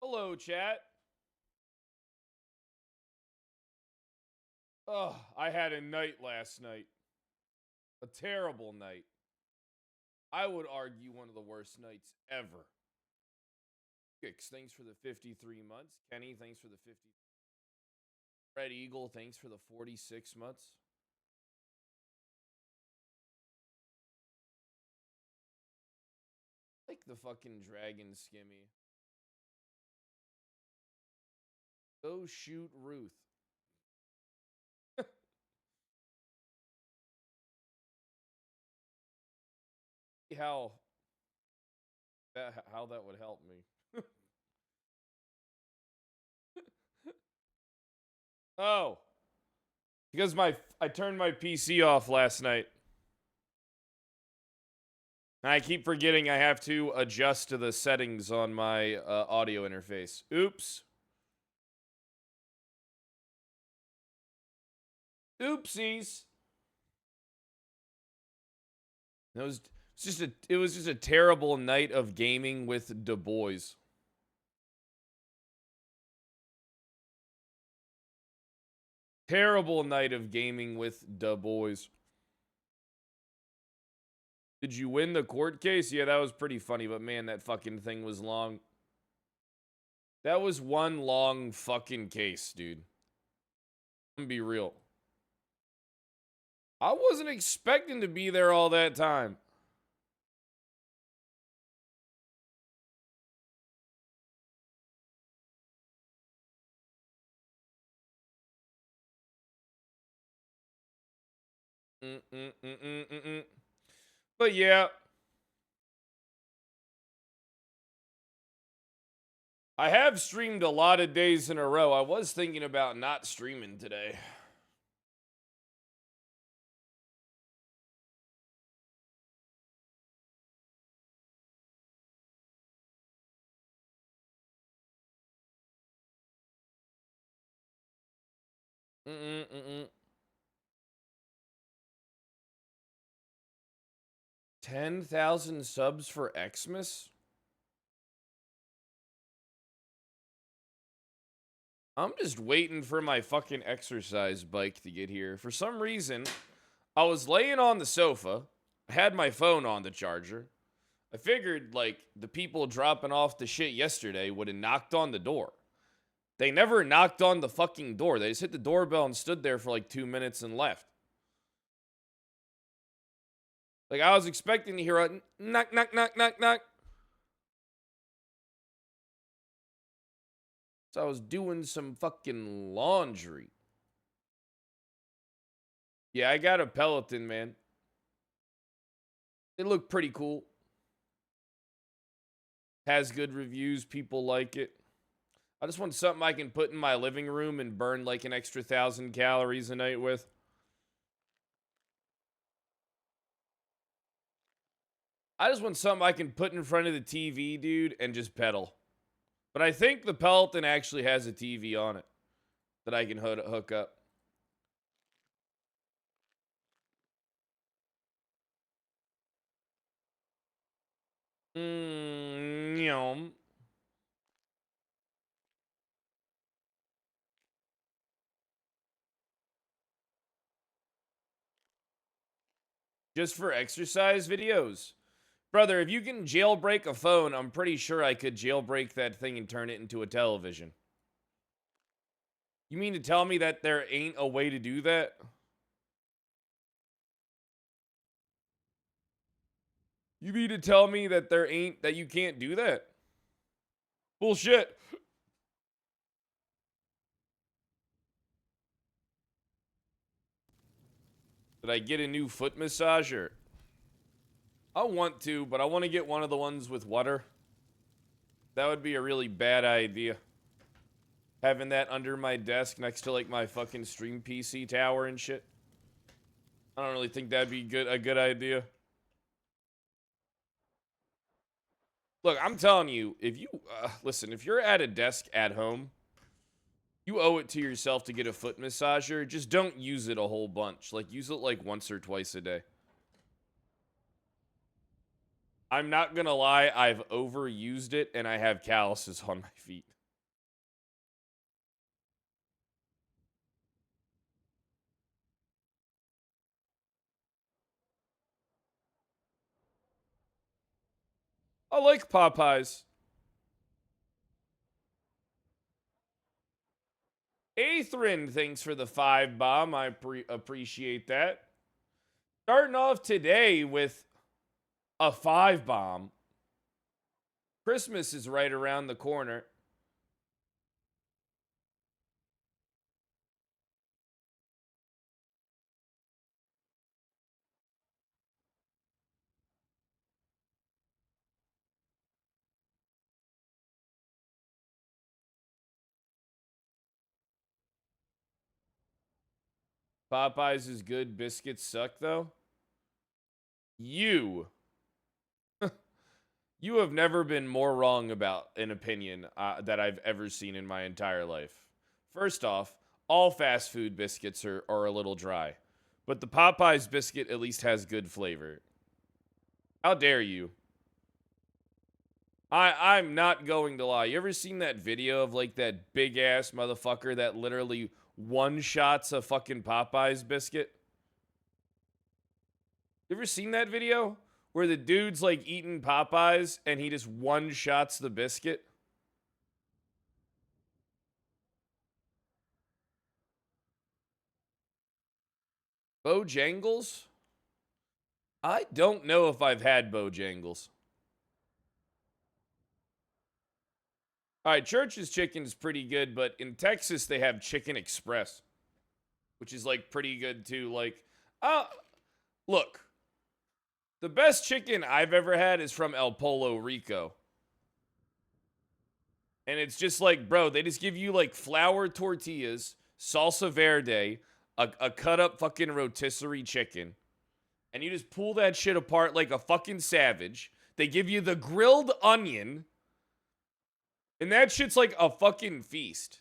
Hello, chat. Oh, I had a night last night. A terrible night. I would argue one of the worst nights ever. Kicks, thanks for the 53 months. Kenny, thanks for the 50. Red Eagle, thanks for the 46 months. Like the fucking dragon skimmy. Go shoot Ruth. how that would help me. Oh, because I turned my PC off last night. And I keep forgetting I have to adjust to the settings on my audio interface. Oops. Oopsies. It was just a terrible night of gaming with Du Bois. Terrible night of gaming with Du Bois. Did you win the court case? Yeah, that was pretty funny, but man, that fucking thing was long. That was one long fucking case, dude. I'm gonna be real. I wasn't expecting to be there all that time. But yeah. I have streamed a lot of days in a row. I was thinking about not streaming today. Mm-mm-mm-mm. 10,000 subs for Xmas? I'm just waiting for my fucking exercise bike to get here. For some reason, I was laying on the sofa. I had my phone on the charger. I figured, like, the people dropping off the shit yesterday would have knocked on the door. They never knocked on the fucking door. They just hit the doorbell and stood there for like 2 minutes and left. Like, I was expecting to hear a knock, knock, knock, knock, knock. So I was doing some fucking laundry. Yeah, I got a Peloton, man. It looked pretty cool. Has good reviews. People like it. I just want something I can put in my living room and burn like an extra 1,000 calories a night with. I just want something I can put in front of the TV, dude, and just pedal. But I think the Peloton actually has a TV on it that I can hook up. Yum. Just for exercise videos. Brother, if you can jailbreak a phone, I'm pretty sure I could jailbreak that thing and turn it into a television. You mean to tell me that there ain't a way to do that? You mean to tell me that that you can't do that? Bullshit. Did I get a new foot massager? I want to, but I want to get one of the ones with water. That would be a really bad idea. Having that under my desk next to like my fucking stream PC tower and shit. I don't really think that'd be a good idea. Look, I'm telling you, if you listen, if you're at a desk at home, you owe it to yourself to get a foot massager. Just don't use it a whole bunch. Like, use it like once or twice a day. I'm not gonna lie, I've overused it and I have calluses on my feet. I like Popeyes. Aethrin, thanks for the 5 bomb. I appreciate that. Starting off today with a 5 bomb. Christmas is right around the corner. Popeyes is good. Biscuits suck, though. You. You have never been more wrong about an opinion that I've ever seen in my entire life. First off, all fast food biscuits are a little dry, but the Popeyes biscuit at least has good flavor. How dare you? I'm not going to lie. You ever seen that video of like that big ass motherfucker that literally one shots a fucking Popeyes biscuit? You ever seen that video where the dude's like eating Popeyes and he just one shots the biscuit? Bojangles? I don't know if I've had Bojangles. All right, Church's chicken is pretty good, but in Texas they have Chicken Express, which is like pretty good too. Like, look, the best chicken I've ever had is from El Polo Rico. And it's just like, bro, they just give you like flour tortillas, salsa verde, a cut up fucking rotisserie chicken, and you just pull that shit apart like a fucking savage. They give you the grilled onion, and that shit's like a fucking feast.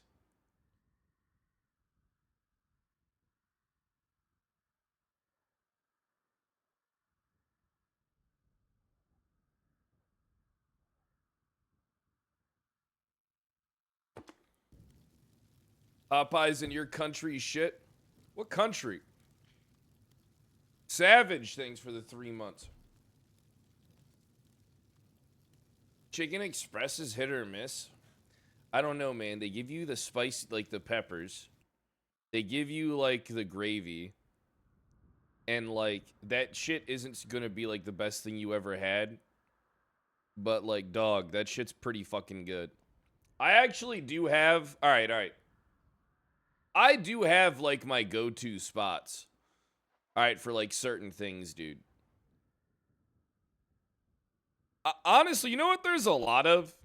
Popeyes in your country shit? What country? Savage, thanks for the 3 months. Chicken Express is hit or miss. I don't know, man. They give you the spice, like the peppers. They give you like the gravy. And like that shit isn't gonna be like the best thing you ever had. But like, dog, that shit's pretty fucking good. I actually do have. All right. I do have like my go-to spots. All right, for like certain things, dude. Honestly, you know what? There's a lot of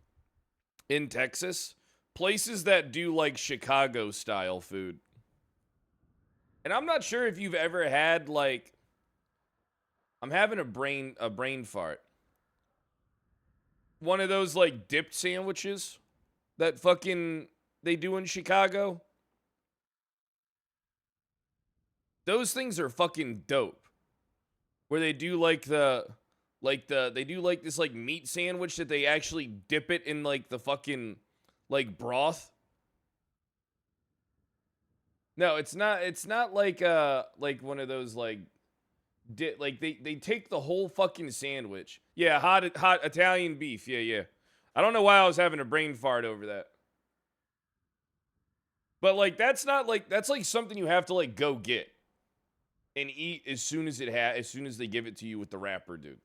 in Texas places that do like Chicago style food. And I'm not sure if you've ever had like I'm having a brain fart. One of those like dipped sandwiches that fucking they do in Chicago. Those things are fucking dope. Where they do they do like this like meat sandwich that they actually dip it in like the fucking like broth. No, it's not like one of those like like they take the whole fucking sandwich. Yeah, hot Italian beef. Yeah. I don't know why I was having a brain fart over that. But like that's not like that's like something you have to like go get and eat as soon as as soon as they give it to you with the wrapper, dude.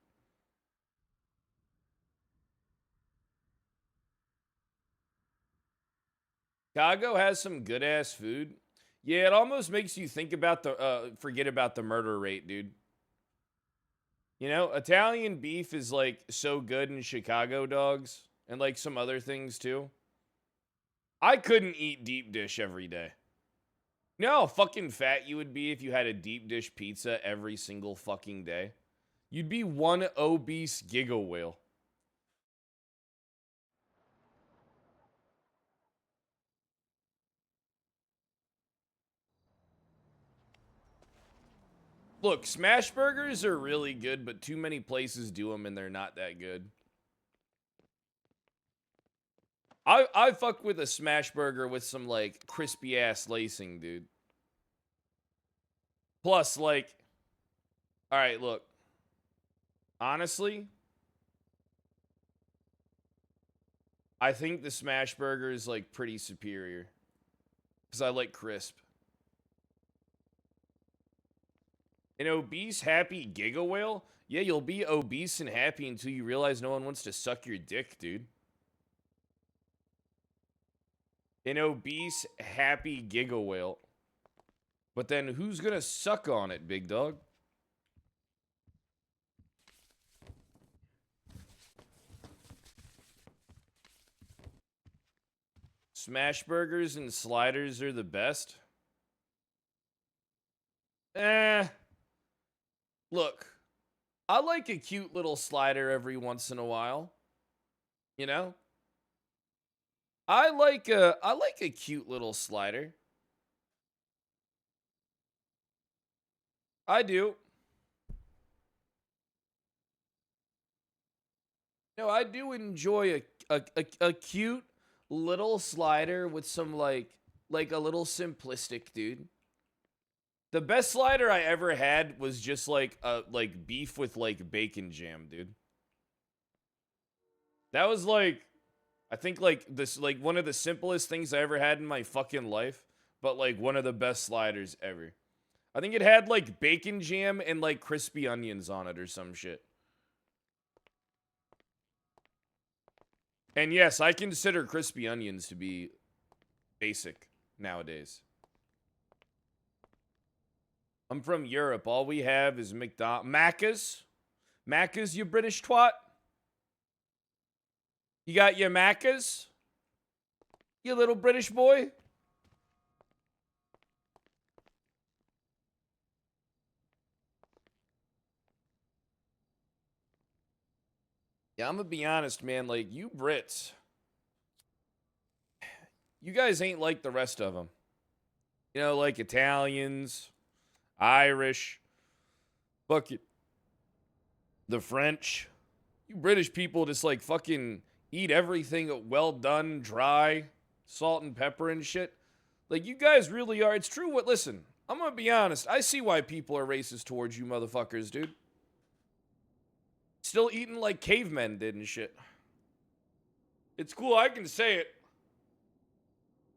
Chicago has some good ass food. Yeah, it almost makes you think about the forget about the murder rate, dude. You know, Italian beef is like so good in Chicago dogs and like some other things too. I couldn't eat deep dish every day. You know how fucking fat you would be if you had a deep dish pizza every single fucking day? You'd be one obese giga whale. Look, smash burgers are really good, but too many places do them and they're not that good. I fuck with a smash burger with some like crispy ass lacing, dude. Plus, like, all right, look. Honestly, I think the smash burger is like pretty superior because I like crisp. An obese, happy Giga Whale? Yeah, you'll be obese and happy until you realize no one wants to suck your dick, dude. An obese, happy Giga Whale. But then who's gonna suck on it, big dog? Smash burgers and sliders are the best. Look, I like a cute little slider every once in a while. You know? I like a cute little slider. I do. No, I do enjoy a cute little slider with some like a little simplistic, dude. The best slider I ever had was just like beef with like bacon jam, dude. That was like I think like this like one of the simplest things I ever had in my fucking life, but like one of the best sliders ever. I think it had like bacon jam and like crispy onions on it or some shit. And yes, I consider crispy onions to be basic nowadays. I'm from Europe. All we have is Macca's. Macca's, you British twat. You got your Macca's? You little British boy? Yeah, I'm gonna be honest, man. Like, you Brits, you guys ain't like the rest of them. You know, like Italians, Irish, fucking the French. You British people just like fucking eat everything well done, dry, salt and pepper and shit. Like, you guys really are. It's true what, listen, I'm gonna be honest. I see why people are racist towards you motherfuckers, dude. Still eating like cavemen did and shit. It's cool, I can say it.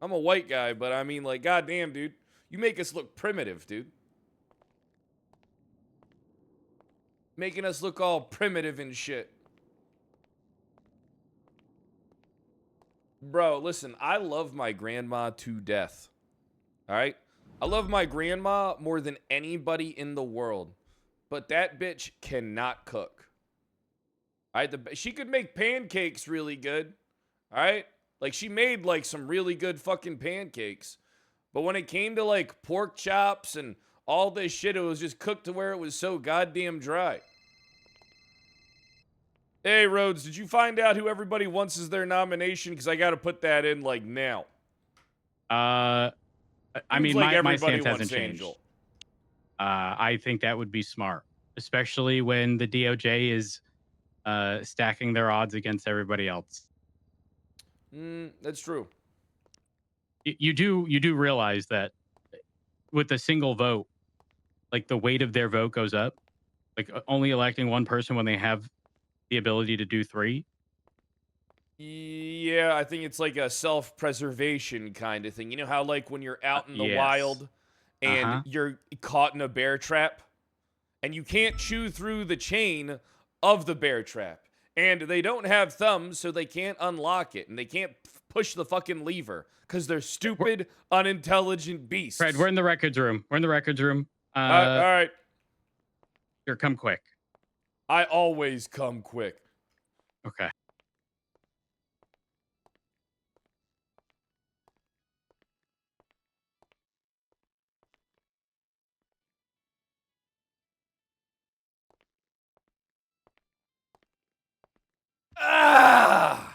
I'm a white guy, but I mean, like, goddamn, dude. You make us look primitive, dude. Making us look all primitive and shit. Bro, listen, I love my grandma to death. All right? I love my grandma more than anybody in the world. But that bitch cannot cook. All right? She could make pancakes really good. All right? Like, she made, like, some really good fucking pancakes. But when it came to, like, pork chops and all this shit, it was just cooked to where it was so goddamn dry. Hey, Rhodes, did you find out who everybody wants as their nomination? Because I got to put that in, like, now. I mean, like my stance hasn't changed. Angel. I think that would be smart, especially when the DOJ is stacking their odds against everybody else. That's true. You do realize that with a single vote, like the weight of their vote goes up. Like only electing one person when they have the ability to do three. Yeah, I think it's like a self-preservation kind of thing. You know how like when you're out in the wild and you're caught in a bear trap and you can't chew through the chain of the bear trap. And they don't have thumbs, so they can't unlock it. And they can't push the fucking lever because they're stupid, unintelligent beasts. Fred, we're in the records room. We're in the records room. All right. Here, come quick. I always come quick. Okay. Ah!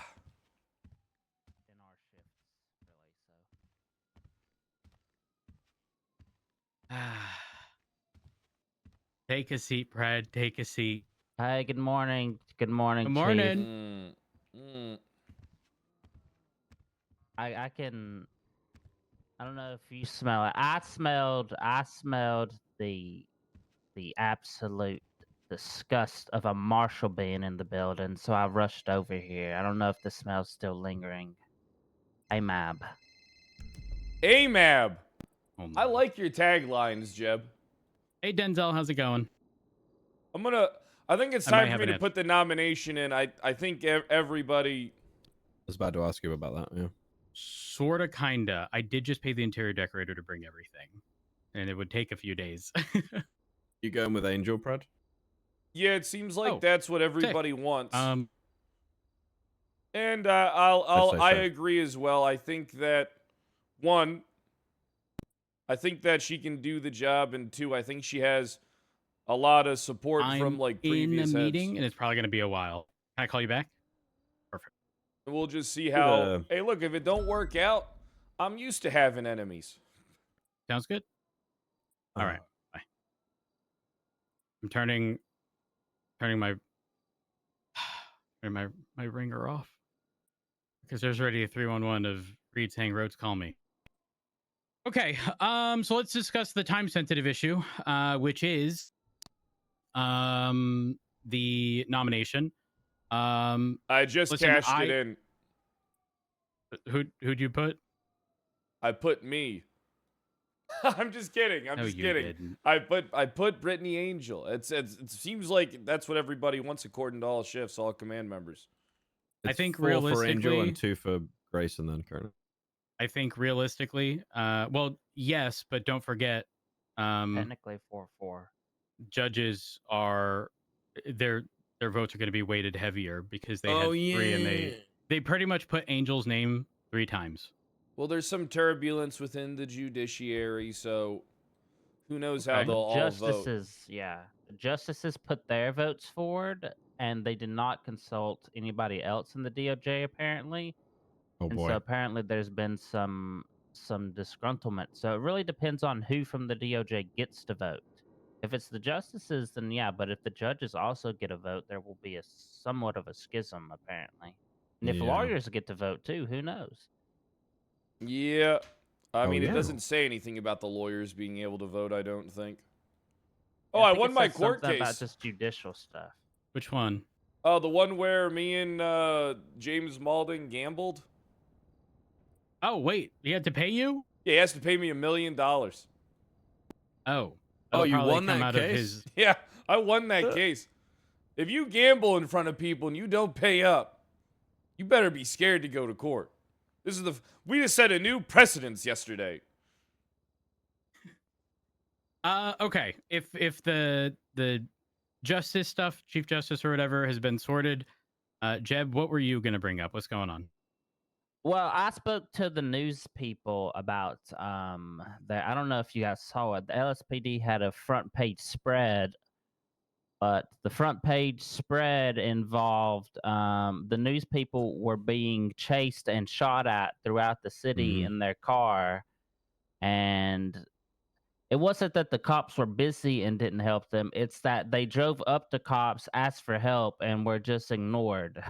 In our shifts, really, so. Take a seat, Fred. Take a seat. Hi, good morning. Good morning, Good morning. Chief. I can. I don't know if you smell it. I smelled the absolute disgust of a marshal being in the building, so I rushed over here. I don't know if the smell's still lingering. Hey, Mab. AMAB. Hold I on. like your taglines, Jeb. Hey, Denzel, how's it going? I think it's I might time for have me an to answer. put the nomination in. I think everybody. I was about to ask you about that. Yeah. Sorta, kinda. I did just pay the interior decorator to bring everything, and it would take a few days. You going with Angel, Prod? Yeah, it seems like Oh, that's what everybody wants. And I so. agree as well. I think that one, I think that she can do the job, and two, I think she has a lot of support I'm from like in a previous heads. meeting, and it's probably gonna be a while. Can I call you back? Perfect. We'll just see how. Hey, look, if it don't work out, I'm used to having enemies. Sounds good. All right. Bye. I'm turning my my ringer off because there's already a 311 of Reed saying Rhodes call me. Okay. So let's discuss the time sensitive issue, which is the nomination. I just listen, cashed it in. Who'd you put? I put me. I'm just kidding. I'm No, just you kidding. didn't. I put Brittany Angel. It seems like that's what everybody wants according to all shifts, all command members. I It's think 4 for Angel realistically, and 2 for Grayson then currently. I think realistically, well, yes, but don't forget, Technically 4-4. judges are their votes are going to be weighted heavier because they had 3 and they pretty much put Angel's name 3 times. Well, there's some turbulence within the judiciary, so who knows how Okay. they'll all vote. Justices, yeah. Justices put their votes forward, and they did not consult anybody else in the DOJ, apparently. Oh And boy. so apparently there's been some disgruntlement. So it really depends on who from the DOJ gets to vote. If it's the justices, then yeah. But if the judges also get a vote, there will be a somewhat of a schism, apparently. And if Yeah. lawyers get to vote too, who knows? Yeah. I Oh, mean, it yeah. doesn't say anything about the lawyers being able to vote, I don't think. Oh, Yeah, I think won it my says court something about case. just judicial stuff. Which one? Oh, the one where me and James Malding gambled? Oh, wait, he had to pay you? Yeah, he has to pay me $1 million. Oh. Oh, That'll you probably won come that out of case? his. Yeah, I won that case. If you gamble in front of people and you don't pay up, you better be scared to go to court. We just set a new precedence yesterday. Okay. If the justice stuff, Chief Justice or whatever, has been sorted, Jeb, what were you gonna bring up? What's going on? Well, I spoke to the news people about that. I don't know if you guys saw it. The LSPD had a front page spread, but the front page spread involved the news people were being chased and shot at throughout the city in their car, and it wasn't that the cops were busy and didn't help them. It's that they drove up to cops, asked for help, and were just ignored.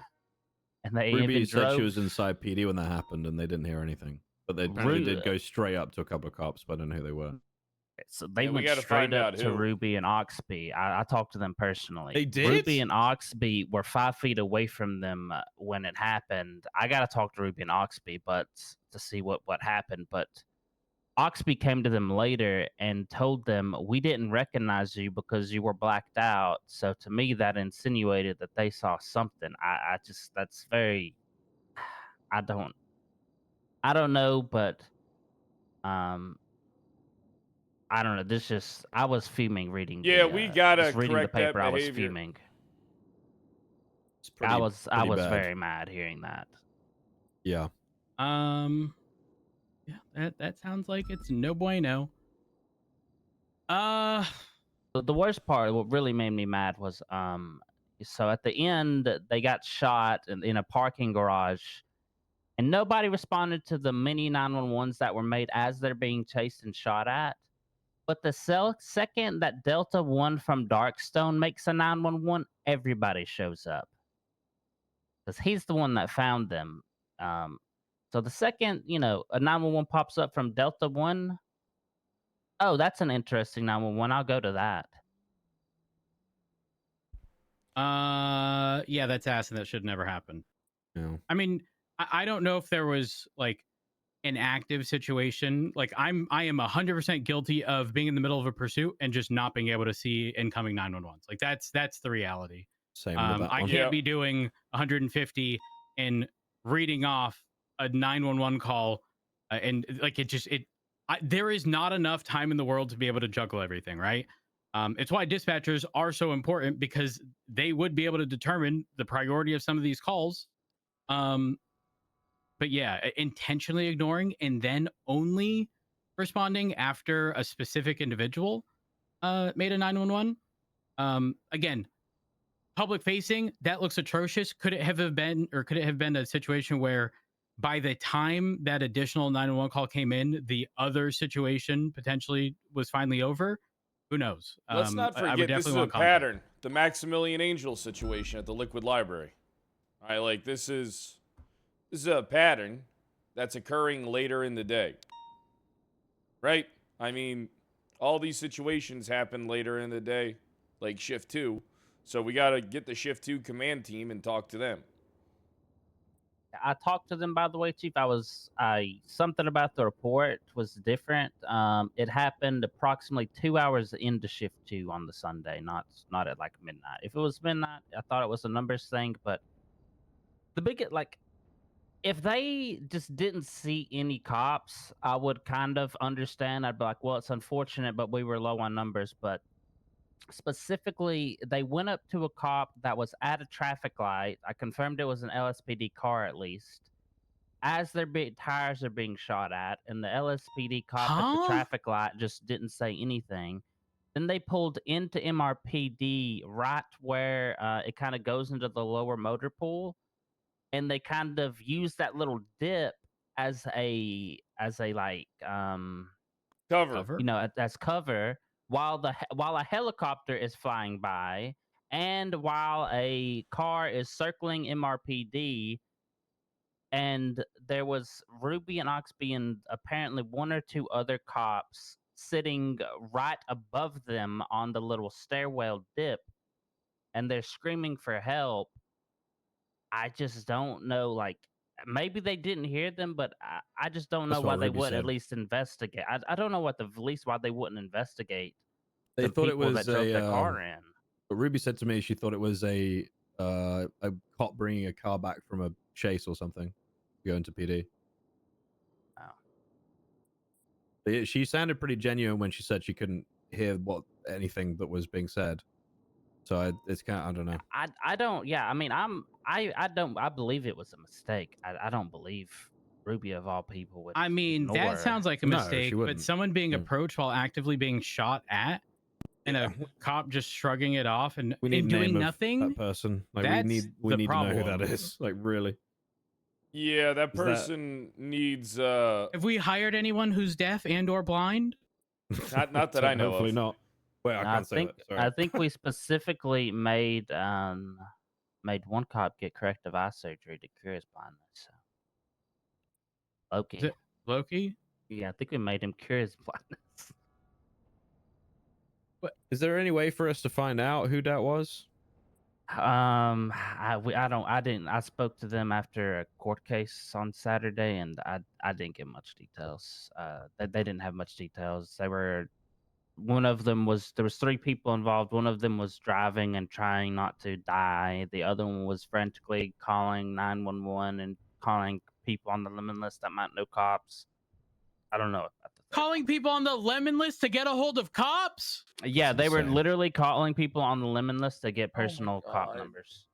And they Ruby even said drove. she was inside PD when that happened and they didn't hear anything. But they apparently did go straight up to a couple of cops, but I don't know who they were. So they Yeah, we went gotta straight find up out to who. Ruby and Oxby. I talked to them personally. They did? Ruby and Oxby were 5 feet away from them when it happened. I got to talk to Ruby and Oxby, but to see what happened. But Oxby came to them later and told them, "We didn't recognize you because you were blacked out." So to me, that insinuated that they saw something. I just that's very. I don't know, but I don't know. This just I was fuming reading. Yeah, we gotta just reading the correct that paper. I was behavior. fuming. It's pretty, I was bad. very mad hearing that. Yeah. Yeah, that sounds like it's no bueno. The worst part, what really made me mad was so at the end they got shot in a parking garage, and nobody responded to the many 911s that were made as they're being chased and shot at. But the second that Delta 1 from Darkstone makes a 911, everybody shows up. Because he's the one that found them. So the second, a 911 pops up from Delta 1, oh, that's an interesting 911. I'll go to that. Yeah, that's ass, and that should never happen. Yeah. I mean, I don't know if there was like an active situation. Like I am 100% guilty of being in the middle of a pursuit and just not being able to see incoming 911s. Like that's the reality. Same with that I one. can't Yeah. be doing 150 and reading off a 911 call, and like there is not enough time in the world to be able to juggle everything, right? It's why dispatchers are so important, because they would be able to determine the priority of some of these calls. But yeah, intentionally ignoring and then only responding after a specific individual made a 911. Again, public facing, that looks atrocious. Could it have been a situation where by the time that additional 911 call came in, the other situation potentially was finally over? Who knows? Let's not I would forget, this definitely is a want context. pattern. The Maximilian Angel situation at the Liquid Library. All right, like this is a pattern that's occurring later in the day. Right? I mean, all these situations happen later in the day, like shift 2. So we got to get the shift 2 command team and talk to them. I talked to them, by the way, Chief. Something about the report was different. It happened approximately 2 hours into shift 2 on the Sunday, not at like midnight. If it was midnight, I thought it was a numbers thing. But the big, like, if they just didn't see any cops, I would kind of understand. I'd be like, well, it's unfortunate, but we were low on numbers. But specifically, they went up to a cop that was at a traffic light. I confirmed it was an LSPD car, at least, as their tires are being shot at, and the LSPD cop at the Huh? traffic light just didn't say anything. Then they pulled into MRPD right where it kind of goes into the lower motor pool, and they kind of used that little dip as a like Cover. as cover while while a helicopter is flying by and while a car is circling MRPD. And there was Ruby and Oxby and apparently one or two other cops sitting right above them on the little stairwell dip, and they're screaming for help. I just don't know, like, maybe they didn't hear them, but I just don't know That's what why they Ruby wouldn't at said. least investigate. I don't know what the least why they wouldn't investigate They the thought it people was that drove their car in. But Ruby said to me she thought it was a cop bringing a car back from a chase or something, going to PD. Oh. But she sounded pretty genuine when she said she couldn't hear anything that was being said. So it's kind of, I don't know. I don't. Yeah, I mean, I don't. I believe it was a mistake. I don't believe Ruby of all people would. I mean, that ignore. sounds like a No, mistake, she but wouldn't. someone being Yeah. approached while actively being shot at, and a cop just shrugging it off and We need doing name nothing. Of that person. Like That's we the need to know who problem. that is. Like really. Yeah, that Is that- person needs Have we hired anyone who's deaf and or blind? not that I know Hopefully of. not. Wait, I I can't say think that. Sorry. I think we specifically made one cop get corrective eye surgery to cure his blindness. So. Loki. Is it Loki? Yeah, I think we made him cure his blindness. Is there any way for us to find out who that was? I spoke to them after a court case on Saturday, and I didn't get much details. They didn't have much details. There was 3 people involved. One of them was driving and trying not to die. The other one was frantically calling 911 and calling people on the lemon list that might know cops. I don't know about the third Calling one. people on the lemon list to get a hold of cops? Yeah, That's they were insane. literally calling people on the lemon list to get Oh my personal cop God. numbers.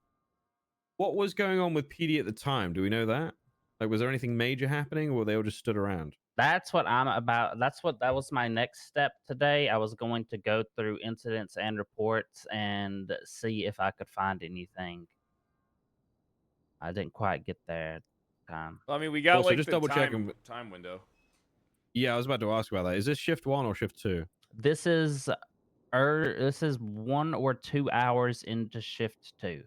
What was going on with PD at the time? Do we know that? Like, was there anything major happening, or they all just stood around? That's what I'm about. That was my next step today. I was going to go through incidents and reports and see if I could find anything. I didn't quite get there at the time. I mean, we got Also, like just the double checking. time window. Yeah, I was about to ask about that. Is this shift 1 or shift 2? This is 1 or 2 hours into shift 2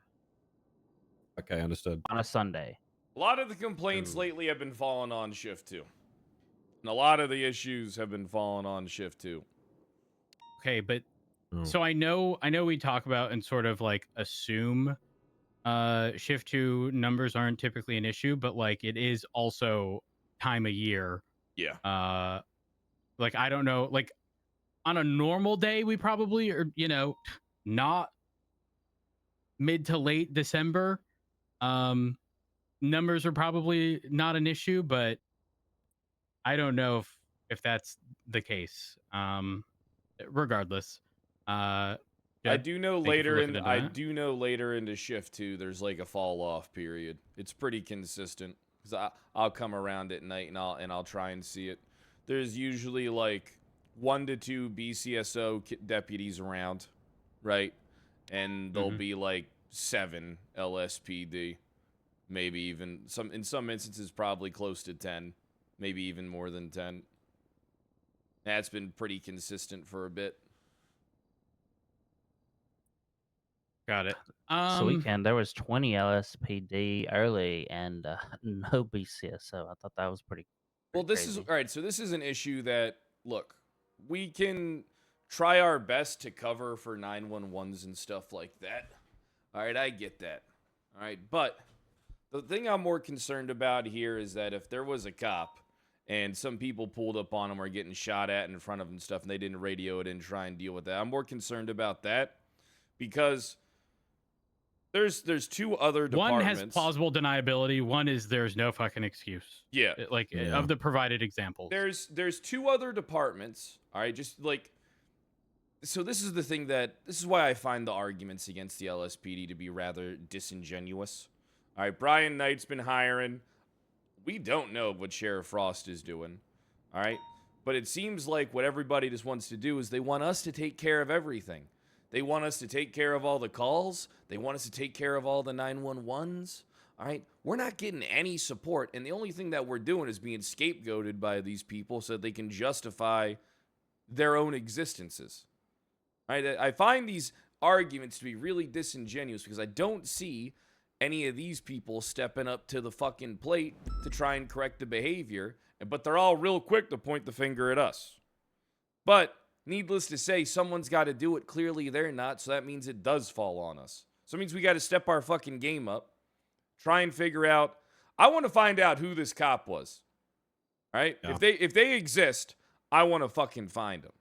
Okay, understood. on a Sunday. A lot of the complaints Ooh. lately have been falling on shift 2. And a lot of the issues have been falling on shift 2. Okay, but Oh. So I know we talk about and sort of like assume shift 2 numbers aren't typically an issue, but like it is also time of year. Yeah. Like I don't know, like on a normal day we probably are, not mid to late December. Numbers are probably not an issue, but I don't know if that's the case. Regardless, I Jed, do know thank you for later looking into I that. do know later into shift 2 there's like a fall off period. It's pretty consistent cuz I'll come around at night and I'll try and see it. There's usually like 1 to 2 BCSO deputies around, right? And there'll Mhm. be like 7 LSPD, maybe even in some instances probably close to 10, maybe even more than 10. That's been pretty consistent for a bit. Got it. So weekend there was 20 LSPD early and no BCSO. I thought that was pretty Well, this is crazy. all right. So this is an issue that look, we can try our best to cover for 911s and stuff like that. All right, I get that. All right, but the thing I'm more concerned about here is that if there was a cop and some people pulled up on him or getting shot at in front of him and stuff, and they didn't radio it and try and deal with that, I'm more concerned about that because there's 2 other One departments. has plausible deniability. One is there's no fucking excuse. Yeah. Yeah. Of the provided examples. There's 2 other departments. All right, just like so this is the thing this is why I find the arguments against the LSPD to be rather disingenuous. All right, Brian Knight's been hiring. We don't know what Sheriff Frost is doing. All right? But it seems like what everybody just wants to do is they want us to take care of everything. They want us to take care of all the calls. They want us to take care of all the 911s. All right? We're not getting any support, and the only thing that we're doing is being scapegoated by these people so that they can justify their own existences. All right? I find these arguments to be really disingenuous because I don't see any of these people stepping up to the fucking plate to try and correct the behavior, but they're all real quick to point the finger at us. But needless to say, someone's got to do it. Clearly they're not, so that means it does fall on us. So it means we got to step our fucking game up, try and figure out. I want to find out who this cop was. All right? Yeah. If they exist, I want to fucking find them.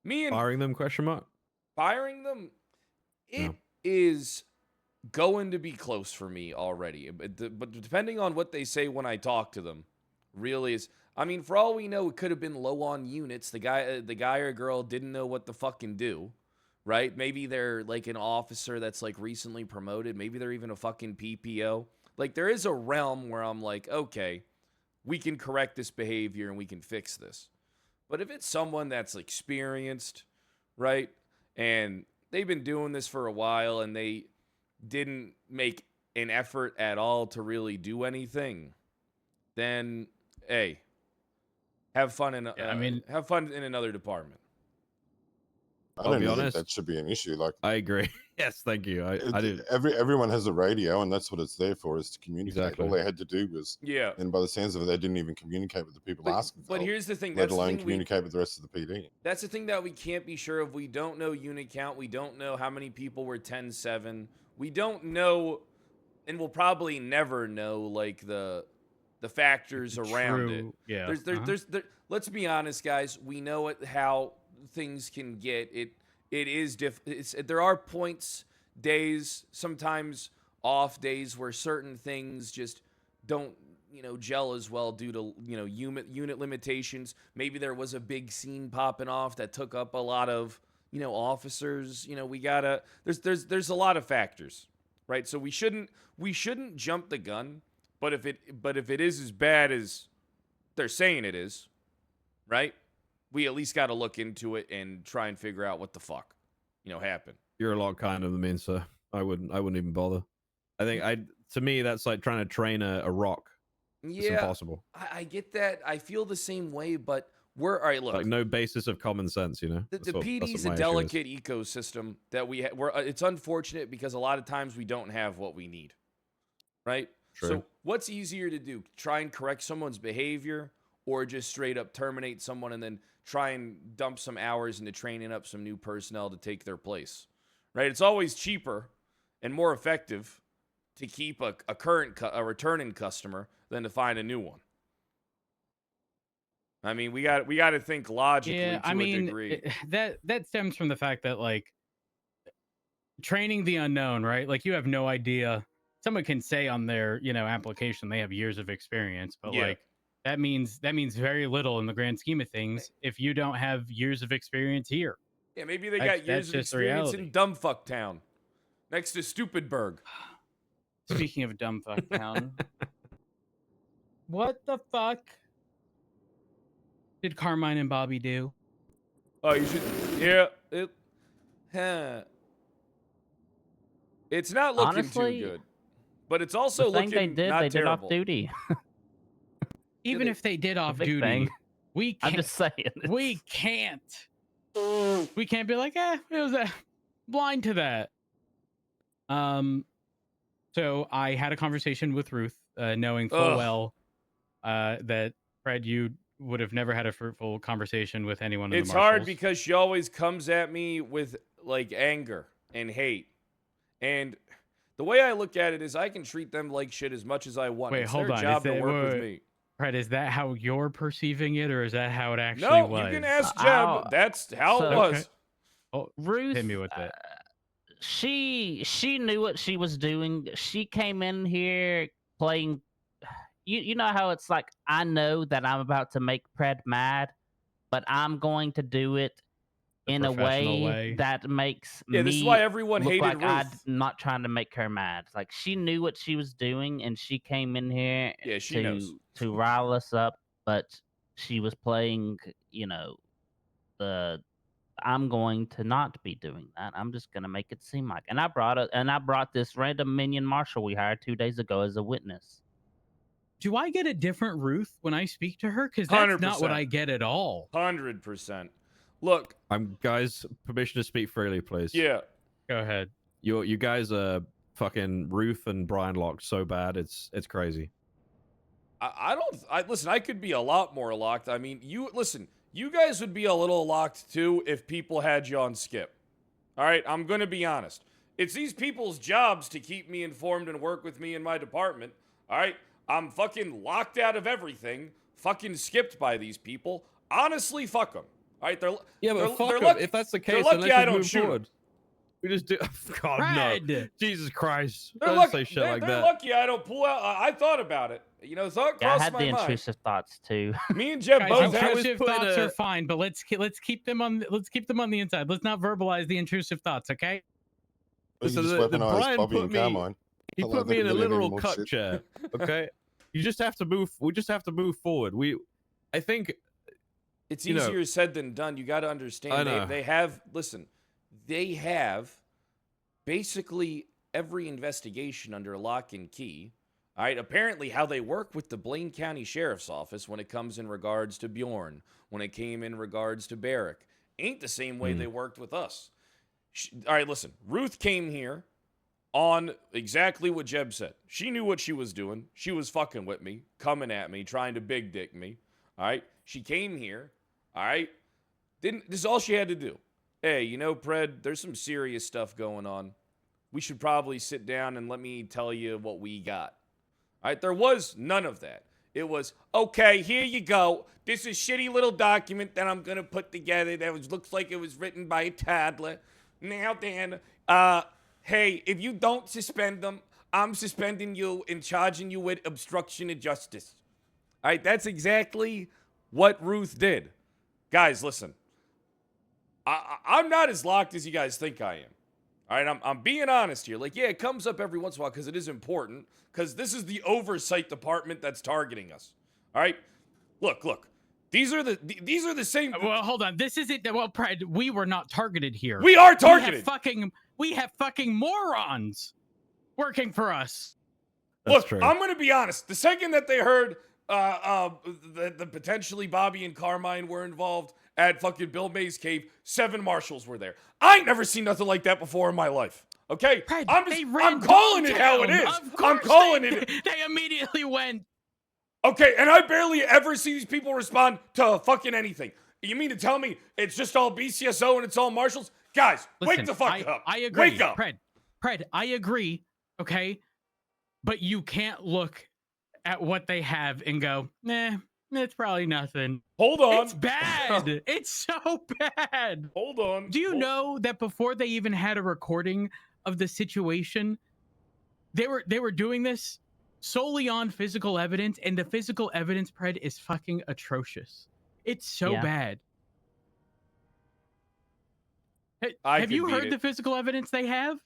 Me and Firing them? ? firing them, it is going to be close for me already. But depending on what they say when I talk to them, really is. I mean, for all we know, it could have been low on units. The guy or girl didn't know what to fucking do, right? Maybe they're like an officer that's like recently promoted. Maybe they're even a fucking PPO. Like there is a realm where I'm like, okay, we can correct this behavior and we can fix this. But if it's someone that's experienced, right, and they've been doing this for a while and they didn't make an effort at all to really do anything, then hey, have fun in have fun in another department. I I'll don't be think honest. that should be an issue. Like I agree. Yes, thank you. I do. everyone has a radio, and that's what it's there for, is to communicate. Exactly. All they had to do was, Yeah. and by the sounds of it, they didn't even communicate with the people asking for But help, here's the thing. let That's the alone thing communicate with the rest of the PD. That's the thing that we can't be sure of. We don't know unit count. We don't know how many people were 10-7. We don't know, and we'll probably never know, like the factors around it. Yeah. Let's be honest, guys. We know how things can get. It is there are points, days, sometimes off days where certain things just don't, gel as well due to, unit limitations. Maybe there was a big scene popping off that took up a lot of, officers. We gotta. There's a lot of factors, right? So we shouldn't jump the gun. But if it is as bad as they're saying it is, right? We at least got to look into it and try and figure out what the fuck, happened. You're a lot kinder than me, and so I wouldn't even bother. I think to me that's like trying to train a rock. It's impossible. I get that. I feel the same way, but we're all right. Look, Like no basis of common sense, The PD is a my issue delicate ecosystem that we it's unfortunate because a lot of times we don't have what we need, right? True. So what's easier to do? Try and correct someone's behavior or just straight up terminate someone and then try and dump some hours into training up some new personnel to take their place, right? It's always cheaper and more effective to keep a returning customer than to find a new one. I mean, we got to think logically to a degree. That stems from the fact that, like, training the unknown, right? Like, you have no idea. Someone can say on their, application they have years of experience, but like that means very little in the grand scheme of things if you don't have years of experience here. Yeah, maybe they got years of experience in Dumbfuck Town, next to Stupidburg. Speaking of Dumbfuck Town, what the fuck did Carmine and Bobby do? Oh, you should. Yeah, it's not looking Honestly, too good, but it's also the thing looking they not did terrible. off duty. Even if they did off duty, thing. we can't. I'm just saying. We can't. We can't be like, it was blind to that. So I had a conversation with Ruth, knowing full well that Fred, you would have never had a fruitful conversation with anyone in It's the Marshals. hard because she always comes at me with like anger and hate, and the way I look at it is I can treat them like shit as much as I want. Wait, it's hold their on. job to work with me. Fred, is that how you're perceiving it, or is that how it actually No, was? you can ask Jeb. That's how it was. Okay. Oh, Ruth, hit me with it. She knew what she was doing. She came in here playing. You know how it's like, I know that I'm about to make Pred mad, but I'm going to do it in a way that makes me this is why everyone look hated like Ruth. I'm not trying to make her mad. Like, she knew what she was doing, and she came in here she knows. to rile us up, but she was playing, I'm going to not be doing that. I'm just going to make it seem like. And I brought this random minion marshal we hired 2 days ago as a witness. Do I get a different Ruth when I speak to her? Because that's 100%. not what I get at all. 100%. Look, guys, permission to speak freely, please. Yeah. Go ahead. You guys are fucking Ruth and Brian locked so bad. It's crazy. Listen, I could be a lot more locked. I mean, you guys would be a little locked too if people had you on skip. All right, I'm going to be honest. It's these people's jobs to keep me informed and work with me in my department. All right, I'm fucking locked out of everything, fucking skipped by these people. Honestly, fuck them. All right, but fuck they're them. If that's the case, then lucky let's I don't move shoot forward. We just do. God, Fred! no. Jesus Christ. They're Don't say shit like they're that. lucky I don't pull out. I thought about it. Thought Yeah, I crossed had my the mind. intrusive thoughts too. Me and Jeb Guys, both had. intrusive thoughts are fine, but let's keep them on the inside. Let's not verbalize the intrusive thoughts, okay? You So just the weaponized Brian Bobby put and me- Carmine. He Not put like me they in a can do any literal more cut shit. chair. Okay, you just have to move. We just have to move forward. I think It's you know- easier said than done. You got to understand. I know. They have basically every investigation under lock and key. All right. Apparently, how they work with the Blaine County Sheriff's Office when it comes in regards to Bjorn, when it came in regards to Barrick, ain't the same way they worked with us. All right, listen. Ruth came here on exactly what Jeb said. She knew what she was doing. She was fucking with me, coming at me, trying to big dick me. All right. She came here. All right. This is all she had to do. Hey, Pred, there's some serious stuff going on. We should probably sit down and let me tell you what we got. All right. There was none of that. It was, okay, here you go. This is a shitty little document that I'm going to put together that looks like it was written by a toddler. Now then, hey, if you don't suspend them, I'm suspending you and charging you with obstruction of justice. All right, that's exactly what Ruth did. Guys, listen. I'm not as locked as you guys think I am. All right, I'm being honest here. Like, yeah, it comes up every once in a while because it is important, because this is the oversight department that's targeting us. All right, look. These are the same. Well, hold on. This isn't. Well, Pred, we were not targeted here. We are targeted. We have fucking morons working for us. Look, I'm going to be honest. The second that they heard the potentially Bobby and Carmine were involved at fucking Bill Mays' cave, 7 marshals were there. I ain't never seen nothing like that before in my life. Okay? Pred, I'm calling it how it is. I'm calling it. They immediately went. Okay, and I barely ever see these people respond to fucking anything. You mean to tell me it's just all BCSO and it's all marshals? Guys, Listen, wake the fuck up. I agree. Wake up. Pred, I agree. Okay, but you can't look at what they have and go, nah, it's probably nothing. Hold on. It's bad. It's so bad. Hold on. Do you know that before they even had a recording of the situation, they were doing this solely on physical evidence, and the physical evidence, Pred, is fucking atrocious. It's so bad. Have you heard the physical evidence they have?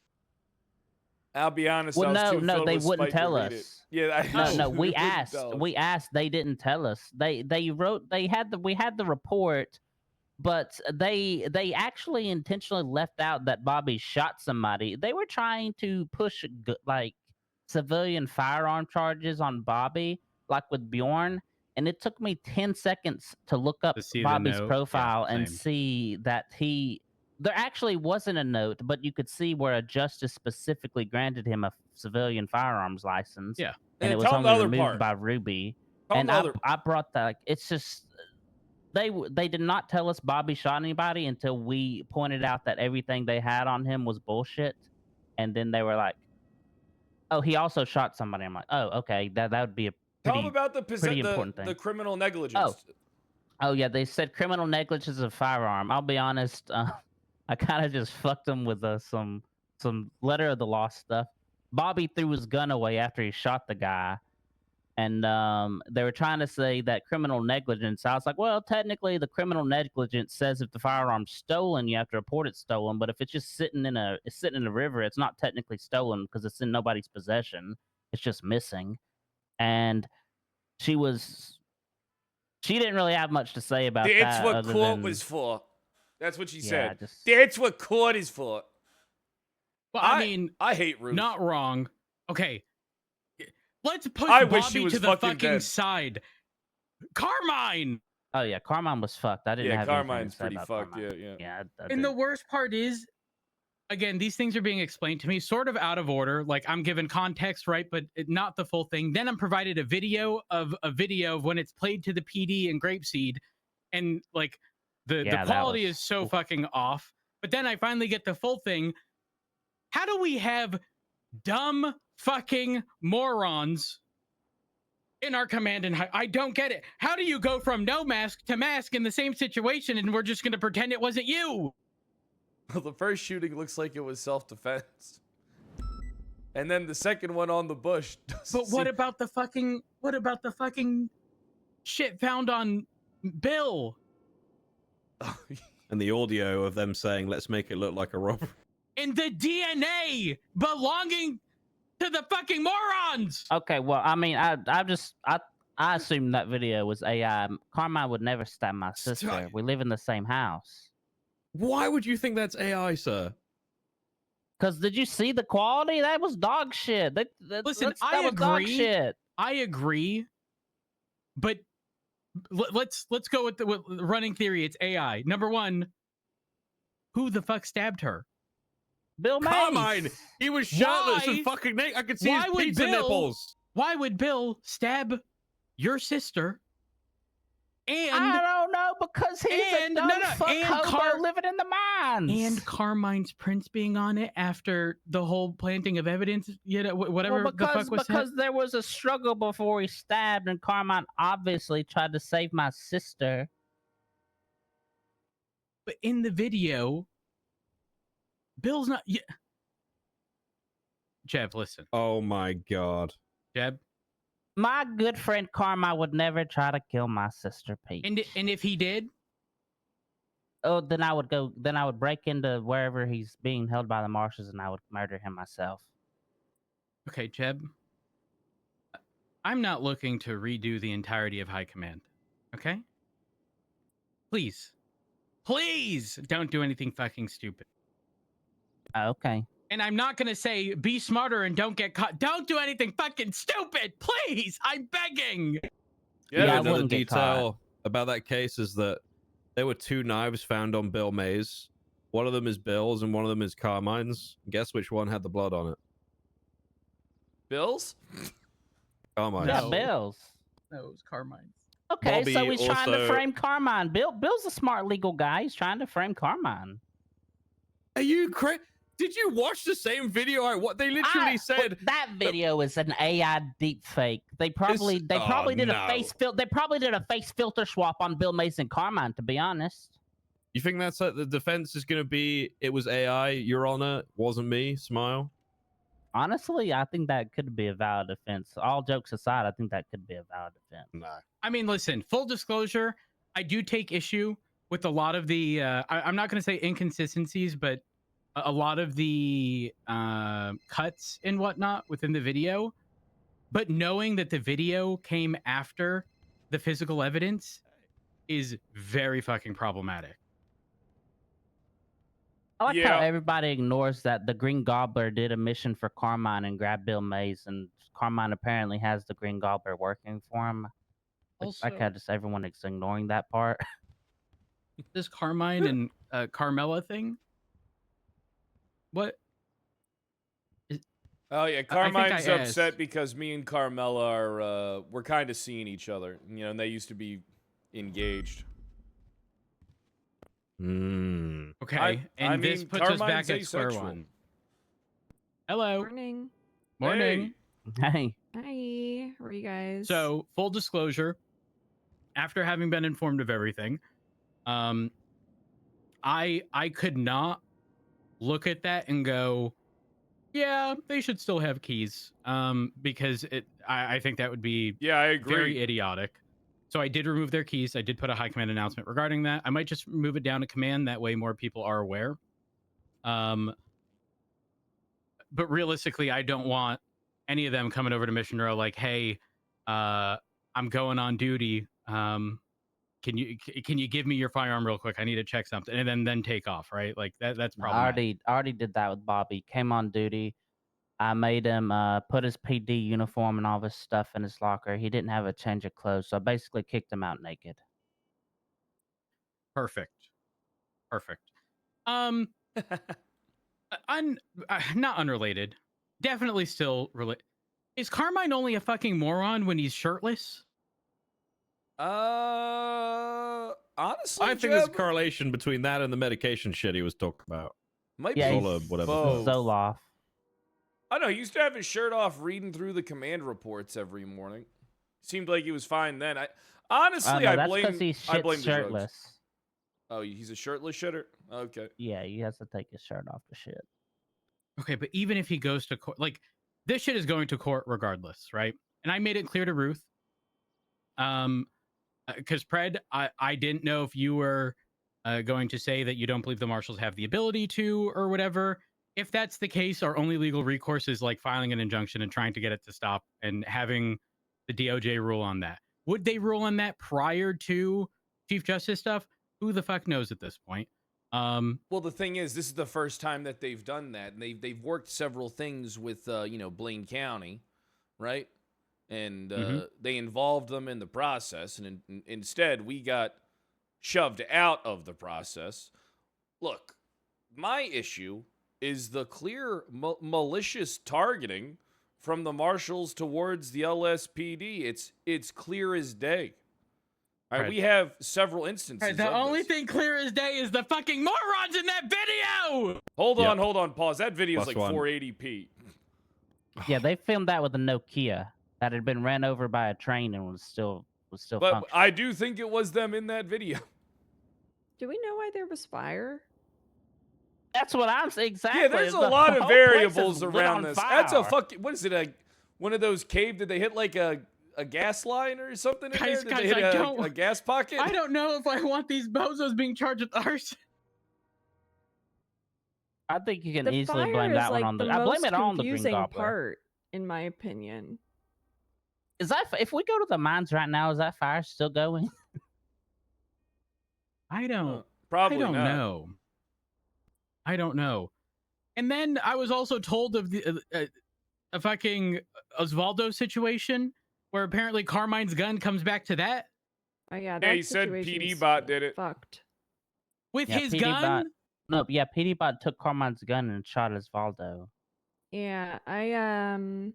I'll be honest. Well, I was no, they wouldn't tell us. us. Yeah, No, we asked. We asked. They didn't tell us. They wrote. We had the report, but they actually intentionally left out that Bobby shot somebody. They were trying to push like civilian firearm charges on Bobby, like with Bjorn, and it took me 10 seconds to look up Bobby's profile and see that there actually wasn't a note, but you could see where a justice specifically granted him a civilian firearms license. Yeah. And it was only removed by Ruby. And I brought that. It's just they did not tell us Bobby shot anybody until we pointed out that everything they had on him was bullshit. And then they were like, "Oh, he also shot somebody." I'm like, "Oh, okay, that would be a pretty, about pretty important thing." The criminal negligence. Oh yeah, they said criminal negligence of firearm. I'll be honest. I kind of just fucked him with some letter of the law stuff. Bobby threw his gun away after he shot the guy, and they were trying to say that criminal negligence. I was like, well, technically, the criminal negligence says if the firearm's stolen, you have to report it stolen. But if it's just sitting in a river, it's not technically stolen because it's in nobody's possession. It's just missing. And she didn't really have much to say about that. That's what court was for. That's what she said. That's what court is for. Well, I mean, I hate Ruth. Not wrong. Okay, let's push Bobby to the fucking side. Carmine. Oh yeah, Carmine was fucked. I didn't have Carmine's anything to say pretty about fucked. Carmine. Yeah. And the worst part is, again, these things are being explained to me sort of out of order. Like I'm given context, right, but not the full thing. Then I'm provided a video of when it's played to the PD and Grapeseed, and like the quality is so fucking off. But then I finally get the full thing. How do we have dumb fucking morons in our command and I don't get it. How do you go from no mask to mask in the same situation and we're just going to pretend it wasn't you? Well, the first shooting looks like it was self-defense. And then the second one on the bush. But what about the fucking shit found on Bill? And the audio of them saying, "Let's make it look like a robbery." And the DNA belonging to the fucking morons. Okay, well, I mean, I assumed that video was AI. Carmine would never stab my sister. We live in the same house. Why would you think that's AI, sir? Because did you see the quality? That was dog shit. Listen, that was dog shit. I agree, but let's go with the running theory. It's AI. Number one, who the fuck stabbed her? Bill Mays. Carmine, he was shirtless and fucking naked. I could see his pizza nipples. Why would Bill stab your sister? And I don't know, because he's a dumb hobo living in the mines. And Carmine's prints being on it after the whole planting of evidence, whatever the fuck was because there was a struggle before he stabbed, and Carmine obviously tried to save my sister. But in the video, Bill's not. Jeb, listen. Oh my god, Jeb. My good friend Carmine would never try to kill my sister Pete. And if he did, oh, then I would break into wherever he's being held by the marshals, and I would murder him myself. Okay, Jeb. I'm not looking to redo the entirety of High Command. Okay? Please don't do anything fucking stupid. Okay. And I'm not going to say be smarter and don't get caught. Don't do anything fucking stupid. Please. I'm begging. Yeah, another detail about that case is that there were 2 knives found on Bill Mays. One of them is Bill's and one of them is Carmine's. Guess which one had the blood on it? Bill's? Carmine's. Yeah, Bill's. No, it was Carmine. Okay, so Bobby he's trying to also- frame Carmine. Bill's a smart legal guy. He's trying to frame Carmine. Are you crazy? Did you watch the same video? What they literally said. That video is an AI deep fake. They probably did a face they probably did a face filter swap on Bill Mason Carmine, to be honest. You think that's like the defense is going to be? It was AI, Your Honor, wasn't me. Smile. Honestly, I think that could be a valid defense. All jokes aside, I think that could be a valid defense. No. I mean, listen, full disclosure, I do take issue with a lot of the, I'm not going to say inconsistencies, but a lot of the cuts and whatnot within the video. But knowing that the video came after the physical evidence is very fucking problematic. I like how Yeah. everybody ignores that the Green Gobbler did a mission for Carmine and grabbed Bill Mays, and Carmine apparently has the Green Gobbler working for him. Like how just everyone is ignoring that part. This Carmine and Carmela thing? What? Oh yeah, I Carmine's asked. upset because me and Carmela are we're kind of seeing each other, you know, and they used to be engaged. Okay, and this puts us back Carmine's at square asexual. one. Hello. Morning. Morning. Hey, Hi. How are you guys? So, full disclosure, after having been informed of everything, I could not look at that and go, yeah, they should still have keys. Because I think that would be Yeah, I agree. very idiotic. So I did remove their keys. I did put a high command announcement regarding that. I might just move it down to command. That way more people are aware. But realistically, I don't want any of them coming over to Mission Row like, hey, I'm going on duty. Can you give me your firearm real quick? I need to check something, and then take off, right? Like that's problematic. I already did that with Bobby. Came on duty. I made him put his PD uniform and all his stuff in his locker. He didn't have a change of clothes, so I basically kicked him out naked. Perfect. Not unrelated. Definitely still related. Is Carmine only a fucking moron when he's shirtless? Honestly, I think there's a Jeb, correlation between that and the medication shit he was talking about. might Yeah, be Zola, whatever. both. Zoloft. I know he used to have his shirt off, reading through the command reports every morning. Seemed like he was fine then. Honestly, No, I that's blame. because he's I shit blame the drugs. shirtless. Oh, he's a shirtless shitter. Okay. Yeah, he has to take his shirt off to shit. Okay, but even if he goes to court, like this shit is going to court regardless, right? And I made it clear to Ruth, because Pred, I didn't know if you were going to say that you don't believe the marshals have the ability to or whatever. If that's the case, our only legal recourse is like filing an injunction and trying to get it to stop and having the DOJ rule on that. Would they rule on that prior to Chief Justice stuff? Who the fuck knows at this point? Well, the thing is, this is the first time that they've done that, and they've worked several things with Blaine County, right? And they involved them in the process, and instead we got shoved out of the process. Look, my issue is the clear malicious targeting from the marshals towards the LSPD. It's clear as day. All right, Right. we have several instances. The of only this. thing clear as day is the fucking morons in that video. Hold Yep. on, pause. That video is Plus like one. 480p. Yeah, they filmed that with a Nokia that had been ran over by a train and was still But functioning. I do think it was them in that video. do we know why there was fire? That's what I'm saying. Exactly. Yeah, there's a The lot of whole place variables is lit around on this. That's a fire. fucking. What is it? One of those cave? Did they hit like a gas line or something in Guys, there? Did they guys, hit a gas pocket? I don't know if I want these bozos being charged with arson. I think you can The easily fire blame is that like one on the. the I blame most it on the Green confusing Gobbler. part, in my opinion. Is that if we go to the mines right now? Is that fire still going? I don't. Probably I don't not. know. I don't know. And then I was also told of the a fucking Osvaldo situation where apparently Carmine's gun comes back to that Oh yeah, Yeah, that he said situation's PD bot did it. Fucked. with Yeah, his PD gun. bot- No, yeah, PD Bot took Carmine's gun and shot Osvaldo. Yeah, I'm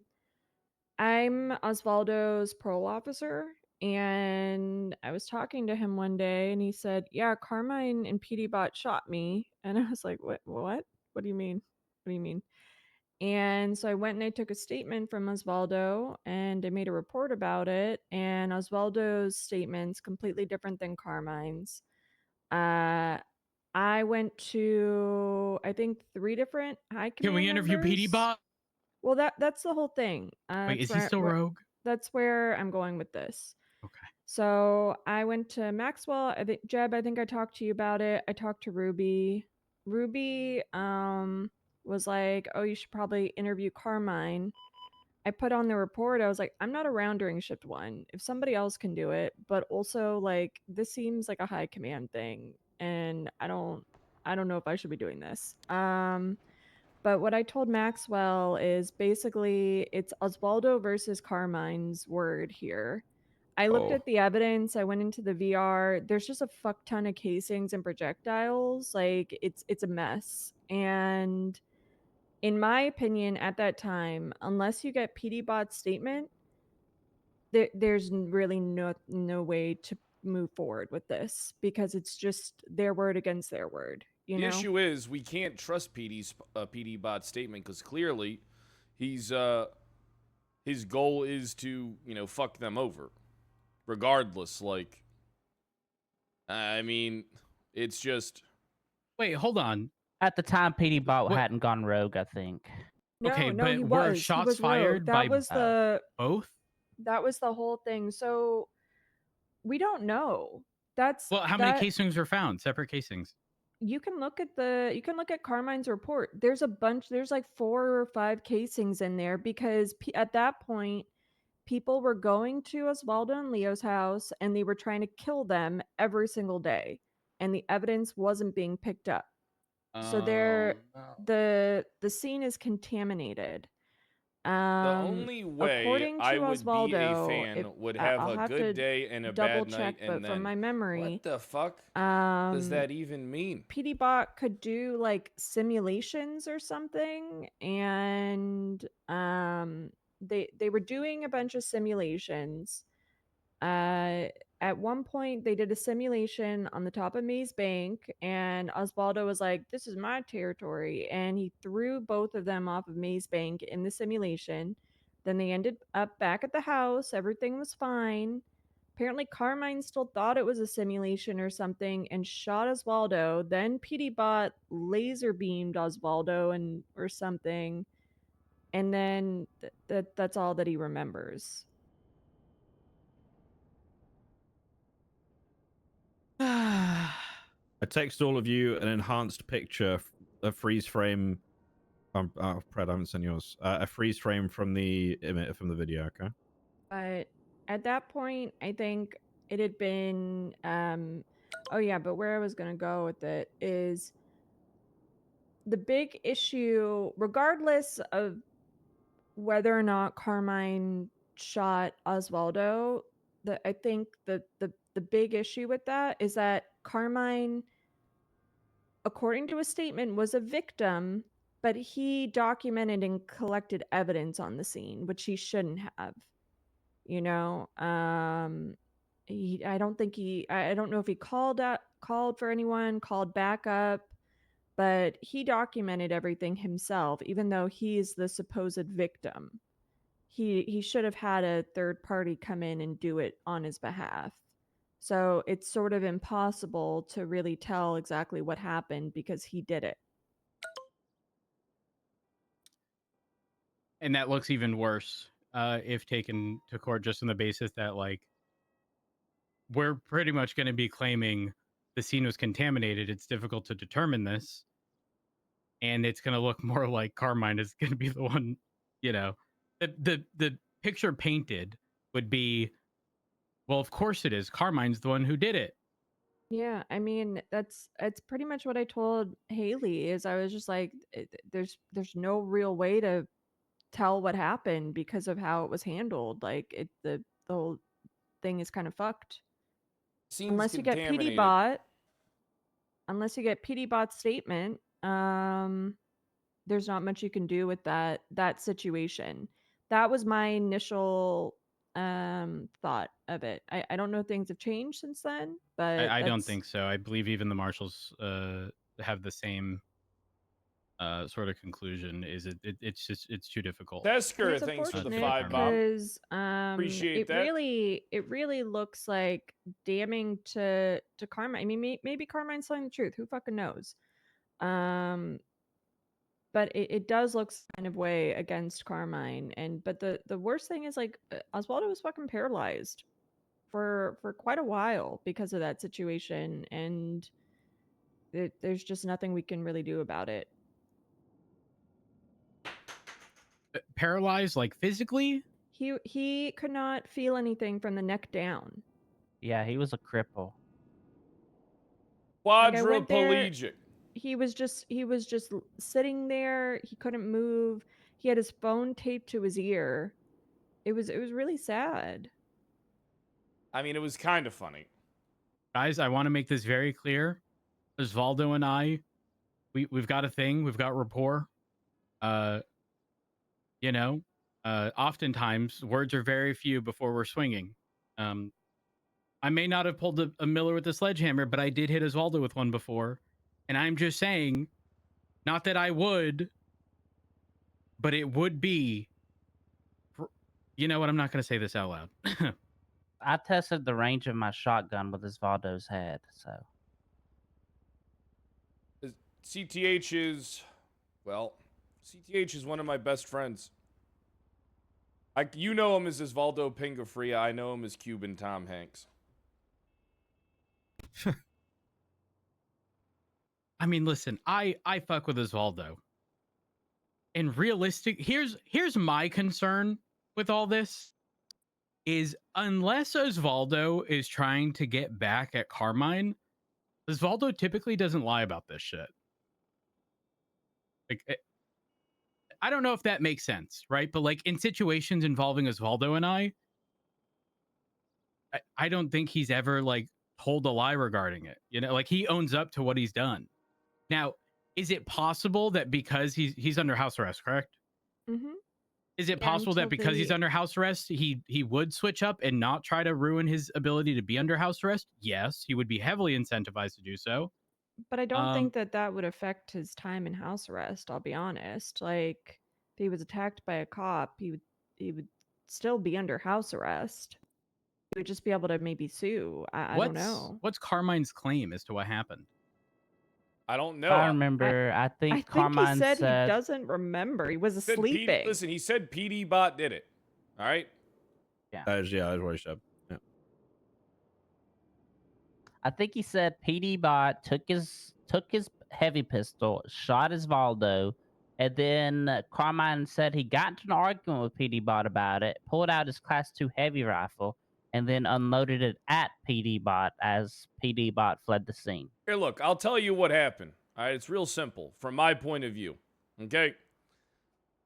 Osvaldo's parole officer, And I was talking to him one day and he said, "Yeah, Carmine and PDBot shot me." And I was like, "What? What? What do you mean? What do you mean?" And so I went and I took a statement from Osvaldo and I made a report about it. And Osvaldo's statement's completely different than Carmine's. I went to, I think, 3 different high Can command we interview PD members. Bot? Well, that's the whole thing. Wait, is That's he still rogue? that's where I'm going with this. Okay. So I went to Maxwell. I think Jeb, I think I talked to you about it. I talked to Ruby. Ruby was like, "Oh, you should probably interview Carmine." I put on the report, I was like, "I'm not around during shift 1. If somebody else can do it, but also like this seems like a high command thing and I don't know if I should be doing this." But what I told Maxwell is basically it's Osvaldo versus Carmine's word here. I looked Oh. at the evidence, I went into the VR. There's just a fuck ton of casings and projectiles. Like it's a mess. And in my opinion, at that time, unless you get PDBot's statement, there's really no way to move forward with this because it's just their word against their word. You The know? issue is we can't trust PD Bot's statement because clearly he's his goal is to fuck them over, regardless. Like, I mean, it's just Wait, hold on. At the time, PD Bot What- hadn't gone rogue, I think. Okay, No, but he were was. He shots was rogue. fired by That was the both? whole thing. So we don't know. That's Well, how many casings were found? Separate casings. You can look at Carmine's report. There's a bunch. There's like 4 or 5 casings in there because at that point, people were going to Osvaldo and Leo's house and they were trying to kill them every single day, and the evidence wasn't being picked up. So the scene is contaminated. the only way According to I would be a Osvaldo, fan would I'll have a have to good day and a double bad check, night, and but from then my memory, what the fuck does that even mean? PDBot could do like simulations or something, and they were doing a bunch of simulations. At one point, they did a simulation on the top of Maze Bank, and Osvaldo was like, "This is my territory," and he threw both of them off of Maze Bank in the simulation. Then they ended up back at the house. Everything was fine. Apparently, Carmine still thought it was a simulation or something and shot Osvaldo. Then PDBot laser beamed Osvaldo and or something, and then that's all that he remembers. I text all of you an enhanced picture, a freeze frame. Pred, I haven't sent yours. A freeze frame from the video. Okay. But at that point, I think it had been. Oh yeah, but where I was gonna go with it is the big issue, regardless of whether or not Carmine shot Osvaldo. I think the big issue with that is that Carmine, according to a statement, was a victim, but he documented and collected evidence on the scene, which he shouldn't have. You know, I don't think I don't know if he called for anyone, called backup, but he documented everything himself, even though he's the supposed victim. He should have had a third party come in and do it on his behalf. So it's sort of impossible to really tell exactly what happened because he did it. And that looks even worse if taken to court just on the basis that, like, we're pretty much going to be claiming the scene was contaminated. It's difficult to determine this. And it's going to look more like Carmine is going to be the one, the picture painted would be, well, of course it is. Carmine's the one who did it. Yeah, I mean it's pretty much what I told Haley. Is I was just like, there's no real way to tell what happened because of how it was handled. Like the whole thing is kind of fucked. Seems Unless you get contaminated. PDBot's statement, there's not much you can do with that situation. That was my initial thought of it. I don't know if things have changed since then, but I don't that's think so. I believe even the marshals have the same sort of conclusion. Is it's just it's too difficult. Tesker, it's thanks for the unfortunate 5, Bob. because Appreciate it that. really looks like damning to Carmine. I mean, maybe Carmine's telling the truth. Who fucking knows? But it does look kind of way against Carmine. But the worst thing is, like, Oswaldo was fucking paralyzed for quite a while because of that situation, and there's just nothing we can really do about it. Paralyzed, like physically? He could not feel anything from the neck down. Yeah, he was a cripple. Like, I went there, Quadriplegic. he was just sitting there. He couldn't move. He had his phone taped to his ear. It was really sad. I mean, it was kind of funny. Guys, I want to make this very clear. Osvaldo and I, we've got a thing. We've got rapport. You know, oftentimes words are very few before we're swinging. I may not have pulled a Miller with a sledgehammer, but I did hit Osvaldo with one before. And I'm just saying, not that I would, but it would be. You know what? I'm not going to say this out loud. I tested the range of my shotgun with Osvaldo's head, so. CTH is, well, CTH is one of my best friends. You know him as Osvaldo Pingafria. I know him as Cuban Tom Hanks. I mean, listen, I fuck with Osvaldo. And realistic, here's my concern with all this is unless Osvaldo is trying to get back at Carmine, Osvaldo typically doesn't lie about this shit. Like, I don't know if that makes sense, right? But like in situations involving Osvaldo and I don't think he's ever like told a lie regarding it. You know, like he owns up to what he's done. Now, is it possible that because he's under house arrest, correct? Mm-hmm. Is it Yeah, possible that until because he's the- under house arrest, he would switch up and not try to ruin his ability to be under house arrest? Yes, he would be heavily incentivized to do so. But I don't think that would affect his time in house arrest. I'll be honest. Like, if he was attacked by a cop, he would still be under house arrest. He would just be able to maybe sue. I don't know. What's Carmine's claim as to what happened? I don't know. I remember, I I think think Carmine he said he said doesn't remember. He was Said sleeping. listen, he said PD Bot did it. All right. Yeah, that was what he said. Yeah. I think he said PD Bot took his heavy pistol, shot Osvaldo, and then Carmine said he got into an argument with PD Bot about it, pulled out his Class 2 heavy rifle, and then unloaded it at PD Bot as PD Bot fled the scene. Here, look, I'll tell you what happened. All right, it's real simple from my point of view. Okay.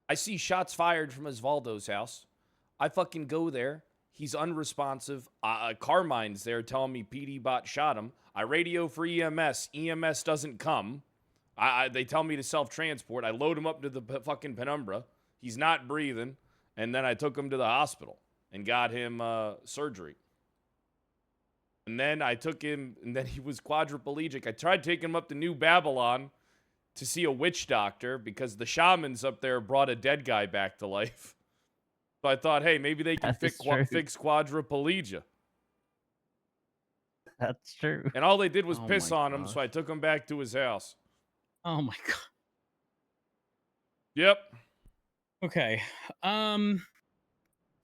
I see shots fired from Osvaldo's house. I fucking go there. He's unresponsive. Carmine's there telling me PD Bot shot him. I radio for EMS. EMS doesn't come. They tell me to self-transport. I load him up to the fucking penumbra. He's not breathing. And then I took him to the hospital and got him surgery. And then I took him, and then he was quadriplegic. I tried taking him up to New Babylon to see a witch doctor because the shamans up there brought a dead guy back to life. So I thought, hey, maybe they can fix quadriplegia. That's true. And all they did was Oh piss my on him, gosh. so I took him back to his house. Oh my god. Yep. Okay.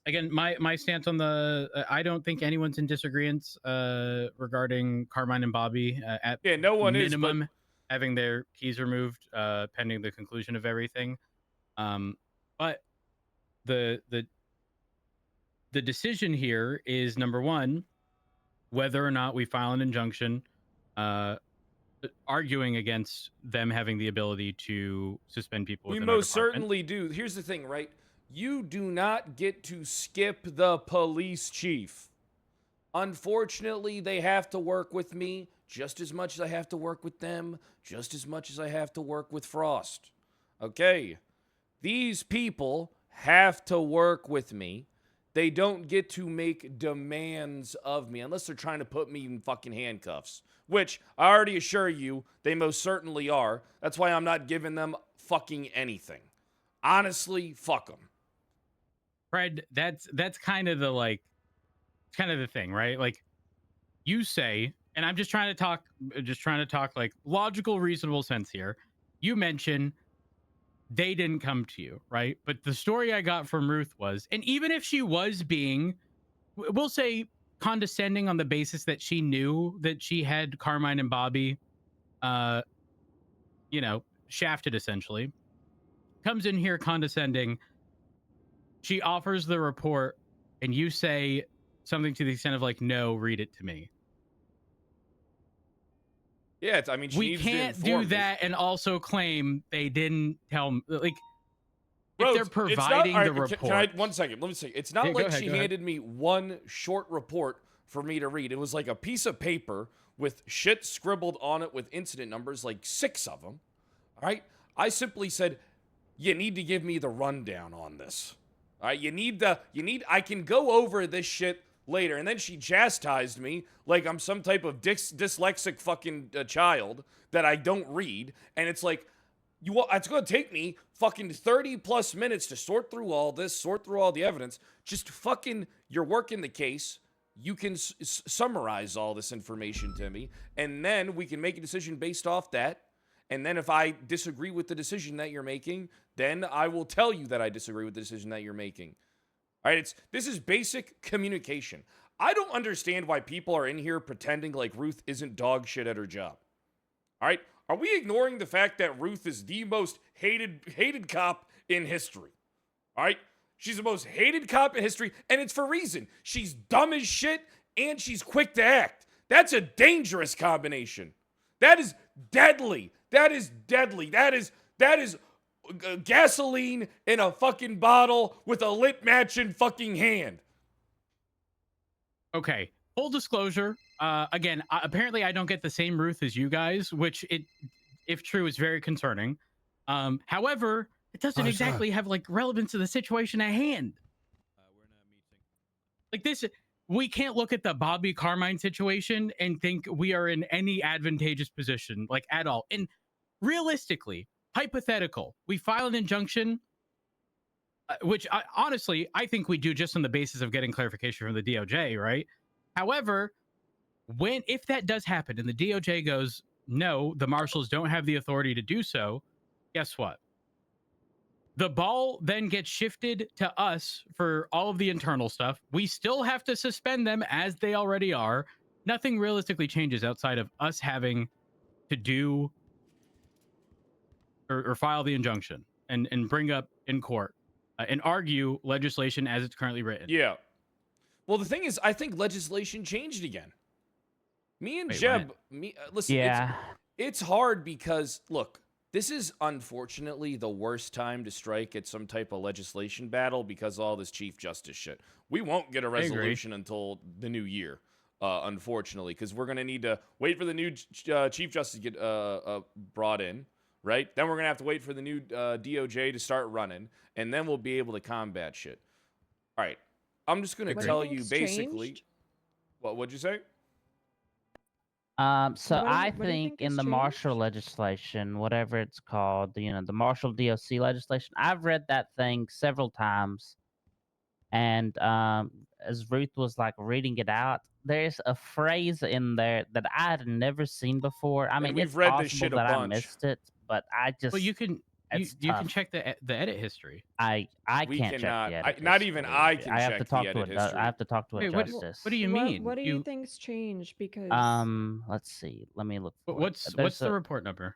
Again, my stance on the I don't think anyone's in disagreement regarding Carmine and Bobby at Yeah, no one minimum is, having their keys removed pending the conclusion of everything. But the decision here is number one, whether or not we file an injunction arguing against them having the ability to suspend people. We within our most department. certainly do. Here's the thing, right? You do not get to skip the police chief. Unfortunately, they have to work with me just as much as I have to work with them, just as much as I have to work with Frost. Okay? These people have to work with me. They don't get to make demands of me unless they're trying to put me in fucking handcuffs, which I already assure you they most certainly are. That's why I'm not giving them fucking anything. Honestly, fuck them. Fred, that's kind of the thing, right? Like, you say, and I'm just trying to talk like logical, reasonable sense here. You mention they didn't come to you, right? But the story I got from Ruth was, and even if she was being, we'll say, condescending on the basis that she knew that she had Carmine and Bobby, shafted essentially, comes in here condescending. She offers the report, and you say something to the extent of like, "No, read it to me." Yeah, I mean, We can't do that and also claim they didn't tell me. Like, Bro, if they're providing the report. Can I, 1 second, let me say. It's not Yeah, like go ahead, she go ahead. handed me one short report for me to read. It was like a piece of paper with shit scribbled on it with incident numbers, like 6 of them. All right? I simply said, you need to give me the rundown on this. All right? I can go over this shit later. And then she chastised me like I'm some type of dyslexic fucking child that I don't read. And it's like, it's going to take me fucking 30 plus minutes to sort through all this, sort through all the evidence. Just fucking, you're working the case. You can summarize all this information to me, and then we can make a decision based off that. And then if I disagree with the decision that you're making, then I will tell you that I disagree with the decision that you're making. All right, this is basic communication. I don't understand why people are in here pretending like Ruth isn't dog shit at her job. All right? Are we ignoring the fact that Ruth is the most hated cop in history? All right? She's the most hated cop in history, and it's for a reason. She's dumb as shit, and she's quick to act. That's a dangerous combination. That is deadly. That is deadly. That is gasoline in a fucking bottle with a lit match in fucking hand. Okay. Full disclosure. Again, apparently I don't get the same Ruth as you guys, which if true, is very concerning. However, it doesn't exactly have like relevance to the situation at hand. We're in a meeting. Like this, we can't look at the Bobby Carmine situation and think we are in any advantageous position, like at all. And realistically, hypothetical, we file an injunction, which honestly, I think we do just on the basis of getting clarification from the DOJ, right? However, if that does happen and the DOJ goes, no, the marshals don't have the authority to do so, guess what? The ball then gets shifted to us for all of the internal stuff. We still have to suspend them as they already are. Nothing realistically changes outside of us having to do or file the injunction and bring up in court and argue legislation as it's currently written. Yeah. Well, the thing is, I think legislation changed again. Me and Wait, Jeb, listen, Yeah. it's hard because, look, this is unfortunately the worst time to strike at some type of legislation battle because of all this Chief Justice shit. We won't get a resolution until the new year, unfortunately, because we're going to need to wait for the new Chief Justice to get brought in, right? Then we're going to have to wait for the new DOJ to start running, and then we'll be able to combat shit. All right. I'm just going to tell you basically. Changed? What'd you say? So What do you- I what do you think think in has the martial changed? legislation, whatever it's called, the martial DOC legislation, I've read that thing several times, and as Ruth was like reading it out, there's a phrase in there that I had never seen before. I mean, we've it's read this possible shit a that I bunch. missed it, but I just Well, you can it's you can tough. check the edit history. I We can't cannot- check I- the edit not even history. I can I have check to the talk edit to history. I have to talk to a Wait, justice. what do you mean? What do you think's changed? Because Let's see. Let me look. For What's it. There's the report number?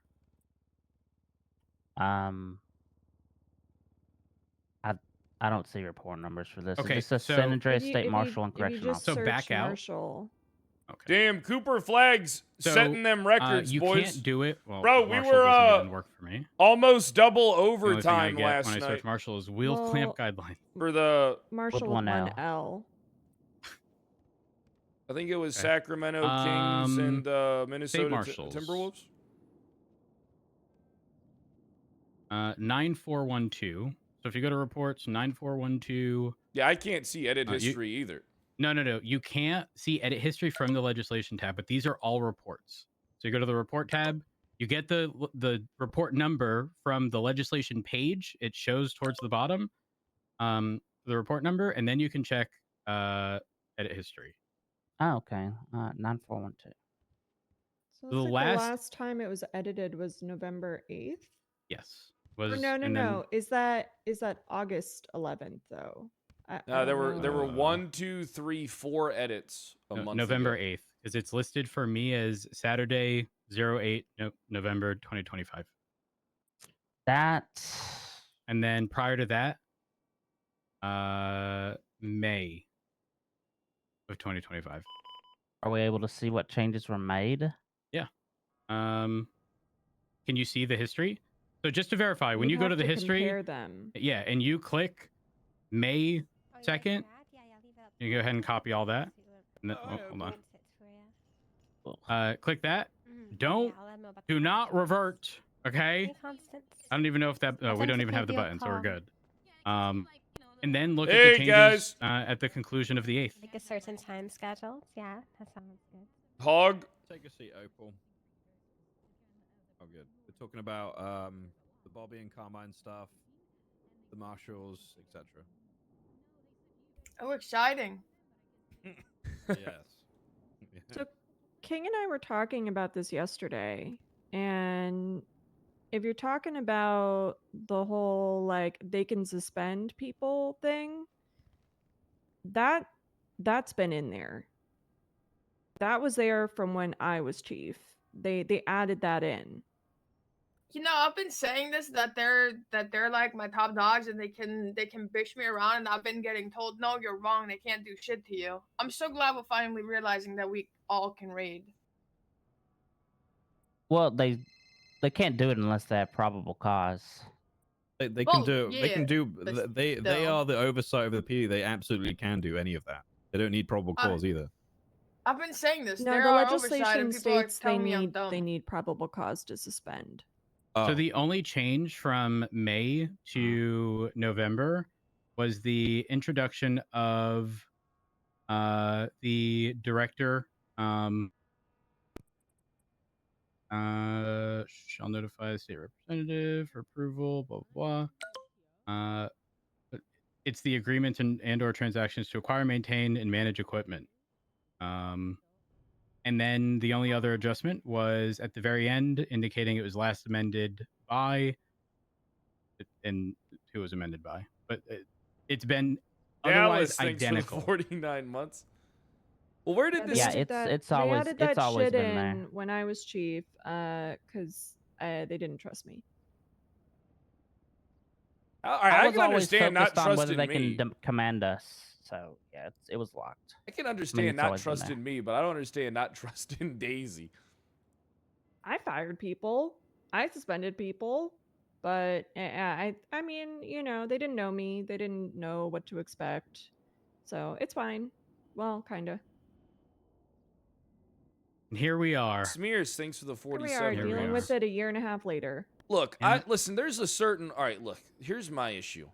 I don't see report numbers for this. Okay, It just says so- San Andreas if you- State if you- Marshal and if you Correctional just So Officer. back search out? Marshal. Okay. Damn, Cooper Flags So, setting them records, you boys. can't do it. Well, Bro, we Marshall were, doesn't even work for me. Almost double The only thing I overtime get last when I night search Marshall is wheel Well, clamp guideline. for the. Marshal with one one L. L. I think it was Okay. Sacramento Kings and State Minnesota Marshals. Timberwolves. 9412. So if you go to reports 9412, Yeah, I can't see edit you- history either. no, you can't see edit history from the legislation tab, but these are all reports. So you go to the report tab, you get the report number from the legislation page. It shows towards the bottom, the report number, and then you can check edit history. Oh, okay. 9412. So it The looks like the last- last time it was edited was November 8th. Yes. Or Was no. and then- No. Is that August 11th though? I No, there don't were know. 1, 2, 3, 4 edits a month November ago. 8th, because it's listed for me as Saturday 08 November 2025. That. And then prior to that, May of 2025. Are we able to see what changes were made? Can you see the history? So just to verify, when You'd you go to have the history, compare them. yeah, and you click May Oh, 2nd, you go ahead and copy all that. And then, hold on. Click that. Don't- Do not revert, okay? I don't even know if that. We don't even have the button, so we're good. And then look at Hey, the changes at the conclusion of the 8th. Like a certain time schedule. Yeah, that sounds good. Hog. Take a seat, Opal. Oh, good. We're talking about the Bobby and Carmine stuff, the marshals, etc. Oh, exciting. Yes. So King and I were talking about this yesterday, and if you're talking about the whole like they can suspend people thing, that's been in there. That was there from when I was chief. They added that in. You know, I've been saying this that they're like my top dogs and they can bitch me around, and I've been getting told no, you're wrong. They can't do shit to you. I'm so glad we're finally realizing that we all can raid. Well, they can't do it unless they have probable cause. They Well, can do. They can yeah, do. but They still. are the oversight of the PD. They absolutely can do any of that. They don't need probable cause either. I've been saying this. No, there the are oversight, legislation and people are states telling me I'm dumb. they need probable cause to suspend. So Oh. the only change from May to November was the introduction of the director shall notify the state representative for approval, blah blah blah. It's the agreement and or transactions to acquire, maintain, and manage equipment. And then the only other adjustment was at the very end, indicating it was last amended by, and who was amended by. But it's been otherwise Dallas, thanks identical. for the 49 months. Well, where did this? Yeah, They it's always added that shit been in there. when I was chief, because they didn't trust me. All right, I was can always understand not focused on whether trusting they me. can command us. So yeah, it was locked. I can understand it's not always been there. trusting me, but I don't understand not trusting Daisy. I fired people. I suspended people. But I mean, you know, they didn't know me. They didn't know what to expect. So it's fine. Well, kind of. And here we are. Smears, thanks for the Here we 47. are Here we dealing are. with it a year and a half later. Look, Yeah. listen, there's a certain. All right, look, here's my issue.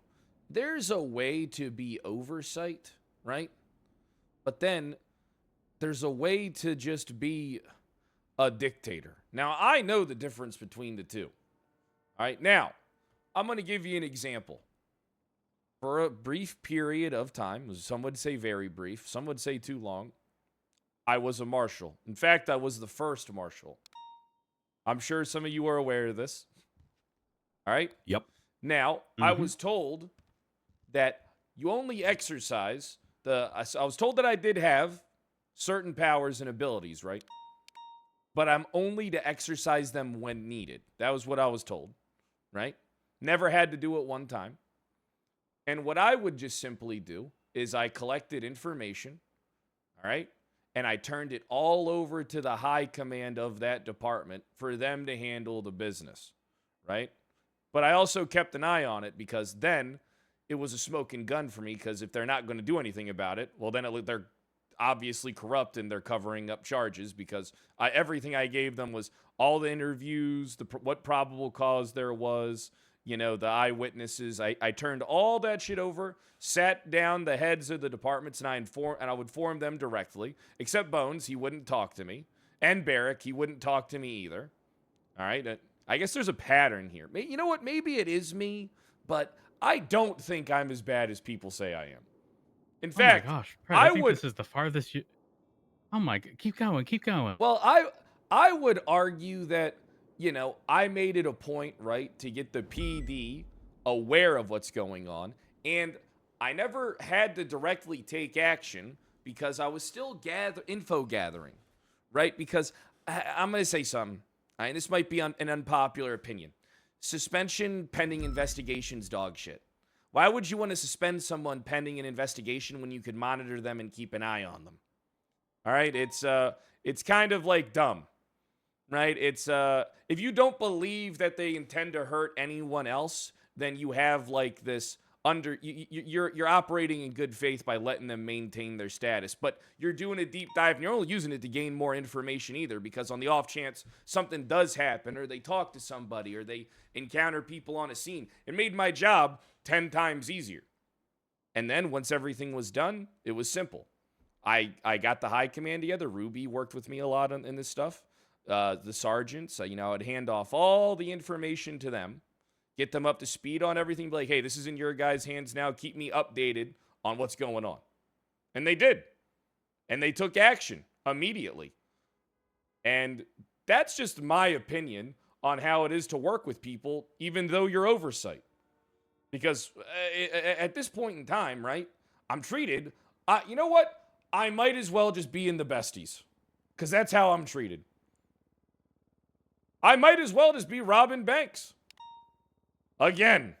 There's a way to be oversight, right? But then there's a way to just be a dictator. Now, I know the difference between the two. All right, now, I'm going to give you an example. For a brief period of time, some would say very brief, some would say too long, I was a marshal. In fact, I was the first marshal. I'm sure some of you are aware of this. All right? Yep. Now, I was told that you only exercise I was told that I did have certain powers and abilities, right? But I'm only to exercise them when needed. That was what I was told, right? Never had to do it one time. And what I would just simply do is I collected information, all right? And I turned it all over to the high command of that department for them to handle the business, right? But I also kept an eye on it because then it was a smoking gun for me, because if they're not going to do anything about it, well, then they're obviously corrupt and they're covering up charges, because everything I gave them was all the interviews, what probable cause there was, you know, the eyewitnesses. I turned all that shit over, sat down the heads of the departments, and I would inform them directly. Except Bones, he wouldn't talk to me. And Barrick, he wouldn't talk to me either. All right? I guess there's a pattern here. You know what? Maybe it is me, but I don't think I'm as bad as people say I am. In fact, oh my gosh, Fred, I think this is the farthest you. Oh my, keep going, keep going. Well, I would argue that, you know, I made it a point, right, to get the PD aware of what's going on, and I never had to directly take action because I was still info gathering, right? Because I'm going to say something, and this might be an unpopular opinion. Suspension pending investigations, dog shit. Why would you want to suspend someone pending an investigation when you could monitor them and keep an eye on them? All right, it's kind of like dumb, right? It's if you don't believe that they intend to hurt anyone else, then you have like this you're operating in good faith by letting them maintain their status, but you're doing a deep dive and you're only using it to gain more information either, because on the off chance something does happen, or they talk to somebody, or they encounter people on a scene, it made my job 10 times easier. And then once everything was done, it was simple. I got the high command together. Ruby worked with me a lot in this stuff. The sergeants, you know, I'd hand off all the information to them, get them up to speed on everything. Be like, hey, this is in your guys' hands now. Keep me updated on what's going on. And they did. And they took action immediately. And that's just my opinion on how it is to work with people, even though you're oversight. Because at this point in time, right, I'm treated, you know what? I might as well just be in the besties, because that's how I'm treated. I might as well just be robbing banks. Again.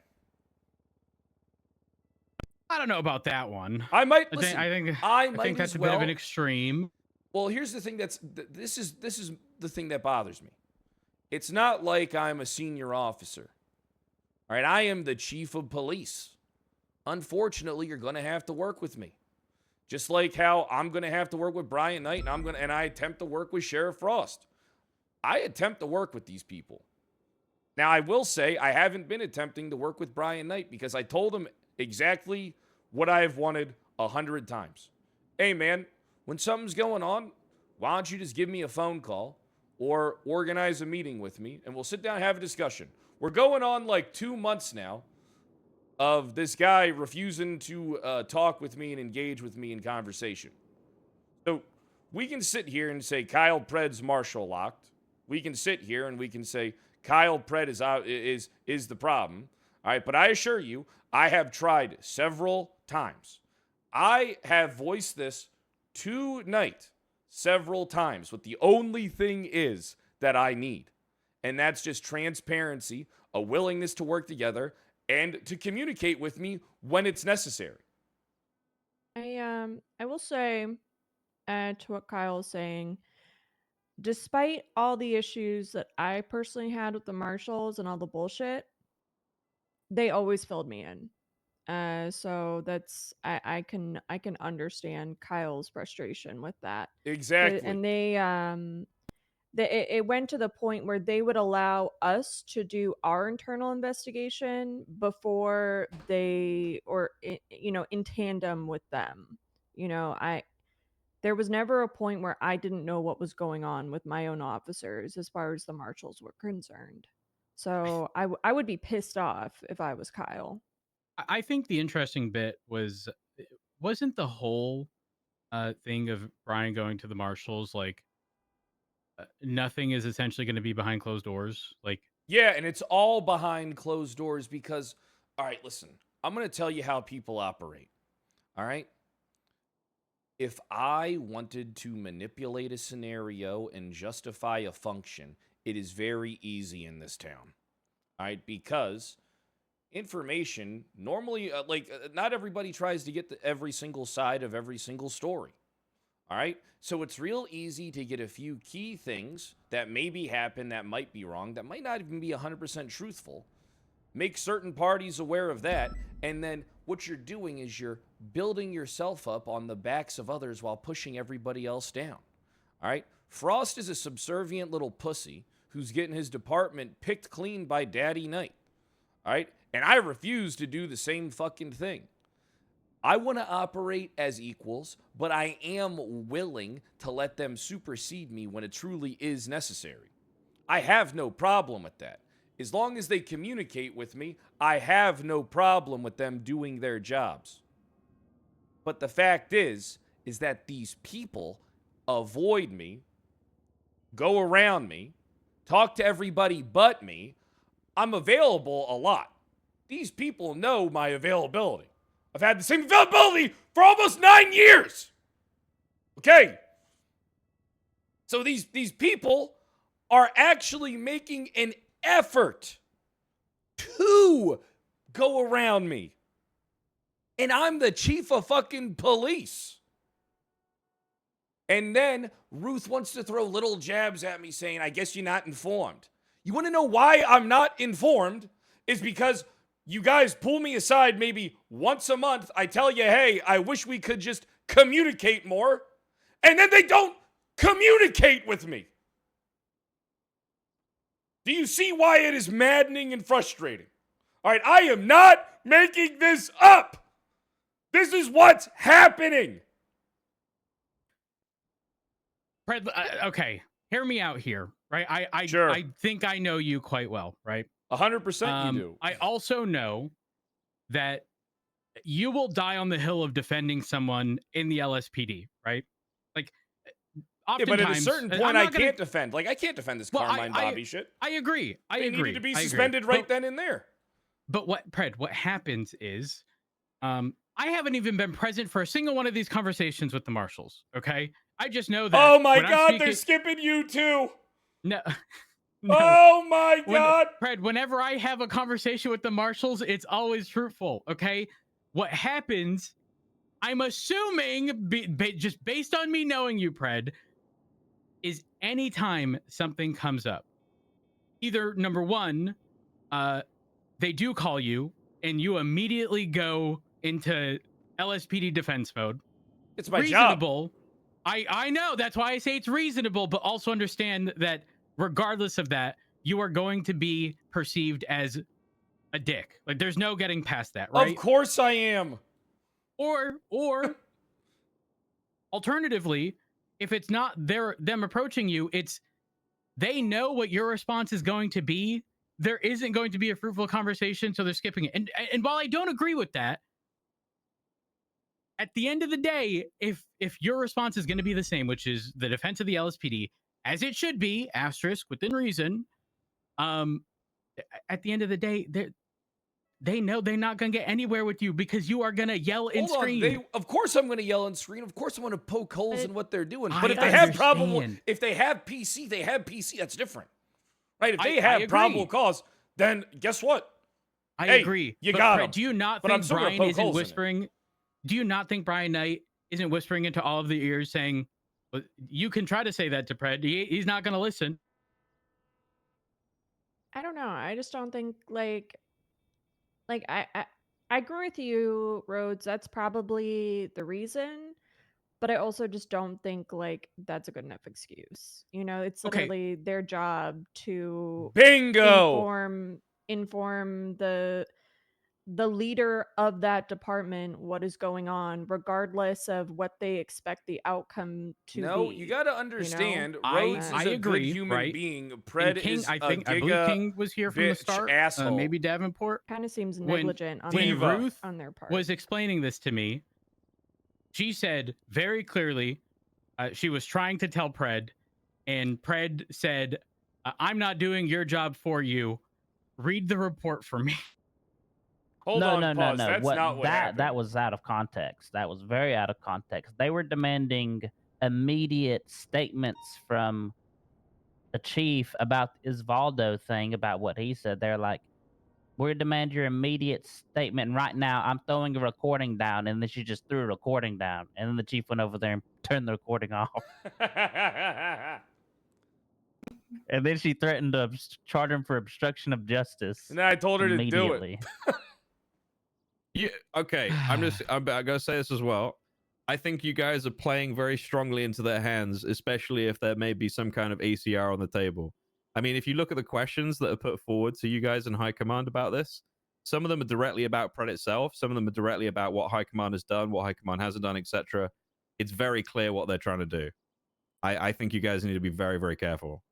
I don't know about that one. I might, I listen, I think that's a bit of an extreme. Well, here's the thing this is the thing that bothers me. It's not like I'm a senior officer. All right, I am the chief of police. Unfortunately, you're going to have to work with me. Just like how I'm going to have to work with Brian Knight, and I attempt to work with Sheriff Frost. I attempt to work with these people. Now, I will say I haven't been attempting to work with Brian Knight because I told him exactly what I have wanted 100 times. Hey, man, when something's going on, why don't you just give me a phone call or organize a meeting with me, and we'll sit down and have a discussion. We're going on like 2 months now of this guy refusing to talk with me and engage with me in conversation. So we can sit here and say Kyle Pred's martial locked. We can sit here and we can say Kyle Pred is the problem. All right, but I assure you, I have tried several times. I have voiced this tonight several times. What the only thing is that I need, and that's just transparency, a willingness to work together, and to communicate with me when it's necessary. I will say, to what Kyle is saying, despite all the issues that I personally had with the marshals and all the bullshit, they always filled me in. So that's I can understand Kyle's frustration with that. Exactly. And it went to the point where they would allow us to do our internal investigation before they, or you know, in tandem with them. You know, there was never a point where I didn't know what was going on with my own officers as far as the marshals were concerned. So I would be pissed off if I was Kyle. I think the interesting bit wasn't the whole thing of Brian going to the marshals like nothing is essentially going to be behind closed doors. Like, yeah, and it's all behind closed doors because, all right, listen, I'm going to tell you how people operate. All right. If I wanted to manipulate a scenario and justify a function, it is very easy in this town. All right, because information normally, not everybody tries to get every single side of every single story. All right, so it's real easy to get a few key things that maybe happen that might be wrong, that might not even be 100% truthful. Make certain parties aware of that, and then what you're doing is you're building yourself up on the backs of others while pushing everybody else down. All right, Frost is a subservient little pussy who's getting his department picked clean by Daddy Knight. All right? And I refuse to do the same fucking thing. I want to operate as equals, but I am willing to let them supersede me when it truly is necessary. I have no problem with that. As long as they communicate with me, I have no problem with them doing their jobs. But the fact is that these people avoid me, go around me, talk to everybody but me. I'm available a lot. These people know my availability. I've had the same availability for almost 9 years. Okay. So these people are actually making an effort to go around me. And I'm the chief of fucking police. And then Ruth wants to throw little jabs at me saying, I guess you're not informed. You want to know why I'm not informed? Is because you guys pull me aside maybe once a month. I tell you, hey, I wish we could just communicate more. And then they don't communicate with me. Do you see why it is maddening and frustrating? All right, I am not making this up. This is what's happening. Fred, okay, hear me out here, right? I Sure. I think I know you quite well, right? 100% you do. I also know that you will die on the hill of defending someone in the LSPD, right? Like, Yeah, oftentimes, but at a certain point, I can't defend. Like, I can't defend this Carmine Bobby shit. I agree. They needed to be suspended right then and there. But what happens is, I haven't even been present for a single one of these conversations with the marshals. Okay, I just know that. Oh my when I'm God, speaking, they're skipping you too. No. Oh my God. Fred, whenever I have a conversation with the marshals, it's always fruitful. Okay, what happens? I'm assuming, just based on me knowing you, Fred, is anytime something comes up, either number one, they do call you and you immediately go into LSPD defense mode. It's my reasonable. job. I know, that's why I say it's reasonable, but also understand that regardless of that, you are going to be perceived as a dick. Like, there's no getting past that, right? Of course I am. Or alternatively, if it's not them approaching you, it's they know what your response is going to be. There isn't going to be a fruitful conversation, so they're skipping it. And while I don't agree with that, at the end of the day, if your response is going to be the same, which is the defense of the LSPD, as it should be, asterisk, within reason, at the end of the day, they know they're not going to get anywhere with you because you are going to yell and scream. Of course I'm going to yell and scream. Of course I'm going to poke holes in what they're doing. But if I they have understand. if they have PC, they have PC. That's different. Right? If they I have probable cause, then guess what? I Hey, agree. You But got Fred, him. do you not But I'm think still gonna Brian poke isn't holes in it. whispering? Do you not think Brian Knight isn't whispering into all of the ears saying, well, you can try to say that to Fred. He's not going to listen. I don't know. I just don't think like I agree with you, Rhodes. That's probably the reason. But I also just don't think like that's a good enough excuse. You know, it's Okay. literally their job to Bingo. inform the leader of that department what is going on, regardless of what they expect the outcome to be. No, you got to understand, Rhodes I is a agree, good human right? being. And Pred King, is I believe King was here from the start. asshole. Maybe Davenport. Kind of seems When- negligent on when Diva. Ruth their part. was explaining this to me, she said very clearly she was trying to tell Pred, and Pred said, I'm not doing your job for you. Read the report for me. Hold on, pause. No. That's not what happened. That was out of context. That was very out of context. They were demanding immediate statements from the chief about Isvaldo thing, about what he said. They're like, we demand your immediate statement right now. I'm throwing a recording down. And then she just threw a recording down. And then the chief went over there and turned the recording off. And then she threatened to charge him for obstruction of justice. And then I told her to do it. immediately. Yeah, okay. I'm gonna say this as well. I think you guys are playing very strongly into their hands, especially if there may be some kind of ACR on the table. I mean, if you look at the questions that are put forward to you guys in high command about this, Some of them are directly about Pred itself. Some of them are directly about what High Command has done, what High Command hasn't done, etc. It's very clear what they're trying to do. I think you guys need to be very, very careful.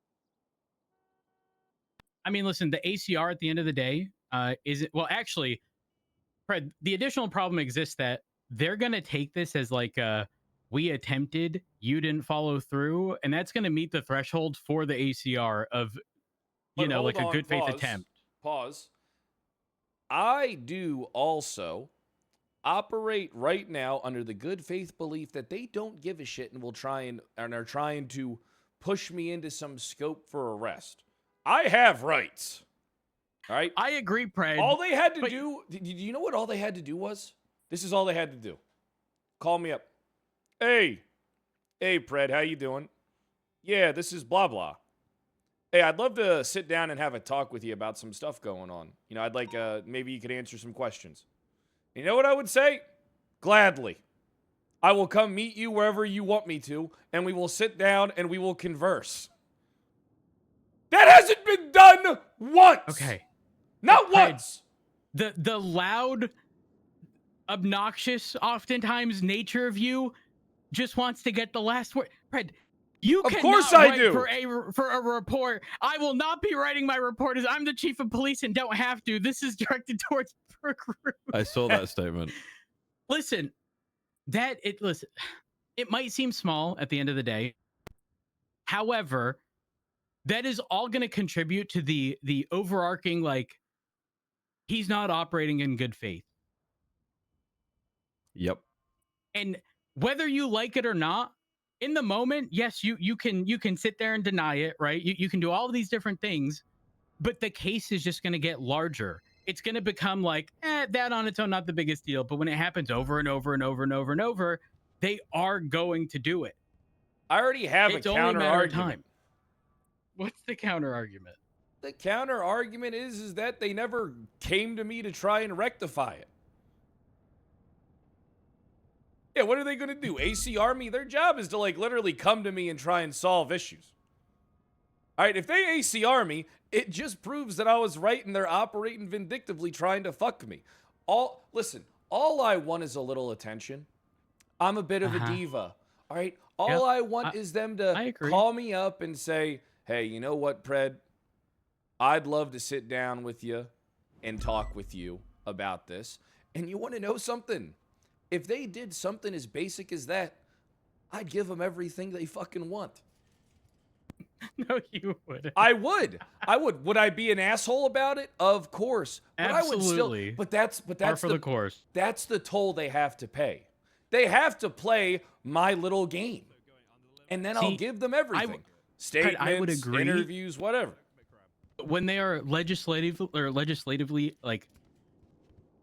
I mean, listen, the ACR at the end of the day is well, actually, Fred, the additional problem exists that they're going to take this as like we attempted, you didn't follow through, and that's going to meet the threshold for the ACR of, But like hold a on, good faith pause, attempt. Pause. I do also operate right now under the good faith belief that they don't give a shit and will try and are trying to push me into some scope for arrest. I have rights. All right? I agree, Pred. All they had to do, do you know what all they had to do was? This is all they had to do. Call me up. Hey, Pred, how you doing? Yeah, this is blah, blah. Hey, I'd love to sit down and have a talk with you about some stuff going on. You know, I'd like, maybe you could answer some questions. You know what I would say? Gladly. I will come meet you wherever you want me to, and we will sit down and we will converse. That hasn't been done once. Okay. Not Fred, once. The loud, obnoxious, oftentimes nature of you just wants to get the last word. Fred, you Of cannot course I write do. for a report. I will not be writing my report as I'm the chief of police and don't have to. This is directed towards Perk Room. I saw that statement. Listen, it might seem small at the end of the day. However, that is all going to contribute to the overarching, like, he's not operating in good faith. Yep. And whether you like it or not, in the moment, yes, you can sit there and deny it, right? You can do all of these different things, but the case is just going to get larger. It's going to become like, that on its own, not the biggest deal. But when it happens over and over and over and over and over, they are going to do it. I already have It's a only a counter matter of argument. time. What's the counter argument? The counter argument is that they never came to me to try and rectify it. Yeah, what are they going to do? ACR me? Their job is to, like, literally come to me and try and solve issues. All right, if they ACR me, it just proves that I was right and they're operating vindictively trying to fuck me. Listen, all I want is a little attention. I'm a bit of a diva. All right, all I want is them to call me up and say, hey, you know what, Pred? I'd love to sit down with you and talk with you about this. And you want to know something? If they did something as basic as that, I'd give them everything they fucking want. No, you wouldn't. I would. Would I be an asshole about it? Of course. But Absolutely. I would still. But that's for the course. That's the toll they have to pay. They have to play my little game, and then I'll give them everything. Statements, I would agree. interviews, whatever. When they are legislatively like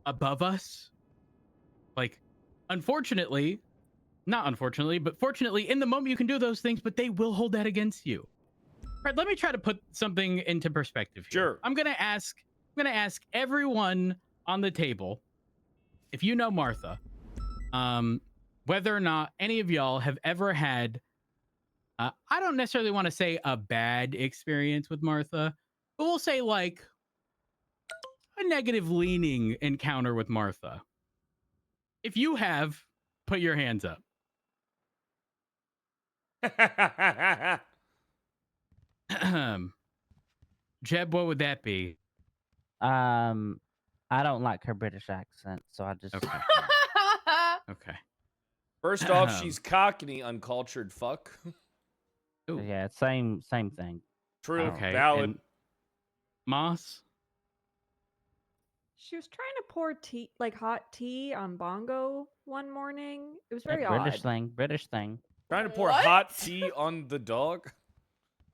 above us, like, unfortunately, not unfortunately, but fortunately, in the moment you can do those things, but they will hold that against you. Right, let me try to put something into perspective here. Sure. I'm gonna ask everyone on the table, if you know Martha, whether or not any of y'all have ever had, I don't necessarily want to say a bad experience with Martha, but we'll say like a negative leaning encounter with Martha. If you have, put your hands up. Jeb, what would that be? I don't like her British accent, so I just. Okay. Okay. First off, she's Cockney, uncultured fuck. Ooh. Yeah, same thing. True. Okay. Valid. And Moss? She was trying to pour tea, like hot tea, on Bongo one morning. It was very British odd. British thing. Trying to pour What? hot tea on the dog.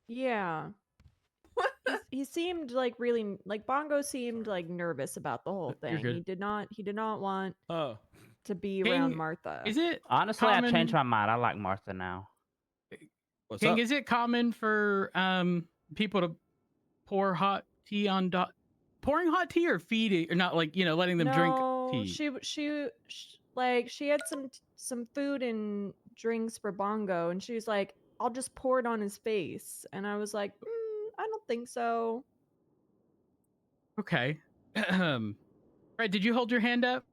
Yeah. He seemed like really like Bongo seemed like nervous about the whole You're thing. good. He did not want Oh. to be King, around Martha. Is it Honestly, common, I changed my mind. I like Martha now. What's King, up? is it common for people to pour hot tea on pouring hot tea or feeding, or not, like, letting them drink tea? She had some food and drinks for Bongo, and she was like, I'll just pour it on his face. And I was like, I don't think so. Okay. Fred, did you hold your hand up?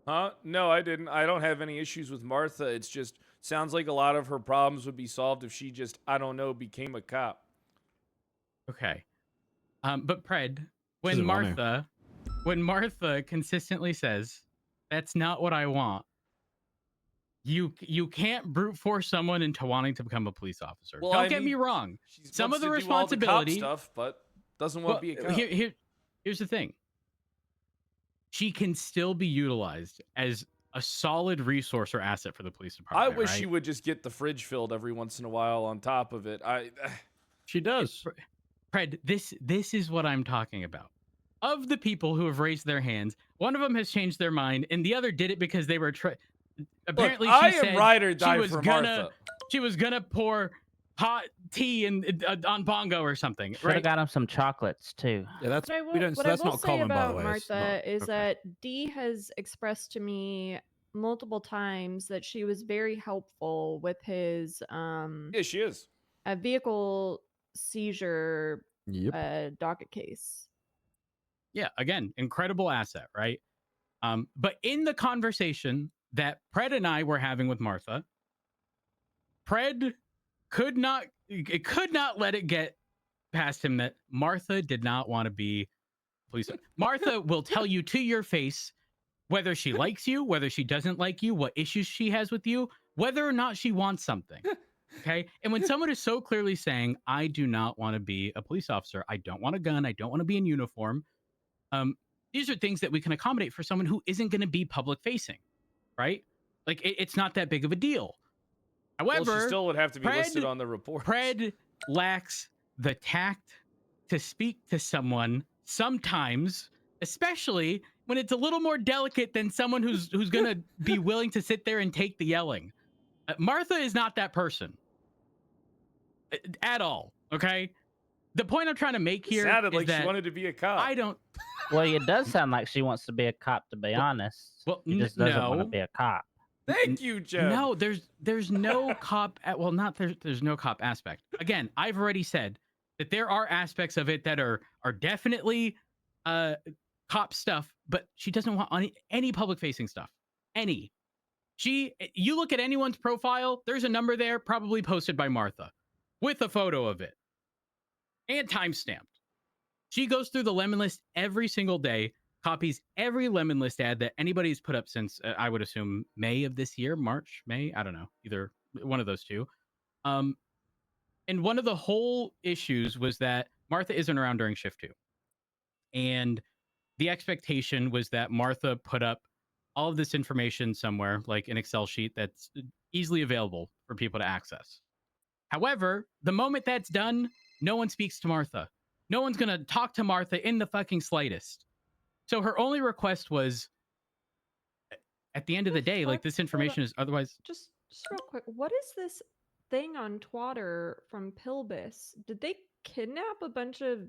Huh? No, I didn't. I don't have any issues with Martha. It's just sounds like a lot of her problems would be solved if she just, I don't know, became a cop. Okay. But Pred, Doesn't want to. when Martha consistently says, "That's not what I want," you can't brute force someone into wanting to become a police officer. Well, Don't I get me mean, wrong. She Some wants of the to do all the cop responsibility stuff, but doesn't want to be a cop. Here's the thing. She can still be utilized as a solid resource or asset for the police I department. wish right? she would just get the fridge filled every once in a while on top of it. She does. Pred, this is what I'm talking about. Of the people who have raised their hands, one of them has changed their mind, and the other did it because they were apparently. Look, I she am said ride or die she was for gonna Martha. she was gonna pour hot tea on bongo or something. Should have Right? got him some chocolates too. Yeah, that's What I will, we don't. what That's I will not say common, by the about way. It's Martha not- is okay. that Dee has expressed to me multiple times that she was very helpful with his Yeah, she is. a vehicle seizure Yep. docket case. Yeah, again, incredible asset, right? But in the conversation that Pred and I were having with Martha, Pred could not let it get past him that Martha did not want to be police. Martha will tell you to your face whether she likes you, whether she doesn't like you, what issues she has with you, whether or not she wants something. Okay. And when someone is so clearly saying, I do not want to be a police officer, I don't want a gun, I don't want to be in uniform. These are things that we can accommodate for someone who isn't going to be public facing, right? Like it's not that big of a deal. However, Well, she still would have to be listed Pred- on the report. Pred lacks the tact to speak to someone sometimes, especially when it's a little more delicate than someone who's going to be willing to sit there and take the yelling. Martha is not that person at all. Okay. The point I'm trying to make It here sounded is like that she wanted to be a cop. I don't. Well, it does sound like she wants to be a cop, to be honest. well, She just doesn't want to no. be a cop. Thank you, Jeff. No, there's no cop. Well, not there's no cop aspect. Again, I've already said that there are aspects of it that are definitely cop stuff, but she doesn't want any public facing stuff. Any. You look at anyone's profile, there's a number there, probably posted by Martha, with a photo of it and timestamped. She goes through the lemon list every single day, copies every lemon list ad that anybody's put up since I would assume May of this year, March, May, I don't know, either one of those two. And one of the whole issues was that Martha isn't around during shift 2. And the expectation was that Martha put up all of this information somewhere, like an Excel sheet that's easily available for people to access. However, the moment that's done, no one speaks to Martha. No one's going to talk to Martha in the fucking slightest. So her only request was, at the end of the day, like this information is otherwise. Just real quick, what is this thing on Twitter from Pilbus? Did they kidnap a bunch of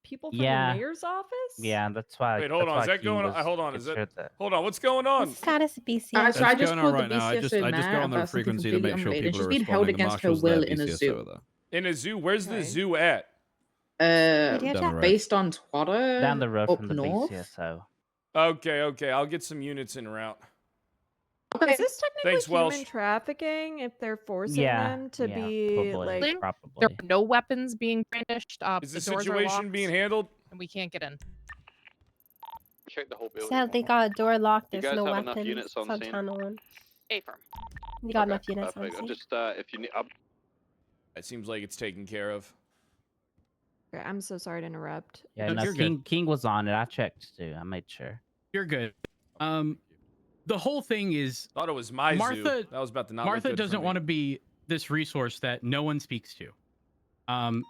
people from Yeah. the mayor's office? Yeah, that's why. Wait, hold that's on. why Is that King going on? was Hold on. Is making that? sure Hold on. What's going on? Status BCS. So I That's just going on called right the now. I BCS just go mad on the about something frequency to completely make sure unrelated. people are She's been held responding. The against her marshal's there, will in a BCS zoo. over there. In a zoo? Where's the Okay. zoo at? Where do you Down the have road. Based on Twitter, down the road up from the north. BCSO. Okay. I'll get some units en route. Okay. Is this technically Thanks, human Welsh. trafficking if they're forcing Yeah, them to yeah, be probably, like probably. There are no weapons being brandished. Is The the doors are situation locked, being handled? and we can't get in. Check the whole building. Sadly, got a door locked. You There's guys no have enough weapons. units on It's scene? Tunnel One. Affirm. You got Okay, enough units perfect. on scene. Just if you need, It seems like it's taken care of. Okay, I'm so sorry to interrupt. Yeah, No, no, you're good. King was on it. I checked too. I made sure. You're good. The whole thing is Thought it was my zoo. Martha- That was about to not Martha look good doesn't want to be this resource that no one speaks to,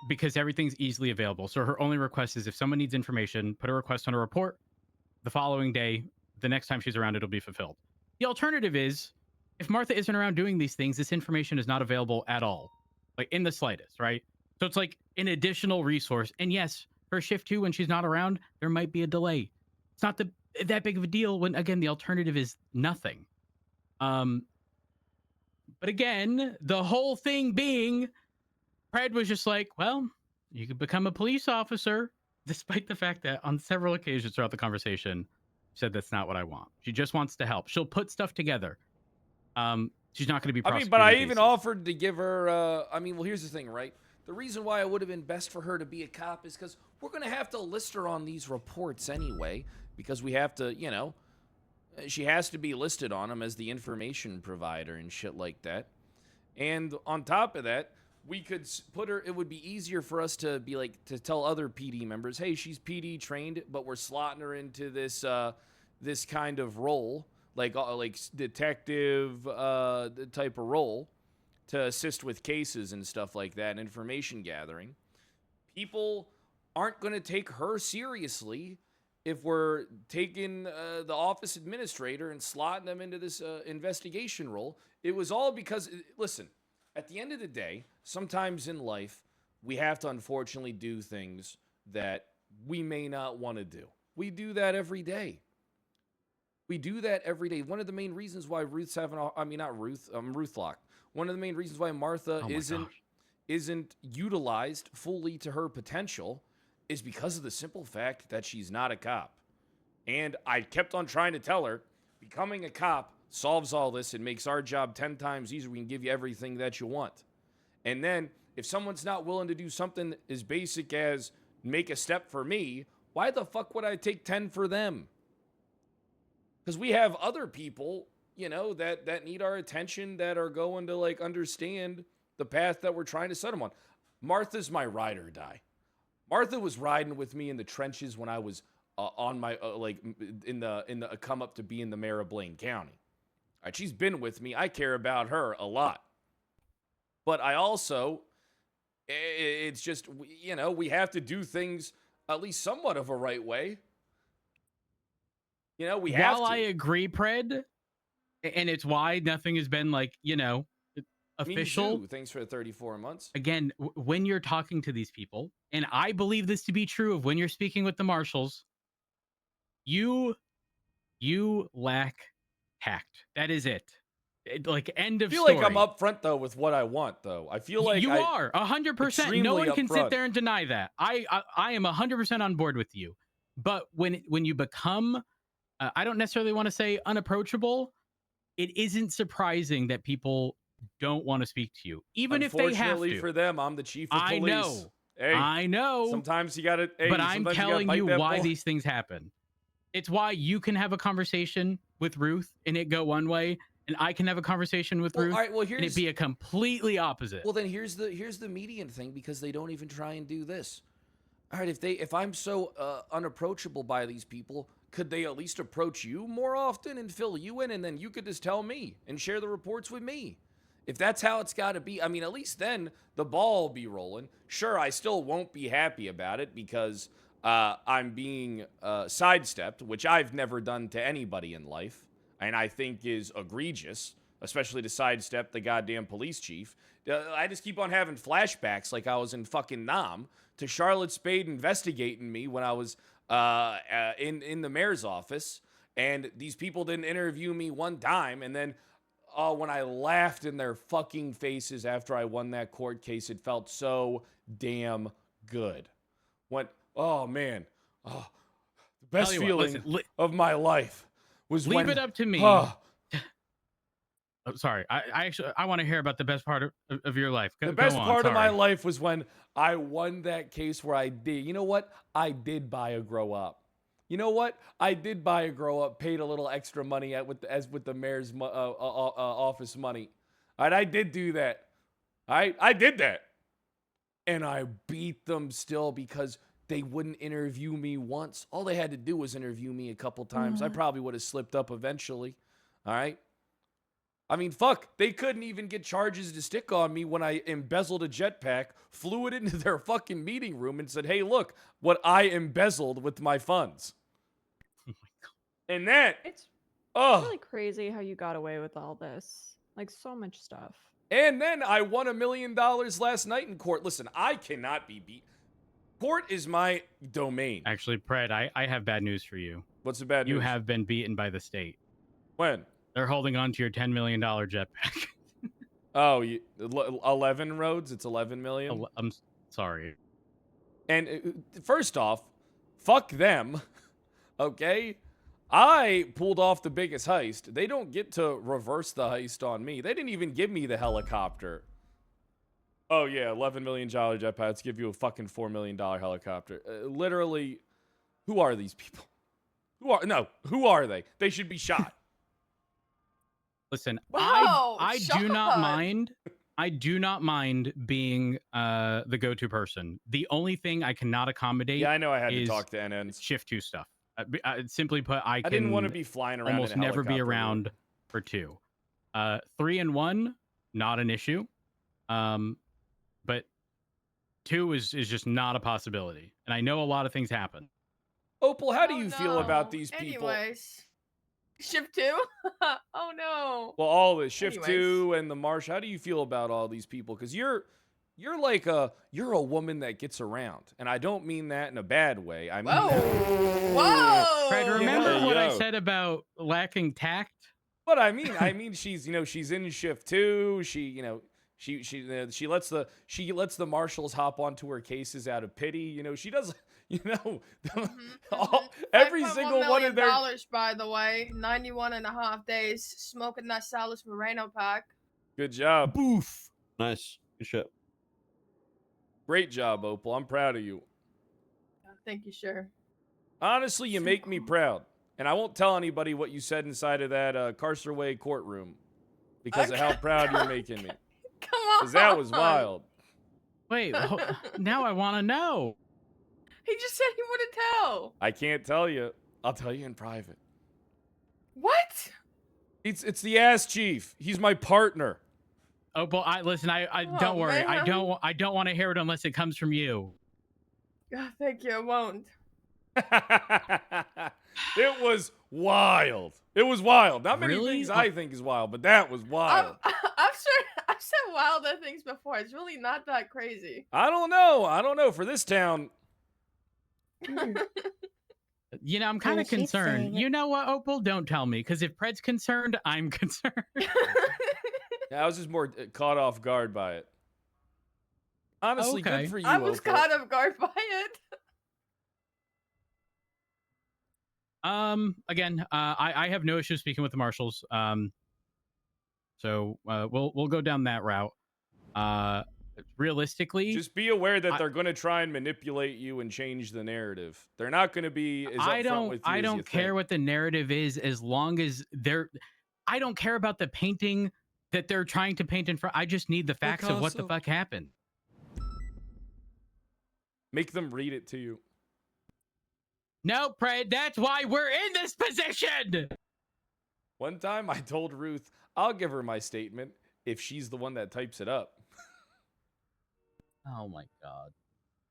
because everything's easily available. So her only request is if someone needs information, put a request on a report. The following day, the next time she's around, it'll be fulfilled. The alternative is if Martha isn't around doing these things, this information is not available at all, like in the slightest, right? So it's like an additional resource. And yes, for shift 2, when she's not around, there might be a delay. It's not that big of a deal when, again, the alternative is nothing. But again, the whole thing being, Pred was just like, well, you could become a police officer. despite the fact that on several occasions throughout the conversation, she said that's not what I want. She just wants to help. She'll put stuff together. She's not going to be I mean, prosecuting but I even cases. offered to give her. I mean, well, here's the thing, right? The reason why it would have been best for her to be a cop is because we're going to have to list her on these reports anyway, because we have to, you know, she has to be listed on them as the information provider and shit like that. And on top of that, we could put her, it would be easier for us to be like, to tell other PD members, hey, she's PD trained, but we're slotting her into this, this kind of role, like detective type of role, to assist with cases and stuff like that, and information gathering. People aren't going to take her seriously if we're taking the office administrator and slotting them into this investigation role. It was all because, listen, at the end of the day, sometimes in life, we have to unfortunately do things that we may not want to do. We do that every day. We do that every day. One of the main reasons why Ruth's having, I mean, not Ruth, Ruth Lock. One of the main reasons why Martha isn't utilized fully to her potential is because of the simple fact that she's not a cop. And I kept on trying to tell her, becoming a cop solves all this and makes our job 10 times easier. We can give you everything that you want. And then if someone's not willing to do something as basic as make a step for me, why the fuck would I take 10 for them? Because we have other people, you know, that need our attention, that are going to like understand the path that we're trying to set them on. Martha's my ride or die. Martha was riding with me in the trenches when I was on my like in the come up to be in the mayor of Blaine County. All right, she's been with me. I care about her a lot. But I also, it's just, you know, we have to do things at least somewhat of a right way. You know, we have to. While I agree, Pred, and it's why nothing has been like, you know, official. Me too. Thanks for the 34 months. Again, when you're talking to these people, and I believe this to be true of when you're speaking with the marshals, you lack tact. That is it. Like, end of story. I feel like I'm upfront though with what I want though. I feel like you are 100%. No one can sit there and deny that. I am 100% on board with you. But when you become, I don't necessarily want to say unapproachable, it isn't surprising that people don't want to speak to you, even if they have to. Unfortunately for them, I'm the chief of police. I know. Hey, I know. Sometimes you gotta. Hey, but I'm telling you why bull. these things happen. It's why you can have a conversation with Ruth and it go one way, and I can have a conversation with Ruth and it be a completely opposite. Well, then here's the median thing, because they don't even try and do this. All right, if I'm so unapproachable by these people, could they at least approach you more often and fill you in, and then you could just tell me and share the reports with me? If that's how it's got to be, I mean, at least then the ball will be rolling. Sure, I still won't be happy about it because I'm being sidestepped, which I've never done to anybody in life, and I think is egregious, especially to sidestep the goddamn police chief. I just keep on having flashbacks like I was in fucking Nam to Charlotte Spade investigating me when I was in the mayor's office, and these people didn't interview me one time, and then when I laughed in their fucking faces after I won that court case, it felt so damn good. Oh man, the best feeling of my life was leave it up to me. Oh, sorry, I want to hear about the best part of your life. The best part of my life was when I won that case where I did. You know what? I did buy a grow up. You know what? I did buy a grow up, paid a little extra money with the mayor's office money. All right, I did do that. All right, I did that. And I beat them still because they wouldn't interview me once. All they had to do was interview me a couple times. I probably would have slipped up eventually. All right. I mean, fuck, they couldn't even get charges to stick on me when I embezzled a jetpack, flew it into their fucking meeting room and said, hey, look what I embezzled with my funds. Oh my God. And then it's really crazy how you got away with all this. Like, so much stuff. And then I won $1 million last night in court. Listen, I cannot be beat. Court is my domain. Actually, Pred, I have bad news for you. What's the bad news? You have been beaten by the state. When? They're holding on to your $10 million jetpack. Oh, 11 roads? It's 11 million? I'm sorry. And first off, Fuck them. Okay? I pulled off the biggest heist. They don't get to reverse the heist on me. They didn't even give me the helicopter. Oh, yeah, $11 million jetpacks give you a fucking $4 million helicopter. Literally, who are these people? Who are they? They should be shot. Listen, Wow, I do not shot. mind. I do not mind being the go-to person. The only thing I cannot accommodate Yeah, I know I had to is talk to NNs. shift 2 stuff. Simply put, I didn't want to can be flying around almost in a never be helicopter, around dude. for 2. 3 and 1, not an issue. But 2 is just not a possibility. And I know a lot of things happen. Opal, how do Oh, you feel about no. these people? Anyways. Shift 2? Oh no. Well, all the shift Anyways. 2 and the marsh. How do you feel about all these people? Because you're a woman that gets around, and I don't mean that in a bad way. I mean Whoa. that. Whoa. Fred, remember Hey, what I yo. said about lacking tact? But I mean, she's she's in shift 2. She she lets the marshals hop onto her cases out of pity. She does. Every single one of their. $5.1 million, by the way, 91.5 days smoking that Salis Moreno pack. Good job. Boof. Nice. Good shit. Great job, Opal. I'm proud of you. Thank you, sir. Honestly, you So make me cool. proud. And I won't tell anybody what you said inside of that Carcerway courtroom because of how proud you're making me. Come on. Because that was wild. Wait, now I want to know. He just said he wouldn't tell. I can't tell you. I'll tell you in private. What? It's the ass chief. He's my partner. Oh, but listen. I Oh, don't worry. man. I don't want to hear it unless it comes from you. God, thank you. I won't. It was wild. It was wild. Not many Really? things I think is wild, but that was wild. I've said wilder things before. It's really not that crazy. I don't know. For this town, You know, I'm kind of she's concerned. saying it. You know what, Opal? Don't tell me, because if Pred's concerned, I'm concerned. I was just more caught off guard by it. Honestly, Okay. good for you, I was Opal. caught off guard by it. Again, I have no issue speaking with the marshals. So we'll go down that route. Realistically, Just be aware that they're going to try and manipulate you and change the narrative. They're not going to be as upfront with you I as you don't care think. what the narrative is, as long as I don't care about the painting that they're trying to paint in front. I just need the facts of what the Picasso. fuck happened. Make them read it to you. No, Pred, that's why we're in this position. One time I told Ruth, I'll give her my statement if she's the one that types it up. Oh my god.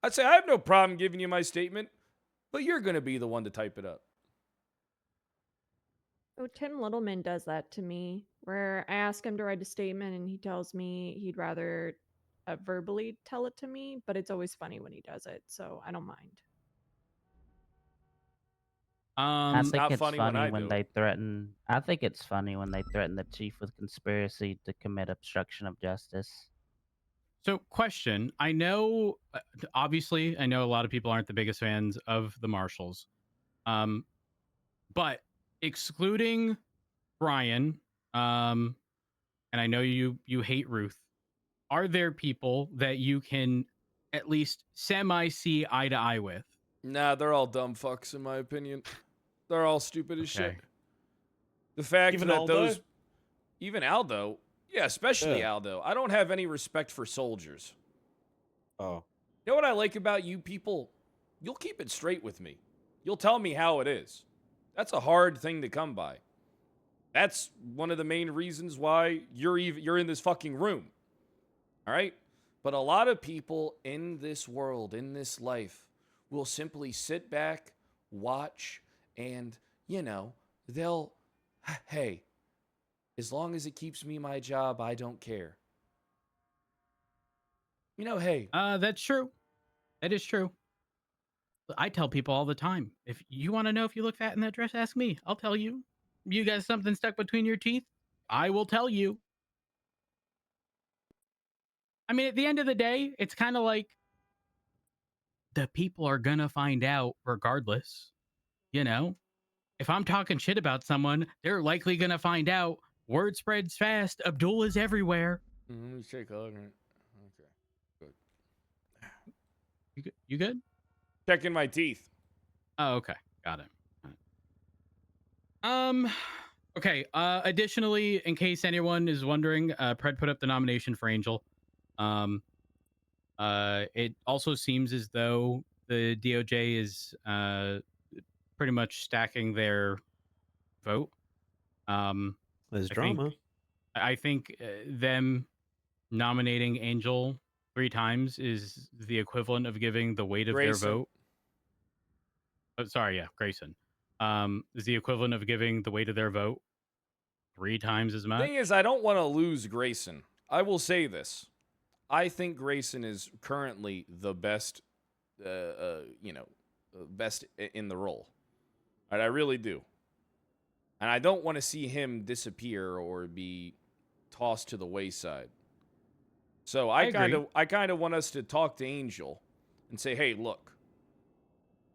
I'd say, I have no problem giving you my statement, but you're going to be the one to type it up. Oh, Tim Littleman does that to me, where I ask him to write a statement and he tells me he'd rather verbally tell it to me, but it's always funny when he does it, so I don't mind. I think not it's funny when I funny when do they it. threaten. I think it's funny when they threaten the chief with conspiracy to commit obstruction of justice. So, question. I know, obviously, I know a lot of people aren't the biggest fans of the marshals. But excluding Brian, and I know you hate Ruth, are there people that you can at least semi see eye to eye with? Nah, they're all dumb fucks, in my opinion. They're all stupid as shit. Okay. The fact Even that Aldo? even Aldo, yeah, especially Yeah. Aldo. I don't have any respect for soldiers. Oh. You know what I like about you people? You'll keep it straight with me. You'll tell me how it is. That's a hard thing to come by. That's one of the main reasons why you're in this fucking room. All right? But a lot of people in this world, in this life, will simply sit back, watch, and, they'll, hey, as long as it keeps me my job, I don't care. Hey. That's true. That is true. I tell people all the time, if you want to know if you look fat in that dress, ask me. I'll tell you. You got something stuck between your teeth? I will tell you. I mean, at the end of the day, it's kind of like the people are gonna find out regardless. You know, if I'm talking shit about someone, they're likely gonna find out. Word spreads fast. Abdul is everywhere. Let me take a look at it. Okay, good. You good? Checking my teeth. Oh, okay. Got it. Okay. Additionally, in case anyone is wondering, Pred put up the nomination for Angel. It also seems as though the DOJ is pretty much stacking their vote. There's I drama. I think them nominating Angel 3 times is the equivalent of giving the weight of Grayson. their vote. Oh, sorry, yeah, Grayson. Is the equivalent of giving the weight of their vote 3 times as much. Thing is, I don't want to lose Grayson. I will say this. I think Grayson is currently the best, best in the role. And I really do. And I don't want to see him disappear or be tossed to the wayside. So I kind of want us to talk to Angel and say, hey, look,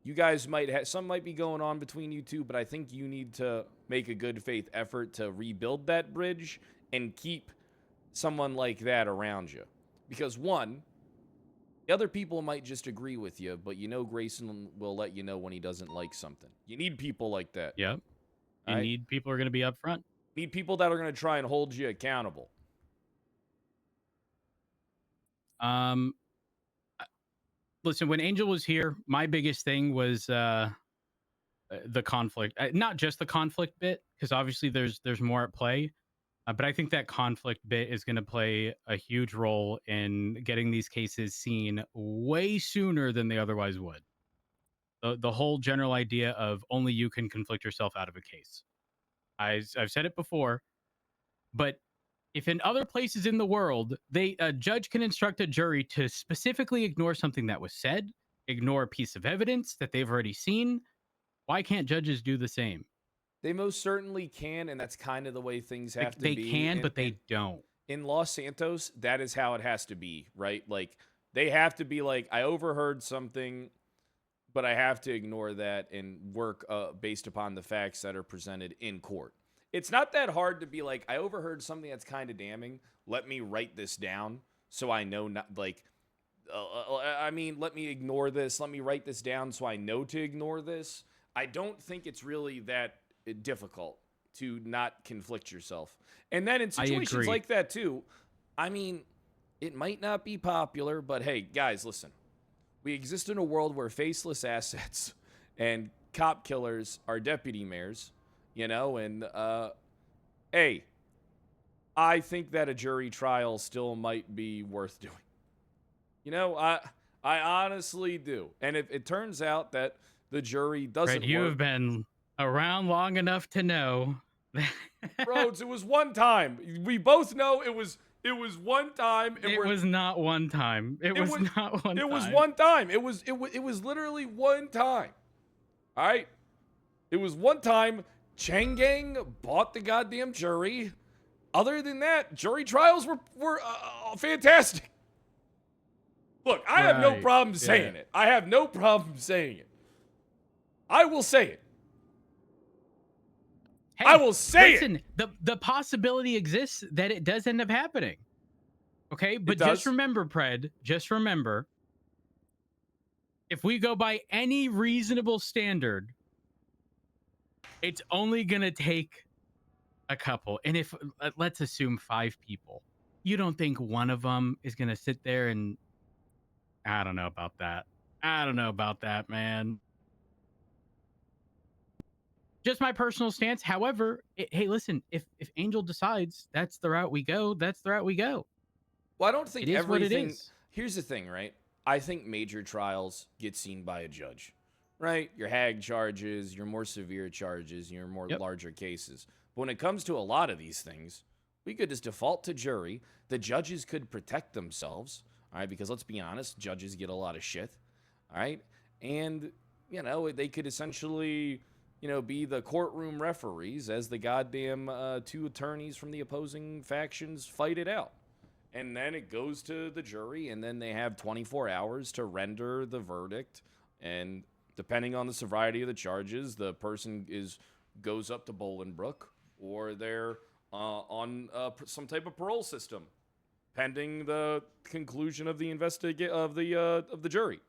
you guys might have, some might be going on between you two, but I think you need to make a good faith effort to rebuild that bridge and keep someone like that around you. Because one, the other people might just agree with you, but you know Grayson will let you know when he doesn't like something. You need people like that. Yep. You right? need people who are going to be up front. Need people that are going to try and hold you accountable. Listen, when Angel was here, my biggest thing was the conflict. Not just the conflict bit, because obviously there's more at play. But I think that conflict bit is going to play a huge role in getting these cases seen way sooner than they otherwise would. The whole general idea of only you can conflict yourself out of a case. I've said it before, but if in other places in the world, a judge can instruct a jury to specifically ignore something that was said, ignore a piece of evidence that they've already seen, why can't judges do the same? They most certainly can, and that's kind of the way things have to be. They can, but they don't. In Los Santos, that is how it has to be, right? Like, they have to be like, I overheard something, but I have to ignore that and work based upon the facts that are presented in court. It's not that hard to be like, I overheard something that's kind of damning. Let me write this down so I know not, like, let me ignore this. Let me write this down so I know to ignore this. I don't think it's really that difficult to not conflict yourself. And then in situations like that too, I mean, it might not be popular, but hey, guys, listen. We exist in a world where faceless assets and cop killers are deputy mayors, and hey, I think that a jury trial still might be worth doing. I honestly do. And if it turns out that the jury doesn't Fred, you have been around long enough to know. Rhodes, it was one time. We both know it was one time. It was not one time. It was not one time. It was one time. It was literally one time. All right? It was one time. Chang Gang bought the goddamn jury. Other than that, jury trials were fantastic. Look, I have no problem saying it. I have no problem saying it. I will say it. Hey, I will say listen, the possibility exists that it does end up happening. Okay, but just remember, Pred, if we go by any reasonable standard, it's only going to take a couple. And if, let's assume 5 people, you don't think one of them is going to sit there and, I don't know about that. I don't know about that, man. Just my personal stance. However, hey, listen, if Angel decides that's the route we go, that's the route we go. Well, I don't think it is everything. What it is. Here's the thing, right? I think major trials get seen by a judge, right? Your HAG charges, your more severe charges, your more larger cases. But when it comes to a lot of these things, we could just default to jury. The judges could protect themselves, all right? Because let's be honest, judges get a lot of shit, all right? And, they could essentially, be the courtroom referees as the goddamn 2 attorneys from the opposing factions fight it out. And then it goes to the jury, and then they have 24 hours to render the verdict. And depending on the severity of the charges, the person goes up to Bolingbrook, or they're on some type of parole system, pending the conclusion of the of the jury.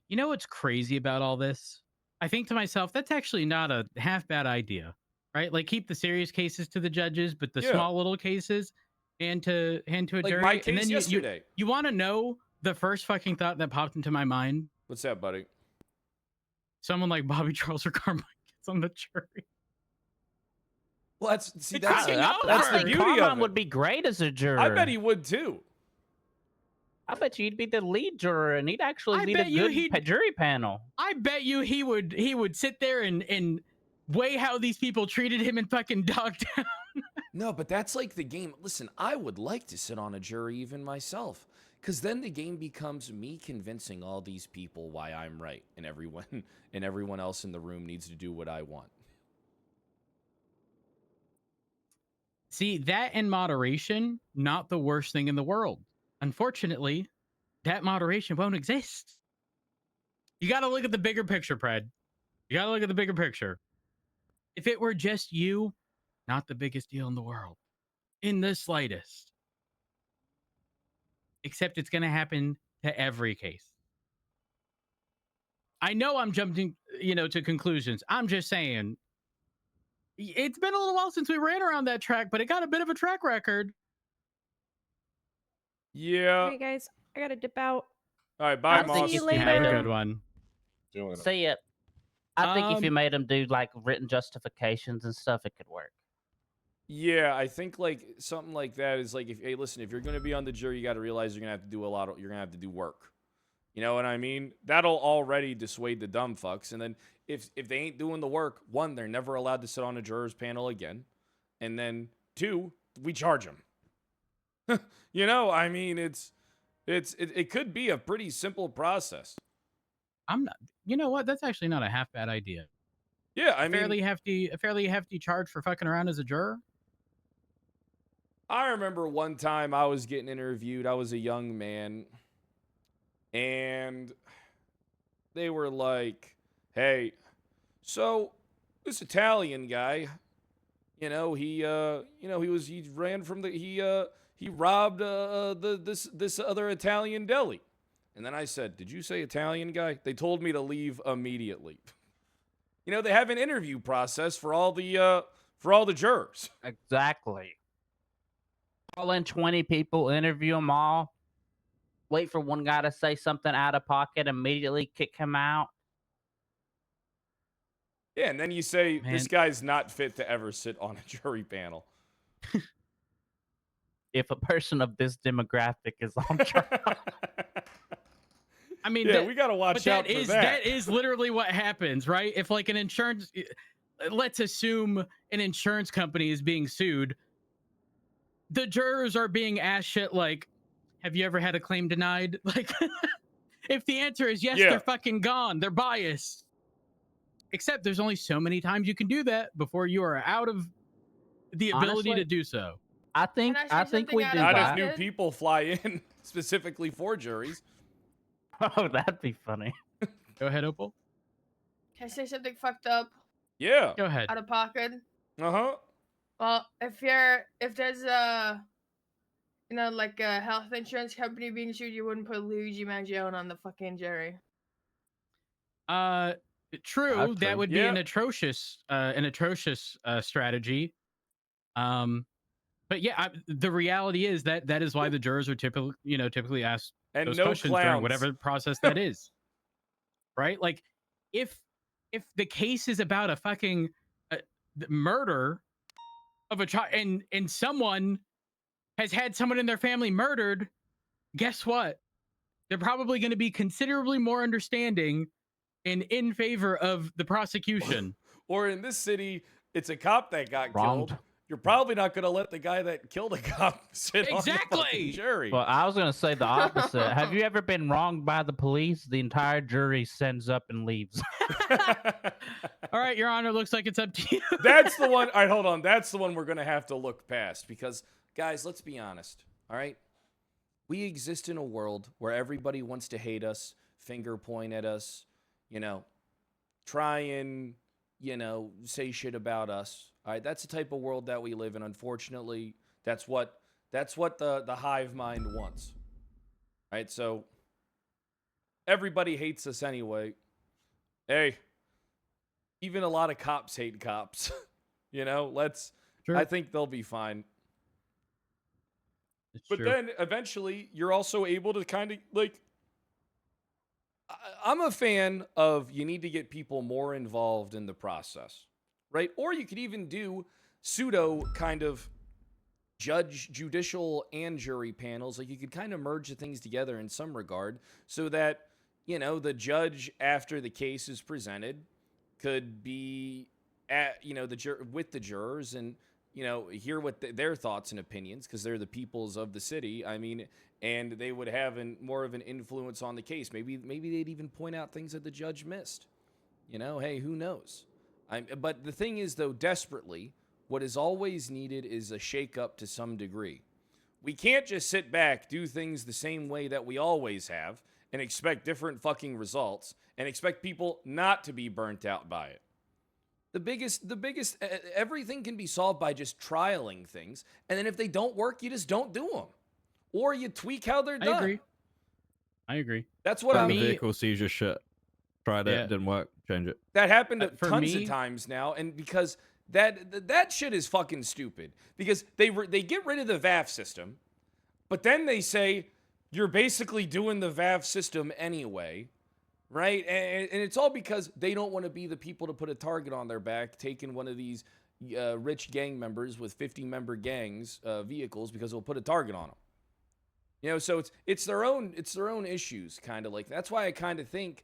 You know what's crazy about all this? I think to myself, that's actually not a half bad idea, right? Like keep the serious cases to the judges, but the small little cases hand to a Like jury. my case and then yesterday. You want to know the first fucking thought that popped into my mind? What's that, buddy? Someone like Bobby Charles or Carmine gets on the jury. Well, that's It's the think beauty Carmine of it. would be great as a juror. I bet he would too. I bet you he'd be the lead juror, and he'd actually lead a good jury panel. I bet you he would sit there and weigh how these people treated him in fucking Dogtown. No, but that's like the game. Listen, I would like to sit on a jury even myself, because then the game becomes me convincing all these people why I'm right, and everyone else in the room needs to do what I want. See, that and moderation, not the worst thing in the world. Unfortunately, that moderation won't exist. You got to look at the bigger picture, Pred. You got to look at the bigger picture. If it were just you, not the biggest deal in the world. In the slightest. Except it's going to happen to every case. I know I'm jumping, to conclusions. I'm just saying, it's been a little while since we ran around that track, but it got a bit of a track record. Yeah. Hey guys, I gotta dip out. All right, bye, I Moss. think if you Have made a him, good one. see it. I think if you made him do like written justifications and stuff, it could work. Yeah, I think like something like that is like, hey, listen, if you're going to be on the jury, you got to realize you're going to have to do you're going to have to do work. You know what I mean? That'll already dissuade the dumb fucks. And then if they ain't doing the work, one, they're never allowed to sit on a juror's panel again. And then two, we charge them. I mean, it could be a pretty simple process. I'm not. You know what? That's actually not a half bad idea. Yeah, I mean, a fairly hefty charge for fucking around as a juror. I remember one time I was getting interviewed. I was a young man, and they were like, "Hey, so this Italian guy, he robbed this other Italian deli." And then I said, "Did you say Italian guy?" They told me to leave immediately. They have an interview process for all the jurors. Exactly. Call in 20 people, interview them all. Wait for one guy to say something out of pocket, immediately kick him out. Yeah, and then you say, this guy's not fit to ever sit on a jury panel. If a person of this demographic is on trial. I mean, yeah, we got to watch out for that. That is literally what happens, right? If like an insurance, let's assume an insurance company is being sued. The jurors are being asked shit like, have you ever had a claim denied? Like, if the answer is yes, they're fucking gone. They're biased. Except there's only so many times you can do that before you are out of the ability to do so. I think we do Not that. if new people fly in specifically for juries. Oh, that'd be funny. Go ahead, Opal. Can I say something fucked up? Yeah. Go ahead. Out of pocket? Uh-huh. Well, if there's a like a health insurance company being sued, you wouldn't put Luigi Mangione on the fucking jury. True. That would be an atrocious strategy. But yeah, the reality is that is why the jurors are typically asked and those no questions clowns. during whatever process that is. Right? Like, if the case is about a fucking murder of a child, and someone has had someone in their family murdered, guess what? They're probably going to be considerably more understanding and in favor of the prosecution. Or in this city, it's a cop that got killed. You're probably not going to let the guy that killed a cop sit on the fucking jury. Well, I was going to say the opposite. Have you ever been wronged by the police? The entire jury sends up and leaves. All right, Your Honor, looks like it's up to you. That's the one. All right, hold on. That's the one we're going to have to look past because, guys, let's be honest. All right? We exist in a world where everybody wants to hate us, finger point at us, you know, try and, you know, say shit about us. All right, that's the type of world that we live in. Unfortunately, that's what the hive mind wants. All right, so everybody hates us anyway. Hey, even a lot of cops hate cops. You know, Sure. I think they'll be fine. It's But true. then eventually you're also able to kind of like, I'm a fan of you need to get people more involved in the process, right? Or you could even do pseudo kind of judicial and jury panels. Like you could kind of merge the things together in some regard so that, you know, the judge after the case is presented could be at, you know, with the jurors and, you know, hear what their thoughts and opinions, because they're the peoples of the city. I mean, and they would have more of an influence on the case. Maybe they'd even point out things that the judge missed. You know, hey, who knows? But the thing is, though, desperately, what is always needed is a shake-up to some degree. We can't just sit back, do things the same way that we always have, and expect different fucking results, and expect people not to be burnt out by it. The biggest, everything can be solved by just trialing things. And then if they don't work, you just don't do them. Or you tweak how they're done. I agree. That's what Like I'm... the vehicle seizure shit. Tried it, Yeah. didn't work, change it. That happened For tons me- of times now. And because that shit is fucking stupid. Because they get rid of the VAF system. But then they say, you're basically doing the VAF system anyway. Right? And it's all because they don't want to be the people to put a target on their back, taking one of these rich gang members with 50-member gangs vehicles, because it'll put a target on them. You know, so it's their own issues, kind of like. That's why I kind of think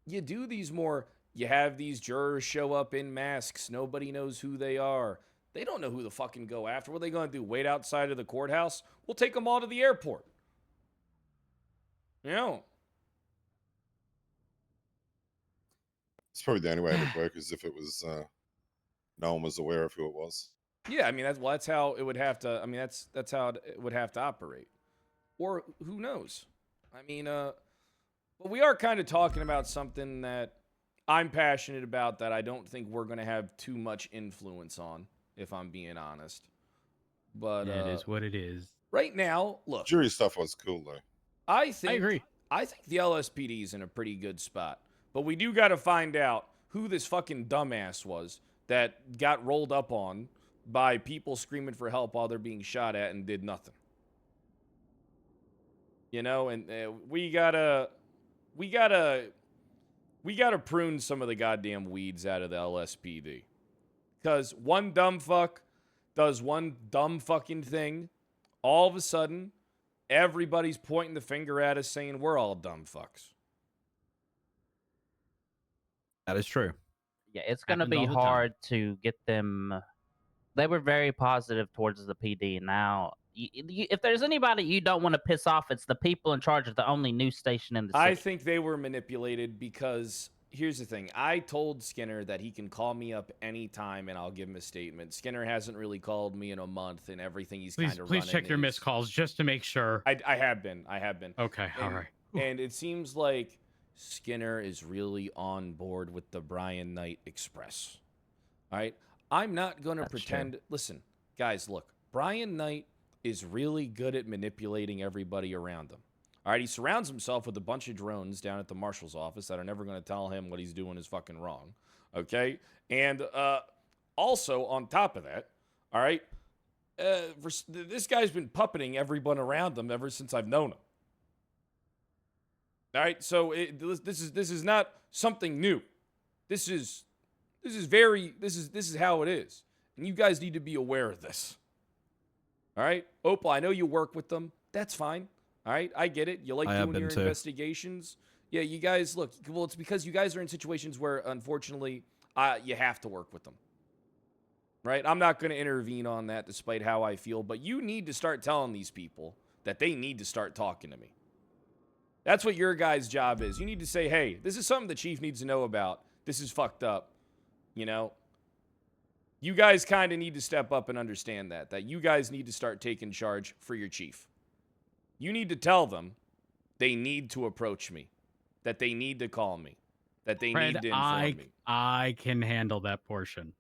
you do these more. You have these jurors show up in masks. Nobody knows who they are. They don't know who to fucking go after. What are they going to do? Wait outside of the courthouse? We'll take them all to the airport. You know. It's probably the only way it would work is if it was no one was aware of who it was. Yeah, I mean that's how it would have to. I mean that's how it would have to operate, or who knows? I mean, but we are kind of talking about something that I'm passionate about that I don't think we're going to have too much influence on, if I'm being honest. But Yeah, it is what it is. Right now, look, Jury stuff was cool though. I agree. I think the LSPD is in a pretty good spot. But we do got to find out who this fucking dumbass was that got rolled up on by people screaming for help while they're being shot at and did nothing. You know, and we gotta prune some of the goddamn weeds out of the LSPD. Because one dumb fuck does one dumb fucking thing, all of a sudden, everybody's pointing the finger at us saying we're all dumb fucks. That is true. Yeah, it's going to Happens be all the time. hard to get them. They were very positive towards the PD. Now, if there's anybody you don't want to piss off, it's the people in charge of the only news station in the city. I think they were manipulated because here's the thing. I told Skinner that he can call me up anytime and I'll give him a statement. Skinner hasn't really called me in a month, and everything he's kind of running. Please check your missed calls just to make sure. I have been. Okay, all right. And it seems like Skinner is really on board with the Brian Knight Express. All right? I'm not going to pretend. true. Listen, guys, look. Brian Knight is really good at manipulating everybody around him. All right? He surrounds himself with a bunch of drones down at the marshal's office that are never going to tell him what he's doing is fucking wrong. Okay? And also, on top of that, all right, this guy's been puppeting everyone around him ever since I've known him. All right, so this is not something new. This is how it is, and you guys need to be aware of this. All right, Opal, I know you work with them. That's fine. All right, I get it. You like doing your investigations. Yeah, you guys look. Well, it's because you guys are in situations where, unfortunately, you have to work with them. Right? I'm not going to intervene on that, despite how I feel. But you need to start telling these people that they need to start talking to me. That's what your guys' job is. You need to say, hey, this is something the chief needs to know about. This is fucked up. You know? You guys kind of need to step up and understand that you guys need to start taking charge for your chief. You need to tell them they need to approach me, that they need to call me, that they need Fred, to inform me. I can handle that portion.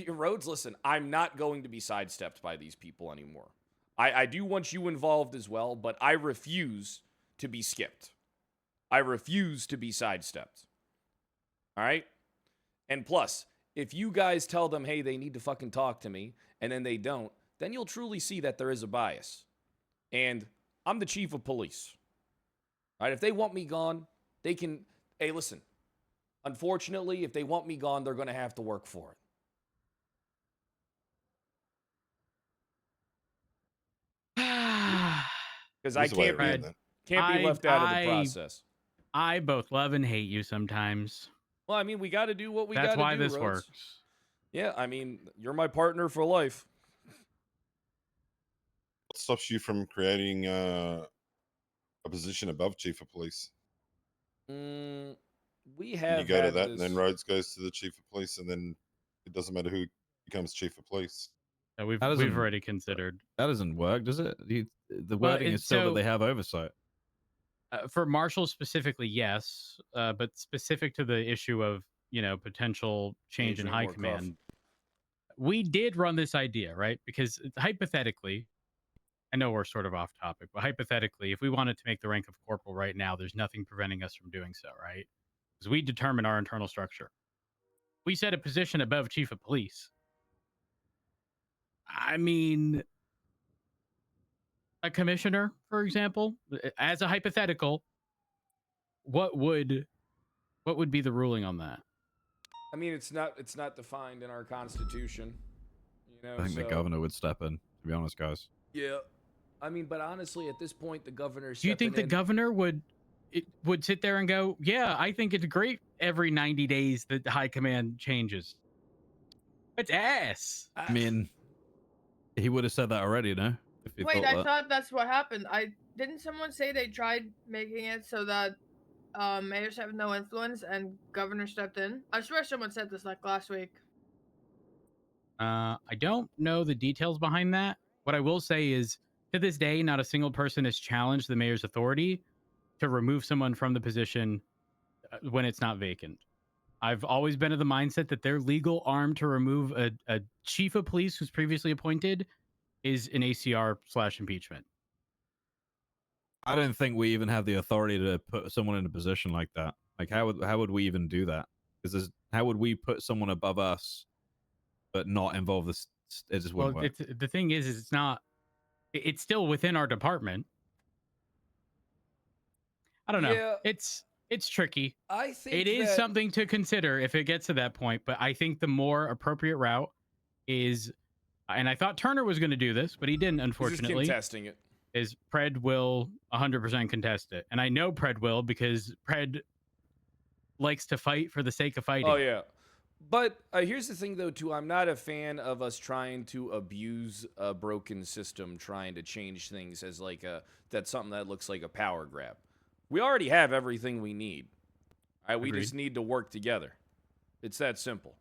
Rhodes, listen, I'm not going to be sidestepped by these people anymore. I do want you involved as well, but I refuse to be skipped. I refuse to be sidestepped. All right? And plus, if you guys tell them, hey, they need to fucking talk to me, and then they don't, then you'll truly see that there is a bias. And I'm the chief of police. All right? If they want me gone, they can. Hey, listen. Unfortunately, if they want me gone, they're going to have to work for it. Because I There's a way can't of doing be, that. can't be left out of the process. I both love and hate you sometimes. Well, I mean, we got to do what we got to do. That's why this Rhodes. works. Yeah, I mean, you're my partner for life. What stops you from creating a position above chief of police? We And have you go to had that, this. and then Rhodes goes to the chief of police, and then it doesn't matter who becomes chief of police. We've That doesn't- already considered. That doesn't work, does it? The Well, wording is still that they have oversight. For marshals specifically, yes, but specific to the issue of potential change in Agent high Morkov. command, we did run this idea, right? Because hypothetically, I know we're sort of off topic, but hypothetically, if we wanted to make the rank of corporal right now, there's nothing preventing us from doing so, right? Because we determine our internal structure. We set a position above chief of police. I mean, a commissioner, for example, as a hypothetical, what would be the ruling on that? I mean, it's not defined in our constitution. You know, I think the so- governor would step in, to be honest, guys. Yeah. I mean, but honestly, at this point, the governor's. Do you think the governor would sit there and go, yeah, I think it's great every 90 days that the high command changes? It's ass. I mean, he would have said that already, no? If he Wait, thought I that. thought that's what happened. Didn't someone say they tried making it so that mayors have no influence and governor stepped in? I swear someone said this like last week. I don't know the details behind that. What I will say is, to this day, not a single person has challenged the mayor's authority to remove someone from the position when it's not vacant. I've always been of the mindset that their legal arm to remove a chief of police who's previously appointed is an ACR/impeachment. I don't think we even have the authority to put someone in a position like that. Like, how would we even do that? Because how would we put someone above us, but not involve this? It just wouldn't work. The thing is it's not. It's still within our department. I don't know. Yeah. It's tricky. I think It is that- something to consider if it gets to that point, but I think the more appropriate route is, and I thought Turner was going to do this, but he didn't, He's just unfortunately, contesting it. is Pred will 100% contest it. And I know Pred will because Pred likes to fight for the sake of fighting. Oh yeah. But here's the thing, though, too. I'm not a fan of us trying to abuse a broken system, trying to change things as like that's something that looks like a power grab. We already have everything we need. All right, we Agreed. just need to work together. It's that simple.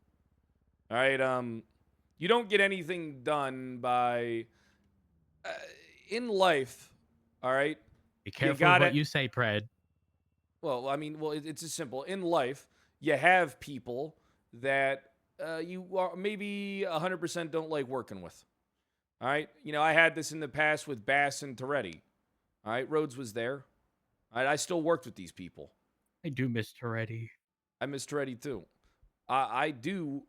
All right. You don't get anything done by in life. All right. Be careful gotta- what you say, Pred. Well, I mean, it's as simple. In life, you have people that you are maybe 100% don't like working with. All right? You know, I had this in the past with Bass and Toretti. All right? Rhodes was there. All right? I still worked with these people. I do miss Toretti. I miss Toretti too. I do,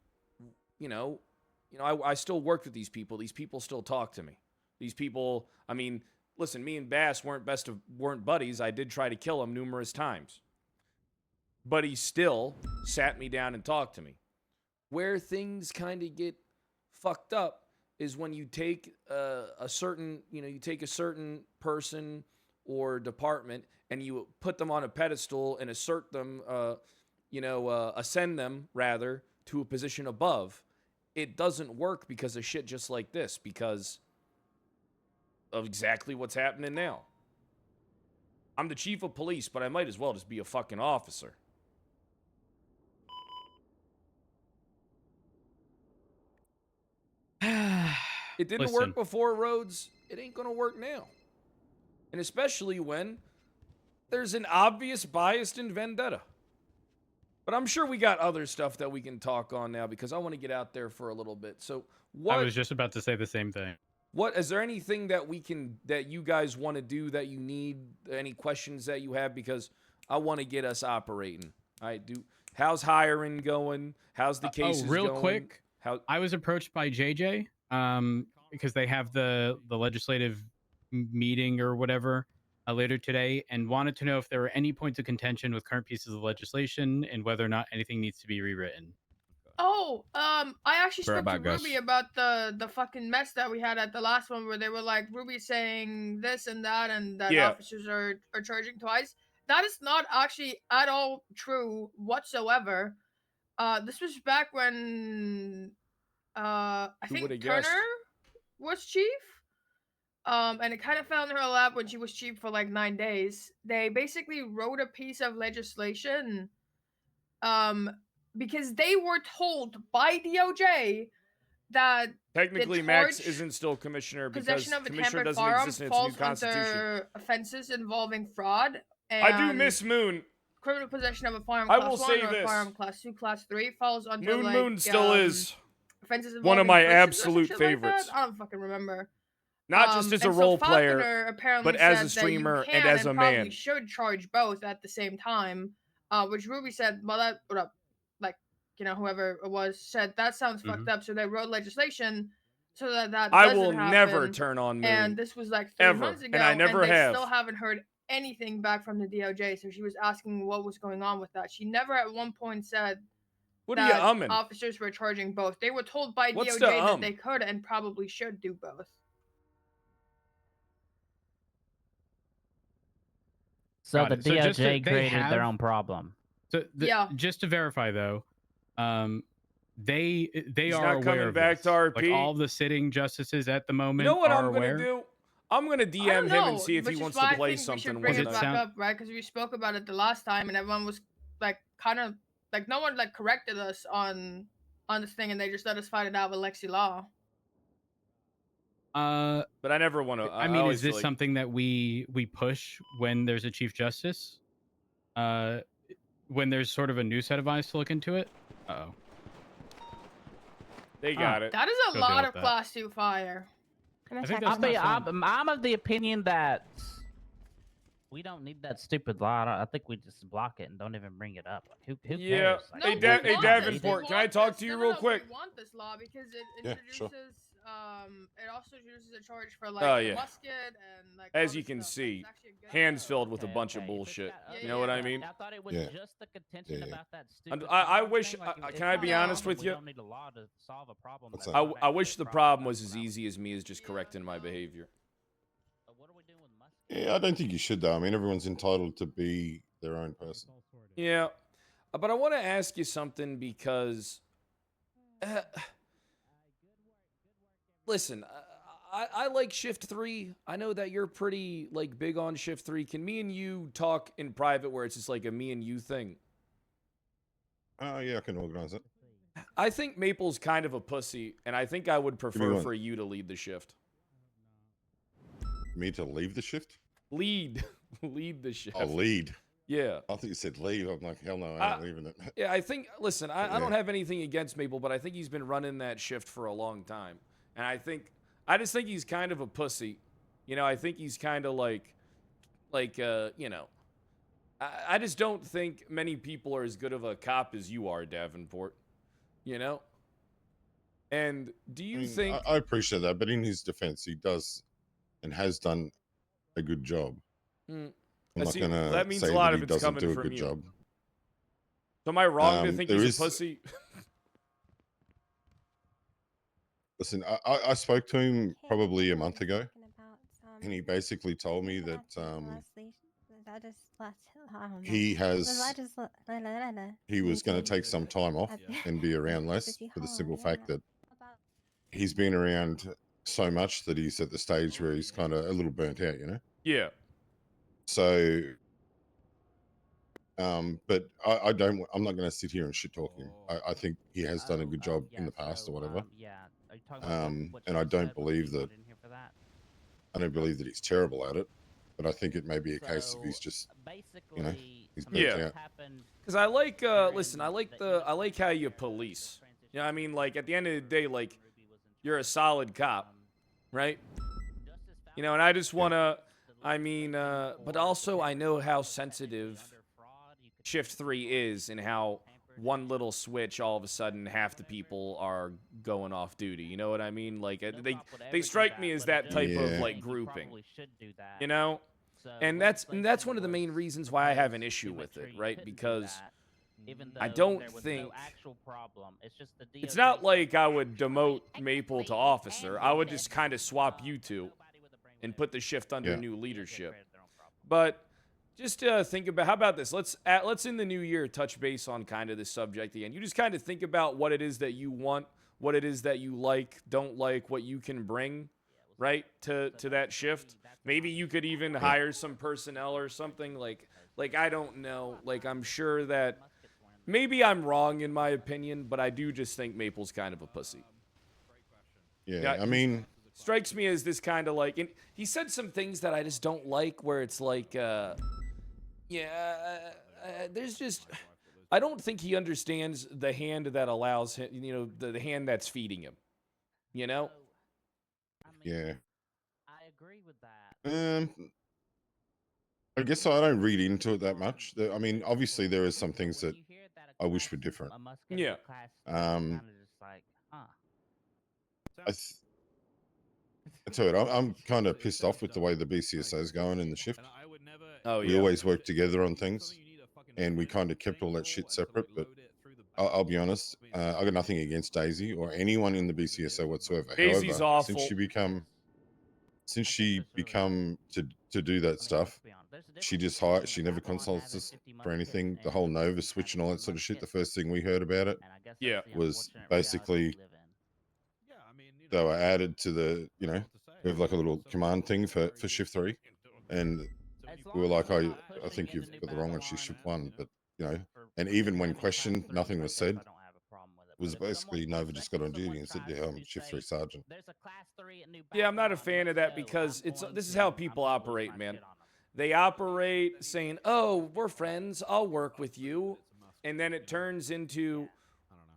I still worked with these people. These people still talk to me. These people, I mean, listen, me and Bass weren't buddies. I did try to kill him numerous times. But he still sat me down and talked to me. Where things kind of get fucked up is when you take a certain person or department and you put them on a pedestal and assert them, ascend them rather to a position above. It doesn't work because of shit just like this, because of exactly what's happening now. I'm the chief of police, but I might as well just be a fucking officer. It didn't Listen. work before, Rhodes. It ain't gonna work now. and especially when there's an obvious bias and vendetta. But I'm sure we got other stuff that we can talk on now because I want to get out there for a little bit. So I was just about to say the same thing. is there anything that that you guys want to do, that you need, any questions that you have? Because I want to get us operating. All right, how's hiring going? How's the cases real going? quick, I was approached by JJ because they have the legislative meeting or whatever later today, and wanted to know if there were any points of contention with current pieces of legislation and whether or not anything needs to be rewritten. Oh, I actually Right spoke to back, guys. Ruby about the fucking mess that we had at the last one, where they were like Ruby saying this and that, and that officers are charging twice. That is not actually at all true whatsoever. This was back when I think Turner was chief. And it kind of fell in her lap when she was chief for like 9 days. They basically wrote a piece of legislation, because they were told by DOJ that technically Max isn't still commissioner because possession of a commissioner tampered doesn't firearm exist in its new falls constitution. under offenses involving fraud. And I do miss Moon. Criminal possession of a firearm I class will 1 say or a this. firearm class 2, class 3 falls under Moon still is offenses one of involving my persons or some absolute shit like that. favorites. I don't fucking remember. Not just as a and so role Falconer player, apparently but as a said that you streamer can and as a probably man. should charge both at the same time. Which Ruby said, well, that what up, like, whoever it was said that sounds fucked up. So they wrote legislation so that I doesn't will happen. never turn on Moon. And this was like 3 months ago, and I never they have. still haven't heard anything back from the DOJ. So she was asking what was going on with that. She never at one point said What are you that umming? officers were charging both. They were told by What's DOJ the that they could and probably should do both. So Got the it. So just DOJ they created their have- own problem. So just to verify though, they He's are not aware coming of back this. to RP. Like all the sitting justices at the You moment know what are I'm aware. gonna do? I'm gonna I DM don't him know, and see if which he is wants why to I play think we should something bring one it night. back up, right? Because we spoke about it the last time, and everyone was like, kind of like, no one like corrected us on this thing, and they just let us fight it out with Lexi Law. But I never want to. I mean, is this something that we push when there's a chief justice? When there's sort of a new set of eyes to look into it? Uh-oh. They got it. That is a Go deal lot with of that. class 2 fire. I think that's not fun. I'm of the opinion that we don't need that stupid law. I think we just block it and don't even bring it up. Like, who Yeah. cares? Like, Hey, we hey, want it. Davenport, can I talk to you real quick? We want this law because it Yeah, introduces, sure. it also introduces a charge for like Oh, yeah. musket and like. As all you this can stuff. see, It's actually a good hands law. filled with a bunch of bullshit. You know what I mean? I thought it was Yeah. just the contention Yeah. about that stupid. I firearm wish. thing, like, Can I be not- honest with we you? don't need a law to solve a problem. What's that's that? not I actually wish a the problem. problem was That's as what I'm- easy as me as just correcting my behavior. So what are we doing with musket? Yeah, I don't think you should though. I mean, everyone's entitled to be their own person. Yeah, but I want to ask you something because, listen, I like Shift 3. I know that you're pretty like big on Shift 3. Can me and you talk in private where it's just like a me and you thing? Oh yeah, I can organize it. I think Maple's kind of a pussy, and I think I would me prefer one. for you to lead the shift. Me to leave the shift? Lead the shift. Oh, lead. Yeah. I think you said leave. I'm like, hell no, I ain't leaving it. Yeah, I think, listen, I Yeah. don't have anything against Maple, but I think he's been running that shift for a long time. And I just think he's kind of a pussy. You know, I think he's kind of like, you know, I just don't think many people are as good of a cop as you are, Davenport. You know? And do you think... I appreciate that, but in his defense, he does and has done a good job. I'm not See, going that to means say a lot that of he it's doesn't coming do a from good you. job. So am I wrong to think there he's is- a pussy? Listen, I spoke to him probably a month ago, and he basically told me that he was going to take some time off and be around less for the simple fact that he's been around so much that he's at the stage where he's kind of a little burnt out, you know? Yeah. So, but I'm not going to sit here and shit talk him. I think he has done a good job in the past or whatever. And I don't believe that, I don't believe that he's terrible at it. But I think it may be a case of he's just, you know, he's burnt Yeah. out. Because I like, listen, I like how you police. You know what I mean? Like, at the end of the day, like, you're a solid cop, right? You know, and I just want to, I mean, but also I know how sensitive Shift 3 is and how one little switch, all of a sudden, half the people are going off duty. You know what I mean? Like, they strike me as that type of, Yeah. like, grouping. You know? And that's one of the main reasons why I have an issue with it, right? Because I don't think it's not like I would demote Maple to officer. I would just kind of swap you two and put the shift under Yeah. new leadership. But just think about, how about this? Let's in the new year touch base on kind of this subject again. You just kind of think about what it is that you want, what it is that you like, don't like, what you can bring, right, to that shift. Maybe you could even hire some personnel or something. Like I don't know. Like, I'm sure that maybe I'm wrong in my opinion, but I do just think Maple's kind of a pussy. Yeah, I mean, Strikes me as this kind of like, and he said some things that I just don't like, where it's like, there's just, I don't think he understands the hand that allows him, you know, the hand that's feeding him, you know? yeah. I agree with that. I guess I don't read into it that much. I mean, obviously there is some things that I wish were different. Yeah. I tell you, I'm kind of pissed off with the way the BCSO is going in the shift. Oh, We yeah. always work together on things, and we kind of kept all that shit separate. But I'll be honest, I got nothing against Daisy or anyone in the BCSO whatsoever. Daisy's However, awful. since she become to do that stuff, she never consults us for anything. The whole Nova switch and all that sort of shit. The first thing we heard about it Yeah. was basically they were added to the, you know, we have like a little command thing for shift 3, and we were like, I think you've got the wrong one. She's shift 1, but you know, and even when questioned, nothing was said. It was basically Nova just got on duty and said, yeah, I'm shift 3 sergeant. Yeah, I'm not a fan of that because this is how people operate, man. They operate saying, "Oh, we're friends. I'll work with you," and then it turns into,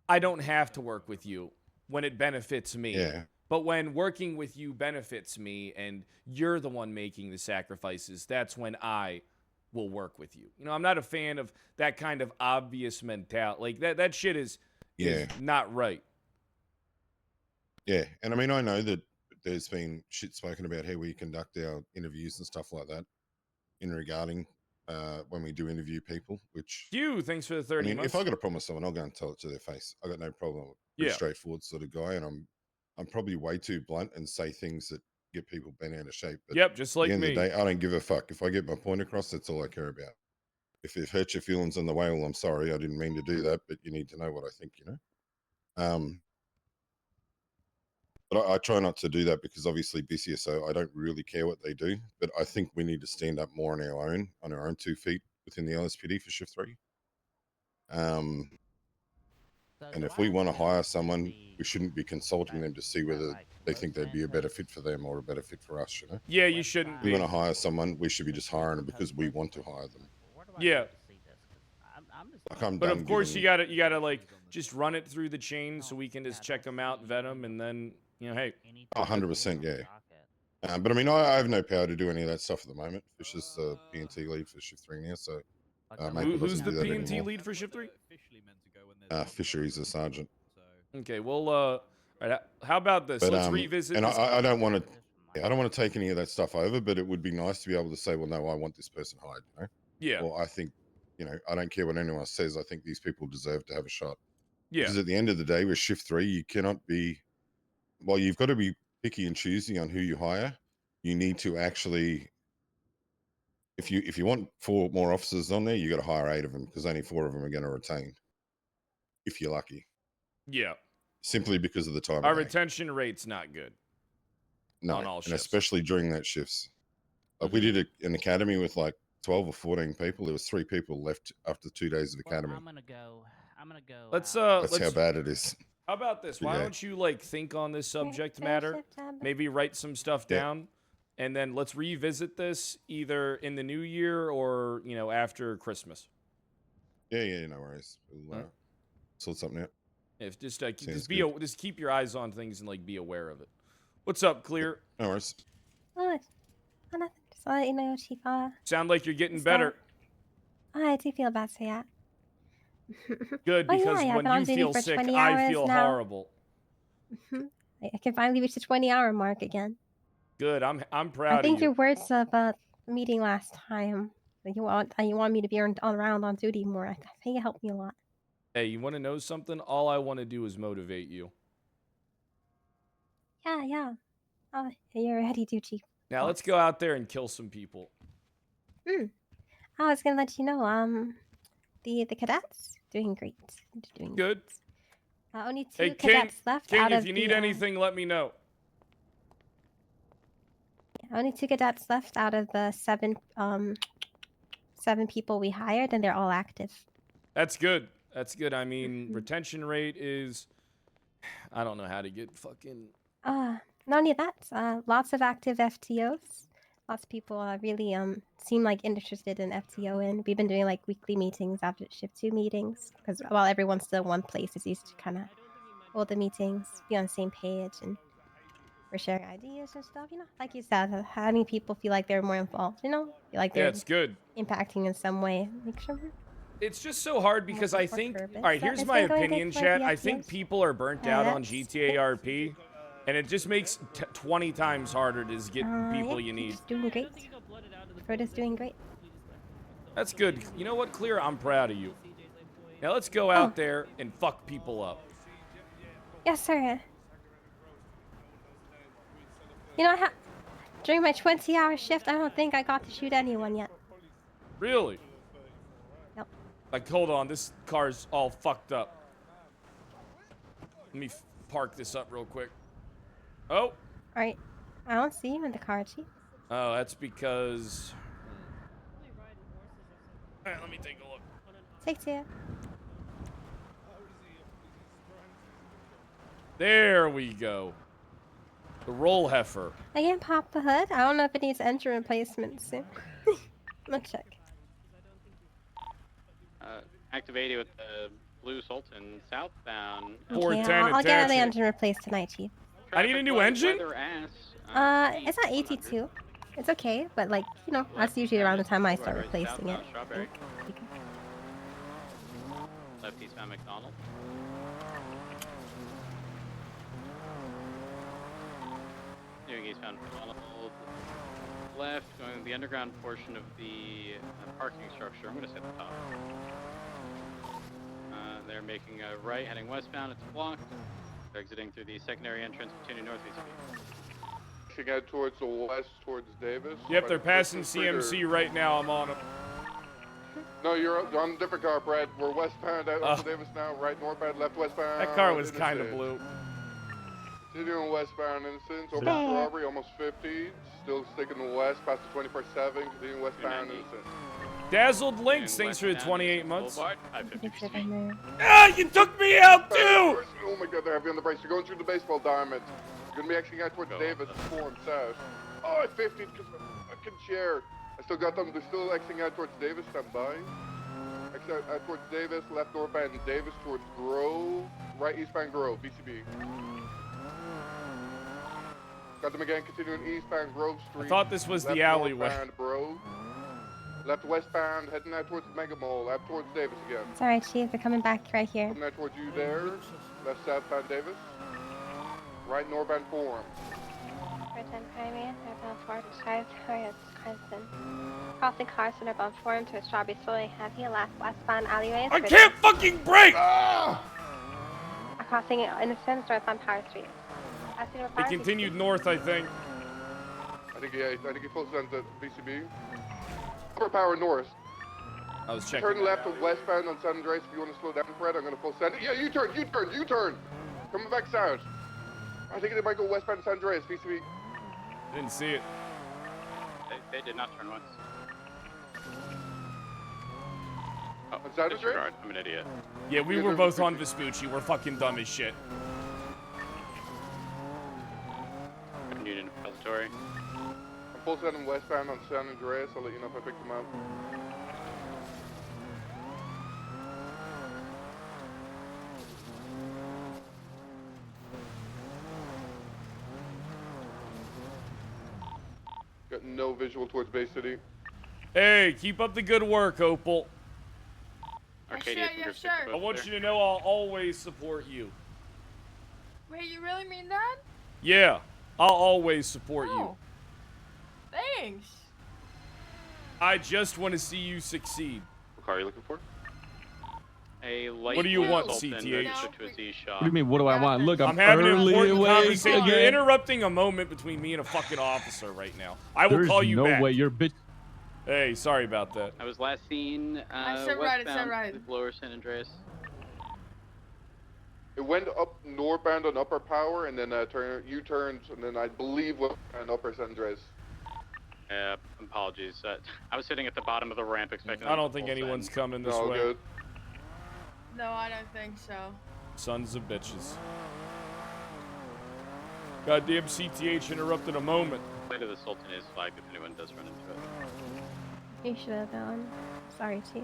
"I don't have to work with you when it benefits me." Yeah. But when working with you benefits me and you're the one making the sacrifices, that's when I will work with you. You know, I'm not a fan of that kind of obvious mentality. Like that shit is not right. Yeah, and I mean, I know that there's been shit spoken about how we conduct our interviews and stuff like that in regarding when we do interview people, which... Thanks for the 30 I mean, months. if I got a problem with someone, I'll go and tell it to their face. I got no problem. Pretty straightforward sort of guy, and I'm probably way too blunt and say things that get people bent out of shape. But yep, just like at the end me. of the day, I don't give a fuck. If I get my point across, that's all I care about. If it hurts your feelings on the way, well, I'm sorry, I didn't mean to do that, but you need to know what I think, you know? But I try not to do that because obviously BCSO, I don't really care what they do, but I think we need to stand up more on our own 2 feet within the LSPD for shift 3. And if we want to hire someone, we shouldn't be consulting them to see whether they think they'd be a better fit for them or a better fit for us, you know? Yeah, you shouldn't If we be. want to hire someone, we should be just hiring them because we want to hire them. Yeah. Like, I'm But done of course, giving- you gotta like just run it through the chain so we can just check them out, vet them, and then, you know, hey. 100%, yeah. But I mean, I have no power to do any of that stuff at the moment. It's just the P&T lead for shift 3 now, so Maple Who's doesn't the do that P&T anymore. lead for shift 3? Fisher, he's a sergeant. Okay, well, all right, how about this? But, Let's revisit and this. I don't want to, I don't want to take any of that stuff over, but it would be nice to be able to say, well, no, I want this person hired, you know? Yeah. Well, I think, you know, I don't care what anyone says. I think these people deserve to have a shot. Yeah. Because at the end of the day, with shift 3, you cannot be, well, you've got to be picky and choosy on who you hire. You need to actually, if you want 4 more officers on there, you got to hire 8 of them because only 4 of them are going to retain, if you're lucky. Yeah. Simply because of the time. Our of day. retention rate's not good. No, on all and shifts. especially during that shifts. Like we did an academy with like 12 or 14 people. There was 3 people left after 2 days of academy. I'm gonna go. Let's That's how bad it is. How about this? Why Yeah. don't you like think on this subject matter? Maybe write some stuff Yeah. down, and then let's revisit this either in the new year or, you know, after Christmas. Yeah, no worries. We'll sort something out. If just Sounds just keep your eyes on things and like be aware of it. What's up, Clear? No worries. Oh, nothing. Just want to let you know, Chief. Sound like you're getting Just, better. I do feel better, yeah. Good, Oh, because yeah, I've when been on you duty feel for sick, 20 I hours feel now. horrible. I can finally reach the 20-hour mark again. Good, I'm proud I think of you. your words of the meeting last time, that you want me to be around on duty more. I think it helped me a lot. Hey, you want to know something? All I want to do is motivate you. Yeah. Oh, you're ready, do, Chief. Now let's go out there and kill some people. I was gonna let you know. The cadets doing great. Doing Good. only 2 Hey, cadets left King, out if of you need the, anything, let me know. only 2 cadets left out of the 7 people we hired, and they're all active. That's good. That's good. I mean, retention rate is... I don't know how to get fucking... Not only that, lots of active FTOs. Lots of people really seem like interested in FTO, and we've been doing like weekly meetings after shift 2 meetings, because while everyone's still in one place, it's easy to kind of hold the meetings, be on the same page, and we're sharing ideas and stuff. You know, like you said, having people feel like they're more involved. You know, feel like Yeah, they're it's good. impacting in some way. Make sure we're It's just so hard because I think... purpose. All right, So here's it's my been going good opinion, for chat. the I think FTOs. people are burnt out on That's GTARP, and it just makes 20 times harder to get people yeah, you need. He's doing great. Frodo's doing great. That's good. You know what, Clear? I'm proud of you. Now let's go out there and fuck people up. Yes, sir. You know, during my 20-hour shift, I don't think I got to shoot anyone yet. Really? Yep. Like, hold on. This car's all fucked up. Let me park this up real quick. Oh. All right. I don't see you in the car, Chief. Oh, that's because... All right, let me take a look. Take 2. There we go. The roll heifer. I can pop the hood. I don't know if it needs engine replacement soon. Let's check. Active 80 with the Blue Sultan southbound. Okay, 410 I'll get the attaching. engine replaced tonight, Chief. I need a new engine? It's not 82. It's okay, but like, you know, that's usually around the time I start replacing it. Left eastbound McDonald. Doing eastbound McDonald. Left, going to the underground portion of the parking structure. I'm going to set the top. They're making a right, heading westbound. It's blocked. They're exiting through the secondary entrance, continue northeast. Should go towards the west, towards Davis. Yep, they're passing CMC right now. I'm on them. No, you're on a different car, Brad. We're westbound out of Davis now, right northbound, left westbound. That car was kind of blue. Continuing westbound Innocence, open Strawberry, almost 50. Still sticking to the west, past the 24/7, continuing westbound Innocence. Dazzled Links, thanks for the 28 months. Ah, you took me out too! Oh my god, they're heavy on the brakes. You're going through the baseball diamond. You're gonna be exiting out towards Davis, form south. Oh, I 50 because my fucking chair. I still got them. They're still exiting out towards Davis. Stand by. Exit out towards Davis, left northbound Davis towards Grove, right eastbound Grove, BCB. Got them again, continuing eastbound Grove Street. I thought this was left the alleyway. northbound Grove. Left westbound, heading out towards the Mega Mall, out towards Davis again. It's alright, Chief. They're coming back right here. Coming out towards you there. Left southbound Davis. Right northbound Forum. Return Highway, northbound Forum, drive towards Carson. Crossing Carson, northbound Forum to Strawberry, slowly heavy, left westbound alleyways. I can't fucking brake! Crossing Innocence, northbound Power Street. They continued north, I think. I think he closed down to BCB. Upper Power North. I was checking. Turn left to westbound on San Andreas. If you want to slow down, Fred, I'm going to full send it. Yeah, U-turn. Coming back south. I think they might go westbound to San Andreas, BCB. I didn't see it. They did not turn west. On San Andreas? Disregard. I'm an idiot. Yeah, we were both on Vespucci. We're fucking dumb as shit. Union Repository. I'm full set and westbound on San Andreas. I'll let you know if I pick them up. Got no visual towards Bay City. Hey, keep up the good work, Opal. Arcadia, yes, sir. I want you to know I'll always support you. Wait, you really mean that? Yeah, I'll always support you. Oh. Thanks. I just want to see you succeed. What car are you looking for? A light. What do you want, Sultan CTH? registered to a Z shop. What do you mean? What do I want? Look, I'm having an early important away conversation. You're again. interrupting a moment between me and a fucking officer right now. I will There's call you no back. way you're bitch. Hey, sorry about that. I was last seen I said right, I said westbound right. with Lower San Andreas. It went up northbound on Upper Power, and then U-turned, and then I believe went on Upper San Andreas. Apologies. I was sitting at the bottom of the ramp expecting. I don't think anyone's coming this way. Good. No, I don't think so. Sons of bitches. Goddamn CTH interrupted a moment. Later, the Sultan is flagged if anyone does run into it. You should have known. Sorry, Chief.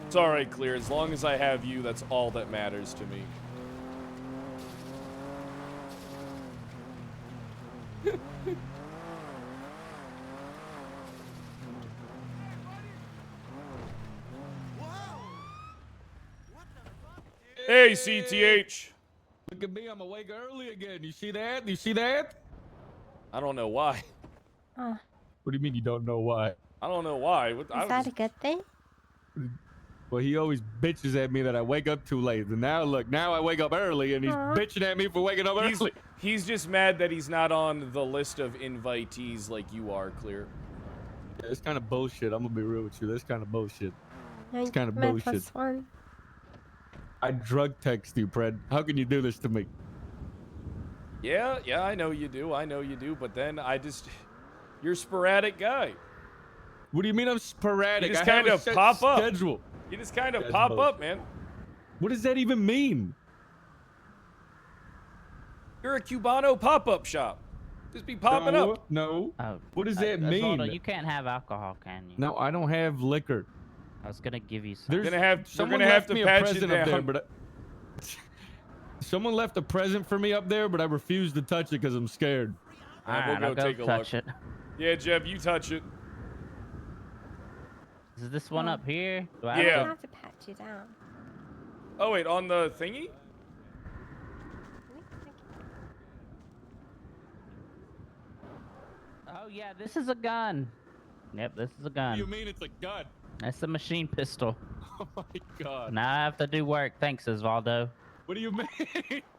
It's alright, Clear. As long as I have you, that's all that matters to me. Hey, CTH. Look at me, I'm awake early again. You see that? You see that? I don't know why. Oh, What do you mean you don't know why? I don't know why. is that a good thing? Well, he always bitches at me that I wake up too late. And now, look, now I wake up early and he's Aw. bitching at me for waking up early. He's just mad that he's not on the list of invitees like you are, Clear. Yeah, it's kind of bullshit. I'm gonna be real with you. That's kind of bullshit. It's kinda bullshit. +1. I drug text you, Pred. How can you do this to me? Yeah, I know you do. I know you do. But then you're a sporadic guy. What do you mean I'm sporadic? You just I have kind a of set pop up. schedule. You just kind of That's pop bullshit. up, man. What does that even mean? You're a Cubano pop-up shop. Just be popping no, up. No. Oh, What does that mean? Osvaldo, you can't have alcohol, can you? No, I don't have liquor. I was gonna give you some. There's We're someone gonna have left to me a patch it present up there, down. but someone left a present for me up there, but I refuse to touch it because I'm scared. Alright, we'll I'll go take a touch look. it. Yeah, Jeb, you touch it. Is this one up here? Do I Yeah. don't have to pat you down. Oh wait, on the thingy? Oh yeah, this is a gun. Yep, this is a What gun. do you mean it's a gun? That's a machine pistol. Oh my god. Now I have to do work. Thanks, Osvaldo. What do you mean?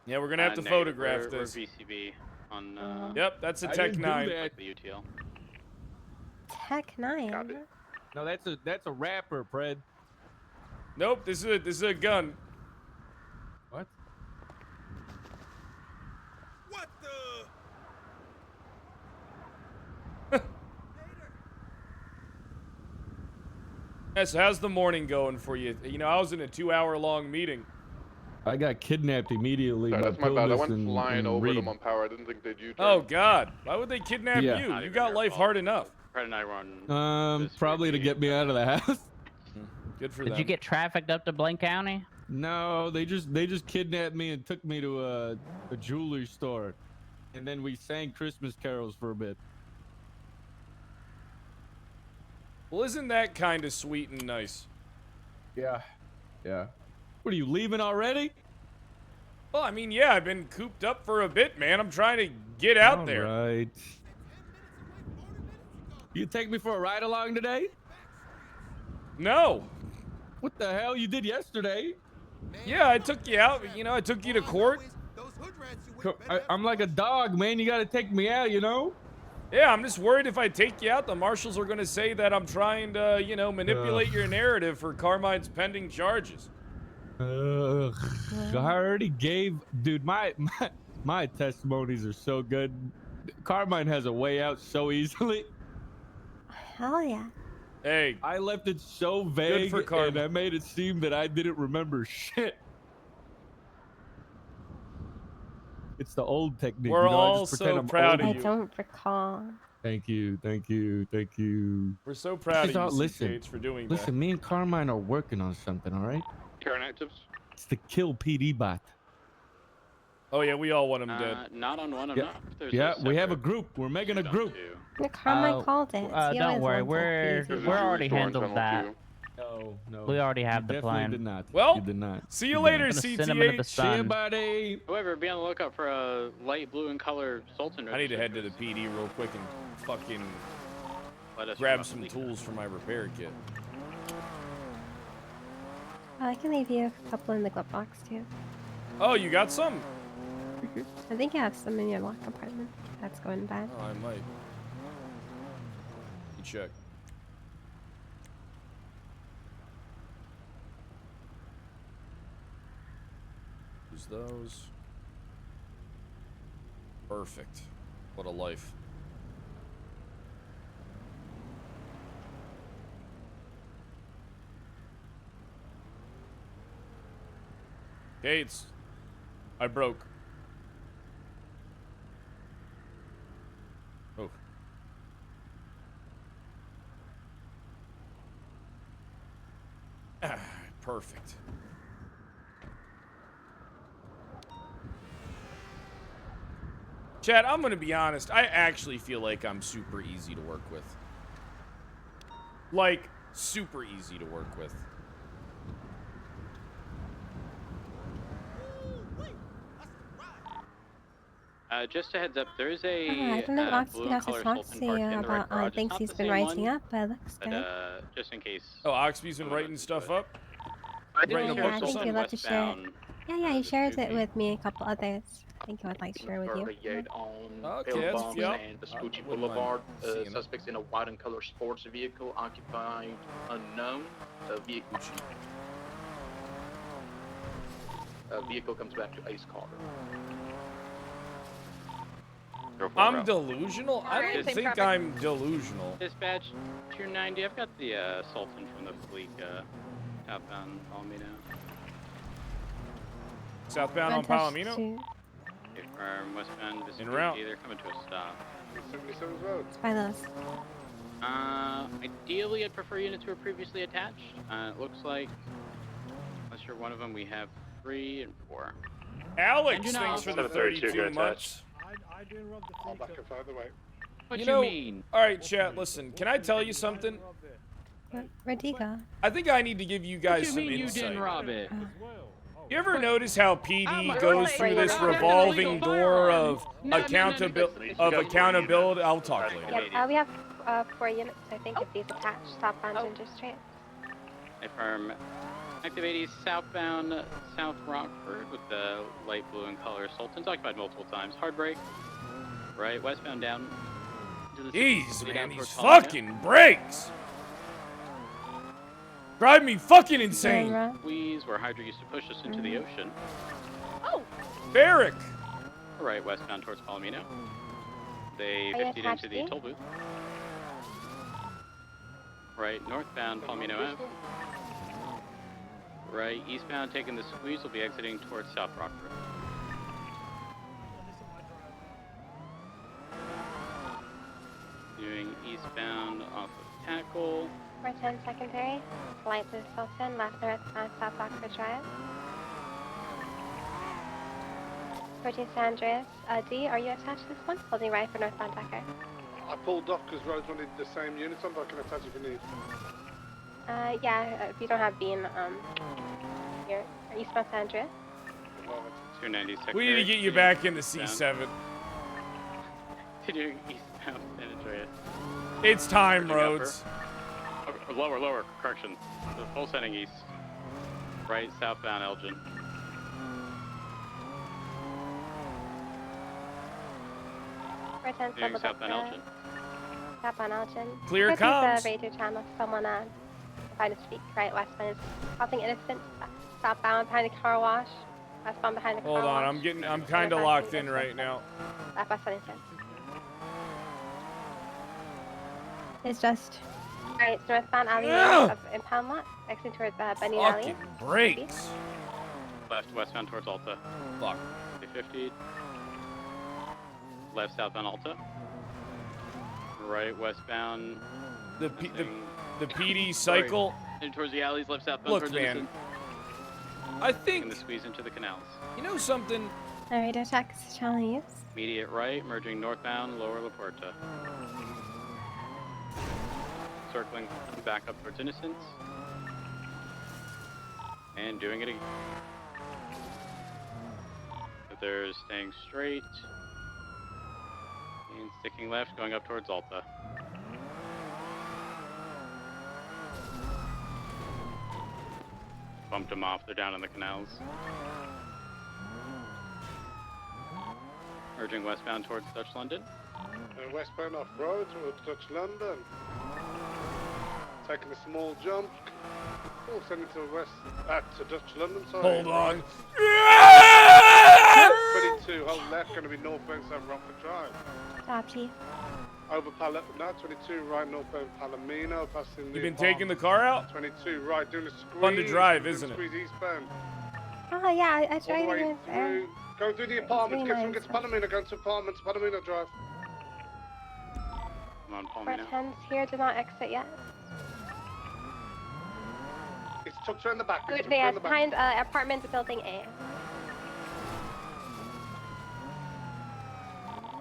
Yeah, we're gonna have to Negative. photograph We're this. VCB on Yep, that's a I Tech didn't do 9. that. like the UTL. Tech 9. No, that's a rapper, Pred. Nope, this is a gun. What? What the? Yeah, so how's the morning going for you? You know, I was in a 2-hour-long meeting. I got kidnapped immediately Sorry, by that's my bad. I Pilvis went and, flying and over Reed. them on Power. I didn't think they'd U-turn. Oh God, why would they kidnap Yeah. you? Not You even got their life fault. hard enough. Fred and I were on. this Probably to VCB. get me out of the house. Good for Did them. you get trafficked up to Blaine County? No, they just kidnapped me and took me to a jewelry store, and then we sang Christmas carols for a bit. Well, isn't that kind of sweet and nice? Yeah. What are you leaving already? Well, I mean, yeah, I've been cooped up for a bit, man. I'm trying to get out there. Right. You take me for a ride along today? No. What the hell you did yesterday? Yeah, I took you out. You know, I took you to court. I'm like a dog, man. You gotta take me out, you know? Yeah, I'm just worried if I take you out, the marshals are going to say that I'm trying to, you know, manipulate your narrative for Carmine's pending charges. I already gave, dude. My testimonies are so good. Carmine has a way out so easily. Hell yeah. Hey, I left it so vague, for Carmine. and I made it seem that I didn't remember shit. It's the old technique. We're you know? I all just pretend so I'm proud old. of I you. don't recall. Thank you, thank you, thank you. We're so proud of you, Listen, CTH, for doing listen. Me and Carmine are working on something. All right. Current actives? It's the Kill PD bot. that. Oh yeah, we all want him dead. Not on one. I'm Yeah. not. There's Yeah, a we have a separate group. We're making a shoot on group. two. The Carmine called it. He Don't always worry, wants it we're PvP. we're already handled that. No, no. We already have you the definitely plan. did not. Well, you did not. See you did later, not. Gonna send him into the CTH. See you, sun. buddy. However, be on the lookout for a light blue in color Sultan. I need to head to the registry, PD real quick and fucking please. Let us grab run some the leak. tools for my repair kit. I can leave you a couple in the glove box too. Oh, you got some? I think you have some in your lock compartment. That's going bad. Oh, I might. You check. Use those. Perfect. What a life. Gates. I broke. Oh. Ah, perfect. Chad, I'm gonna be honest. I actually feel like I'm super easy to work with. Like, super easy to work with. Just a heads up, there is a I don't know. Oxy blue and has to color talk Sultan to parked you in the about red garage. It's things not he's the been same writing one, up, but it looks but good. just in case. Oh, Oxby's been someone writing runs stuff into it. up? I did Writing a hear book I or think something? you'd love to share it. westbound, Yeah, he shared it distributing. with me and a couple others. I think he would like to share with you. Okay, that's Elbows and I Vespucci wouldn't mind Boulevard. seeing it. Suspects in a white and color sports vehicle occupying unknown. Vehicle comes back to Ace Carter. I'm delusional? I don't Same think traffic. I'm delusional. Dispatch, Tier 90. I've got the Sultan from the fleet outbound Palomino. Southbound on Fantastic. Palomino? Confirm westbound En route. Vespucci. They're coming to a stop. 77 road. It's by those. Ideally, I'd prefer units who were previously attached. It looks like, unless you're one of them, we have 3 and 4. Alex, And thanks for the 32 32 months. I didn't rub the I'll back and find the way. What You you know, mean? Alright, chat, listen. Can I tell you something? Where'd he go? I think I need to give you What guys you some mean you insight. didn't rob it? You ever notice how PD I'm goes a- through this I'm a revolving illegal door firearm. of No, accountability? I'll talk later. Yeah, we have 4 units, I think, if these attached. Southbound Ginger Street. Confirm. Active 80 southbound South Rockford with the light blue in color. Sultan's occupied multiple times. Hard break. Right, westbound down. To the Jeez, down man, these towards Palomino. fucking brakes! Drive me fucking insane! Squeeze where Hydra used to push us into the ocean. Barrick! Right, westbound towards Palomino. They Are you 50'd attached into the B? toll booth. Right, northbound Palomino Ave. Right, eastbound taking the squeeze will be exiting towards South Rockford. Doing eastbound off of Tackle. 410 secondary. Light blue Sultan, left northbound South Rockford Drive. 14 San Andreas. D, are you attached to this one? Holding right for northbound Decker. I pulled off because roads wanted the same units on, but I can attach if you need. Yeah, if you don't have Bean, here. Are you San Andreas? 290 secondary. We need to get you back in the C7. Doing eastbound San Andreas. It's time, Pushing upper. Rhodes. Lower, correction. The full sending east. Right, southbound Elgin. Doing southbound Elgin. Southbound Elgin. Clear This is comms. the radio channel. Someone trying to speak. Right, westbound is something innocent. Southbound behind the car wash. Westbound behind the car Hold wash. on, I'm kind of locked in right now. Left westbound innocent. It's just. Alright, it's northbound alley of impound lot. Exiting towards Benny Alley. Fucking brakes. Left, westbound towards Alta. Fuck. 50. Left, southbound Alta. Right, westbound. The PD Sorry. cycle. And towards the alleys, left southbound Look, towards man. Innocent. I think. Gonna squeeze into the canals. You know something? Alright, attack is challenge use. Immediate right, merging northbound, lower La Puerta. Circling back up towards Innocence. And doing it again. But they're staying straight. And sticking left, going up towards Alta. Bumped them off, they're down in the canals. Merging westbound towards Dutch London. Westbound off road towards Dutch London. Taking a small jump. Oh, sending to west, to Dutch London, sorry. Hold on. 22, hold left, going to be northbound South Rockford Drive. Copy. Over now 22 right northbound Palomino, passing the You been taking the car out? 22 right, doing a squeeze. Fun to drive, isn't it? Squeeze eastbound. Oh yeah, I All the tried way it there. through, going through the apartments, Really get to Palomino, going to apartments, Palomino Drive. Come on, Our Palomino. 10s here did not exit yet. It's tucked around the back. It's tucked Yeah, around it's the back. behind apartment building A.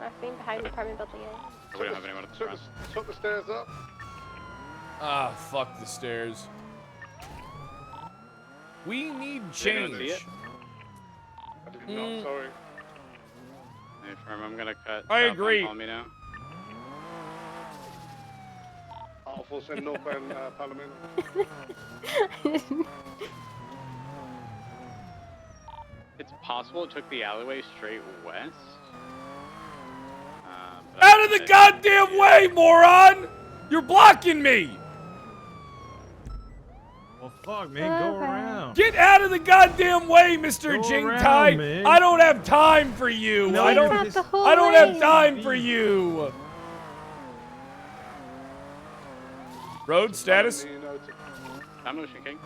I've been behind apartment building A. We don't have anyone at the front. Took the stairs up. Ah, fuck the stairs. We need Did anyone see change. it? I did not, sorry. Hey, firm, I'm gonna cut. I south on agree. Palomino. Awful, send northbound Palomino. It's possible it took the alleyway straight west. Out of the goddamn way, moron! You're blocking me! Well, fuck, man, go around. Get out of the goddamn way, Mr. Go Jing around, Tai! man. I don't have time for you! No, I don't have time for you! Road status? I'm Ocean King.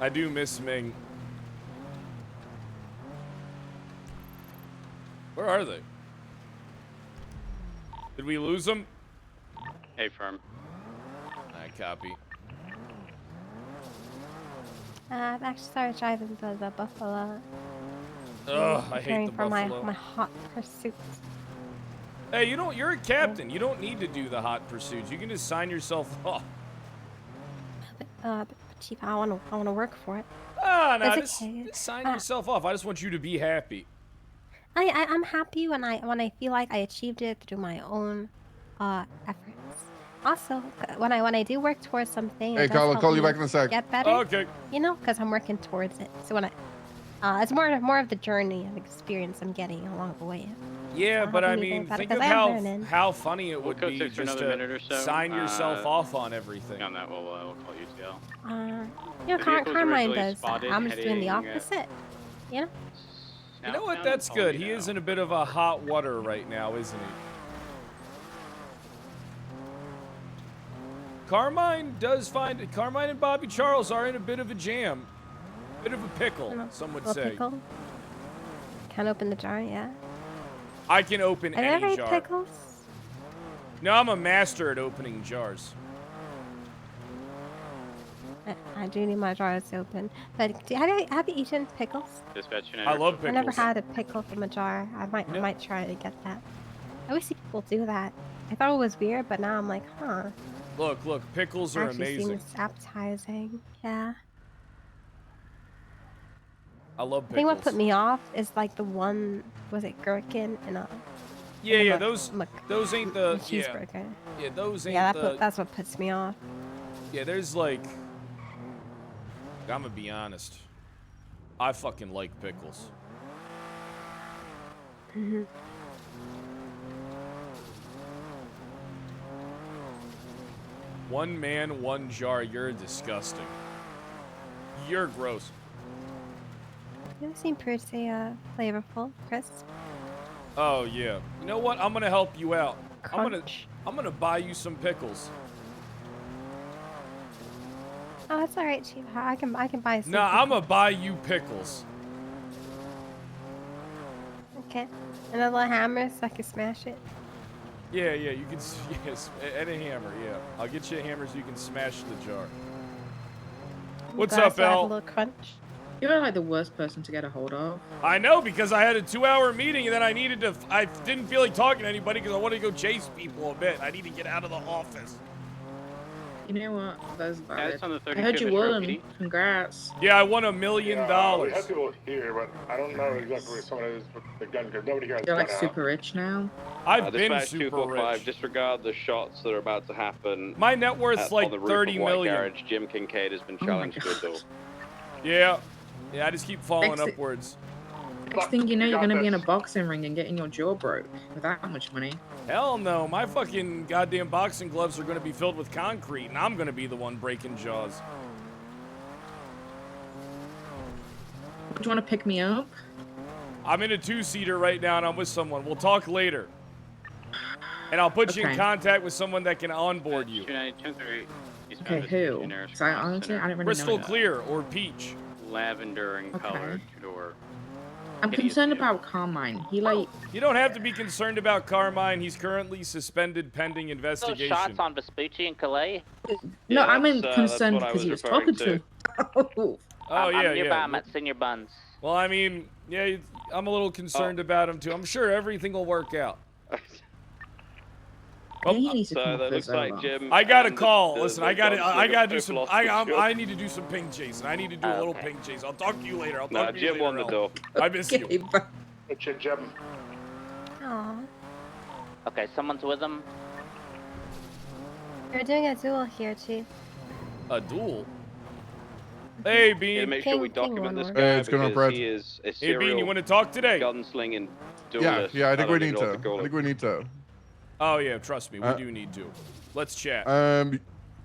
I do miss Ming. Where are they? Did we lose them? Hey, firm. I copy. I've actually started driving the Buffalo. Ugh, I hate Preparing the for Buffalo. my hot pursuits. Hey, you're a captain. You don't need to do the hot pursuits. You can just sign yourself off. But Chief, I wanna work for it. Ah, no, It's just okay. sign yourself off. I just want you to be happy. I'm happy when I feel like I achieved it through my own efforts. Also, when I do work towards something, Hey, it does Carl, I'll help call you me back in a sec. Get better. Okay. You know, because I'm working towards it. So when it's more of the journey and experience I'm getting along the way. Yeah, So but I helping me mean, get better, think 'cause of I am learning. how funny it We'll would code be 6 for just another minute or to so. sign yourself off on everything. On that, we'll call UTL. You know, The vehicle's Carmine originally does. spotted I'm just doing the heading, opposite. You know. You know what? Southbound That's good. He Palomino. is in a bit of a hot water right now, isn't he? Carmine and Bobby Charles are in a bit of a jam. Bit of a pickle, some would Little say. pickle. Can't open the jar, yeah. I can open I never any ate jar. pickles. No, I'm a master at opening jars. I do need my jars open. But have you eaten pickles? Dispatch I love I never pickles. had a pickle from a jar. I might try to get that. I always see people do that. I thought it was weird, but now I'm like, huh. Look, pickles are Actually amazing. seems appetizing. Yeah. I love I think what pickles. put me off is like the one, was it gherkin and a Yeah, those ain't the cheeseburger. Yeah, those ain't Yeah, the. that's what puts me off. Yeah, there's like. I'm gonna be honest. I fucking like pickles. One man, one jar. You're disgusting. You're gross. You seem pretty flavorful, Chris. Oh yeah. You know what? I'm gonna help you out. Crunch. I'm gonna buy you some pickles. Oh, that's all right, Chief. I can buy some. Nah, I'm gonna buy you pickles. Okay. And a little hammer so I can smash it. Yeah, you can. Yes, and a hammer. Yeah, I'll get you a hammer so you can smash the jar. What's Glad up, to have a Al? little crunch. You're like the worst person to get a hold of. I know, because I had a 2-hour meeting and then I needed to. I didn't feel like talking to anybody because I wanted to go chase people a bit. I need to get out of the office. You know what? That's Yeah, valid. it's on the I heard 35th you Metro won. PD. Congrats. Yeah, I won $1 million. We have people here, but I don't know exactly where someone is with the gun because nobody here has You're gun like out. super rich now. I've been Dispatch super 245, rich. disregard the shots that are about to happen. My net worth's like on the roof 30 of White million. Garage. Jim Kincaid has been Oh my challenged to a duel. Yeah, I just keep falling Next- upwards. Next thing you know, you're gonna be in a boxing ring and getting your jaw broke with that much money. Hell no, my fucking goddamn boxing gloves are gonna be filled with concrete, and I'm gonna be the one breaking jaws. Do you want to pick me up? I'm in a 2-seater right now, and I'm with someone. We'll talk later. And I'll put you in Okay. contact with someone that can onboard you. Okay, who? 'Cause I honestly, I don't really Crystal know. Clear or Peach. Lavender in Okay. color, two-door. I'm concerned about Carmine. He like. You don't have to be concerned about Carmine. He's currently suspended pending investigation. Shots on Vespucci and Calais. No, I'm that's concerned what I because was he was referring talking to. Oh, I'm yeah, nearby. yeah. I'm at Senior Buns. Well, I mean, yeah, I'm a little concerned about him, too. I'm sure everything will work out. I think he needs to So come off that this looks like over. Jim. I got a and call. the- Listen, the I got to do gunslinger some. both lost the job. I need to do some ping chasing. I need to do a little Okay. ping chase. I'll talk to you later. I'll No, talk to you Jim later. won the Al. duel. I miss you. Okay, bye. Good shit, Jim. Aw. Okay, someone's with him. We're doing a duel here, Chief. A duel. Hey, Yeah, Bean. make sure we King document this one guy Hey, what's going on, because Fred? he is a Hey, serial Bean, you want to talk today? gunslinging Yeah, duelist. I think we don't need even know to. what call I think it. we need to. Oh yeah, trust me, we Uh, do need to. Let's chat.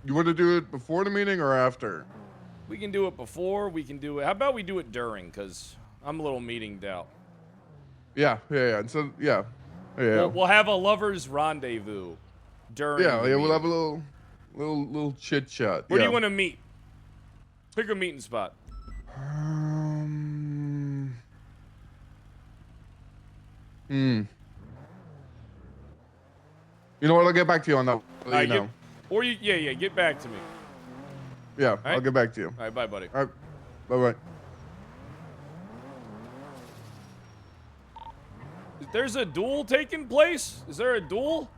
You want to do it before the meeting or after? We can do it before. We can do it. How about we do it during? Cause I'm a little meetinged out. Yeah. And so, yeah. We'll have a lovers rendezvous during. Yeah, the we'll meeting. have a little chit chat. Where do you want to meet? Pick a meeting spot. You know what? I'll get back to you on that. I'll let you know. Or you, yeah, get back to me. Yeah, right. I'll get back to you. All right, bye, buddy. All right, bye. There's a duel taking place? Is there a duel?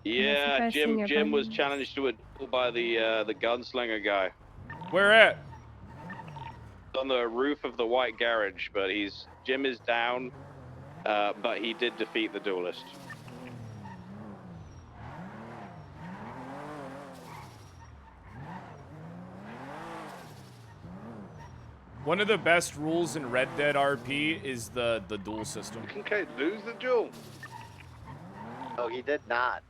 Yeah, Jim Jim was challenged to a duel by the gunslinger guy. Where at? On the roof of the White Garage, but Jim is down, but he did defeat the duelist. One of the best rules in Red Dead RP is the duel system. Kincaid lose the duel? No, he did not.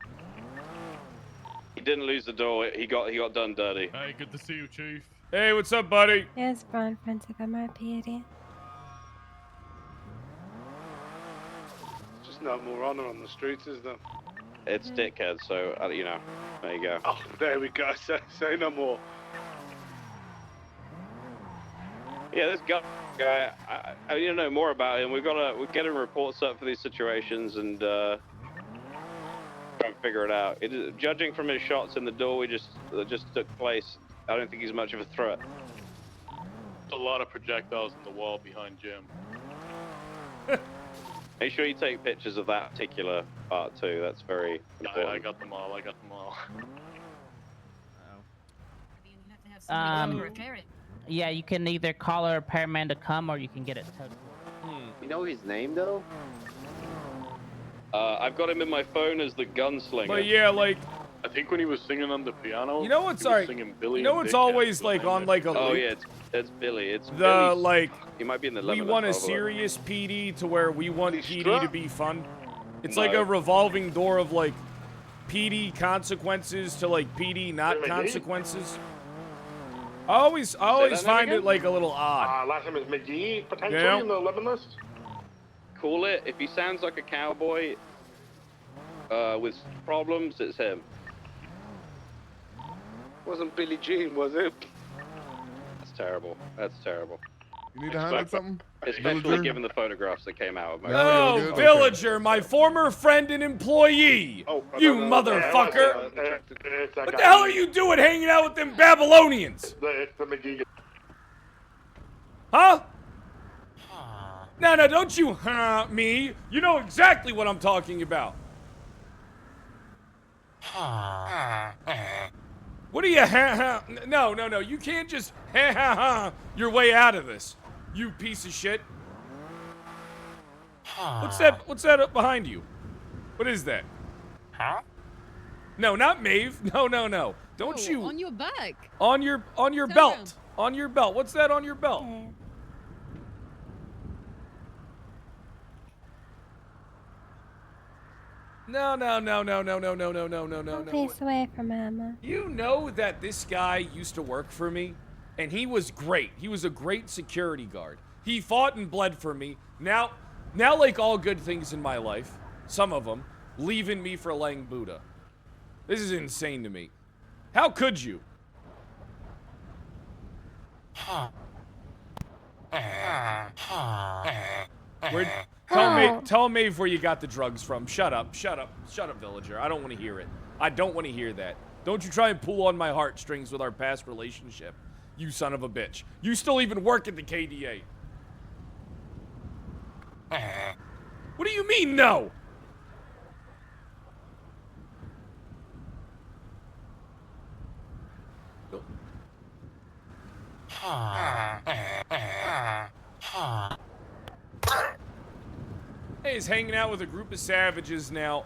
He didn't lose the duel. He got done dirty. Hey, good to see you, Chief. Hey, what's up, buddy? Yes, Brian Frantic, I'm RP. Just no more honor on the streets, is there? It's dickhead, so you know. There you go. Oh, there we go. Say no more. Yeah, this guy, I need to know more about him. We're getting reports up for these situations and try and figure it out. Judging from his shots in the duel that just took place, I don't think he's much of a threat. A lot of projectiles in the wall behind Jim. Make sure you take pictures of that particular part too. That's very important. I got them all. Yeah, you can either call a repairman to come or you can get it towed. You know his name though? I've got him in my phone as the gunslinger. But yeah, like, I think when he was singing on the piano, you know what's he was alright? singing Billy You know and what's Dick always Dad. like on like a Oh loop? yeah, it's Billy. It's The Billy's- like. He might be in the We 11th. want a I'll have look. serious PD to where we want PD to be fun. It's No. like a revolving door of like PD consequences to like PD not McGee? consequences. I always that find name it like a little odd. Last name is McGee, potentially Yeah. in the 11 list. Cool it. If he sounds like a cowboy with problems, it's him. Wasn't Billie Jean, was it? That's terrible. That's terrible. You need a hand at something? Especially Villager? given the photographs that came out. Of my Oh, Villager, my former friend and employee. You motherfucker. What the hell are you doing hanging out with them Babylonians? Huh? No, don't you me. You know exactly what I'm talking about. What are you No, you can't just your way out of this. You piece of shit. What's that up behind you? What is that? Huh? No, not Maeve. No. Don't you On your back. on your belt. Around. On your belt. What's that on your belt? No. Face away from Emma. You know that this guy used to work for me, and he was great. He was a great security guard. He fought and bled for me. Now, like all good things in my life, some of them, leaving me for Lang Buddha. This is insane to me. How could you? Tell Maeve where you got the drugs from. Shut up, Villager. I don't want to hear it. I don't want to hear that. Don't you try and pull on my heartstrings with our past relationship, you son of a bitch. You still even work at the KDA. What do you mean, no? Hey, he's hanging out with a group of savages now.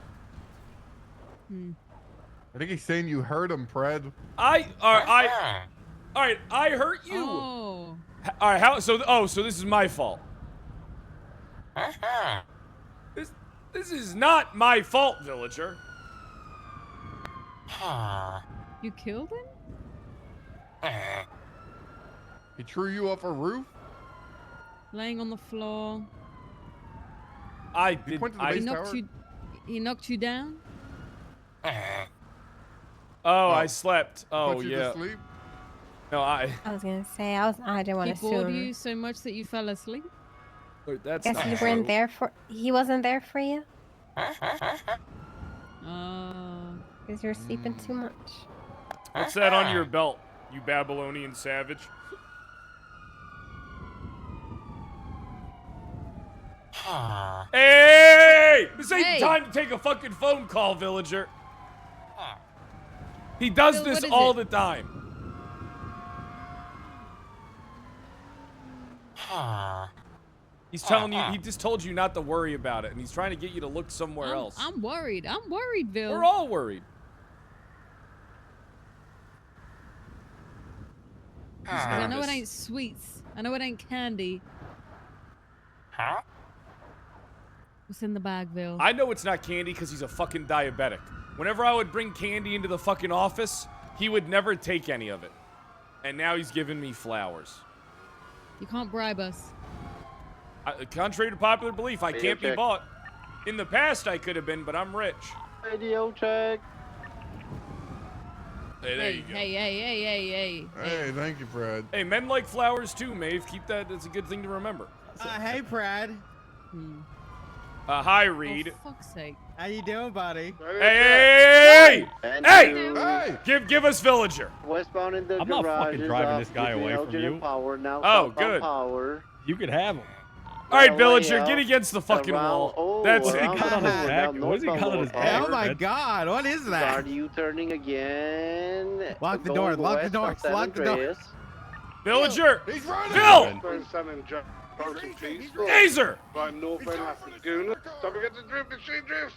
I think he's saying you hurt him, Pred. All right, I hurt you. Oh. All right, so this is my fault. This is not my fault, Villager. You killed him? He threw you off a roof? Laying on the floor. He knocked you down? Oh, I slept. Oh, Put you yeah. to sleep? No, I was gonna say I didn't want to He bored assume. you so much that you fell asleep? Wait, that's Guess not you true. weren't there for. He wasn't there for you. Because you're sleeping too much. What's that on your belt, you Babylonian savage? Hey! This ain't time to take a fucking phone call, Villager. He does So this what is all it? the time. He's telling you, he just told you not to worry about it, and he's trying to get you to look somewhere else. I'm worried. I'm worried, Bill. We're all worried. I know it ain't sweets. I know it ain't candy. Huh? What's in the bag, Bill? I know it's not candy because he's a fucking diabetic. Whenever I would bring candy into the fucking office, he would never take any of it. And now he's giving me flowers. You can't bribe us. Contrary to popular belief, I can't be bought. In the past, I could have been, but I'm rich. Radio check. Hey, there you go. Hey. Hey, thank you, Fred. Hey, men like flowers too, Maeve. Keep that. That's a good thing to remember. Hey, Brad. Hi, Reed. For fuck's sake. How you doing, buddy? Hey! Hey! Give us Villager. Westbound in the I'm not garage fucking is driving off this guy between away from Elgin you. and Power, now Oh, southbound good. Power. You could have him. All right, Way Villager, out, get against the fucking around- wall. oh, That's it. around got on his Power, back. now What is he got on his northbound back? Oh my Power. God! What is that? Start U-turning again. Lock the Going door, lock the west door, on San lock the door. Andreas. Villager! He's running! Phil! Taser! By North End Laguna. Don't forget to drift machine drifts.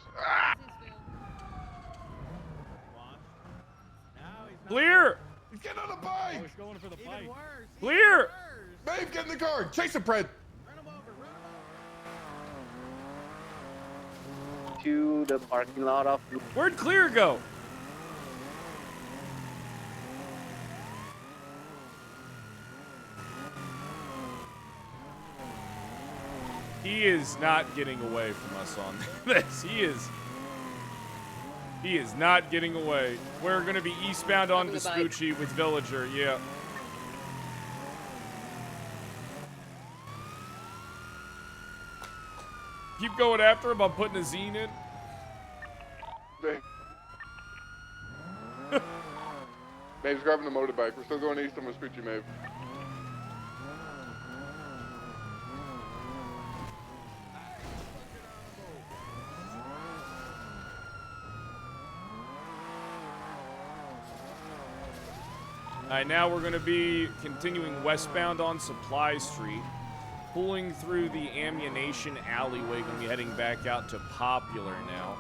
Clear! He's getting on a bike! He's going for the fight. Clear! Maeve, get in the car! Chase him, Fred! To the parking lot of Where'd Clear go? He is not getting away from us on this. He is not getting away. We're going to be eastbound on Vespucci with Villager, yeah. keep going after him. I'm putting a zine in. Maeve's grabbing the motorbike. We're still going east on Vespucci, Maeve. All right, now we're going to be continuing westbound on Supply Street, pulling through the Ammunition alleyway. Going to be heading back out to Popular now.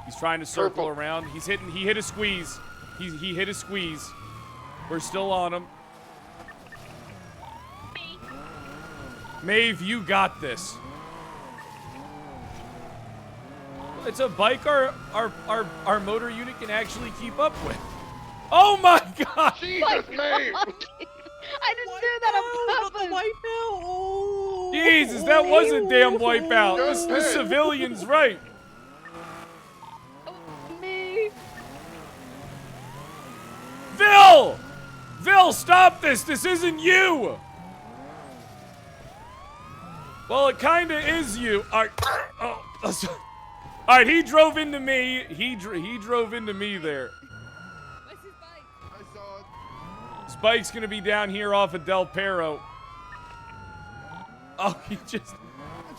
He's trying to circle around. He hit a squeeze. He hit a squeeze. We're still on him. Maeve, you got this. It's a bike our motor unit can actually keep up with. Oh my God! Jesus, Maeve! I didn't do that on purpose. Oh. Jesus, that was a damn wipeout. The civilian's right. Me. Vil! Vil, stop this! This isn't you! Well, it kinda is you. Alright, he drove into me. He drove into me there. Where's his bike? I saw it. His bike's gonna be down here off of Del Perro. Oh,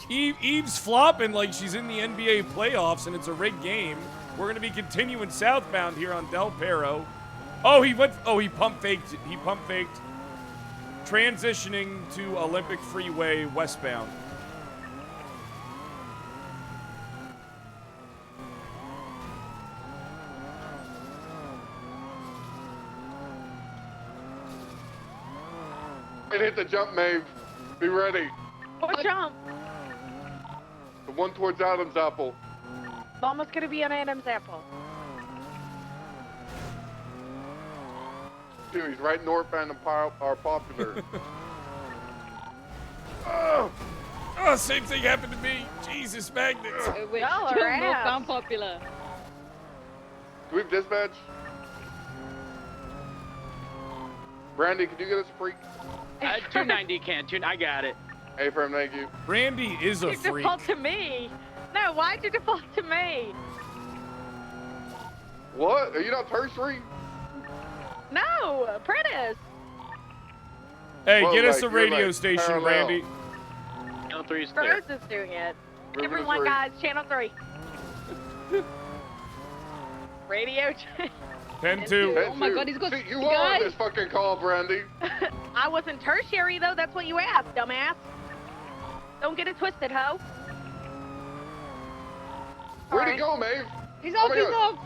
Eve's flopping like she's in the NBA playoffs and it's a rigged game. We're gonna be continuing southbound here on Del Perro. Oh, he pump faked. He pump faked. Transitioning to Olympic Freeway westbound. It hit the jump, Maeve. Be ready. What jump? The one towards Adam's Apple. It's almost gonna be an Adam's apple. Dude, he's right northbound of our Popular. Oh, same thing happened to me. Jesus, magnets. Y'all are Northbound Popular. do we have dispatch? Brandy, can you get us a freak? 290 can. I got it. Hey, firm, thank you. Brandy is a You freak. default to me. No, why'd you default to me? What? Are you not tertiary? No, apprentice. Hey, Well, get us like, a you're, radio like, station, parallel. Randy. Channel 3 is clear. Rose is doing it. Moving to Everyone, 3. guys, channel 3. Radio. 10-2. Oh my God, he's got. See, you are on this fucking call, Brandy. I wasn't tertiary though. That's what you asked, dumbass. Don't get it twisted, ho. Where'd he go, Maeve? He's Oh off. my He's God. off.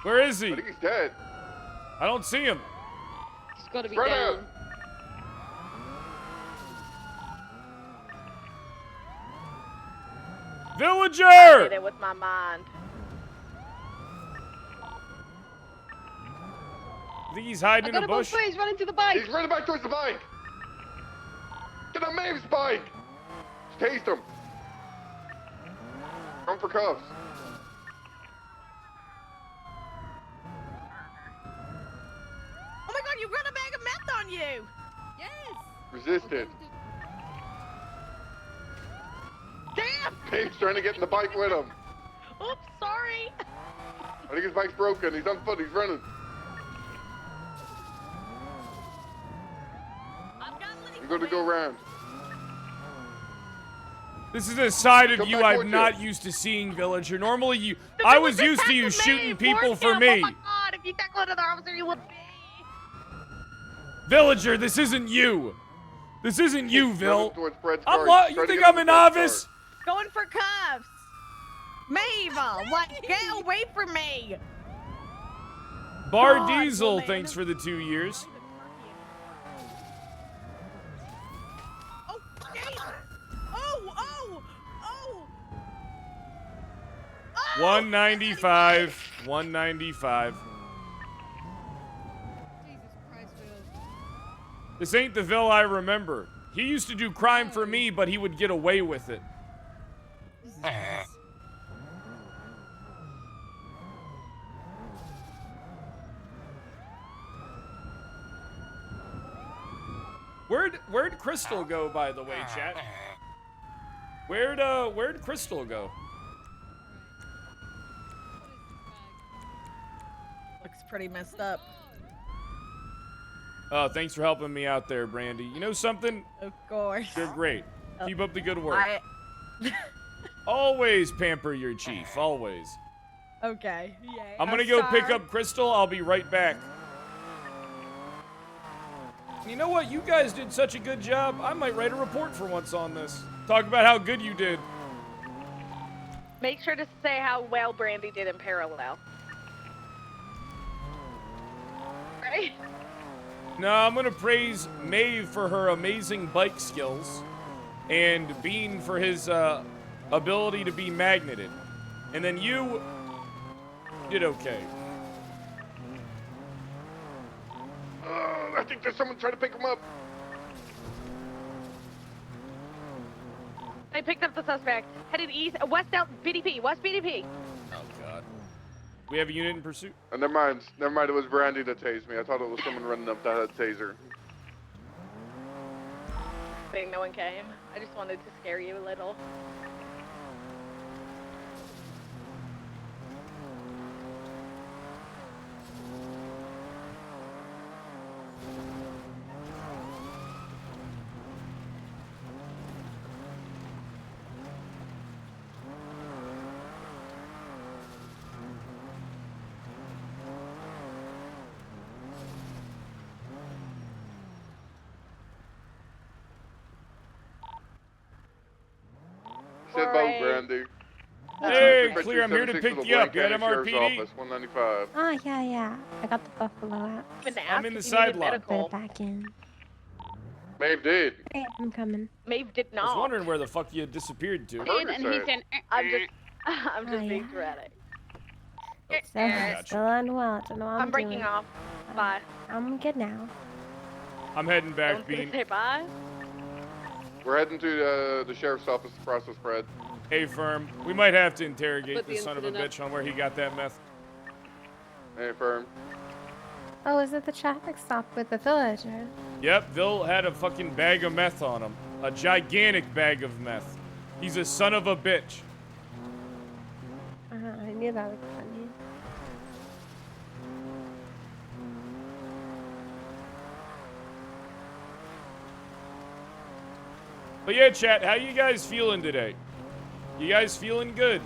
Where is he? I think he's dead. I don't see him. He's got to be Spread down. out. Villager! I did it with my mind. I think he's hiding in a bush. He's running to the bike. He's running back towards the bike. Get on Maeve's bike. Just taste him. Come for cuffs. Oh my God, you run a bag of meth on you. Yes. Resisted. Damn. Maeve's trying to get in the bike with him. Oops, sorry. I think his bike's broken. He's on foot. He's running. I'm going to go around. This is a side of Come you back I'm towards not you. used to seeing, Villager. Normally, I was used to you shooting people for me. Oh my God, if you tackle another officer, you would be. Villager, this isn't you. This isn't you, Vil. Towards Fred's I'm car. you Try to think get I'm in a the Fred's novice? Going for cuffs. Maeve, what? Get away from me. Bar God, Diesel, woman. thanks for the 2 years. Oh, Jesus. Oh. 195. 195. Jesus Christ, Will. This ain't the Vil I remember. He used to do crime for me, but he would get away with it. Where'd Crystal go, by the way, chat? Where'd Crystal go? Looks pretty messed up. Oh, thanks for helping me out there, Brandy. You know something? Of course. You're great. Keep up the good work. I... Always pamper your chief, always. Okay. Yay. I'm gonna go pick up Crystal. I'll be right back. You know what? You guys did such a good job. I might write a report for once on this. Talk about how good you did. Make sure to say how well Brandy did in parallel. Right? No, I'm gonna praise Maeve for her amazing bike skills, and Bean for his ability to be magneted. And then you did okay. I think there's someone trying to pick him up. I picked up the suspect. Headed east, west out BDP, west BDP. Oh God. We have a unit in pursuit. Never mind. It was Brandy that tased me. I thought it was someone running up that had a taser. I think no one came. I just wanted to scare you a little. Sit boat, Brandy. Hey, clear. I'm here to pick you up. You at MRPD? 195. Oh, yeah. I got the buffalo out. I'm in the side lot. Put it back in. Maeve did. Okay, I'm coming. Maeve did I not. was wondering where the fuck you disappeared to. And he said, I'm just being dramatic. Still unwell. Don't know what I'm breaking doing. off. Bye. I'm good now. I'm heading back, Someone's gonna Bean. say bye. We're heading to the sheriff's office to process Fred. Hey, Firm. We might have to interrogate Put the this son of a incident bitch on where he got that meth. Hey, Firm. Oh, is it the traffic stop with the villager? Yep, Bill had a fucking bag of meth on him. A gigantic bag of meth. He's a son of a bitch. I knew that was funny. But yeah, chat, how you guys feeling today? You guys feeling good?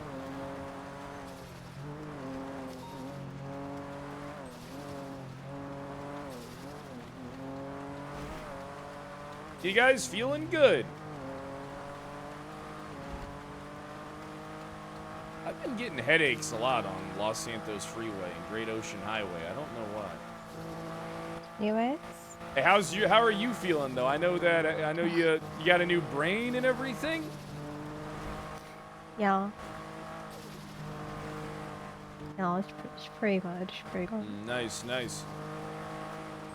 You guys feeling good? I've been getting headaches a lot on Los Santos Freeway and Great Ocean Highway. I don't know why. Anyways? Hey, how are you feeling though? I know you got a new brain and everything. Yeah. No, it's pretty good. It's pretty good. Nice.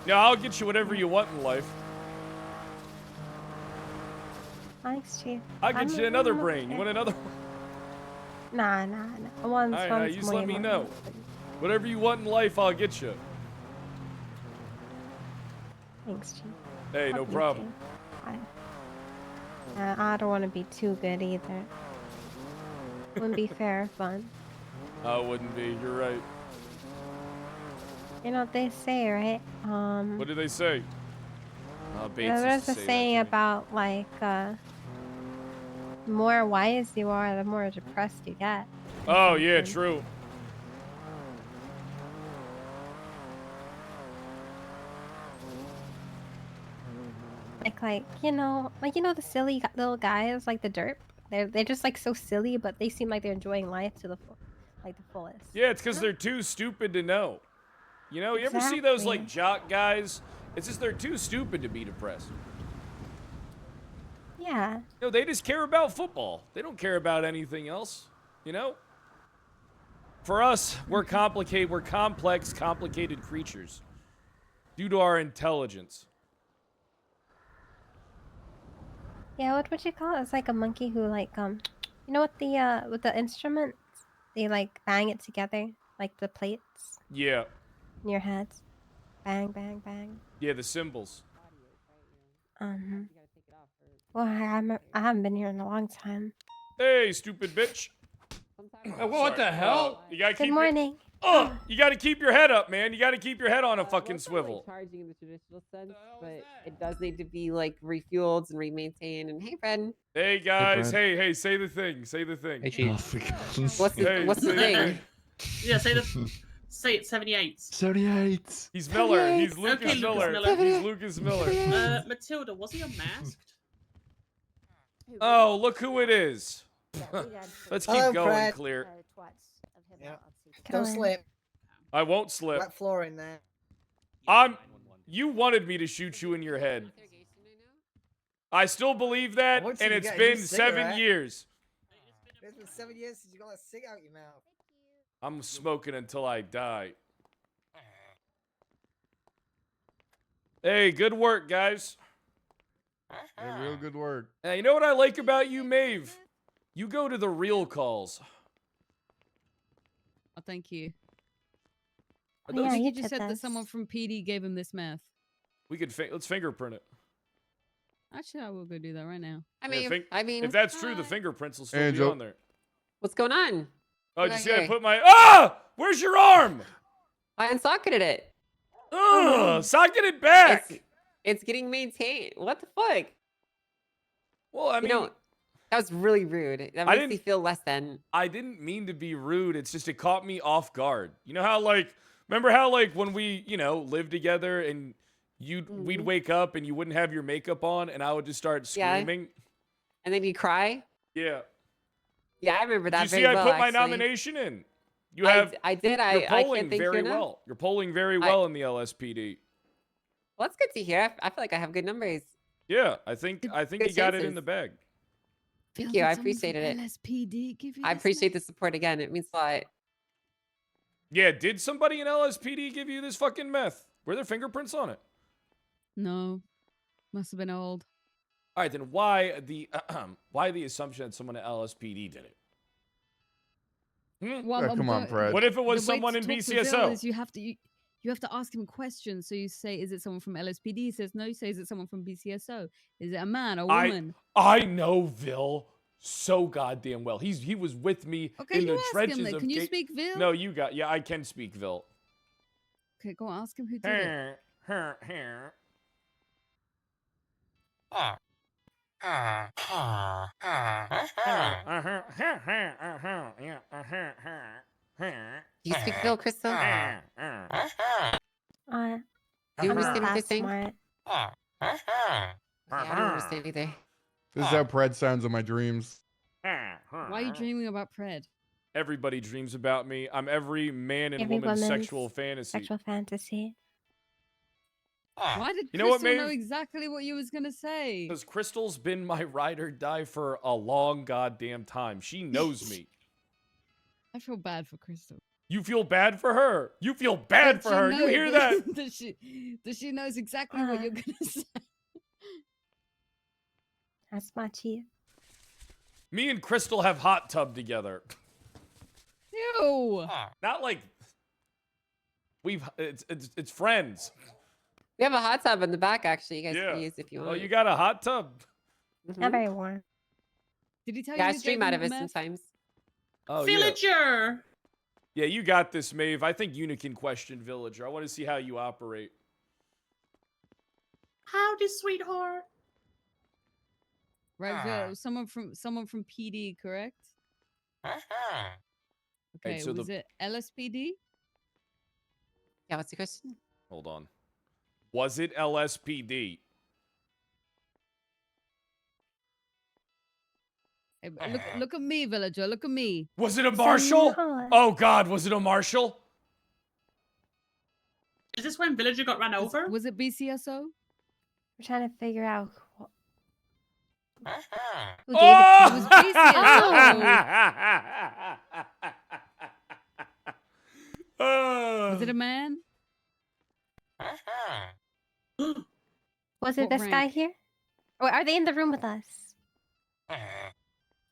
Yeah, I'll get you whatever you want in life. Thanks, Chief. I'll get you another brain. You want another one? Nah. One's You just let me more know. Whatever you want in life, I'll get you. Thanks, Chief. Hey, no Love you, problem. Chief. I don't want to be too good either. Wouldn't be fair or fun. Oh, it wouldn't be. You're right. You know what they say, right? What do they say? Bates There's used to a say that saying to me. about like the more wise you are, the more depressed you get. Oh yeah, true. Like you know the silly little guys like the derp. They're just like so silly, but they seem like they're enjoying life to the fullest. Yeah, it's because they're too stupid to know. You know, you ever see those like jock guys? It's just they're too stupid to be depressed. Yeah. No, they just care about football. They don't care about anything else. You know? For us, we're complex, complicated creatures. Due to our intelligence. Yeah, what would you call it? It's like a monkey who like you know what the with the instruments they like bang it together like the plates Yeah. in your heads. Bang, bang, bang. Yeah, the symbols. Well, I haven't been here in a long time. Hey, stupid bitch. What the hell? You gotta Good keep morning. you gotta keep your head up, man. You gotta keep your head on a fucking swivel. Charging in the traditional sense, but it does need to be like refueled and remaintained. And hey, Fred. Hey guys, Brad. hey, say the thing. Say the thing. Hey, What's the Hey, what's the say thing? Yeah, say it 78. 78. He's Miller. He's Okay, Lucas Lucas Miller. Miller. He's Lucas Miller. Matilda, was he unmasked? Oh, look who it is. Let's keep Hello, going, Brad. Clear. Don't slip. I won't slip. Wet floor in there. You wanted me to shoot you in your head. I still believe that, want you and to it's get a new been 7 cigarette. years. It's been 7 years since you got that cig out your mouth. I'm smoking until I die. Hey, good work, guys. Yeah, real good work. Hey, you know what I like about you, Maeve? You go to the real calls. Oh, thank you. Are I those- think you just said that someone from PD gave him this meth. We could let's fingerprint it. Actually, I will go do that right now. Yeah, if that's true, the fingerprints will still be Angel. on there. What's going on? Oh, did you see I Okay. put my Where's your arm? I unsocketed it. Socket it back. It's getting maintained. What the fuck? Well, I mean, that was really rude. That I makes me feel less than. I didn't mean to be rude. It's just it caught me off guard. You know how remember how when we, lived together and we'd wake up and you wouldn't have your makeup on and I would just start Yeah. screaming? And then you cry? Yeah. Yeah, I remember that Did you see very well, I put my actually. nomination in? You I- have I did. You're I can't polling thank you very enough. well. You're polling very well in the LSPD. Well, that's good to hear. I feel like I have good numbers. Yeah, I think you Good got it in chances. the bag. Thank you. I appreciated it. LSPD give you I appreciate the support again. It means a lot. Yeah, did somebody in LSPD give you this fucking meth? Were there fingerprints on it? No, must have been old. All right, then why the assumption that someone at LSPD did it? Well, come on, Brad. What if it was the way someone to in talk to BCSO? Bill is you have to ask him questions. So you say, "Is it someone from LSPD?" He says, "No." You say, "Is it someone from BCSO? Is it a man or woman?" I know Vil so goddamn well. He was with me Okay, in you the ask him trenches then. of Can you Ga- speak Vil? No, I can speak Vil. Okay, go on. Ask him who did it. Do you speak Bill, Crystal? I'm Do you not understand what they're that saying? smart. Okay, I don't understand either. This is how Pred sounds in my dreams. Why are you dreaming about Pred? Everybody dreams about me. I'm every man and Every woman's woman's sexual fantasy. Sexual fantasy. Why did You know what, Crystal know Maeve? exactly what you was gonna say? Because Crystal's been my ride or die for a long goddamn time. She knows me. I feel bad for Crystal. You feel bad for her. You feel bad Does for she her. know- You hear that? Does she knows exactly what you're gonna say? That's my chief. Me and Crystal have hot tub together. Ew. Not like it's friends. We have a hot tub in the back, actually. You guys Yeah. can use if you want. Oh, you got a hot tub? Not very warm. Did he tell Yeah, you? I who stream gave out him of the it meth? sometimes. Oh, Villager. Yeah, you got this, Maeve. I think Una can question Villager. I want to see how you operate. Howdy, sweetheart. Right, Vil, someone from PD, correct? Okay, so was it LSPD? Yeah, what's the question? Hold on. Was it LSPD? Hey, look at me, Villager. Look at me. Was it a marshal? No. Oh God, was it a marshal? Is this when Villager got run over? Was it BCSO? We're trying to figure out who gave Oh! It was BCSO. Was it a man? Was it What this guy rank? here? Or are they in the room with us?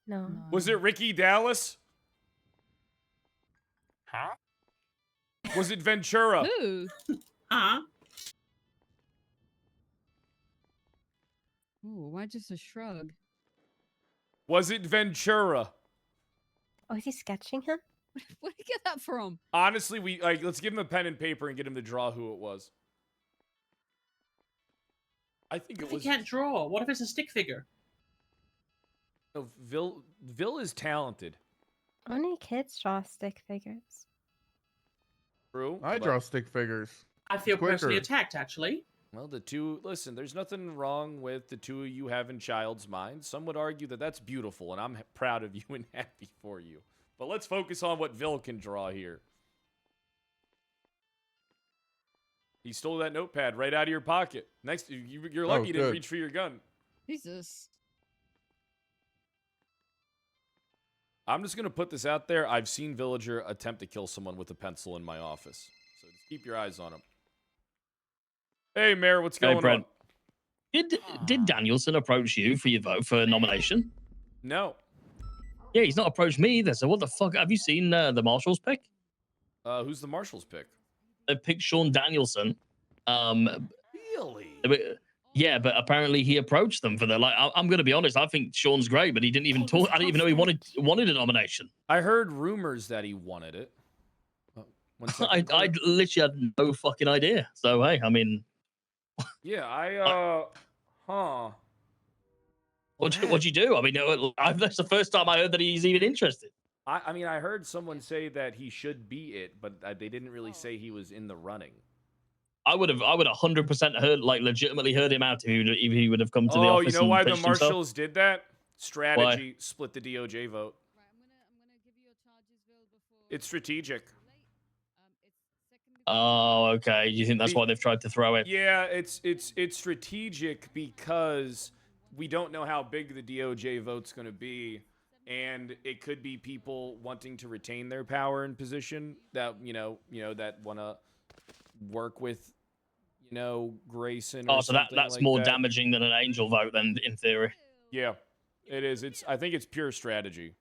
No. Was it Ricky Dallas? Was it Ventura? Who? Uh-huh. Ooh, why just a shrug? Was it Ventura? Oh, is he sketching him? Where did you get that from? Honestly, let's give him a pen and paper and get him to draw who it was. I think What it if was. he can't draw? What if it's a stick figure? No, Vil is talented. Only kids draw stick figures. True. I but- draw stick figures. I feel Quicker. personally attacked, actually. Well, listen, there's nothing wrong with the two of you having child's minds. Some would argue that that's beautiful, and I'm proud of you and happy for you. But let's focus on what Vil can draw here. He stole that notepad right out of your pocket. You're lucky you didn't good. reach for your gun. Jesus. I'm just going to put this out there. I've seen Villager attempt to kill someone with a pencil in my office. So just keep your eyes on him. Hey, Mayor, what's going on? Did Danielson approach you for your vote for nomination? No. Yeah, he's not approached me either. So what the fuck? Have you seen the Marshall's pick? Who's the Marshall's pick? They picked Sean Danielson. Really? Yeah, but apparently he approached them for the I'm going to be honest. I think Sean's great, but he didn't even talk. I didn't even know he wanted a nomination. I heard rumors that he wanted it. I literally had no fucking idea. So hey, I mean, yeah, What'd you do? I mean, that's the first time I heard that he's even interested. I mean, I heard someone say that he should be it, but they didn't really say he was in the running. I would have 100% heard, legitimately heard him out if he would have come to the office. Oh, you know why the pitched himself. Marshals did that? Strategy, split the DOJ vote. It's strategic. Oh, okay. You think that's why they've tried to throw it? Yeah, it's strategic because we don't know how big the DOJ vote's going to be, and it could be people wanting to retain their power and position that that want to work with Grayson. Oh, so that's like more that. damaging than an angel vote, then, in theory. Yeah, it is. I think it's pure strategy.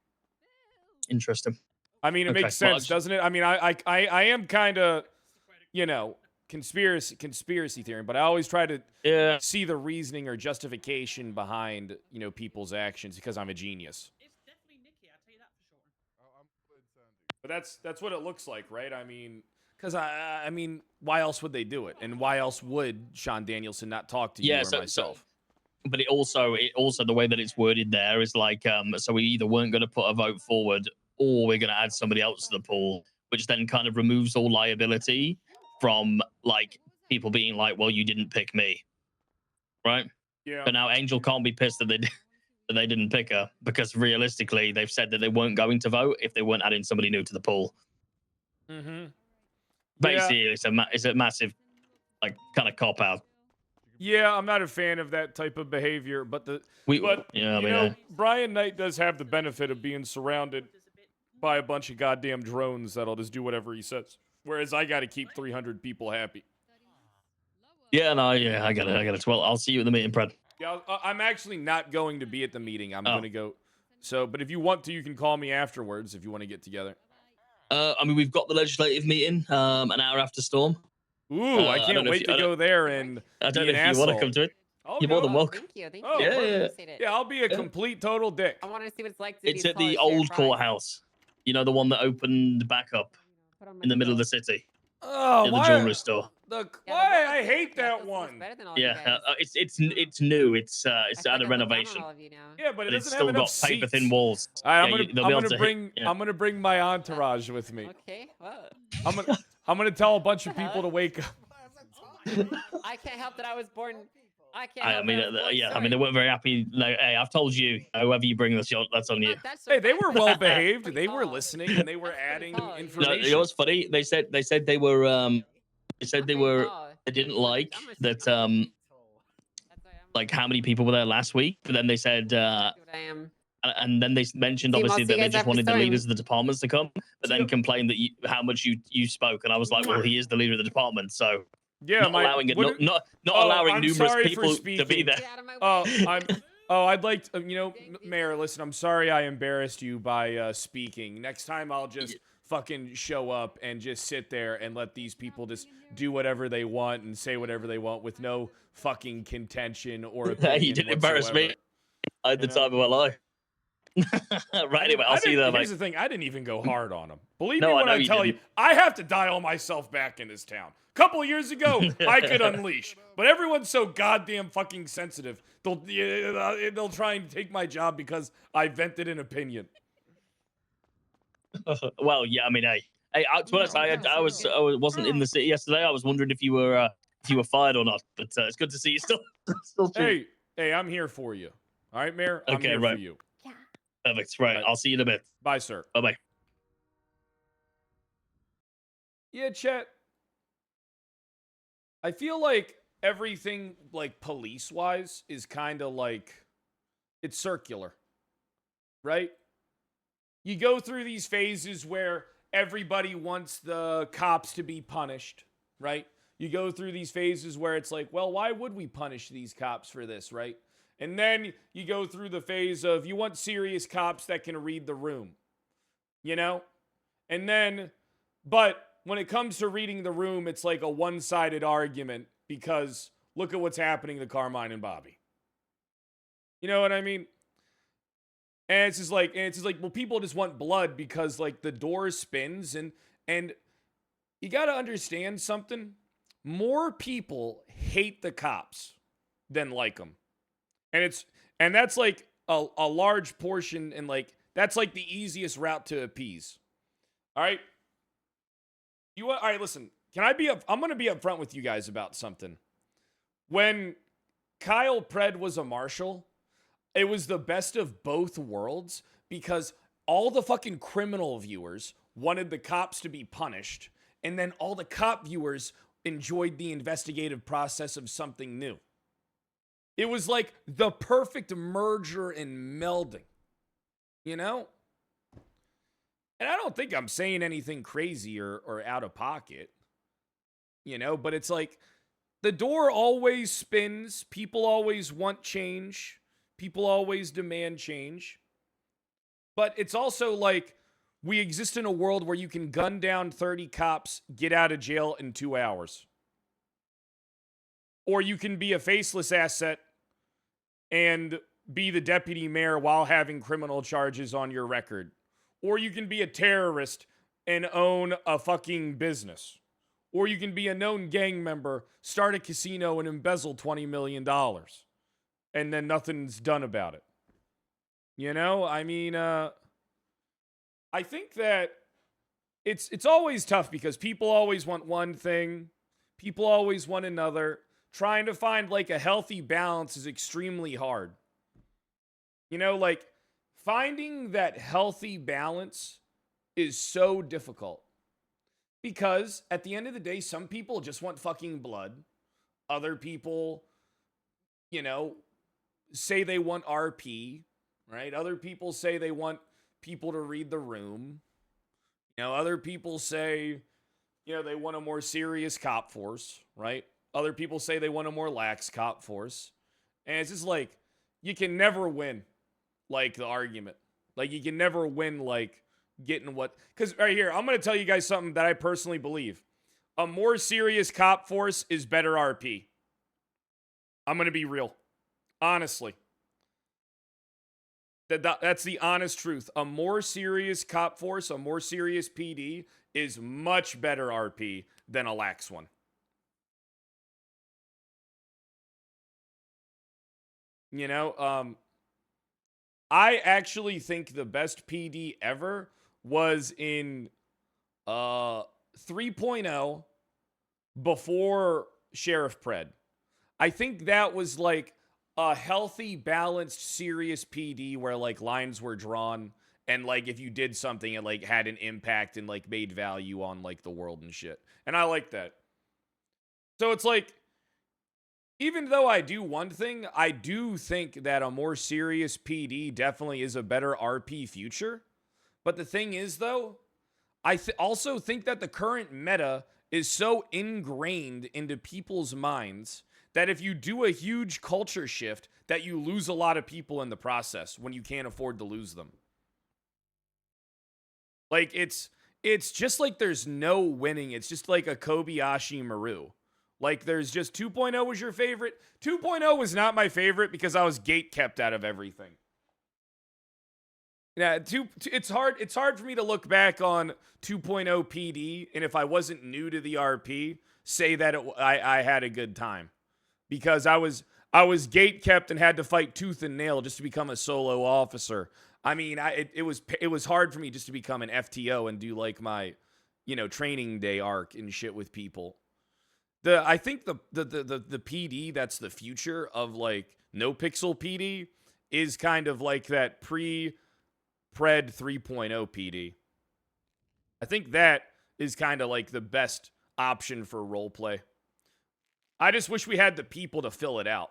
Interesting. I mean, it Okay, makes sense, doesn't it? I mean, I am kind of, conspiracy theory, but I always try to see the reasoning or justification behind, people's actions because I'm a genius. It's definitely Nikki, I'll tell you that for sure. But that's what it looks like, right? I mean, because I mean, why else would they do it? And why else would Sean Danielson not talk to you or myself? But it also the way that it's worded there is so we either weren't going to put a vote forward or we're going to add somebody else to the pool, which then kind of removes all liability from people being like, well, you didn't pick me, right? Yeah. But now Angel can't be pissed that they didn't pick her because realistically they've said that they weren't going to vote if they weren't adding somebody new to the pool. Mm-hmm. Basically, it's a massive kind of cop out. Yeah, I'm not a fan of that type of behavior, but Brian Knight does have the benefit of being surrounded by a bunch of goddamn drones that'll just do whatever he says. Whereas I got to keep 300 people happy. Yeah, no, yeah, I got it. Well, I'll see you at the meeting, Brad. Yeah, I'm actually not going to be at the meeting. I'm going to go. So, but if you want to, you can call me afterwards if you want to get together. I mean, we've got the legislative meeting an hour after Storm. Ooh, I can't wait to go there and I don't be know an if you want to asshole. come to it. I'll You're go. more than welcome. Thank you. Thank Oh, you. yeah, I'll be a complete total dick. I want to see what it's like to It's be at the old courthouse. You know, the one that opened back up in the middle of the city. Oh, the why? jewelry store. Why? I hate that one. Yeah, it's new. It's out of renovation. Yeah, but it it's doesn't still have got enough paper seats. thin walls. All right, Yeah, I'm gonna bring my entourage with me. Okay, what? I'm gonna tell a bunch of people to wake up. I can't help that I was born. I can't. I mean, I mean, they weren't very happy. Like, hey, I've told you, whoever you bring this, that's on you. Hey, they were well behaved. They were listening and they were adding information. No, you know what's funny? They said they were they didn't like that like how many people were there last week, but then they said and then they mentioned Team, obviously I'll see that you they guys just after wanted the Storm. leaders of the departments to come, but then complained that how much you spoke, and I was like, well, he is the leader of the department, so yeah, not allowing allowing I'm numerous sorry people for to be there. I'd like to, Mayor, listen, I'm sorry I embarrassed you by speaking. Next time I'll just fucking show up and just sit there and let these people just do whatever they want and say whatever they want with no fucking contention or opinion You didn't embarrass me. whatsoever. I had the time of my life. Right, anyway, I'll see you there, Here's mate. the thing, I didn't even go hard on him. Believe No, me I when know I you tell you, didn't. I have to dial myself back in this town. A couple of years ago, I could unleash, but everyone's so goddamn fucking sensitive. They'll try and take my job because I vented an opinion. Well, yeah, I mean, hey, to be honest, I wasn't in the city yesterday. I was wondering if you were fired or not. But it's good to see you still shooting. Hey, I'm here for you. All right, Mayor? I'm Okay, here right. for you. Perfect. Right, I'll see you in a bit. Bye, sir. Bye-bye. Yeah, Chet. I feel like everything, like, police-wise is kind of like, it's circular, right? You go through these phases where everybody wants the cops to be punished, right? You go through these phases where it's like, well, why would we punish these cops for this, right? And then you go through the phase of you want serious cops that can read the room, you know? And then, but when it comes to reading the room, it's like a one-sided argument because look at what's happening to Carmine and Bobby. You know what I mean? And it's just like, well, people just want blood because like the door spins and you got to understand something. More people hate the cops than like them. And that's like a large portion and like, that's like the easiest route to appease. All right. All right, listen, I'm going to be upfront with you guys about something. When Kyle Pred was a marshal, it was the best of both worlds because all the fucking criminal viewers wanted the cops to be punished, and then all the cop viewers enjoyed the investigative process of something new. It was like the perfect merger and melding, you know? And I don't think I'm saying anything crazy or out of pocket, you know, but it's like the door always spins. People always want change. People always demand change. But it's also like we exist in a world where you can gun down 30 cops, get out of jail in 2 hours. Or you can be a faceless asset and be the deputy mayor while having criminal charges on your record. Or you can be a terrorist and own a fucking business. Or you can be a known gang member, start a casino, and embezzle $20 million. And then nothing's done about it. You know? I mean, I think that it's always tough because people always want one thing. People always want another. Trying to find, like, a healthy balance is extremely hard. You know, like, finding that healthy balance is so difficult because at the end of the day, some people just want fucking blood. Other people, you know, say they want RP, right? Other people say they want people to read the room. You know, other people say, you know, they want a more serious cop force, right? Other people say they want a more lax cop force. And it's just like, you can never win. Like the argument. Like you can never win like getting what, because right here, I'm going to tell you guys something that I personally believe. A more serious cop force is better RP. I'm going to be real. Honestly. That's the honest truth. A more serious cop force, a more serious PD is much better RP than a lax one. You know, I actually think the best PD ever was in 3.0 before Sheriff Pred. I think that was like a healthy, balanced, serious PD where like lines were drawn and like if you did something it like had an impact and like made value on like the world and shit. And I like that. So it's like, even though I do one thing, I do think that a more serious PD definitely is a better RP future. But the thing is, though, I also think that the current meta is so ingrained into people's minds that if you do a huge culture shift, that you lose a lot of people in the process when you can't afford to lose them. Like, it's it's just like there's no winning. It's just like a Kobayashi Maru. Like there's just 2.0 was your favorite. 2.0 was not my favorite because I was gate kept out of everything. Yeah, it's hard for me to look back on 2.0 PD and if I wasn't new to the RP, say that I had a good time. Because I was gate kept and had to fight tooth and nail just to become a solo officer. I mean, it was hard for me just to become an FTO and do like my, training day arc and shit with people. I think the PD that's the future of like NoPixel PD is kind of like that Pred 3.0 PD. I think that is kind of like the best option for roleplay. I just wish we had the people to fill it out.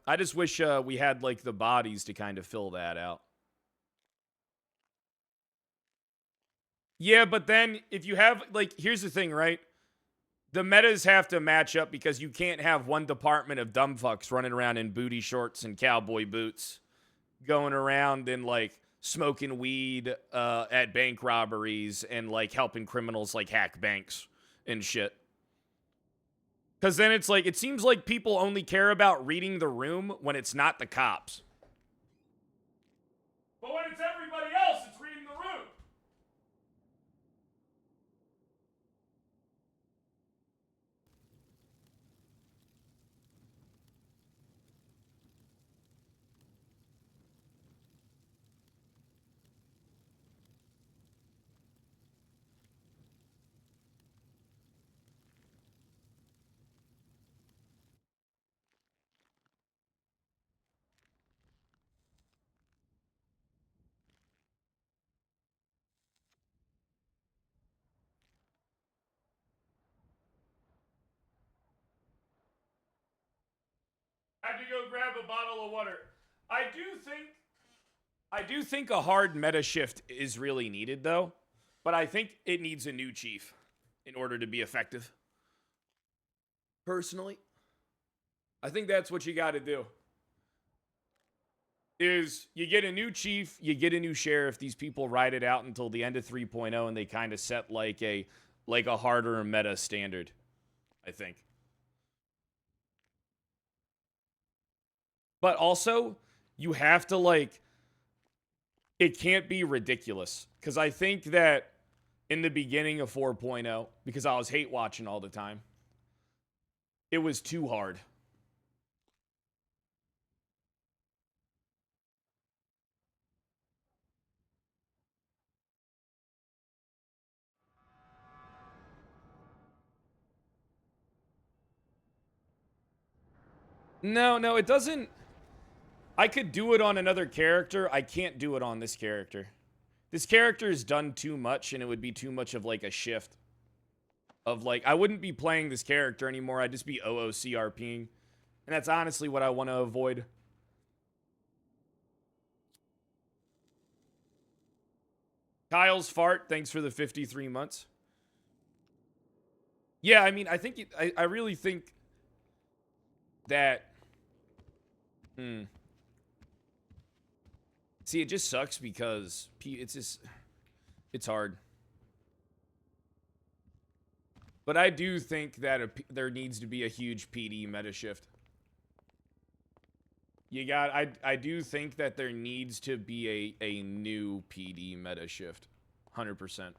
I just wish we had like the bodies to kind of fill that out. Yeah, but then if you have here's the thing, right? The metas have to match up because you can't have one department of dumb fucks running around in booty shorts and cowboy boots, going around and smoking weed at bank robberies and helping criminals hack banks and shit. Because then it's it seems like people only care about reading the room when it's not the cops. But when it's everybody else, it's reading the room. I had to go grab a bottle of water. I do think a hard meta shift is really needed, though. But I think it needs a new chief in order to be effective. Personally, I think that's what you got to do. Is you get a new chief, you get a new sheriff. These people ride it out until the end of 3.0, and they kind of set like a harder meta standard. I think. But also, you have to it can't be ridiculous. Because I think that in the beginning of 4.0, because I was hate watching all the time, it was too hard. No, it doesn't. I could do it on another character. I can't do it on this character. This character is done too much, and it would be too much of a shift. Of I wouldn't be playing this character anymore. I'd just be OOCRPing. And that's honestly what I want to avoid. Kyle's fart, thanks for the 53 months. Yeah, I mean, I think I really think that See, it just sucks because it's hard. But I do think that there needs to be a huge PD meta shift. I do think that there needs to be a new PD meta shift. 100%.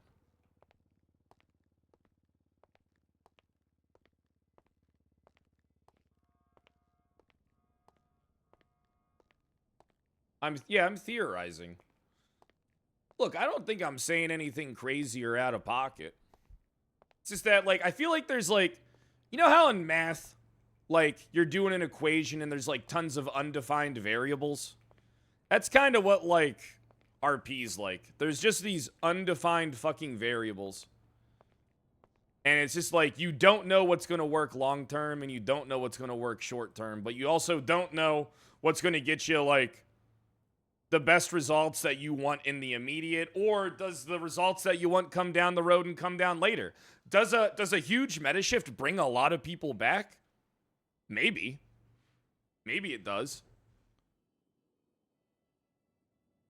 I'm theorizing. Look, I don't think I'm saying anything crazy or out of pocket. It's just that, I feel like there's, you know how in math, you're doing an equation and there's, tons of undefined variables? That's kind of what, RP's like. There's just these undefined fucking variables. And it's just you don't know what's going to work long term and you don't know what's going to work short term, but you also don't know what's going to get you, the best results that you want in the immediate, or does the results that you want come down the road and come down later? Does a huge meta shift bring a lot of people back? Maybe. Maybe it does.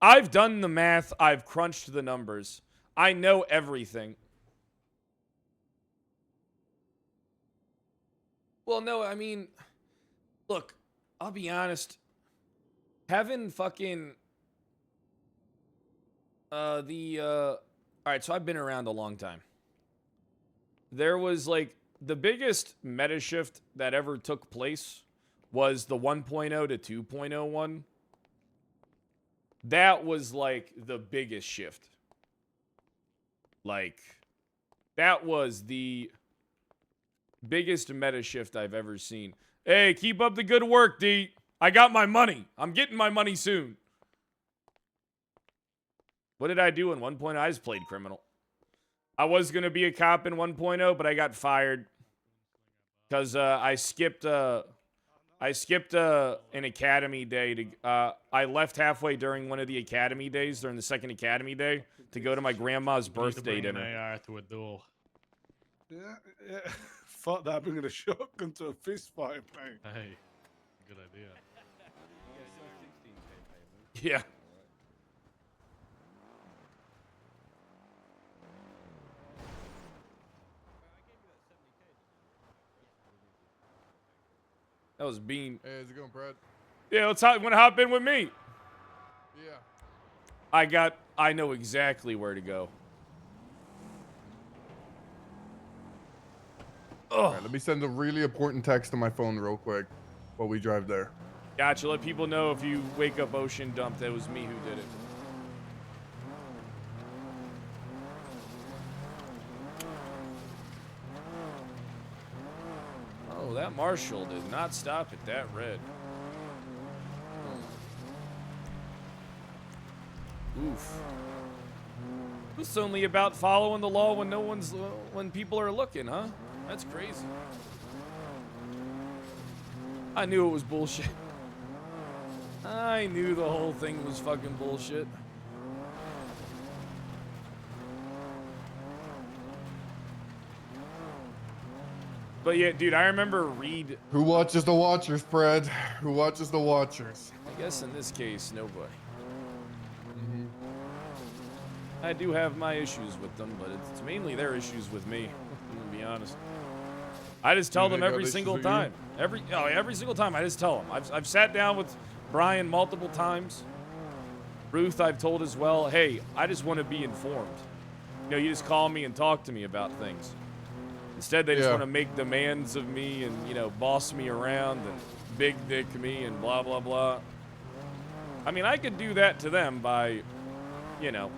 I've done the math. I've crunched the numbers. I know everything. Well, no, I mean, look, I'll be honest. Having fucking all right, so I've been around a long time. There was like the biggest meta shift that ever took place was the 1.0 to 2.01. That was like the biggest shift. Like, that was the biggest meta shift I've ever seen. Hey, keep up the good work, D. I got my money. I'm getting my money soon. What did I do in 1.0? I just played criminal. I was going to be a cop in 1.0, but I got fired because I skipped an academy day. I left halfway during one of the academy days, during the second academy day, to go to my grandma's birthday dinner. AR to a duel. Yeah. Fuck that, bringing a shotgun to a fist fight, mate. Hey, good idea. Yeah. That was Bean. Hey, how's it going, Brad? Yeah, wanna hop in with me? Yeah. I know exactly where to go. All right, let me send a really important text to my phone real quick while we drive there. Gotcha. Let people know if you wake up ocean dumped, that was me who did it. Oh, that marshal did not stop at that red. Oof. It's only about following the law when people are looking, huh? That's crazy. I knew it was bullshit. I knew the whole thing was fucking bullshit. But yeah, dude, I remember Reed. Who watches the Watchers, Fred? Who watches the Watchers? I guess in this case, nobody. I do have my issues with them, but it's mainly their issues with me. I'm gonna be honest. I just tell them every single time. Every single time, I just tell them. I've sat down with Brian multiple times. Ruth, I've told as well. Hey, I just want to be informed. You know, you just call me and talk to me about things. Instead, they just want to make demands of me and, you know, boss me around and big dick me and blah, blah, blah. I mean, I could do that to them by, you know,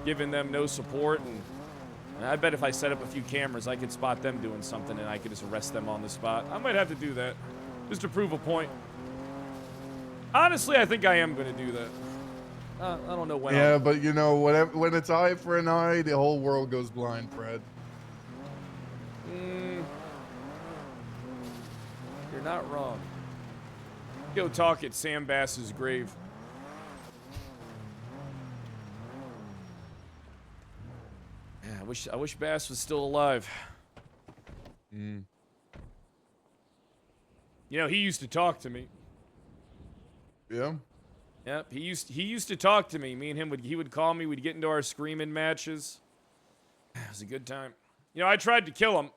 giving them no support. And I bet if I set up a few cameras, I could spot them doing something and I could just arrest them on the spot. I might have to do that just to prove a point. Honestly, I think I am going to do that. I don't know when. Yeah, but you know, when it's eye for an eye, the whole world goes blind, Fred. You're not wrong. Go talk at Sam Bass's grave. Yeah, I wish Bass was still alive. You know, he used to talk to me. Yeah. Yep, he used to talk to me. Me and him he would call me. We'd get into our screaming matches. It was a good time. You know, I tried to kill him.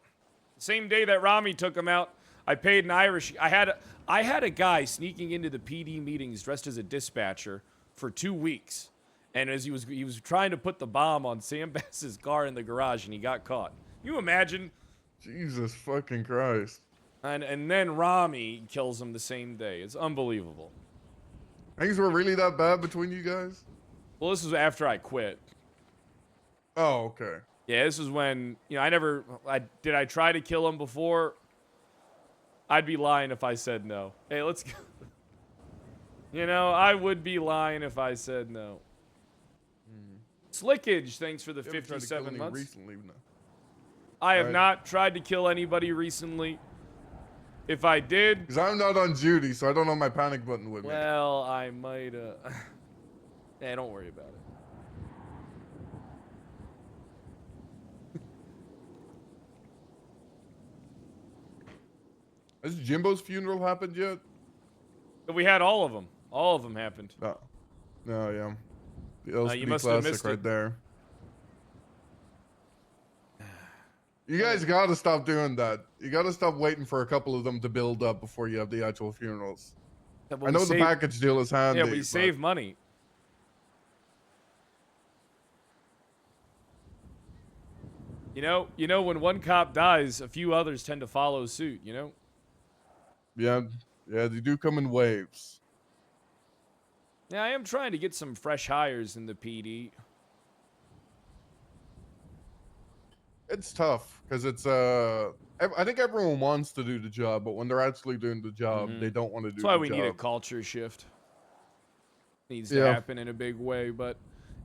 Same day that Rami took him out, I paid an Irish. I had a guy sneaking into the PD meetings dressed as a dispatcher for 2 weeks, and as he was trying to put the bomb on Sam Bass's car in the garage, and he got caught. You imagine? Jesus fucking Christ. And then Rami kills him the same day. It's unbelievable. Things were really that bad between you guys? Well, this was after I quit. Oh, okay. Yeah, this is when, you know, did I try to kill him before? I'd be lying if I said no. Hey, let's go. You know, I would be lying if I said no. Slickage, thanks for the 57 months. Recently, no. I have not tried to kill anybody recently. If I did... Because I'm not on duty, so I don't know my panic button with me. Well, I might, Yeah, don't worry about it. Has Jimbo's funeral happened yet? We had all of them. All of them happened. No. No, yeah. The you LSPD must have classic missed right it. there. You guys gotta stop doing that. You gotta stop waiting for a couple of them to build up before you have the actual funerals. Yeah, but I we know the save- package deal is handy. Yeah, we but- save money. You know, when one cop dies, a few others tend to follow suit. You know. Yeah, they do come in waves. Yeah, I am trying to get some fresh hires in the PD. It's tough because it's I think everyone wants to do the job, but when they're actually doing the job, they don't want to do That's why the we job. need a culture shift. Needs to Yeah. happen in a big way, but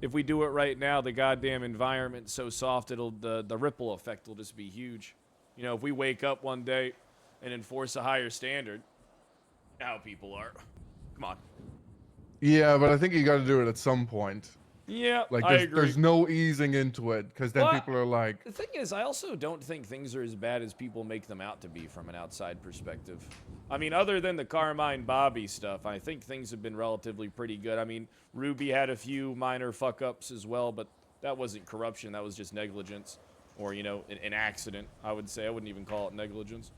if we do it right now, the goddamn environment's so soft, the ripple effect will just be huge. You know, if we wake up one day and enforce a higher standard, how people are. Come on. Yeah, but I think you got to do it at some point. Yeah, Like I there's, agree. there's no easing into it because then Well, people are like, The thing is, I also don't think things are as bad as people make them out to be from an outside perspective. I mean, other than the Carmine Bobby stuff, I think things have been relatively pretty good. I mean, Ruby had a few minor fuck-ups as well, but that wasn't corruption. That was just negligence or, you know, an accident, I would say. I wouldn't even call it negligence.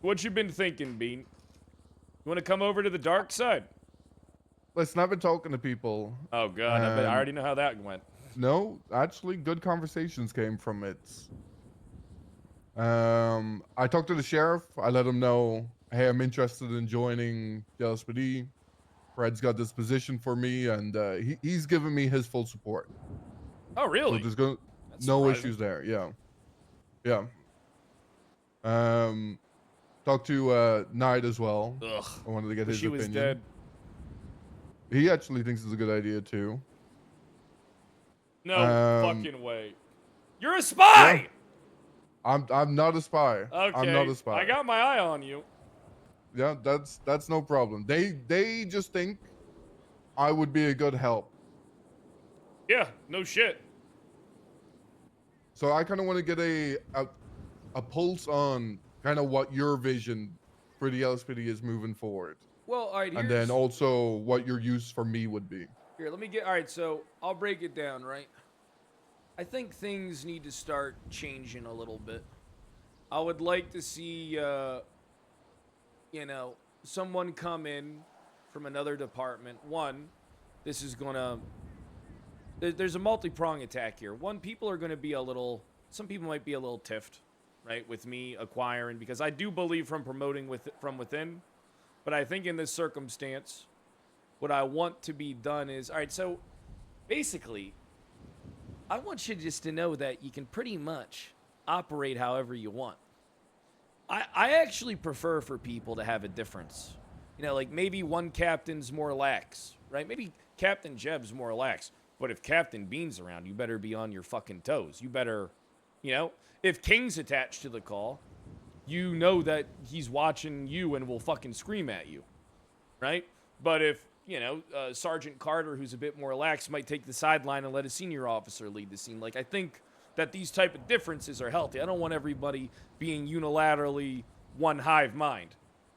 What you been thinking, Bean? You want to come over to the dark side? listen, I've been talking to people. Oh, God. I and already know how that went. No, actually, good conversations came from it. I talked to the sheriff. I let him know, hey, I'm interested in joining the LSPD. Fred's got this position for me, and he's given me his full support. Oh, really? So there's That's no surprising. issues there. Yeah. Talked to Knight as well. Ugh. I wanted to get Wish his he was opinion. dead. He actually thinks it's a good idea too. No Um, fucking way. You're a spy! Yeah. I'm not a spy. Okay. I'm not a spy. I got my eye on you. Yeah, that's no problem. They just think I would be a good help. Yeah, no shit. So I kind of want to get a pulse on kind of what your vision for the LSPD is moving forward. Well, all right, And then also what your use for me would be. Here, let me get... All right, so I'll break it down, right? I think things need to start changing a little bit. I would like to see, you know, someone come in from another department. One, this is going to... There's a multi-prong attack here. One, people are going to be a little... Some people might be a little tiffed, right, with me acquiring, because I do believe from promoting from within, but I think in this circumstance, what I want to be done is... All right, so basically, I want you just to know that you can pretty much operate however you want. I actually prefer for people to have a difference. You know, like maybe one captain's more lax, right? Maybe Captain Jeb's more lax. But if Captain Bean's around, you better be on your fucking toes. You better, you know, if King's attached to the call, you know that he's watching you and will fucking scream at you, right? But if, you know, Sergeant Carter, who's a bit more lax, might take the sideline and let a senior officer lead the scene. Like, I think that these type of differences are healthy. I don't want everybody being unilaterally one hive mind.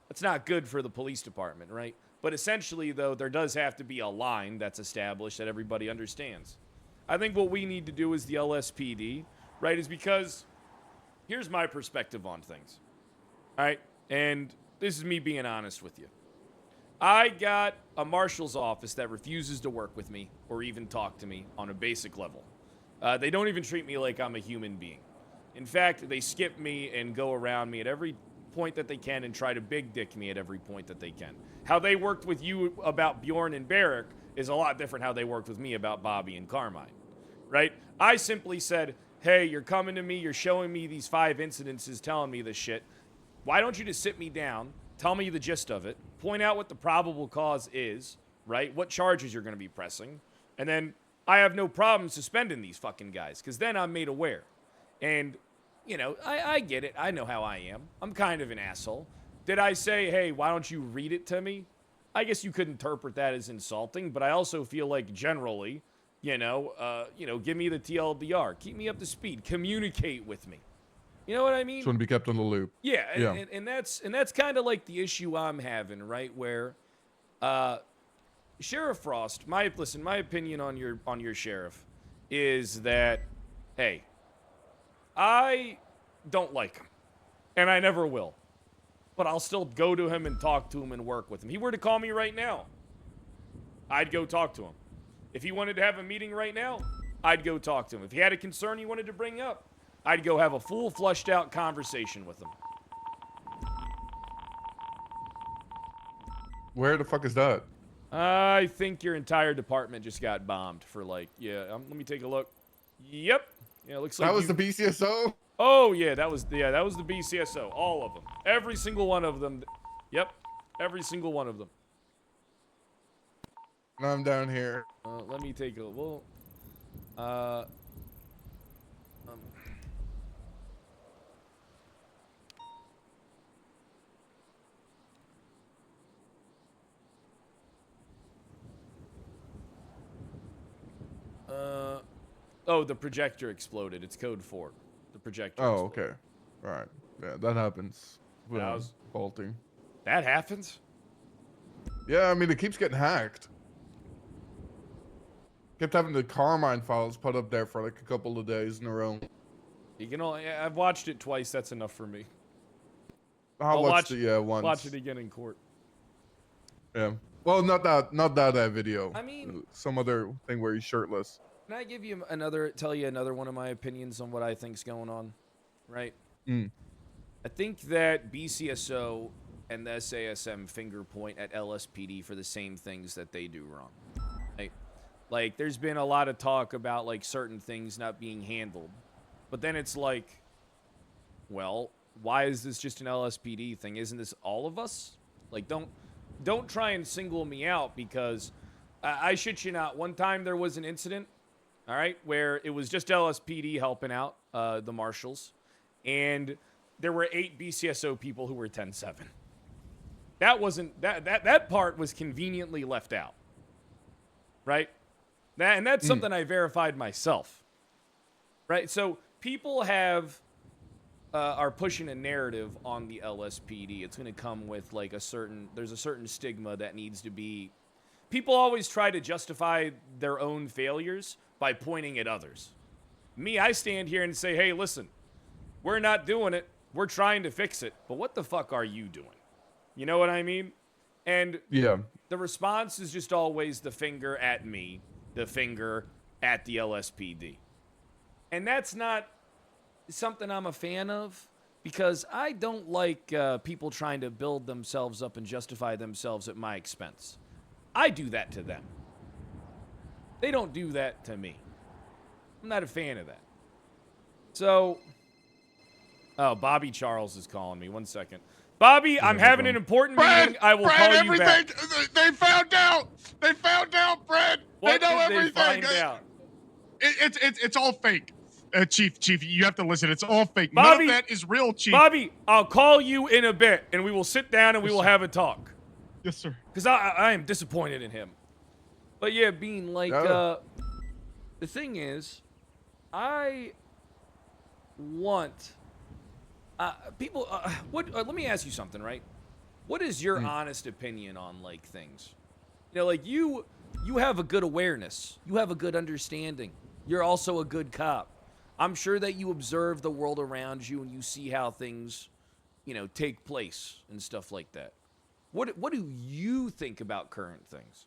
That's not good for the police department, right? But essentially, though, there does have to be a line that's established that everybody understands. I think what we need to do as the LSPD, right, is because here's my perspective on things, all right? And this is me being honest with you. I got a marshal's office that refuses to work with me or even talk to me on a basic level. They don't even treat me like I'm a human being. In fact, they skip me and go around me at every point that they can and try to big dick me at every point that they can. How they worked with you about Bjorn and Barrick is a lot different how they worked with me about Bobby and Carmine, right? I simply said, hey, you're coming to me, you're showing me these 5 incidences, telling me this shit. Why don't you just sit me down, tell me the gist of it, point out what the probable cause is, right? What charges you're going to be pressing, and then I have no problem suspending these fucking guys, because then I'm made aware. And, you know, I get it. I know how I am. I'm kind of an asshole. Did I say, hey, why don't you read it to me? I guess you could interpret that as insulting, but I also feel like generally, give me the TLDR. Keep me up to speed. Communicate with me. You know what I mean? Just want to be kept on the loop. Yeah, and that's kind of like the issue I'm having, right? Where Sheriff Frost, my opinion on your sheriff is that, hey, I don't like him, and I never will, but I'll still go to him and talk to him and work with him. He were to call me right now, I'd go talk to him. If he wanted to have a meeting right now, I'd go talk to him. If he had a concern he wanted to bring up, I'd go have a full flushed out conversation with him. Where the fuck is that? I think your entire department just got bombed for like, yeah, let me take a look. Yep. Yeah, it looks like that was the BCSO? Oh, yeah, that was the BCSO. All of them. Every single one of them. Yep. Every single one of them. I'm down here. Let me take a look. Oh, the projector exploded. It's code 4. The projector Oh, exploded. okay. All right. Yeah, that happens. That was faulting. That happens? Yeah, I mean, it keeps getting hacked. Kept having the Carmine files put up there for like a couple of days in a row. You can only, I've watched it twice. That's enough for me. I'll watch it, yeah, once. Watch it again in court. Yeah. Well, not that video. I mean, some other thing where he's shirtless. Can I give you tell you another one of my opinions on what I think's going on? Right? I think that BCSO and the SASM finger point at LSPD for the same things that they do wrong. Like there's been a lot of talk about like certain things not being handled. But then it's like, well, why is this just an LSPD thing? Isn't this all of us? Like don't try and single me out because I shit you not. One time there was an incident, all right, where it was just LSPD helping out the marshals, and there were 8 BCSO people who were 10-7. That wasn't that part was conveniently left out, right? And that's something I verified myself, right? So people are pushing a narrative on the LSPD. It's going to come with like there's a certain stigma that needs to be. People always try to justify their own failures by pointing at others. Me, I stand here and say, hey, listen, we're not doing it. We're trying to fix it. But what the fuck are you doing? You know what I mean? And yeah, the response is just always the finger at me, the finger at the LSPD. And that's not something I'm a fan of because I don't like people trying to build themselves up and justify themselves at my expense. I do that to them. They don't do that to me. I'm not a fan of that. So, oh, Bobby Charles is calling me. 1 second. Bobby, I'm having an important meeting. I will call you back. They found out. They found out, Fred. What they know did everything. They find out? It's all fake. Chief, you have to listen. It's all fake. Bobby, none of that is real, Chief. Bobby, I'll call you in a bit, and we will sit down and we will have a talk. Yes, sir. Because I am disappointed in him. But yeah, Bean, like, the thing is, I want people. Let me ask you something, right? What is your honest opinion on like things? You know, like you have a good awareness. You have a good understanding. You're also a good cop. I'm sure that you observe the world around you and you see how things, you know, take place and stuff like that. What do you think about current things?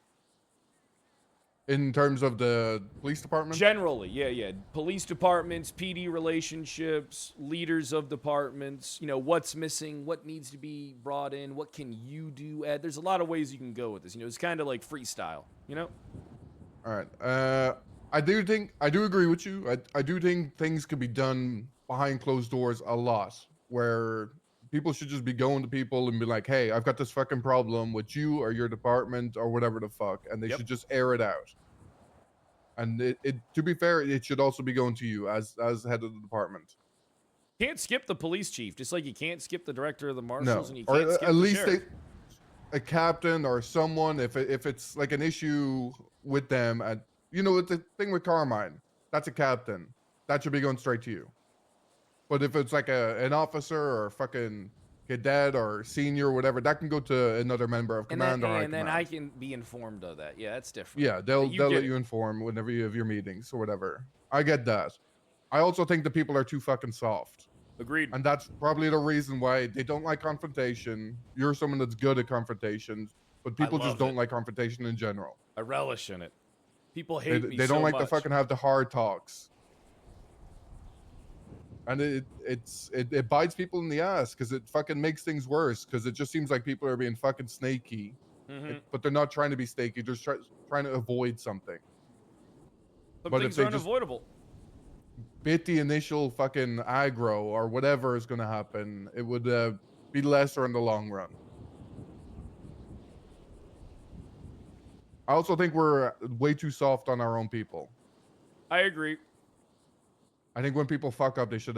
In terms of the police department? Generally, yeah. Police departments, PD relationships, leaders of departments, you know, what's missing, what needs to be brought in, what can you do, Ed? There's a lot of ways you can go with this. You know, it's kind of like freestyle, you know? All right. I do agree with you. I do think things could be done behind closed doors a lot, where people should just be going to people and be like, hey, I've got this fucking problem with you or your department or whatever the fuck, and they should just air it out. And it to be fair, it should also be going to you as head of the department. Can't skip the police chief, just like you can't skip the director of the marshals, and you or can't skip at the least sheriff. a captain or someone, if it's like an issue with them, and you know, the thing with Carmine, that's a captain. That should be going straight to you. But if it's like an officer or fucking cadet or senior or whatever, that can go to another member of command or high and then command. I can be informed of that. Yeah, that's different. Yeah, they'll get let it. you inform whenever you have your meetings or whatever. I get that. I also think the people are too fucking soft. Agreed. And that's probably the reason why they don't like confrontation. You're someone that's good at confrontations, but people just love don't it. like confrontation in general. I relish in it. People They, hate me they don't so like to much. fucking have the hard talks. And it bites people in the ass because it fucking makes things worse because it just seems like people are being fucking snaky. Mhm. But they're not trying to be snaky. They're just trying to avoid something. Some But if things they are just unavoidable. bit the initial fucking aggro or whatever is going to happen, it would be lesser in the long run. I also think we're way too soft on our own people. I agree. I think when people fuck up, they should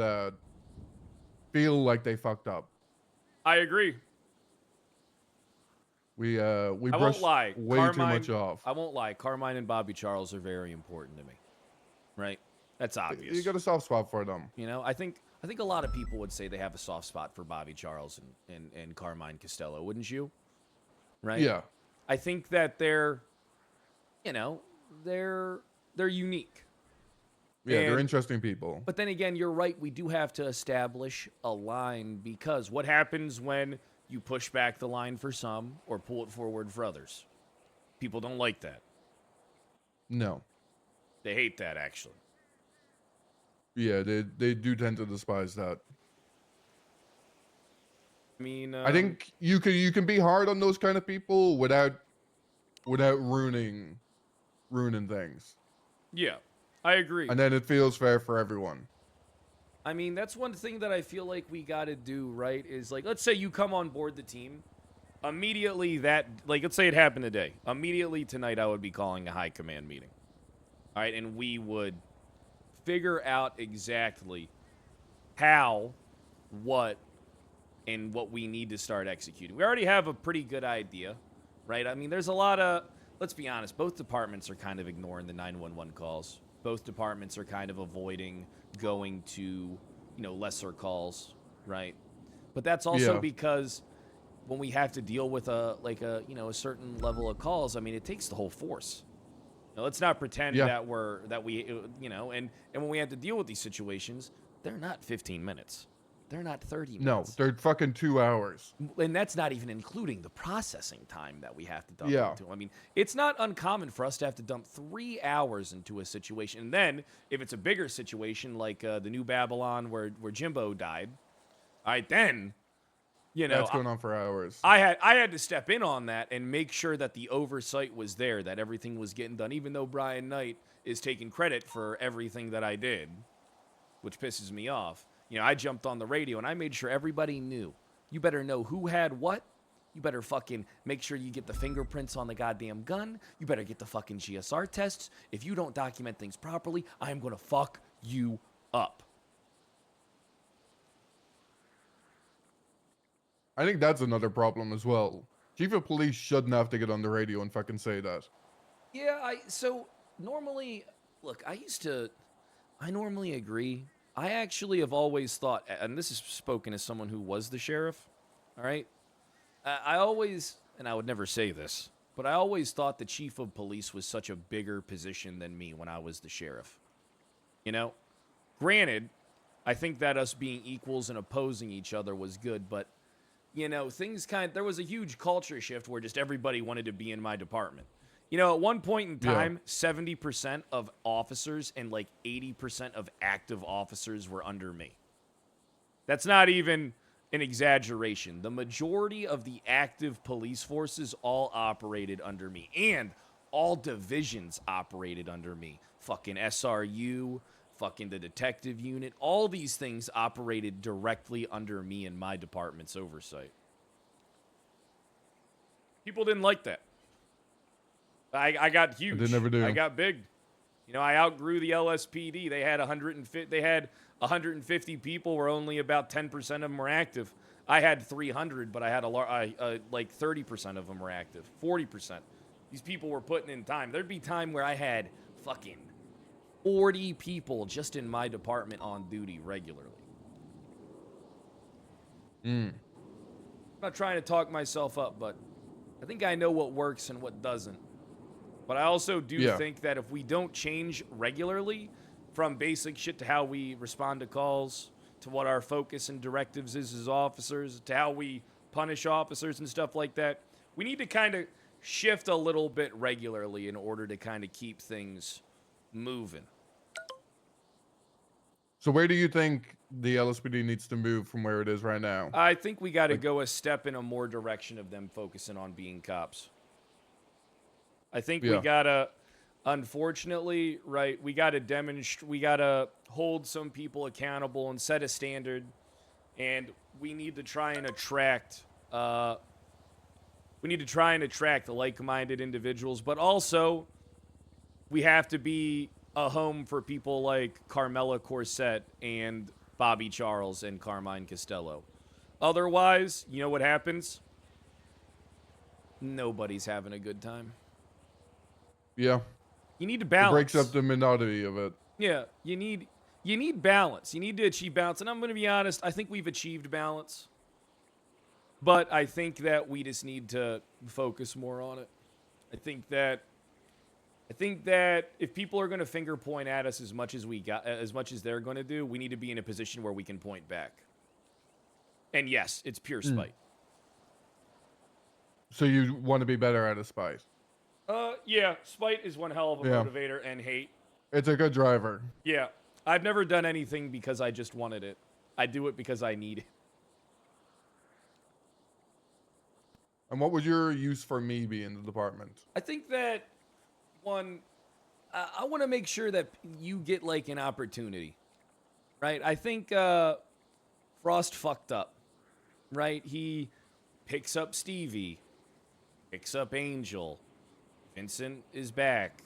feel like they fucked up. I agree. We I won't brush lie. way too much off. I won't lie. Carmine and Bobby Charles are very important to me. Right? That's obvious. You got a soft spot for them. You know, I think a lot of people would say they have a soft spot for Bobby Charles and Carmine Costello, wouldn't you? Right? Yeah. I think that they're, you know, they're unique. Yeah, they're And- interesting people. But then again, you're right. We do have to establish a line because what happens when you push back the line for some or pull it forward for others? People don't like that. No. They hate that, actually. Yeah, they do tend to despise that. I mean, I think you can be hard on those kind of people without ruining things. Yeah, I agree. And then it feels fair for everyone. I mean, that's one thing that I feel like we got to do, right? Is like, let's say you come on board the team. Immediately let's say it happened today. Immediately tonight, I would be calling a high command meeting. All right, and we would figure out exactly how, what, and what we need to start executing. We already have a pretty good idea, right? I mean, there's a lot of, let's be honest, both departments are kind of ignoring the 911 calls. Both departments are kind of avoiding going to, lesser calls, right? But that's also because when we have to deal with a certain level of calls, I mean, it takes the whole force. Now, let's not pretend that and when we have to deal with these situations, they're not 15 minutes. They're not 30 minutes. No, they're fucking 2 hours. And that's not even including the processing time that we have to dump Yeah. into. I mean, it's not uncommon for us to have to dump 3 hours into a situation. And then, if it's a bigger situation like the New Babylon where Jimbo died, all right, then, That's going on for hours. I had to step in on that and make sure that the oversight was there, that everything was getting done, even though Brian Knight is taking credit for everything that I did, which pisses me off. I jumped on the radio and I made sure everybody knew. You better know who had what. You better fucking make sure you get the fingerprints on the goddamn gun. You better get the fucking GSR tests. If you don't document things properly, I'm going to fuck you up. I think that's another problem as well. Chief of police shouldn't have to get on the radio and fucking say that. Yeah, so normally, look, I normally agree. I actually have always thought, and this is spoken as someone who was the sheriff, all right? I always, and I would never say this, but I always thought the chief of police was such a bigger position than me when I was the sheriff. Granted, I think that us being equals and opposing each other was good, but, there was a huge culture shift where just everybody wanted to be in my department. At one point in time, 70% of officers and 80% of active officers were under me. That's not even an exaggeration. The majority of the active police forces all operated under me, and all divisions operated under me. Fucking SRU, fucking the detective unit, all these things operated directly under me and my department's oversight. People didn't like that. I got huge. They never do. I got big. I outgrew the LSPD. They had 150 people where only about 10% of them were active. I had 300, but I had 30% of them were active. 40%. These people were putting in time. There'd be time where I had fucking 40 people just in my department on duty regularly. I'm not trying to talk myself up, but I think I know what works and what doesn't. But I also do think that if we don't change regularly from basic shit to how we respond to calls, to what our focus and directives is as officers, to how we punish officers and stuff like that, we need to kind of shift a little bit regularly in order to kind of keep things moving. So where do you think the LSPD needs to move from where it is right now? I think we got to go a step in a more direction of them focusing on being cops. I think we got to, unfortunately, right, we got to demonstrate, we got to hold some people accountable and set a standard, and we need to try and attract, the like-minded individuals, but also we have to be a home for people like Carmela Corset and Bobby Charles and Carmine Costello. Otherwise, you know what happens? Nobody's having a good time. Yeah. You need to balance. It breaks up the monotony of it. Yeah, you need balance. You need to achieve balance. And I'm going to be honest, I think we've achieved balance. But I think that we just need to focus more on it. I think that if people are going to finger point at us as much as they're going to do, we need to be in a position where we can point back. And yes, it's pure spite. So you want to be better at a spite? Yeah, spite is one hell of a motivator, and hate. It's a good driver. Yeah, I've never done anything because I just wanted it. I do it because I need it. And what would your use for me be in the department? I think that, one, I want to make sure that you get, like, an opportunity, right? I think Frost fucked up, right? He picks up Stevie, picks up Angel, Vincent is back,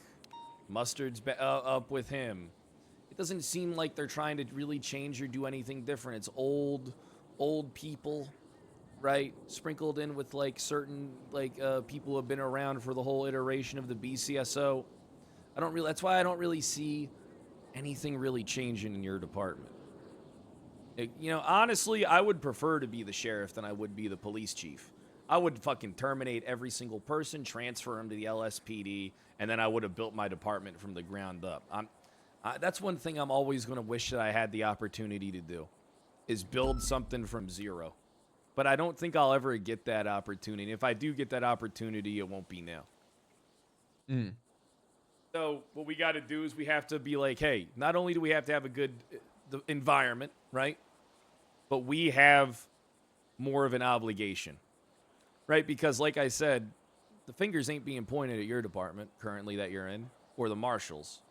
Mustard's up with him. It doesn't seem like they're trying to really change or do anything different. It's old people, right? Sprinkled in with, like, certain, like, people who have been around for the whole iteration of the BCSO. That's why I don't really see anything really changing in your department. Honestly, I would prefer to be the sheriff than I would be the police chief. I would fucking terminate every single person, transfer them to the LSPD, and then I would have built my department from the ground up. That's one thing I'm always going to wish that I had the opportunity to do, is build something from zero. But I don't think I'll ever get that opportunity. If I do get that opportunity, it won't be now. So what we got to do is we have to be like, hey, not only do we have to have a good environment, right? But we have more of an obligation, right? Because like I said, the fingers ain't being pointed at your department currently that you're in, or the marshals.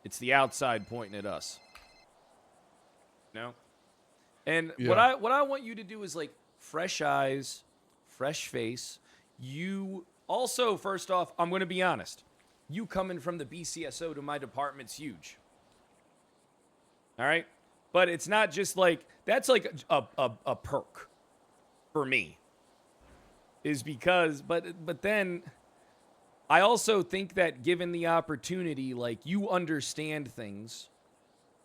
It's the outside pointing at us. No? And what I want you to do is, like, fresh eyes, fresh face. You also, first off, I'm going to be honest. You coming from the BCSO to my department's huge. All right? But it's not just like, that's like a perk for me. Is because, but then I also think that given the opportunity, like, you understand things,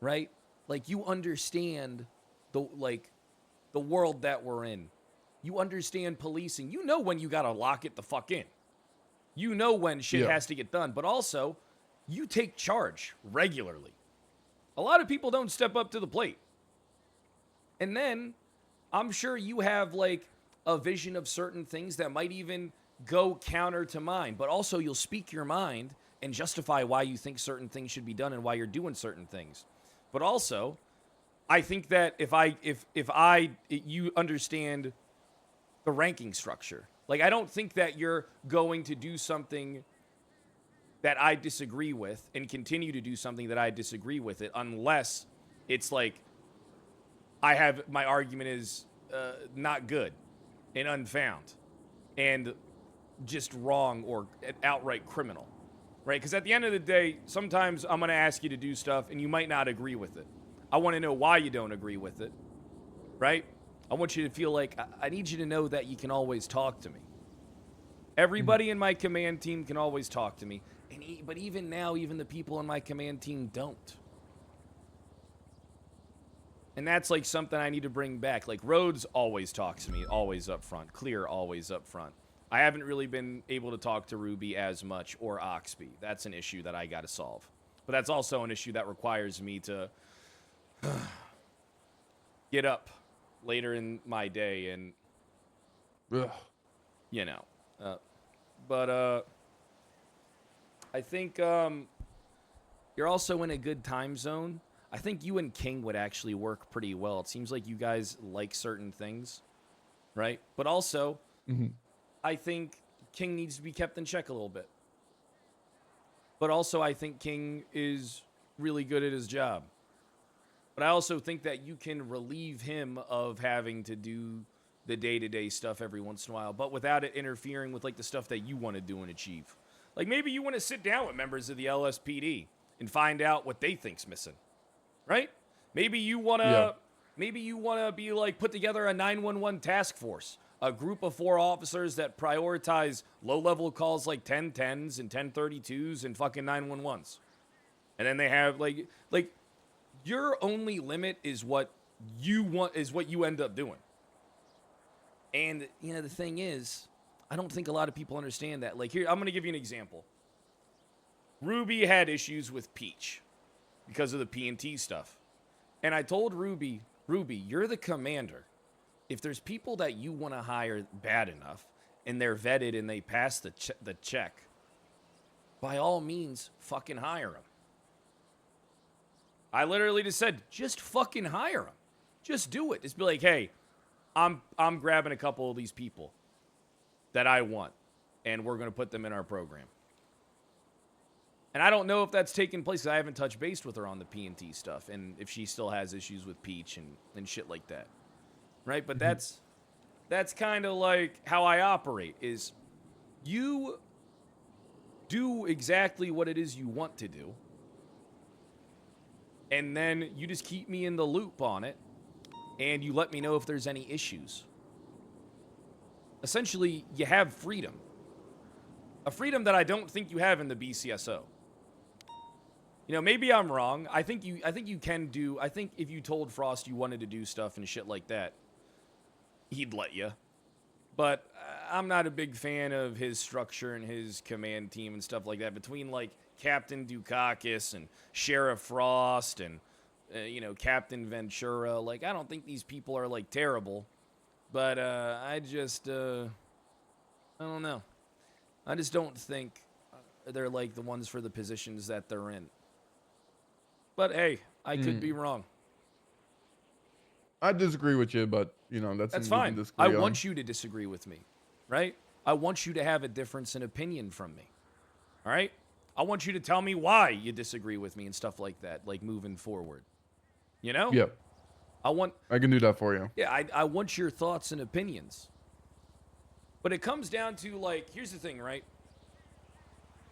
right? Like, you understand the world that we're in. You understand policing. You know when you gotta lock it the fuck in. You know when shit has to get done. But also, you take charge regularly. A lot of people don't step up to the plate. And then, I'm sure you have, like, a vision of certain things that might even go counter to mine. But also, you'll speak your mind and justify why you think certain things should be done and why you're doing certain things. But also, I think that you understand the ranking structure. Like, I don't think that you're going to do something that I disagree with and continue to do something that I disagree with it unless it's like my argument is not good and unfound and just wrong or outright criminal, right? Because at the end of the day, sometimes I'm going to ask you to do stuff and you might not agree with it. I want to know why you don't agree with it, right? I want you to feel like I need you to know that you can always talk to me. Everybody in my command team can always talk to me. But even now, even the people in my command team don't. And that's like something I need to bring back. Like Rhodes always talks to me, always up front. Clear, always up front. I haven't really been able to talk to Ruby as much, or Oxby. That's an issue that I got to solve. But that's also an issue that requires me to get up later in my day and, you know. I think you're also in a good time zone. I think you and King would actually work pretty well. It seems like you guys like certain things, right? But also, I think King needs to be kept in check a little bit. But also, I think King is really good at his job. But I also think that you can relieve him of having to do the day-to-day stuff every once in a while, but without it interfering with like the stuff that you want to do and achieve. Like maybe you want to sit down with members of the LSPD and find out what they think's missing, right? Maybe you want to be like put together a 911 task force, a group of 4 officers that prioritize low-level calls like 1010s and 1032s and fucking 911s. And then they have like your only limit is what you want, is what you end up doing. And, you know, the thing is, I don't think a lot of people understand that. Like, here, I'm going to give you an example. Ruby had issues with Peach because of the P&T stuff. And I told Ruby, you're the commander. If there's people that you want to hire bad enough, and they're vetted and they pass the check, by all means, fucking hire them. I literally just said, just fucking hire them. Just do it. Just be like, hey, I'm grabbing a couple of these people that I want, and we're going to put them in our program. And I don't know if that's taken place, because I haven't touched base with her on the P&T stuff, and if she still has issues with Peach and shit like that. Right? But that's kind of like how I operate, is you do exactly what it is you want to do, and then you just keep me in the loop on it, and you let me know if there's any issues. Essentially, you have freedom. A freedom that I don't think you have in the BCSO. You know, maybe I'm wrong. I think you can do, I think if you told Frost you wanted to do stuff and shit like that, he'd let you. But I'm not a big fan of his structure and his command team and stuff like that. Between, like, Captain Dukakis and Sheriff Frost and, you know, Captain Ventura. Like, I don't think these people are, like, terrible. But I just, I don't know. I just don't think they're, like, the ones for the positions that they're in. But, hey, I could be wrong. I disagree with you, but, you know, that's fine. I want you to disagree with me, right? I want you to have a difference in opinion from me, all right? I want you to tell me why you disagree with me and stuff like that, like moving forward, you know? Yeah. I can do that for you. Yeah, I want your thoughts and opinions. But it comes down to, like, here's the thing, right?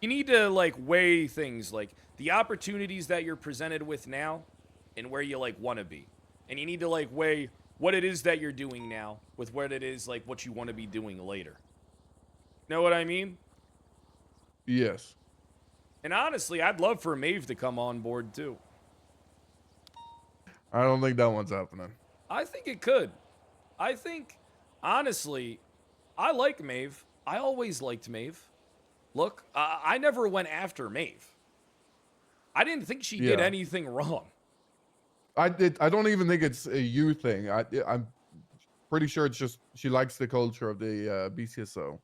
You need to, like, weigh things, like, the opportunities that you're presented with now and where you, like, want to be. And you need to, like, weigh what it is that you're doing now with what it is, like, what you want to be doing later. Know what I mean? Yes. And honestly, I'd love for Maeve to come on board, too. I don't think that one's happening. I think it could. I think, honestly, I like Maeve. I always liked Maeve. Look, I never went after Maeve. I didn't think she did anything wrong. I don't even think it's a you thing. I'm pretty sure it's just she likes the culture of the BCSO.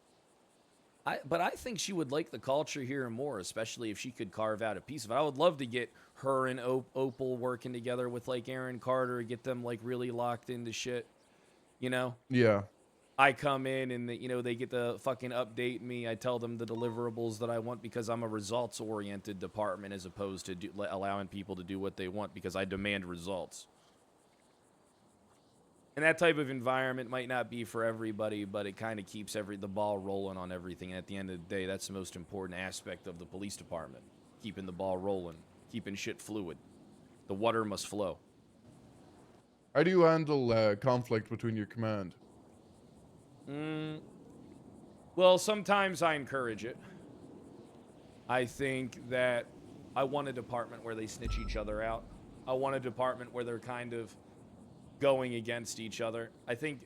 But I think she would like the culture here more, especially if she could carve out a piece of it. I would love to get her and Opal working together with, like, Aaron Carter, get them, like, really locked into shit, you know? Yeah. I come in and, you know, they get to fucking update me. I tell them the deliverables that I want because I'm a results-oriented department as opposed to allowing people to do what they want because I demand results. And that type of environment might not be for everybody, but it kind of keeps the ball rolling on everything. And at the end of the day, that's the most important aspect of the police department. Keeping the ball rolling, keeping shit fluid. The water must flow. How do you handle conflict between your command? Well, sometimes I encourage it. I think that I want a department where they snitch each other out. I want a department where they're kind of going against each other. I think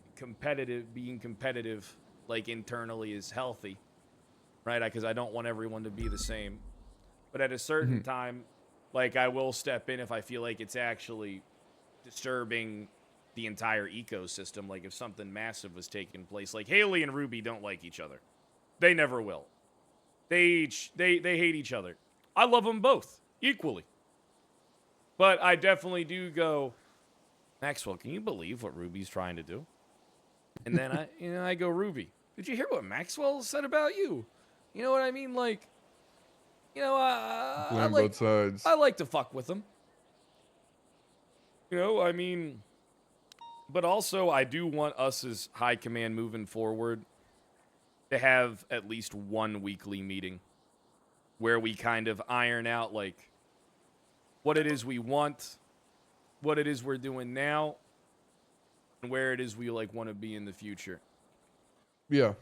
being competitive, like internally, is healthy, right? Because I don't want everyone to be the same. But at a certain time, like, I will step in if I feel like it's actually disturbing the entire ecosystem. Like, if something massive was taking place, like Haley and Ruby don't like each other. They never will. They hate each other. I love them both equally. But I definitely do go, Maxwell, can you believe what Ruby's trying to do? And then I go, Ruby, did you hear what Maxwell said about you? You know what I mean? Like, I like both sides. I like to fuck with them. I mean, but also I do want us as high command moving forward to have at least one weekly meeting where we kind of iron out, like, what it is we want, what it is we're doing now, and where it is we, like, want to be in the future. Yeah.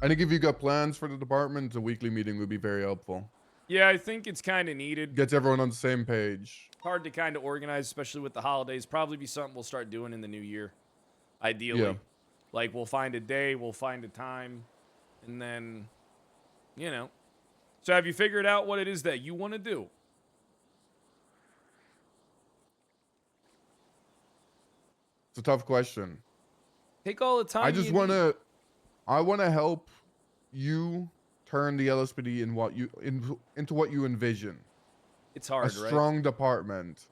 I think if you got plans for the department, a weekly meeting would be very helpful. Yeah, I think it's kind of needed. Gets everyone on the same page. Hard to kind of organize, especially with the holidays. Probably be something we'll start doing in the new year, ideally. Yeah. Like, we'll find a day, we'll find a time, and then, So have you figured out what it is that you want to do? It's a tough question. Take all the time. I just want to help you turn the LSPD into what you envision. It's hard, right? A strong department.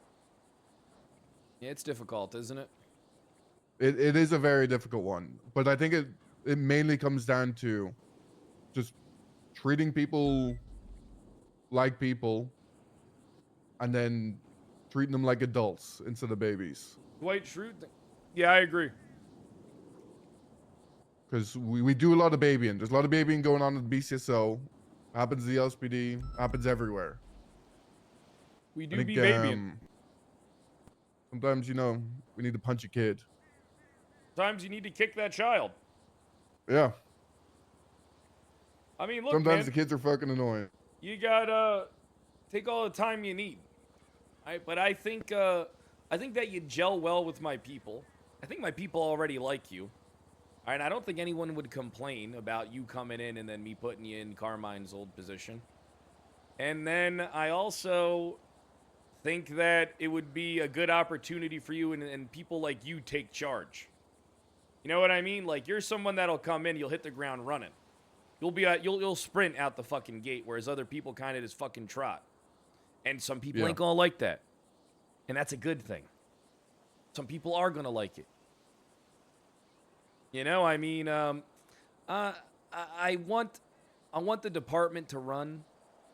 Yeah, it's difficult, isn't it? It is a very difficult one, but I think it mainly comes down to just treating people like people, and then treating them like adults instead of babies. Dwight Schrute. Yeah, I agree. Because we do a lot of babying. There's a lot of babying going on at the BCSO. Happens to the LSPD. Happens everywhere. We do be babying. Sometimes, we need to punch a kid. Sometimes you need to kick that child. Yeah. I mean, look, sometimes man, the kids are fucking annoying. You gotta take all the time you need. But I think that you gel well with my people. I think my people already like you. All right, I don't think anyone would complain about you coming in and then me putting you in Carmine's old position. And then I also think that it would be a good opportunity for you and people like you take charge. You know what I mean? Like, you're someone that'll come in, you'll hit the ground running. You'll sprint out the fucking gate, whereas other people kind of just fucking trot. And some people ain't gonna like that. And that's a good thing. Some people are gonna like it. I mean, I want the department to run,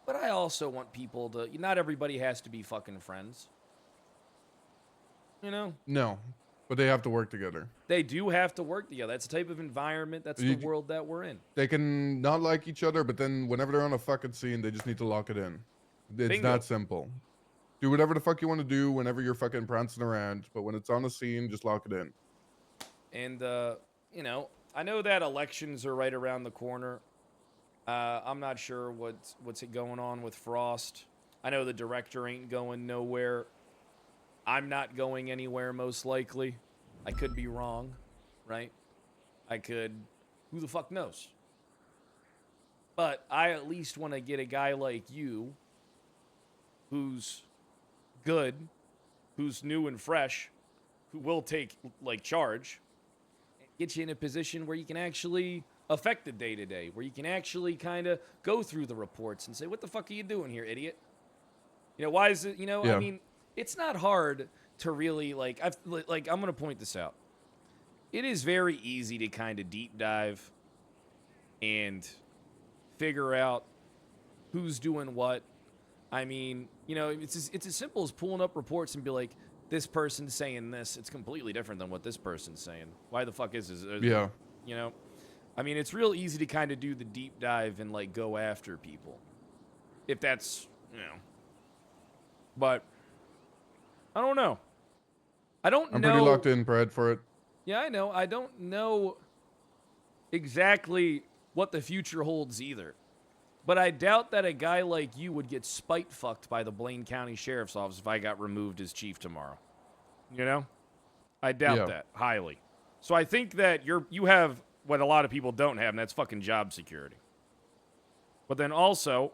but I also want people to. Not everybody has to be fucking friends. No, but they have to work together. They do have to work together. That's the type of environment. That's the world that we're in. They can not like each other, but then whenever they're on a fucking scene, they just need to lock it in. It's Bingo. that simple. Do whatever the fuck you want to do whenever you're fucking prancing around, but when it's on a scene, just lock it in. And I know that elections are right around the corner. I'm not sure what's going on with Frost. I know the director ain't going nowhere. I'm not going anywhere, most likely. I could be wrong, right? Who the fuck knows? But I at least want to get a guy like you who's good, who's new and fresh, who will take, charge, get you in a position where you can actually affect the day-to-day, where you can actually kind of go through the reports and say, what the fuck are you doing here, idiot? Why is it, I mean, it's not hard to really, I'm going to point this out. It is very easy to kind of deep dive and figure out who's doing what. I mean, it's as simple as pulling up reports and be like, this person's saying this. It's completely different than what this person's saying. Why the fuck is this? Yeah. I mean, it's real easy to kind of do the deep dive and, go after people. If that's, But, I don't know. I'm pretty locked in, Brad, for it. Yeah, I know. I don't know exactly what the future holds either. But I doubt that a guy like you would get spite fucked by the Blaine County Sheriff's Office if I got removed as chief tomorrow. You know? I doubt Yeah. that highly. So I think that you have what a lot of people don't have, and that's fucking job security. But then also,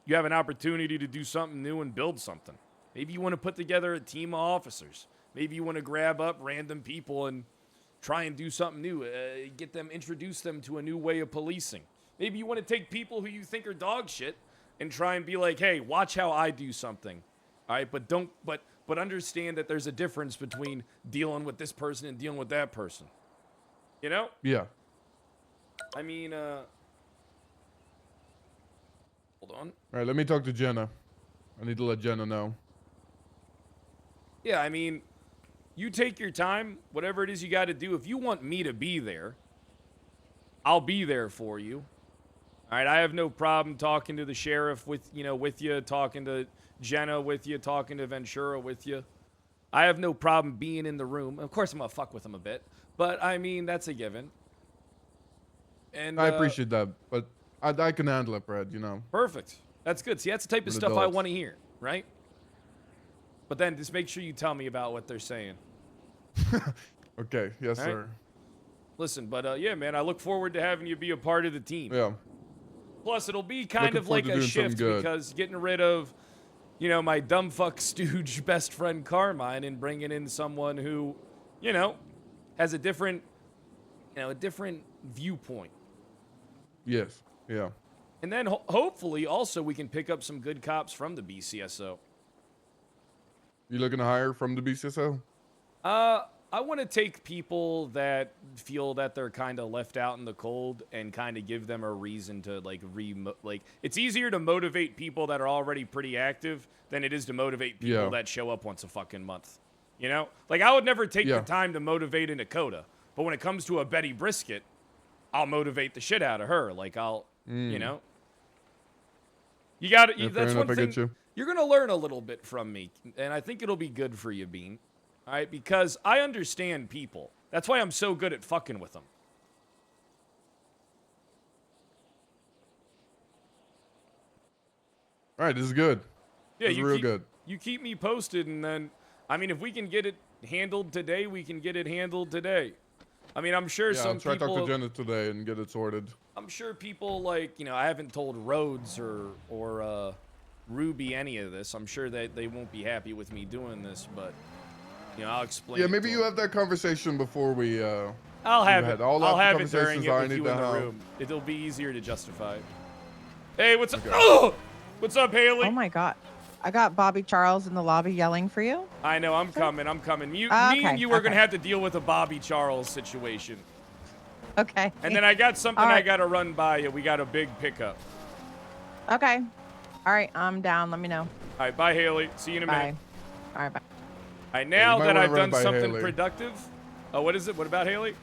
you have an opportunity to do something new and build something. Maybe you want to put together a team of officers. Maybe you want to grab up random people and try and do something new. Introduce them to a new way of policing. Maybe you want to take people who you think are dog shit and try and be like, hey, watch how I do something. All right, but understand that there's a difference between dealing with this person and dealing with that person. You know? Yeah. I mean, hold on. All right, let me talk to Jenna. I need to let Jenna know. Yeah, I mean, you take your time, whatever it is you got to do. If you want me to be there, I'll be there for you. All right, I have no problem talking to the sheriff with you, talking to Jenna with you, talking to Ventura with you. I have no problem being in the room. Of course, I'm going to fuck with him a bit, but I mean, that's a given. And I appreciate that, but I can handle it, Brad, you know. Perfect. That's good. See, that's the type of We're stuff I adults. want to hear, right? But then just make sure you tell me about what they're saying. Okay, yes, All right? sir. Listen, but yeah, man, I look forward to having you be a part of the team. Yeah. Plus, it'll be kind Looking of forward like to a doing something shift good. because getting rid of, my dumb fuck stooge best friend Carmine and bringing in someone who, has a different viewpoint. Yes. Yeah. And then hopefully also we can pick up some good cops from the BCSO. You looking to hire from the BCSO? I want to take people that feel that they're kind of left out in the cold and kind of give them a reason to it's easier to motivate people that are already pretty active than it is to motivate people Yeah. that show up once a fucking month. You know? Like I would never take Yeah. the time to motivate a Dakota, but when it comes to a Betty Brisket, I'll motivate the shit out of her. Like I'll, you know. You got to Yeah, fair that's enough, one I thing. get you. You're going to learn a little bit from me, and I think it'll be good for you, Bean. All right, because I understand people. That's why I'm so good at fucking with them. All right, this is good. Yeah, this is you real keep, good. You keep me posted, and then, I mean, if we can get it handled today, we can get it handled today. I mean, I'm sure Yeah, some I'll try to people. talk to Jenna today and get it sorted. I'm sure people I haven't told Rhodes or Ruby any of this. I'm sure that they won't be happy with me doing this, but I'll explain. Yeah, it maybe to you have that conversation before we. I'll have move it. ahead. I'll I'll have have the it during conversations it I with need you to in the have. room. It'll be easier to justify. Hey, what's up? Okay. Oh! What's up, Haley? Oh my God. I got Bobby Charles in the lobby yelling for you. I know, I'm coming. Me Okay, and you are going okay. to have to deal with a Bobby Charles situation. Okay. And then I got something All I right. got to run by you. We got a big pickup. Okay. All right, I'm down. Let me know. All right, bye, Haley. See you in a minute. Bye. All right, bye. All right, now might that wanna I've run done it by something Haley. productive. Oh, what is it? What about Haley?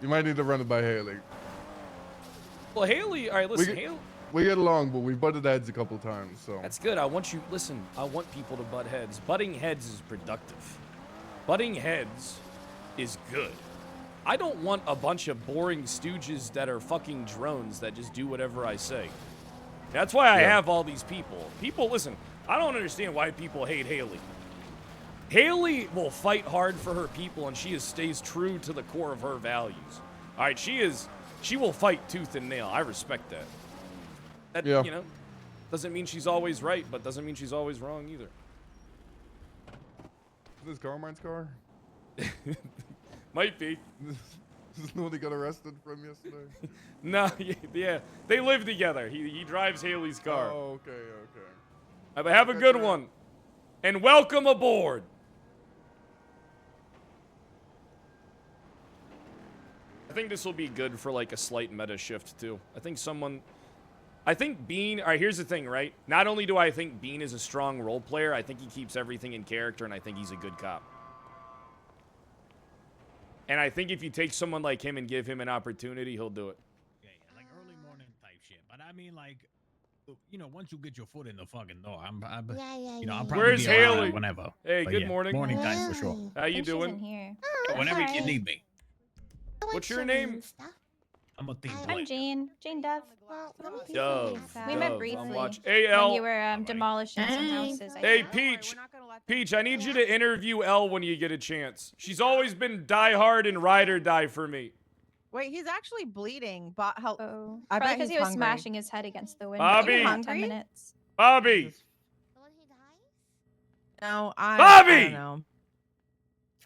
You might need to run it by Haley. Well, Haley, all right, listen, Haley. We get along, but we butted heads a couple times, so. That's good. I want people to butt heads. Butting heads is productive. Butting heads is good. I don't want a bunch of boring stooges that are fucking drones that just do whatever I say. That's why I have all these people. People, listen, I don't understand why people hate Haley. Haley will fight hard for her people, and stays true to the core of her values. All right, she will fight tooth and nail. I respect that. That, doesn't mean she's always right, but doesn't mean she's always wrong either. Is this Carmine's car? Might be. This is the one he got arrested from yesterday? No, yeah. They live together. He drives Haley's car. Oh, okay. But have a good one. And welcome aboard. I think this will be good for like a slight meta shift too. I think Bean, all right, here's the thing, right? Not only do I think Bean is a strong role player, I think he keeps everything in character, and I think he's a good cop. And I think if you take someone like him and give him an opportunity, he'll do it. Like early morning type shit. But I mean, like, once you get your foot in the fucking door, I'm probably Where's be around Haley? whenever. Hey, But good yeah, morning. Morning time for sure. How you doing? Whenever you need me. What's your name? I'm a team I'm player. Jane. Jane Dove. Dove. We met Dove. briefly I'm watching. when AL. you were demolishing some houses. Hey, Peach. Peach, I need you to interview Elle when you get a chance. She's always been die hard and ride or die for me. Wait, he's actually bleeding. But help. Oh, I bet because he's he was hungry. smashing his head against the window. Bobby! For 10 minutes. Bobby! No, Bobby! I don't know.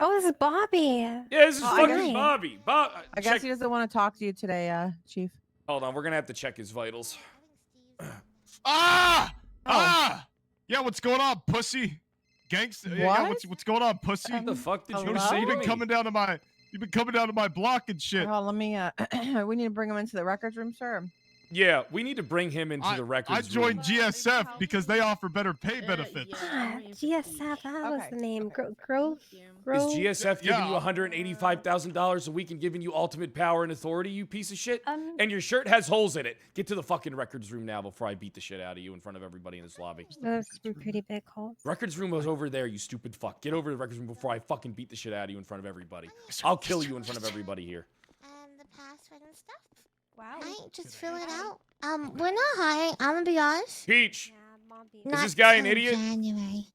Oh, this is Bobby. Yeah, this is fucking guess- Bobby. I guess he doesn't want to talk to you today, Chief. Hold on, we're gonna have to check his vitals. Yeah, what's going on, pussy? Gangster. Yeah, what's going on, pussy? What the fuck did you hello? say You've to been me? coming down to my block and shit. Hold on, let me. We need to bring him into the records room, sir. Yeah, we need to bring him into the records I joined room. GSF because they offer better pay benefits. GSF, that was the name. Grove. Is GSF giving you $185,000 a week and giving you ultimate power and authority, you piece of shit? And your shirt has holes in it. Get to the fucking records room now before I beat the shit out of you in front of everybody in this lobby. Those were pretty big holes. Records room was over there, you stupid fuck. Get over to the records room before I fucking beat the shit out of you in front of everybody. I'll kill you in front of everybody here. The password and stuff. Wow. I just fill it out. We're not hiring. I'm gonna be honest. Peach. Is Not this guy an till idiot? January.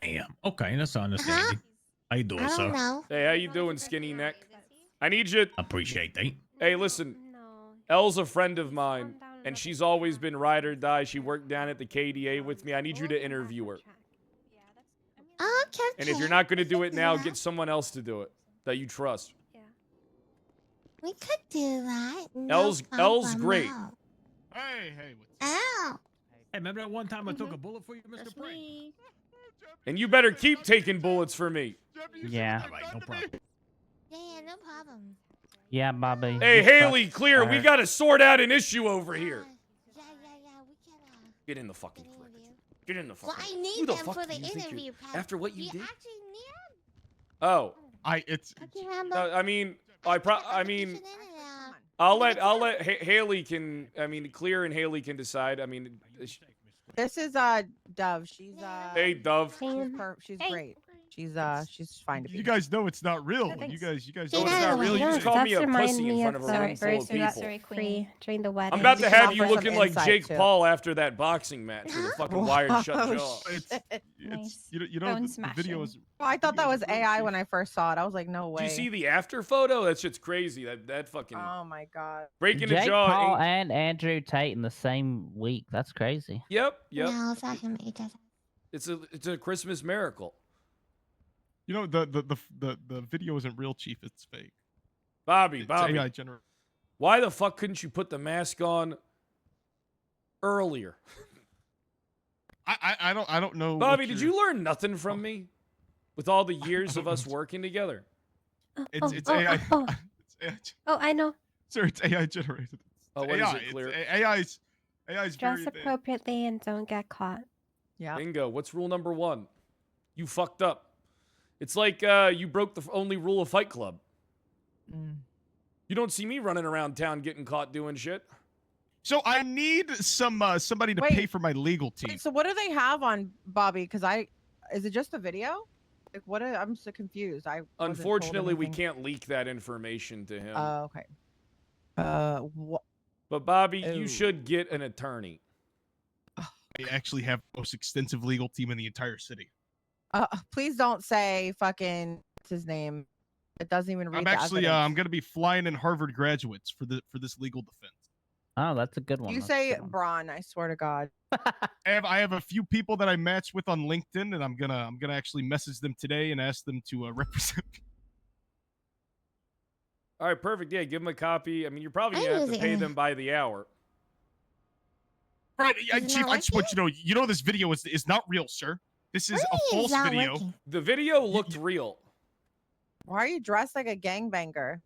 Damn. Okay, that's understanding. How you doing, I sir? don't know. Hey, how you doing, skinny neck? I need you. Appreciate that. Hey, listen. Elle's a friend of mine, and she's always been ride or die. She worked down at the KDA with me. I need you to interview her. Okay. And if you're not going to do it now, get someone else to do it that you trust. We could do that. Elle's great. Hey, Ow. Hey, remember that one time I took a bullet for you, Mr. Prank? And you better keep taking bullets for me. Yeah. All right, no problem. Yeah, no problem. Yeah, Bobby. Hey, Just Haley, clear. We alright. got to sort out an issue over here. Yeah, we can. Get in the fucking records. Get in the Well, fucking. I Who need the them fuck for do the you think you're- interview. Pat. After what you We did? actually need Oh. It's. them. No, I mean, I'll let Haley can. I mean, Clear and Haley can decide. I mean, This is Dove. She's hey, Dove. She's great. She's fine to be. You guys know it's not real. You guys. No, it's not real. You just call me a pussy in front of a room full of people. Free during the wedding. I'm about to You have can you offer looking some like insight, Jake too. Paul after that boxing match with a fucking wired shut Whoa, jaw. Nice. You know Phone the video is. Well, I thought that was AI when I first saw it. I was like, no way. Do you see the after photo? That shit's crazy. That fucking Oh my god. breaking Jake a jaw. Paul ain't- and Andrew Tate in the same week. That's crazy. Yep. No, it's not gonna make that. It's a Christmas miracle. You know the video isn't real, Chief. It's fake. Bobby, It's Bobby. AI generated. Why the fuck couldn't you put the mask on earlier? I don't know. what Bobby, did you're- you learn nothing from me with all the years of us working together? It's AI. Oh, It's AI. oh, I know. Sir, it's AI generated. Oh, It's what is AI. it, Clear? AI's very Dress advanced. appropriately and don't get caught. Yeah. Bingo. What's rule number 1? You fucked up. It's like you broke the only rule of Fight Club. You don't see me running around town getting caught doing shit. So I need somebody to Wait. pay for my legal team. Wait, so what do they have on Bobby? Because is it just a video? Like what? I'm so confused. I wasn't told Unfortunately, we anything. can't leak that information to him. Oh, okay. What? But Bobby, Oh. you should get an attorney. I actually have the most extensive legal team in the entire city. Please don't say fucking what's his name. It doesn't even read. I'm the actually evidence. I'm gonna be flying in Harvard graduates for this legal defense. Oh, that's a good one. You that's a say good one. Braun. I swear to God. I have a few people that I matched with on LinkedIn, and I'm gonna actually message them today and ask them to represent me. All right, perfect. Yeah, give them a copy. I mean, you're probably I gonna have use to it pay in- them by the hour. Right, Is it Chief. not I just want you to know this video is not real, sir. This is What a do you mean false it's not video. working? The video looked real. Why are you dressed like a gangbanger?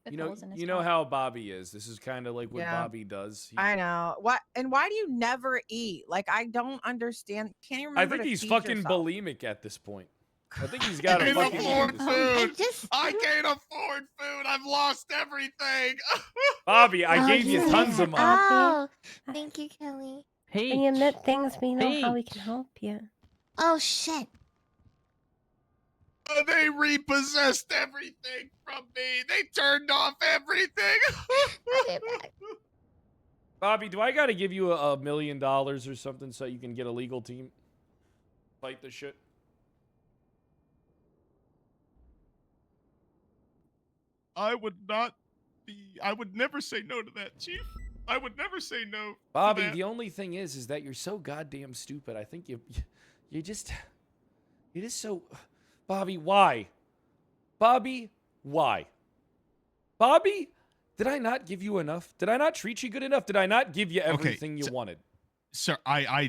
With You know, holes in his you know top. how Bobby is. This is kind of like what Yeah. Bobby does. I know. What? And why do you never eat? Like I don't understand. Can't you remember? I think to he's feed fucking yourself? bulimic at this point. I think he's got a I fucking. can't afford eating disorder. food. I can't afford food. I've lost everything. Bobby, I Oh, gave you yeah. tons of money. Oh, thank you, Kelly. When you admit things, we know how we Peach. can help you. Oh shit. They repossessed everything from me. They turned off everything. Okay, back. Bobby, do I got to give you $1 million or something so you can get a legal team? Fight this shit. I would not be. I would never say no to that, Chief. I would never say no. to Bobby, that. the only thing is that you're so goddamn stupid. I think you're just so. Bobby, why? Bobby, why? Bobby, did I not give you enough? Did I not treat you good enough? Did I not give you everything you wanted? Sir, I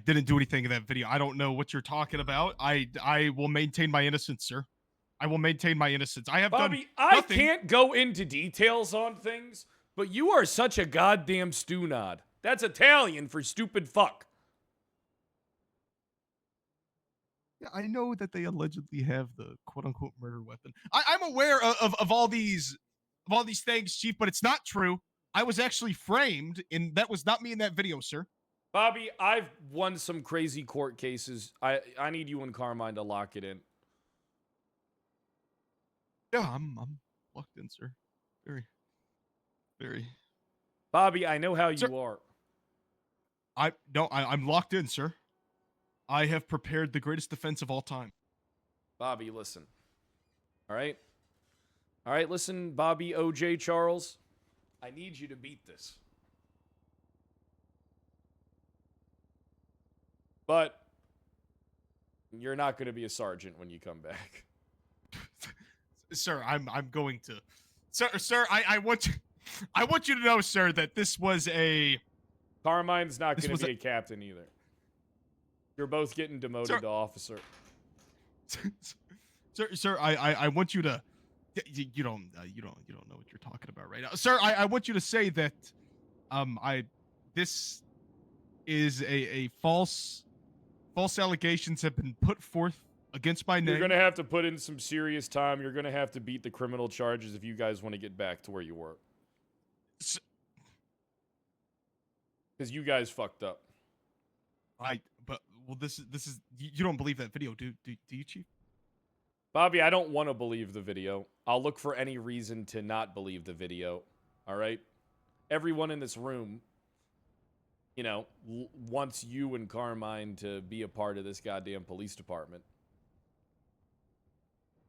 didn't do anything in that video. I don't know what you're talking about. I will maintain my innocence, sir. I will maintain my innocence. I have Bobby, done I nothing. can't go into details on things, but you are such a goddamn stew-nod. That's Italian for stupid fuck. Yeah, I know that they allegedly have the quote-unquote murder weapon. I'm aware of all these things, Chief, but it's not true. I was actually framed, and that was not me in that video, sir. Bobby, I've won some crazy court cases. I need you and Carmine to lock it in. Yeah, I'm locked in, sir. Very, very. Bobby, I know how you are. I'm locked in, sir. I have prepared the greatest defense of all time. Bobby, listen. All right? All right, listen, Bobby O.J. Charles. I need you to beat this. But you're not going to be a sergeant when you come back. Sir, I'm going to. Sir, I want you to know, sir, that this was a. Carmine's not going to be a captain either. You're both getting demoted to officer. Sir, I want you to. You don't know what you're talking about right now, sir. I want you to say that, this is a false allegations have been put forth against my name. You're going to have to put in some serious time. You're going to have to beat the criminal charges if you guys want to get back to where you were. Because you guys fucked up. This is you don't believe that video, do you, Chief? Bobby, I don't want to believe the video. I'll look for any reason to not believe the video. All right? Everyone in this room, you know, wants you and Carmine to be a part of this goddamn police department.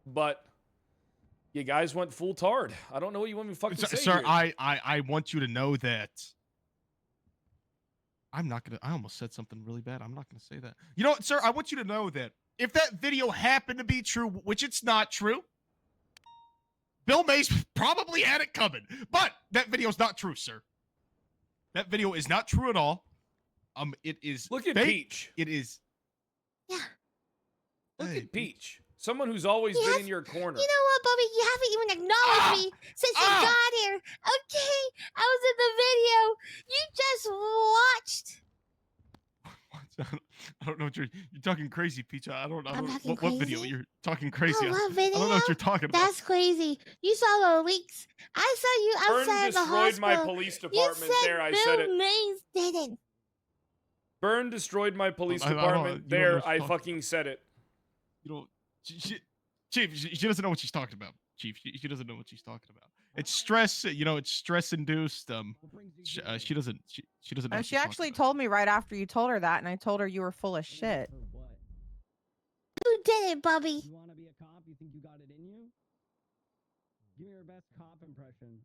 But you guys went full tard. I don't know what you want me to fucking say. Sir, here. I want you to know that I'm not gonna. I almost said something really bad. I'm not gonna say that. You know what, sir? I want you to know that if that video happened to be true, which it's not true, Bill Mays probably had it coming. But that video is not true, sir. That video is not true at all. It is. Look at fake. Peach. It is. Yeah. Look at Peach. Someone who's always been in your corner. You know what, Bobby? You haven't even acknowledged me since you got here. Okay, I was in the video. You just watched. I don't know what you're talking crazy, Peach. I don't I'm know talking what video crazy? you're talking crazy. Oh, what I video? don't know what you're talking about. That's crazy. You saw the leaks. I saw you Byrne outside the hospital. destroyed my police department. You said There, I Bill said it. Mays didn't. Byrne destroyed my police I don't- department. you don't know There, what you're I talking- fucking said it. You don't, Chief. She doesn't know what she's talking about. Chief, she doesn't know what she's talking about. It's stress. You know, it's stress induced. She doesn't. She doesn't know. what She she's talking actually about. told me right after you told her that, and I told her you were full of shit. Who did it, Bobby? You want to be a cop? You think you got it in you? Give me your best cop impression.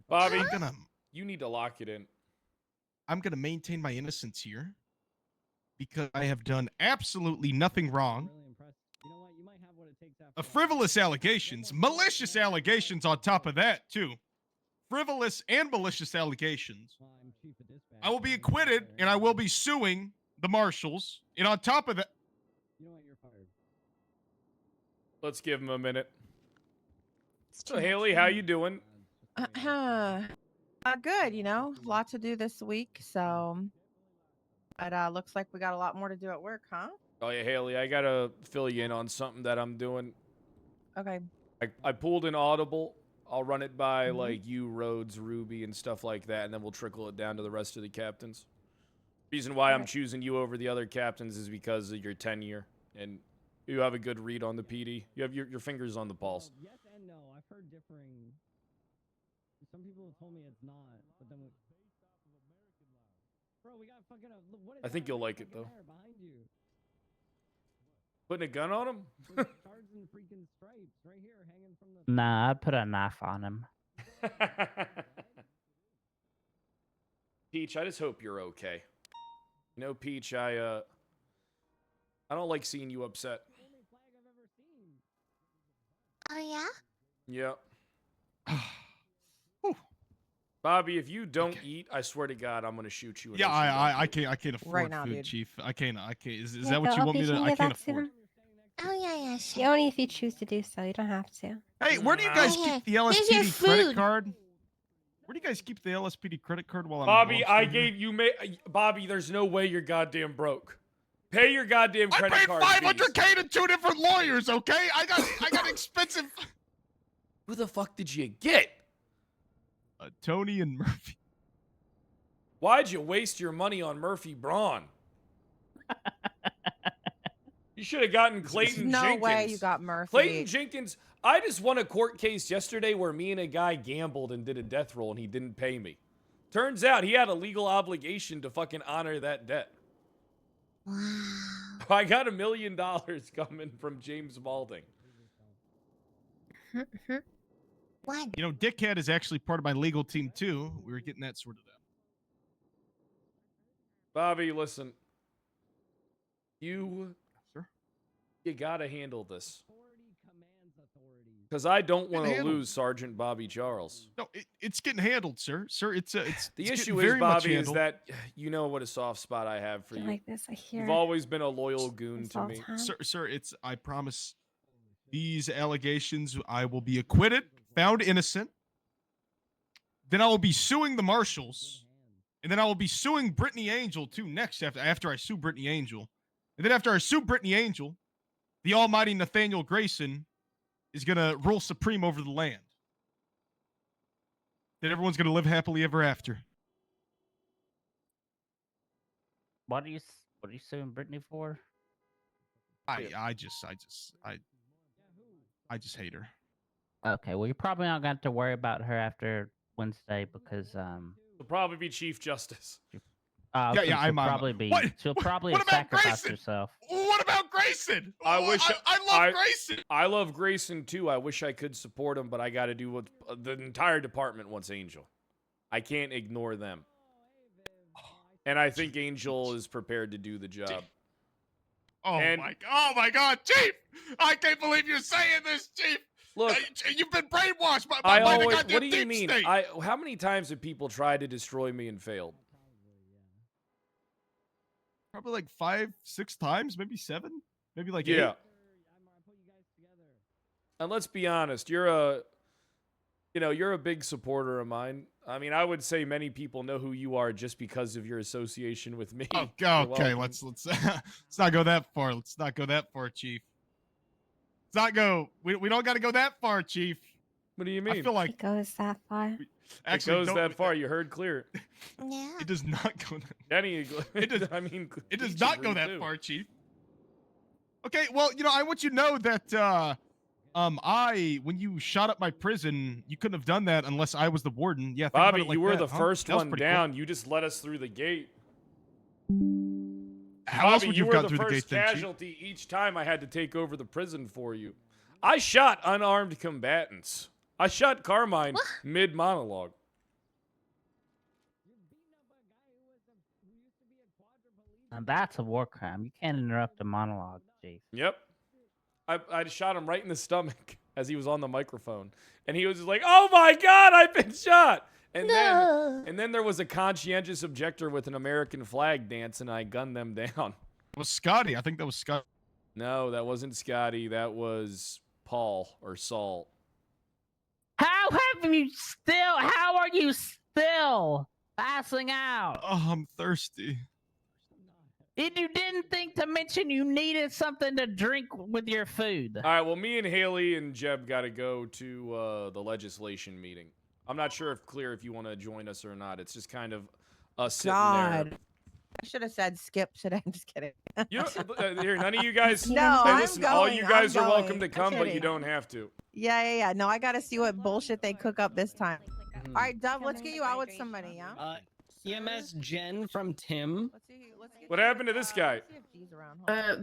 Bobby, I'm you need to lock it in. gonna maintain my innocence here because I have done absolutely nothing wrong. You know what? You might have what it takes after. Frivolous allegations, malicious allegations on top of that too. Frivolous and malicious allegations. I will be acquitted, and I will be suing the marshals. And on top of that, You know what? You're fired. Let's give him a minute. So, Haley, how you doing? Good, you know, a lot to do this week, so but looks like we got a lot more to do at work, huh? Oh, yeah, Haley, I got to fill you in on something that I'm doing. Okay. I pulled an audible. I'll run it by, like, you, Rhodes, Ruby, and stuff like that, and then we'll trickle it down to the rest of the captains. Reason why I'm choosing you over the other captains is because of your tenure, and you have a good read on the PD. You have your fingers on the pulse. Yes and no. I've heard differing. Some people have told me it's not, but then bro, I think you'll like it though. Putting a gun on him? Nah, I'd put a knife on him. Peach, I just hope you're okay. You know, Peach, I don't like seeing you upset. Oh yeah? Yep. Bobby, if you don't eat, I swear to God, I'm gonna shoot you. Yeah, I can't afford Right now, food, dude. Chief. I can't. Is Yeah, that what go, you want me Peach, to? can you I get can't back to afford. him? Oh yeah, yeah, sure. Yeah, only if you choose to do so. You don't have to. Hey, where do you guys Here, keep the here's your LSPD credit food. card? Where do you guys keep the LSPD credit card while I'm? Bobby, while I'm I still here? gave you. Bobby, there's no way you're goddamn broke. Pay your goddamn I credit paid card fees. $500K to 2 different lawyers. Okay, I got expensive. Who the fuck did you get? Tony and Murphy. Why'd you waste your money on Murphy Braun? You should have gotten Clayton No Jenkins. way you got Murphy. Clayton Jenkins. I just won a court case yesterday where me and a guy gambled and did a death roll and he didn't pay me. Turns out he had a legal obligation to fucking honor that debt. Wow. I got $1 million coming from James Balding. What? You know, Dickhead is actually part of my legal team too. We were getting that sorted out. Bobby, listen. You Sir? You gotta handle this. Because I don't want to handled. lose Sergeant Bobby Charles. No, it's getting handled, sir. Sir, it's The it's issue getting is, very much Bobby, is handled. that you know what a soft spot I have for I feel you. like this. I hear. You've always been a loyal goon this to all me. the time. Sir, it's. I promise. These allegations, I will be acquitted, found innocent. Then I will be suing the marshals, and then I will be suing Brittany Angel too next. After I sue Brittany Angel, and then after I sue Brittany Angel, the almighty Nathaniel Grayson is gonna rule supreme over the land. Then everyone's gonna live happily ever after. What are you suing Brittany for? I just hate her. Okay, well, you're probably not going to worry about her after Wednesday because It'll probably be Chief Justice. she'll probably be. What? She'll probably What about sacrifice Grayson? herself. What about Grayson? I wish I love Grayson. I love Grayson too. I wish I could support him, but I got to do what the entire department wants Angel. I can't ignore them. And I think Angel is prepared to do the job. Oh my God, Chief! I can't believe you're saying this, Chief. Look, you've been brainwashed by I the always. goddamn What do you deep mean? state. How many times have people tried to destroy me and failed? Probably like 5, 6 times, maybe 7, maybe like 8. Yeah. And let's be honest, you're a big supporter of mine. I mean, I would say many people know who you are just because of your association with me. Oh, You're okay, welcome. let's not go that far. Let's not go that far, Chief. Let's not go. We don't got to go that far, Chief. What do you mean? I feel like It goes that far. actually it goes that far. You heard clear. Yeah. it does not go that. Danny, It does. I mean, It does Peach not go agreed that too. far, Chief. Okay, well, I want you to know that when you shot up my prison, you couldn't have done that unless I was the warden. Yeah, think about Bobby, it like you were that, the huh? first That was one pretty down. cool. You just let us through the gate. How else Bobby, would you you were have the gotten through the first gate then, Chief? casualty each time I had to take over the prison for you. I shot unarmed combatants. I shot Carmine mid-monologue. Now that's a war crime. You can't interrupt a monologue, Chief. Yep. I shot him right in the stomach as he was on the microphone. And he was just like, oh my God, I've been shot. And then there was a conscientious objector with an American flag dance, and I gunned them down. It was Scotty. I think that was Scott. No, that wasn't Scotty. That was Paul or Saul. How are you still passing out? Oh, I'm thirsty. You didn't think to mention you needed something to drink with your food. All right, well, me and Haley and Jeb got to go to the legislation meeting. I'm not sure if you want to join us or not. It's just kind of us sitting God. there. I should have said skip today. I'm just kidding. Here, none of you guys. No, hey, I'm listen, all you going, guys I'm are welcome going. to I'm come, but you kidding. don't have to. Yeah. No, I got to see what bullshit they cook up this time. Mm-hmm. All right, Dub, let's get you out with somebody, yeah? EMS Jen from Tim. What happened to this guy?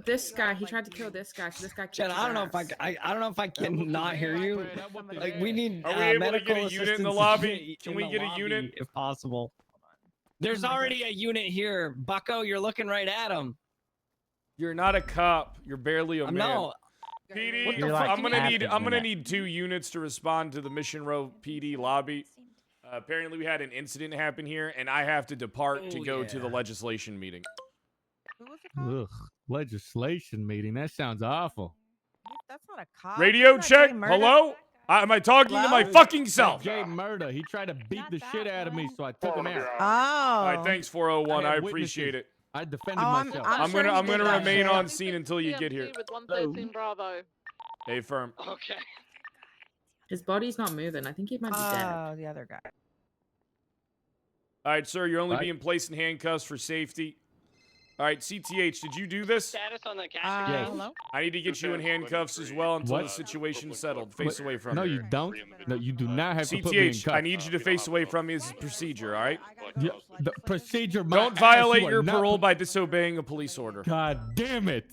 This guy, he tried to kill this guy, so this guy Jen, kicked I don't know his if ass. I don't know if I can not hear you. Like we need Are we able to medical get a unit in the assistance lobby? Can in we the get a lobby, unit? if possible? There's already a unit here, Bucko. You're looking right at him. You're not a cop. You're barely a man. No. PD, What the fuck I'm do gonna you need mean? I'm gonna need 2 units to respond to the Mission Row PD lobby. Apparently, we had an incident happen here, and I have to depart to go to the legislation meeting. Ugh, legislation meeting. That sounds awful. That's not a cop. Radio Isn't that check. Jay Murda? Hello? Am I talking to my Hello? fucking self? Jay Murda. He tried to beat the shit out of me, so I took him out. Oh. All right, thanks 401. I I had appreciate witnesses. it. I defended Oh, myself. I'm sure gonna he did that remain shit. on scene until you get here. With 113 Bravo. Hey, firm. Okay. His body's not moving. I think he might be dead. Oh, the other guy. All right, sir. You're only Right. being placed in handcuffs for safety. All right, CTH, did you do this? Status on the cash Yes. Hello? I need to get you in handcuffs as well until What? the situation's settled. Face away from No, me. you don't. No, you do not have to put me in CTH, cuffs. I need you to face away from me as a procedure, all right? Yeah, the procedure. my Don't ass, violate you are your not parole put- by disobeying a police order. God damn it!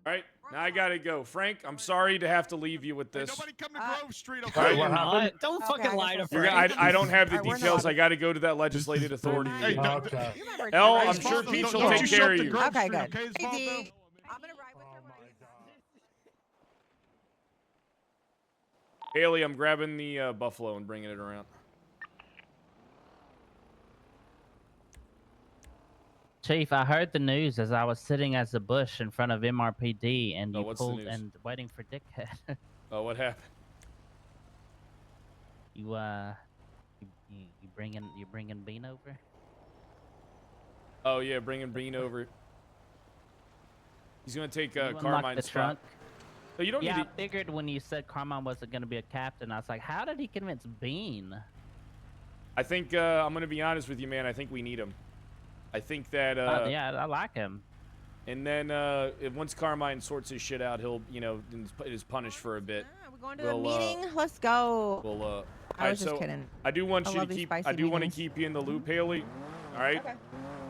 All right, now I gotta go. Frank, I'm sorry to have to leave you with this. Nobody come to Grove Street. All right, You're not. Don't Okay, fucking I lie to guess You're Frank. gonna- I don't have the All right, we're in the details. lobby. I gotta go to that legislative authority Hey, meeting. don't, L, I'm Hey, sure don't- Peach will don't take you care show up of to you. Grove Okay, Street, good. okay, Hey, Osvaldo? D, I'm gonna ride with her when Haley, I'm grabbing the Buffalo and bringing it around. Chief, I heard the news as I was sitting as a bush in front of MRPD, and Oh, you what's the pulled news? and waiting for Dickhead. Oh, what happened? you bringing Bean over? Oh yeah, bringing Bean over. He's gonna take You unlocked Carmine's the spot. trunk. No, you don't Yeah, need I to. figured when you said Carmine wasn't going to be a captain, I was like, how did he convince Bean? I think I'm gonna be honest with you, man. I think we need him. I think that Yeah, I like him. and then once Carmine sorts his shit out, he'll is punished for a bit. we're going to a meeting. Let's go. We'll I was alright, just so kidding. I do want I you to love these keep. spicy I do want to meetings. keep you in the loop, Haley. All right. Okay.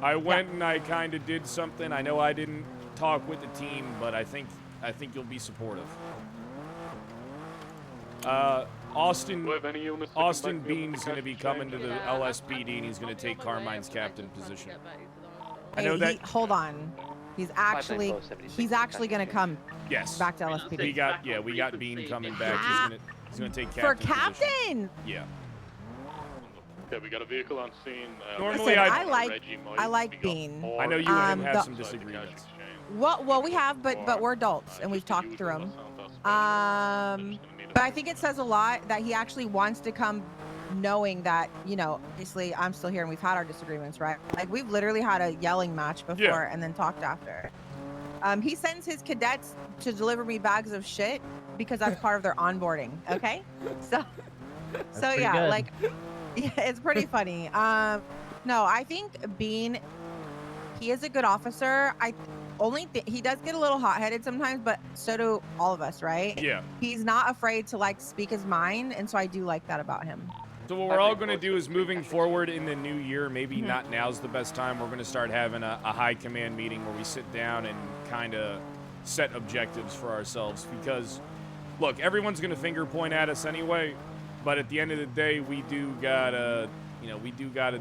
I went and I kind of did something. I know I didn't talk with the team, but I think you'll be supportive. Austin Bean's going to be coming to the LSPD, and he's going to take Carmine's captain position. I know that. Hold on. He's actually gonna come. Yes. Back to LSPD. We got Bean coming back. He's gonna take For captain position. captain. Yeah. Okay, we got a vehicle on scene. Normally, Listen, I'd- I like Bean. I know you and him have the- some disagreements. Well, we have, but we're adults and we've talked through them. But I think it says a lot that he actually wants to come, knowing that obviously I'm still here and we've had our disagreements, right? Like we've literally had a yelling match before and then talked after. He sends his cadets to deliver me bags of shit because that's part of their onboarding. Okay, so pretty yeah, good. like yeah, it's pretty funny. No, I think Bean, he is a good officer. He does get a little hot-headed sometimes, but so do all of us, right? Yeah. He's not afraid to like speak his mind, and so I do like that about him. So what we're all going to do is moving forward in the new year, maybe Mm-hmm. not now's the best time. We're going to start having a high command meeting where we sit down and kind of set objectives for ourselves. Because, look, everyone's going to finger point at us anyway. But at the end of the day, we do gotta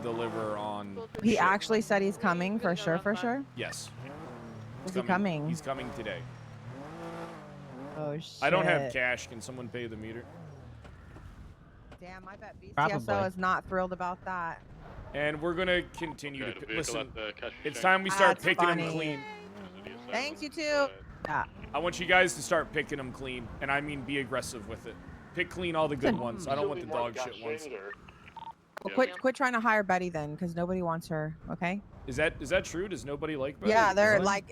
deliver on. He shit. actually said he's coming for sure, for sure. Yes. Is he coming? He's coming today. Oh shit. I don't have cash. Can someone pay the meter? Damn, I bet BCSO Probably. is not thrilled about that. And we're gonna continue Okay, to the vehicle listen. at the cash It's exchange. time we start That's picking them funny. clean. Thanks, you too. Yeah. I want you guys to start picking them clean, and I mean be aggressive with it. Pick clean all the good ones. I don't want the dog shit ones. Well, quit trying to hire Betty then, because nobody wants her. Okay. Is that true? Does nobody like Betty? Yeah, they're Really? like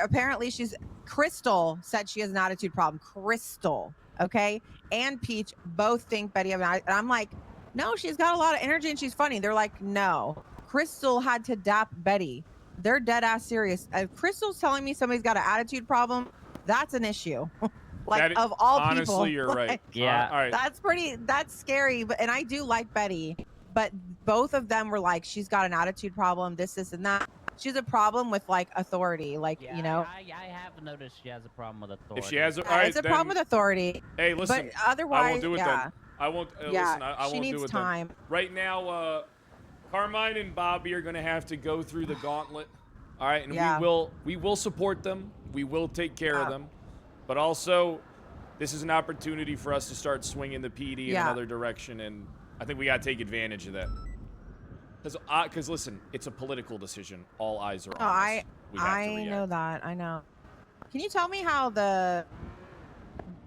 apparently she's Crystal said she has an attitude problem. Crystal, okay, and Peach both think Betty have an attitude. And I'm like, no, she's got a lot of energy and she's funny. They're like, no, Crystal had to dap Betty. They're dead ass serious. If Crystal's telling me somebody's got an attitude problem, that's an issue. Like That- of all honestly, people. you're right. Like, Yeah. All right. That's scary. And I do like Betty. but both of them were like, she's got an attitude problem, this, and that. She's a problem with like authority, like Yeah, you know. I have noticed she has a problem with authority. If she has, It's a problem with authority. Hey, listen. But otherwise, I won't do it yeah. then. I won't. Yeah, Listen, I she won't needs do it time. then. Right now, Carmine and Bobby are gonna have to go through the gauntlet. All right, and Yeah. we will support them. We will take care of them. But also, this is an opportunity for us to start swinging the PD in another direction, and I think we gotta take advantage of that. Because listen, it's a political decision. All eyes are on us. We have to I react. know that. I know. Can you tell me how the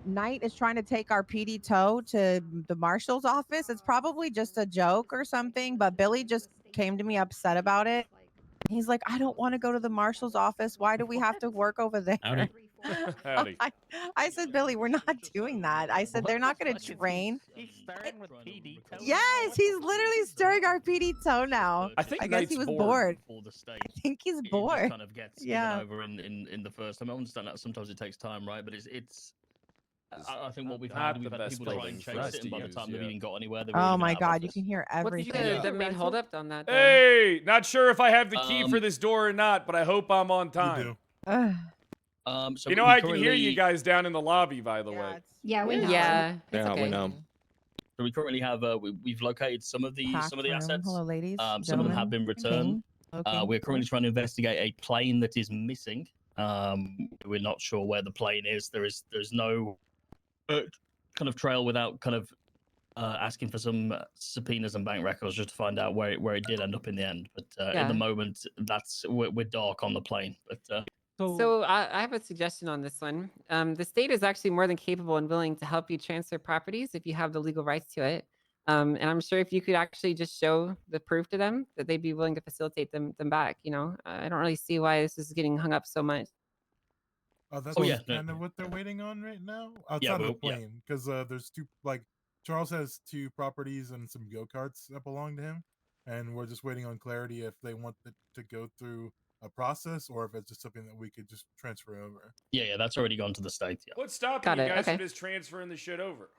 Knight is trying to take our PD tow to the marshal's office? It's probably just a joke or something, but Billy just came to me upset about it. He's like, I don't want to go to the marshal's office. Why do we have to work over there? Howdy. Howdy. I said, Billy, we're not doing that. I said, they're not going to train. He's stirring with PD toe. Yes, he's literally stirring our PD toe now. I think guess he was bored. I think he's It bored. just kind of gets Yeah. given over in the first time. I understand that sometimes it takes time, right? But it's. I think what we've Not had, we've the had best people try and building for chase us it, to and by the use, time they've yeah. even got anywhere, they've Oh already been my out of God, office. you can hear What's everything. the main holdup on that? Hey, not sure if I have the key for this door or not, but I hope I'm on time. So You know, we I can hear you currently- guys down in the lobby, by the way. Yeah, we know. Yeah, it's Yeah, okay. we know. So we currently have we've located some of the Packed room. assets. Hello, ladies, Some of them have gentlemen, been returned. king. Okay. We're currently trying to investigate a plane that is missing. We're not sure where the plane is. There's no kind of trail without kind of asking for some subpoenas and bank records just to find out where it did end up in the end. But at Yeah. the moment, we're dark on the plane. But So I have a suggestion on this one. The state is actually more than capable and willing to help you transfer properties if you have the legal rights to it. And I'm sure if you could actually just show the proof to them, that they'd be willing to facilitate them back. You know, I don't really see why this is getting hung up so much. Oh, that's yeah, no, kind of what they're waiting on right now. Yeah, Outside of the yeah. plane, because there's two, like Charles has 2 properties and some go karts that belong to him, and we're just waiting on clarity if they want it to go through a process or if it's just something that we could just transfer over. yeah, that's already gone to the state. Yeah. What's stopping Got you it, guys okay. from just transferring the shit over?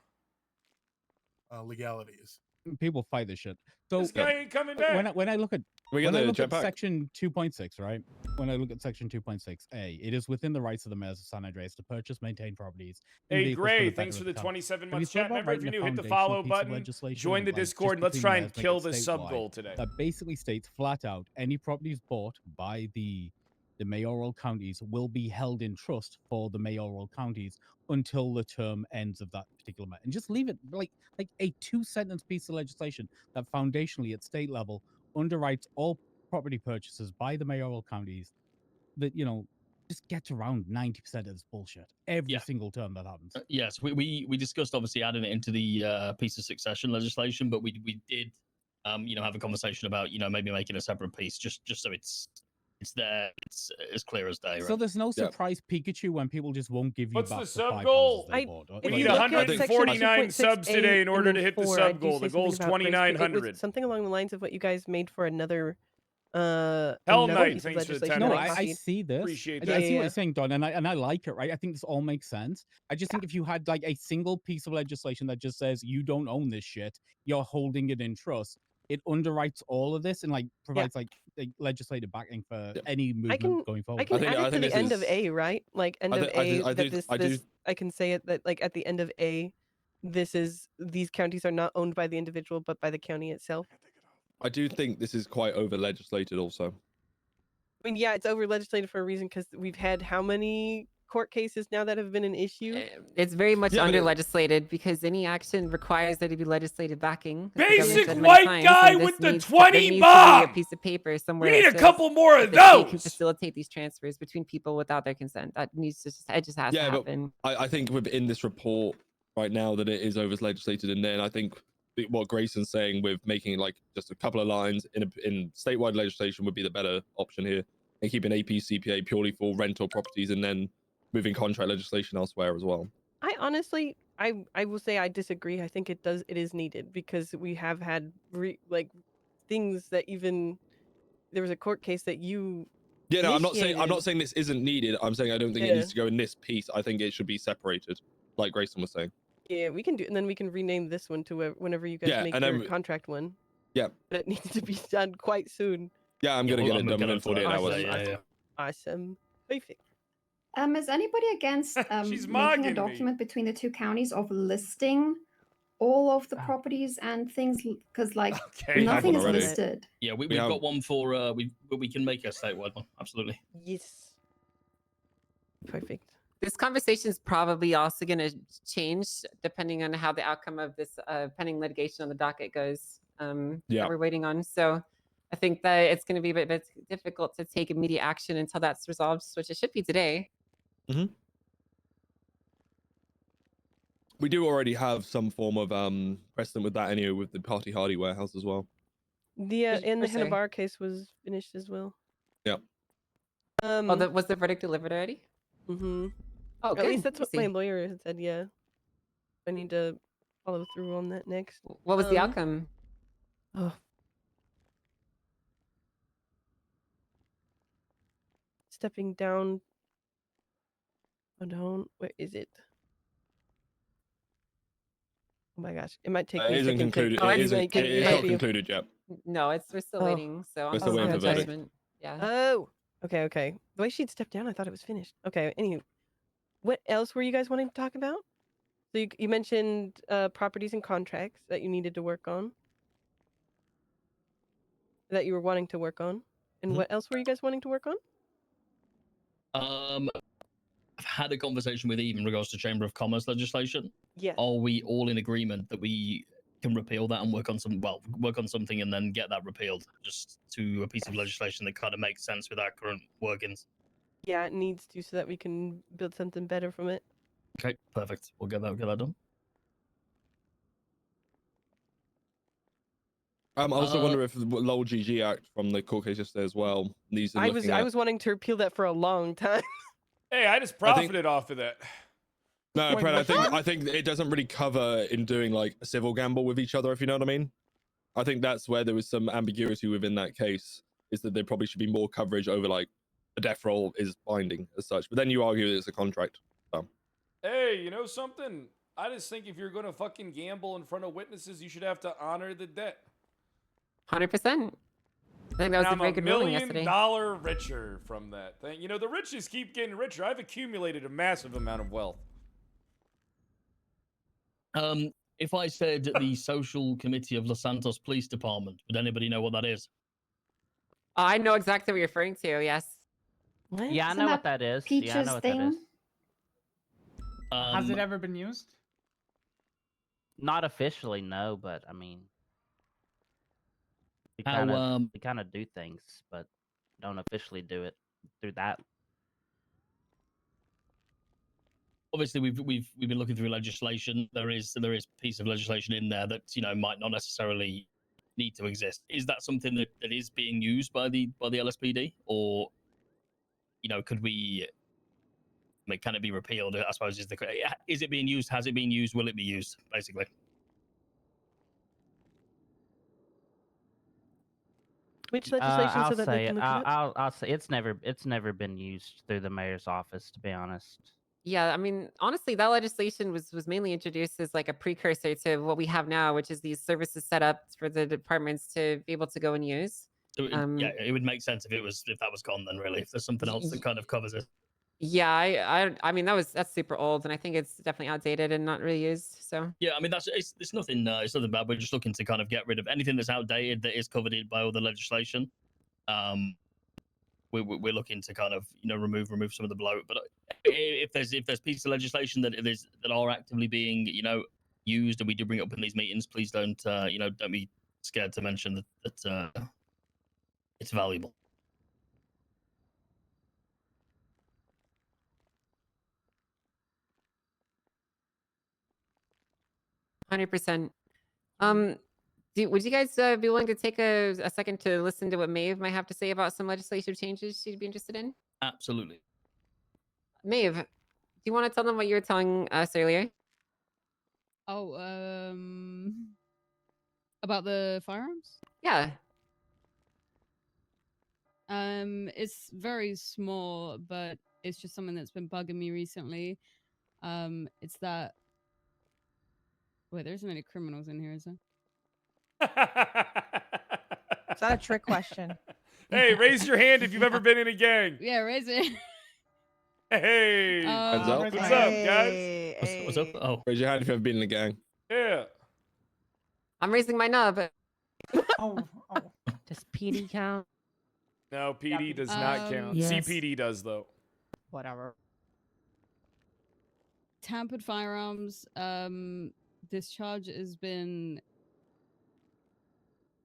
Legalities. People fight this shit. So This guy ain't coming back. when I look at We got when I the look at jetpack. section 2.6, right? When I look at section 2.6a, it is within the rights of the mayors of San Andreas to purchase, maintain properties. and Hey, vehicles Gray, the thanks for the betterment of 27 Have you months thought chat. about Remember, if you're writing new, a hit the foundational follow piece of button, legislation, join the like, just Discord, and let's between try the and mayors, make kill it this sub statewide, goal today. that basically states flat out any properties bought by the mayoral counties will be held in trust for the mayoral counties until the term ends of that particular matter. And just leave it like a 2-sentence piece of legislation that foundationally at state level underwrites all property purchases by the mayoral counties that, you know, just gets around 90% of this bullshit every single term that happens. Yes, we discussed obviously adding it into the piece of succession legislation, but we did have a conversation about maybe making a separate piece just so it's there, it's as clear as day. So Right? there's no surprise Pikachu when people just won't give you What's back the the sub 5 goal? houses they bought. We Like, need look at 149 subs today in order to hit the sub I do goal. say The goal's something about grace period. It was 2,900. something along the lines of what you guys made for another Hell another Knight, piece of thanks for the legislation 10 that No, I months. I copied. see this. Appreciate I that. see what you're saying, Don, and I like it, right? I think this all makes sense. I just think if you had like a single piece of legislation that just says you don't own this shit, you're holding it in trust, it underwrites all of this and like provides like legislative backing for any movement going forward. I can add it to the end of A, right? Like end of A that I can say it that like at the end of A, these counties are not owned by the individual but by the county itself. I do think this is quite over legislated also. I mean, yeah, it's over legislated for a reason because we've had how many court cases now that have been an issue? It's very much Yeah, but under legislated because any action requires there to be legislative backing. as the government Basic said many white times, guy and this with the needs 20 there needs to be bomb. a piece of paper somewhere. We need that a says couple more of that the state can those. facilitate these transfers between people without their consent. That needs to it just has to Yeah, but happen. I think within this report right now that it is over legislated, and then I think what Grayson's saying with making like just a couple of lines in statewide legislation would be the better option here, and keeping APCPA purely for rental properties, and then moving contract legislation elsewhere as well. I honestly, I will say I disagree. I think it is needed because we have had things that even there was a court case that you. Yeah, no, I'm not initiated. saying this isn't needed. I'm saying I don't think it needs to go in this piece. I think it should be separated, like Grayson was saying. Yeah, we can do, and then we can rename this one to whenever you guys Yeah, make and your then contract one. Yeah. But it needs to be done quite soon. Yeah, I'm gonna get it done within 48 hours. Awesome. Perfect. Is anybody against She's making mocking a me. document between the two counties of listing all of the properties and things? Because like Okay. nothing is already. listed. Yeah, we've have- got one for we can make a statewide one. Absolutely. Yes. Perfect. This conversation is probably also going to change depending on how the outcome of this pending litigation on the docket goes. Yeah. That we're waiting on. So I think that it's going to be a bit difficult to take immediate action until that's resolved, which it should be today. We do already have some form of precedent with that anyway, with the Party Hardy warehouse as well. The and the per se. Hinabar case was finished as well. Yeah. Was the verdict delivered already? Mm-hmm. Oh, At least good. that's what my lawyer had said. Yeah. I need to follow through on that next. What was the outcome? Oh. Stepping down. Oh, down. Where is it? Oh my gosh! It might take me It a isn't second. concluded. To, It isn't. like, It's might not be- concluded yet. No, we're still waiting. So We're still waiting for verdict. judgment. Yeah. Oh. Okay. Okay. The way she'd stepped down, I thought it was finished. Okay. Anywho, what else were you guys wanting to talk about? So you mentioned properties and contracts that you needed to work on. That you were wanting to work on. And what else were you guys wanting to work on? I've had a conversation with Eve in regards to Chamber of Commerce legislation. Yes. Are we all in agreement that we can repeal that and work on something and then get that repealed just to a piece of legislation that kind of makes sense with our current workings? Yeah, it needs to so that we can build something better from it. Okay, perfect. We'll get that done. I also wonder if the LOL GG Act from the court case yesterday as well needs to I was wanting to repeal that for a long time. Hey, I just profited off of that. No, Wait, Brad, what? I think it doesn't really cover in doing like a civil gamble with each other, if you know what I mean. I think that's where there was some ambiguity within that case, is that there probably should be more coverage over like a death roll is binding as such. But then you argue that it's a contract. So. Hey, you know something? I just think if you're gonna fucking gamble in front of witnesses, you should have to honor the debt. 100%. I think that was a I'm very good ruling $1 yesterday. million richer from that thing. You know, the riches keep getting richer. I've accumulated a massive amount of wealth. If I said the Social Committee of Los Santos Police Department, would anybody know what that is? I know exactly what you're referring to. Yes. Yeah, I know what that is. Yeah, I know what that is. Has it ever been used? Not officially, no, but I mean, we How, kind of do things, but don't officially do it through that. Obviously, we've been looking through legislation. There is a piece of legislation in there that might not necessarily need to exist. Is that something that is being used by the LSPD, or could we? I mean, can it be repealed? I suppose is it being used? Has it been used? Will it be used? Basically. Which legislation I'll so that they say can look it up? I'll say it's never been used through the mayor's office, to be honest. Yeah, I mean, honestly, that legislation was mainly introduced as like a precursor to what we have now, which is these services set up for the departments to be able to go and use. So yeah, it would make sense if that was gone. Then really, if there's something else that kind of covers it. Yeah, I mean that's super old, and I think it's definitely outdated and not really used. So yeah, I mean it's nothing bad. We're just looking to kind of get rid of anything that's outdated that is covered by other legislation. We're looking to kind of remove some of the bloat. But if there's pieces of legislation that are actively being used, and we do bring it up in these meetings, please don't don't be scared to mention that it's valuable. %. Would you guys be willing to take a second to listen to what Maeve might have to say about some legislative changes she'd be interested in? Absolutely. Maeve, do you want to tell them what you were telling us earlier? Oh, about the firearms? Yeah. It's very small, but it's just something that's been bugging me recently. It's that. Wait, there's many criminals in here, is there? Is that a trick question? Hey, raise your hand if you've ever been in a gang. Yeah, raise it. Hey, Hands up. what's up, guys? What's up? Oh, Raise your hand if you've ever been in a gang. Yeah. I'm raising my nub. Oh. Does PD count? No, PD does not count. Yes. CPD does though. Whatever. Tampered firearms. This charge has been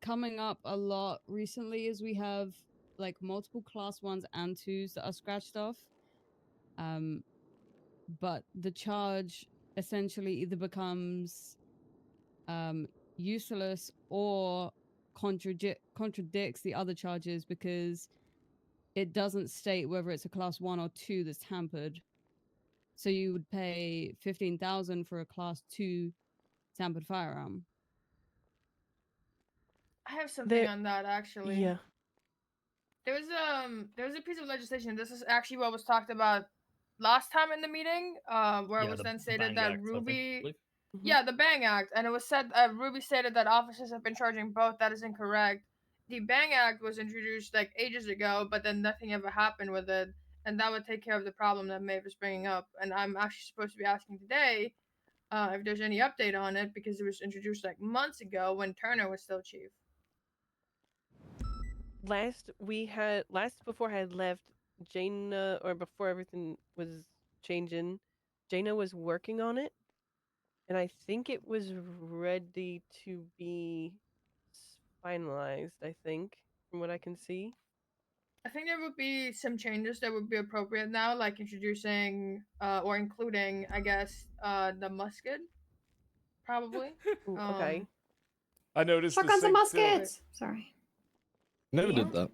coming up a lot recently, as we have like multiple class 1s and 2s that are scratched off. But the charge essentially either becomes useless or contradicts the other charges because it doesn't state whether it's a class 1 or 2 that's tampered. So you would pay 15,000 for a class 2 tampered firearm. I have something on that actually. Yeah. There was a piece of legislation. This is actually what was talked about last time in the meeting, where it was then stated that Ruby, yeah, the Bang Act, and it was said Ruby stated that officers have been charging both. That is incorrect. The Bang Act was introduced like ages ago, but then nothing ever happened with it, and that would take care of the problem that Maeve is bringing up. And I'm actually supposed to be asking today if there's any update on it because it was introduced like months ago when Turner was still chief. Before I had left, Jaina, or before everything was changing, Jaina was working on it, and I think it was ready to be finalized. I think, from what I can see. I think there would be some changes that would be appropriate now, like introducing or including, I guess, the musket, probably. Okay. I noticed Shotguns the and same thing. muskets. Sorry. Never did that.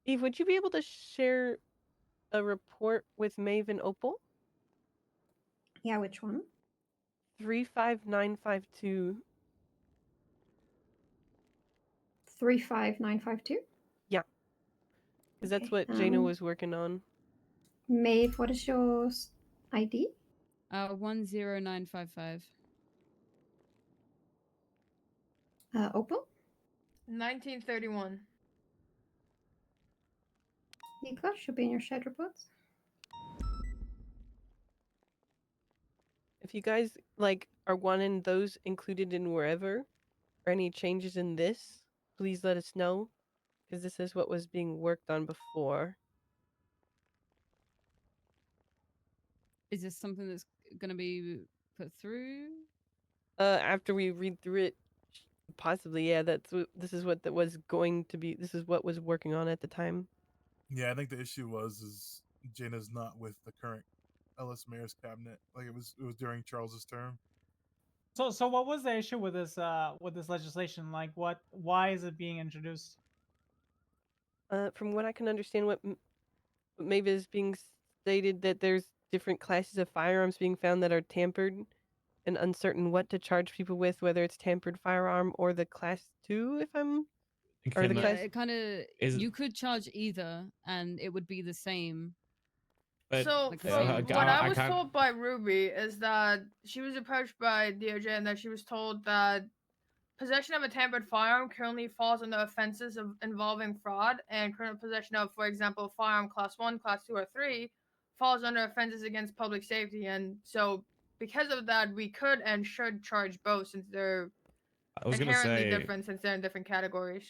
Eve, would you be able to share a report with Maeve and Opal? Yeah, which one? 35952. 35952. Yeah. Because that's what Jaina was working on. Maeve, what is your ID? 10955. Opal? 1931. Nika, should be in your shared reports. If you guys are wanting those included in wherever, or any changes in this, please let us know, because this is what was being worked on before. Is this something that's going to be put through? After we read through it, possibly, yeah. This is what that was going to be. This is what was working on at the time. Yeah, I think the issue is Jaina's not with the current Ellis Mayor's cabinet. Like it was during Charles's term. So what was the issue with this legislation? Like, why is it being introduced? From what I can understand, what maybe is being stated that there's different classes of firearms being found that are tampered, and uncertain what to charge people with, whether it's tampered firearm or the class 2, if I'm. Or the class. It kind of you could charge either, and it would be the same. So what I was told by Ruby is that she was approached by DOJ and that she was told that possession of a tampered firearm currently falls under offenses involving fraud, and current possession of, for example, a firearm class 1, class 2, or 3 falls under offenses against public safety. And so because of that, we could and should charge both since they're inherently different, since they're in different categories.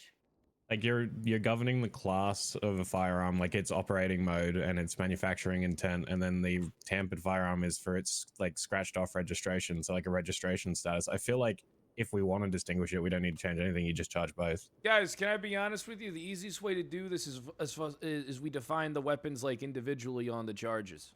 Like you're governing the class of a firearm, like its operating mode and its manufacturing intent, and then the tampered firearm is for its like scratched off registration, so like a registration status. I feel like if we want to distinguish it, we don't need to change anything. You just charge both. Guys, can I be honest with you? The easiest way to do this is we define the weapons like individually on the charges.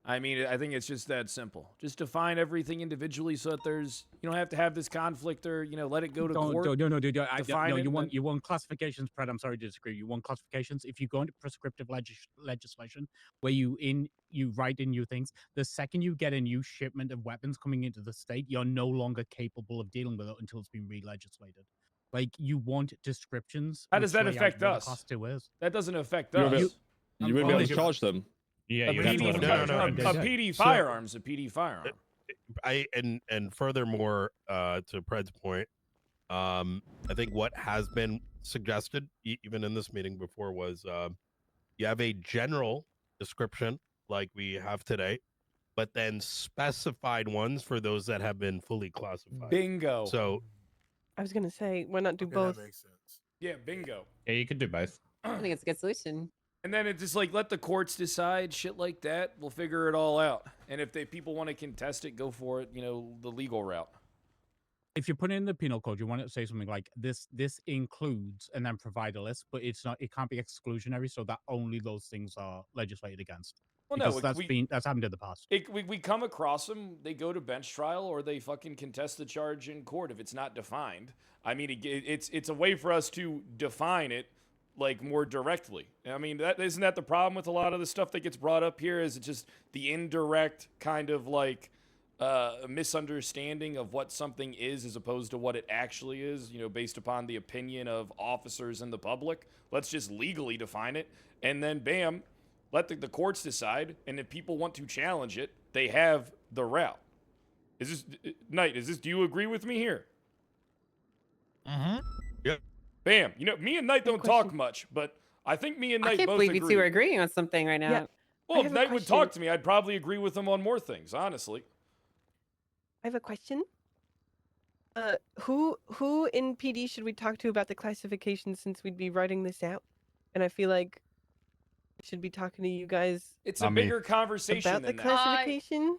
I mean, I think it's just that simple. Just define everything individually so that there's you don't have to have this conflict or let it go to court. No, you want classifications, Brad. I'm sorry to disagree. You want classifications. If you go into prescriptive legislation where you write in new things, the second you get a new shipment of weapons coming into the state, you're no longer capable of dealing with it until it's been re-legislated. Like you want descriptions. How does that affect us? Class 2 is. That doesn't affect us. You wouldn't be able to charge them. Yeah, a PD firearm's a PD firearm. And furthermore, to Pred's point, I think what has been suggested, even in this meeting before, was you have a general description like we have today, but then specified ones for those that have been fully classified. Bingo. So I was gonna say, why not do both? That makes sense. Yeah, bingo. Yeah, you could do both. I think it's a good solution. And then it's just like, let the courts decide shit like that. We'll figure it all out. And if people want to contest it, go for it, the legal route. If you put it in the penal code, you want it to say something like this includes, and then provide a list, but it can't be exclusionary, so that only those things are legislated against. Well, because no, that's happened in the past. We come across them, they go to bench trial, or they fucking contest the charge in court if it's not defined. I mean, it's a way for us to define it, like, more directly. I mean, isn't that the problem with a lot of the stuff that gets brought up here? Is it just the indirect kind of like misunderstanding of what something is as opposed to what it actually is, based upon the opinion of officers and the public? Let's just legally define it, and then bam, let the courts decide, and if people want to challenge it, they have the route. Knight, do you agree with me here? Yep. Bam. Me and Knight don't talk much, but I think me and Knight I can't both believe agree. you two are agreeing on something right now. Yeah. Well, if Knight would talk to me, I'd probably agree with him on more things, honestly. I have a question. Who in PD should we talk to about the classification, since we'd be writing this out? And I feel like I should be talking to you guys. It's a bigger conversation about the than that. classification.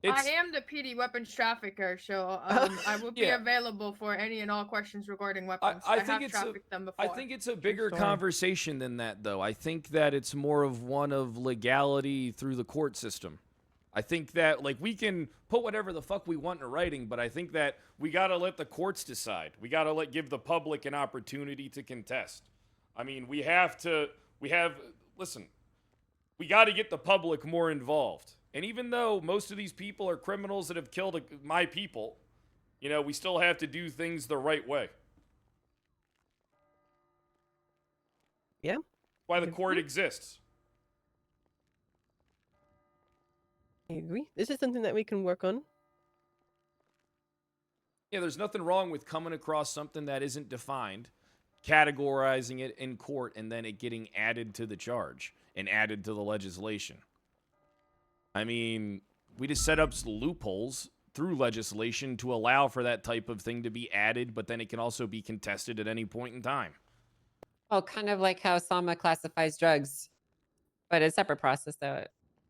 I am the PD weapons trafficker, so I will be available for any and all questions regarding weapons. I have trafficked them before. I think it's a bigger conversation than that, though. I think that it's more of one of legality through the court system. I think that, like, we can put whatever the fuck we want in writing, but I think that we gotta let the courts decide. We gotta give the public an opportunity to contest. I mean, listen, we gotta get the public more involved. And even though most of these people are criminals that have killed my people, we still have to do things the right way. Yeah. Why the court exists. I agree. This is something that we can work on. Yeah, there's nothing wrong with coming across something that isn't defined, categorizing it in court, and then it getting added to the charge and added to the legislation. I mean, we just set up loopholes through legislation to allow for that type of thing to be added, but then it can also be contested at any point in time. Well, kind of like how SAMA classifies drugs, but a separate process, though.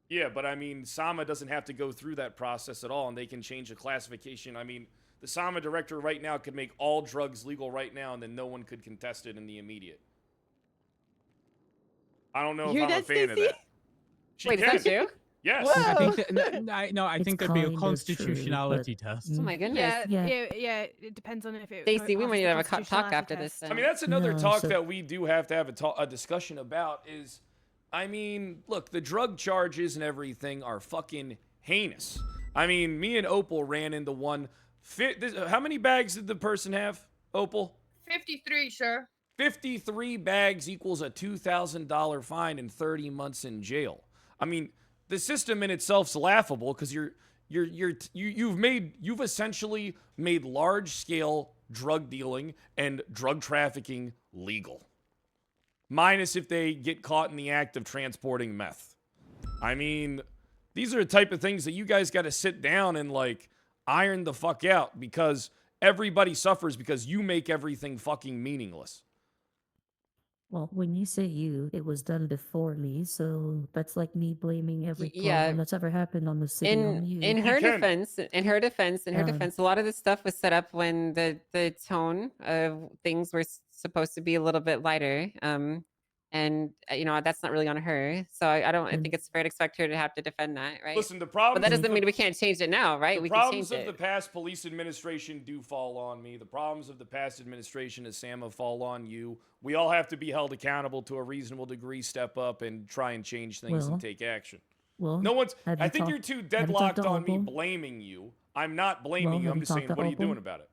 Yeah, but I mean, SAMA doesn't have to go through that process at all, and they can change the classification. I mean, the SAMA director right now could make all drugs legal right now, and then no one could contest it in the immediate. I don't know if I'm a fan of that. Wait, is that true? Yes. I think I think there'd be a constitutionality test. Oh my goodness. Yeah, it depends on if it. Stacey, we might need to have a talk constitutionality after this. test. Then. I mean, that's another talk that we do have to have a discussion about is, I mean, look, the drug charges and everything are fucking heinous. I mean, me and Opal ran into one. How many bags did the person have, Opal? 53, sir. 53 bags equals a $2,000 fine and 30 months in jail. I mean, the system in itself's laughable because you've essentially made large-scale drug dealing and drug trafficking legal. Minus if they get caught in the act of transporting meth. I mean, these are the type of things that you guys got to sit down and, like, iron the fuck out because everybody suffers because you make everything fucking meaningless. Well, when you say you, it was done before me, so that's like me blaming every problem that's ever happened on the city on you. In her defense, a lot of this stuff was set up when the tone of things were supposed to be a little bit lighter. And that's not really on her. So I think it's fair to expect her to have to defend that, right? Listen, the problem. But that doesn't mean we can't change it now, right? We can change The problems of it. the past police administration do fall on me. The problems of the past administration as SAMA fall on you. We all have to be held accountable to a reasonable degree, step up and try and change things and take action. Well, no one's. I think you're too deadlocked on me blaming you. I'm not blaming you. I'm just saying, what are you doing about it?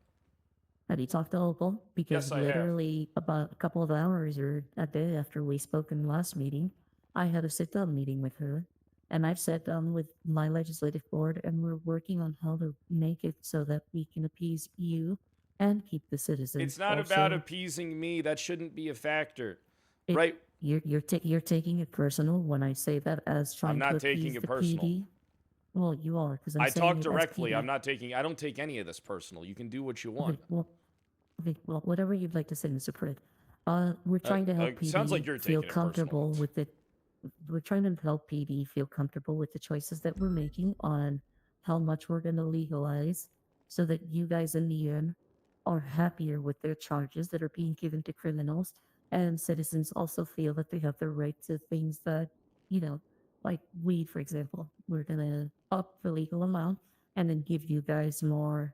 Have you talked to Opal? Because Yes, I have. literally about a couple of hours or a day after we spoke in the last meeting, I had a sit-down meeting with her. And I've sat down with my legislative board and we're working on how to make it so that we can appease you and keep the citizens. It's not also, about appeasing me. That shouldn't be a factor, it- right? You're taking it personal when I say that as trying not to taking appease it the personal. PD. Well, you are, because I'm I saying talk it as directly. PD. I'm not taking. I don't take any of this personal. You can do what you want. Okay, well, whatever you'd like to say, Mr. Prid. We're trying to help PD sounds like you're feel taking it personal. comfortable with it. We're trying to help PD feel comfortable with the choices that we're making on how much we're going to legalize, so that you guys in the end are happier with their charges that are being given to criminals, and citizens also feel that they have the right to things that, like weed, for example. We're going to up the legal amount and then give you guys more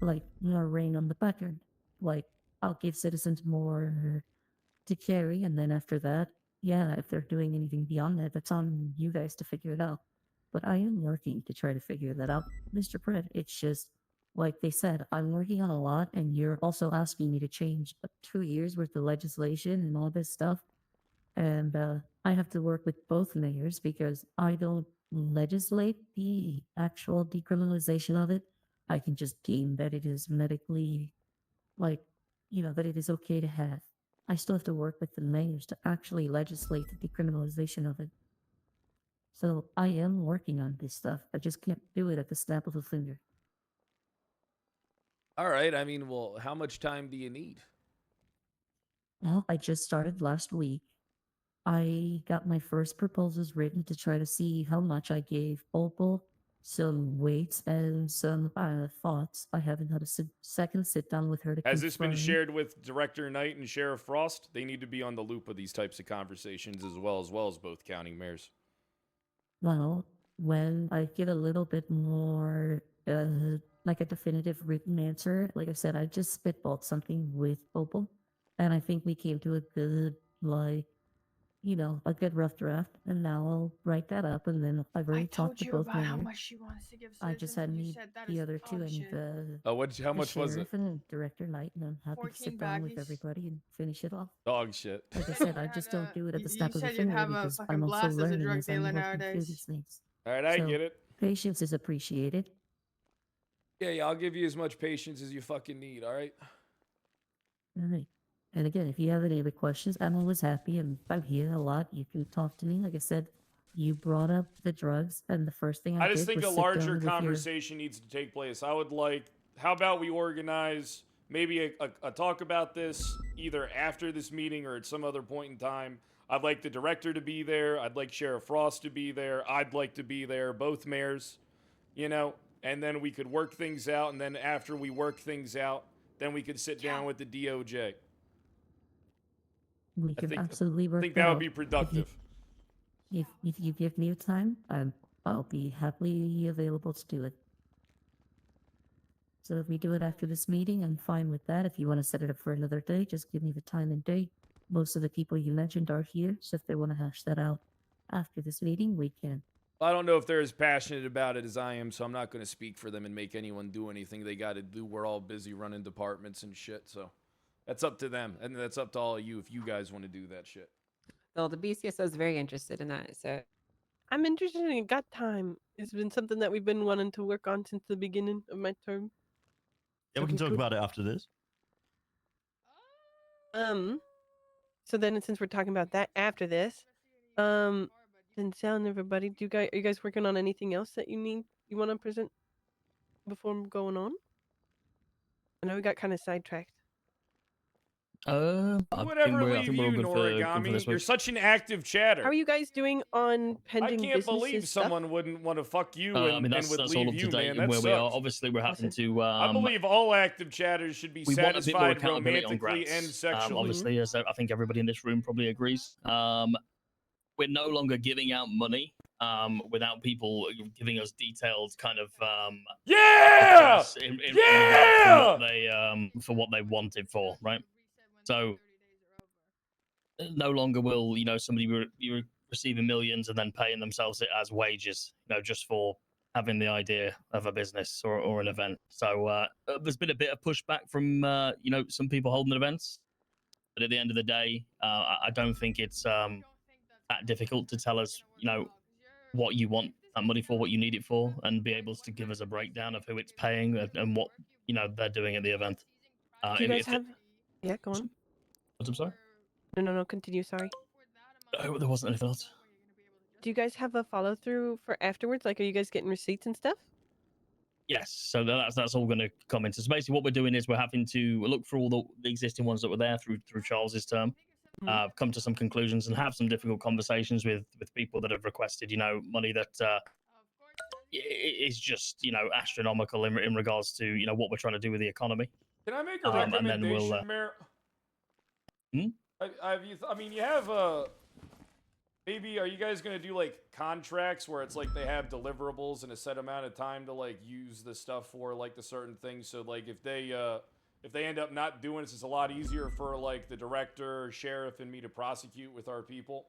reign on the back end. Like, I'll give citizens more to carry, and then after that, yeah, if they're doing anything beyond that, that's on you guys to figure it out. But I am working to try to figure that out, Mr. Pred. It's just, like they said, I'm working on a lot, and you're also asking me to change 2 years worth of legislation and all this stuff. And I have to work with both mayors because I don't legislate the actual decriminalization of it. I can just deem that it is medically, that it is okay to have. I still have to work with the mayors to actually legislate the decriminalization of it. So I am working on this stuff. I just can't do it at the snap of a finger. All right. I mean, well, how much time do you need? Well, I just started last week. I got my first proposals written to try to see how much I gave Opal, some weights, and some thoughts. I haven't had a second sit down with her to Has this been confirm. shared with Director Knight and Sheriff Frost? They need to be on the loop of these types of conversations as well as both county mayors. Well, when I get a little bit more, like a definitive written answer, like I said, I just spitballed something with Opal, and I think we came to a good, a good rough draft, and now I'll write that up, and then I've already talked to both about how mayors. much she wants to give I just citizens, had and you need said that the is other two, dog I need shit. the How much was it? sheriff and Director Knight, and I'm happy to 14 sit down with baggies. everybody and finish it off. Dog shit. Like I said, I just don't do it at the You snap of a said you'd finger have a because fucking I'm also blast as a learning drug as I'm dealer working through nowadays. these things. All right, I get it. Patience is appreciated. Yeah, I'll give you as much patience as you fucking need, all right? All right. And again, if you have any other questions, I'm always happy, and I'm here a lot. You can talk to me. Like I said, you brought up the drugs, and the first thing I I just did think was a sit larger down with your... conversation needs to take place. I would like, how about we organize maybe a talk about this either after this meeting or at some other point in time. I'd like the director to be there. I'd like Sheriff Frost to be there. I'd like to be there, both mayors, and then we could work things out. And then after we work things out, then we could sit down with the DOJ. We can absolutely work I think that that would out. be productive. If you give me time, I'll be happily available to do it. So if we do it after this meeting, I'm fine with that. If you want to set it up for another day, just give me the time and date. Most of the people you mentioned are here, so if they want to hash that out after this meeting, we can. I don't know if they're as passionate about it as I am, so I'm not going to speak for them and make anyone do anything they got to do. We're all busy running departments and shit, so that's up to them, and that's up to all of you if you guys want to do that shit. Well, the BCSO is very interested in that, so I'm interested in gut time. It's been something that we've been wanting to work on since the beginning of my term. Yeah, we can talk about it after this. So then, since we're talking about that after this, then sound everybody. Are you guys working on anything else that you want to present before going on? I know we got kind of sidetracked. Whatever leave you, Noragami. You're such an active chatter. How are you guys doing on pending I can't businesses believe stuff? someone wouldn't want to fuck you I mean, and would that's leave all up to you, date man. and That where sucks. we are. Obviously, we're having to. I believe all active chatters should be We want a bit more satisfied accountability on romantically grants. and sexually. Obviously, as I think everybody in this room probably agrees. We're no longer giving out money without people giving us detailed kind of yeah for what they wanted for, right? So no longer will somebody be receiving millions and then paying themselves it as wages, just for having the idea of a business or an event. So there's been a bit of pushback from some people holding events, but at the end of the day, I don't think it's that difficult to tell us what you want that money for, what you need it for, and be able to give us a breakdown of who it's paying and what they're doing at the event. Do you and guys if have? Yeah, go on. I'm sorry. No. Continue. Sorry. Oh, there wasn't anything else. Do you guys have a follow through for afterwards? Like, are you guys getting receipts and stuff? Yes, so that's all going to come into. So basically, what we're doing is we're having to look through all the existing ones that were there through Charles's term, come to some conclusions, and have some difficult conversations with people that have requested, money that is just astronomical in regards to what we're trying to do with the economy. Can I make a And then recommendation, we'll. Mayor? Hmm? I mean, you have maybe are you guys gonna do like contracts where it's like they have deliverables in a set amount of time to like use the stuff for like the certain things? So like if they end up not doing it, it's a lot easier for like the director, or sheriff, and me to prosecute with our people.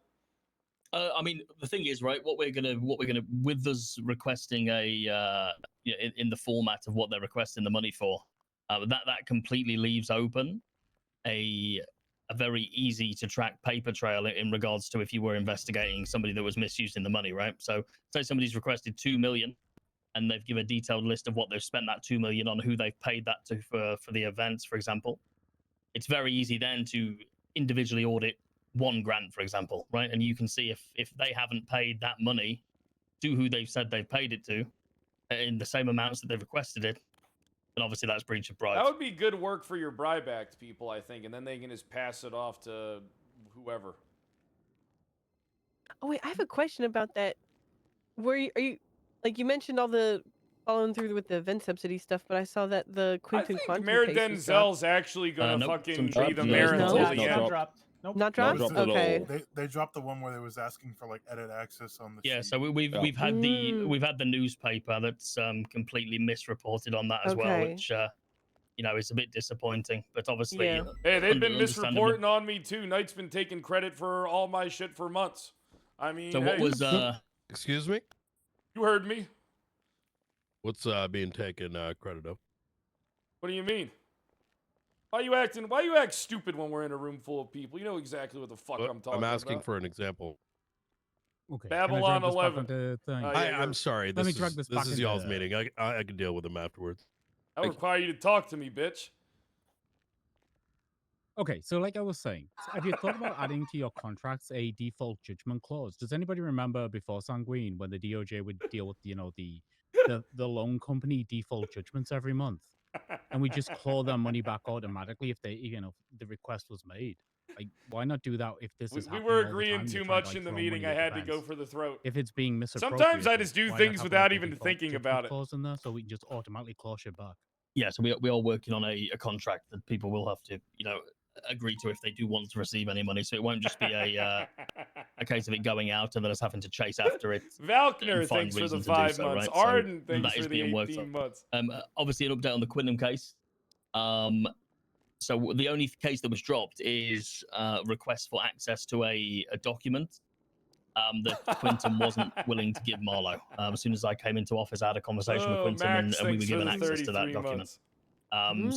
I mean, the thing is, right? What we're gonna with us requesting in the format of what they're requesting the money for, that completely leaves open a very easy to track paper trail in regards to if you were investigating somebody that was misusing the money, right? So say somebody's requested 2 million and they've given a detailed list of what they've spent that 2 million on, who they've paid that to for the events, for example. It's very easy then to individually audit one grant, for example, right? And you can see if they haven't paid that money to who they've said they've paid it to in the same amounts that they've requested it, then obviously that's breach of bribe. That would be good work for your bribe act people, I think, and then they can just pass it off to whoever. Oh wait, I have a question about that. Are you like you mentioned all the following through with the event subsidy stuff, but I saw that the Quentin Quantum Mayor case was dropped. Denzel's actually gonna Nope, fucking some be the dropped. mayor No, until it's the not end. dropped. Nope. Not dropped. Okay. They dropped the one where they was asking for like edit access on the. Yeah, sheet. so we've had the newspaper that's completely misreported on that as well, Okay. which is a bit disappointing. But obviously, Yeah. Hey, they've been understandably- misreporting on me too. Knight's been taking credit for all my shit for months. I mean, So what hey, was Excuse me? you heard me? What's being taken credit of? What do you mean? Why you act stupid when we're in a room full of people? You know exactly what the fuck I'm talking I'm asking about. for an example. Okay. Babylon can I drag this back 11. onto thing? I'm sorry. Let me This drag is this this back is y'all's into- meeting. I can deal with them afterwards. I require you to talk to me, bitch. Okay, so like I was saying, have you thought about adding to your contracts a default judgment clause? Does anybody remember before Sanguine when the DOJ would deal with, the loan company default judgments every month, and we just claw their money back automatically if the request was made? Like, why not do that if this is We happening were all the agreeing time, too you're trying to, much like, in the throw meeting. money I at had to go events? for the throat. If it's being misappropriated, Sometimes I just do why not things have, without like, a even default thinking judgment about it. clause in there so we can just automatically claw shit back? Yeah, so we are working on a contract that people will have to agree to if they do want to receive any money. So it won't just be a case of it going out and then us having to chase after it. Valkner, and find thanks for the reason to do 5 so, months. right? So Arden, thanks that is for the being worked 18 on. months. Obviously, an update on the Quinlan case. So the only case that was dropped is request for access to a document that Quinton wasn't willing to give Marlowe. As soon as I came into office, I had a conversation with Quinton, Max, and we were thanks for given the access to that 33 document. months.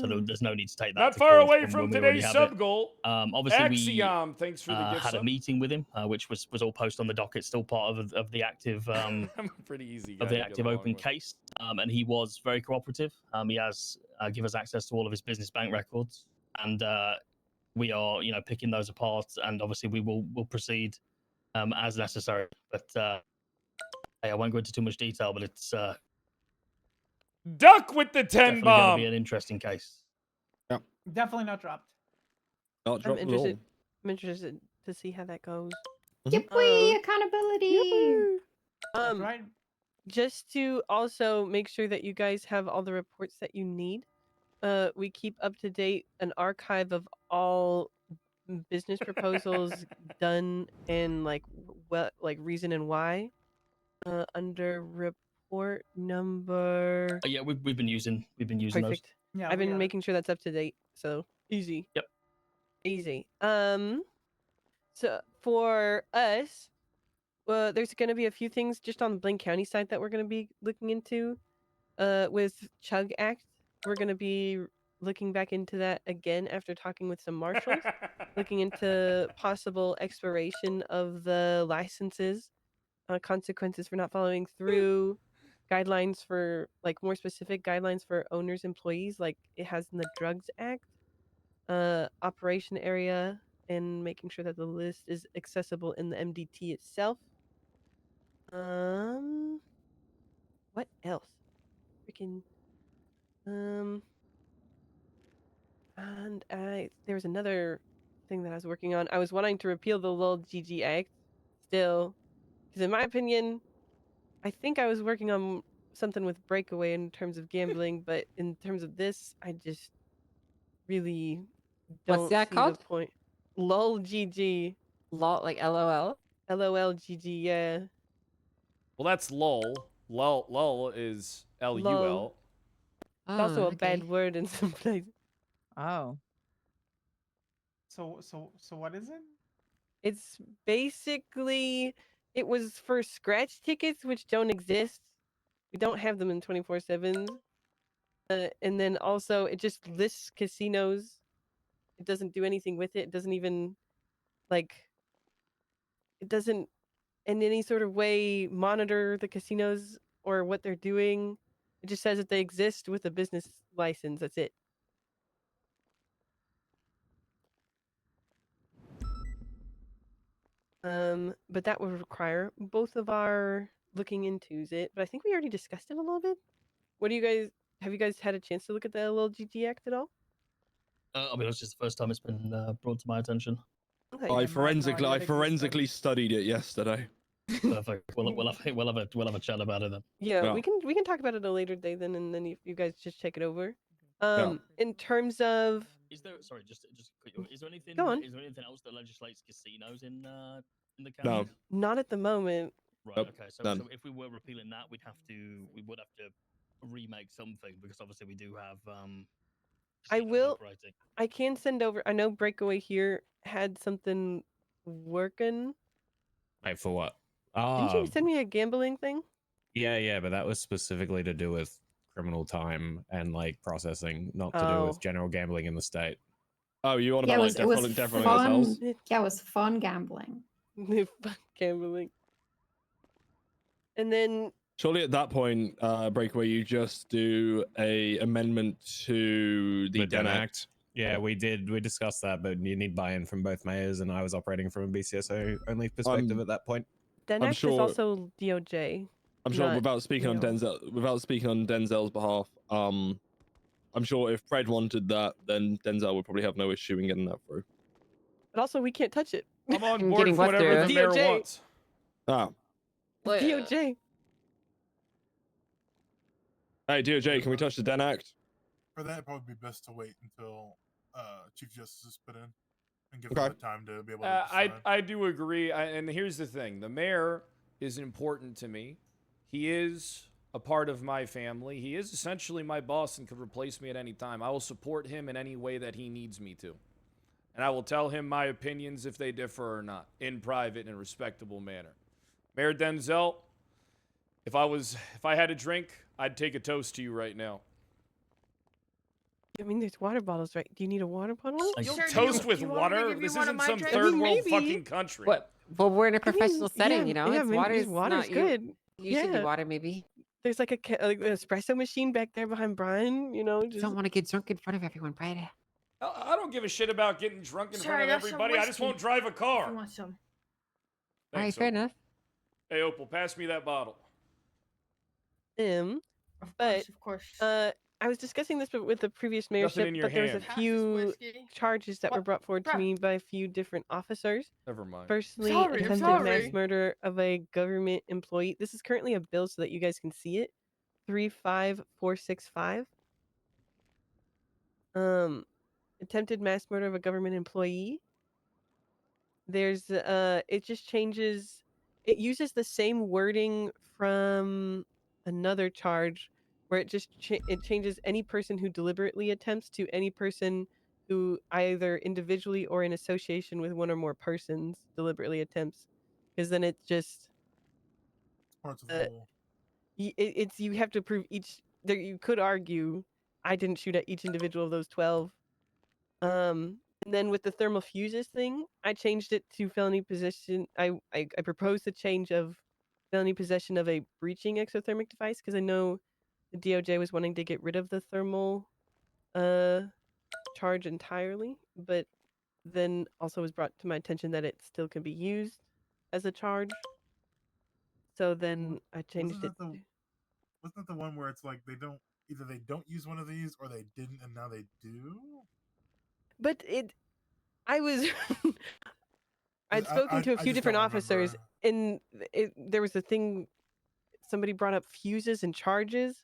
So there's no need to take that. Not to far court away when from we already today's have sub it. goal. Obviously, Axiom, thanks for the gift had a sub. meeting with him, which was all posted on the docket, still part of the active I'm a pretty easy guy of the to get active along open with. case, and he was very cooperative. He has given us access to all of his business bank records, and we are picking those apart, and obviously we'll proceed as necessary. But hey, I won't go into too much detail, but it's Duck with the 10 definitely going to bomb. be an interesting case. Definitely not dropped. Not I'm interested. I'm interested to see how that goes. Yippee! Accountability. Right. Just to also make sure that you guys have all the reports that you need. We keep up to date an archive of all business proposals done and like reason and why. Under report number. Yeah, we've been using those. Perfect. Yeah, I've we been got it. making sure that's up to date. So easy. Yep. Easy. So for us, there's going to be a few things just on the Blaine County side that we're going to be looking into. With Chug Act, we're going to be looking back into that again after talking with some marshals, looking into possible expiration of the licenses, consequences for not following through, guidelines for more specific guidelines for owners, employees, like it has in the Drugs Act. operation area and making sure that the list is accessible in the MDT itself. What else? Freaking. And there was another thing that I was working on. I was wanting to repeal the Lol GG Act still, because in my opinion, I think I was working on something with Breakaway in terms of gambling, but in terms of this, I just really don't What's that see called? the point. Lol GG. Lol, like LOL? LOL GG, yeah. Well, that's lol. Lol is LUL. Lol. It's also a okay. bad word in some places. Oh. So what is it? It's basically, it was for scratch tickets, which don't exist. We don't have them in 24/7s. And then also, it just lists casinos. It doesn't do anything with it. It doesn't even, like, it doesn't in any sort of way monitor the casinos or what they're doing. It just says that they exist with a business license. That's it. But that would require both of our looking into it. But I think we already discussed it a little bit. What do you guys have? You guys had a chance to look at the LLGG Act at all? I mean, it's just the first time it's been brought to my attention. Okay. I forensically studied it yesterday. Perfect. We'll have a chat about it then. Yeah, we can talk about it a later day then, and then you guys just check it over. In terms of, Is there just quick, is there anything Go on. Is there anything else that legislates casinos in the No. county? Not at the moment. Right. Nope, Okay. So, none. so if we were repealing that, we would have to remake something because obviously we do have I casinos will. operating. I can send over. I know Breakaway here had something working. Wait, for what? Didn't Oh, you send me a gambling thing? yeah, but that was specifically to do with criminal time and like processing, not to do with general gambling in the state. Oh, you want Yeah, about it was definitely fun. ourselves? Yeah, it was fun gambling. Fun gambling. And then Surely at that point, Breakaway, you just do a amendment to the Den Act. Yeah, we discussed that, but you need buy-in from both mayors, and I was operating from a BCSO only perspective at that point. Denex is also DOJ. I'm sure not without speaking on mayoral. Denzel's behalf, I'm sure if Fred wanted that, then Denzel would probably have no issue in getting that through. But also, we can't touch it. I'm on board for whatever the mayor wants. Ah. DOJ. Hey, DOJ, can we touch the Den Act? For that, it'd probably be best to wait until Chief Justice is put in and give Okay. them the time to be able to decide. I do agree. And here's the thing. The mayor is important to me. He is a part of my family. He is essentially my boss and could replace me at any time. I will support him in any way that he needs me to. And I will tell him my opinions if they differ or not, in private, in a respectable manner. Mayor Denzel, if I had a drink, I'd take a toast to you right now. I mean, there's water bottles, right? Do you need a water bottle? Toast with water? This isn't some third world fucking country. What? Well, we're in a professional setting, you know. Yeah, It's maybe water's water's not good. You should do water, maybe. There's like an espresso machine back there behind Brian. You know, just Don't want to get drunk in front of everyone, Brian. I don't give a shit about getting drunk in Sorry, front of that's some everybody. I just whiskey. won't drive a car. You want some? All right, Thanks, fair Opal. enough. Hey, Opal, pass me that bottle. but of course. I was discussing this with the previous mayorship, in your but there was a hand. few charges that were brought forward to me by a few different officers. Never mind. Firstly, Sorry, I'm attempted mass sorry. murder of a government employee. This is currently a bill so that you guys can see it. 35465. Attempted mass murder of a government employee. There's it just changes. It uses the same wording from another charge where it just it changes any person who deliberately attempts to any person who either individually or in association with one or more persons deliberately attempts, because then it just Parts of the whole. it's you have to prove each. There you could argue I didn't shoot at each individual of those 12. And then with the thermal fuses thing, I changed it to felony possession. I proposed the change of felony possession of a breaching exothermic device because I know the DOJ was wanting to get rid of the thermal charge entirely, but then also was brought to my attention that it still can be used as a charge. So then I changed it. Wasn't that the one where it's like they don't use one of these or they didn't and now they do? But I was I'd spoken to a few different officers, and there was a thing. Somebody brought up fuses and charges,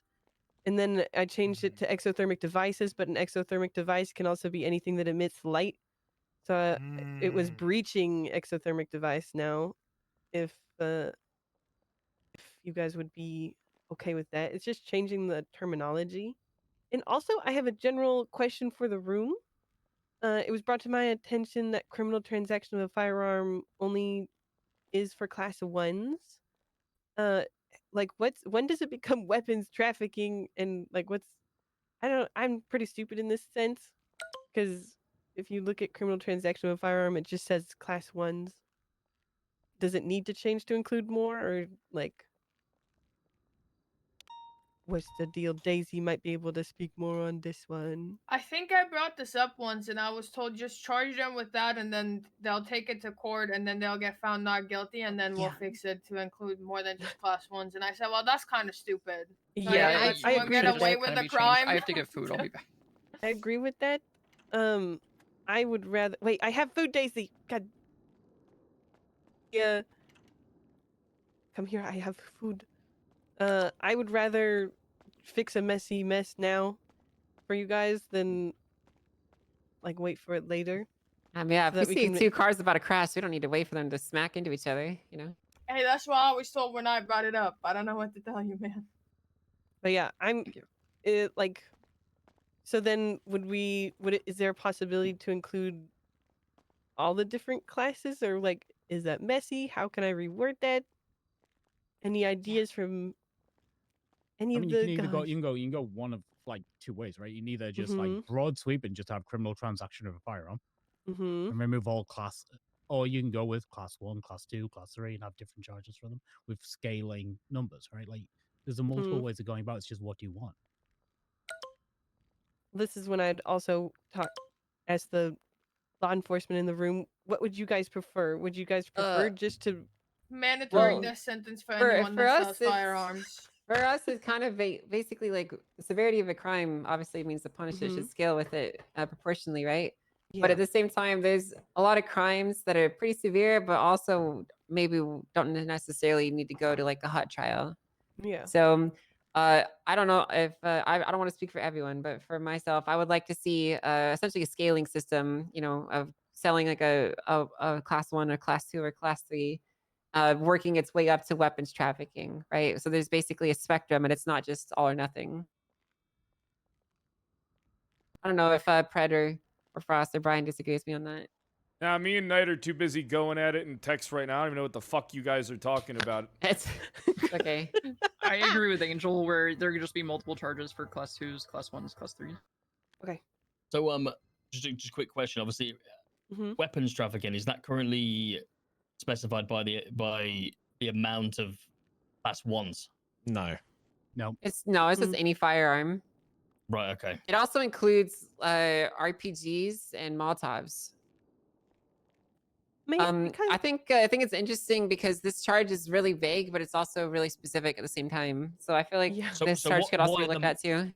and then I changed it to exothermic devices. But an exothermic device can also be anything that emits light. So it was breaching exothermic device now. If you guys would be okay with that, it's just changing the terminology. And also, I have a general question for the room. It was brought to my attention that criminal transaction of a firearm only is for class 1s. Like when does it become weapons trafficking, and like I'm pretty stupid in this sense, because if you look at criminal transaction of a firearm, it just says class 1s. Does it need to change to include more, or like what's the deal? Daisy might be able to speak more on this one. I think I brought this up once and I was told just charge them with that and then they'll take it to court and then they'll get found not guilty and then we'll fix it to include more than just class 1s. And I said, well, that's kind of stupid. Yeah, I agree get with away that. with the crime. I have to get food. I'll be back. I agree with that. I would rather wait. I have food, Daisy. God. Yeah. Come here. I have food. I would rather fix a messy mess now for you guys than like wait for it later. Yeah, so if that we see can two cars about to crash, we don't need to wait for them to smack into each other, you know? Hey, that's why I was told when I brought it up. I don't know what to tell you, man. But yeah, like. So then, is there a possibility to include all the different classes, or like, is that messy? How can I reword that? Any ideas from any I of mean, the you can guys? go one of like two ways, right? You can either just like Mhm. broad sweep and just have criminal transaction of a firearm, Mhm. and remove all class, or you can go with class 1, class 2, class 3, and have different charges for them with scaling numbers, right? Like, there's a multiple Mhm. ways of going about it. It's just what do you want. This is when I'd also ask the law enforcement in the room. What would you guys prefer? Would you guys prefer just to Mandatory death sentence for anyone for that us, sells it's- firearms. For us, it's kind of basically like the severity of a crime obviously means the punisher should scale with it proportionally, right? But Yeah. at the same time, there's a lot of crimes that are pretty severe, but also maybe don't necessarily need to go to like a hot trial. Yeah. So I don't know if I don't want to speak for everyone, but for myself, I would like to see essentially a scaling system, you know, of selling like a class 1 or class 2 or class 3. Working its way up to weapons trafficking, right? So there's basically a spectrum, and it's not just all or nothing. I don't know if Pred or Frost or Brian disagrees with me on that. Nah, me and Knight are too busy going at it in text right now. I don't even know what the fuck you guys are talking about. It's okay. I agree with Angel, where there could just be multiple charges for class 2s, class 1s, class 3s. Okay. So just a quick question. Obviously, weapons trafficking, is that currently specified by the amount of class 1s? No. It's just any firearm. Right. Okay. It also includes RPGs and Molotovs. I think it's interesting because this charge is really vague, but it's also really specific at the same time. So I feel like this charge could also be looked at too.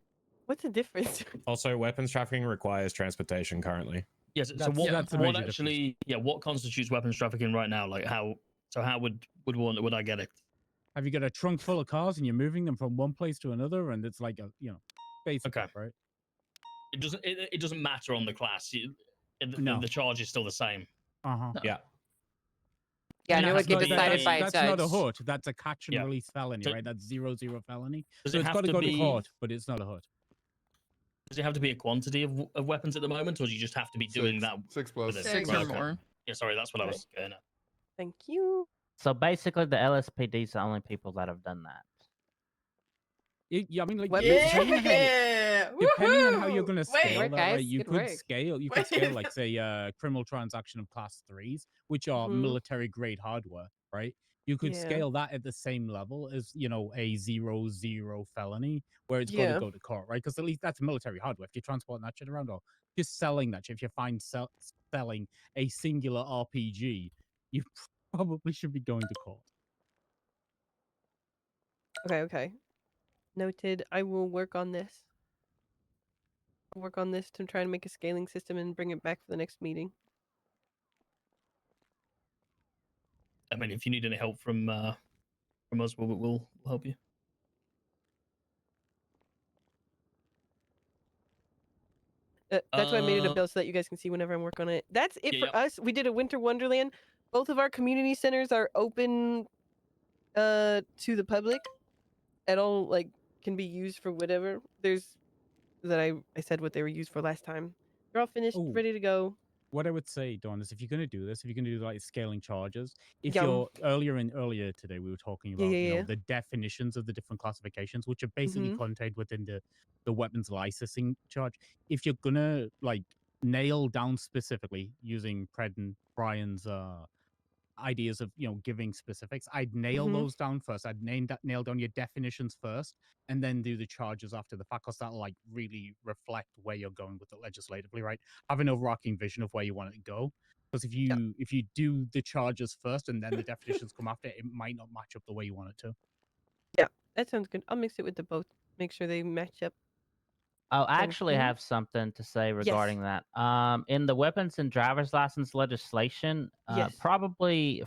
What's the difference? Also, weapons trafficking requires transportation currently. Yes. So what actually? Yeah. What constitutes weapons trafficking right now? Like how? So how would I get it? Have you got a trunk full of cars and you're moving them from one place to another, and it's like a basic, right? It doesn't matter on the class. No. The charge is still the same. Yeah. Yeah, and it would get decided by a That's judge. not a HUT. That's a catch and release felony, right? That's 0-0 felony. Does So it it's have got to to go be- to court, but it's not a HUT. Does it have to be a quantity of weapons at the moment, or do you just have to be doing that? 6 plus. with it? 6 or more. Yeah. Sorry, that's what I was getting at. Thank you. So basically, the LSPD is the only people that have done that. Yeah, I mean, like Yeah. depending on how you're Woohoo! going to Wait. scale Work, that, guys. right? You Good could work. scale. You could scale, like say, criminal transaction of class 3s, which are military grade hardware, right? You could Yeah. scale that at the same level as a 0-0 felony, where it's got Yeah. to go to court, right? Because at least that's military hardware. If you're transporting that shit around, or just selling that shit, if you find selling a singular RPG, you probably should be going to court. Okay. Noted. I will work on this. I'll work on this to try and make a scaling system and bring it back for the next meeting. I mean, if you need any help from us, we'll help you. That's why I made it a bill so that you guys can see whenever I'm working on it. That's it for us. We did a Winter Wonderland. Both of our community centers are open to the public at all, like can be used for whatever. There's that I said what they were used for last time. They're all finished, Ooh. ready to go. What I would say, Don, is if you're going to do this, if you're going to do like scaling charges, if Yum. you're earlier today, we were talking about Yeah. the definitions of the different classifications, which are basically Mhm. contained within the weapons licensing charge. If you're gonna like nail down specifically using Pred and Brian's ideas of giving specifics, I'd nail Mhm. those down first. I'd nail down your definitions first, and then do the charges after the fact, because that'll like really reflect where you're going with it legislatively, right? Have an overarching vision of where you want it to go. Because if you do the charges first and then the definitions come after, it might not match up the way you want it to. Yeah, that sounds good. I'll mix it with the both. Make sure they match up. Oh, I Sounds actually good. have something to say regarding that. In the weapons and driver's license legislation, Yes. probably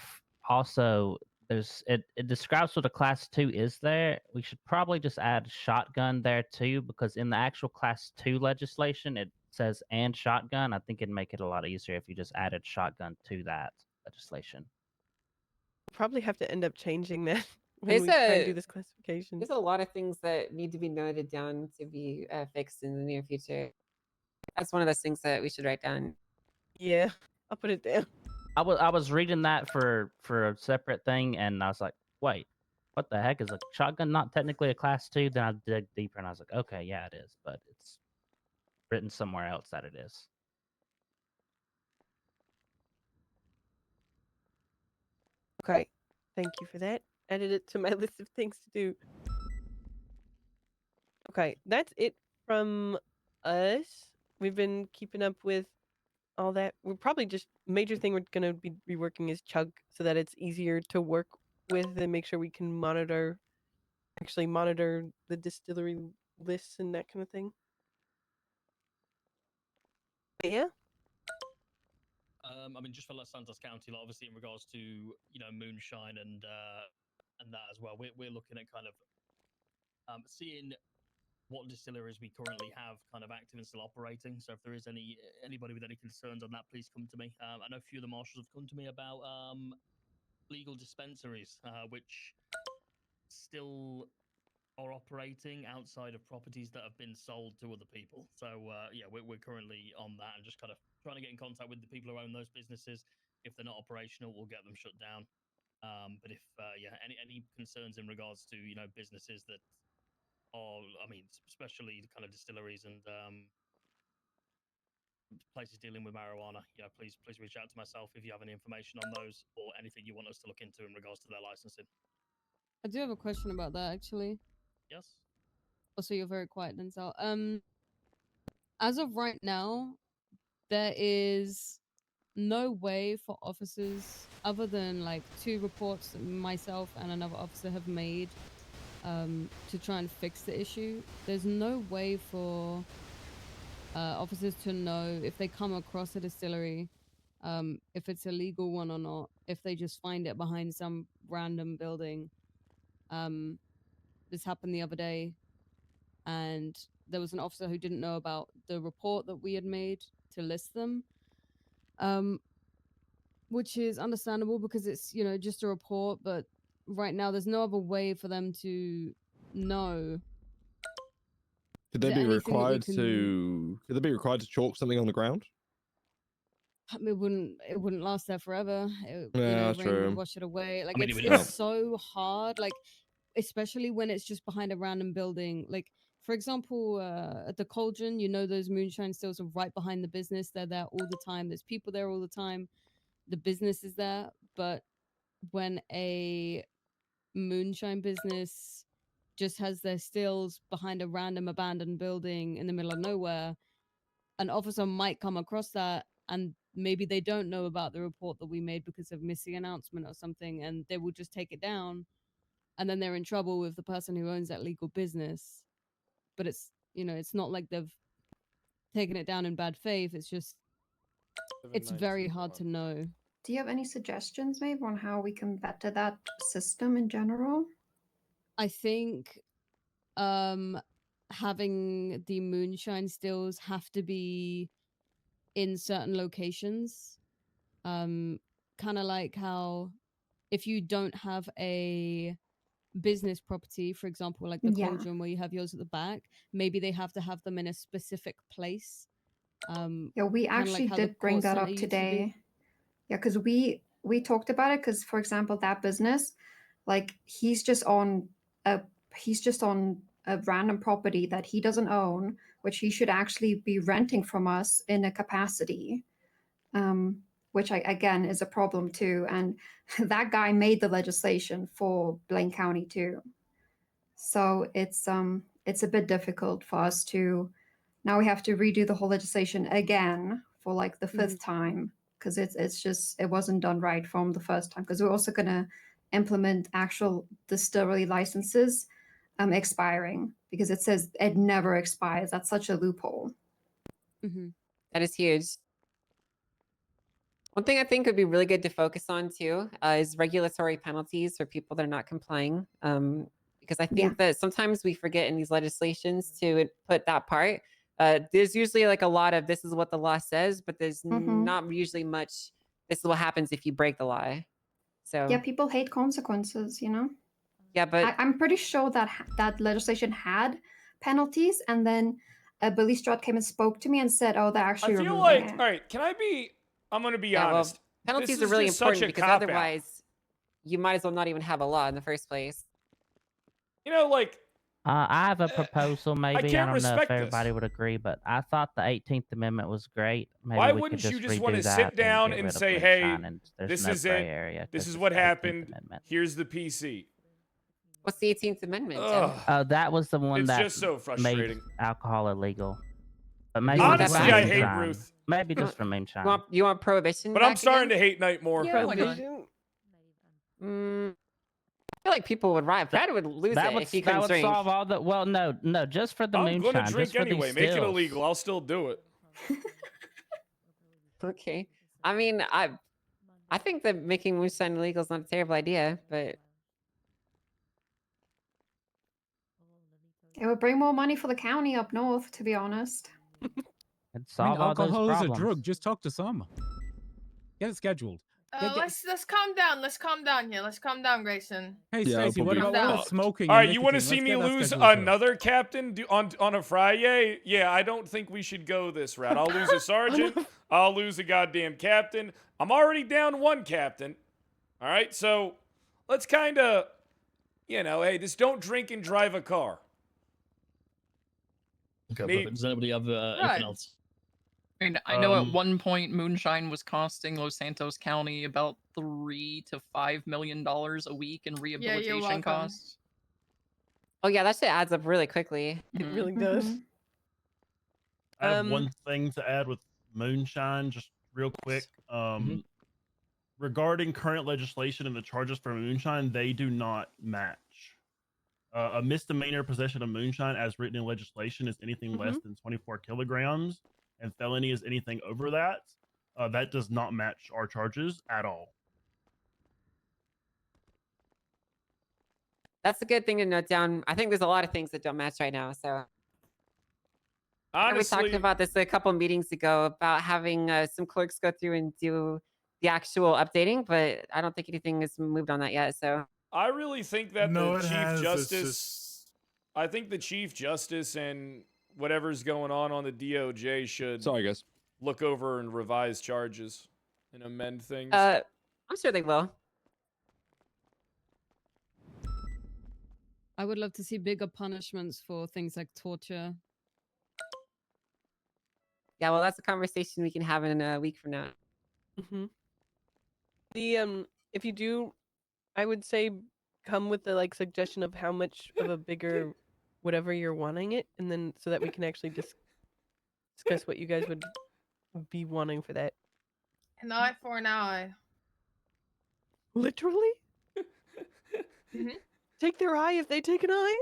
also it describes what a class 2 is there. We should probably just add shotgun there too, because in the actual class 2 legislation it says and shotgun. I think it'd make it a lot easier if you just added shotgun to that legislation. Probably have to end up changing that when There's we try and a- do this classification. There's a lot of things that need to be noted down to be fixed in the near future. That's one of those things that we should write down. Yeah, I'll put it down. I was reading that for a separate thing, and I was like, wait, what the heck is a shotgun not technically a class 2? Then I dug deeper, and I was like, okay, yeah, it is, but it's written somewhere else that it is. Okay, thank you for that. Added it to my list of things to do. Okay, that's it from us. We've been keeping up with all that. We're probably just major thing we're gonna be reworking is Chug so that it's easier to work with and make sure we can actually monitor the distillery lists and that kind of thing. But yeah. I mean, just for Los Santos County, like, obviously in regards to moonshine and that as well, we're looking at kind of seeing what distilleries we currently have kind of active and still operating. So if there is anybody with any concerns on that, please come to me. I know a few of the marshals have come to me about legal dispensaries, which still are operating outside of properties that have been sold to other people. So yeah, we're currently on that and just kind of trying to get in contact with the people who own those businesses. If they're not operational, we'll get them shut down. But if yeah, any concerns in regards to businesses that are, I mean, especially the kind of distilleries and places dealing with marijuana, please reach out to myself if you have any information on those or anything you want us to look into in regards to their licensing. I do have a question about that actually. Yes. Also, you're very quiet, Denzel. As of right now, there is no way for officers, other than like 2 reports that myself and another officer have made, to try and fix the issue. There's no way for officers to know if they come across a distillery, if it's a legal one or not, if they just find it behind some random building. This happened the other day, and there was an officer who didn't know about the report that we had made to list them, which is understandable because it's just a report, but right now there's no other way for them to know. Could they Is there be anything that we required to? Could they be required to chalk something on the ground? It wouldn't last there forever. Yeah, Rain true. would wash it away. Like I mean, it would it's help. so hard. Like especially when it's just behind a random building. Like for example, at the Cauldron, those moonshine stills are right behind the business. They're there all the time. There's people there all the time. The business is there, but when a moonshine business just has their stills behind a random abandoned building in the middle of nowhere, an officer might come across that, and maybe they don't know about the report that we made because of missing announcement or something, and they will just take it down, and then they're in trouble with the person who owns that legal business. But it's, you know, it's not like they've taken it down in bad faith. It's just, it's very hard to know. Do you have any suggestions, maybe, on how we can better that system in general? I think having the moonshine stills have to be in certain locations. Kind of like how if you don't have a business property, for example, like the Yeah. cauldron where you have yours at the back, maybe they have to have them in a specific place. Yeah, we kinda actually like how the did bring court that center up used to be. today. Yeah, because we talked about it. Because, for example, that business, like he's just on a random property that he doesn't own, which he should actually be renting from us in a capacity, which again is a problem too. And that guy made the legislation for Blaine County too. So it's a bit difficult for us to now we have to redo the whole legislation again for like the fifth time because it's just it wasn't done right from the first time because we're also going to implement actual distillery licenses expiring because it says it never expires. That's such a loophole. That is huge. One thing I think would be really good to focus on too is regulatory penalties for people that are not complying. Because I think that sometimes we forget in these legislations to put that part. There's usually like a lot of this is what the law says, but there's not usually much. This is what happens if you break the law. So Yeah, people hate consequences, you know. Yeah, but I'm pretty sure that that legislation had penalties, and then Billy Stroud came and spoke to me and said, "Oh, they're actually I feel removing like, it." all right, can I be, I'm going to be yeah, honest. well, penalties This are is really just such important a because cop-out. otherwise you might as well not even have a law in the first place. You know, like, I have a proposal. Maybe I, can't don't know if respect this. everybody would agree, but I thought the 18th Amendment was great. Maybe why we wouldn't could you just just redo want to that sit down get and rid of say, hey, moonshine, and there's this no is gray it. area This 'cause is it's what the 18th happened. Amendment. Here's the PC. What's the 18th Amendment, Tim? That was the one It's that just so made frustrating. alcohol illegal. But You maybe want just that for back? Honestly, I hate moonshine. Ruth. Maybe just for moonshine. You want prohibition? But I'm back starting again? to hate Night more. Yeah, why not? I feel like people would riot. Brad would lose That it would if he that couldn't would drink. solve all the. Well, no, just for the I'm moonshine. going to drink just for anyway. these Make it stills. illegal. I'll still do it. Okay. I mean, I think that making moonshine illegal is not a terrible idea, but It would bring more money for the county up north, to be honest. It'd I mean, solve all those alcohol is a problems. drug. Just talk to some. Get it scheduled. Let's calm down. Let's calm down here. Let's calm down, Grayson. Hey, Yeah, Stacey, what probably- about smoking? All and right, you want to nicotine? see me Let's get that lose scheduled first. another captain on a Friday? Yeah, I don't think we should go this route. I'll lose a sergeant. I'll lose a goddamn captain. I'm already down one captain. All right, so let's kind of, you know, hey, just don't drink and drive a car. Okay, Me- perfect. Does anybody have anything else? I mean, I know at one point moonshine was costing Los Santos County about $3 to $5 million a week in rehabilitation welcome. costs. oh yeah, that shit adds up really quickly. It really does. I have one thing to add with moonshine, just real quick. Regarding current legislation and the charges for moonshine, they do not match. A misdemeanor possession of moonshine, as written in legislation, is anything less than 24 kilograms, and felony is anything over that. That does not match our charges at all. That's a good thing to note down. I think there's a lot of things that don't match right now. So Honestly, we talked about this a couple of meetings ago about having some clerks go through and do the actual updating, but I don't think anything has moved on that yet. So I really think that No, the it Chief has. It's Justice, just- I think the Chief Justice and whatever's going on the DOJ should look over and revise charges and amend things. I'm sure they will. I would love to see bigger punishments for things like torture. Yeah, well, that's a conversation we can have in a week from now. The if you do, I would say come with the like suggestion of how much of a bigger whatever you're wanting it, and then so that we can actually just discuss what you guys would be wanting for that. An eye for an eye. Literally? Take their eye if they take an eye?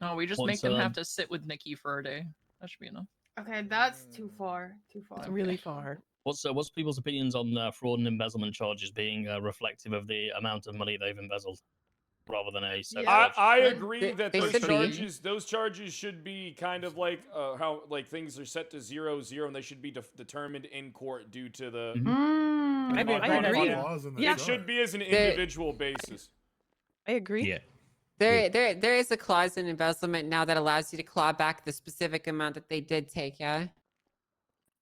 No, we just make them have to sit with Nikki for a day. That should be enough. Okay, that's too far. Too far. It's really far. What's people's opinions on fraud and embezzlement charges being reflective of the amount of money they've embezzled, rather than a set charge? I agree that they those should be. charges should be kind of like how like things are set to 0-0 and they should be determined in court due to the. I agree. It should be as an individual basis. I agree. Yeah. There is a clause in embezzlement now that allows you to claw back the specific amount that they did take, yeah.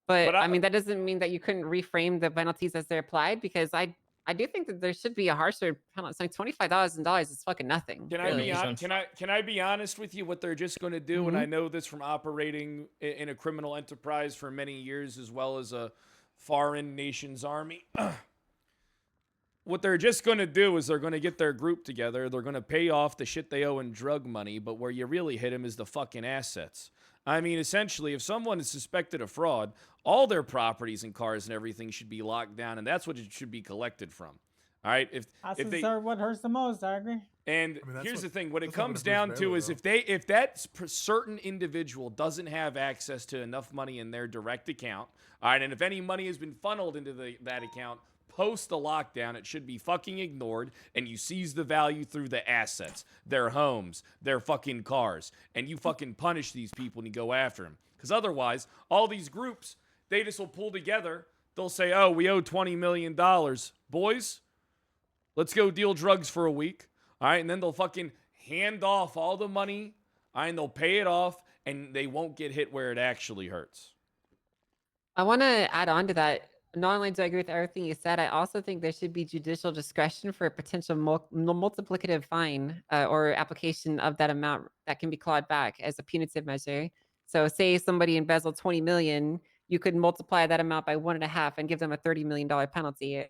But I mean, that doesn't mean that you couldn't reframe the penalties as they're applied, because I do think that there should be a harsher penalty. It's like $25,000 is fucking nothing. Can I be honest with you? What they're just going to do, and I know this from operating in a criminal enterprise for many years, as well as a foreign nation's army. What they're just going to do is they're going to get their group together. They're going to pay off the shit they owe in drug money, but where you really hit them is the fucking assets. I mean, essentially, if someone is suspected of fraud, all their properties and cars and everything should be locked down, and that's what it should be collected from. All right? If they, what hurts the most, I agree. and here's the thing: what it comes down to is if that certain individual doesn't have access to enough money in their direct account, all right, and if any money has been funneled into that account post the lockdown, it should be fucking ignored, and you seize the value through the assets, their homes, their fucking cars, and you fucking punish these people and you go after them. Because otherwise, all these groups, they just will pull together. They'll say, oh, we owe $20 million. Boys, let's go deal drugs for a week. All right, and then they'll fucking hand off all the money, all right, and they'll pay it off, and they won't get hit where it actually hurts. I want to add on to that. Not only do I agree with everything you said, I also think there should be judicial discretion for a potential multiplicative fine or application of that amount that can be clawed back as a punitive measure. So say somebody embezzled 20 million, you could multiply that amount by 1.5 and give them a $30 million penalty.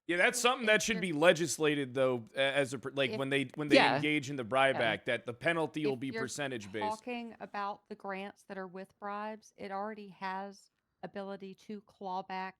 Yeah, that's something that should be legislated, though, as when they engage in the bribe act, that the penalty will be percentage based. Talking about the grants that are with bribes, it already has ability to claw back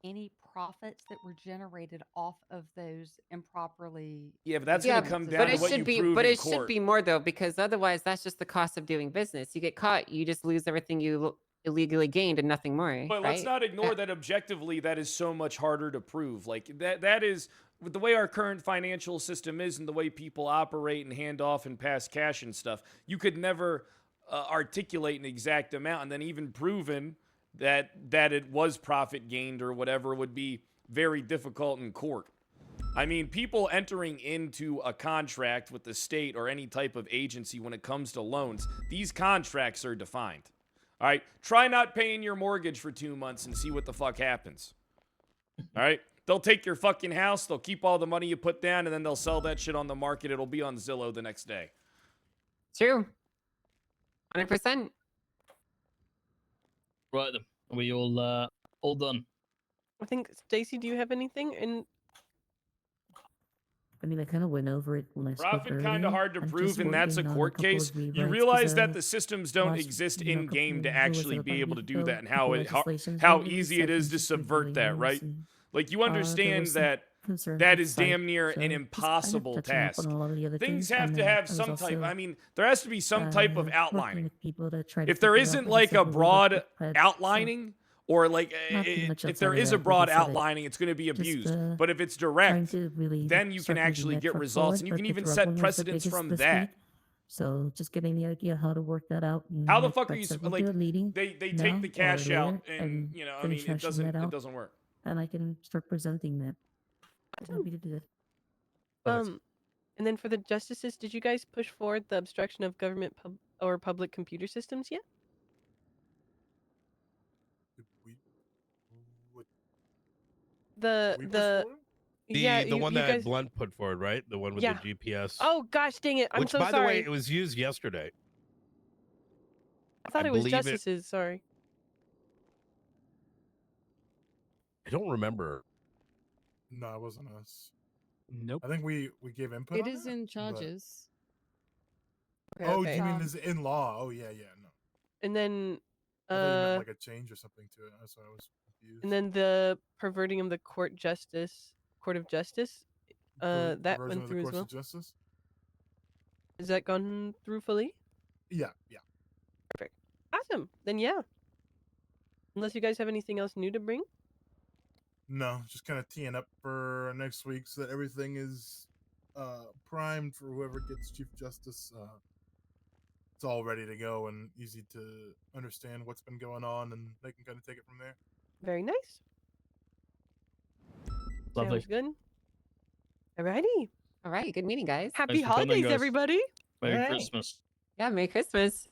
any profits that were generated off of those improperly. Yeah, but that's going to come down to what you prove But in it court. should be more, though, because otherwise that's just the cost of doing business. You get caught, you just lose everything you illegally gained and nothing more. But let's not ignore that objectively, that is so much harder to prove. Like that is with the way our current financial system is and the way people operate and hand off and pass cash and stuff. You could never articulate an exact amount, and then even proven that it was profit gained or whatever would be very difficult in court. I mean, people entering into a contract with the state or any type of agency when it comes to loans, these contracts are defined. All right? Try not paying your mortgage for 2 months and see what the fuck happens. All right? They'll take your fucking house, they'll keep all the money you put down, and then they'll sell that shit on the market. It'll be on Zillow the next day. True. 100%. Right then, are we all done? I think Stacy, do you have anything? And I mean, I kind of went over it when I spoke Profit kind of earlier. hard to I'm prove, just and that's a working on court couple case. of You rewrites, realize 'cause, that the systems don't last, exist couple in game to of actually rules be about able to do veto, that, and how legislations how maybe easy it is to subvert that, right? Like you there understand was some that concerns that with is damn site, near so an just kind of impossible touching up task. on a lot of the other Things things, have and to then have I was some type. also, I mean, there has to be some type of working outlining. with people to try to If there figure out isn't what like a exactly broad the pledge, so outlining, or like nothing much if outside there of is that, a like I broad said, outlining, it's going to be just, abused. But if it's trying direct, to really then you can start moving actually that get truck results, forward, and you but can the even drug set one was the precedents biggest from this that. week. So just getting the idea how to work that out. And How the like fuck are Brett you said, we'll like do a meeting they take now the or cash out later and you know I finish mean hashing that out, it doesn't work. and I can start presenting that. I'm happy to do that. And then for the justices, did you guys push forward the obstruction of government or public computer systems yet? The one you that guys... Blunt put forward, right? The one with Yeah. the GPS. Oh gosh, dang it! I'm Which, so by sorry. the way, it was used yesterday. I thought I it was believe it- justices. Sorry. I don't remember. No, it wasn't us. Nope. I think we gave input. It on is it, in but- charges. Oh, Okay. you mean is in law? Oh yeah, no. And then I thought you meant like a change or something to it. That's why I was confused. And then the perverting of the court of justice, that Perversion went of the through as course well. of justice. Has that gone through fully? Yeah. Perfect. Awesome. Then yeah. Unless you guys have anything else new to bring. No, just kind of teeing up for next week so that everything is primed for whoever gets Chief Justice. It's all ready to go and easy to understand what's been going on, and they can kind of take it from there. Very nice. Lovely. Sounds good. Alrighty. All right. Good meeting, guys. Happy holidays, everybody. Merry Christmas. Yeah, Merry Christmas.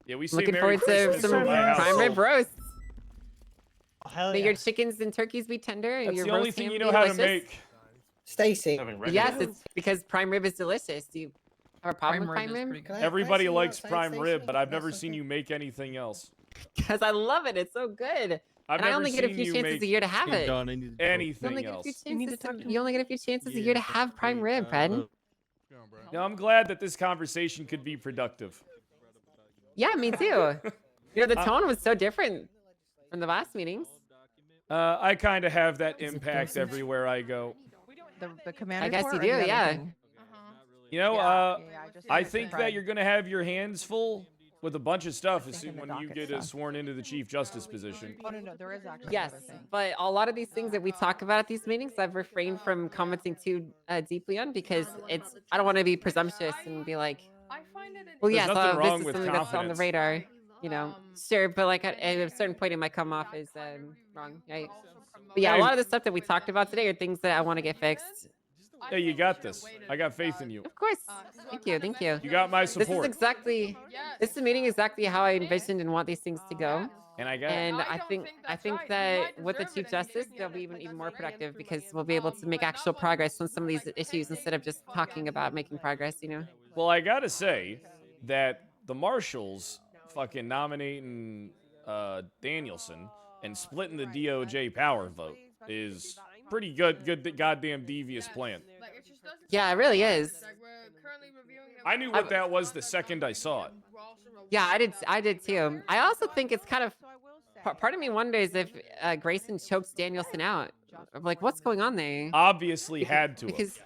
Yeah, we say Looking Merry forward to Christmas some in my prime rib household. roasts. Hell May yeah. your chickens and turkeys be tender and That's your the only roast thing ham you be know how to delicious. make. Stacy. Yes, it's because prime rib is delicious. Do you have a problem with prime rib? Everybody likes prime rib, but I've never seen you make anything else. Because I love it. It's so good. I've And I never only get a seen few you chances make a year to have it. You anything only get a few else. chances. You only get a few chances a year to have prime rib, Fred. Now, I'm glad that this conversation could be productive. Yeah, me too. You know, the tone was so different from the last meetings. I kind of have that impact everywhere I go. The command I guess report you or do, the other yeah. thing? You know, just I wanted to think try. that you're going to have your hands full with a bunch of stuff as Thinking soon the when you docket get stuff. sworn into the Chief Justice position. Oh no, there is actually Yes, another thing. but a lot of these things that we talk about at these meetings, I've refrained from commenting too deeply on because I don't want to be presumptuous and be like, well, There's yes, nothing this wrong is with something that's on the confidence. radar. You know, sure, but like at a certain point, it might come off as wrong, right? But yeah, a Hey. lot of the stuff that we talked about today are things that I want to get fixed. Hey, you got this. I got faith in you. Of course. Thank you. Thank you. You got my This is support. exactly. This is a meeting exactly how I envisioned and want these things to go. And I got it. And I think that with the Chief Justice, they'll be even more productive because we'll be able to make actual progress on some of these issues instead of just talking about making progress. You know. Well, I gotta say that the Marshals fucking nominating Danielson and splitting the DOJ power vote is pretty good goddamn devious plan. Yeah, it really is. I knew what that was the second I saw it. Yeah, I did too. I also think it's kind of part of me wonders if Grayson chokes Danielson out. I'm like, what's going on there? Obviously had to because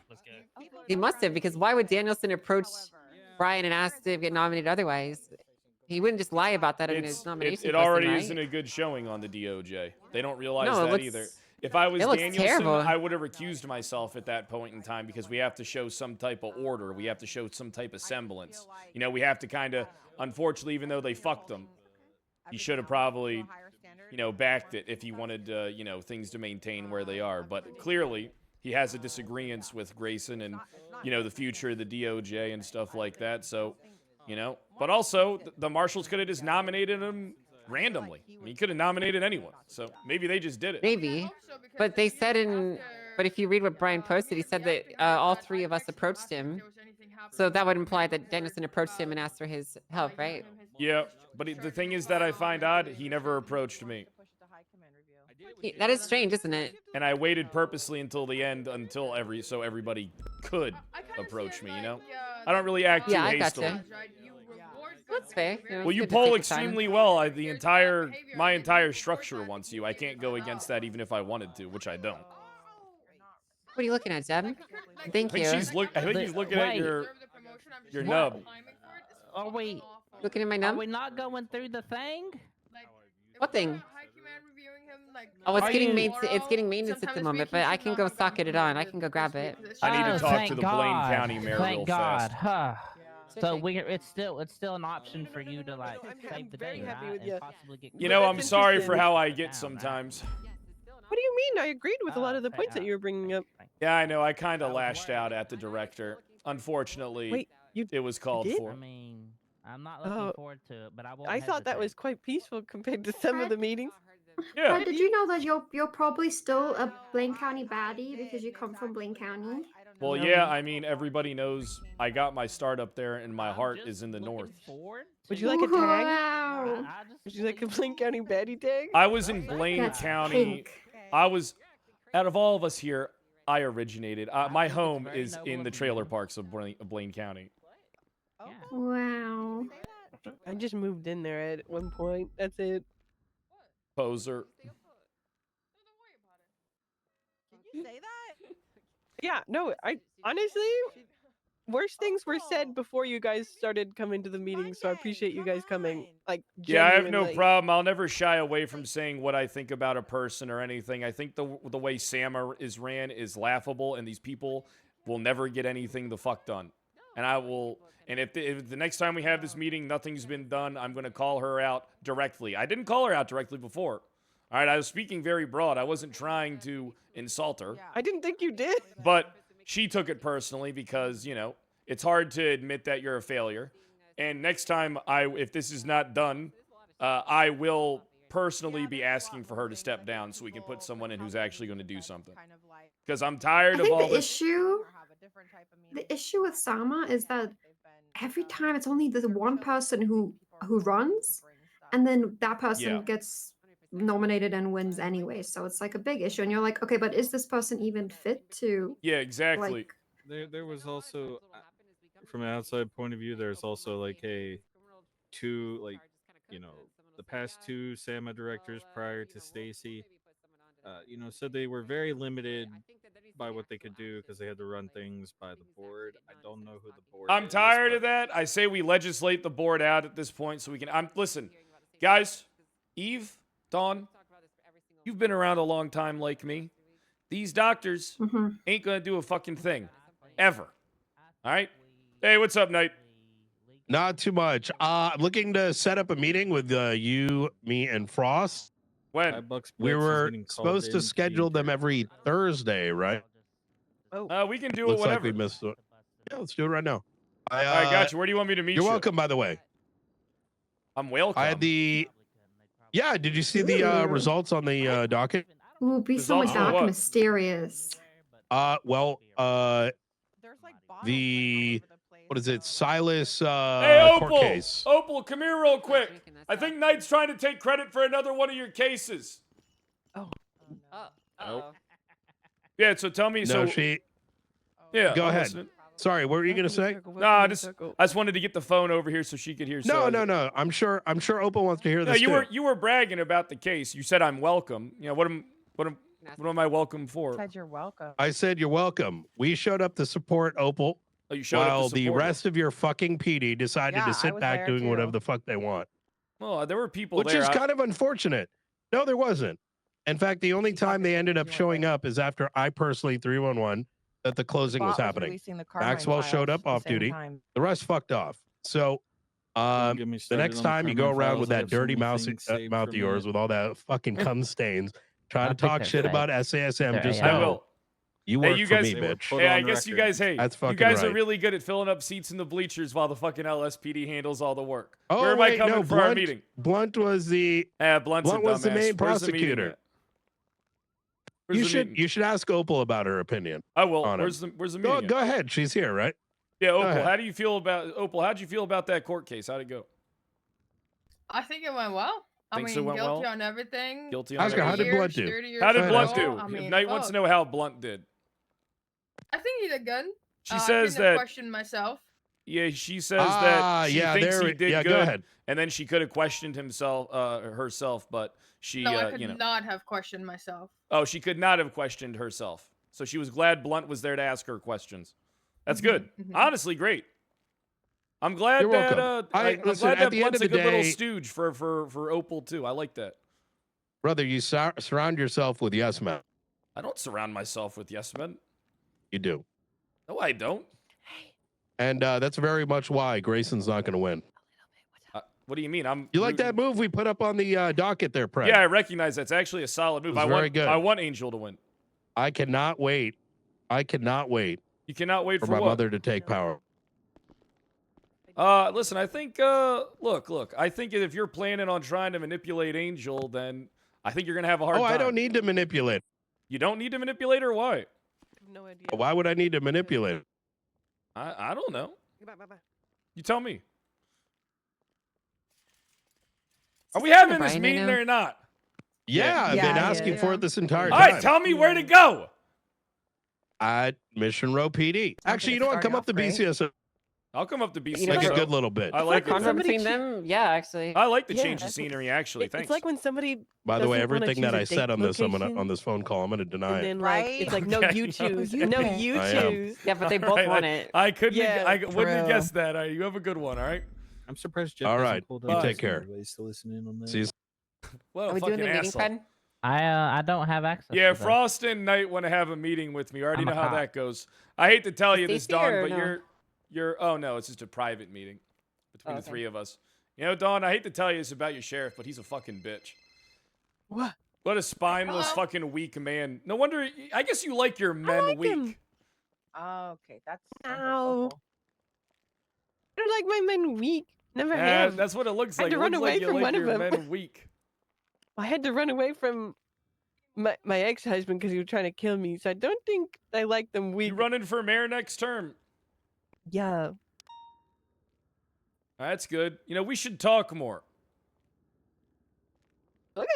he must have. Because why would Danielson approach Brian and ask to get nominated otherwise? He wouldn't just lie about that in his nomination. It already posting, right? isn't a good showing on the DOJ. They don't realize No, it that looks- either. If I was it looks Danielson, terrible. I would have recused myself at that point in time because we have to show some type of order. We have to show some type of semblance. You know, we have to kind of, unfortunately, even though they fucked him, he should have probably, you know, backed it if he wanted, you know, things to maintain where they are. But clearly, he has a disagreement with Grayson and, you know, the future of the DOJ and stuff like that. So, you know, but also the Marshals could have just nominated him randomly. I mean, he could have nominated anyone. So maybe they just did it. Maybe, but they said but if you read what Brian posted, he said that all three of us approached him. So that would imply that Danielson approached him and asked for his help, right? Yeah, but the thing is that I find odd, he never approached me. That is strange, isn't it? And I waited purposely until the end, so everybody could approach me, you know? I don't really act too Yeah, I hastily. gotcha. That's fair. You know, Well, it's you good to poll take your time. extremely well. My entire structure wants you. I can't go against that even if I wanted to, which I don't. What are you looking at, Jeb? Thank you. I think he's looking at your nub. Are we looking at my Are nub? we not going through the thing? What thing? Oh, it's getting maintenance at the moment, but I can go socket it on. I can go grab it. I need to Oh, talk thank to the Blaine God. County mayor Thank real God. fast. Huh. So it's still an option for you to like save the day, happy right? with And you. possibly get. You know, I'm That's sorry for interesting. how I get sometimes. What do you mean? I agreed with a lot of the points that you were bringing up. Yeah, I know. I kind of lashed out at the director. Unfortunately, Wait, it was called did? for. I mean, I'm not looking forward to it, but I won't. I thought that was quite peaceful compared to some of the meetings. Yeah. But did you know that you're probably still a Blaine County baddie because you come from Blaine County? Well, yeah, I mean, everybody knows I got my start up there and my heart is in the north. Would you like a tag? Wow. Would you like a Blaine County baddie tag? I was in Blaine That's County. pink. Out of all of us here, I originated. My home is in the trailer parks of Blaine County. Wow. I just moved in there at one point. That's it. Poser. Can you say that? Yeah, no, I honestly, worse things were said before you guys started coming to the meeting, so I appreciate you guys coming. Like, Yeah, I have no genuinely. problem. I'll never shy away from saying what I think about a person or anything. I think the way Sama is ran is laughable, and these people will never get anything the fuck done. And I will. And if the next time we have this meeting, nothing's been done, I'm going to call her out directly. I didn't call her out directly before. All right, I was speaking very broad. I wasn't trying to insult her. I didn't think you did. But she took it personally because, you know, it's hard to admit that you're a failure. And next time, if this is not done, I will personally be asking for her to step down so we can put someone in who's actually going to do something. Because I'm tired of all this. The issue with Sama is that every time it's only the one person who runs, and then that person gets nominated and wins anyway. So it's like a big issue, and you're like, okay, but is this person even fit to? Yeah, exactly. Like, There was also, from an outside point of view, there's also like the past two SAMA directors prior to Stacy, said they were very limited by what they could do because they had to run things by the board. I don't know who the board I'm is, tired of that. I say we legislate the board out at this point so we can. Listen, guys, Eve, Dawn, you've been around a long time like me. These doctors ain't gonna do a fucking thing, ever. All right. Hey, what's up, Knight? Not too much. I'm looking to set up a meeting with you, me, and Frost. When? We were supposed to schedule them every Thursday, right? We can do it Looks whenever. like we missed it. Yeah, let's do it right now. I got you. Where do you want me to meet you? You're welcome, by the way. I'm welcome. I had Yeah, did you see the results on the docket? ooh, be so much dark mysterious. Well, the what is it? Silas Hey, court Opal! case. Opal, come here real quick. I think Knight's trying to take credit for another one of your cases. Yeah, so tell me. No, so Yeah, Go I'm ahead. listening. Sorry, what were you gonna say? No, I just wanted to get the phone over here so she could hear. No. I'm sure Opal wants to hear No, this. you were bragging about the case. You said I'm welcome. You know what am I welcome for? Said you're welcome. I said you're welcome. We showed up to support Opal. Oh, you showed up to while the support her. rest of your fucking PD decided Yeah, to I sit was back there doing too. whatever the fuck they want. Well, there were people Which there. is kind of unfortunate. No, there wasn't. In fact, the only time they ended up showing up is after I personally 311 that the closing was Bot happening. releasing the Carmine Maxwell showed files up at the off same duty. time. The rest fucked off. So Don't get me the started next on the time you go Carmine around files. with I that have so dirty many mouth things saved of from yours it. with all that fucking cum stains, trying I'll to talk take shit that about side. SASM, There, just yeah. I know will. you Hey, work you for guys. me, bitch. Hey, I guess you guys. Hey, That's you fucking guys are right. really good at filling up seats in the bleachers while the fucking LSPD handles all the work. Oh, Where am wait, I coming no, for our Blunt, meeting? Blunt was the Blunt's a Blunt was the dumbass. main Where's the meeting prosecutor. at? Where's the meeting? You should ask Opal about her opinion. I will. on Where's him. the meeting? Go ahead. She's here, right? Yeah, Opal. ahead. How do you feel about Opal? How'd you feel about that court case? How'd it go? I think it went well. Think I mean, so, went guilty well? on everything. Guilty on Oscar, how did everything? Blunt do? 30 years How did ago, Blunt do? I mean, Knight wants to know how Blunt did. I think he did good. She I says couldn't have that. questioned myself. Yeah, she says that she yeah, thinks there he we- did yeah, good, go ahead. and then she could have questioned herself, but she, No, I could you know, not have questioned myself. oh, she could not have questioned herself. So she was glad Blunt was there to ask her questions. That's good. Honestly, great. I'm glad You're that welcome. I'm listen, glad at that the end Blunt's of a the good little day- stooge for Opal too. I like that. Brother, you surround yourself with yes men. I don't surround myself with yes men. You do. No, I don't. And that's very much why Grayson's not going to win. What do you mean? You like that move we put up on the docket there, Pred? Yeah, I recognize that's actually a solid move. It was very good. I want Angel to win. I cannot wait. I cannot wait You cannot wait for for my what? mother to take power. Listen, I think, look, I think if you're planning on trying to manipulate Angel, then I think you're going to have a hard time. I don't need to manipulate. You don't need to manipulate her? Why? No idea. Why would I need to manipulate? I don't know. Bye, bye, bye. You tell me. Are we having this Brian, meeting or not? Yeah, I've been asking for it this entire All time. right, tell me where to go. At Mission Row PD. Actually, you know what? Come up to BCS. I'll come up to BC. Like a good little bit. I like Convo it. between them. Yeah, actually. I like the Yeah. change of scenery. Actually, thanks. It's like when somebody. By the way, doesn't wanna everything choose that a I said date on this, I'm gonna location, on this phone call, I'm gonna deny and it. then like it's like no, Okay. you choose. you No, pick. you I am. choose. Yeah, but they All both right, want it. I couldn't. Yeah, I wouldn't have true. guessed that. All right, you have a good one. All right. I'm surprised Jeff All hasn't right, pulled you up take his care. Everybody's to listen in on that. See you. What Are a we doing fucking the meeting, asshole. Fred? I don't have access. Yeah, to that. Frost and Knight want to have a meeting with me. I already I'm a know how cop. that goes. I hate to tell you this, Stacy Dawn, or but no? you're. Oh no, it's just a private meeting between the okay. three of us. You know, Dawn, I hate to tell you this about your sheriff, but he's a fucking bitch. What? What a spineless, Hello? fucking weak man. No wonder. I guess you like your men like weak. him. Oh, okay, that's Ow. I don't like my men weak. Never Yeah, have. that's what it looks I had like. to It run looks away like you from like one of your them. men weak. I had to run away from my ex-husband because he was trying to kill me. So I don't think I like them weak. You running for mayor next term? Yeah. That's good. You know, we should talk more. Okay.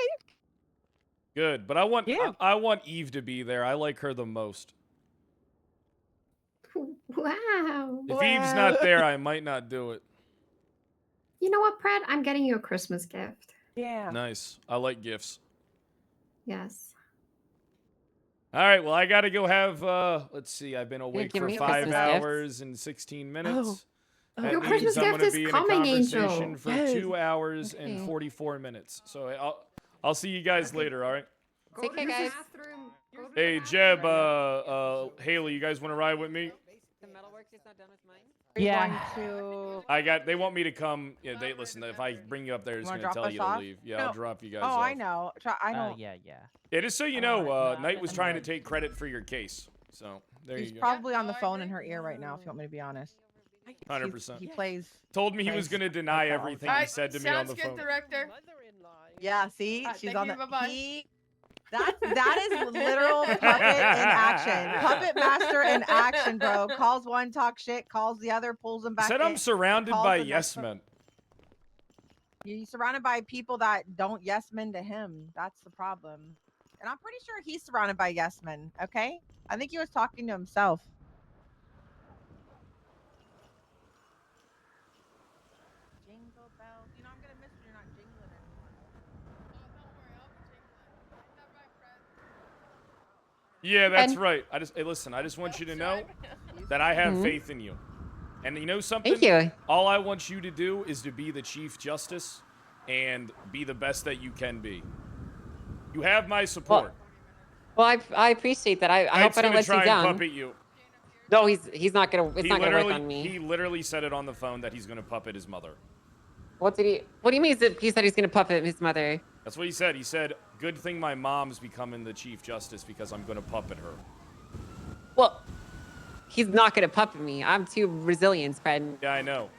Good, but I want Yeah. I want Eve to be there. I like her the most. Wow. If Eve's not there, I might not do it. You know what, Brad? I'm getting you a Christmas gift. Yeah. Nice. I like gifts. Yes. All right, well, I got to go have, let's see, I've been awake give for me a 5 Christmas gift? hours and 16 minutes. That Your means Christmas I'm gift gonna is be in a coming, Angel. conversation for Yes. 2 hours Okay. and 44 minutes. So I'll see you guys later, all right? Take care, guys. Hey, Jeb, Haley, you guys want to ride with me? The metalworks is not done with mine. Yeah. They want me to come. Yeah, they listen. If I bring you up there, it's wanna gonna drop tell us you to off? leave. Yeah, No. I'll drop you guys Oh, off. I know. I know. Yeah. Yeah, just so you know, Knight was trying to take credit for your case. So there He's you go. probably on the phone in her ear right now. If you want me to be honest. 100%. He plays. Told me he was plays gonna deny like that all the everything time. he said to me on Sounds the good, phone. director. Yeah. See, Alright, she's thank on you, the. bye-bye. That is literal puppet in action. Puppet master in action, bro. Calls one, talks shit. Calls the other, pulls them I back. said I'm in, surrounded calls by the yes next men. You're surrounded by people that don't yes men to him. That's the problem. And I'm pretty sure he's surrounded by yes men. Okay, I think he was talking to himself. Jingle bells. You know I'm gonna miss when you're not jingling anymore. Yeah, that's And- right. Hey, listen, I just want you to know that I have Mhm. faith in you. And you know something? Thank you. All I want you to do is to be the Chief Justice and be the best that you can be. You have my support. Well, I appreciate that. I hope Knight's I don't gonna let try you and down. puppet you. No, he's not gonna. It's not gonna work on me. He literally said it on the phone that he's gonna puppet his mother. What do you mean? He said he's gonna puppet his mother. That's what he said. He said, "Good thing my mom's becoming the Chief Justice because I'm gonna puppet her." Well, he's not gonna puppet me. I'm too resilient, Fred. Yeah, I know.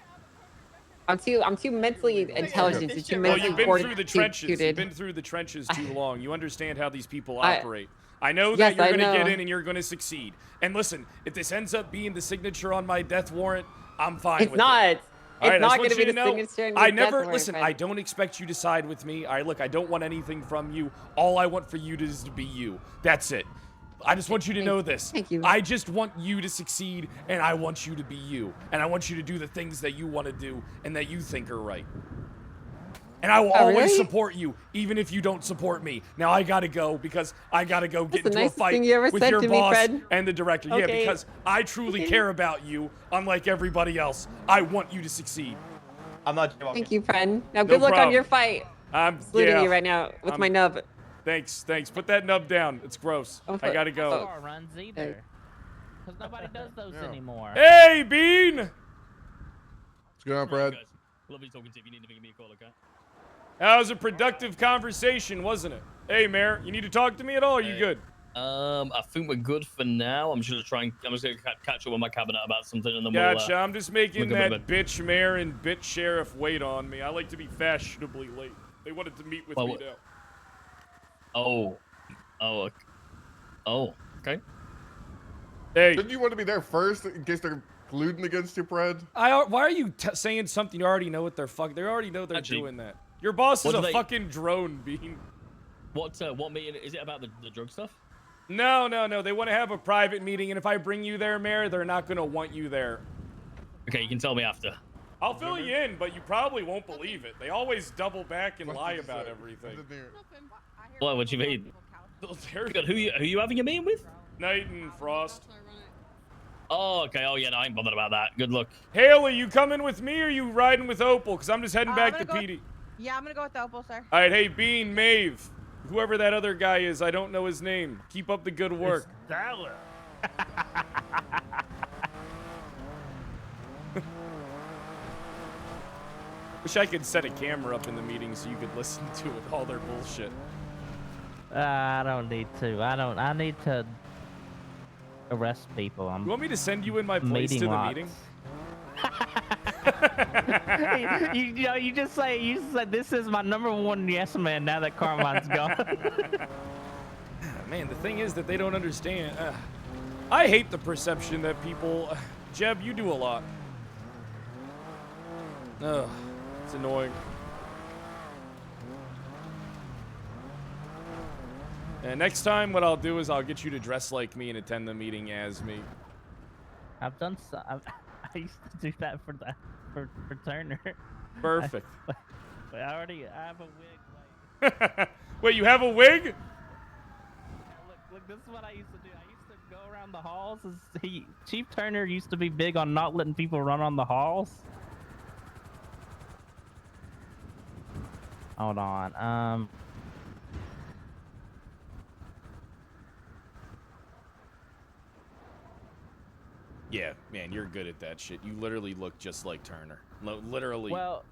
I'm too mentally intelligent and too Well, mentally you've been through the trenches. You've fortitude. been through the trenches too long. You understand how these people I- operate. I know Yes, that you're I going to get know. in and you're going to succeed. And listen, if this ends up being the signature on my death warrant, I'm fine It's with not. it. It's I not just gonna want be you to the know, signature on I your death never warrant, listen. Fred. I don't expect you to side with me. Look, I don't want anything from you. All I want for you is to be you. That's it. I just want you to know this. Thank you. I just want you to succeed, and I want you to be you, and I want you to do the things that you want to do and that you think are right. And I will Oh, always really? support you, even if you don't support me. Now I gotta go because I gotta go get That's the into a nicest fight thing you ever with said your to me, boss Fred. and the director. Yeah, Okay. because I truly Okay. care about you, unlike everybody else. I want you to succeed. I'm not. Thank you, friend. Now, No good luck on problem. your fight. I'm Saluting yeah, you right now with I'm- my nub. Thanks. Put that nub down. It's gross. I gotta go. Runs either. Because nobody does those anymore. Hey, Bean! What's going on, Brad? Lovely talking to you. If you need to give me a call, okay? That was a productive conversation, wasn't it? Hey, Mayor, you need to talk to me at all? Or are you good? I think we're good for now. I'm just gonna catch up with my cabinet about something, and then Gotcha. we'll. I'm just making we'll go that to bed. bitch mayor and bitch sheriff wait on me. I like to be fashionably late. They wanted to meet with me now. Oh, okay. Hey. Didn't you want to be there first in case they're colluding against you, Brad? Why are you saying something you already know what they're They already know they're Actually, doing that. Your boss is what a do they- fucking drone, Bean. What meeting is it about? The drug stuff? No. They want to have a private meeting, and if I bring you there, Mayor, they're not gonna want you there. Okay, you can tell me after. I'll fill you in, but you probably won't believe it. They always double back and lie about everything. What you mean? God, who you having a meeting with? Knight and Frost. Oh, okay. Oh, yeah, no, I ain't bothered about that. Good luck. Haley, you coming with me or you riding with Opal? Because I'm just heading back to PD. Yeah, I'm gonna go with the Opal, sir. All right, hey, Bean, Maeve, whoever that other guy is, I don't know his name. Keep up the good work. Dollar. Wish I could set a camera up in the meeting so you could listen to it, all their bullshit. I don't need to. I need to arrest people. You want me to send you in my place to the meeting? you just said this is my #1 yes man now that Carmine's gone. Man, the thing is that they don't understand. I hate the perception that people... Jeb, you do a lot. Ugh, it's annoying. And next time what I'll do is I'll get you to dress like me and attend the meeting as me. I've done so. I used to do that for Turner. Perfect. But I have a wig. Like... Wait, you have a wig? Look, this is what I used to do. I used to go around the halls. Chief Turner used to be big on not letting people run on the halls. Hold on. Yeah, man, you're good at that shit. You literally look just like Turner. Literally. Well,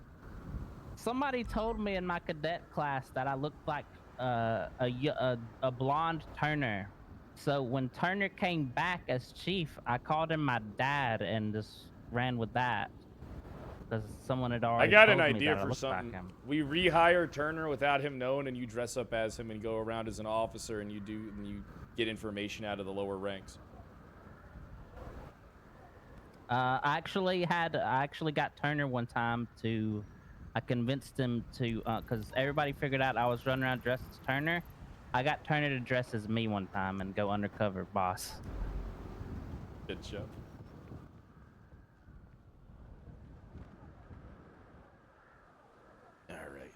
somebody told me in my cadet class that I looked like a blonde Turner. So when Turner came back as chief, I called him my dad and just ran with that. Because someone had already I got told an me idea that I for looked like something. him. We rehire Turner without him knowing, and you dress up as him and go around as an officer, and you get information out of the lower ranks. I actually got Turner one time to, I convinced him to, because everybody figured out I was running around dressed as Turner. I got Turner to dress as me one time and go undercover boss. Good show. All right.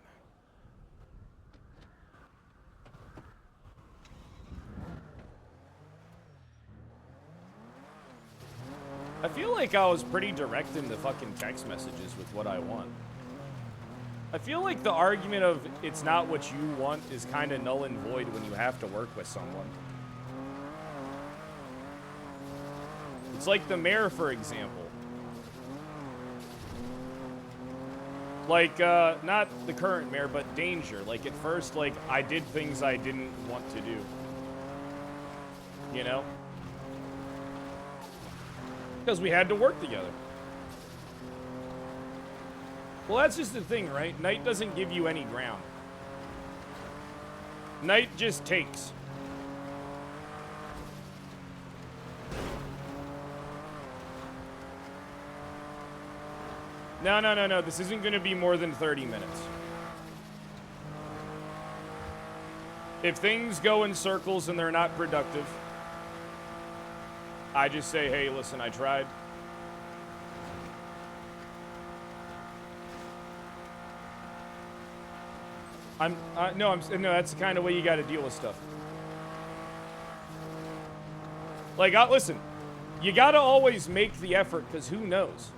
I feel like I was pretty direct in the fucking text messages with what I want. I feel like the argument of it's not what you want is kind of null and void when you have to work with someone. It's like the mayor, for example. Like, not the current mayor, but Danger. Like, at first, like, I did things I didn't want to do. You know? Because we had to work together. Well, that's just the thing, right? Knight doesn't give you any ground. Knight just takes. No. This isn't going to be more than 30 minutes. If things go in circles and they're not productive, I just say, hey, listen, I tried. No, that's the kind of way you got to deal with stuff. Like, listen, you got to always make the effort, because who knows?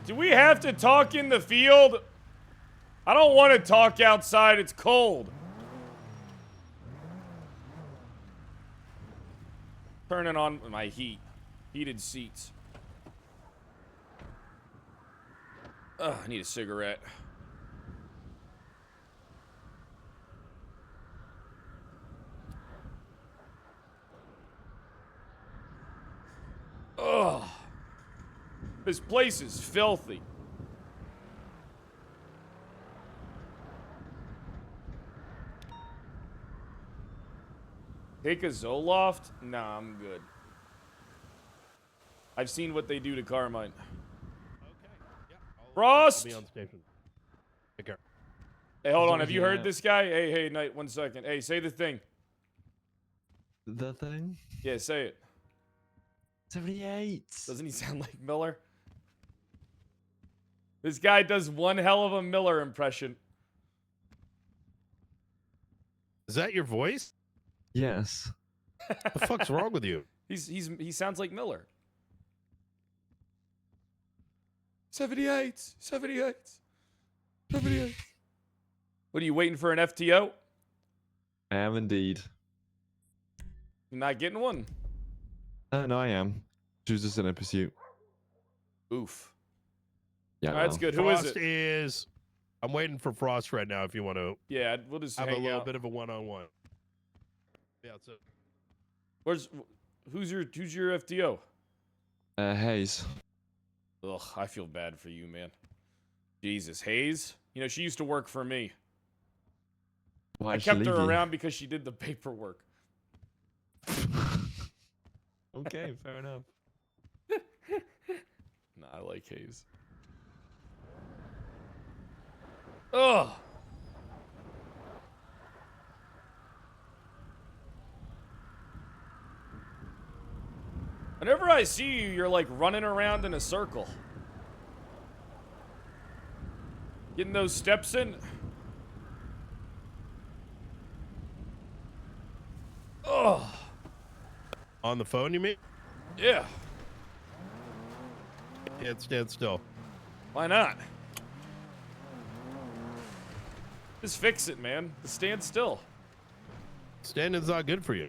Do we have to talk in the field? I don't want to talk outside. It's cold. Turning on my heated seats. Ugh, I need a cigarette. Ugh. This place is filthy. Take a Zoloft? Nah, I'm good. I've seen what they do to Carmine. Frost! I'll be on station. Take care. Hey, hold on. Have you heard this guy? Hey, Knight, 1 second. Hey, say the thing. The thing? Yeah, say it. 78. Doesn't he sound like Miller? This guy does one hell of a Miller impression. Is that your voice? Yes. What the fuck's wrong with you? He sounds like Miller. 78. 78. 78. What are you waiting for, an FTO? I am indeed. You're not getting one? No, I am. Choose this in a pursuit. Oof. Yeah, All right, that's good. Who Frost is it? is. I'm waiting for Frost right now. If you want to. Yeah, we'll just have a hang little out. bit of a one-on-one. Yeah, so. Who's your FTO? Hayes. Ugh, I feel bad for you, man. Jesus, Hayes. You know, she used to work for me. Why I did she kept her leave you? around because she did the paperwork. Okay, fair enough. Nah, I like Hayes. Ugh. Whenever I see you, you're like running around in a circle. Getting those steps in. Ugh. On the phone, you mean? Yeah. Yeah, stand still. Why not? Just fix it, man. Just stand still. Standing's not good for you.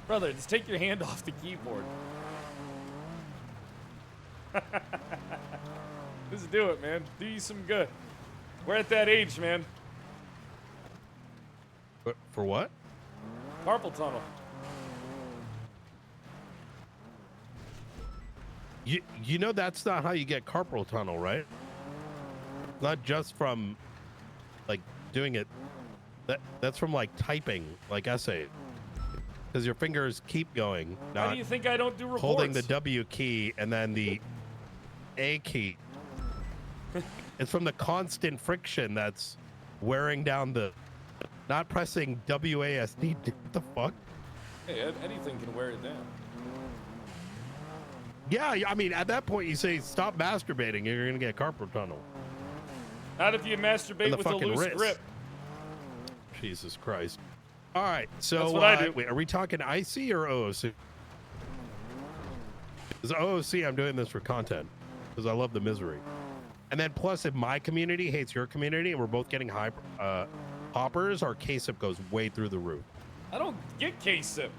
Brother, just take your hand off the keyboard. Just do it, man. Do you some good. We're at that age, man. For what? Carpal tunnel. You know that's not how you get carpal tunnel, right? Not just from like doing it. That's from like typing, like essay. Because your fingers keep going. Why Not do you think I don't do reports? holding the W key and then the A key. It's from the constant friction that's wearing down the. Not pressing WASD. What the fuck? Hey, anything can wear it down. Yeah, I mean, at that point, you say stop masturbating, you're gonna get carpal tunnel. Not if you In masturbate the with a fucking loose wrist. grip. Jesus Christ. All right, so That's what I do. wait, are we talking IC or OOC? Because OOC, I'm doing this for content because I love the misery. And then plus, if my community hates your community and we're both getting high hoppers, our KSIP goes way through the roof. I don't get K-SIP.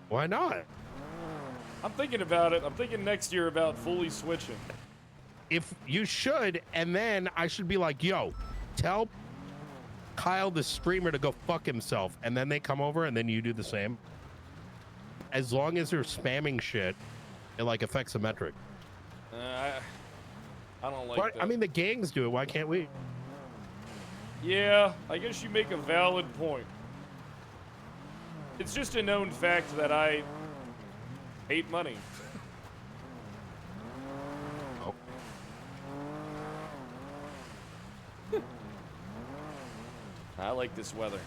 Why not? I'm thinking about it. I'm thinking next year about fully switching. If you should, and then I should be like, yo, tell Kyle the streamer to go fuck himself, and then they come over and then you do the same. As long as they're spamming shit, it like affects the metric. I don't like But, that. I mean, the gangs do it. Why can't we? Yeah, I guess you make a valid point. It's just a known fact that I hate money. Oh. I like this weather.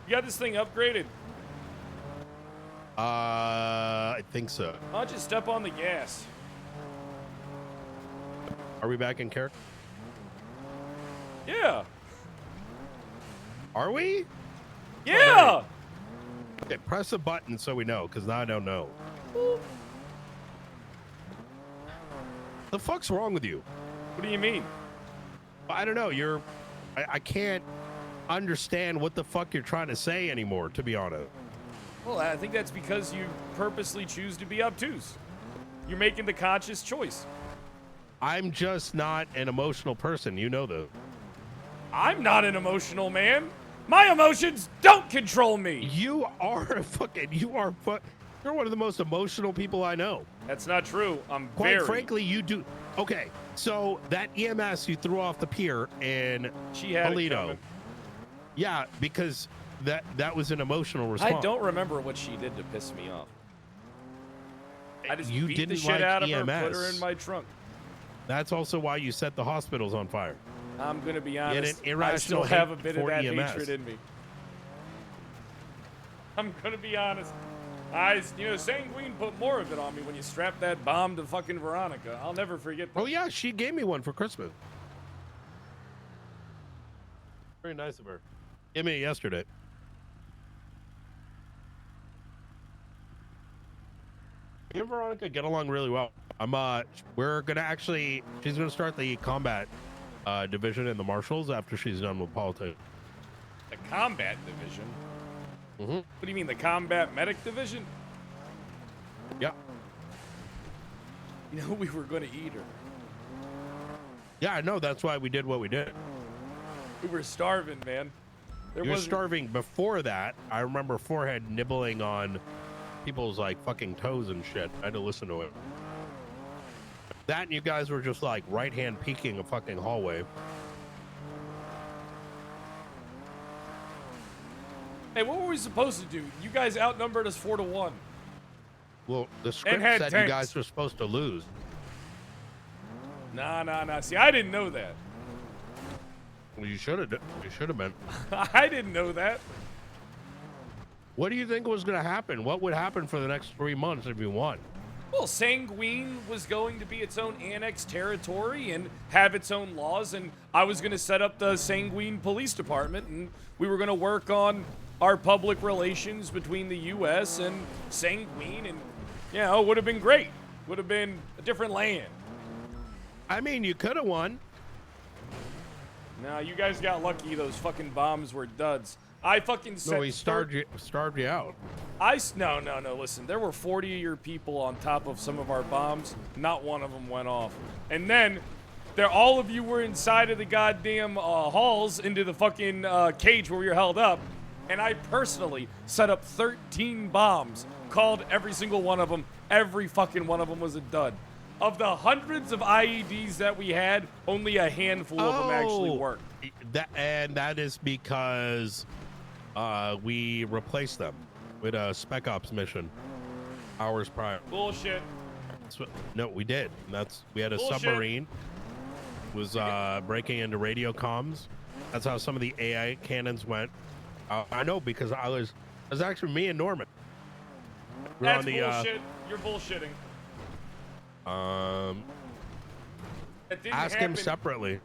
You got this thing upgraded. I think so. Why don't you step on the gas? Are we back in character? Yeah. Are we? Yeah. Okay, press a button so we know, because now I don't know. The fuck's wrong with you? What do you mean? I don't know. I can't understand what the fuck you're trying to say anymore, to be honest. Well, I think that's because you purposely choose to be obtuse. You're making the conscious choice. I'm just not an emotional person. You know that. I'm not an emotional man. My emotions don't control me. You are fucking. You're one of the most emotional people I know. That's not true. I'm Quite very. frankly, you do. Okay, so that EMS you threw off the pier in She had it Toledo. coming. Yeah, because that was an emotional response. I don't remember what she did to piss me off. I just You beat didn't the shit like out of her, EMS. put her in my trunk. That's also why you set the hospitals on fire. I'm gonna be You had an honest. I irrational still have a hate bit of for that EMS. hatred in me. I'm gonna be honest. Sanguine put more of it on me when you strapped that bomb to fucking Veronica. I'll never forget that. Oh yeah, she gave me one for Christmas. Very nice of her. Gave me it yesterday. Me and Veronica get along really well. We're gonna actually, she's gonna start the combat division in the Marshals after she's done with politics. The combat division? Mm-hmm. What do you mean, the combat medic division? Yeah. You know, we were gonna eat her. Yeah, I know. That's why we did what we did. We were starving, man. You're starving. Before that, I remember Forehead nibbling on people's like fucking toes and shit. I had to listen to it. That and you guys were just like right hand peeking a fucking hallway. Hey, what were we supposed to do? You guys outnumbered us 4-1. Well, the script had said tanks. you guys were supposed to lose. Nah. See, I didn't know that. Well, you should have. You should have been. I didn't know that. What do you think was going to happen? What would happen for the next 3 months if you won? Well, Sanguine was going to be its own annexed territory and have its own laws, and I was going to set up the Sanguine Police Department, and we were going to work on our public relations between the U.S. and Sanguine, and, it would have been great. Would have been a different land. I mean, you could have won. Nah, you guys got lucky. Those fucking bombs were duds. I fucking said. No, he starved you out. No. Listen, there were 40 of your people on top of some of our bombs. Not one of them went off. And then, all of you were inside of the goddamn halls into the fucking cage where we were held up. And I personally set up 13 bombs. Called every single one of them. Every fucking one of them was a dud. Of the hundreds of IEDs that we had, only a handful of them actually worked. That is because we replaced them with a Spec Ops mission hours prior. Bullshit. No, we did. We had a submarine. Was breaking into radio comms. That's how some of the AI cannons went. I know because it was actually me and Norman. That's bullshit. You're bullshitting. That didn't Ask happen. him separately.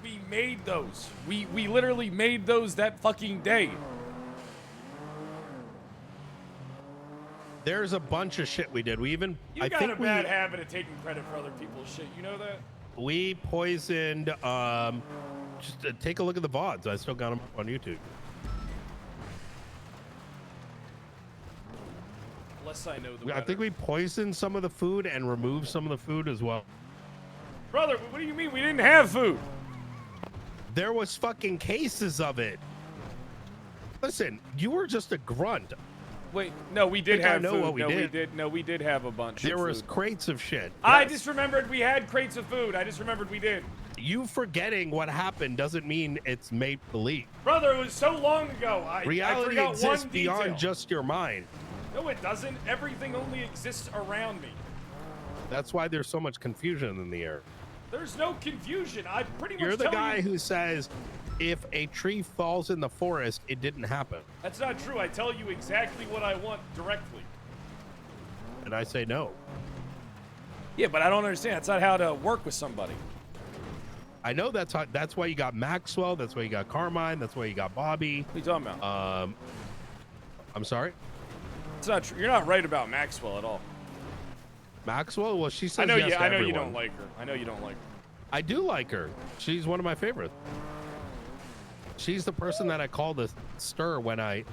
We made those. We literally made those that fucking day. There's a bunch of shit we did. We even You got a bad habit of taking credit for other people's shit. You know that? We poisoned. Just take a look at the VODs. I still got them on YouTube. Less I know, the I think we poisoned some of the food and removed some of the food as well. Brother, what do you mean we didn't have food? There was fucking cases of it. Listen, you were just a grunt. Wait, no, we did have I know food. what we no, did. we did have a bunch. There of was food. crates of shit. I Yes. just remembered we had crates of food. I just remembered we did. You forgetting what happened doesn't mean it's make believe. Brother, it was so long ago. I Reality forgot exists one beyond detail. just your mind. No, it doesn't. Everything only exists around me. That's why there's so much confusion in the air. There's no confusion. I pretty much You're the tell guy you. who says if a tree falls in the forest, it didn't happen. That's not true. I tell you exactly what I want directly. And I say no. Yeah, but I don't understand. That's not how to work with somebody. I know that's why you got Maxwell. That's why you got Carmine. That's why you got Bobby. What are you talking about? I'm sorry. It's not true. You're not right about Maxwell at all. Maxwell? Well, she says I know yes you. to I know you everyone. don't like her. I know you don't like her. I do like her. She's one of my favorites. She's the person that I call the stir when I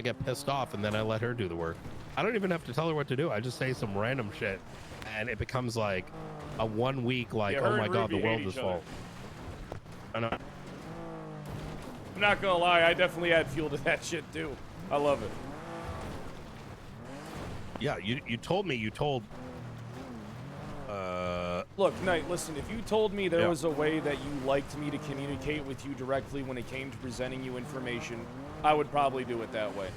get pissed off, and then I let her do the work. I don't even have to tell her what to do. I just say some random shit, and it becomes like a 1 week like, Yeah, oh her my and god, the Ruby world hate is each other. full. I know. I'm not gonna lie. I definitely add fuel to that shit too. I love it. Yeah, you told me. You told. Look, Knight, listen, if you told me there Yeah. was a way that you liked me to communicate with you directly when it came to presenting you information, I would probably do it that way.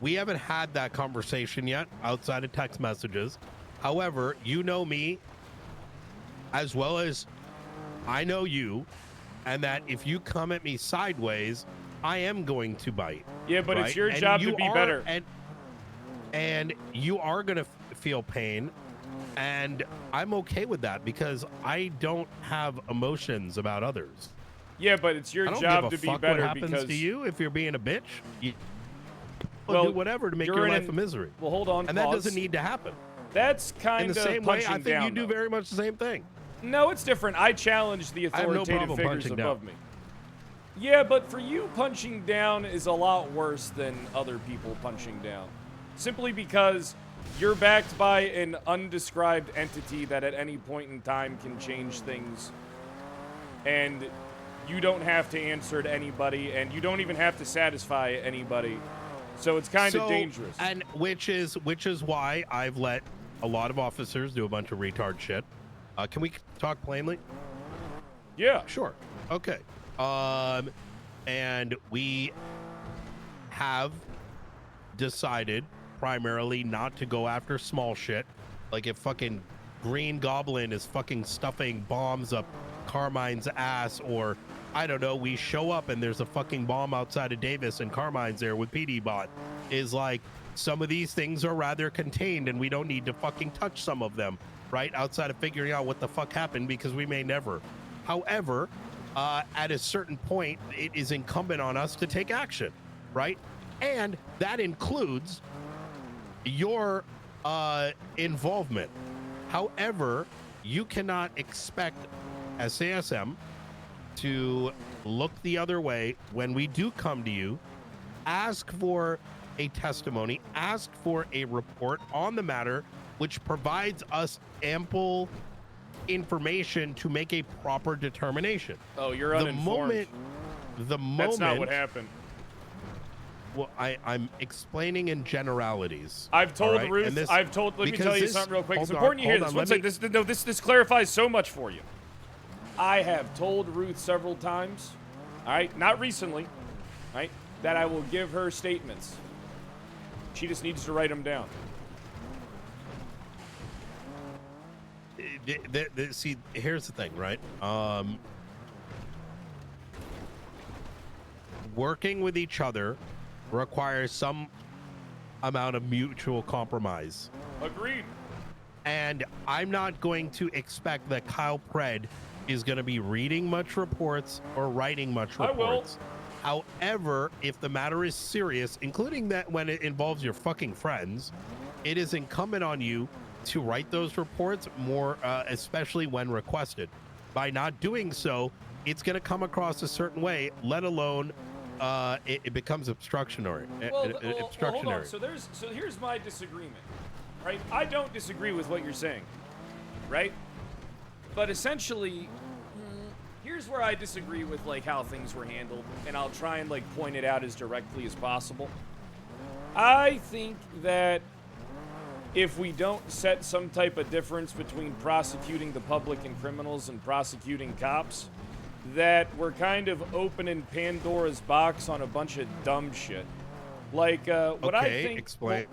We haven't had that conversation yet outside of text messages. However, you know me as well as I know you, and that if you come at me sideways, I am going to bite. Yeah, but it's right? your And job you to be are- better. And you are going to feel pain, and I'm okay with that because I don't have emotions about others. Yeah, but it's your I don't job give to a be fuck better what happens because to you if you're being a bitch. You Well, do whatever to make you're your in life an- a misery. Well, hold on, and that pause. doesn't need to happen. That's kind In of the same way, punching I think down, you do though. very much the same thing. No, it's different. I challenge the I have no authoritative problem figures punching above down. me. Yeah, but for you, punching down is a lot worse than other people punching down. Simply because you're backed by an undescribed entity that at any point in time can change things. And you don't have to answer to anybody, and you don't even have to satisfy anybody. So it's kind of dangerous. And which is why I've let a lot of officers do a bunch of retard shit. Can we talk plainly? Yeah. Sure. Okay. And we have decided primarily not to go after small shit. Like if fucking Green Goblin is fucking stuffing bombs up Carmine's ass, or I don't know, we show up and there's a fucking bomb outside of Davis and Carmine's there with PD bot, is like some of these things are rather contained and we don't need to fucking touch some of them, right? Outside of figuring out what the fuck happened, because we may never. However, at a certain point, it is incumbent on us to take action, right? And that includes your involvement. However, you cannot expect SASM to look the other way when we do come to you, ask for a testimony, ask for a report on the matter, which provides us ample information to make a proper determination. Oh, you're uninformed. The moment That's not what happened. Well, I'm explaining in generalities. I've told all right? Ruth. And this- Let me because tell you this- something real quick. It's hold on, important you hear hold this. on, One let second. This clarifies so much for you. I have told Ruth several times, all right, not recently, all right, that I will give her statements. She just needs to write them down. See, here's the thing, right? Working with each other requires some amount of mutual compromise. Agreed. And I'm not going to expect that Kyle Pred is going to be reading much reports or writing much I will. reports. However, if the matter is serious, including that when it involves your fucking friends, it is incumbent on you to write those reports more, especially when requested. By not doing so, it's going to come across a certain way, let alone it becomes obstructionary. Hold on. So here's my disagreement, right? I don't disagree with what you're saying, right? But essentially, here's where I disagree with like how things were handled, and I'll try and like point it out as directly as possible. I think that if we don't set some type of difference between prosecuting the public and criminals and prosecuting cops, that we're kind of opening Pandora's box on a bunch of dumb shit. Like, what I think... Explain.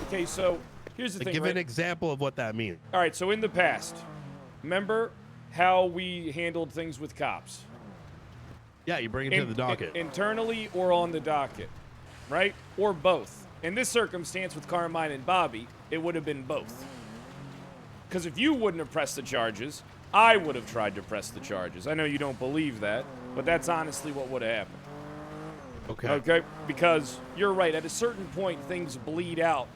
Okay, so here's the thing, Give right? an example of what that means. All right, so in the past, remember how we handled things with cops? Yeah, you bring it to the docket. Internally or on the docket, right? Or both. In this circumstance with Carmine and Bobby, it would have been both. Because if you wouldn't have pressed the charges, I would have tried to press the charges. I know you don't believe that, but that's honestly what would have happened. Okay. Okay? Because you're right, at a certain point, things bleed out.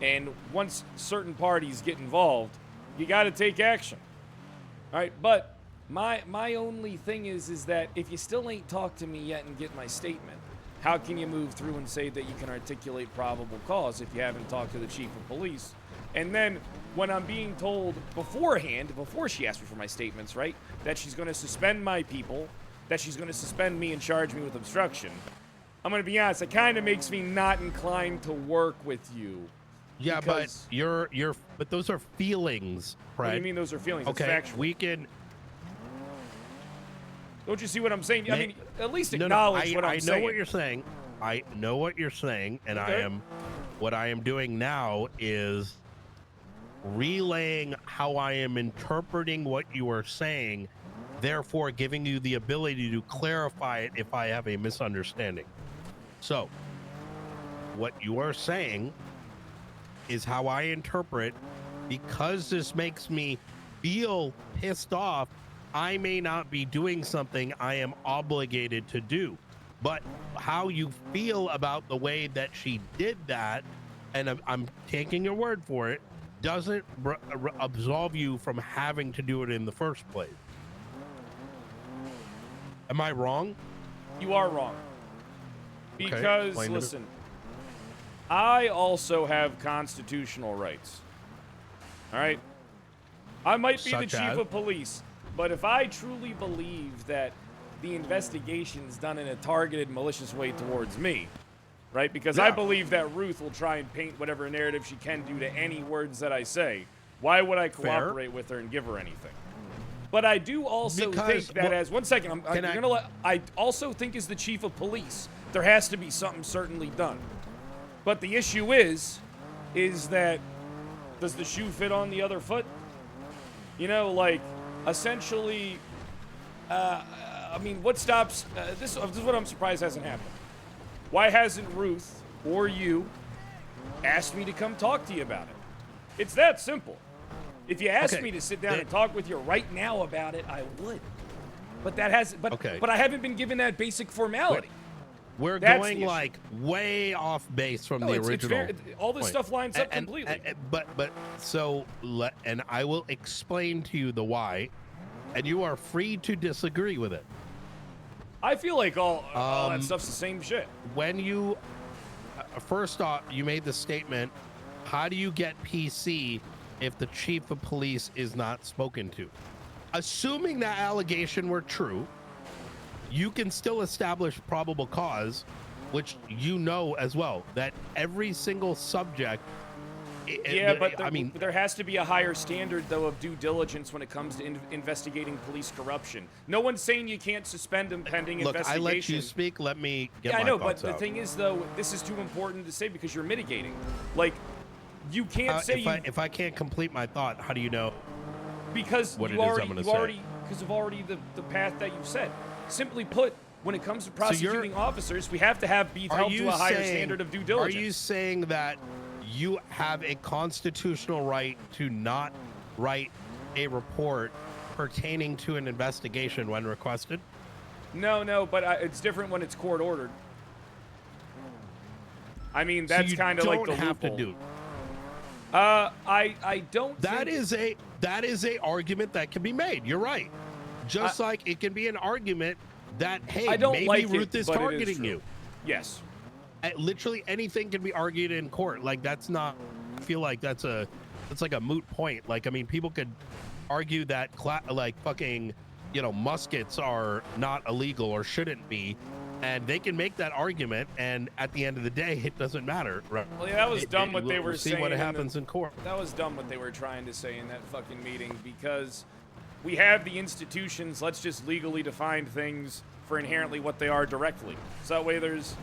And once certain parties get involved, you got to take action. All right? But my only thing is that if you still ain't talked to me yet and get my statement, how can you move through and say that you can articulate probable cause if you haven't talked to the chief of police? And then when I'm being told beforehand, before she asked me for my statements, right, that she's going to suspend my people, that she's going to suspend me and charge me with obstruction, I'm gonna be honest. It kind of makes me not inclined to work with you. Yeah, because- but those are feelings, Fred. What do you mean those are feelings? It's Okay, factual. we can. Don't you see what I'm saying? I mean, at least No, acknowledge what I'm I saying. know what you're saying. I know what you're saying, and Okay. what I am doing now is relaying how I am interpreting what you are saying, therefore giving you the ability to clarify it if I have a misunderstanding. So, what you are saying is how I interpret, because this makes me feel pissed off, I may not be doing something I am obligated to do. But how you feel about the way that she did that, and I'm taking your word for it, doesn't absolve you from having to do it in the first place. Am I wrong? You are wrong. Okay, Because, explain it. listen, I also have constitutional rights. All right? I might be the Such chief as? of police, but if I truly believe that the investigation's done in a targeted, malicious way towards me, right? Because I Yeah. believe that Ruth will try and paint whatever narrative she can do to any words that I say. Why would I Fair. cooperate with her and give her anything? But I do also Because- think that well, as one second, I'm can I- gonna let. I also think as the chief of police, there has to be something certainly done. But the issue is that does the shoe fit on the other foot? You know, like essentially. I mean, what stops this? This is what I'm surprised hasn't happened. Why hasn't Ruth or you asked me to come talk to you about it? It's that simple. If you asked Okay, me to sit down and talk with you right now about it, I would. But that has. But I haven't been given that basic formality. We're That's going the issue. like way off base from No, the it's original. all this point. stuff lines up completely. But so and I will explain to you the why, and you are free to disagree with it. I feel like all that stuff's the same shit. When you first off, you made the statement, how do you get PC if the chief of police is not spoken to? Assuming that allegation were true, you can still establish probable cause, which you know as well, that every single subject. Yeah, but there has to be a higher standard, though, of due diligence when it comes to investigating police corruption. No one's saying you can't suspend them pending Look, investigation. I let you speak. Let me get Yeah, my I know, but thoughts the out. thing is, though, this is too important to say because you're mitigating. Like, you can't say if I can't complete my thought, how do you know? Because what you it is already, I'm gonna you say? already, because of already the path that you've set. Simply put, when it comes to prosecuting officers, we have to be held to a higher standard of due diligence. Are you saying that you have a constitutional right to not write a report pertaining to an investigation when requested? No, but it's different when it's court ordered. I mean, that's you kind of like the don't have to loophole. do. I don't. That is a argument that can be made. You're right. Just like it can be an argument that hey, I don't maybe like Ruth it, is but it is targeting true. you. Yes. Literally anything can be argued in court. Like that's not. I feel like that's like a moot point. Like I mean, people could argue that like fucking muskets are not illegal or shouldn't be. And they can make that argument, and at the end of the day, it doesn't matter. Right? Well, yeah, that was dumb what they we'll were see saying. what happens in court. That was dumb what they were trying to say in that fucking meeting because we have the institutions. Let's just legally define things for inherently what they are directly. So that way there's,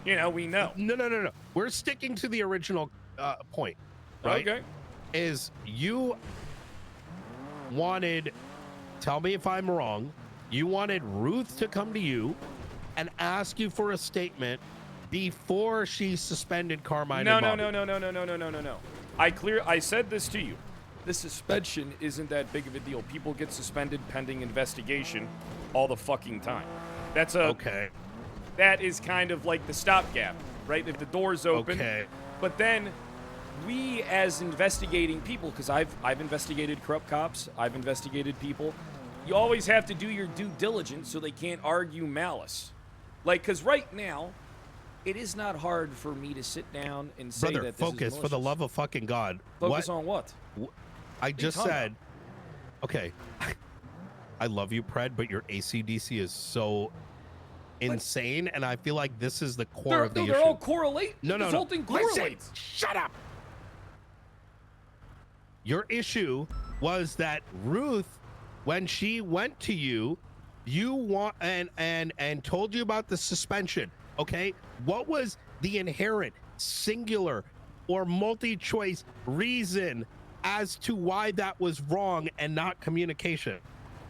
we know. No. We're sticking to the original point, right? Okay. Is you wanted, tell me if I'm wrong, you wanted Ruth to come to you and ask you for a statement before she suspended Carmine No. and Bobby. I said this to you. The suspension isn't that big of a deal. People get suspended pending investigation all the fucking time. That's okay. That is kind of like the stopgap, right? If the door's open. Okay. But then we as investigating people, because I've investigated corrupt cops, I've investigated people, you always have to do your due diligence so they can't argue malice. Like, because right now, it is not hard for me to sit down and say Brother, that this focus is for the love of fucking God. Focus on what? I just said, okay, I love you, Pred, but your ACDC is so insane, and I feel like this is the core of the issue. They're all correlate. No, this whole thing correlates. Shut up. Your issue was that Ruth, when she went to you, and told you about the suspension. Okay, what was the inherent, singular, or multi-choice reason as to why that was wrong and not communication?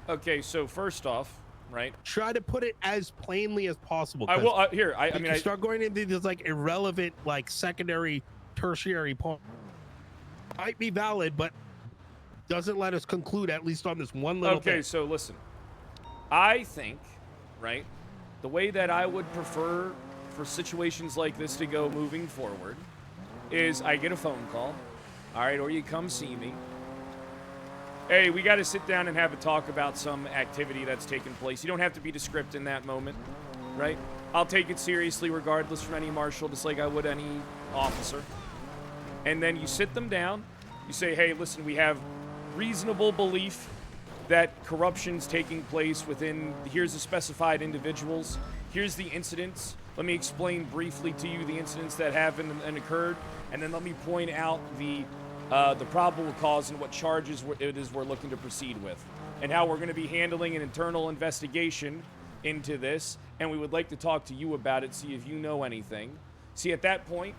Okay, so first off, right? Try to put it as plainly as possible. I will. Here, I mean, start going into these like irrelevant, like secondary, tertiary points. Might be valid, but doesn't let us conclude, at least on this one little thing. Okay, so listen. I think, right, the way that I would prefer for situations like this to go moving forward is I get a phone call, all right, or you come see me. Hey, we got to sit down and have a talk about some activity that's taken place. You don't have to be descriptive in that moment, right? I'll take it seriously regardless from any marshal, just like I would any officer. And then you sit them down. You say, hey, listen, we have reasonable belief that corruption's taking place within, here's the specified individuals, here's the incidents. Let me explain briefly to you the incidents that happened and occurred, and then let me point out the probable cause and what charges it is we're looking to proceed with, and how we're going to be handling an internal investigation into this, and we would like to talk to you about it, see if you know anything. See, at that point,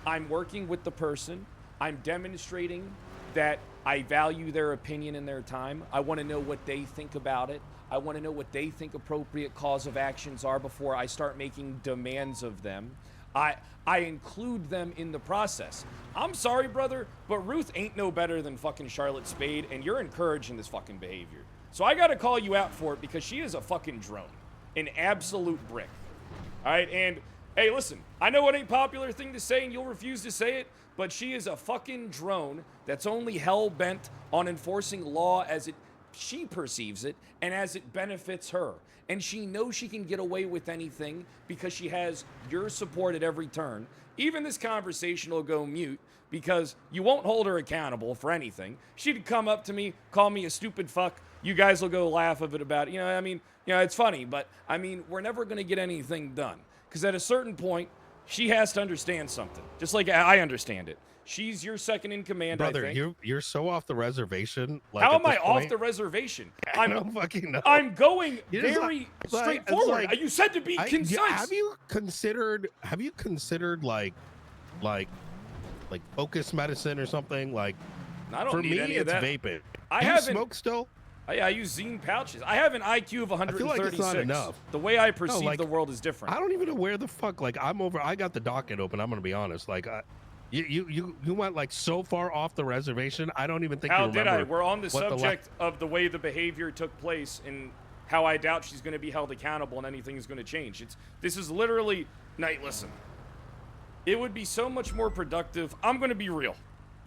I'm working with the person, I'm demonstrating that I value their opinion and their time. I want to know what they think about it. I want to know what they think appropriate cause of actions are before I start making demands of them. I include them in the process. I'm sorry, brother, but Ruth ain't no better than fucking Charlotte Spade, and you're encouraging this fucking behavior. So I gotta call you out for it because she is a fucking drone. An absolute brick. All right, and hey, listen, I know it ain't a popular thing to say and you'll refuse to say it, but she is a fucking drone that's only hell-bent on enforcing law as she perceives it and as it benefits her. And she knows she can get away with anything because she has your support at every turn. Even this conversation will go mute because you won't hold her accountable for anything. She'd come up to me, call me a stupid fuck. You guys will go laugh a bit about it. You know, I mean, you know, it's funny, but I mean, we're never going to get anything done because at a certain point, she has to understand something, just like I understand it. She's your second in command, brother. I think. You're so off the reservation. Like, how am I off the reservation? I don't fucking know. I'm going You're just very like- straightforward. it's like- You said to be concise. Have you considered like focus medicine or something? Like, I don't for need me, any of it's that. vaping. I Do you haven't- smoke still? I use zine pouches. I have an IQ of 136. I feel like it's not enough. The way I perceive like, the world is different. I don't even know where the fuck. Like, I got the docket open. I'm gonna be honest. Like, you went like so far off the reservation. I don't even think. How you did remember I? We're on the what subject of the way the behavior took place and how I doubt she's going to be held accountable and anything is going to change. This is literally. Now, listen. It would be so much more productive. I'm going to be real.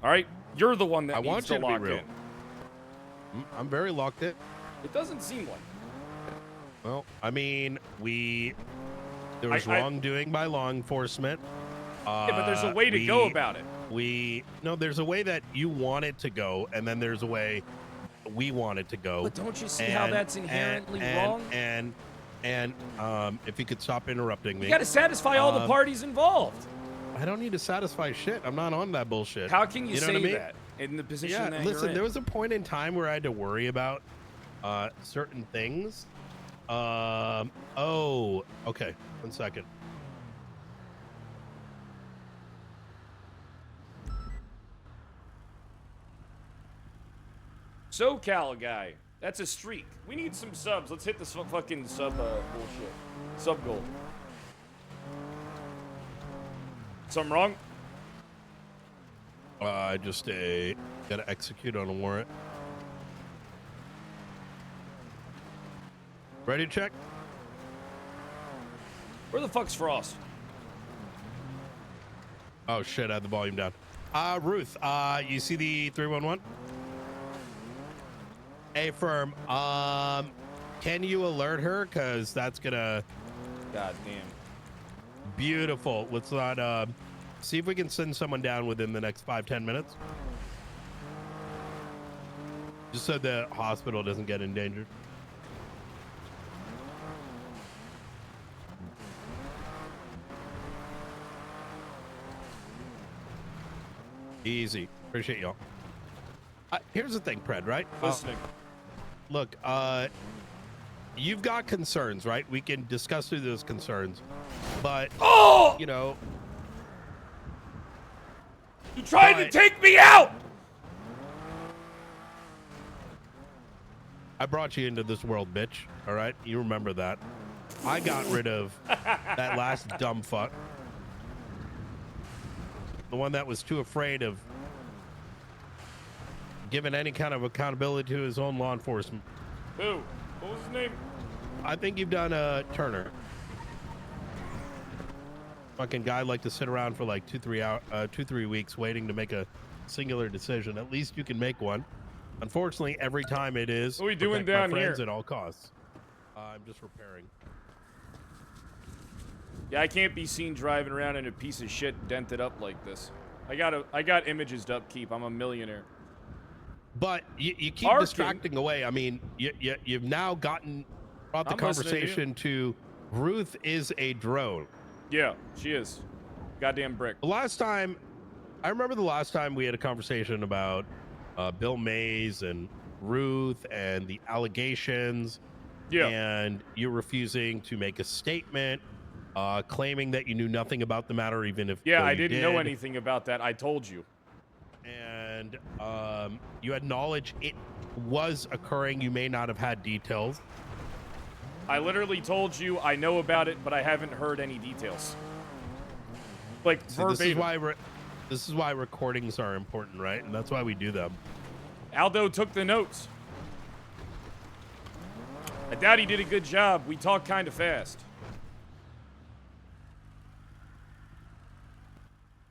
All right, you're the one that I needs want to you to be lock real. in. I'm very locked in. It doesn't seem like. Well, I mean, there was wrongdoing by law enforcement. Yeah, but there's a way to go about it. There's a way that you want it to go, and then there's a way we want it to go. But don't you see how that's inherently wrong? And if you could stop interrupting me. You got to satisfy all the parties involved. I don't need to satisfy shit. I'm not on that bullshit. How can you know say what I mean? that in the position Yeah, that listen, you're in? there was a point in time where I had to worry about certain things. Oh, okay. 1 second. SoCal guy. That's a streak. We need some subs. Let's hit this fucking sub bullshit. Sub goal. Something wrong? I just gotta execute on a warrant. Ready to check? Where the fuck's Frost? Oh shit, I had the volume down. Ruth, you see the 311? Hey, firm. Can you alert her? Cause that's gonna. God damn. Beautiful. Let's not see if we can send someone down within the next 5-10 minutes. Just so the hospital doesn't get endangered. Easy. Appreciate y'all. Here's the thing, Pred, right? Listening. Look, you've got concerns, right? We can discuss through those concerns, but you know, you tried to take me out. I brought you into this world, bitch. All right, you remember that. I got rid of that last dumb fuck, the one that was too afraid of giving any kind of accountability to his own law enforcement. Who? What was his name? I think you've done Turner. Fucking guy like to sit around for like 2-3 weeks waiting to make a singular decision. At least you can make one. Unfortunately, every time it is. What are we doing protect my down friends here? At all costs. I'm just repairing. Yeah, I can't be seen driving around in a piece of shit dented up like this. I got images to upkeep. I'm a millionaire. But you keep Parking. distracting away. I mean, you've now brought the I'm listening to you. conversation to Ruth is a drone. Yeah, she is. Goddamn brick. I remember the last time we had a conversation about Bill Mays and Ruth and the allegations. Yeah. And you refusing to make a statement, claiming that you knew nothing about the matter, even if Yeah, though I you didn't know did. anything about that. I told you. And you acknowledge it was occurring. You may not have had details. I literally told you I know about it, but I haven't heard any details. Like See, verbatim. this is why recordings are important, right? And that's why we do them. Aldo took the notes. I doubt he did a good job. We talk kind of fast.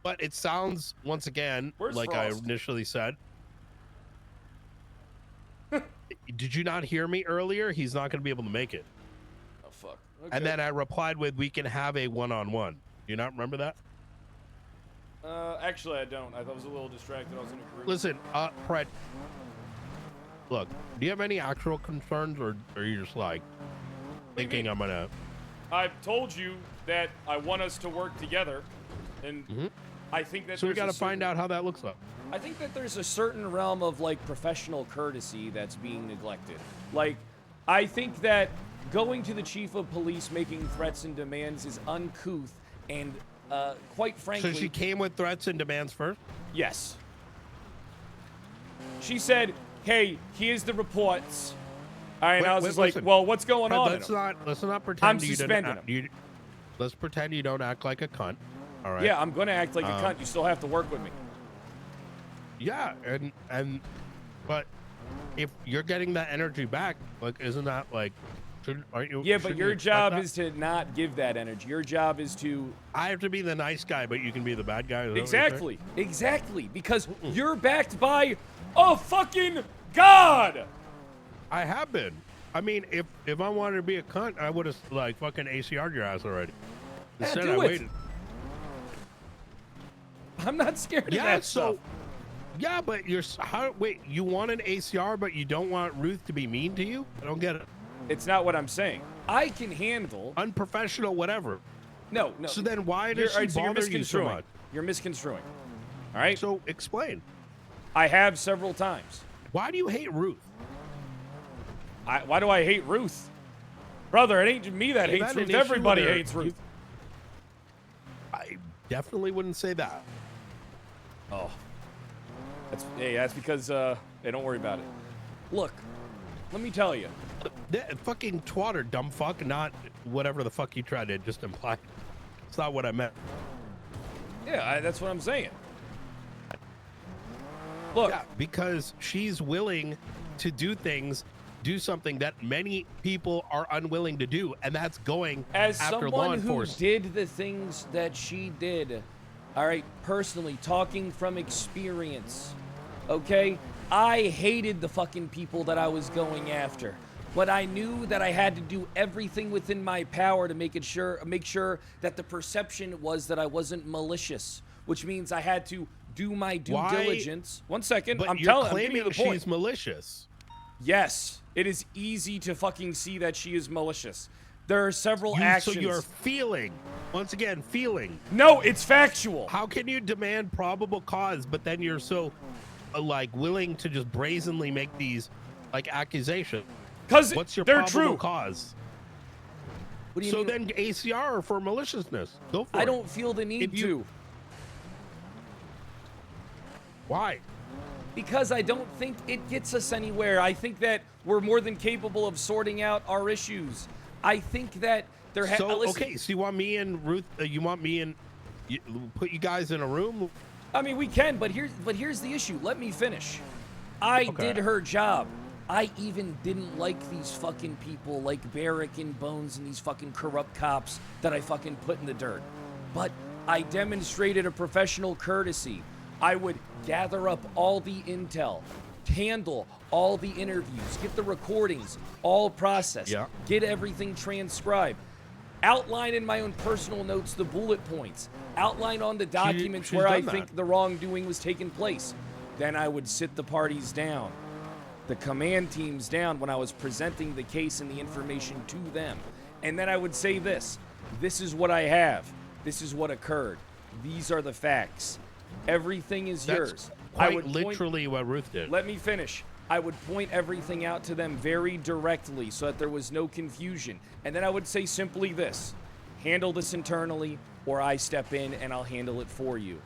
But it sounds, once again, Where's like Frost? I initially said. Did you not hear me earlier? He's not going to be able to make it. Oh, fuck. Okay. And then I replied with, we can have a one-on-one. Do you not remember that? Actually, I don't. I was a little distracted. I was in a group. Listen, Fred. Look, do you have any actual concerns, or are you just like thinking I'm gonna? I've told you that I want us to work together, and I think that So we there's got to find out how that looks like. I think that there's a certain realm of like professional courtesy that's being neglected. Like, I think that going to the chief of police making threats and demands is uncouth and, quite frankly. So she came with threats and demands first? Yes. She said, "Hey, here's the reports." All right, and I was just like, listen. "Well, what's going Fred, on?" Let's not pretend I'm you suspending didn't. Let's pretend you don't act like a cunt. All right. Yeah, I'm gonna act like a cunt. You still have to work with me. Yeah, but if you're getting that energy back, like, isn't that like? Aren't you? Yeah, but shouldn't your you expect job that? is to not give that energy. Your job is to. I have to be the nice guy, but you can be the bad guy. Is that what you're saying? Exactly, because you're backed by a fucking god. I have been. I mean, if I wanted to be a cunt, I would have like fucking ACR'd your ass already. Instead, do I it. waited. I'm not scared of that stuff. Yeah, but wait, you want an ACR, but you don't want Ruth to be mean to you? I don't get it. It's not what I'm saying. I can handle unprofessional, whatever. No. So then why does she so you're bother you so misconstruing. much? You're misconstruing. All right. So explain. I have several times. Why do you hate Ruth? Why do I hate Ruth? Brother, it ain't me that You've hates had an Ruth. issue Everybody with her. hates Ruth. I definitely wouldn't say that. Oh. That's because hey, don't worry about it. Look, let me tell you. That fucking twatter, dumb fuck, not whatever the fuck you tried to just imply. It's not what I meant. Yeah, that's what I'm saying. Look, yeah, because she's willing to do something that many people are unwilling to do, and that's going as after law someone who enforcement. did the things that she did, all right, personally, talking from experience, okay, I hated the fucking people that I was going after. But I knew that I had to do everything within my power to make sure that the perception was that I wasn't malicious, which means I had to do my due diligence. 1 second, But I'm you're giving you claiming the point. she's malicious. Yes, it is easy to fucking see that she is malicious. There are several So actions. you're feeling, once again, feeling. No, it's factual. How can you demand probable cause, but then you're so like willing to just brazenly make these like accusations? Because what's your they're probable true. cause? What do you so mean? then ACR for maliciousness. Go for it. I don't feel the need to. Why? Because I don't think it gets us anywhere. I think that we're more than capable of sorting out our issues. I think that there has. So okay, so you want me and Ruth? You want me and put you guys in a room? I mean, we can, but here's the issue. Let me finish. I did her job. I even didn't like these fucking people like Barrick and Bones and these fucking corrupt cops that I fucking put in the dirt. But I demonstrated a professional courtesy. I would gather up all the intel, handle all the interviews, get the recordings, all processed, get everything transcribed, outline in my own personal notes the bullet points, outline on the documents she's where I done that. think the wrongdoing was taking place. Then I would sit the parties down, the command teams down when I was presenting the case and the information to them. And then I would say this is what I have. This is what occurred. These are the facts. Everything is yours. Quite literally what Ruth did. Let me finish. I would point everything out to them very directly so that there was no confusion. And then I would say simply this: handle this internally, or I step in and I'll handle it for you.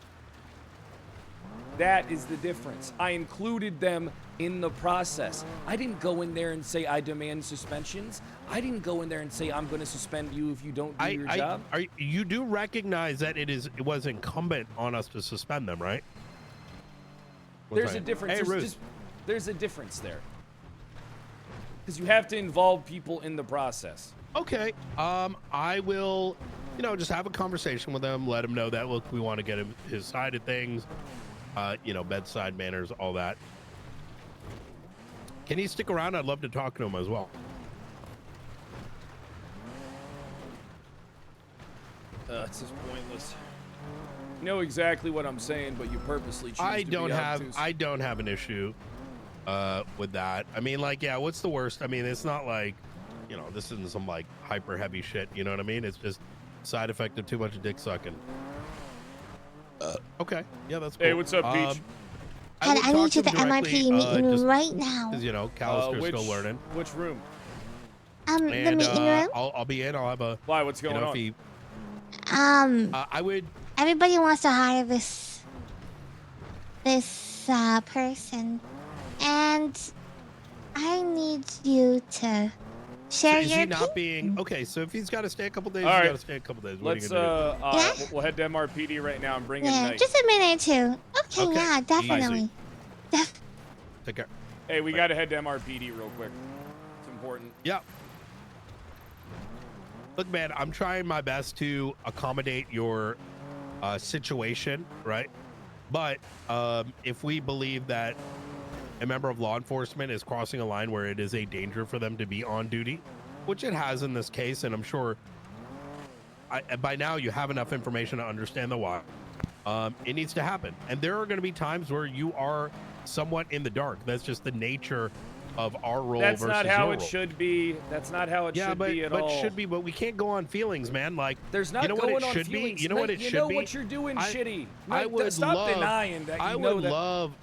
That is the difference. I included them in the process. I didn't go in there and say I demand suspensions. I didn't go in there and say I'm going to suspend you if you don't do your job. You do recognize that it was incumbent on us to suspend them, right? There's a difference. Hey, There's a difference there. Because you have to involve people in the process. Okay. I will, just have a conversation with him, let him know that, look, we want to get his side of things, bedside manners, all that. Can he stick around? I'd love to talk to him as well. It's just pointless. You know exactly what I'm saying, but you purposely choose I to don't be have obtuse. I don't have an issue with that. I mean, like, yeah, what's the worst? I mean, it's not like, this isn't some like hyper heavy shit, you know what I mean? It's just side effect of too much dick sucking. Okay, yeah, that's cool. Hey, what's up, Peach? I need to the MRP meeting right now. Because Callister's still learning. Which room? The meeting room. I'll be in. I'll have a. Why? What's going on? I would. Everybody wants to hire this person, and I need you to share is your he not opinion. being okay? So if he's got to stay a couple days, All he's right. got to stay a couple days. What Let's are you gonna do? Yeah? we'll head to MRPD right now and bring in Yeah, Knight. just a minute or two. Okay, Okay, yeah, easy. definitely. Take care. Hey, we got to head to MRPD real quick. It's important. Yeah. Look, man, I'm trying my best to accommodate your situation, right? But if we believe that a member of law enforcement is crossing a line where it is a danger for them to be on duty, which it has in this case, and I'm sure by now you have enough information to understand the why, it needs to happen. And there are going to be times where you are somewhat in the dark. That's just the nature of our role That's versus not how your it role. should be. That's not how it should be at all. But should be, but we can't go on feelings, man. Like, There's not you know going what it on should feelings. be? You know what it You should know be? what you're doing, shitty. I would Stop love, denying that you I know would that. love,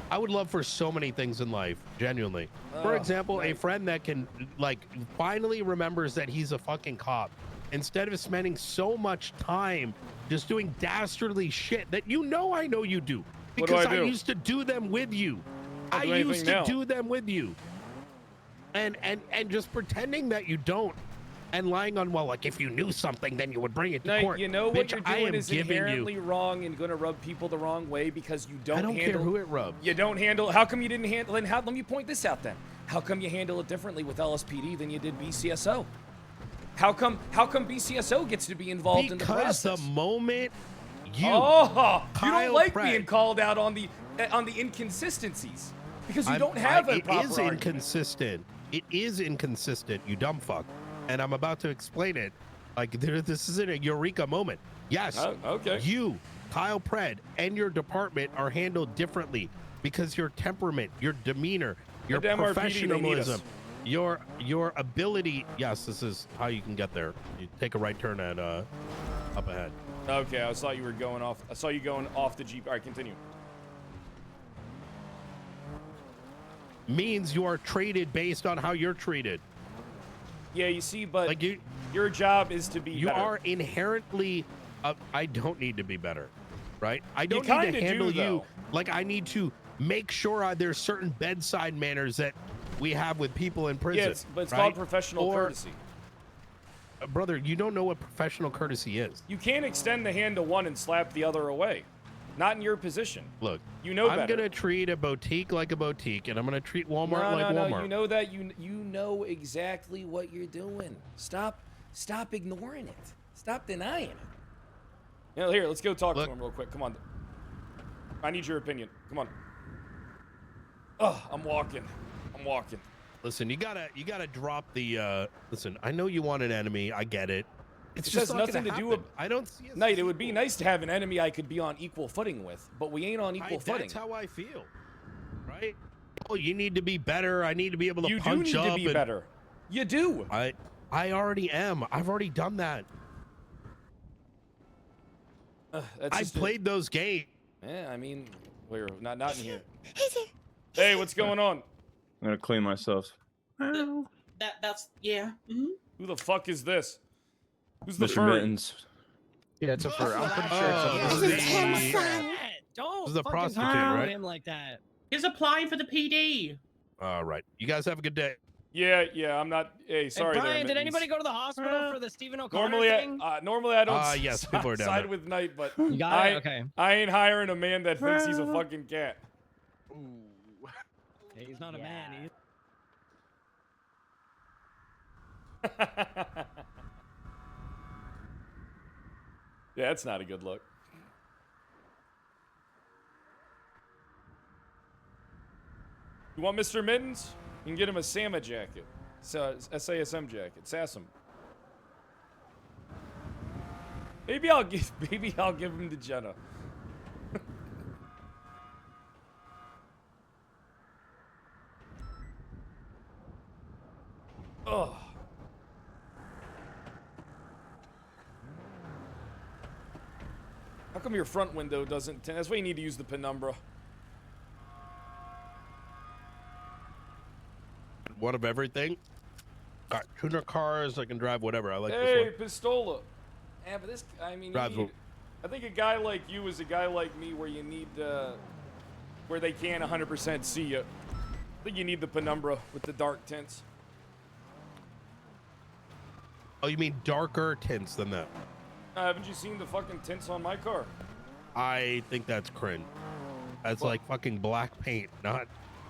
I would love for so many things in life, genuinely. For example, a friend that can, like, finally remembers that he's a fucking cop, instead of spending so much time just doing dastardly shit that I know you do. What do Because I do? used to do them with you. I'll I do anything used to now. do them with you. And just pretending that you don't, and lying on, well, like, if you knew something, then you would bring it to Knight, court. you know what Bitch, you're I doing am is giving inherently wrong and going to rub people the wrong way because you don't I don't handle. care who it rubs. You don't handle. How come you didn't handle? And let me point this out then. How come you handle it differently with LSPD than you did BCSO? How come BCSO gets to be involved in the Because process? the moment you you don't Kyle like Pratt- being called out on the inconsistencies because you don't have a proper It is argument. inconsistent. It is inconsistent, you dumb fuck. And I'm about to explain it. Like, this is a eureka moment. Yes. Okay. You, Kyle Pred, and your department are handled differently because your temperament, your demeanor, your Goddamn RPD, they need us. professionalism, your ability. Yes, this is how you can get there. You take a right turn at up ahead. Okay, I thought you were going off. I saw you going off the Jeep. All right, continue. Means you are treated based on how you're treated. Yeah, you see, but like your job is to be you better. are inherently I don't need to be better, right? I don't You need to kinda handle do, you though. like I need to make sure there's certain bedside manners that we have with people in prison. Yeah, but it's right? called professional courtesy. Brother, you don't know what professional courtesy is. You can't extend the hand to one and slap the other away. Not in your position. Look, you know I'm better. gonna treat a boutique like a boutique, and I'm gonna treat Walmart like no, Walmart. you know that. You know exactly what you're doing. Stop ignoring it. Stop denying it. You know, here, let's go talk to him real quick. Come on. I need your opinion. Come on. Oh, I'm walking. Listen, you gotta drop the. Listen, I know you want an enemy. I get it. It's It just has not nothing gonna to do happen. with. I don't see. Knight, it would be nice to have an enemy I could be on equal footing with, but we ain't on equal footing. That's how I feel, right? Oh, you need to be better. I need to be able to You do punch need up to be and- better. You do. I already am. I've already done that. I played those games. Yeah, I mean, we're not in here. Hey, what's going on? I'm gonna clean myself. That's yeah. Who the fuck is this? Who's the Mr. furry? Mittens. Yeah, it's a fur. I'm pretty sure it's a Don't This is a fucking prostitute, talk about right? him like that. He's applying for the PD. All right. You guys have a good day. Yeah, I'm not. Hey, sorry. Hey, there, Brian, did Mittens. anybody go to the hospital for the Stephen O'Connor Normally, thing? normally I don't yes, people are down side there. with Knight, but You got it? Okay. I ain't hiring a man that thinks he's a fucking cat. Hey, he's not a man. He's... Yeah, that's not a good look. You want Mr. Mittens? You can get him a SAMA jacket. SASM jacket. SASM. Maybe I'll give him to Jenna. Oh. How come your front window doesn't tint? That's why you need to use the penumbra. One of everything. Got tuner cars. I can drive whatever. I like Hey, this one. Pistola. Yeah, but this, I mean, you Drives need, I think a guy like you is a guy like me where you need, where they can't 100% see you. I think you need the penumbra with the dark tints. Oh, you mean darker tints than that? Haven't you seen the fucking tints on my car? I think that's cringe. That's like fucking black paint, not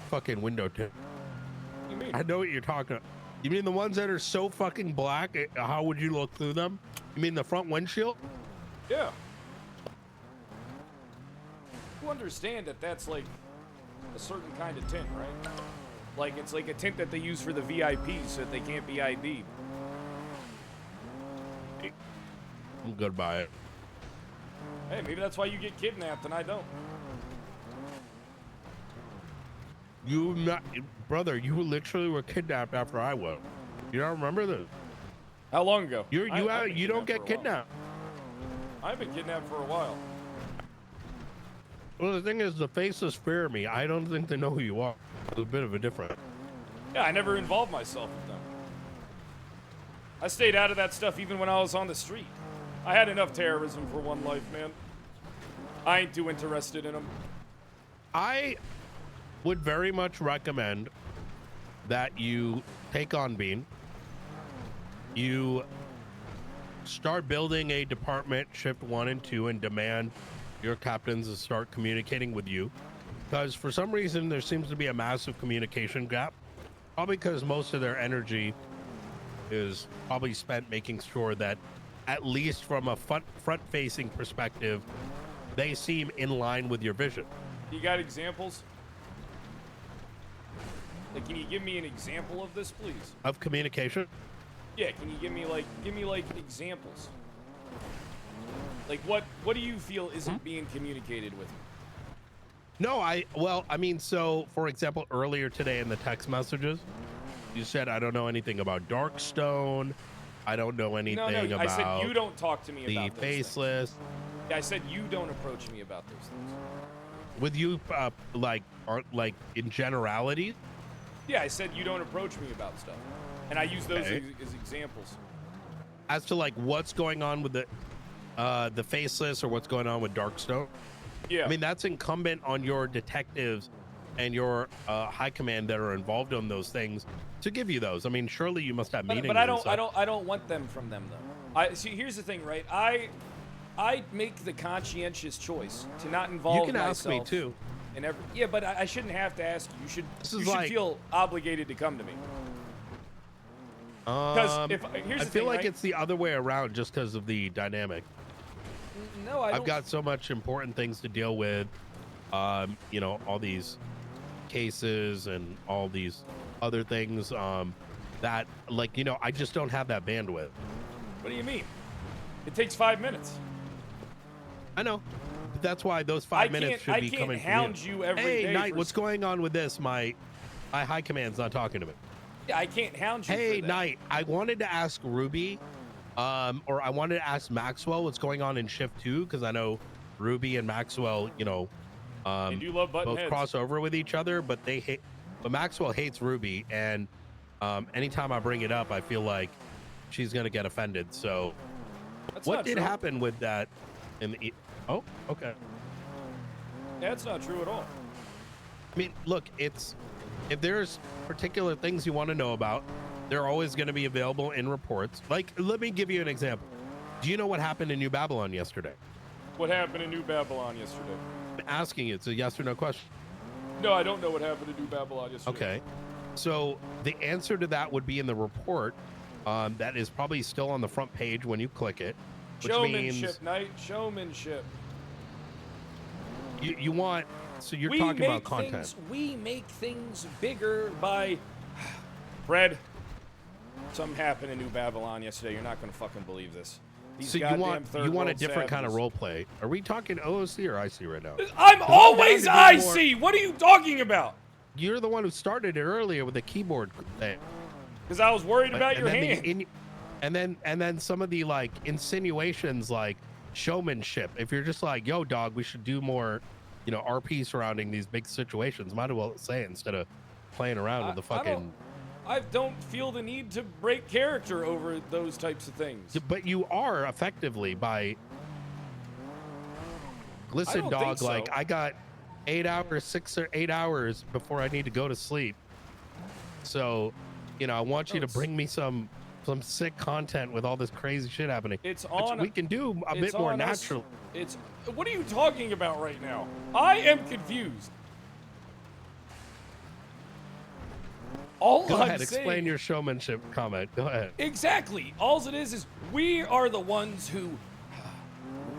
fucking window tint. What do you mean? I know what you're talking about. You mean the ones that are so fucking black? How would you look through them? You mean the front windshield? Yeah. You understand that that's like a certain kind of tint, right? Like it's like a tint that they use for the VIPs so that they can't be ID'd. I'm good by it. Hey, maybe that's why you get kidnapped and I don't. You not, brother. You literally were kidnapped after I was. You don't remember this? How long ago? You don't get kidnapped. I've been kidnapped for a while. Well, the thing is, the faces fear me. I don't think they know who you are. There's a bit of a difference. Yeah, I never involved myself with them. I stayed out of that stuff even when I was on the street. I had enough terrorism for one life, man. I ain't too interested in them. I would very much recommend that you take on Bean. You start building a department, shift 1 and 2, and demand your captains to start communicating with you. Because for some reason, there seems to be a massive communication gap. Probably because most of their energy is probably spent making sure that, at least from a front-facing perspective, they seem in line with your vision. You got examples? Like, can you give me an example of this, please? Of communication? Yeah, can you give me like examples? Like what do you feel isn't being communicated with me? No, I mean, so for example, earlier today in the text messages, You said I don't know anything about Darkstone. I don't know anything about. I said you don't talk to me the about those faceless. things. Yeah, I said you don't approach me about those things. With you, like in generality. Yeah, I said you don't approach me about stuff, and I use those as examples. As to like what's going on with the faceless or what's going on with Darkstone. Yeah. I mean, that's incumbent on your detectives and your high command that are involved in those things to give you those. I mean, surely you must have meetings. But I don't want them from them though. I see. Here's the thing, right? I make the conscientious choice to not involve myself. You can ask me too. Yeah, but I shouldn't have to ask you. You should like, feel obligated to come to me. Because here's I the feel thing, like right? it's the other way around just because of the dynamic. No, I've got so much important things to deal with. You know, all these cases and all these other things that, like, you know, I just don't have that bandwidth. What do you mean? It takes 5 minutes. I know. But that's why those 5 minutes should be coming from you. I can't hound you every day. Hey, Knight, what's going on with this? My high command's not talking to me. Yeah, I can't hound you. Hey, Knight, I wanted to ask Ruby, or I wanted to ask Maxwell what's going on in Shift 2, because I know Ruby and Maxwell, you know, They do love button both heads. cross over with each other, but Maxwell hates Ruby, and anytime I bring it up, I feel like she's gonna get offended. So, That's what not did true. happen with that? Oh, okay. That's not true at all. I mean, look, if there's particular things you want to know about, they're always going to be available in reports. Like, let me give you an example. Do you know what happened in New Babylon yesterday? What happened in New Babylon yesterday? I'm asking you. It's a yes or no question. No, I don't know what happened in New Babylon yesterday. Okay. So the answer to that would be in the report. That is probably still on the front page when you click it. Which Showmanship, means Knight. Showmanship. you want. So you're We talking about make content. we make things bigger by. Fred, something happened in New Babylon yesterday. You're not going to fucking believe this. These So goddamn you want a third-world different kind of savages. role play. Are we talking OOC or IC right now? I'm 'Cause always down to do IC. What are you talking about? You're the one who started it earlier with the keyboard thing. Because I was worried about your hand. And then some of the like insinuations like showmanship. If you're just like, yo, dog, we should do more, you know, RP surrounding these big situations. Might as well say it instead of playing around with the fucking. I don't feel the need to break character over those types of things. But you are effectively by. Listen, don't dog. think so. Like I got 6 or 8 hours before I need to go to sleep. So, you know, I want you to bring me some sick content with all this crazy shit happening. It's which on. we can do a bit more natural. It's. What are you talking about right now? I am confused. All Go I'm ahead, saying, explain your showmanship comment. Go ahead. Exactly. All it is we are the ones who.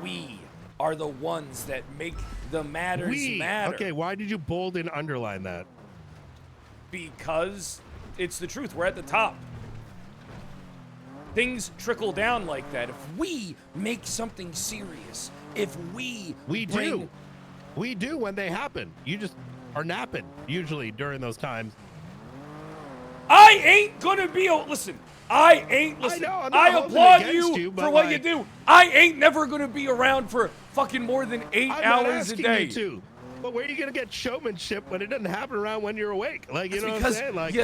We are the ones that make the matters matter. Okay, why did you bold and underline that? Because it's the truth. We're at the top. Things trickle down like that. If we make something serious, if we do when they happen. You just are napping usually during those times. I ain't gonna be. Listen, I ain't. Listen, I'm not I holding applaud against you but for what you like- do. I ain't never gonna be around for fucking more than 8 I'm not hours a asking day. you to. But where are you gonna get showmanship when it doesn't happen around when you're awake? Like, you That's know what I'm because saying? Like,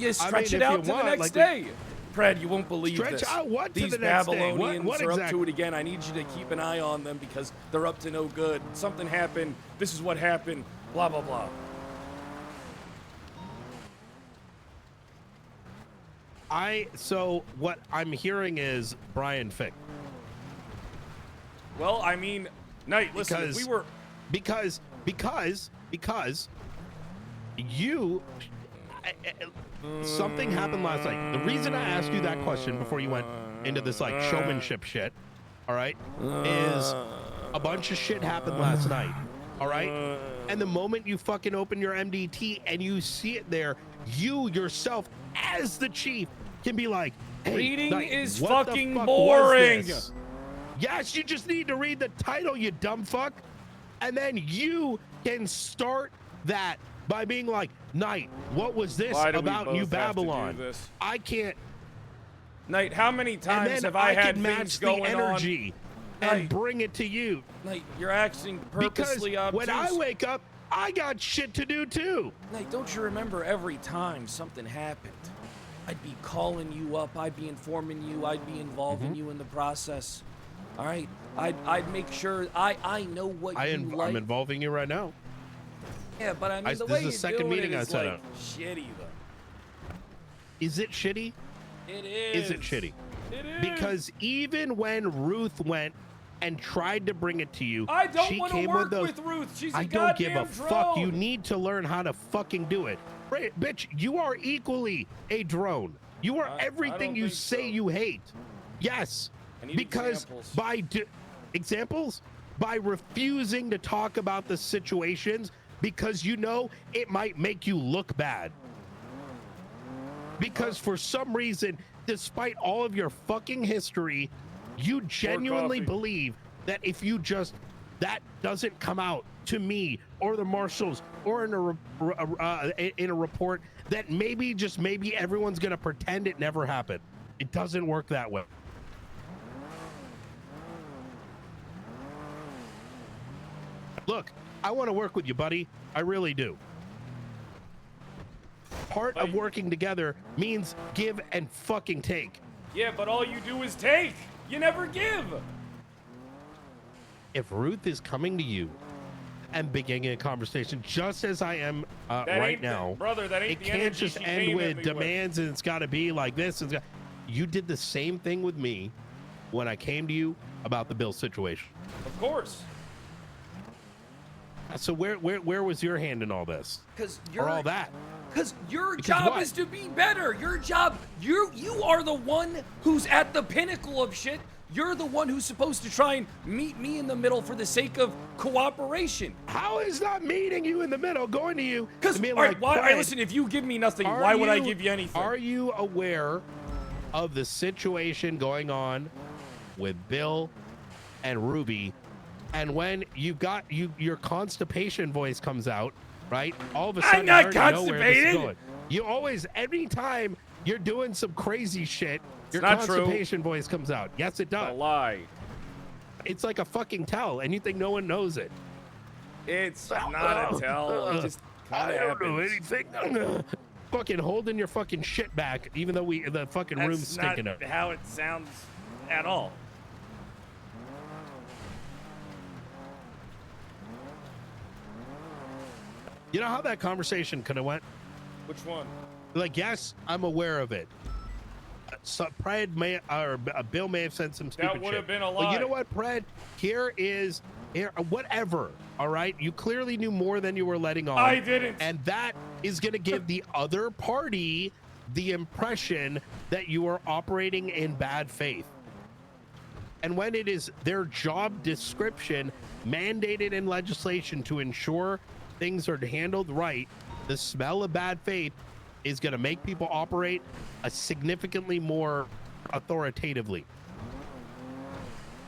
you stretch if it out you to the want, next like, day. Fred, you won't believe Stretch this. out what to These the next day? Babylonians What are up exactly? to it again. I need you to keep an eye on them because they're up to no good. Something happened. This is what happened. Blah blah blah. So what I'm hearing is Brian Fick. Well, I mean, Knight, listen, if we were because you something happened last night. The reason I asked you that question before you went into this like showmanship shit, all right, is a bunch of shit happened last night, all right? And the moment you fucking open your MDT and you see it there, you yourself as the chief can be like, hey, Reading Knight, is what the fucking fuck boring. was this? Yes, you just need to read the title, you dumb fuck. And then you can start that by being like, Knight, what was this Why do we about both New have to do Babylon? this? I can't. Knight, how many And times then have I had can things match the going energy on? and bring it to you. Knight, you're acting purposely because obtuse. when I wake up, I got shit to do too. Knight, don't you remember every time something happened? I'd be calling you up, I'd be informing you, I'd be involving you in the process. All right? I'd make sure I know what you like. I'm involving you right now. Yeah, but I mean, the this way is the you're second doing meeting it I is set like up. shitty, though. Is it shitty? It is. Is it shitty? It is. Because even when Ruth went and tried to bring it to you, I don't she want to came work with those. with Ruth. She's a I don't give a goddamn fuck. You drone. need to learn how to fucking do it. Bitch, you are equally a drone. You are everything you say you hate. Yes. I need Because examples. examples? By refusing to talk about the situations because you know it might make you look bad. Because for some reason, despite all of your fucking history, you genuinely believe that if you just, that doesn't come out to me or the marshals or in a report, that maybe, just maybe, everyone's gonna pretend it never happened. It doesn't work that way. Look, I want to work with you, buddy. I really do. Part of working together means give and fucking take. Yeah, but all you do is take. You never give. If Ruth is coming to you and beginning a conversation just as I am That right ain't now, brother, that ain't it the can't energy just she end came at with me demands and it's got to be like this. You did the same thing with me when I came to you about the bill situation. Of course. So where was your hand in all this? Because or all that? Because your Because job what? is to be better. Your job, you are the one who's at the pinnacle of shit. You're the one who's supposed to try and meet me in the middle for the sake of cooperation. How is not meeting you in the middle going to you? Because, all right, listen, if you give me nothing, why would I give you anything? Are you aware of the situation going on with Bill and Ruby? And when your constipation voice comes out, right? All of a sudden, I'm not I already know where this is constipated. going. You always, every time you're doing some crazy shit, your not true. constipation voice comes out. Yes, it does. A lie. It's like a fucking tell, and you think no one knows it. It's not a tell. It just kind I of don't know happens. anything. Fucking holding your fucking shit back, even though the fucking room's That's stinking not up. how it sounds at all. You know how that conversation could have went? Which one? Like, yes, I'm aware of it. So Pred may, or Bill may have said some stupid shit. That would have been a But you lie. know what, Pred? Here, whatever. All right, you clearly knew more than you were letting on. I didn't. And that is going to give the other party the impression that you are operating in bad faith. And when it is their job description mandated in legislation to ensure things are handled right, the smell of bad faith is going to make people operate significantly more authoritatively.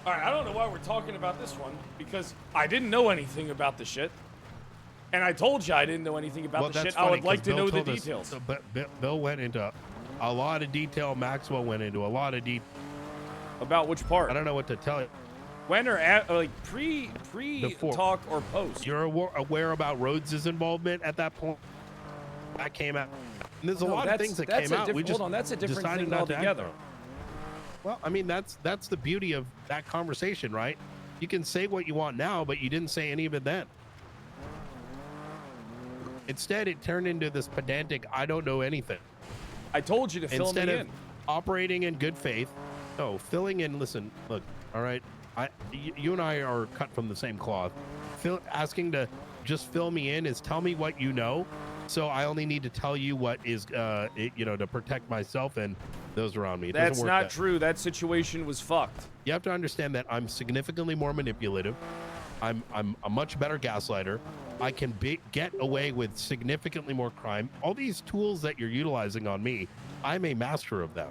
All right, I don't know why we're talking about this one, because I didn't know anything about the shit. And I told you I didn't know anything about the shit. I would like to know the details. But Bill went into a lot of detail. Maxwell went into a lot of detail. About which part? I don't know what to tell you. When or at, like pre talk or post? You're aware about Rhodes' involvement at that point. That came out. And there's a lot of things that came out. We just hold on, that's a different decided thing not to act altogether. on. Well, I mean, that's the beauty of that conversation, right? You can say what you want now, but you didn't say any of it then. Instead, it turned into this pedantic, I don't know anything. I told you to fill me Instead of in. operating in good faith, no, filling in, listen, look, all right, you and I are cut from the same cloth. Asking to just fill me in is tell me what you know, so I only need to tell you what is, to protect myself and those around me. It That's doesn't work not that true. That situation was fucked. You have to understand that I'm significantly more manipulative. I'm a much better gaslighter. I can get away with significantly more crime. All these tools that you're utilizing on me, I'm a master of them.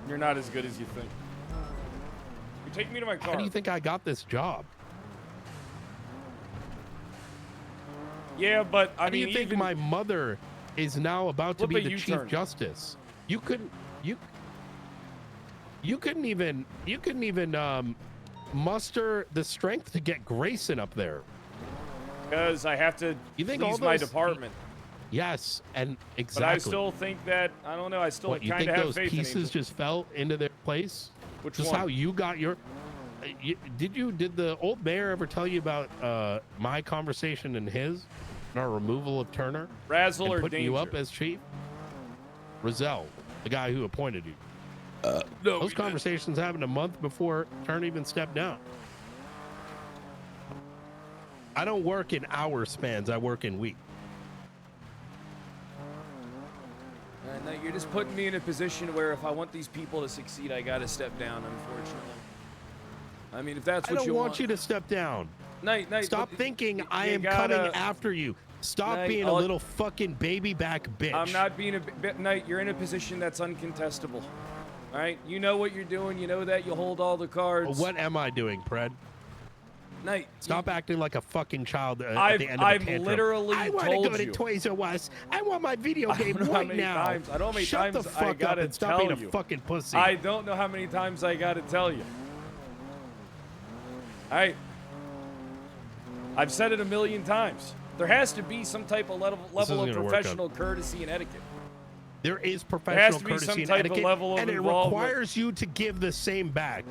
You're not as good as you think. Take me to my car. How do you think I got this job? Yeah, but I How do mean, you think even my mother is now about to be Flip a the chief U-turn. justice? You couldn't even muster the strength to get Grayson up there. because I have to You think please all my those- department. Yes, and exactly. But I still think that I don't know. I still What, you kind think of have those faith in pieces Angel. just fell into their place? Which Just one? how you got your? Did the old mayor ever tell you about my conversation and his, and our removal of Turner, Razzle and or putting you up danger? as chief? Rizal, the guy who appointed you. No, Those conversations happened a month before Turner even stepped down. I don't work in hour spans. I work in weeks. No, you're just putting me in a position where if I want these people to succeed, I gotta step down. Unfortunately. I mean, if that's I what don't you want you to step down. Night. Stop but thinking I you am gotta- coming after you. Stop Night, being a little fucking baby back bitch. I'm not being a bit. Night. You're in a position that's uncontestable. All right. You know what you're doing. You know that you hold all the cards. What am I doing, Pred? Night. Stop acting like a fucking child at I've- the end of I've the tantrum. literally I want to told go to you. Toys R Us. I want my video I don't game know how right many now. times- I don't know how many Shut times the I fuck up gotta and stop tell being you. a fucking pussy. I don't know how many times I gotta tell you. All right. I've said it a million times. There has to be some type of level isn't of gonna work professional courtesy and etiquette. There is There professional has to be courtesy some and type of etiquette, level of and it involvement. requires you to give the same back.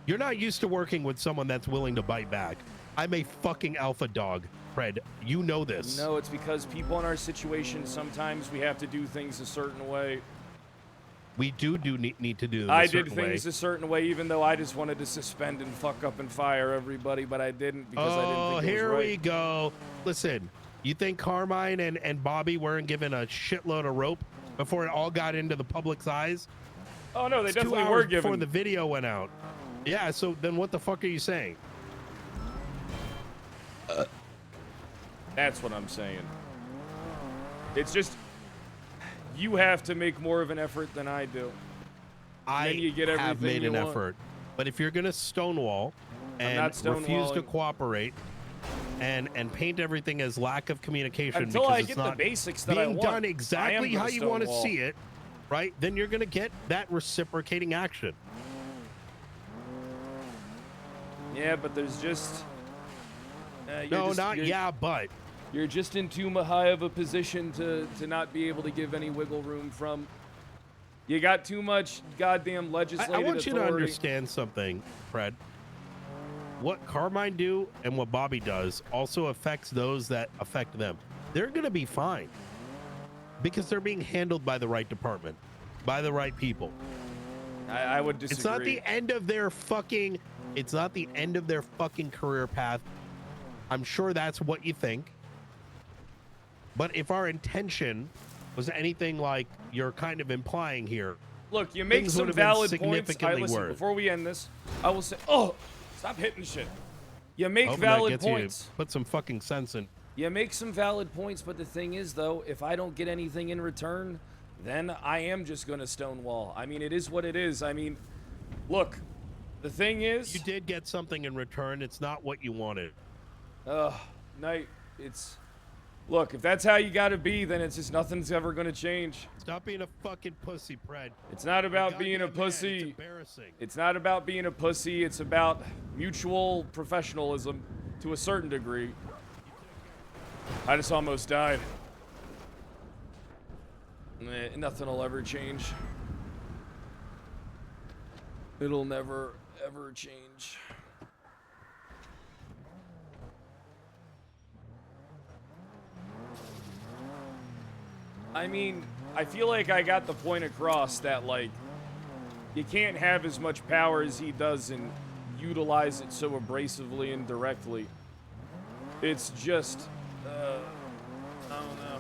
You're not used to working with someone that's willing to bite back. I'm a fucking alpha dog, Fred. You know this. No, it's because people in our situation, sometimes we have to do things a certain way. We need to do them I a did certain things way. a certain way, even though I just wanted to suspend and fuck up and fire everybody, but I didn't because I didn't think it Here was right. we go. Listen, you think Carmine and Bobby weren't given a shitload of rope before it all got into the public's eyes? Oh no, they It's definitely 2 were hours given. before the video went out. Yeah, so then what the fuck are you saying? That's what I'm saying. It's just you have to make more of an effort than I do. I then you get have everything made you an want. effort, but if you're gonna stonewall I'm and not refuse to stonewalling. cooperate and paint everything as lack of communication Until because I it's get the not basics that I being want, done I am exactly gonna how you want to stonewall. see it, right? Then you're gonna get that reciprocating action. Yeah, but there's just No, not yeah, but you're just in too high of a position to not be able to give any wiggle room from. You got too much goddamn legislative I want you to authority. understand something, Fred. What Carmine do and what Bobby does also affects those that affect them. They're going to be fine because they're being handled by the right department, by the right people. I would disagree. It's not the end of their fucking. It's not the end of their fucking career path. I'm sure that's what you think. But if our intention was anything like you're kind of implying here, Look, you make things some would have been valid points. I significantly listen, worse. before we end this, I will say, oh, stop hitting shit. You make Hoping that valid gets you to points. put some fucking sense in. You make some valid points, but the thing is, though, if I don't get anything in return, then I am just going to stonewall. I mean, it is what it is. I mean, look, the thing is... You did get something in return. It's not what you wanted. Knight, it's... Look, if that's how you gotta be, then it's just nothing's ever gonna change. Stop being a fucking pussy, Pred. It's not about being a pussy. It's embarrassing. It's not about being a pussy. It's about mutual professionalism to a certain degree. I just almost died. Nothing will ever change. It'll never, ever change. I mean, I feel like I got the point across that, like, you can't have as much power as he does and utilize it so abrasively and directly. It's just, I don't know.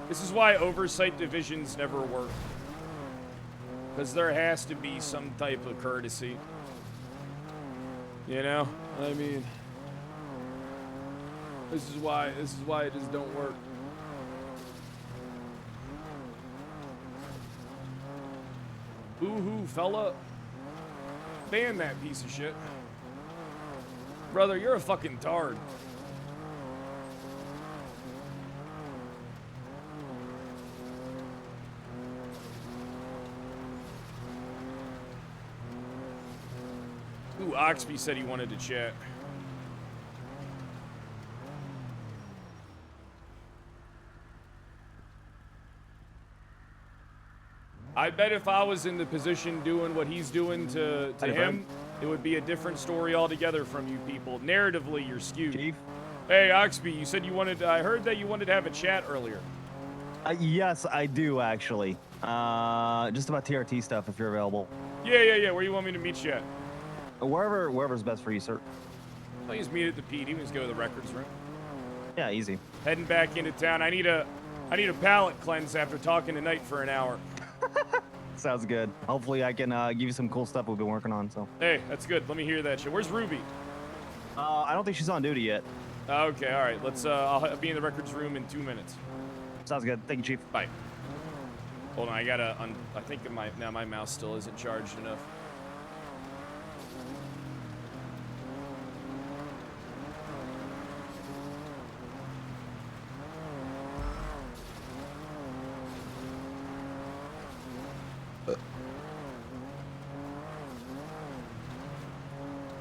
This is why oversight divisions never work. Because there has to be some type of courtesy. You know? I mean... This is why it just don't work. Boo-hoo, fella. Ban that piece of shit. Brother, you're a fucking tard. Ooh, Oxby said he wanted to chat. I bet if I was in the position doing what he's doing to him, it would be a different story altogether from you people. Narratively, you're skewed. Chief? Hey, Oxby, you said you wanted... I heard that you wanted to have a chat earlier. Yes, I do, actually. Just about TRT stuff, if you're available. Yeah. Where you want me to meet you at? Wherever's best for you, sir. Please meet at the PD. Let's go to the records room. Yeah, easy. Heading back into town. I need a palate cleanse after talking to Knight for an hour. Sounds good. Hopefully I can give you some cool stuff we've been working on, so. Hey, that's good. Let me hear that shit. Where's Ruby? I don't think she's on duty yet. Okay, all right. Let's, I'll be in the records room in 2 minutes. Sounds good. Thank you, Chief. Bye. Hold on, I gotta, I think my mouse still isn't charged enough.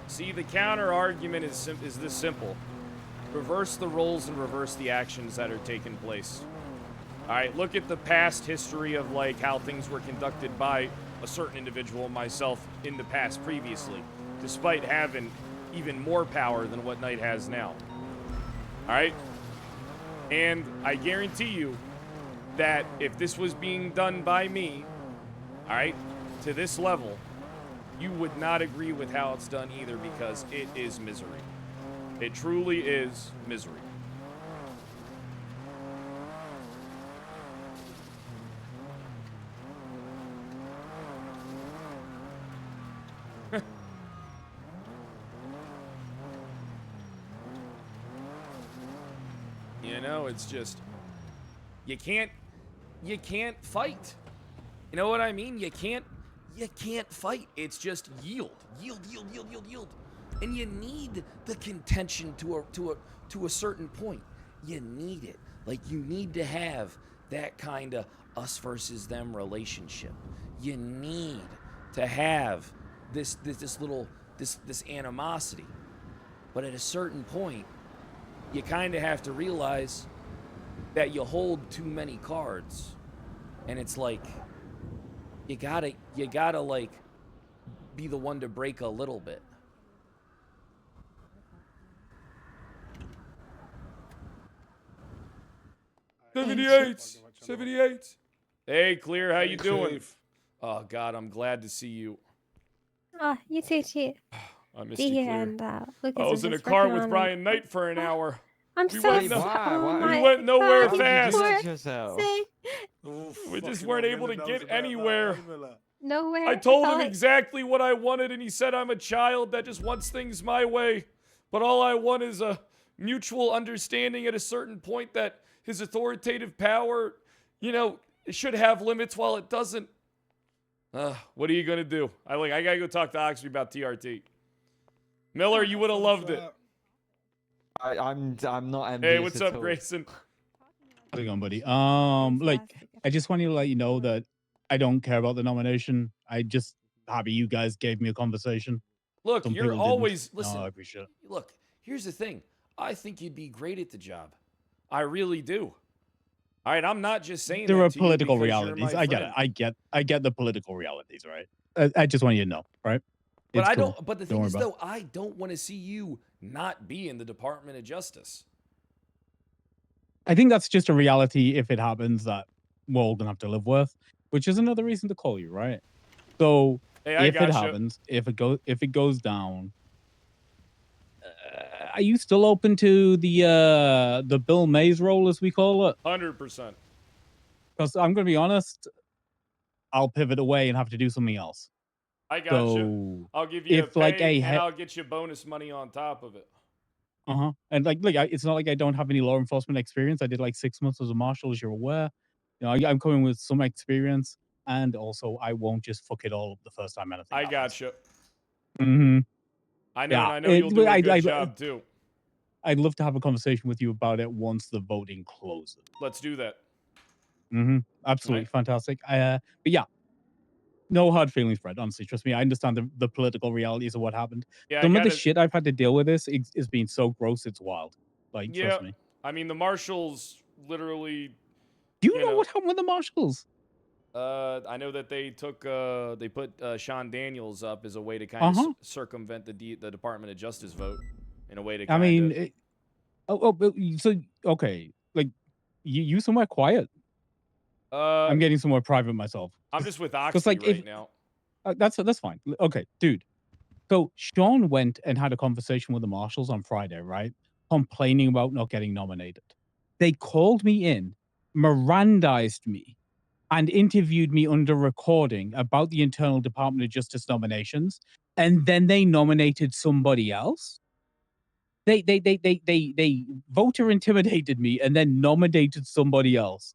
See, the counter argument is this simple. Reverse the roles and reverse the actions that are taking place. All right, look at the past history of like how things were conducted by a certain individual, myself, in the past previously, despite having even more power than what Knight has now. All right? And I guarantee you that if this was being done by me, all right, to this level, you would not agree with how it's done either, because it is misery. It truly is misery. You know, it's just, you can't fight. You know what I mean? You can't fight. It's just yield. And you need the contention to a certain point. You need it. Like, you need to have that kind of us versus them relationship. You need to have this animosity. But at a certain point, you kind of have to realize that you hold too many cards. And it's like, you gotta like be the one to break a little bit. $78. Hey, Clear, how you doing? Oh God, I'm glad to see you. Oh, you too, Chief. I missed you, Clear. And, Lucas I was in a car with Brian Knight for an hour. I'm we so went sorry. We went nowhere God, fast. Sick. We just weren't able to get anywhere. Nowhere. I told him exactly what I wanted, and he said I'm a child that just wants things my way. But all I want is a mutual understanding at a certain point that his authoritative power, you know, should have limits while it doesn't. What are you gonna do? I gotta go talk to Oxby about TRT. Miller, you would have loved it. I'm not envious. Hey, what's up, Grayson? How's it going, buddy? Like, I just wanted to let you know that I don't care about the nomination. I just happy you guys gave me a conversation. Look, Some you're people didn't. always listen. No, I appreciate it. Look, here's the thing. I think you'd be great at the job. I really do. All right, I'm not just saying There that are to you political because you're realities. my I get it. friend. I get the political realities, right? I just want you to know, right? But It's I cool. don't. But the Don't thing worry is, about though, I don't want to see you not be in the Department of Justice. I think that's just a reality if it happens that we're all gonna have to live with, which is another reason to call you, right? So Hey, I if it gotcha. happens, if it goes down, are you still open to the Bill Mays role, as we call it? 100%. Because I'm gonna be honest, I'll pivot away and have to do something else. I got So you. I'll give you a if like pay, a and I'll get you bonus money on top of it. And like, look, it's not like I don't have any law enforcement experience. I did like 6 months as a marshal, as you're aware. You know, I'm coming with some experience, and also I won't just fuck it all up the first time anything I happens. gotcha. Mm-hmm. I know, Yeah, and I know you'll do a good job too. I'd love to have a conversation with you about it once the voting closes. Let's do that. Absolutely Right. fantastic. But yeah, no hard feelings, Fred. Honestly, trust me. I understand the political realities of what happened. Yeah, Some of the shit I've had to deal with this is being so gross, it's wild. Like, Yeah, trust me. I mean the marshals literally. Do you know what happened with the marshals? I know that they took they put Sean Daniels up as a way to kind of circumvent the Department of Justice vote in a way to I kind mean, so okay, like you somewhere quiet. I'm getting somewhere private myself. I'm just with 'Cause, Oxy like, right now. That's fine. Okay, dude. So Sean went and had a conversation with the marshals on Friday, right? Complaining about not getting nominated. They called me in, Mirandized me, and interviewed me under recording about the internal Department of Justice nominations, and then they nominated somebody else. They voter intimidated me and then nominated somebody else.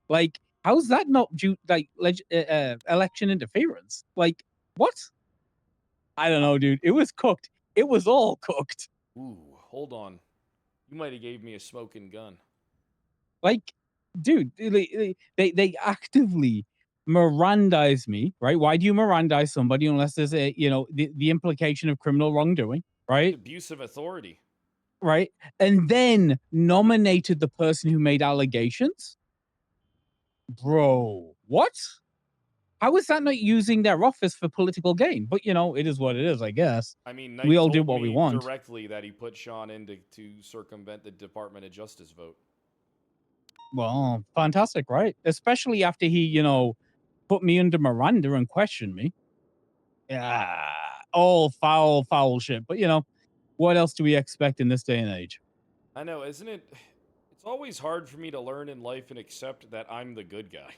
Like, how's that not election interference? Like, what? I don't know, dude. It was cooked. It was all cooked. Ooh, hold on. You might have gave me a smoking gun. Like, dude, they actively Mirandize me, right? Why do you Mirandize somebody unless there's a, the implication of criminal wrongdoing, right? Abuse of authority. Right? And then nominated the person who made allegations? Bro, what? How is that not using their office for political gain? But, it is what it is, I guess. I mean, Knight we all do told what we me want. directly that he put Sean in to circumvent the Department of Justice vote. Well, fantastic, right? Especially after he, put me under Miranda and questioned me. Yeah, all foul shit. But, what else do we expect in this day and age? I know, isn't it? It's always hard for me to learn in life and accept that I'm the good guy.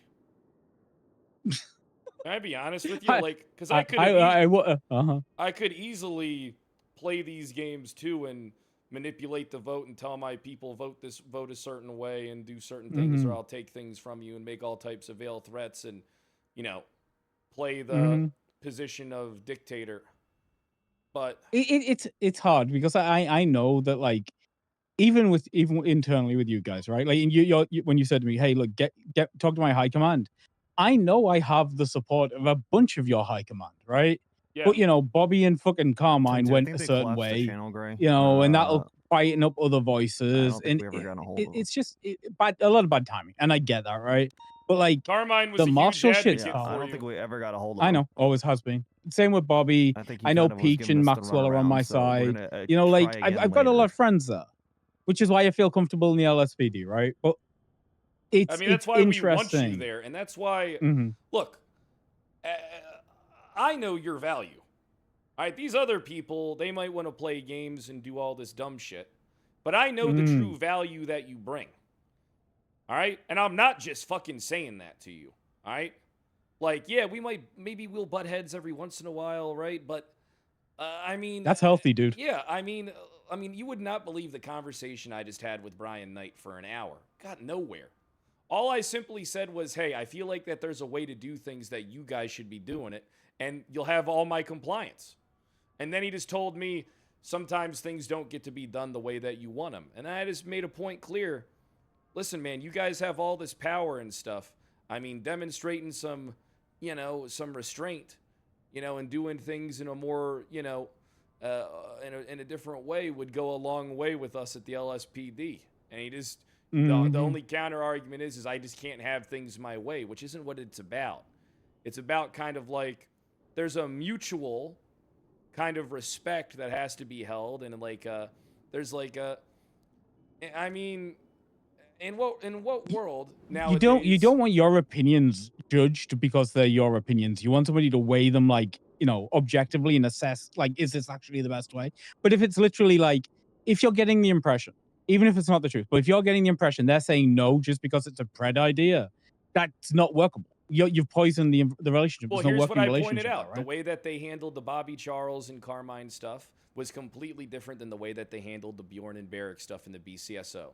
Can I be honest with you? Like, because I could easily play these games too and manipulate the vote and tell my people vote a certain way and do certain things, or I'll take things from you and make all types of veiled threats and, play the position of dictator. But it's hard because I know that, like, even internally with you guys, right? Like, when you said to me, "Hey, look, get talk to my high command," I know I have the support of a bunch of your high command, right? Yeah. But Bobby and fucking Carmine went a certain way, and that'll fighting up other voices, and it's just a lot of bad timing, and I get that, right? But like, Carmine was the a Marshall huge shit's advocate hard. for I don't think we ever got a hold of I him. know, always has been. Same with Bobby. I know Peach and Maxwell are on my side. Like, I've got a lot of friends there, which is why I feel comfortable in the LSPD, right? But it's that's why we want you interesting. there, and that's why. Look, I know your value. All right, these other people, they might want to play games and do all this dumb shit, but I know the true value that you bring. All right, and I'm not just fucking saying that to you. All right, like, yeah, maybe we'll butt heads every once in a while, right? But I mean, that's healthy, dude. Yeah, I mean, you would not believe the conversation I just had with Brian Knight for an hour. Got nowhere. All I simply said was, hey, I feel like that there's a way to do things that you guys should be doing it, and you'll have all my compliance. And then he just told me sometimes things don't get to be done the way that you want them. And I just made a point clear. Listen, man, you guys have all this power and stuff. I mean, demonstrating some restraint, and doing things in a more, in a different way would go a long way with us at the LSPD. And he just, the only counter argument is I just can't have things my way, which isn't what it's about. It's about kind of like, there's a mutual kind of respect that has to be held, and like there's like I mean, in what world now you don't want your opinions judged because they're your opinions. You want somebody to weigh them, like, objectively, and assess, like, is this actually the best way? But if it's literally like, if you're getting the impression, even if it's not the truth, but if you're getting the impression they're saying no just because it's a pred idea, that's not workable. You've poisoned the relationship. Well, It's not here's working what I relationship pointed out. there, right? The way that they handled the Bobby Charles and Carmine stuff was completely different than the way that they handled the Bjorn and Barrick stuff in the BCSO.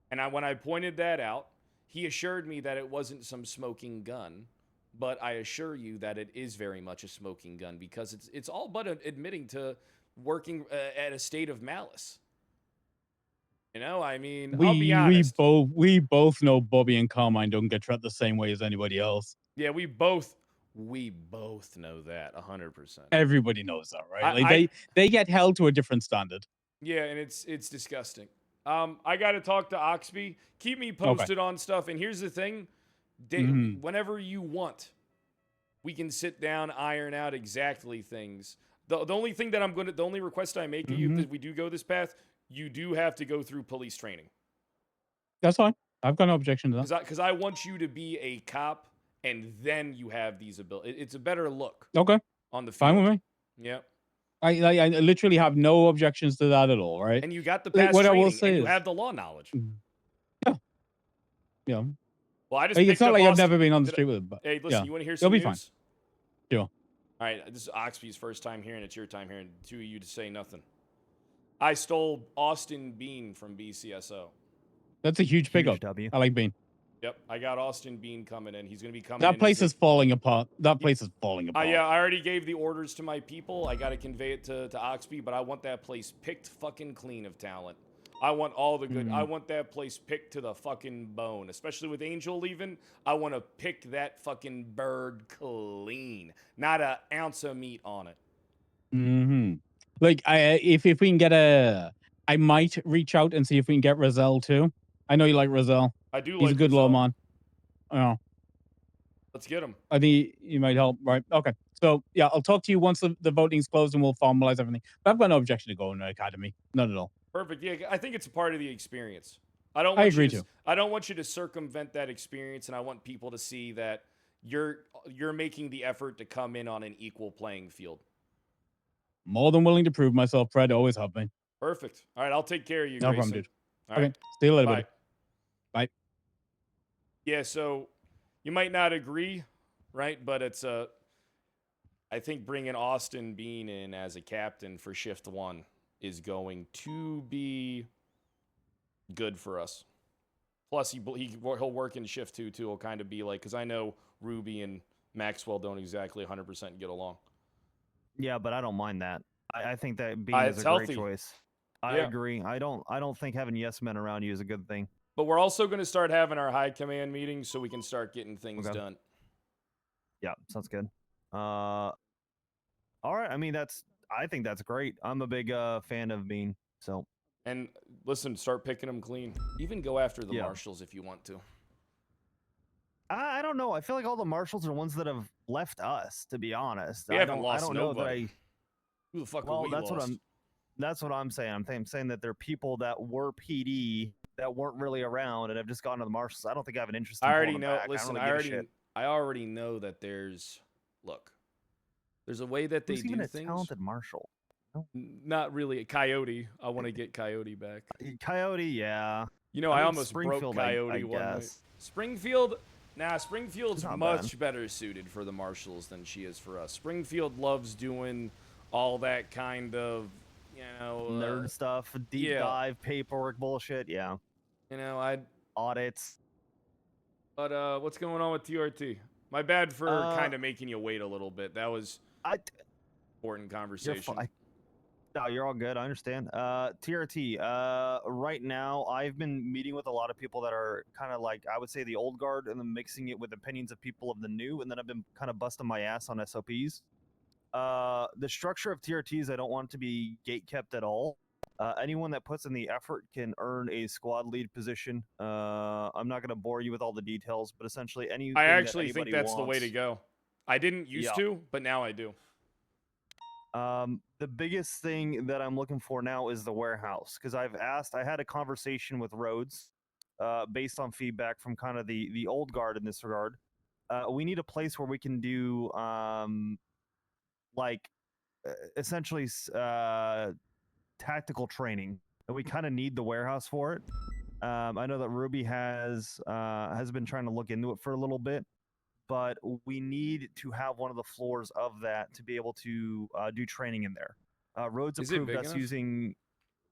And when I pointed that out, he assured me that it wasn't some smoking gun, but I assure you that it is very much a smoking gun because it's all but admitting to working at a state of malice. You know, I mean, I'll be honest. We both know Bobby and Carmine don't get treated the same way as anybody else. Yeah, we both know that 100%. Everybody knows that, right? Like they get held to a different standard. Yeah, and it's disgusting. I got to talk to Oxby. Keep me posted on stuff. And here's the thing: whenever you want, we can sit down, iron out exactly things. The only thing that the only request I make of you, if we do go this path, you do have to go through police training. That's fine. I've got no objection to that. Because I want you to be a cop, and then you have these abilities. It's a better look. Okay. On the field. Fine with me. Yep. I literally have no objections to that at all, right? And you got the past training, and you have the law knowledge. Yeah. Well, I just it's not like I've Austin. never been on the street with him. But hey, listen, you want to hear some You'll be news? fine. Sure. All right, this is Oxby's first time here, and it's your time here, and two of you to say nothing. I stole Austin Bean from BCSO. That's a huge pickup. I like Bean. Yep, I got Austin Bean coming in. He's going to be coming in. That place is falling apart. That place is falling apart. Yeah, I already gave the orders to my people. I got to convey it to Oxby, but I want that place picked fucking clean of talent. I want all the good. I want that place picked to the fucking bone, especially with Angel leaving. I want to pick that fucking bird clean, not an ounce of meat on it. Like, if we can get I might reach out and see if we can get Roselle too. I know you like Roselle. I do. He's a good little man. Oh. Let's get him. I think you might help, right? Okay. So yeah, I'll talk to you once the voting's closed and we'll formalize everything. But I've got no objection to going to the academy. None at all. Perfect. Yeah, I think it's a part of the experience. I agree too. I don't want you to circumvent that experience, and I want people to see that you're making the effort to come in on an equal playing field. More than willing to prove myself, Fred. Always have been. Perfect. All right, I'll take care of you, No Grayson. problem, dude. All Okay. right. See you later, Bye. buddy. Bye. Yeah, so you might not agree, right? But it's I think bringing Austin Bean in as a captain for shift 1 is going to be good for us. Plus, he'll work in shift 2 too. He'll kind of be like, because I know Ruby and Maxwell don't exactly 100% get along. Yeah, but I don't mind that. I think that Bean It's is a healthy. great choice. I agree. I don't think having yes men around you is a good thing. But we're also going to start having our high command meetings so we can start getting things done. Yeah, sounds good. All right. I mean, I think that's great. I'm a big fan of Bean. So. And listen, start picking them clean. Even go after the marshals if you want to. I don't know. I feel like all the marshals are ones that have left us. To be honest, We haven't lost I don't know that nobody. Who the fuck well, we that's lost? That's what I'm saying. I'm saying that there are people that were PD that weren't really around and have just gone to the marshals. I don't think I have an interest in I already pulling them know. back. Listen, I, don't really give a shit. I already know that there's a way that they Who's do even a things. talented marshal? Not really. Coyote. I want to get Coyote back. Coyote, yeah. You know, I I mean, almost broke Springfield, Coyote I one night. guess. Springfield's not much better suited for the marshals than she is for us. Springfield loves doing all that kind of, nerd stuff, deep dive, paperwork bullshit. Yeah. Audits. But what's going on with TRT? My bad for kind of making you wait a little bit. That was important conversation. No, you're all good. I understand. TRT, right now, I've been meeting with a lot of people that are kind of like, I would say, the old guard, and then mixing it with opinions of people of the new, and then I've been kind of busting my ass on SOPs. The structure of TRTs, I don't want it to be gate-kept at all. Anyone that puts in the effort can earn a squad lead position. I'm not going to bore you with all the details, but essentially anything I actually that think anybody that's the way wants- to go. I didn't used to, but now I do. The biggest thing that I'm looking for now is the warehouse, because I had a conversation with Rhodes, based on feedback from kind of the old guard in this regard. We need a place where we can do essentially tactical training, and we kind of need the warehouse for it. I know that Ruby has been trying to look into it for a little bit, but we need to have one of the floors of that to be able to do training in there. Roads Is it approved big us enough? using,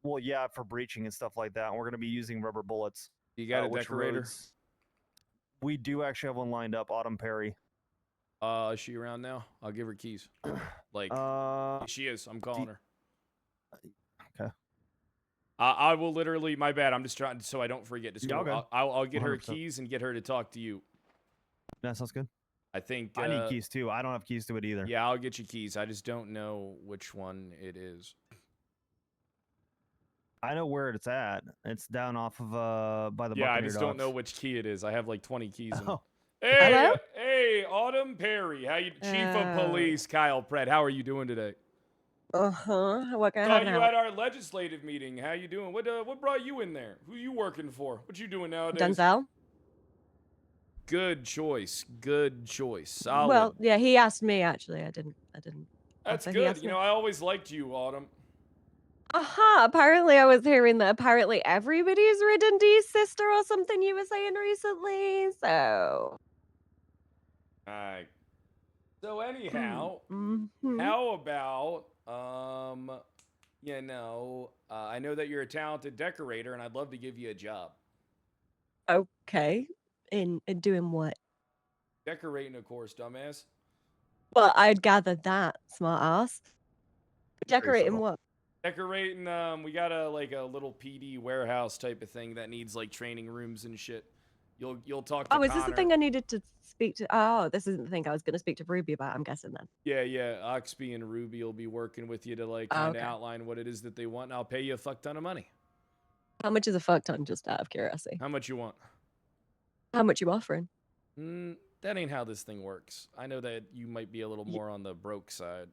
well, yeah, for breaching and stuff like that. And we're going to be using rubber bullets. You got a which decorator? Roads, we do actually have one lined up, Autumn Perry. Is she around now? I'll give her keys. Like, she is. I'm calling her. Okay. I will literally. My bad. I'm just trying so I don't forget. Just Yeah, go. okay. I'll get her 100%. keys and get her to talk to you. That sounds good. I think I need keys too. I don't have keys to it either. Yeah, I'll get you keys. I just don't know which one it is. I know where it's at. It's down off of by the Yeah, I Buccaneer just don't know docks. which key it is. I have like 20 keys. In Oh. Hey, Hello? hey, Autumn Perry. How you, Chief of Police Kyle Pratt? How are you doing today? What can I Saw have you now? at our legislative meeting. How you doing? What brought you in there? Who you working for? What you doing nowadays? Denzel? Good choice. Good choice. Solid. Well, yeah, he asked me actually. I didn't. That's answer. He good. asked You me. know, I always liked you, Autumn. Apparently, I was hearing that apparently everybody's ridden Dee's sister or something you were saying recently. So. Alright. So anyhow, Mhm. how about I know that you're a talented decorator, and I'd love to give you a job. Okay. In doing what? Decorating, of course, dumbass. Well, I'd gather that, smart ass. Decorating what? Decorating, we got a little PD warehouse type of thing that needs like training rooms and shit. You'll talk to Oh, is this the Connor. thing I needed to speak to? Oh, this isn't the thing I was going to speak to Ruby about, I'm guessing then. Yeah. Oxby and Ruby will be working with you to like kind of okay. outline what it is that they want, and I'll pay you a fuck ton of money. How much is a fuck ton, just out of curiosity? How much you want? How much you offering? That ain't how this thing works. I know that you might be a little more on the broke side.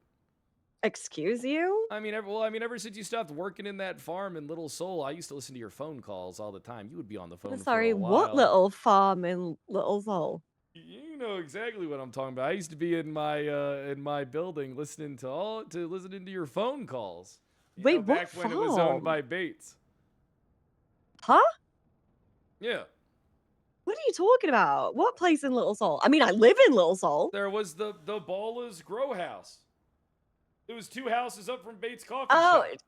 Excuse you? I mean, ever since you stopped working in that farm in Little Seoul, I used to listen to your phone calls all the time. You would be on the phone Sorry, for a while. what little farm in Little Seoul? You know exactly what I'm talking about. I used to be in my building listening to your phone calls. Wait, what back when it was owned farm? by Bates. Huh? Yeah. What are you talking about? What place in Little Seoul? I mean, I live in Little Seoul. There was the Ballers Grow House. It was 2 houses up from Bates Coffee Oh, Shop.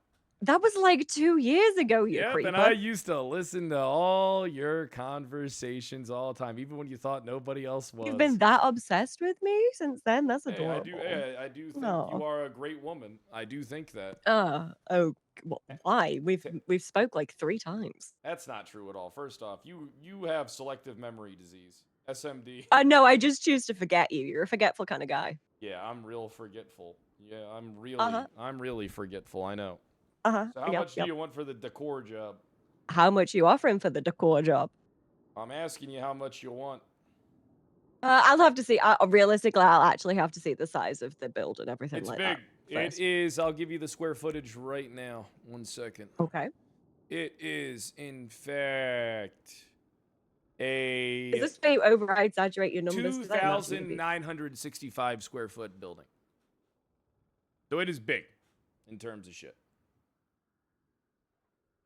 that was like 2 years ago, you Yep, creeper. and I used to listen to all your conversations all the time, even when you thought nobody else was. You've been that obsessed with me since then? That's Hey, adorable. I do think Aw. you are a great woman. I do think that. Oh, why? We've spoke like 3 times. That's not true at all. First off, you have selective memory disease, SMD. No, I just choose to forget you. You're a forgetful kind of guy. Yeah, I'm real forgetful. Yeah, Uh-huh. I'm really forgetful. I know. Uh-huh. So how much do you want for the decor job? How much you offering for the decor job? I'm asking you how much you want. I'll have to see. Realistically, I'll actually have to see the size of the build and everything It's like big. that. first. It is. I'll give you the square footage right now. 1 second. Okay. It is, in fact, a Is this fate over? I exaggerate your numbers. 'Cause I imagine it'd be- 2,965 square foot building. So it is big in terms of shit.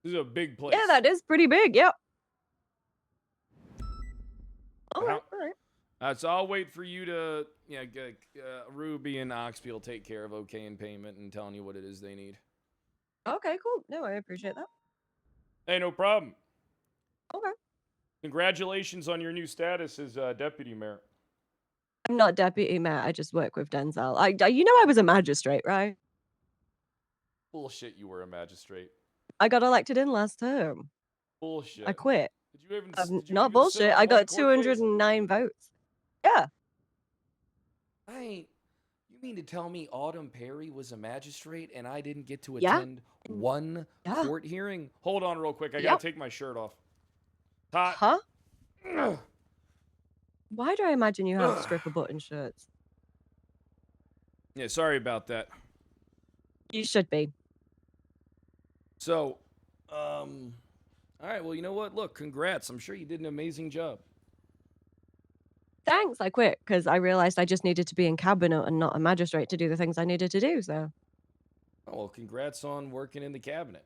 This is a big place. Yeah, that is pretty big. Yep. All How- right. All right. So I'll wait for you to, Ruby and Oxby will take care of okaying payment and telling you what it is they need. Okay. Cool. No, I appreciate that. Hey, no problem. Okay. Congratulations on your new status as deputy mayor. I'm not deputy mayor. I just work with Denzel. You know, I was a magistrate, right? Bullshit, you were a magistrate. I got elected in last term. Bullshit. I quit. Did you even? Not did you even sit bullshit. on I one got court case? 209 votes. Yeah. You mean to tell me Autumn Perry was a magistrate and I didn't get to Yeah. attend one Yeah. court hearing? Hold on real quick. I Yep. gotta take my shirt off. Tot. Huh? Why do I imagine you have stripper button shirts? Yeah, sorry about that. You should be. So, all right, well, you know what? Look, congrats. I'm sure you did an amazing job. Thanks. I quit because I realized I just needed to be in cabinet and not a magistrate to do the things I needed to do. So, Oh, well, congrats on working in the cabinet.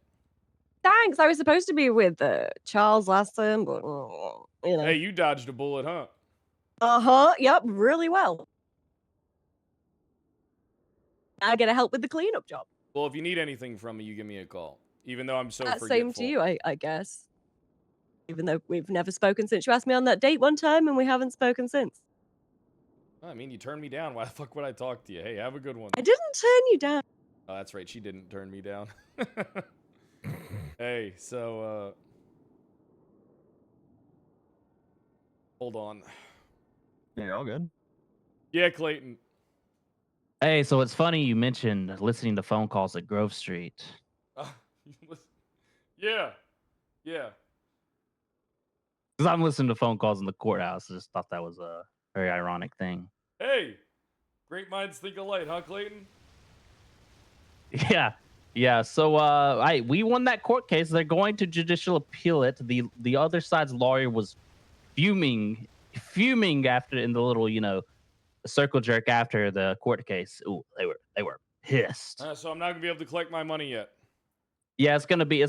thanks. I was supposed to be with Charles last term, but you know. Hey, you dodged a bullet, huh? Yep. Really well. I get to help with the cleanup job. Well, if you need anything from me, you give me a call. Even though I'm so forgetful. Same to you, I guess. Even though we've never spoken since you asked me on that date one time, and we haven't spoken since. I mean, you turned me down. Why the fuck would I talk to you? Hey, have a good one. I didn't turn you down. Oh, that's right. She didn't turn me down. Hey, so, hold on. Yeah, all good. Yeah, Clayton. Hey, so it's funny you mentioned listening to phone calls at Grove Street. Yeah. Yeah. Because I'm listening to phone calls in the courthouse. I just thought that was a very ironic thing. Hey, great minds think alike, huh, Clayton? Yeah. Yeah. So we won that court case. They're going to judicial appeal it. The other side's lawyer was fuming after in the little, circle jerk after the court case. Ooh, they were pissed. So I'm not gonna be able to collect my money yet. Yeah, it's gonna be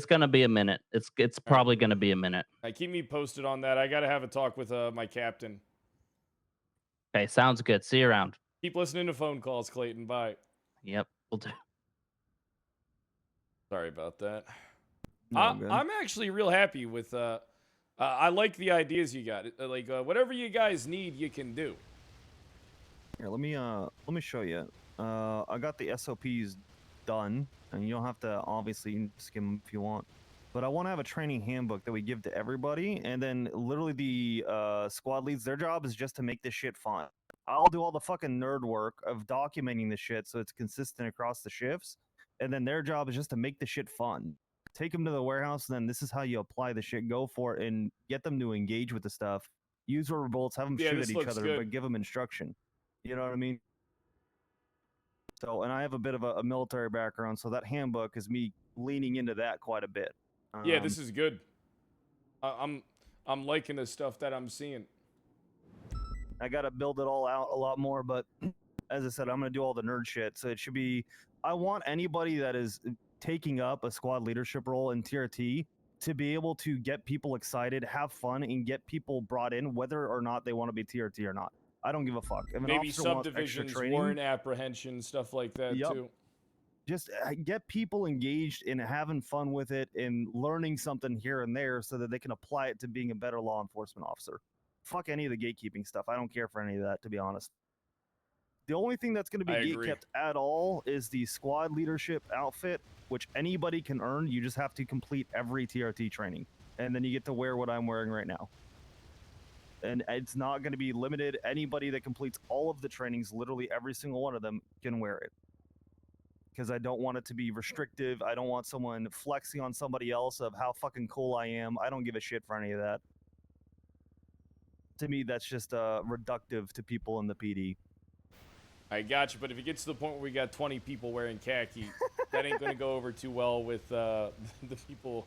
a minute. It's probably gonna be a minute. Keep me posted on that. I gotta have a talk with my captain. Okay, sounds good. See you around. Keep listening to phone calls, Clayton. Bye. Yep, we'll do. Sorry about that. No, good. I'm actually real happy with. I like the ideas you got. Like whatever you guys need, you can do. Here, let me show you. I got the SOPs done, and you don't have to obviously skim them if you want. But I want to have a training handbook that we give to everybody, and then literally the squad leads, their job is just to make this shit fun. I'll do all the fucking nerd work of documenting the shit so it's consistent across the shifts, and then their job is just to make the shit fun. Take them to the warehouse, and then this is how you apply the shit. Go for it and get them to engage with the stuff. Use rubber bullets, have them shoot at each other, but give them instruction. You know what I mean? So, and I have a bit of a military background, so that handbook is me leaning into that quite a bit. Yeah, this is good. I'm liking the stuff that I'm seeing. I gotta build it all out a lot more, but as I said, I'm gonna do all the nerd shit. So it should be. I want anybody that is taking up a squad leadership role in TRT to be able to get people excited, have fun, and get people brought in, whether or not they want to be TRT or not. I don't give a fuck. If an Maybe officer wants extra subdivisions, training, warrant apprehension, stuff like that too. Just get people engaged in having fun with it and learning something here and there so that they can apply it to being a better law enforcement officer. Fuck any of the gatekeeping stuff. I don't care for any of that, to be honest. The only thing that's going to be gatekept at all is the squad leadership outfit, which anybody can earn. You just have to complete every TRT training, and then you get to wear what I'm wearing right now. And it's not going to be limited. Anybody that completes all of the trainings, literally every single one of them, can wear it. Because I don't want it to be restrictive. I don't want someone flexing on somebody else of how fucking cool I am. I don't give a shit for any of that. To me, that's just reductive to people in the PD. I got you, but if it gets to the point where we got 20 people wearing khaki, that ain't gonna go over too well with the people.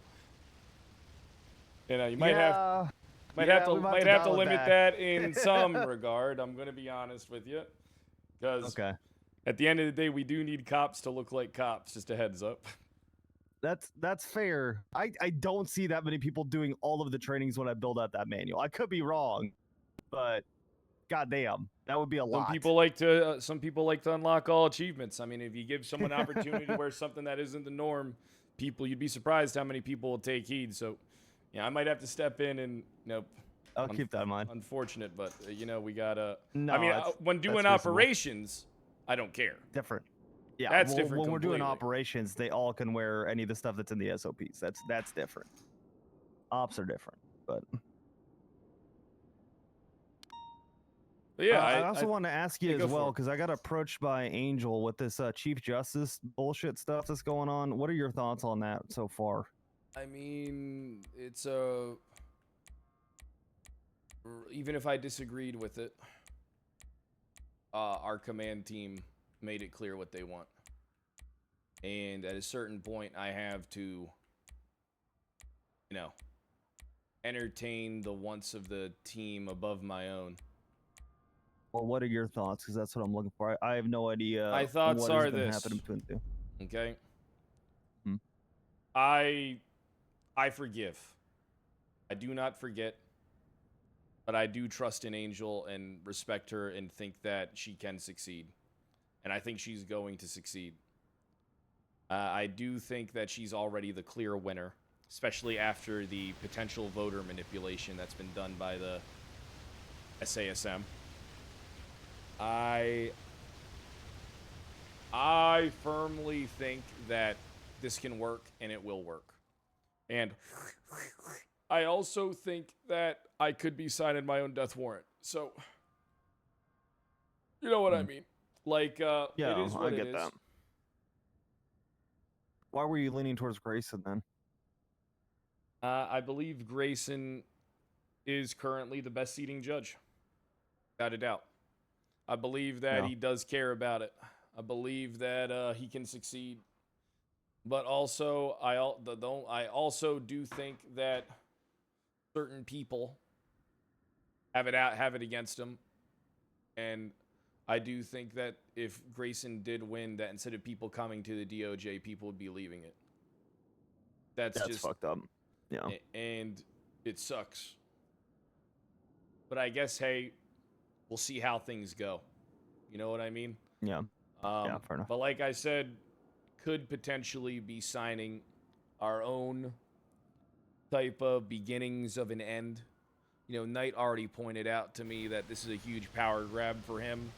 You know, you might have to limit that in some regard. I'm gonna be honest with you, because at the end of the day, we do need cops to look like cops. Just a heads up. That's fair. I don't see that many people doing all of the trainings when I build out that manual. I could be wrong, but goddamn, that would be a lot. Some people like to unlock all achievements. I mean, if you give someone an opportunity to wear something that isn't the norm, you'd be surprised how many people will take heed. So, yeah, I might have to step in and I'll keep that in mind. Unfortunate, but we gotta. No, I mean, when doing operations, I don't care. Different. Yeah, that's different. When we're doing operations, they all can wear any of the stuff that's in the SOPs. That's different. Ops are different, but. Yeah, I also want to ask you as well, because I got approached by Angel with this Chief Justice bullshit stuff that's going on. What are your thoughts on that so far? I mean, it's even if I disagreed with it, our command team made it clear what they want. And at a certain point, I have to, entertain the wants of the team above my own. Well, what are your thoughts? Because that's what I'm looking for. I have no idea. My thoughts are this. Happening between the two. Okay. I forgive. I do not forget. But I do trust in Angel and respect her and think that she can succeed. And I think she's going to succeed. I do think that she's already the clear winner, especially after the potential voter manipulation that's been done by the SASM. I firmly think that this can work, and it will work. And I also think that I could be signing my own death warrant. So, you know what I mean? Like, Yeah, it is what I get it is. that. Why were you leaning towards Grayson then? I believe Grayson is currently the best seating judge. Without a doubt. I believe that he does care about it. I believe that he can succeed. But also, I also do think that certain people have it against him. And I do think that if Grayson did win, that instead of people coming to the DOJ, people would be leaving it. That's just fucked up. Yeah. And it sucks. But I guess, hey, we'll see how things go. You know what I mean? Yeah. Yeah, fair enough. But like I said, could potentially be signing our own type of beginnings of an end. You know, Knight already pointed out to me that this is a huge power grab for him.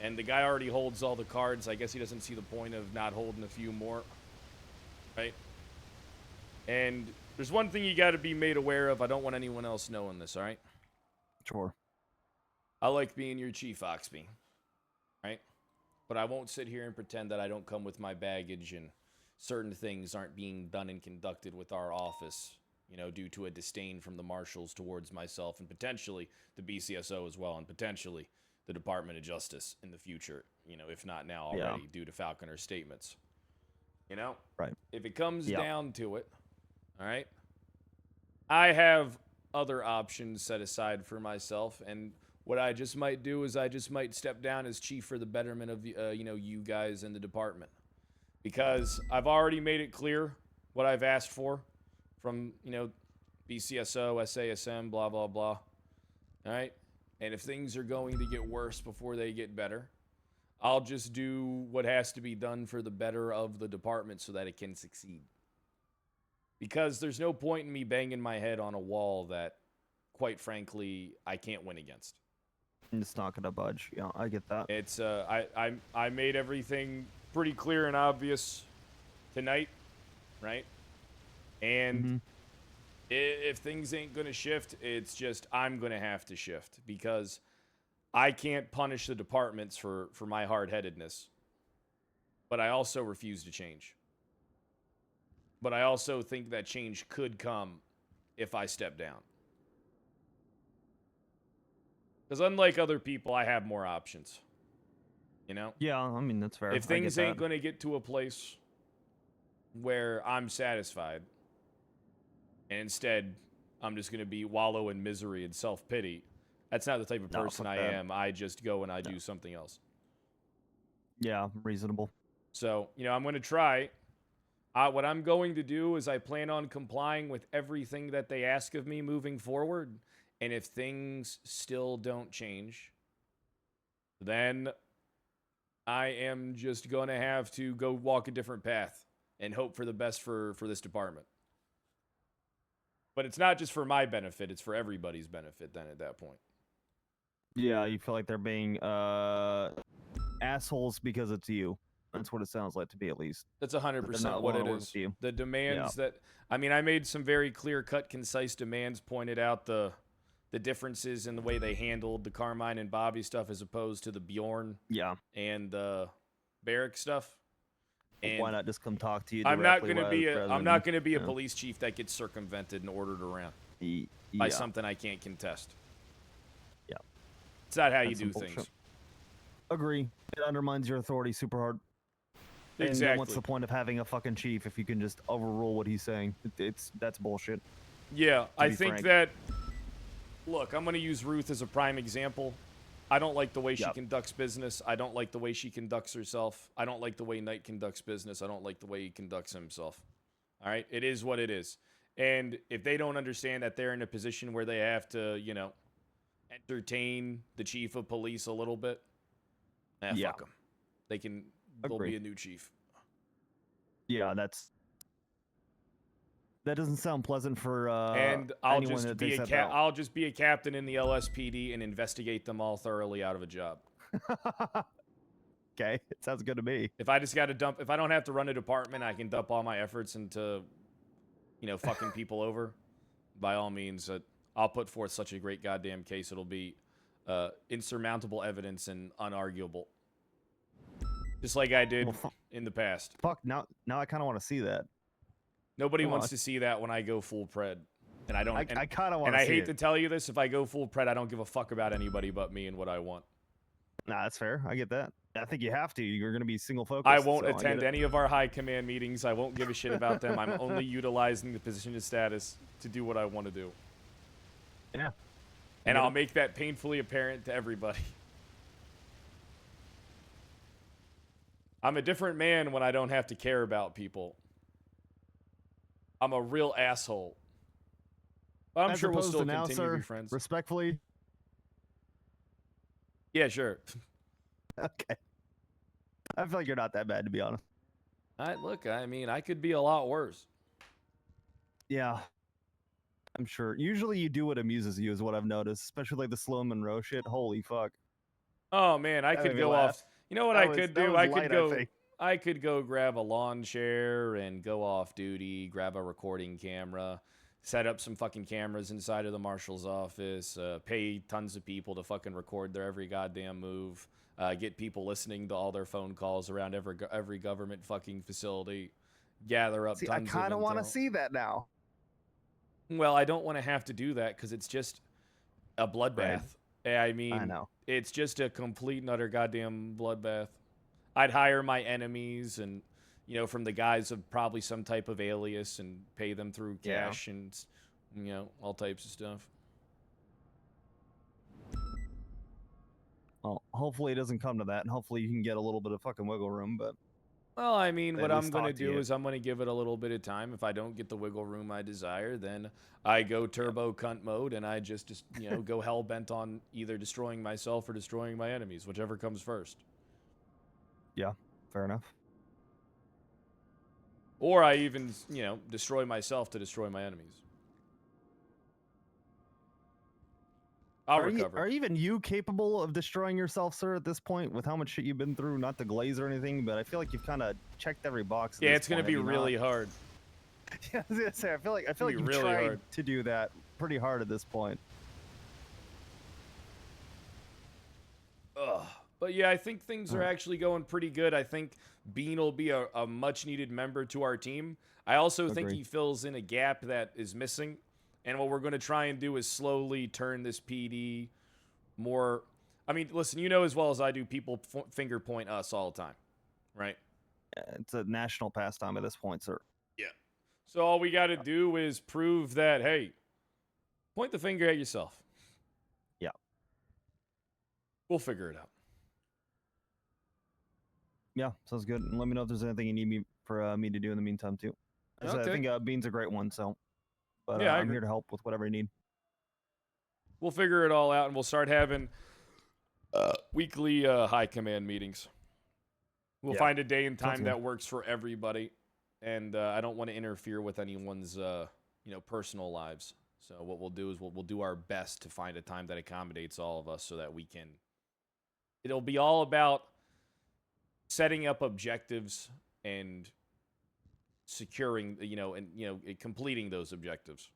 And the guy already holds all the cards. I guess he doesn't see the point of not holding a few more. Right? And there's one thing you got to be made aware of. I don't want anyone else knowing this, all right? Sure. I like being your chief, Oxby. Right? But I won't sit here and pretend that I don't come with my baggage and certain things aren't being done and conducted with our office, you know, due to a disdain from the marshals towards myself and potentially the BCSO as well, and potentially the Department of Justice in the future, you know, if not now already, due to Falconer's statements. You know? Right. If it comes down to it, all right, I have other options set aside for myself, and what I just might do is I just might step down as chief for the betterment of, you know, you guys in the department. Because I've already made it clear what I've asked for from, you know, BCSO, SASM, blah, blah, blah. All right? And if things are going to get worse before they get better, I'll just do what has to be done for the better of the department so that it can succeed. Because there's no point in me banging my head on a wall that, quite frankly, I can't win against. It's not gonna budge. Yeah, I get that. It's I made everything pretty clear and obvious tonight, right? And if things ain't gonna shift, it's just I'm gonna have to shift because I can't punish the departments for my hard-headedness. But I also refuse to change. But I also think that change could come if I step down. Because unlike other people, I have more options. You know? Yeah, I mean, that's fair. If things ain't going to get to a place where I'm satisfied, and instead I'm just going to be wallow in misery and self-pity, that's not the type of person I am. I just go and I do something else. Yeah, reasonable. So, you know, I'm going to try. What I'm going to do is I plan on complying with everything that they ask of me moving forward. And if things still don't change, then I am just going to have to go walk a different path and hope for the best for this department. But it's not just for my benefit, it's for everybody's benefit then at that point. Yeah, you feel like they're being assholes because it's you. That's what it sounds like to be, at least. That's 100% what it is. The demands that, I mean, I made some very clear-cut, concise demands, pointed out the differences in the way they handled the Carmine and Bobby stuff as opposed to the Bjorn and the Barrick stuff. And why not just come talk to you? I'm not going to be a police chief that gets circumvented and ordered around by something I can't contest. Yeah, it's not how you do things. Agree. It undermines your authority super hard. Exactly. And what's the point of having a fucking chief if you can just overrule what he's saying? That's bullshit. Yeah, I think that. Look, I'm going to use Ruth as a prime example. I don't like the way she conducts business. I don't like the way she conducts herself. I don't like the way Knight conducts business. I don't like the way he conducts himself. All right? It is what it is. And if they don't understand that they're in a position where they have to, you know, entertain the chief of police a little bit, fuck them. They'll be a new chief. Yeah, that doesn't sound pleasant for and I'll anyone just that be they a sent cap. out. I'll just be a captain in the LSPD and investigate them all thoroughly out of a job. Okay, it sounds good to me. If I just got to dump, if I don't have to run a department, I can dump all my efforts into, you know, fucking people over. By all means, I'll put forth such a great goddamn case. It'll be insurmountable evidence and unarguable. Just like I did in the past. Fuck, now I kind of want to see that. Nobody Come wants on. to see that when I go full pred. And I don't. I kind of want And to I see hate it. to tell you this, if I go full pred, I don't give a fuck about anybody but me and what I want. Nah, that's fair. I get that. I think you have to. You're going to be single focused. I won't so get attend it. any of our high command meetings. I won't give a shit about them. I'm only utilizing the position of status to do what I want to do. Yeah. And I'll make that painfully apparent to everybody. I'm a different man when I don't have to care about people. I'm a real asshole. But I'm As sure we'll opposed still to now, continue to sir, be friends. Respectfully. Yeah, sure. Okay. I feel like you're not that bad, to be honest. Look, I mean, I could be a lot worse. Yeah. I'm sure. Usually you do what amuses you is what I've noticed, especially like the Sloan Monroe shit. Holy fuck. Oh man, I That could made me go laugh. off. You know what That I was- could that do? was I could light, I go. think. I could go grab a lawn chair and go off duty, grab a recording camera, set up some fucking cameras inside of the marshal's office, pay tons of people to fucking record their every goddamn move, get people listening to all their phone calls around every government fucking facility, gather up See, I tons kind of of want to intel. see that now. Well, I don't want to have to do that because it's just a bloodbath. I mean, know. it's just a complete and utter goddamn bloodbath. I'd hire my enemies and, you know, from the guise of probably some type of alias and pay them through Yeah. cash and, you know, all types of stuff. Well, hopefully it doesn't come to that, and hopefully you can get a little bit of fucking wiggle room, but... Well, I mean, At what I'm least going to talk to do you. is I'm going to give it a little bit of time. If I don't get the wiggle room I desire, then I go turbo cunt mode and I just you know, go hell bent on either destroying myself or destroying my enemies, whichever comes first. Yeah, fair enough. Or I even, you know, destroy myself to destroy my enemies. I'll recover. Are even you capable of destroying yourself, sir, at this point, with how much shit you've been through? Not to glaze or anything, but I feel like you've kind of checked every box. at Yeah, this it's going to point, be have you really not? hard. Yeah, I was gonna say, I feel like It'll be you've really tried hard. to do that pretty hard at this point. Ugh. But yeah, I think things are actually going pretty good. I think Bean will be a much needed member to our team. I also think Agree. he fills in a gap that is missing. And what we're going to try and do is slowly turn this PD more. I mean, listen, you know as well as I do, people finger point us all the time, right? It's a national pastime at this point, sir. Yeah. So all we got to do is prove that, hey, point the finger at yourself. Yeah. We'll figure it out. Yeah, sounds good. And let me know if there's anything you need me to do in the meantime too. As I said, I Okay. think Bean's a great one, so. But Yeah, I I'm agree. here to help with whatever you need. We'll figure it all out, and we'll start having weekly high command meetings. We'll Yeah. find a day and Sounds time good. that works for everybody, and I don't want to interfere with anyone's you know, personal lives. So what we'll do is we'll do our best to find a time that accommodates all of us, so that we can. It'll be all about setting up objectives and securing, you know, and you know, completing those objectives.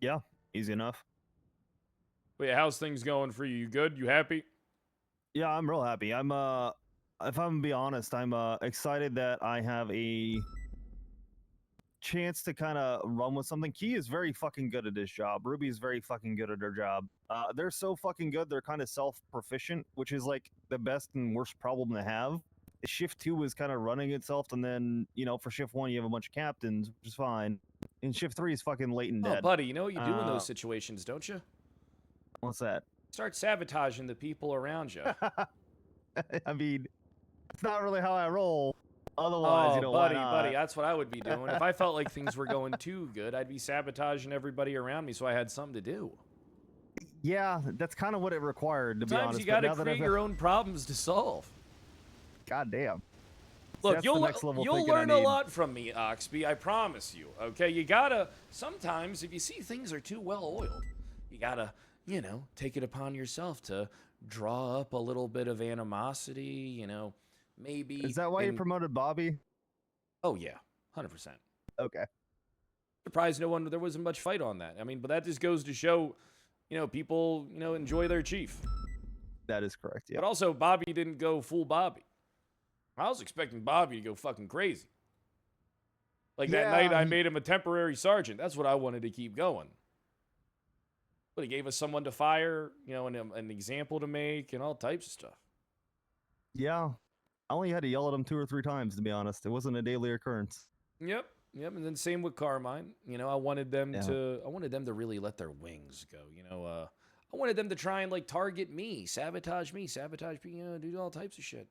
Yeah, easy enough. But yeah, how's things going for you? You good? You happy? Yeah, I'm real happy. I'm if I'm gonna be honest, I'm excited that I have a chance to kind of run with something. Key is very fucking good at his job. Ruby is very fucking good at her job. They're so fucking good. They're kind of self-proficient, which is like the best and worst problem to have. Shift 2 is kind of running itself, and then, you know, for Shift 1 you have a bunch of captains, which is fine. And Shift 3 is fucking late and Oh, dead. buddy, you know what you do in those situations, don't you? What's that? Start sabotaging the people around you. I mean, it's not really how I roll. Otherwise, Oh, you know, buddy, why not? buddy, that's what I would be doing. If I felt like things were going too good, I'd be sabotaging everybody around me so I had something to do. Yeah, that's kind of what it required, to be Sometimes honest. you but got to now that create I've- your own problems to solve. God damn. Look, That's the you'll next level you'll thinking I learn a need. lot from me, Oxby. I promise you. Okay, you gotta sometimes if you see things are too well oiled, you gotta take it upon yourself to draw up a little bit of animosity. Maybe. Is that why you promoted Bobby? Oh yeah, 100%. Okay. Surprised there wasn't much fight on that. I mean, but that just goes to show, people enjoy their chief. That is correct. Yeah. But also, Bobby didn't go full Bobby. I was expecting Bobby to go fucking crazy. Like that night I made him a temporary sergeant. That's what I wanted to keep going. But he gave us someone to fire, an example to make, and all types of stuff. Yeah. I only had to yell at him 2 or 3 times, to be honest. It wasn't a daily occurrence. Yep. And then same with Carmine. I wanted them to really let their wings go. I wanted them to try and target me, sabotage me, do all types of shit.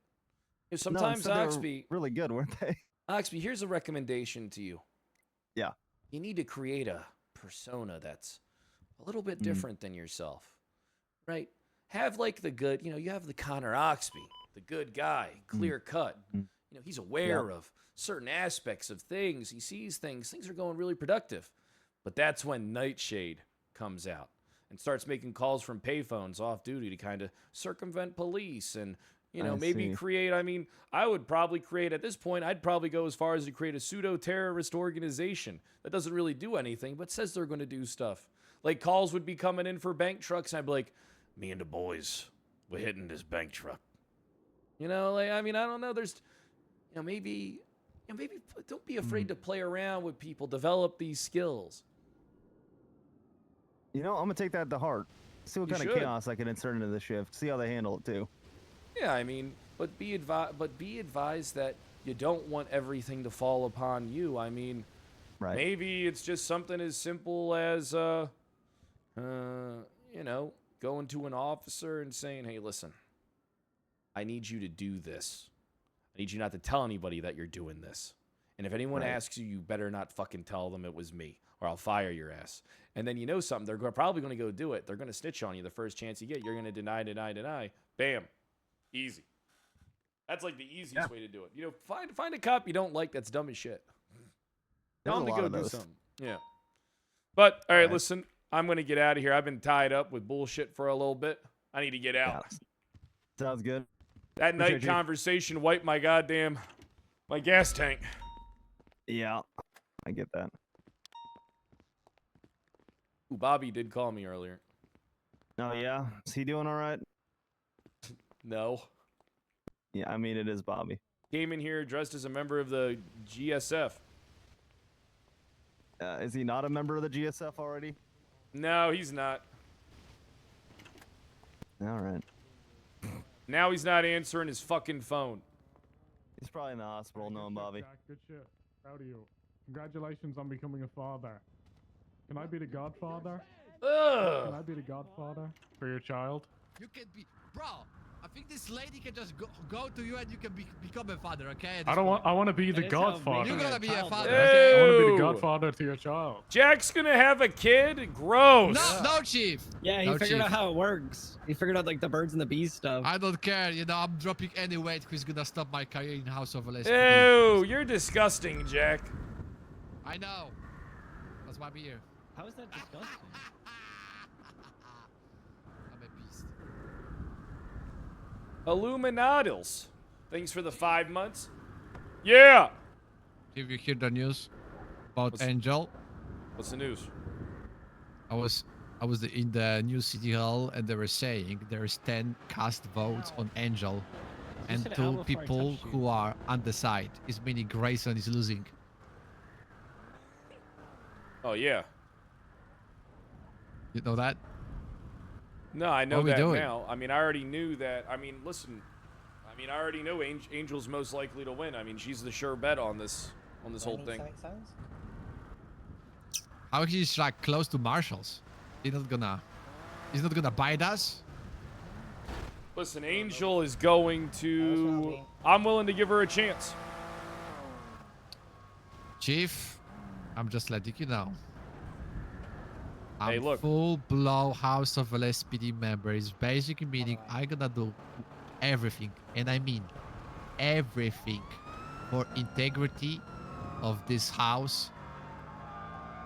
Sometimes Oxby really good, weren't they? Oxby, here's a recommendation to you. Yeah. You need to create a persona that's a little bit different than yourself. Right? Have the good, you have the Connor Oxby, the good guy, clear cut. He's aware of certain aspects of things. He sees things. Things are going really productive. But that's when Nightshade comes out and starts making calls from payphones off duty to kind of circumvent police and maybe create, I would probably create, at this point, I'd probably go as far as to create a pseudo-terrorist organization that doesn't really do anything, but says they're going to do stuff. Like, calls would be coming in for bank trucks, and I'd be like, me and the boys, we're hitting this bank truck. I don't know, there's, maybe don't be afraid to play around with people, develop these skills. I'm going to take that to heart. See what kind of chaos I can insert into the shift. See how they handle it, too. Yeah, but be advised that you don't want everything to fall upon you. Maybe it's just something as simple as, going to an officer and saying, hey, listen, I need you to do this. I need you not to tell anybody that you're doing this. And if anyone asks you, you better not fucking tell them it was me, or I'll fire your ass. And then something, they're probably going to go do it. They're going to snitch on you the first chance you get. You're going to deny. Bam. Easy. That's the easiest way to do it. Find a cop you don't like that's dumb as shit. Tell them to go do something. Yeah. But, all right, listen, I'm going to get out of here. I've been tied up with bullshit for a little bit. I need to get out. Yeah. Sounds good. That night conversation wiped my gas tank. Yeah, I get that. Ooh, Bobby did call me earlier. Oh, yeah? Is he doing all right? No. Yeah, it is Bobby. Came in here dressed as a member of the GSF. Is he not a member of the GSF already? No, he's not. All right. Now he's not answering his fucking phone. He's probably in the hospital, knowing Bobby. Jack, good shit. Proud of you. Congratulations on becoming a father. Can I be the godfather? Ugh. Can I be the godfather for your child? You can be, bro. I think this lady can just go to you and you can become a father, okay? I want to be the godfather. You're gonna be a father. Okay? I want to be the godfather to your child. Jack's gonna have a kid? Gross. No, Chief. Yeah, he No, figured Chief. out how it works. He figured out the birds and the bees stuff. I don't care. I'm dropping any weight who's gonna stop my career in House of Less. Ew, you're disgusting, Jack. I know. That's why I'm here. How is that disgusting? I'm a beast. Illuminatils. Thanks for the 5 months. Yeah. Did you hear the news about Angel? What's the news? I was in the new city hall and they were saying there's 10 cast votes on Angel and said 2 Al before I people touched you. who are undecided. It's meaning Grayson is losing. Oh, yeah. You know that? No, I know What are we that doing? now. I already knew that. Listen. I already know Angel's most likely to win. She's the sure bet on this whole thing. How he's close to Marshall's? He's not gonna bite us? Listen, Angel is going to... I'm willing to give her a chance. Chief, I'm just letting you know. I'm Hey, look. full-blown House of LSPD member. It's basically meaning I'm gonna do everything, and I mean everything for integrity of this house,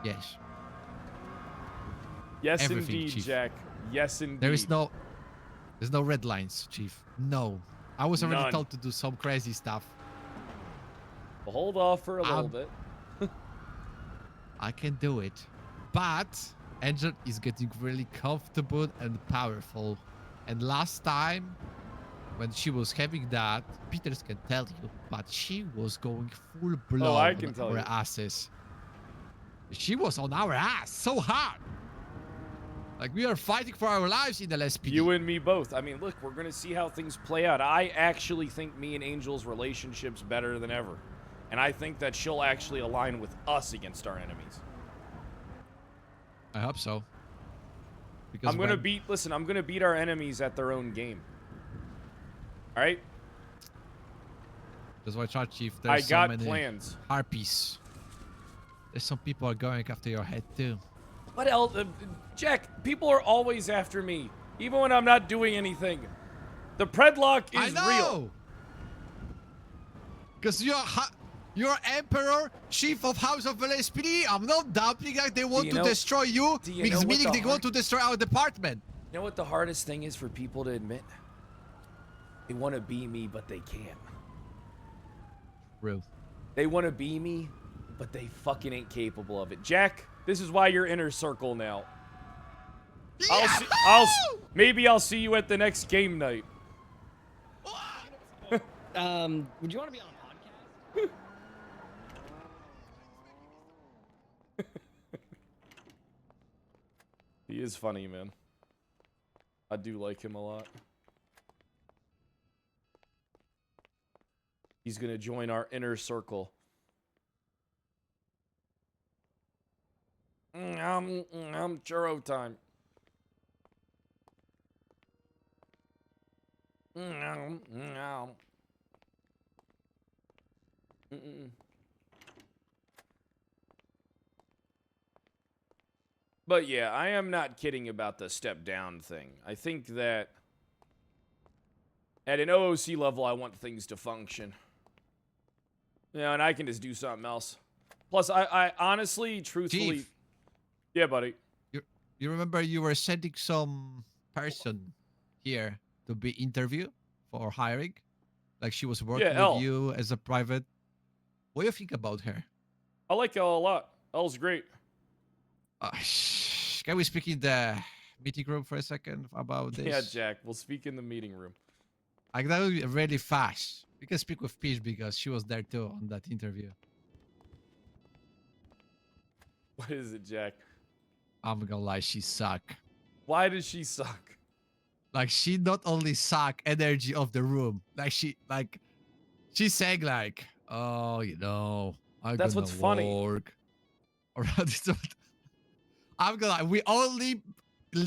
yes. Yes, Everything, indeed, Chief. Jack. Yes, indeed. There's no red lines, Chief. No. I was already None. told to do some crazy stuff. Well, hold off for a little bit. I can do it. But Angel is getting really comfortable and powerful. And last time, when she was having that, Peters can tell you, but she was going full blown I can on tell our you. asses. She was on our ass so hard. Like, we are fighting for our lives in the LSPD. You and me both. I mean, look, we're going to see how things play out. I actually think me and Angel's relationship's better than ever. And I think that she'll actually align with us against our enemies. I hope so. Because I'm going to beat our enemies at their own game. All right? Just watch out, Chief. I There's got so many plans. harpies. There's some people are going after your head, too. What else? Jack, people are always after me, even when I'm not doing anything. The predlock is real. Because you're Emperor, Chief of House of LSPD. I'm not doubting that they want to destroy you. Meaning they want to destroy our department. You know what the hardest thing is for people to admit? They want to be me, but they can't. Real. They want to be me, but they fucking ain't capable of it. Jack, this is why you're inner circle now. Maybe I'll see you at the next game night. Would you want to be on a podcast? He is funny, man. I do like him a lot. He's gonna join our inner circle. Churro time. But yeah, I am not kidding about the step down thing. I think that at an OOC level, I want things to function. Yeah, and I can just do something else. Plus, I honestly, truthfully... Chief. Yeah, buddy. You remember you were sending some person here to be interviewed for hiring? Like she was working Elle. with you as a private... What do you think about her? I like Elle a lot. Elle's great. Can we speak in the meeting room for a second about this? Yeah, Jack. We'll speak in the meeting room. Like, that would be really fast. We can speak with Peach because she was there too on that interview. What is it, Jack? I'm gonna lie, she suck. Why does she suck? Like, she not only suck energy of the room, she's saying like, oh, you know, That's what's funny. Work. I'm gonna lie, we only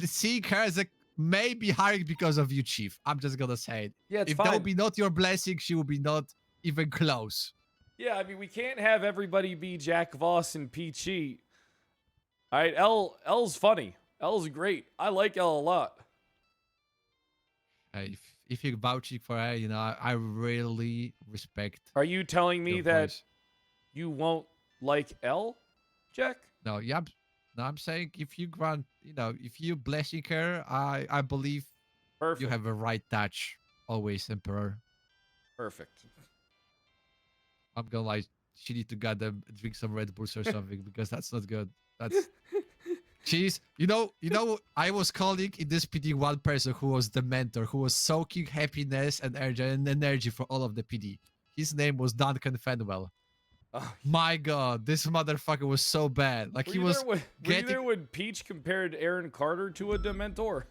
see her as a maybe hiring because of you, Chief. I'm just gonna say it. Yeah, it's if fine. that would be not your blessing, she would be not even close. Yeah, I mean, we can't have everybody be Jack Voss and Peachy. All right, Elle's funny. Elle's great. I like Elle a lot. If you're vouching for her, you know, I really respect. Are you telling me your that voice. you won't like Elle, Jack? No, yeah. No, I'm saying if you grant, you know, if you blessing her, I believe you have a right touch. Always, Emperor. Perfect. I'm gonna like, she need to goddamn drink some Red Bulls or something because that's not good. That's she's, you know, I was calling in this PD one person who was the mentor, who was soaking happiness and energy for all of the PD. His name was Duncan Fenwell. Oh, my God, this motherfucker was so bad. Like, he was Were you there when Peach compared Aaron Carter to a Dementor?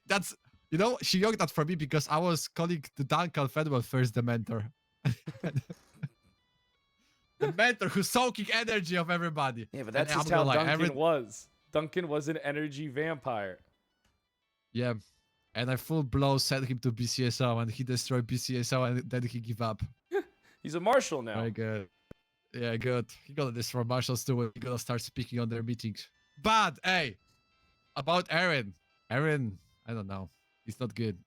That's, you know, she yoked that for me because I was calling the Duncan Fenwell first Dementor. The mentor who's soaking energy of everybody. Yeah, but that's And just I'm how gonna lie, Duncan was. Duncan was an energy vampire. Yeah, and I full blow sent him to BCSO and he destroyed BCSO and then he give up. He's a marshal now. Very good. Yeah, good. He gonna destroy marshals too when he gonna start speaking on their meetings. But hey, about Aaron. Aaron, I don't know. He's not good.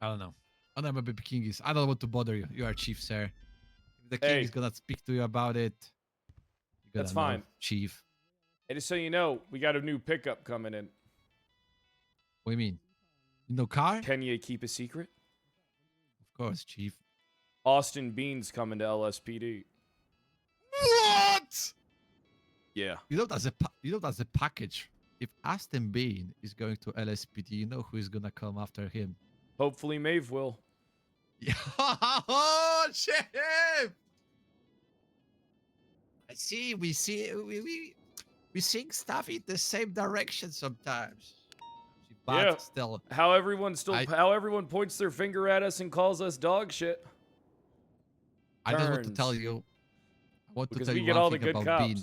I don't know. Honorable Baby King is. I don't want to bother you. You are chief, sir. If the king Hey. is gonna speak to you about it, you gotta That's know, fine. chief. And just so you know, we got a new pickup coming in. What do you mean? No car? Can you keep a secret? Of course, chief. Austin Bean's coming to LSPD. What? Yeah. You know that's a package. If Aston Bean is going to LSPD, you know who is gonna come after him. Hopefully Maeve will. Oh, shit! I see. We think stuff in the same direction sometimes. But Yeah. still, How everyone points their finger at us and calls us dog shit. I just want to Burns. tell you. I want Because to tell we you get one all the thing good about cops. Bean.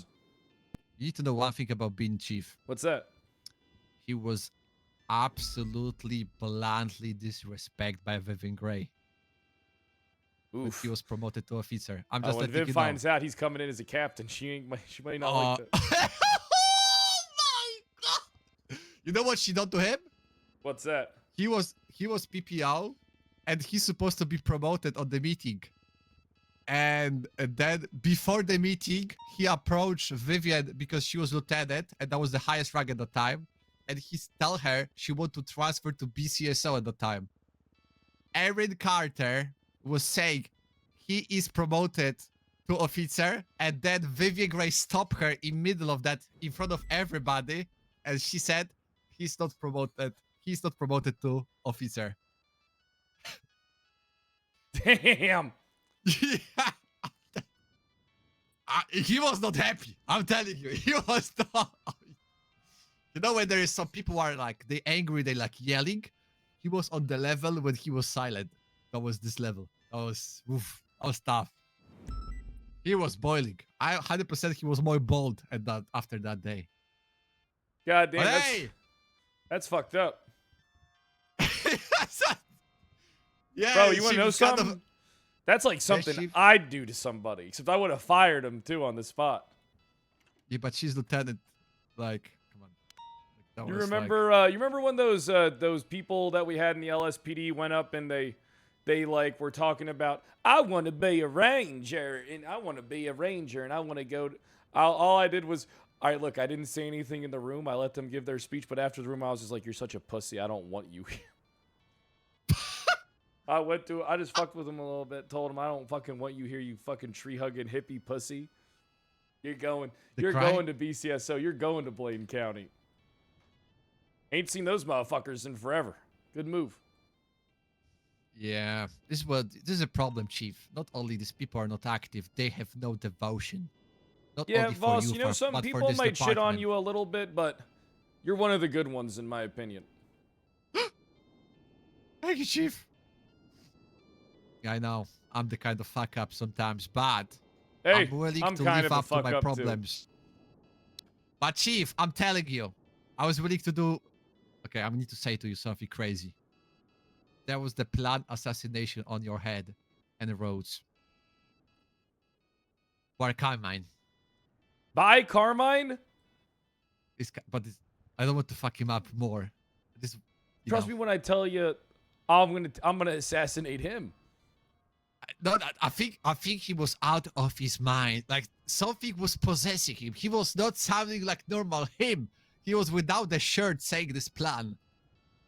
You need to know one thing about Bean, chief. What's that? He was absolutely bluntly disrespected by Vivian Gray. When he was promoted to officer. I'm just when letting Viv you finds know. out he's coming in as a captain, she might not like that. Oh my god! You know what she done to him? What's that? He was PPO, and he's supposed to be promoted on the meeting. And then before the meeting, he approached Vivian because she was lieutenant, and that was the highest rank at the time. And he tell her she want to transfer to BCSO at the time. Erin Carter was saying he is promoted to officer, and then Vivian Gray stopped her in middle of that in front of everybody, and she said he's not promoted. He's not promoted to officer. Damn. Yeah. He was not happy. I'm telling you, he was not. You know when there is some people who are like they angry, they like yelling. He was on the level when he was silent. That was this level. That was tough. He was boiling. 100% he was more bold at that after that day. God damn, But that's, hey! that's fucked up. Yeah, Bro, you want to know Chief, kind of- something? That's like something Chief. I'd do to somebody, except I would have fired him too on the spot. Yeah, but she's lieutenant. Like, come on. Like, that You was remember? You remember when those people that we had in the LSPD went up and they like were talking about, I want to be a ranger and I want to be a ranger and I want to go. All I did was, all right, look, I didn't say anything in the room. I let them give their speech, but after the room, I was just like, you're such a pussy. I don't want you here. I just fucked with him a little bit. Told him I don't fucking want you here. You fucking tree hugging hippie pussy. You're going to BCSO. You're going to Blaine County. Ain't seen those motherfuckers in forever. Good move. Yeah, this is a problem, Chief. Not only these people are not active, they have no devotion. Not Yeah, only for boss, you, know, some but for people this might shit on department. you a little bit, but you're one of the good ones, in my opinion. Thank you, Chief. Yeah, I know. I'm the kind of fuck up sometimes, but Hey, I'm willing I'm to kind live of a up to fuck my up, too. problems. But Chief, I'm telling you, I was willing to do. Okay, I need to say to you something crazy. There was the planned assassination on your head and the roads. By Carmine. By Carmine? I don't want to fuck him up more. Trust me when I tell you, I'm gonna assassinate him. No, I think he was out of his mind. Like something was possessing him. He was not sounding like normal him. He was without the shirt saying this plan.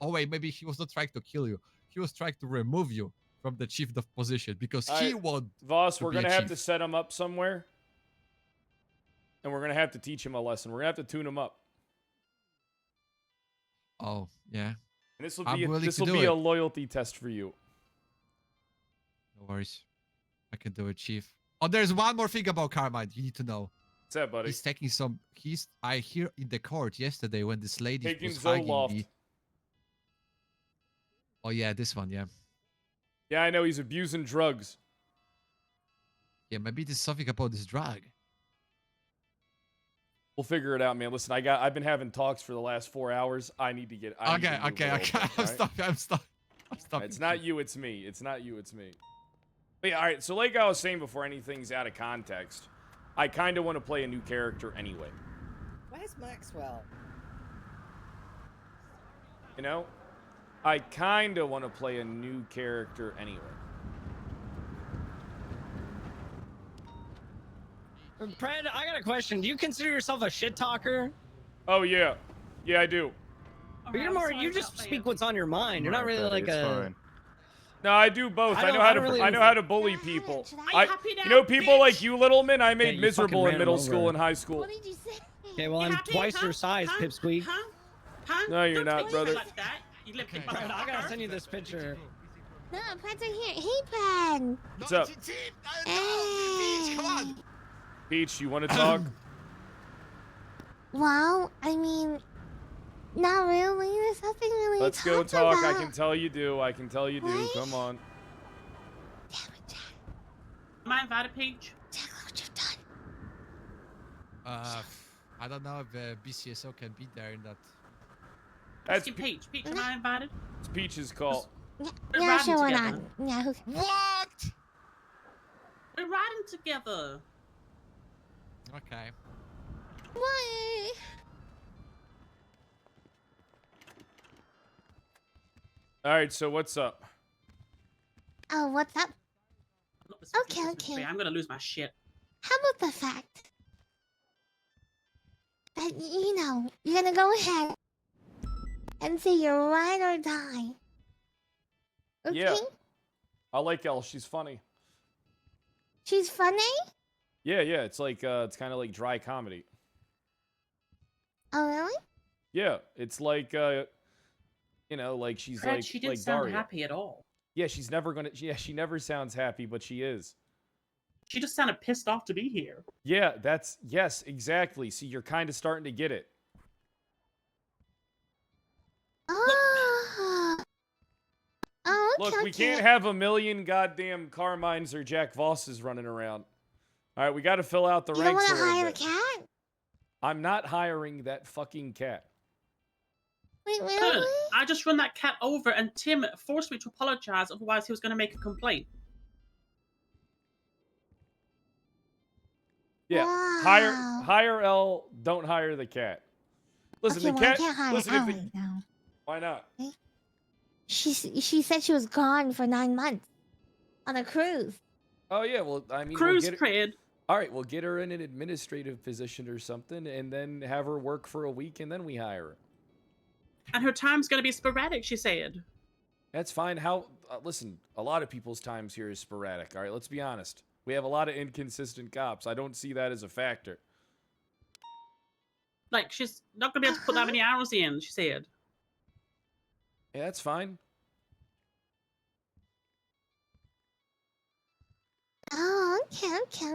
Oh wait, maybe he was not trying to kill you. He was trying to remove you from the chief of position because he wanted. Voss, to we're be a gonna have chief. to set him up somewhere, and we're gonna have to teach him a lesson. We're gonna have to tune him up. Oh yeah. And this will I'm be willing this to will do be it. a loyalty test for you. No worries. I can do it, Chief. Oh, there's one more thing about Carmine you need to know. What's that, buddy? He's taking some. I hear in the court yesterday when this lady Taking was hugging Zoloft. me. Oh yeah, this one, yeah. Yeah, I know he's abusing drugs. Yeah, maybe there's something about this drug. We'll figure it out, man. Listen, I've been having talks for the last 4 hours. I need to get. I need to move a little bit, I'm all right? stopping. It's not you, it's me. It's not you, it's me. But yeah, all right. So like I was saying before, anything's out of context. I kind of want to play a new character anyway. Where's Maxwell? You know, I kind of want to play a new character anyway. Pred, I got a question. Do you consider yourself a shit talker? Oh, yeah. Yeah, I do. But you're more, you just speak what's on your mind. You're not really like a... No, I do both. I know how to bully people. You now, know, people bitch? like you, Littleman, I Yeah, made you miserable fucking in ran middle him school over. and high school. Okay, well, I'm twice your size, Pipsqueak. No, you're not, brother. Pred, I gotta send you this picture. No, Prad's right here. Hey, Prad. What's up? Come on. Peach, you want to talk? Well, I mean, not really. There's nothing really Let's to go talk talk. I about. can tell you do. I can tell you do. What? Come on. Am I invited, Peach? I don't know if BCSO can be there in that. That's Peach. Peach, am I invited? It's Peach's call. We're Yeah, riding sure, why together. not? Yeah, who What? We're riding together. Okay. What? All right, so what's up? Oh, what's up? Okay, Wait, okay. I'm gonna lose my shit. How about the fact that, you know, you're gonna go ahead and say you're ride or die? Okay? Yeah. I like Elle. She's funny. She's funny? Yeah, yeah. It's like it's kind of like dry comedy. Oh, really? Yeah, it's like you know, like she's Fred, like she didn't like sound Daria. happy at all. Yeah, she's never gonna. Yeah, she never sounds happy, but she is. She just sounded pissed off to be here. Yeah, yes, exactly. See, you're kind of starting to get it. Oh. Oh, okay, Look, we can't have a million goddamn Carmines or Jack Vosses running around. All right, we got to fill out the You don't ranks want a to little hire a bit. cat? I'm not hiring that fucking cat. Wait, Good. really? I just run that cat over and Tim forced me to apologize, otherwise he was gonna make a complaint. Yeah, hire L. Don't hire the cat. Listen, Okay, the well, I cat. can't hire Listen, if the, Ellen, though. why not? She said she was gone for 9 months on a cruise. Oh yeah, well I mean, Cruise we'll get Pred. All right, we'll get her in an administrative position or something, and then have her work for a week, and then we hire her. And her time's gonna be sporadic, she said. That's fine. How? Listen, a lot of people's times here is sporadic. All right, let's be honest. We have a lot of inconsistent cops. I don't see that as a factor. Like, she's not gonna be able to put that many hours in, she said. Yeah, that's fine. Oh,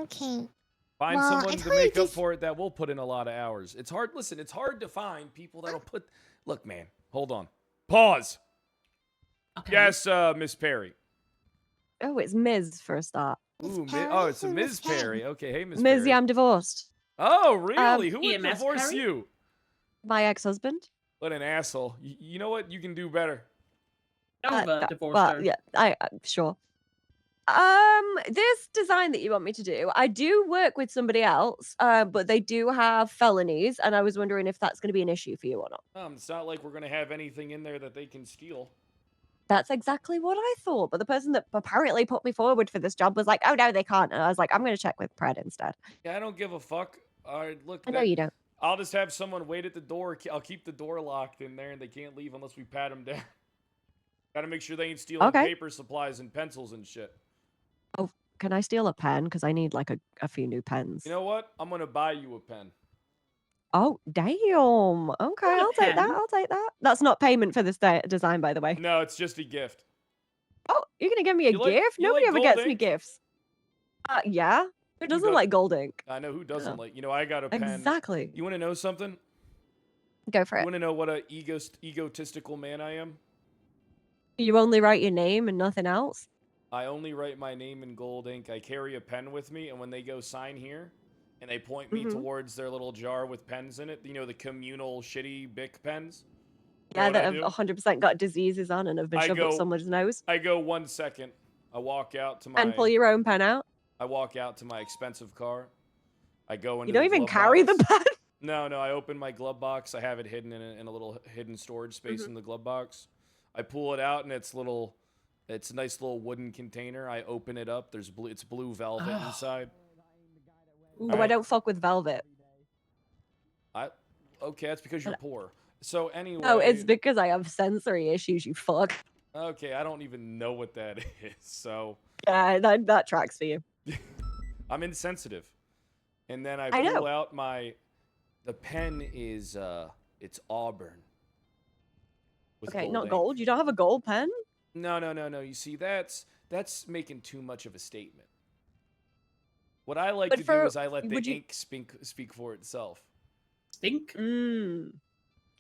okay. Find Well, someone I to totally make up for it that will put in a lot of hours. It's hard. Listen, it's hard to find people that'll put. Look, man, hold on. Pause. Okay. Yes, Miss Perry. Oh, it's Ms. for a start. Ooh, oh, it's a Ms. Perry. Okay, hey, Miss Ms. Perry. Yeah, I'm divorced. Oh, really? Who would EMS divorce Perry? you? My ex-husband. What an asshole. You know what? You can do better. Nova divorced well, her. yeah, sure. This design that you want me to do, I do work with somebody else, but they do have felonies, and I was wondering if that's going to be an issue for you or not. It's not like we're going to have anything in there that they can steal. That's exactly what I thought, but the person that apparently put me forward for this job was like, "Oh no, they can't." And I was like, "I'm going to check with Pred instead." Yeah, I don't give a fuck. All right, look. I know you don't. I'll just have someone wait at the door. I'll keep the door locked in there, and they can't leave unless we pat them down. Got to make sure they ain't stealing Okay. paper supplies and pencils and shit. Oh, can I steal a pen? Because I need like a few new pens. You know what? I'm going to buy you a pen. Oh, damn. Okay, I'll take that. pen? I'll take that. That's not payment for this design, by the way. No, it's just a gift. Oh, you're going to give me a You like- gift? you Nobody like ever gold gets me ink? gifts. Yeah. Who doesn't does- like gold ink? I know who doesn't Yeah. like. You know, I got a pen. Exactly. You want to know something? Go for You it. want to know what a egotistical man I am? You only write your name and nothing else? I only write my name in gold ink. I carry a pen with me, and when they go sign here, and they point me Mhm. towards their little jar with pens in it, you know, the communal shitty Bic pens? You know Yeah, what that I have do? 100% got diseases on and have been I shoved go- up someone's nose. I go 1 second. I walk out to my. And pull your own pen out. I walk out to my expensive car. I go into. You don't the even glove carry box. the pen. No, I open my glove box. I have it hidden in a little hidden storage space in the glove box. I pull it out and it's a nice little wooden container. I open it up. It's blue velvet inside. Oh, I don't fuck with velvet. Okay, that's because you're poor. So anyway. No, it's because I have sensory issues, you fuck. Okay, I don't even know what that is. So. Yeah, that tracks for you. I'm insensitive. And then I I pull know. out the pen is it's auburn. With Okay, gold not ink. gold. You don't have a gold pen? No. You see, that's making too much of a statement. What I like But to do for- is I let the would you- ink speak for itself. Stink?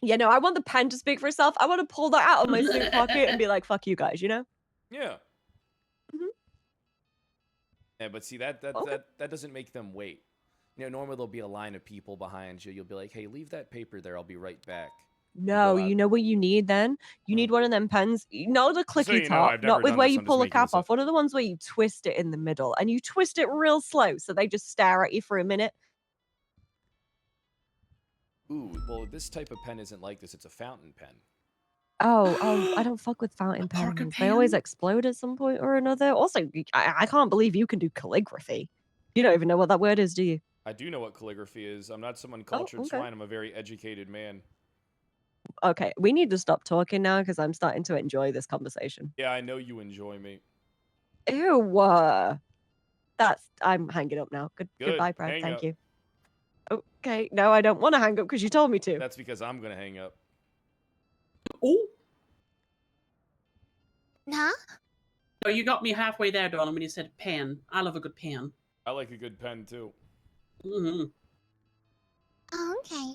Yeah, no, I want the pen to speak for itself. I want to pull that out of my suit pocket and be like, fuck you guys, you know? Yeah. Mhm. Yeah, but see that doesn't make them wait. You know, normally there'll be a line of people behind you. You'll be like, "Hey, leave that paper there. I'll be right back." No, go out. you know what you need then? You need one of them pens, not the Just so clicky you know, top, I've never not with done where this, you I'm just pull a making cap this up. off. One of the ones where you twist it in the middle and you twist it real slow so they just stare at you for a minute. Ooh, well, this type of pen isn't like this. It's a fountain pen. Oh, I don't fuck with fountain pens. They always explode at some point or another. Also, I can't believe you can do calligraphy. You don't even know what that word is, do you? I do know what calligraphy is. I'm not some uncultured okay. swine. I'm a very educated man. Okay, we need to stop talking now because I'm starting to enjoy this conversation. Yeah, I know you enjoy me. Ew. I'm hanging up now. Good. Goodbye, Brad. Hang Thank up. you. Okay, no, I don't want to hang up because you told me to. That's because I'm gonna hang up. Oh. Nah? Oh, you got me halfway there, darling, when you said pen. I love a good pen. I like a good pen too. Mm-hmm. Oh, okay.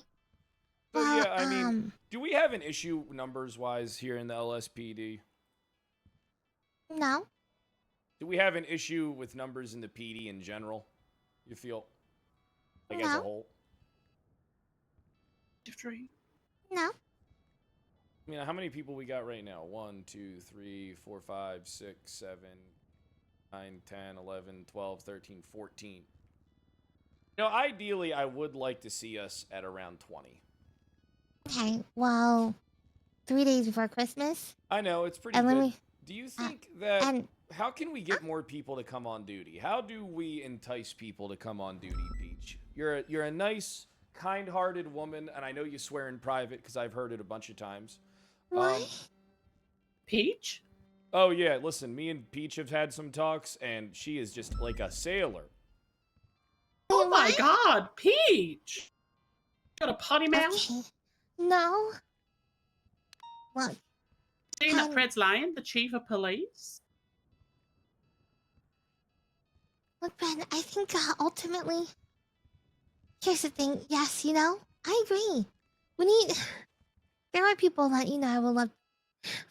But Well, yeah, I mean, do we have an issue numbers wise here in the LSPD? No. Do we have an issue with numbers in the PD in general? You feel like as a No. whole? No. I mean, how many people we got right now? 1, 2, 3, 4, 5, 6, 7, 9, 10, 11, 12, 13, 14. You know, ideally, I would like to see us at around 20. Okay, well, 3 days before Christmas. I know, it's pretty And let good. me- Do you think that... how can we get more people to come on duty? How do we entice people to come on duty, Peach? You're a nice, kind-hearted woman, and I know you swear in private because I've heard it a bunch of times. Peach? Oh, yeah, listen, me and Peach have had some talks, and she is just like a sailor. Oh my god, Peach! Got a potty mouth? Okay. No. Look. Saying that Fred's lying, the chief of police? Look, Ben, I think ultimately, here's the thing. Yes, you know, I agree. We need. There are people that, you know, I would love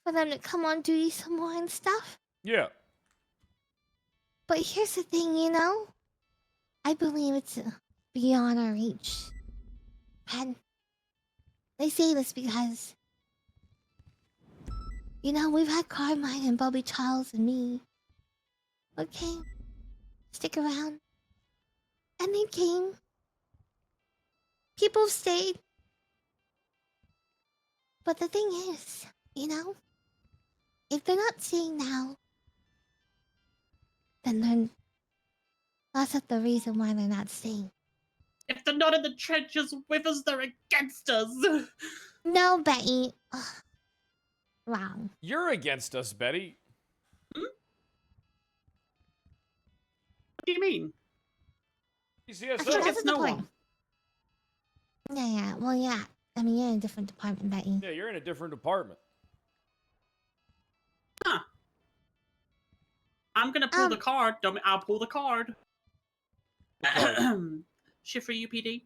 for them to come on duty some more and stuff. Yeah. But here's the thing, you know, I believe it's beyond our reach. Ben, I say this because, you know, we've had Carmine and Bobby Charles and me. Okay, stick around. And they came. People stayed. But the thing is, you know, if they're not staying now, then that's not the reason why they're not staying. If they're not in the trenches with us, they're against us. No, Betty. Ugh. Wrong. You're against us, Betty. What do you mean? You see us Okay, so? that's the point. Yeah. Well, yeah. I mean, you're in a different department, Betty. Yeah, you're in a different department. Huh. I'm gonna pull the card, dummy. I'll pull the card. Shift for UPD.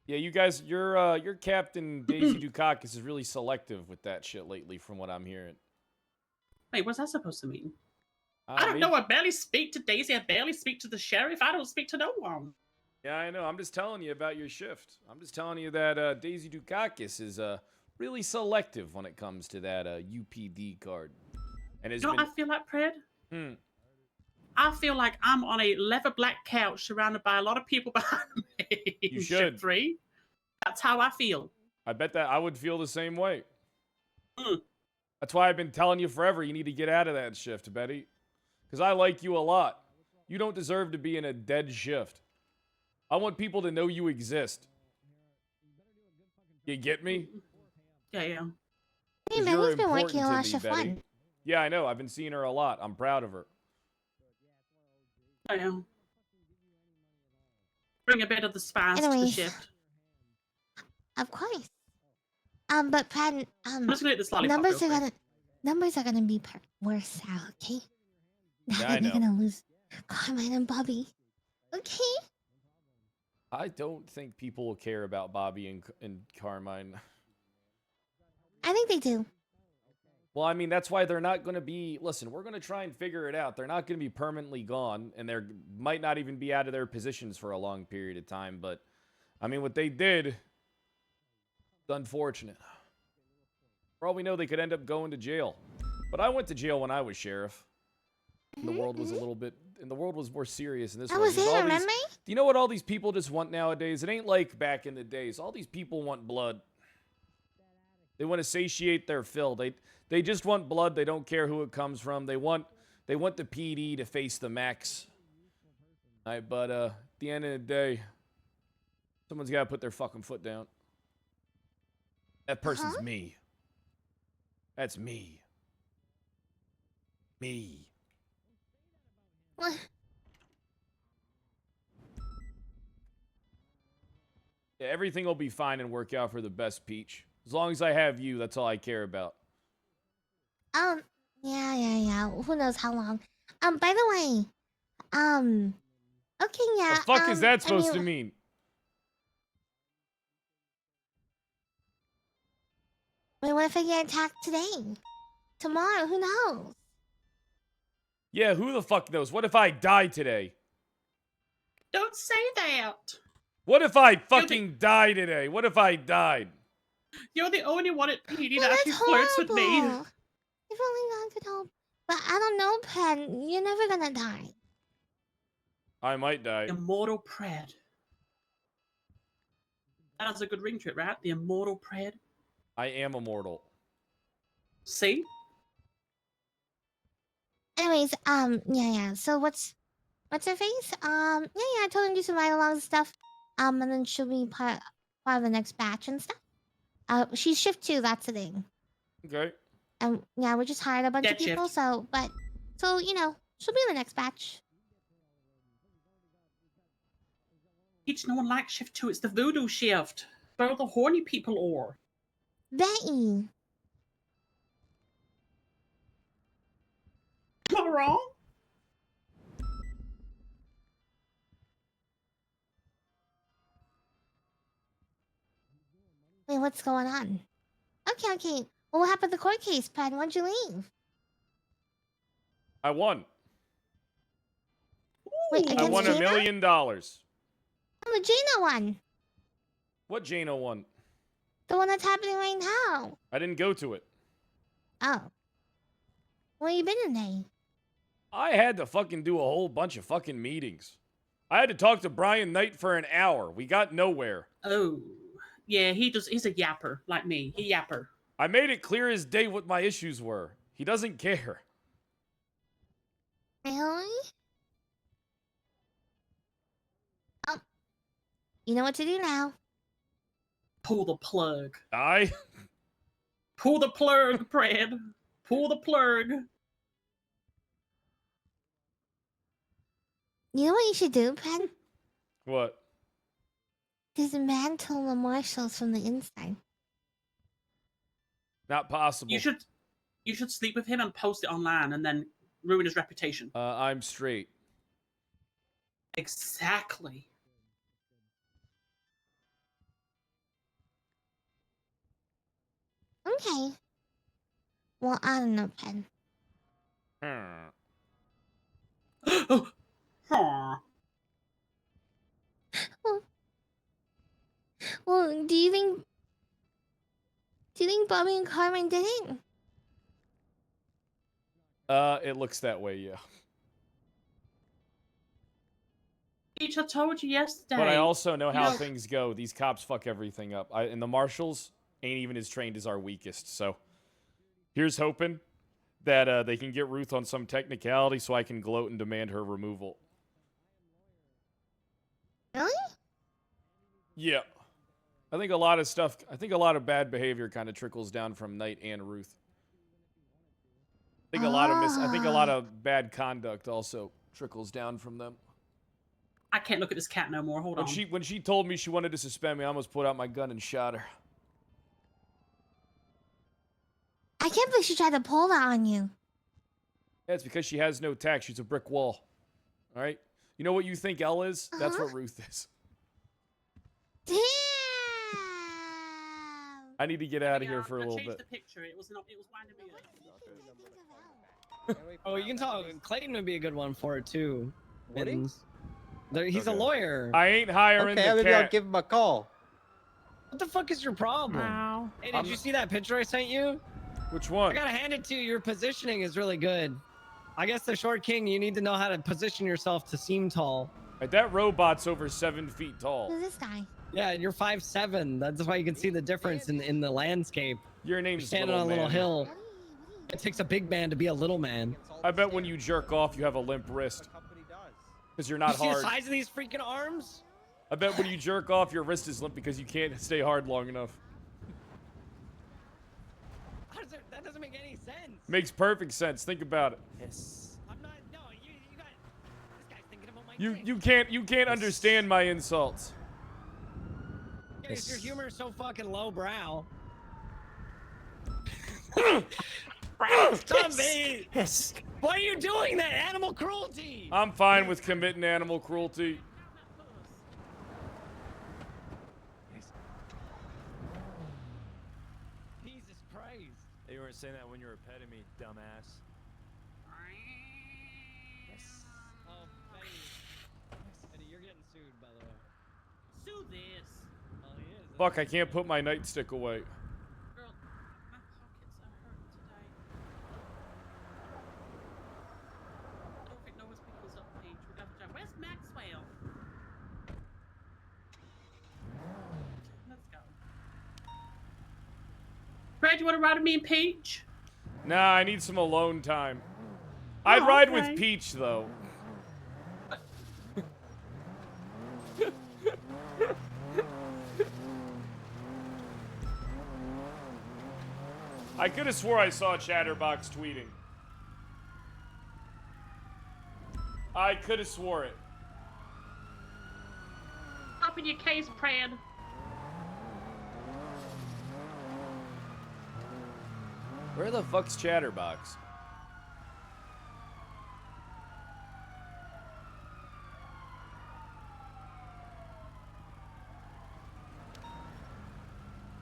Yeah, you guys, your Captain Daisy Dukakis is really selective with that shit lately, from what I'm hearing. Wait, what's that supposed to mean? I I don't mean- know. I barely speak to Daisy. I barely speak to the sheriff. I don't speak to no one. Yeah, I know. I'm just telling you about your shift. I'm just telling you that Daisy Dukakis is really selective when it comes to that UPD card. And has You know been... what I feel like, Pred? I feel like I'm on a leather black couch surrounded by a lot of people behind me. You Shift should. 3. That's how I feel. I bet that I would feel the same way. That's why I've been telling you forever you need to get out of that shift, Betty. Because I like you a lot. You don't deserve to be in a dead shift. I want people to know you exist. You get me? Yeah, yeah. Hey, 'Cause man, you're we've been important working a to lot of me, shift Betty. one. Yeah, I know. I've been seeing her a lot. I'm proud of her. I know. Bring a bit of the spice to the Anyways. shift. Of course. But Pratt, just gonna eat this lollipop numbers real are quick. gonna be worse now, okay? Now Yeah, I that they're know. gonna lose Carmine and Bobby. Okay? I don't think people will care about Bobby and Carmine. I think they do. Well, I mean, that's why they're not going to be... Listen, we're going to try and figure it out. They're not going to be permanently gone, and they might not even be out of their positions for a long period of time, but... I mean, what they did... is unfortunate. For all we know, they could end up going to jail. But I went to jail when I was sheriff. And the world was a little bit... And the world was more serious than this I one. was There's there, all these- remember? Do you know what all these people just want nowadays? It ain't like back in the days. All these people want blood. They want to satiate their fill. They just want blood. They don't care who it comes from. They want the PD to face the max. All right, but at the end of the day, someone's got to put their fucking foot down. That person's me. That's me. Me. What? Yeah, everything will be fine and work out for the best, Peach. As long as I have you, that's all I care about. Yeah. Who knows how long? By the way, okay, yeah. The fuck is that supposed to mean? Wait, what if I get attacked today? Tomorrow? Who knows? Yeah, who the fuck knows? What if I die today? Don't say that. What if I fucking die today? What if I died? You're the only one at PD Well, that actually that's flirts with me. horrible. If only God could help. But I don't know, Pen. You're never gonna die. I might die. Immortal Pred. That has a good ring to it, right? The Immortal Pred. I am immortal. See? Anyways, yeah. So what's her face? Yeah. I told her to do some ride-along stuff. And then she'll be part of the next batch and stuff. She's shift 2. That's the thing. Okay. And yeah, we just hired a bunch of Dead people. shift. So you know, she'll be in the next batch. Each no one likes shift 2. It's the voodoo shift. Where all the horny people are. Betty. Am I wrong? Wait, what's going on? Okay. Well, what happened to the court case, Pen? Why'd you leave? I won. Wait, I against won $1 Jaina? million. Oh, the Jaina one. What Jano won? The one that's happening right now. I didn't go to it. Oh. Where you been today? I had to fucking do a whole bunch of fucking meetings. I had to talk to Brian Knight for an hour. We got nowhere. Oh. Yeah, he's a yapper, like me. He yapper. I made it clear as day what my issues were. He doesn't care. Really? Oh. You know what to do now. Pull the plug. Pull the plug, Pred. Pull the plug. You know what you should do, Pen? What? Dismantle the marshals from the inside. Not possible. You should sleep with him and post it online and then ruin his reputation. I'm straight. Exactly. Okay. Well, I don't know, Pen. Well, do you think Bobby and Carmen did it? It looks that way, yeah. Each I told you yesterday. But I also know how know- things go. These cops fuck everything up. And the marshals ain't even as trained as our weakest, so Here's hoping that they can get Ruth on some technicality so I can gloat and demand her removal. Really? Yeah. I think a lot of bad behavior kind of trickles down from Knight and Ruth. I think a lot of bad conduct also trickles down from them. I can't look at this cat no more. Hold on. When she told me she wanted to suspend me, I almost put out my gun and shot her. I can't believe she tried to pull that on you. Yeah, it's because she has no tact. She's a brick wall. All right? You know what you think L is? That's what Ruth is. Damn. I need to get out of here for a little bit. The picture. It was winding me up. Oh, you can talk. Clayton would be a good one for it too. Woody? He's a lawyer. I ain't hiring the maybe cat. I'll give him a call. What the fuck is your problem? Wow. Hey, did you see that picture I sent you? Which one? I gotta hand it to you. Your positioning is really good. I guess the short king, you need to know how to position yourself to seem tall. Right, that robot's over 7 feet tall. Who's this guy? Yeah, and you're 5'7". That's why you can see the difference in the landscape. Your name's You're standing on a little hill. It takes a big man to be a little man. I bet when you jerk off, you have a limp wrist. Because you're not you hard. See the size of these freaking arms? I bet when you jerk off, your wrist is limp because you can't stay hard long enough. That doesn't make any sense. Makes perfect sense. Think about it. Yes. I'm not. No, you got. This guy's thinking about my. You can't understand my insults. Yeah, your humor is so fucking lowbrow. Zombie! Yes. Why are you doing that? Animal cruelty! I'm fine with committing animal cruelty. Jesus Christ. You weren't saying that when you were petting me, dumbass. Yes. Oh, Betty. Betty, you're getting sued, by the way. Sue this. Oh, he is. Fuck, I can't put my nightstick away. Girl, my pockets are hurting today. I don't think no one's picking this up, Paige. We got to. Where's Maxwell? Let's go. Brad, you want to ride with me and Peach? Nah, I need some alone time. I'd ride with Peach, though. I could have swore I saw Chatterbox tweeting. I could have swore it. Up in your case, Brad. Where the fuck's Chatterbox?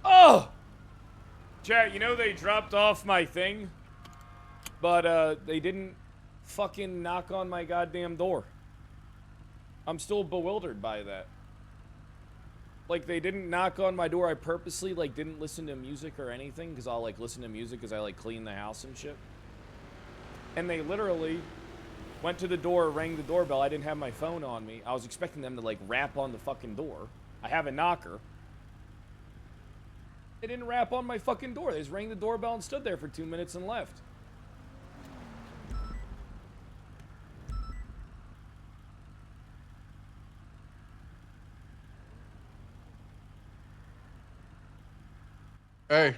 Oh! Chat, you know they dropped off my thing, but they didn't fucking knock on my goddamn door. I'm still bewildered by that. Like, they didn't knock on my door. I purposely, like, didn't listen to music or anything, because I'll, like, listen to music as I, like, clean the house and shit. And they literally went to the door, rang the doorbell. I didn't have my phone on me. I was expecting them to, like, rap on the fucking door. I have a knocker. They didn't rap on my fucking door. They just rang the doorbell and stood there for 2 minutes and left. Hey.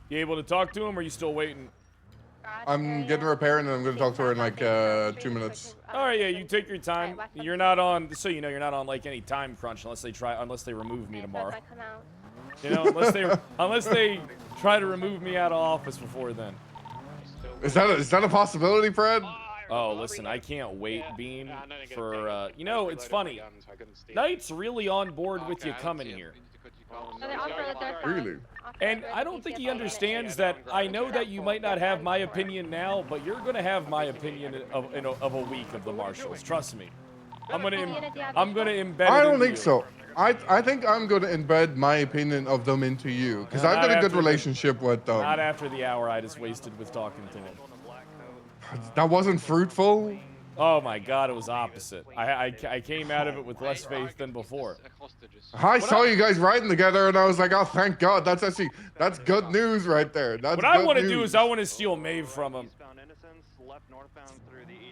You able to talk to him, or are you still waiting? I'm getting a repair, and then I'm going to talk to her in like 2 minutes. All right, yeah, you take your time. You're not on, so you know, you're not on like any time crunch unless they remove me tomorrow. You know, unless they try to remove me out of office before then. Is that a possibility, Fred? Oh, listen, I can't wait, Bean, for, you know, it's funny. Knight's really on board with you coming here. Really? And I don't think he understands that I know that you might not have my opinion now, but you're going to have my opinion of a week of the Marshals. Trust me. I'm gonna embed it I don't into think you. so. I think I'm going to embed my opinion of them into you, because I've got a good relationship with them. Not after the hour I just wasted with talking to him. That wasn't fruitful. Oh my god, it was opposite. I came out of it with less faith than before. I saw you guys riding together, and I was like, oh, thank God. That's good news right there. That's What I want to do is I want to steal Maeve from him.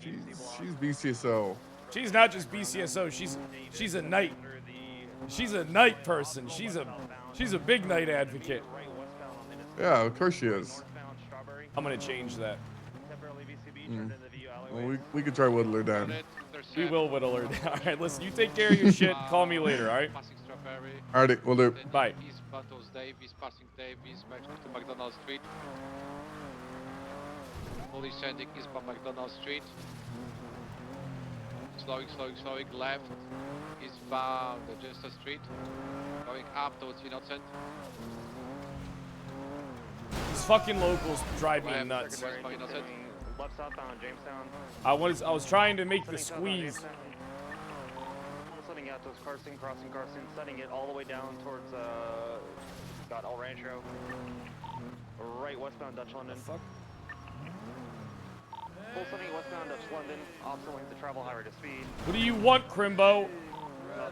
She's BCSO. She's not just BCSO. She's a knight. She's a knight person. She's a big knight advocate. Yeah, of course she is. I'm gonna change that. Well, we could try whittle her down. We will whittle her down. All right, listen. You take care of your shit. Call me later. All right. Alrighty, we'll do. Bye. East Battles Davies, passing Davies, back to McDonald Street. Fully sending eastbound McDonald Street. Slowing, left. Eastbound Jester Street. Going up towards Innocent. These fucking locals drive me nuts. Left southbound Jamestown. I was trying to make the squeeze. Setting out towards Carson, crossing, setting it all the way down towards got El Rancho. Right westbound Dutch London. Full setting westbound Dutch London. Opposite lanes to travel highway to speed. What do you want, Crimbo?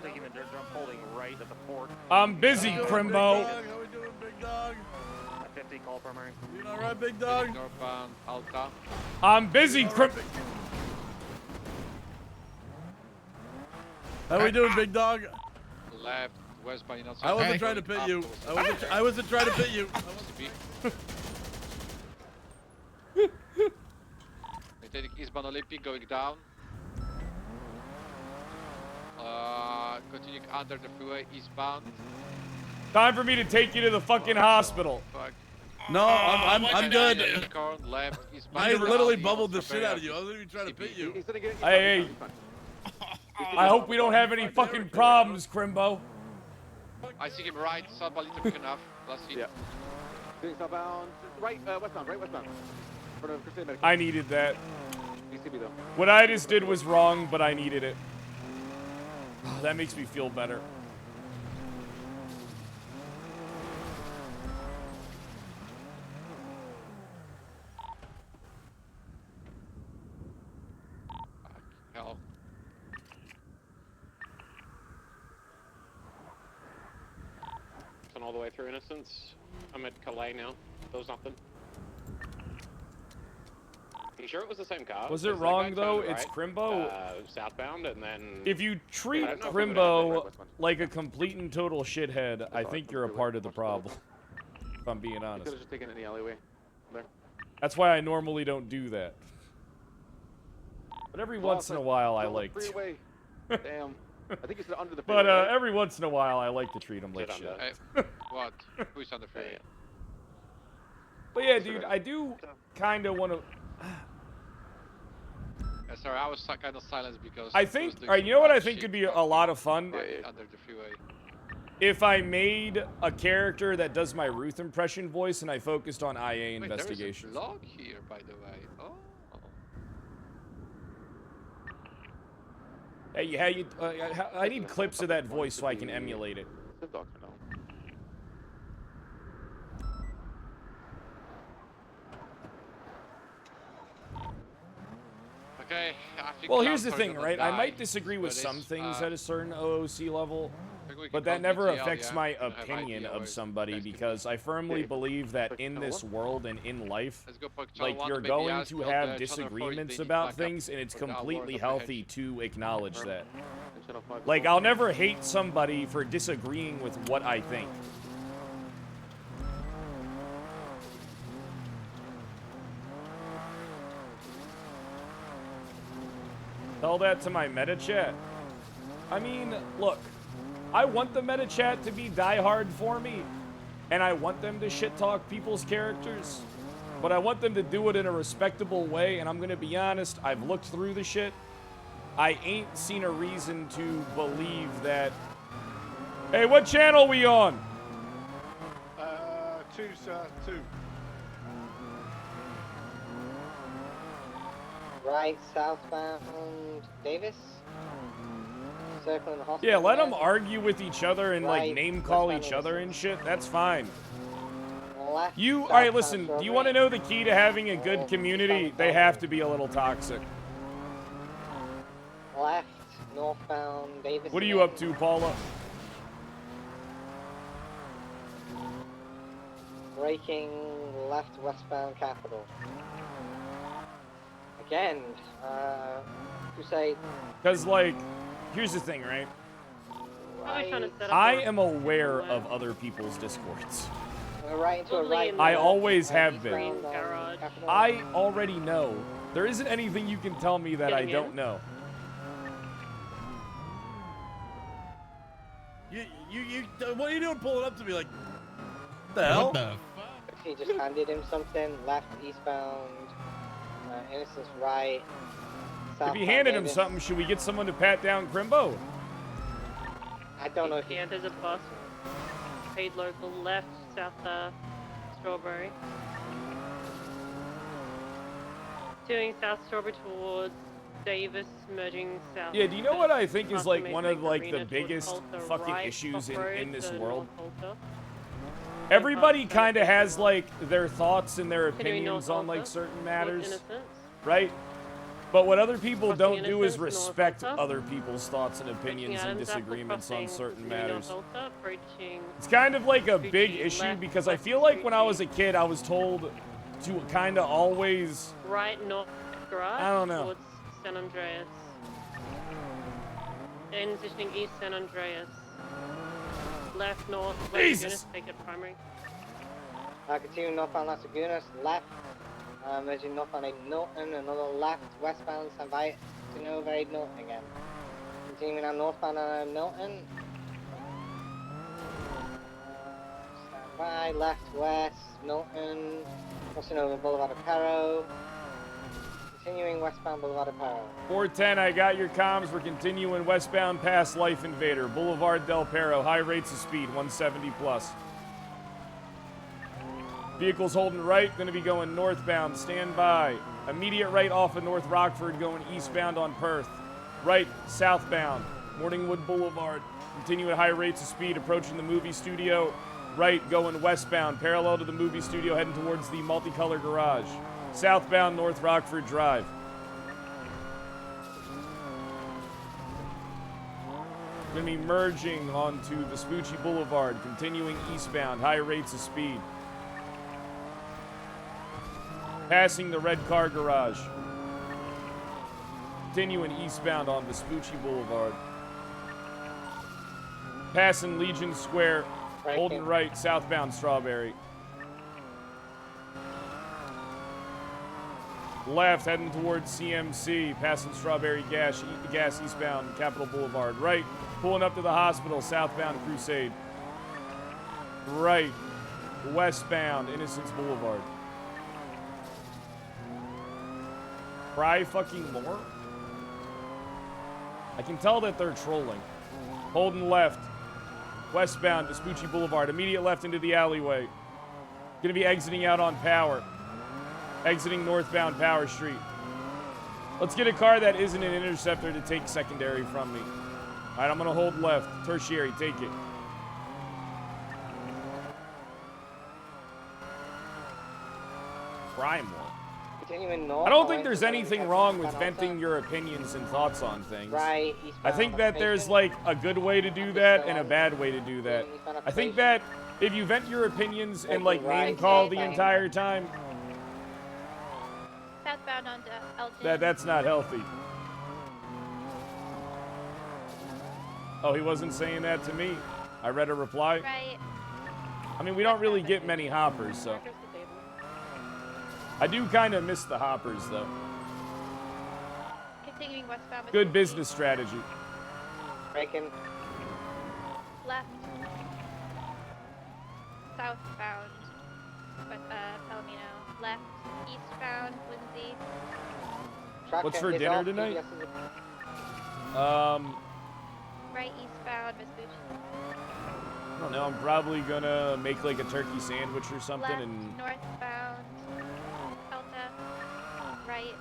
Taking the dirt jump, holding right at the port. I'm busy, Crimbo. How we doing, big dog? 50 call primary. You all right, big dog? Northbound Alta. I'm busy, Crimbo. How we doing, big dog? Left, westbound Innocent. I wasn't trying to pit you. I wasn't trying to pit you. We're taking eastbound Olympic, going down. Continuing under the freeway, eastbound. Time for me to take you to the fucking hospital. No, I'm good. Left, I literally bubbled the shit out of you. I wasn't even trying to pit you. Hey. I hope we don't have any fucking problems, Crimbo. I see him right, southbound little quick enough. Last hit. Yeah. Southbound, right westbound. I needed that. What I just did was wrong, but I needed it. Oh, that makes me feel better. Hell. All the way through Innocence. I'm at Calais now. There's nothing. You sure it was the same car? Was it wrong though? It's Crimbo. Southbound, and then. If you treat Crimbo like a complete and total shithead, I think you're a part of the problem. If I'm being honest. Could have just taken it in the alleyway. There. That's why I normally don't do that. But every once in a while, I like to. Damn. I think it's under the. But every once in a while, I like to treat them like shit. What? Who's on the freeway? But yeah, dude, I do kind of want to. Sorry, I was kind of silent because. I think. All right, you know what I think could be a lot of fun? Under the freeway. If I made a character that does my Ruth impression voice and I focused on IA investigations. There's a vlog here, by the way. Oh. Hey, I need clips of that voice so I can emulate it. Okay, I think well, here's the thing, right? I might disagree with some things at a certain OOC level, but that never affects my opinion of somebody because I firmly believe that in this world and in life, like, you're going to have disagreements about things, and it's completely healthy to acknowledge that. Like, I'll never hate somebody for disagreeing with what I think. Tell that to my meta chat. I mean, look, I want the meta chat to be diehard for me, and I want them to shit talk people's characters, but I want them to do it in a respectable way, and I'm gonna be honest, I've looked through the shit. I ain't seen a reason to believe that. Hey, what channel we on? 2, sir, 2. Right, southbound Davis. Circling the hospital. Yeah, let them argue with each other and like name call each other and shit. That's fine. All right, listen, do you want to know the key to having a good community? They have to be a little toxic. northbound Davis. What are you up to, Paula? Braking left westbound Capital. Again, Crusade. Because, like, here's the thing, right? Right, I am aware of other people's discords. right into a right. I always have been. eastbound on Capital. I already know. There isn't anything you can tell me that I don't know. What are you doing pulling up to me like, what the hell? What the He just handed him something. Left eastbound. Innocence right. If you handed him something, should we get someone to pat down Crimbo? I don't know if he... Yeah, there's a bus. Paid local left, south Strawberry. Doing South Strawberry towards Davis, merging south. Yeah, do you know what I think is past like the one Mason of like Arena the towards biggest Tulsa, fucking right issues off road in this to world? North Tulsa. Everybody kind of has like their thoughts and their Continuing opinions North on like Tulsa, certain towards matters, Innocence. right? But what other people Crossing don't do is Innocence, North respect Tulsa. other people's thoughts and Approaching opinions and Adams Apple, disagreements on crossing certain continuing matters. North Tulsa, approaching It's kind of like a Fuji big issue left, because I west feel like Fuji. when I was a kid, I was told to kind of always. right north garage I don't know. towards San Andreas. Transitioning east San Andreas. Left north Las Jesus. Lagunas, take it primary. Continuing northbound Las Lagunas, left. Merging northbound 8 Milton, another left, westbound San Vito over 8 Milton again. Continuing on northbound Milton. Stand by, left, west, Milton. Crossing over Boulevard of Paro. Continuing westbound Boulevard of Paro. 410, I got your comms. We're continuing westbound past Life Invader, Boulevard Del Perro, high rates of speed, 170 plus. Vehicles holding right, going to be going northbound, stand by. Immediate right off of North Rockford, going eastbound on Perth. Right, southbound, Morningwood Boulevard. Continue at high rates of speed, approaching the movie studio. Right, going westbound, parallel to the movie studio, heading towards the multicolor garage. Southbound North Rockford Drive. Going to be merging onto Vespucci Boulevard, continuing eastbound, high rates of speed. Passing the red car garage. Continuing eastbound on Vespucci Boulevard. Passing Legion Square, holding right, southbound Strawberry. Left, heading towards CMC, passing Strawberry Gas eastbound, Capitol Boulevard. Right, pulling up to the hospital, southbound Crusade. Right, westbound, Innocence Boulevard. Cry fucking more? I can tell that they're trolling. Holding left, westbound, Vespucci Boulevard. Immediate left into the alleyway. Gonna be exiting out on Power. Exiting northbound Power Street. Let's get a car that isn't an interceptor to take secondary from me. All right, I'm gonna hold left. Tertiary, take it. Cry more. Continuing north. I don't think there's anything wrong with venting your opinions and thoughts on things. Right, I think that there's like a good way to do that and a bad way to do that. I think that if you vent your opinions and like name call the entire time, Southbound onto Elgin. that's not healthy. Oh, he wasn't saying that to me. I read a reply. Right. I mean, we don't really get many hoppers, so. I do kind of miss the hoppers, though. Continuing westbound. Good business strategy. Braking. Left. Southbound. Palomino. Left. Eastbound. Lindsay. What's for dinner tonight? Right eastbound. Vespucci. I don't know. I'm probably gonna make like a turkey sandwich or something Left. and. Northbound. Delta. Right.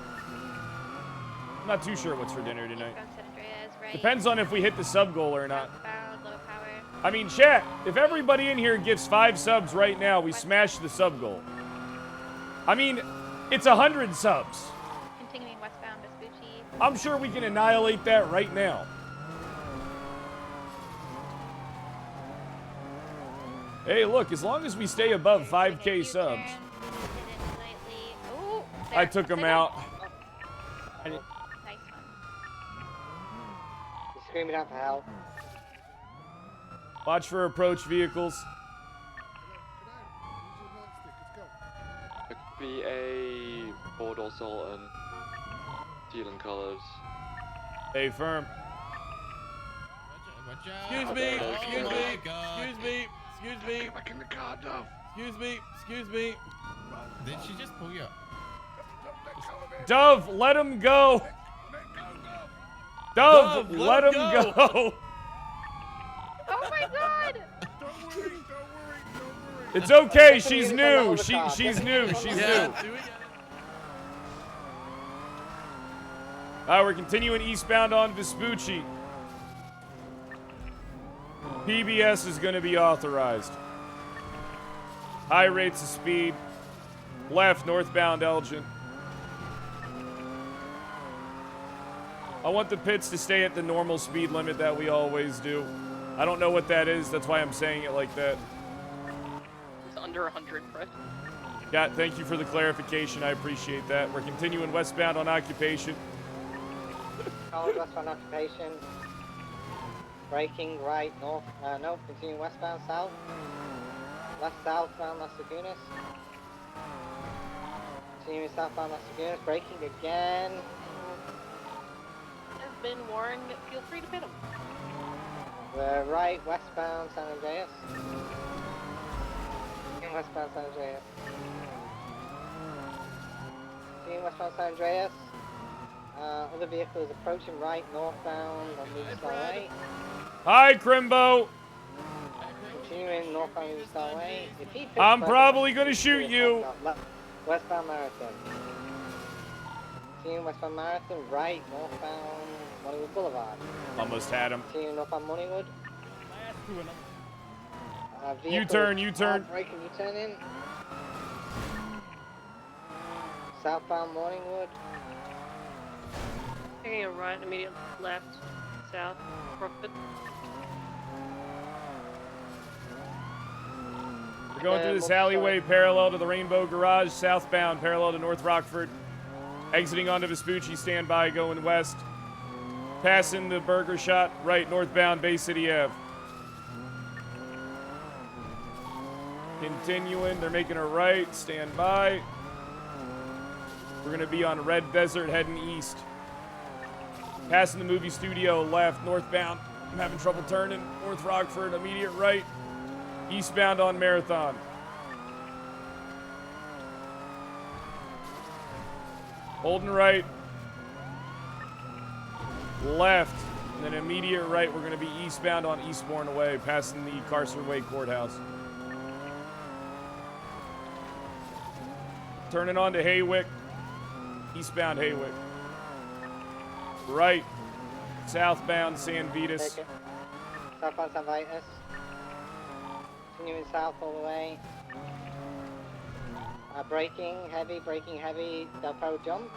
I'm not too sure what's for dinner tonight. Eastbound San Andreas. Right. Depends on if we hit the sub goal or not. Southbound. Low power. I mean, chat, if everybody in here gives 5 subs right now, we smash the sub goal. I mean, it's 100 subs. Continuing westbound. Vespucci. I'm sure we can annihilate that right now. Hey, look, as long as we stay above 5K subs. Ooh, I took him out. Nice one. He's screaming out for help. Watch for approach vehicles. It could be a Bordeaux Sultan, Zealand colours. Hey, firm. Excuse me, excuse me, excuse me, excuse me. Get back in the car, Dove. Excuse me, excuse me. Did she just pull you? Dove, let him go. Dove, let him go. Oh my god! It's okay. She's new. She's new. She's new. We're continuing eastbound on Vespucci. PBS is going to be authorized. High rates of speed. Left, northbound Elgin. I want the pits to stay at the normal speed limit that we always do. I don't know what that is. That's why I'm saying it like that. It's under 100, Fred. Yeah, thank you for the clarification. I appreciate that. We're continuing westbound on occupation. Solid westbound occupation. Braking right, north, no, continuing westbound, south. Left southbound Las Lagunas. Continuing southbound Las Lagunas, braking again. Has been warned, feel free to pit him. We're right, westbound San Andreas. Continuing westbound San Andreas. Continuing westbound San Andreas. Other vehicle is approaching right, northbound on Movie Star Way. Hi, Crimbo. Continuing northbound Movie Star Way. If he picks I'm right, probably going to shoot you. Westbound Marathon. Continuing westbound Marathon, right, northbound Moneywood Boulevard. Almost had him. Continuing northbound Moneywood. U-turn, U-turn. Braking, U-turn in. Southbound Morningwood. Taking a right, immediate left, south, Crockford. We're going through this alleyway parallel to the Rainbow Garage, southbound, parallel to North Rockford. Exiting onto Vespucci, stand by, going west. Passing the Burger Shot, right, northbound Bay City Ave. Continuing, they're making a right, stand by. We're gonna be on Red Desert heading east. Passing the movie studio left, northbound. I'm having trouble turning. North Rockford, immediate right. Eastbound on Marathon. Holding right. Left. And then immediate right, we're going to be eastbound on Eastbourne Way, passing the Carcer Way Courthouse. Turning on to Haywick. Eastbound Haywick. Right. Southbound San Vitus. Southbound San Vitus. Continuing south all the way. Braking heavy, Del Pro jump.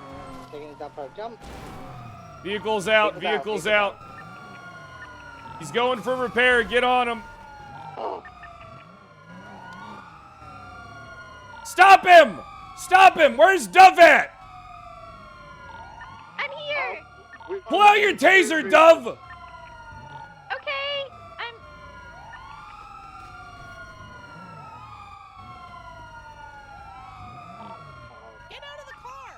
Taking the Del Pro jump. Vehicles out, vehicles out. He's going for repair, get on him. Oh. Stop him! Stop him! Where's Dove at? I'm here! Pull out your taser, Dove! Okay, Get out of the car!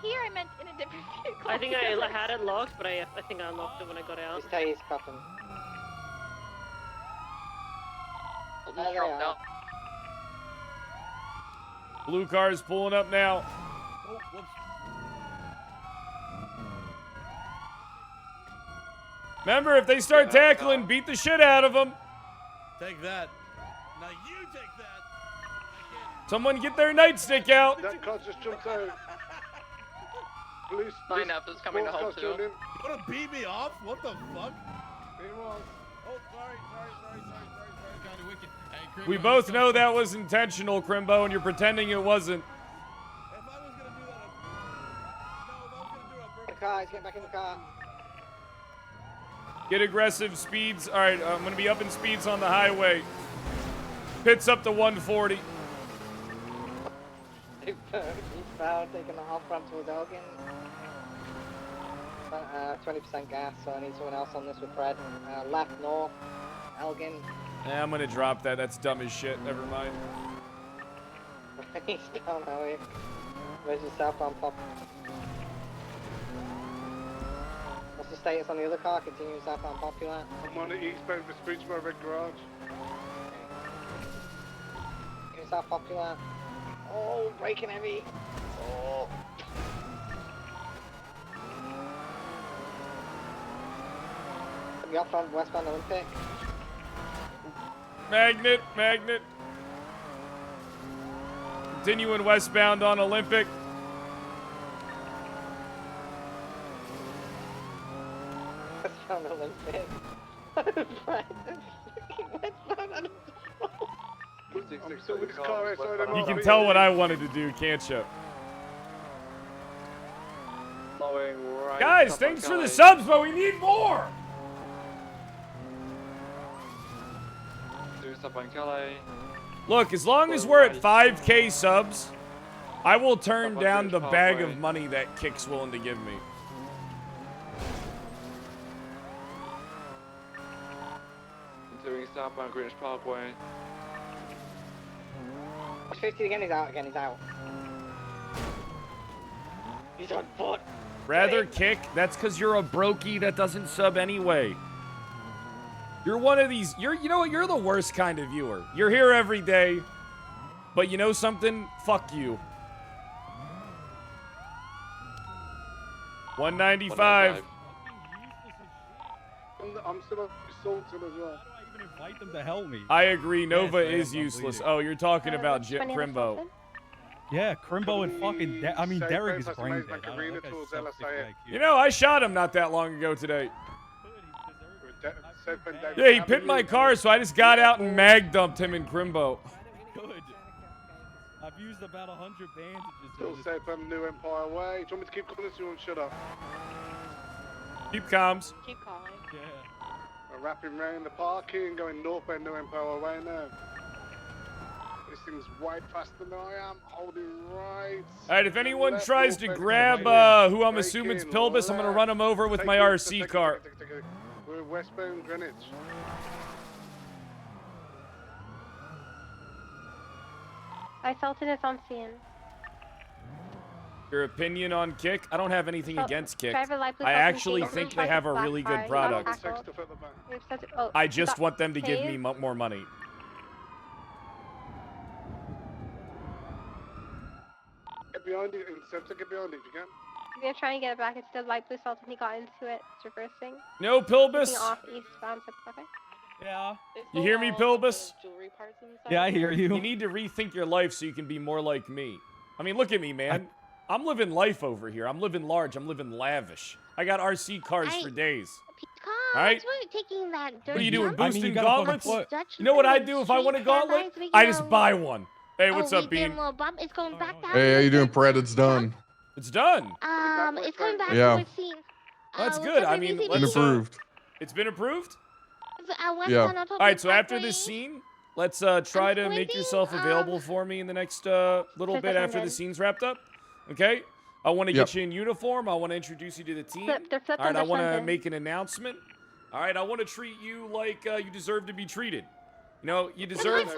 here I meant in a different vehicle. I think I had it locked, but I think I unlocked it when I got out. Just tell you he's cuffing. Blue car's pulling up now. Oh, whoops. Remember, if they start tackling, beat the shit out of them. Take that. Now you take that. Someone get their nightstick out. That car just jumped out. Police. Line up is coming to help too. You wanna beat me off? What the fuck? He was. Oh, sorry. Kind of wicked. Hey, Crimbo, We both know that was intentional, Crimbo, and you're pretending it wasn't. The car, he's getting back in the car. Get aggressive speeds. All right, I'm going to be up in speeds on the highway. Pits up to 140. Eastbound, taking the off ramp towards Elgin. 20% gas, so I need someone else on this with Fred. Left, north, Elgin. I'm gonna drop that. That's dumb as shit. Never mind. Eastbound, Howie. Where's your southbound pop? What's the status on the other car? Continuing southbound popular. I'm on the eastbound for speech by Red Garage. Continuing south popular. Oh, braking heavy. Oh. The off front westbound Olympic. Magnet. Continuing westbound on Olympic. Westbound Olympic. Westbound Olympic. You can tell what I wanted to do, can't you? Guys, thanks for the subs, but we need more! Look, as long as we're at 5K subs, I will turn down the bag of money that Kick's willing to give me. Doing southbound Greenwich Parkway. 50 again, he's out. He's on foot. Rather Kick? That's because you're a brokey that doesn't sub anyway. You're one of these, you know what, you're the worst kind of viewer. You're here every day, but you know something? Fuck you. 195. I'm still assaulting as well. Even invite them to help me. I agree, Nova is useless. Oh, you're talking about Crimbo. Yeah, Crimbo and fucking, Derek is brain dead. You know, I shot him not that long ago today. Yeah, he pit my car, so I just got out and mag dumped him in Crimbo. Good. I've used about 100 bandages. Still safe on New Empire Way. Do you want me to keep calling this? You want to shut up? Keep comms. Keep calling. Yeah. We're wrapping around the parking, going northbound New Empire Way now. This thing's way faster than I am. Holding right. Alright, if anyone tries to grab who I'm assuming is Pilbus, I'm gonna run him over with my RC car. We're westbound Greenwich. I felt it as I'm seeing. Your opinion on Kick? I don't have anything against Kick. Driver light blue I fucking actually statement, think they charge have a black really car, good you got product. tackled. I just want them to give me tased. more money. Get behind it, Inceptor, get behind it if you can. I'm gonna try and get it back. It's the light blue salt and he got into it. It's reversing. No, Pilbus? Taking off eastbound to perfect. Yeah. You hear me, Pilbus? Yeah, I hear you. You need to rethink your life so you can be more like me. I mean, look at me, man. I'm living life over here. I'm living large. I'm living lavish. I got RC cars for days. All right? Taking that What are you doing, jump. boosting gauntlets? You know what I do if I want a gauntlet? I just buy one. Hey, what's up, Bean? It's going back down. Hey, how you doing, Brad? It's done. It's done. It's going back Yeah. towards scene. That's good. I mean, Been let's, approved. It's been approved? Yeah. All right, so after this scene, let's try to make yourself available for me in the next little bit after the scene's wrapped up. Okay? I want to get you in uniform. I want to introduce you to the team. All right, I want to make an announcement. All right, I want to treat you like you deserve to be treated. You know, you deserve...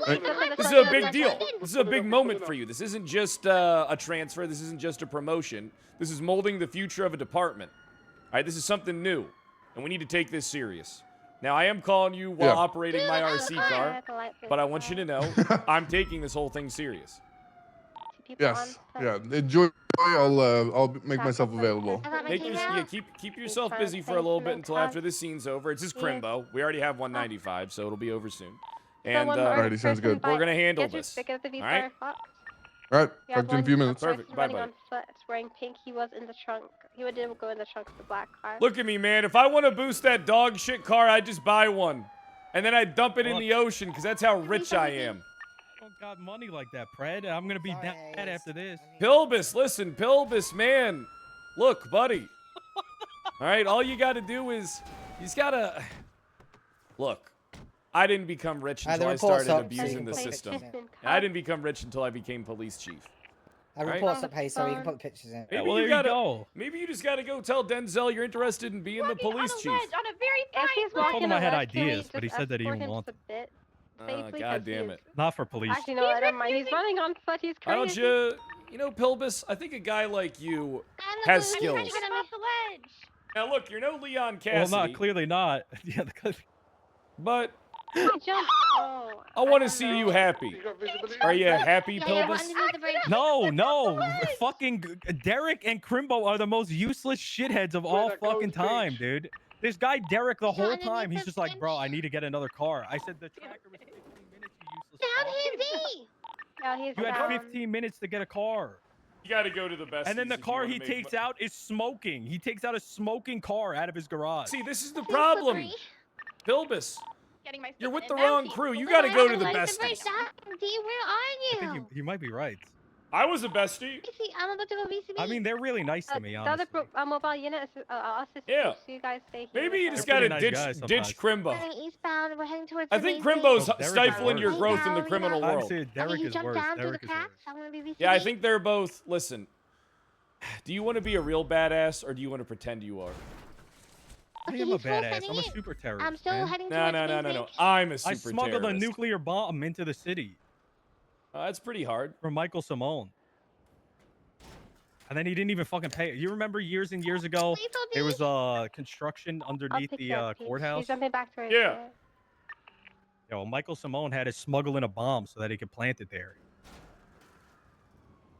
This is a big deal. This is a big moment for you. This isn't just a transfer. This isn't just a promotion. This is molding the future of a department. All right, this is something new, and we need to take this serious. Now, I am calling you while operating my RC car, but I want you to know I'm taking this whole thing serious. Yes. Yeah. Enjoy. I'll make myself available. Keep yourself busy for a little bit until after this scene's over. It's just Crimbo. We already have 195, so it'll be over soon. And Alrighty, sounds good. we're gonna handle this. All right. All right. Talk to you in a few minutes. Perfect. Bye, bye. On foot, wearing pink. He was in the trunk. He didn't go in the trunk of the black car. Look at me, man. If I want to boost that dog shit car, I just buy one, and then I dump it in the ocean because that's how rich I am. I don't got money like that, Pred. I'm gonna be dead after this. Pilbus, listen, Pilbus, man. Look, buddy. All right, all you got to do is, you just gotta look. I didn't become rich The until I report's started up, so you abusing can the put the system. pictures in. I didn't become rich until I became police chief. The Right? report's up, hey, so you can put the pictures in. Maybe well, you there you gotta. go. Maybe you just gotta go tell Denzel you're interested in being the police chief. On a very If he's I told walking him I had around, can we ideas, but he just said that he escort didn't him want just them. a bit safely? God 'Cause damn he's- it. Not for police. Actually, no, never mind. He's running on foot. He's Why crazy. don't you know, Pilbus? I think a guy like you has skills. Get him off the ledge. Now look, you're no Leon Well, Cassidy. not clearly not. Yeah, But He jumped. Oh, I want to see you happy. Are you happy, Pilbus? No. Fucking Derek and Crimbo are the most useless shitheads of all fucking time, dude. This guy Derek the whole time, he's just like, bro, I need to get another car. I said the tracker was 15 minutes, you useless fuck. Yeah, he's You had down. 15 minutes to get a car. You got to go to the best. And then the car he takes out is smoking. He takes out a smoking car out of his garage. See, this is the problem. Pilbus, Getting my you're with feet the in. Now wrong he's crew. You pulling got to go out to the like besties. D, where are you? He might be right. I was a bestie. See, I'm about to go VCB. I mean, they're really nice to me, The honestly. other mobile unit, I'll assist Yeah. you, so you guys stay here. Maybe you with just them. got to nice ditch guys ditch Crimbo. We're heading eastbound. We're heading towards I the think main Crimbo's gate. Derek is stifling your worse. growth in the Now, criminal I'm world. serious, Okay, Derek you is jumped worse. down through Derek the is cracks. worse. I'm gonna be VCB. Yeah, I think they're both. Listen, do you want to be a real badass or do you want to pretend you are? I Okay, am a he's full badass. sending I'm a it. super terrorist. I'm still man. heading No, towards no, the no, main no, no. gate. I'm a I super smuggled terrorist. a nuclear bomb into the city That's pretty hard. from Michael Simone. And then he didn't even fucking pay. You remember years and years ago, there was construction I'll underneath pick the you up, Peach. courthouse. He's jumping back to her Yeah. shit. Yo, Michael Simone had to smuggle in a bomb so that he could plant it there.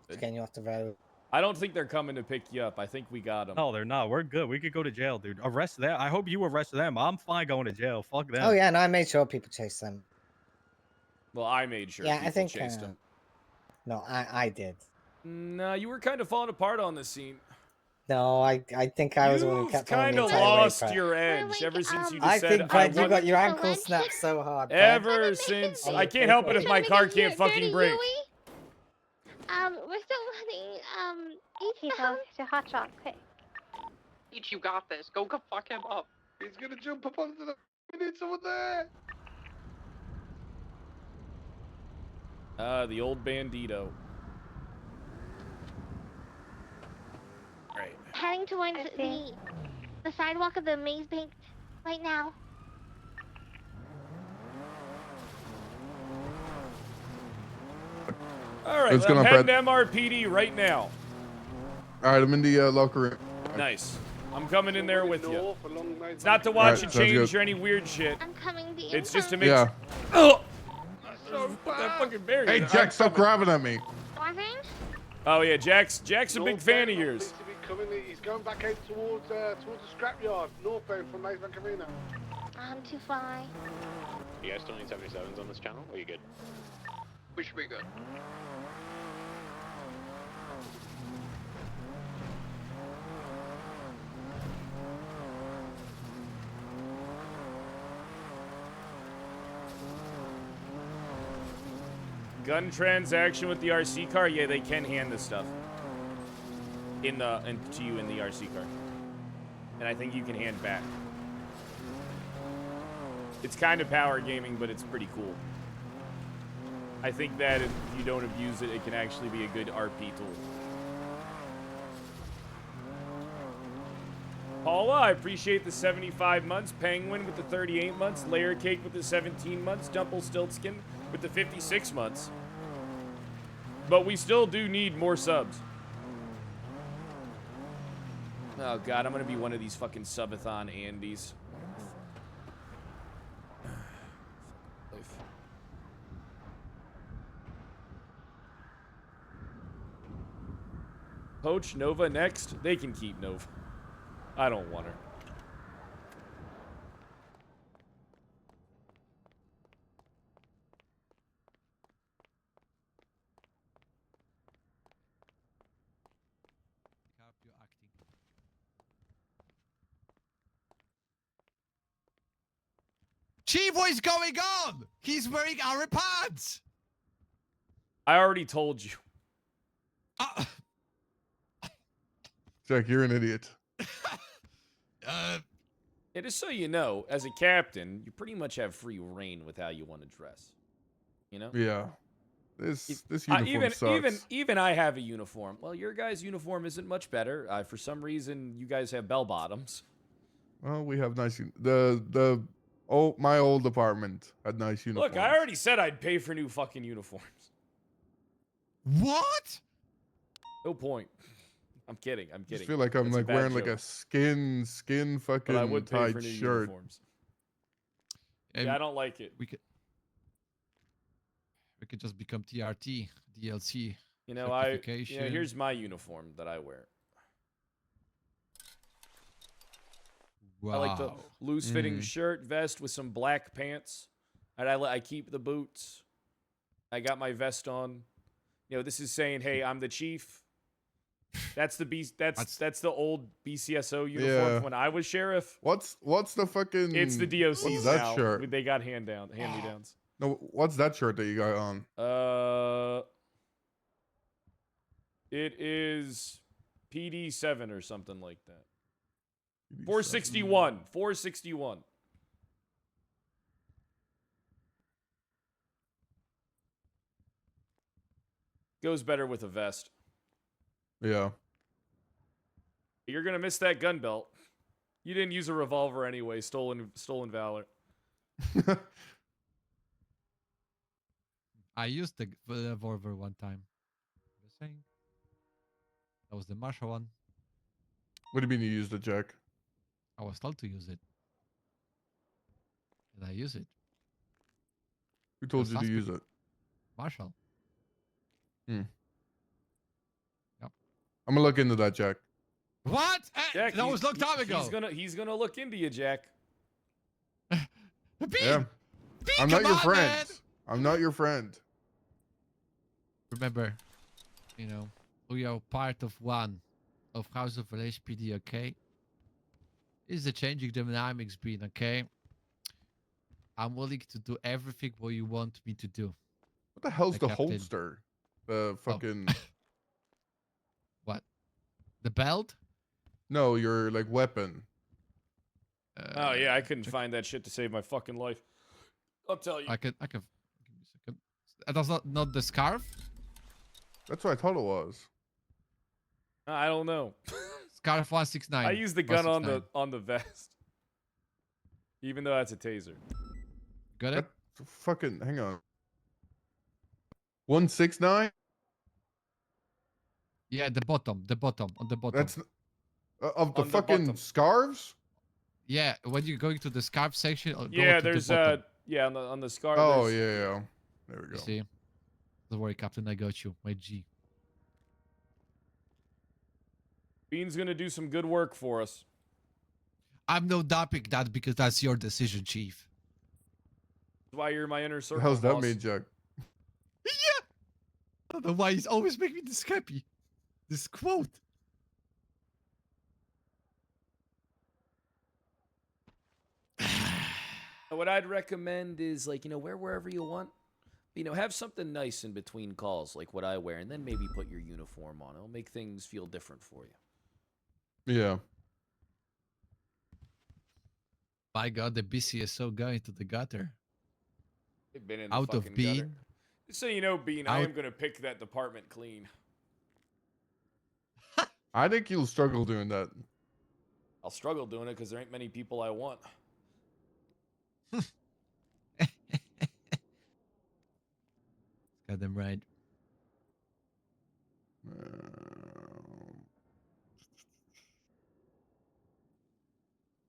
It's getting you off the road. I don't think they're coming to pick you up. I think we got them. No, they're not. We're good. We could go to jail, dude. Arrest them. I hope you arrest them. I'm fine going to jail. Fuck them. Oh yeah, no, I made sure people chase them. Well, I made sure Yeah, people I think. chased them. No, I did. No, you were kind of falling apart on this scene. No, I think I was the one who You've kept telling kind the of entire way, lost Brett. your edge ever since you I just think, said Brett, you want- got your ankle snapped so hard. Brett. Ever since I can't help it if my car can't fucking brake. We're still running, Eastbound to Hot Shot. Okay. Peach, you got this. Go fuck him up. He's gonna jump up onto the. We need someone there. The old bandito. Right. heading towards the sidewalk of the maze bank right now. All right, What's well, going I'm on, heading Brad? to MRPD right now. All right, I'm in the locker room. Nice. I'm coming in there with you. North along Maze It's not to Bank. watch Alright, you sounds change good. or any weird shit. I'm coming to you. It's just to make. Yeah. Oh! That fucking barrier. Hey, Jack, stop grabbing at me. Oh yeah, Jack's a big fan of yours. Seems to be coming. He's going back out towards the scrapyard, northbound from Maze Bank Arena. I'm too far. You guys still need 77s on this channel? Or are you good? We should be good. Gun transaction with the RC car? Yeah, they can hand this stuff to you in the RC car, and I think you can hand back. It's kind of power gaming, but it's pretty cool. I think that if you don't abuse it, it can actually be a good RP tool. Paula, I appreciate the 75 months. Penguin with the 38 months. Layer Cake with the 17 months. Dumple Stiltskin with the 56 months. But we still do need more subs. Oh god, I'm gonna be one of these fucking subathon Andys. Poach Nova next. They can keep Nova. I don't want her. Chief, what is going on? He's wearing our pants. I already told you. Jack, you're an idiot. Yeah, just so you know, as a captain, you pretty much have free reign with how you want to dress. You know? Yeah. This uniform sucks. Even I have a uniform. Well, your guys' uniform isn't much better. For some reason, you guys have bell bottoms. Well, we have nice my old apartment had nice uniforms. Look, I already said I'd pay for new fucking uniforms. What? No point. I'm kidding. I'm I kidding. just feel like I'm That's a like bad wearing like joke. a skin But I fucking would pay tight for new shirt. uniforms. Yeah, I don't like it. We could just become TRT DLC. You know, certification. here's my uniform that I wear. Wow. I like the loose-fitting shirt, vest with some black pants. And I keep the boots. I got my vest on. You know, this is saying, "Hey, I'm the chief." That's the that's the old BCSO uniform Yeah. when I was sheriff. What's the fucking? It's the DOC's What's that now. shirt? They got hand-me-downs. No, what's that shirt that you got on? It is PD7 or something like that. PD7. 461. 461. Goes better with a vest. Yeah. You're gonna miss that gun belt. You didn't use a revolver anyway. Stolen valor. I used the revolver one time. Just saying. That was the Marshall one. What do you mean you used it, Jack? I was told to use it. And I use it. Who told The you to use suspect- it? Marshall. Yep. Yep. I'm gonna look into that, Jack. What? Jack, that was a long time ago. He's gonna look into you, Jack. Yeah. I'm not your friend. I'm not your friend. Remember, you know, we are part of one of House of LHPD, okay? This is the changing dynamics being, okay? I'm willing to do everything what you want me to do. What the hell's the Captain. holster? The fucking What? The belt? No, your like weapon. Oh yeah, I couldn't find that shit to save my fucking life. I'll tell you. I can. Give me a second. That's not the scarf. That's what I thought it was. I don't know. Scarf 169. I use the gun on the vest, even though that's a taser. Got it? Fucking hang on. 169. Yeah, the bottom, on the bottom. That's of the On the fucking bottom. scarves. Yeah, when you're going to the scarf section. Go Yeah, to there's the bottom. yeah on the scarf. Oh there's- yeah. There we You go. see? Don't worry, Captain. I got you, my G. Bean's gonna do some good work for us. I'm no dopping that because that's your decision, Chief. That's why you're my inner What circle. the hell's that boss. mean, Jack? Yeah. I don't know why he's always making me this happy. This quote. What I'd recommend is like, you know, wear wherever you want. You know, have something nice in between calls, like what I wear, and then maybe put your uniform on. It'll make things feel different for you. Yeah. My God, the BCSO going to the gutter. They've been in the Out of fucking Bean. gutter. Just so you know, Bean, I Out- am gonna pick that department clean. I think you'll struggle doing that. I'll struggle doing it because there ain't many people I want. Got them right.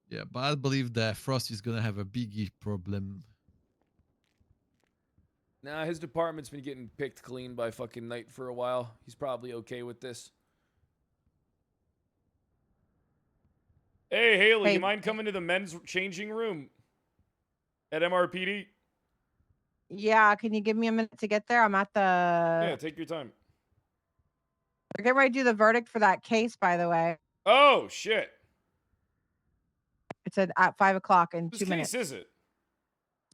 Yeah, but I believe that Frost is gonna have a biggie problem. Nah, his department's been getting picked clean by fucking Knight for a while. He's probably okay with this. Hey, Haley, Hey. you mind coming to the men's changing room at MRPD? Yeah, can you give me a minute to get there? I'm at the. Yeah, take your time. We're getting ready to do the verdict for that case, by the way. Oh, shit. It's at 5 o'clock in Whose 2 case minutes. is it?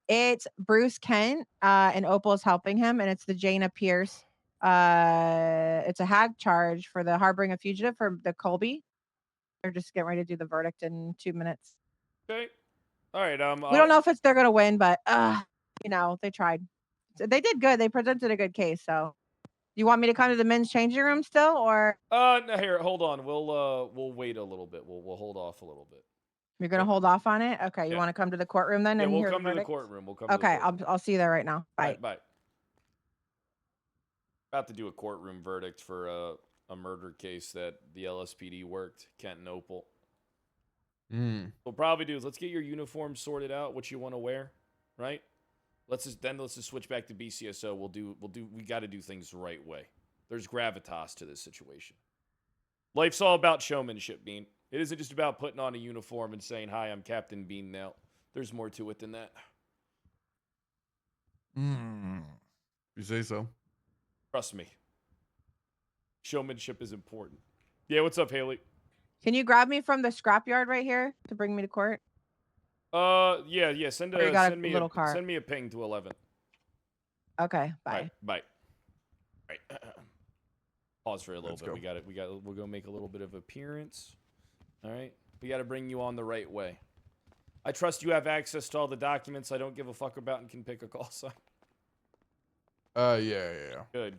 It's Bruce Kent, and Opal's helping him, and it's the Jana Pierce. It's a hag charge for the harboring a fugitive for the Colby. They're just getting ready to do the verdict in 2 minutes. Okay. All right. We don't know if they're gonna win, but you know, they tried. They did good. They presented a good case. So, you want me to come to the men's changing room still, or No, here, hold on. We'll wait a little bit. We'll hold off a little bit. you're gonna hold off on it? Okay. You Yeah. want to come to the courtroom then Yeah, and we'll hear come the to the verdict? courtroom. We'll come. Okay. To the courtroom. I'll see you there right now. Bye. All right, bye. About to do a courtroom verdict for a murder case that the LSPD worked, Kent and Opal. We'll probably do is let's get your uniform sorted out, what you want to wear, right? Let's just switch back to BCSO. We got to do things the right way. There's gravitas to this situation. Life's all about showmanship, Bean. It isn't just about putting on a uniform and saying, "Hi, I'm Captain Bean now." There's more to it than that. You say so. Trust me. Showmanship is important. Yeah, what's up, Haley? Can you grab me from the scrapyard right here to bring me to court? Yeah. Send me a ping to 11. Okay, bye. All right, bye. All right. Pause for a little bit. We'll go make a little bit of appearance. All right. We got to bring you on the right way. I trust you have access to all the documents I don't give a fuck about and can pick a call sign. Yeah. Good.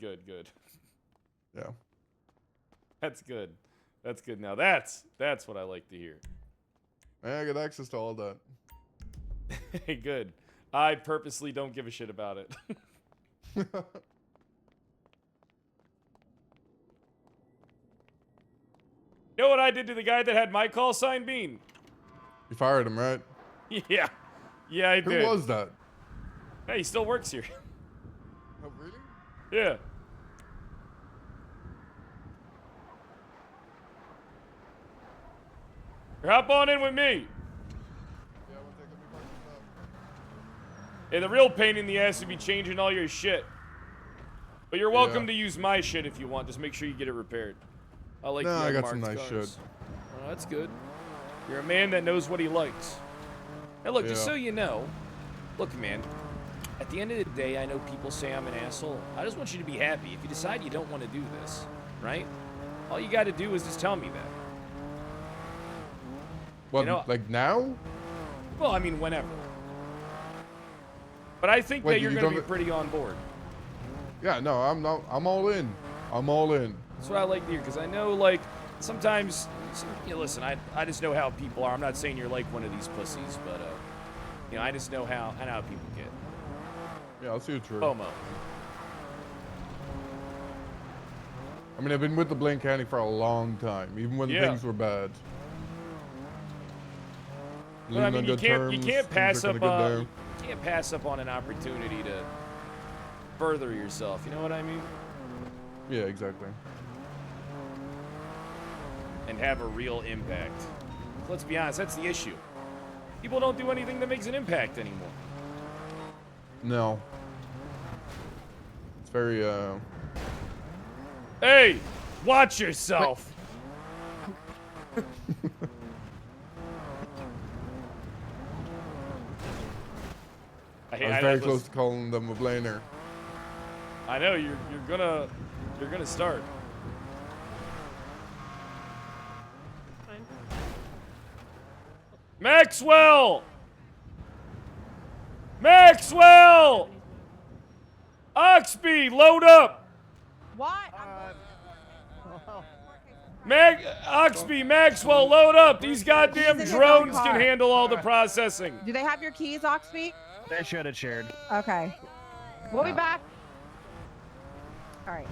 Yeah. That's good. That's good. Now that's what I like to hear. Yeah, I got access to all that. Hey, good. I purposely don't give a shit about it. You know what I did to the guy that had my call sign, Bean? You fired him, right? Yeah. Yeah, I did. Who was that? Hey, he still works here. Oh, really? Yeah. Hop on in with me. Hey, the real pain in the ass would be changing all your shit. But you're welcome to use my shit if you want. Just make sure you get it repaired. I like I got unmarked some nice cars. shit. Oh, that's good. You're a man that knows what he likes. Hey, look, just so you know, look, man, at the end of the day, I know people say I'm an asshole. I just want you to be happy. If you decide you don't want to do this, right? All you got to do is just tell me that. What, like now? Well, I mean, whenever. But I think that you're going to be pretty on board. Yeah, no, I'm all in. I'm all in. That's what I like to hear, because I know, like, sometimes, you know, listen, I just know how people are. I'm not saying you're like one of these pussies, but, you know, I just know how people get. Yeah, I'll see you true. FOMO. I mean, I've been with the Blaine County for a long time, even when things were bad. But I mean, you can't pass up on an opportunity to further yourself. You know what I mean? Yeah, exactly. And have a real impact. Let's be honest, that's the issue. People don't do anything that makes an impact anymore. No. It's very Hey, watch yourself. I was very close to calling them a blainer. I know you're gonna start. Maxwell! Oxby, load up! What? Oxby, Maxwell, load up! These goddamn drones can handle all the processing. Do they have your keys, Oxby? They should have shared. Okay. We'll be back. All right.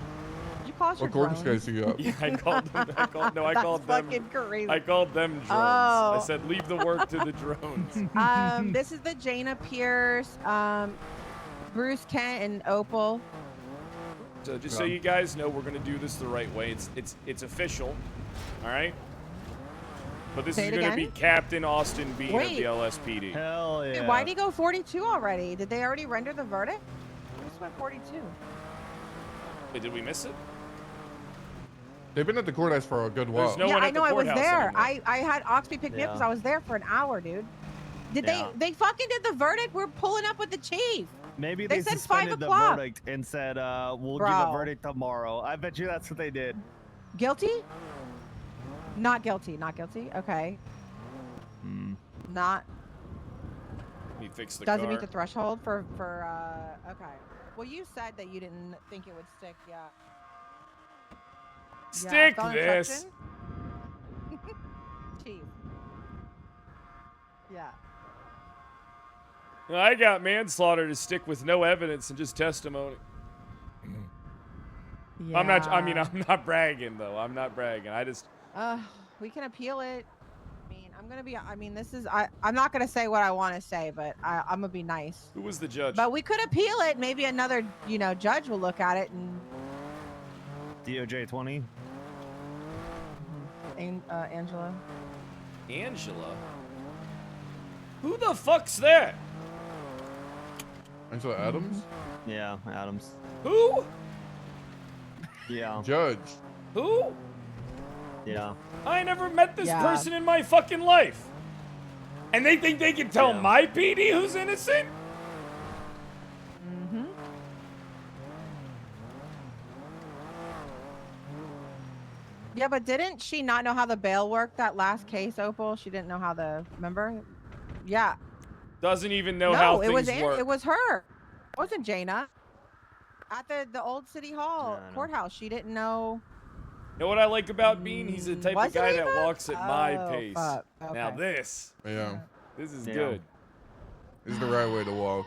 Did you call us your What drones? guys you got? Yeah, I called them. I called them. Fucking crazy. I called them drones. Oh. I said, leave the work to the drones. This is the Jaina Pierce, Bruce Kent, and Opal. So just so you guys know, we're gonna do this the right way. It's official, all right? But this is gonna be Captain Austin Bean of the LSPD. Hell yeah. Dude, why'd he go 42 already? Did they already render the verdict? He just went 42. Wait, did we miss it? They've been at the courthouse for a good while. There's no Yeah, one I at know. the I was courthouse there. anymore. I had Oxby pick me up because I was there for an hour, dude. Did they fucking did the verdict? We're pulling up with the chief. Maybe they they said 5 suspended the o'clock. verdict and said, we'll give a verdict tomorrow. I bet you that's what they did. Guilty? Not guilty. Not guilty. Okay. Not Let me fix the doesn't car. meet the threshold for okay. Well, you said that you didn't think it would stick. Yeah. Stick phone this. instruction? Chief. Yeah. I got manslaughter to stick with no evidence and just testimony. Yeah. I'm not bragging though. I'm not bragging. I just. We can appeal it. I'm not gonna say what I want to say, but I'm gonna be nice. Who was the judge? But we could appeal it. Maybe another, judge will look at it and. DOJ 20. Angela. Angela? Who the fuck's that? Angela Adams? Yeah, Adams. Who? Yeah. Judge. Who? Yeah. I never met this person in my fucking life. And they think they can tell my PD who's innocent? Mm-hmm. Yeah, but didn't she not know how the bail worked that last case, Opal? She didn't know how remember? Yeah. Doesn't even know how things work. It was her. It wasn't Jaina. At the old city hall courthouse, she didn't know. You know what I like about Bean? He's the type of guy that walks at my pace. Fuck. Now Okay. this. Yeah. This is good. This is the right way to walk.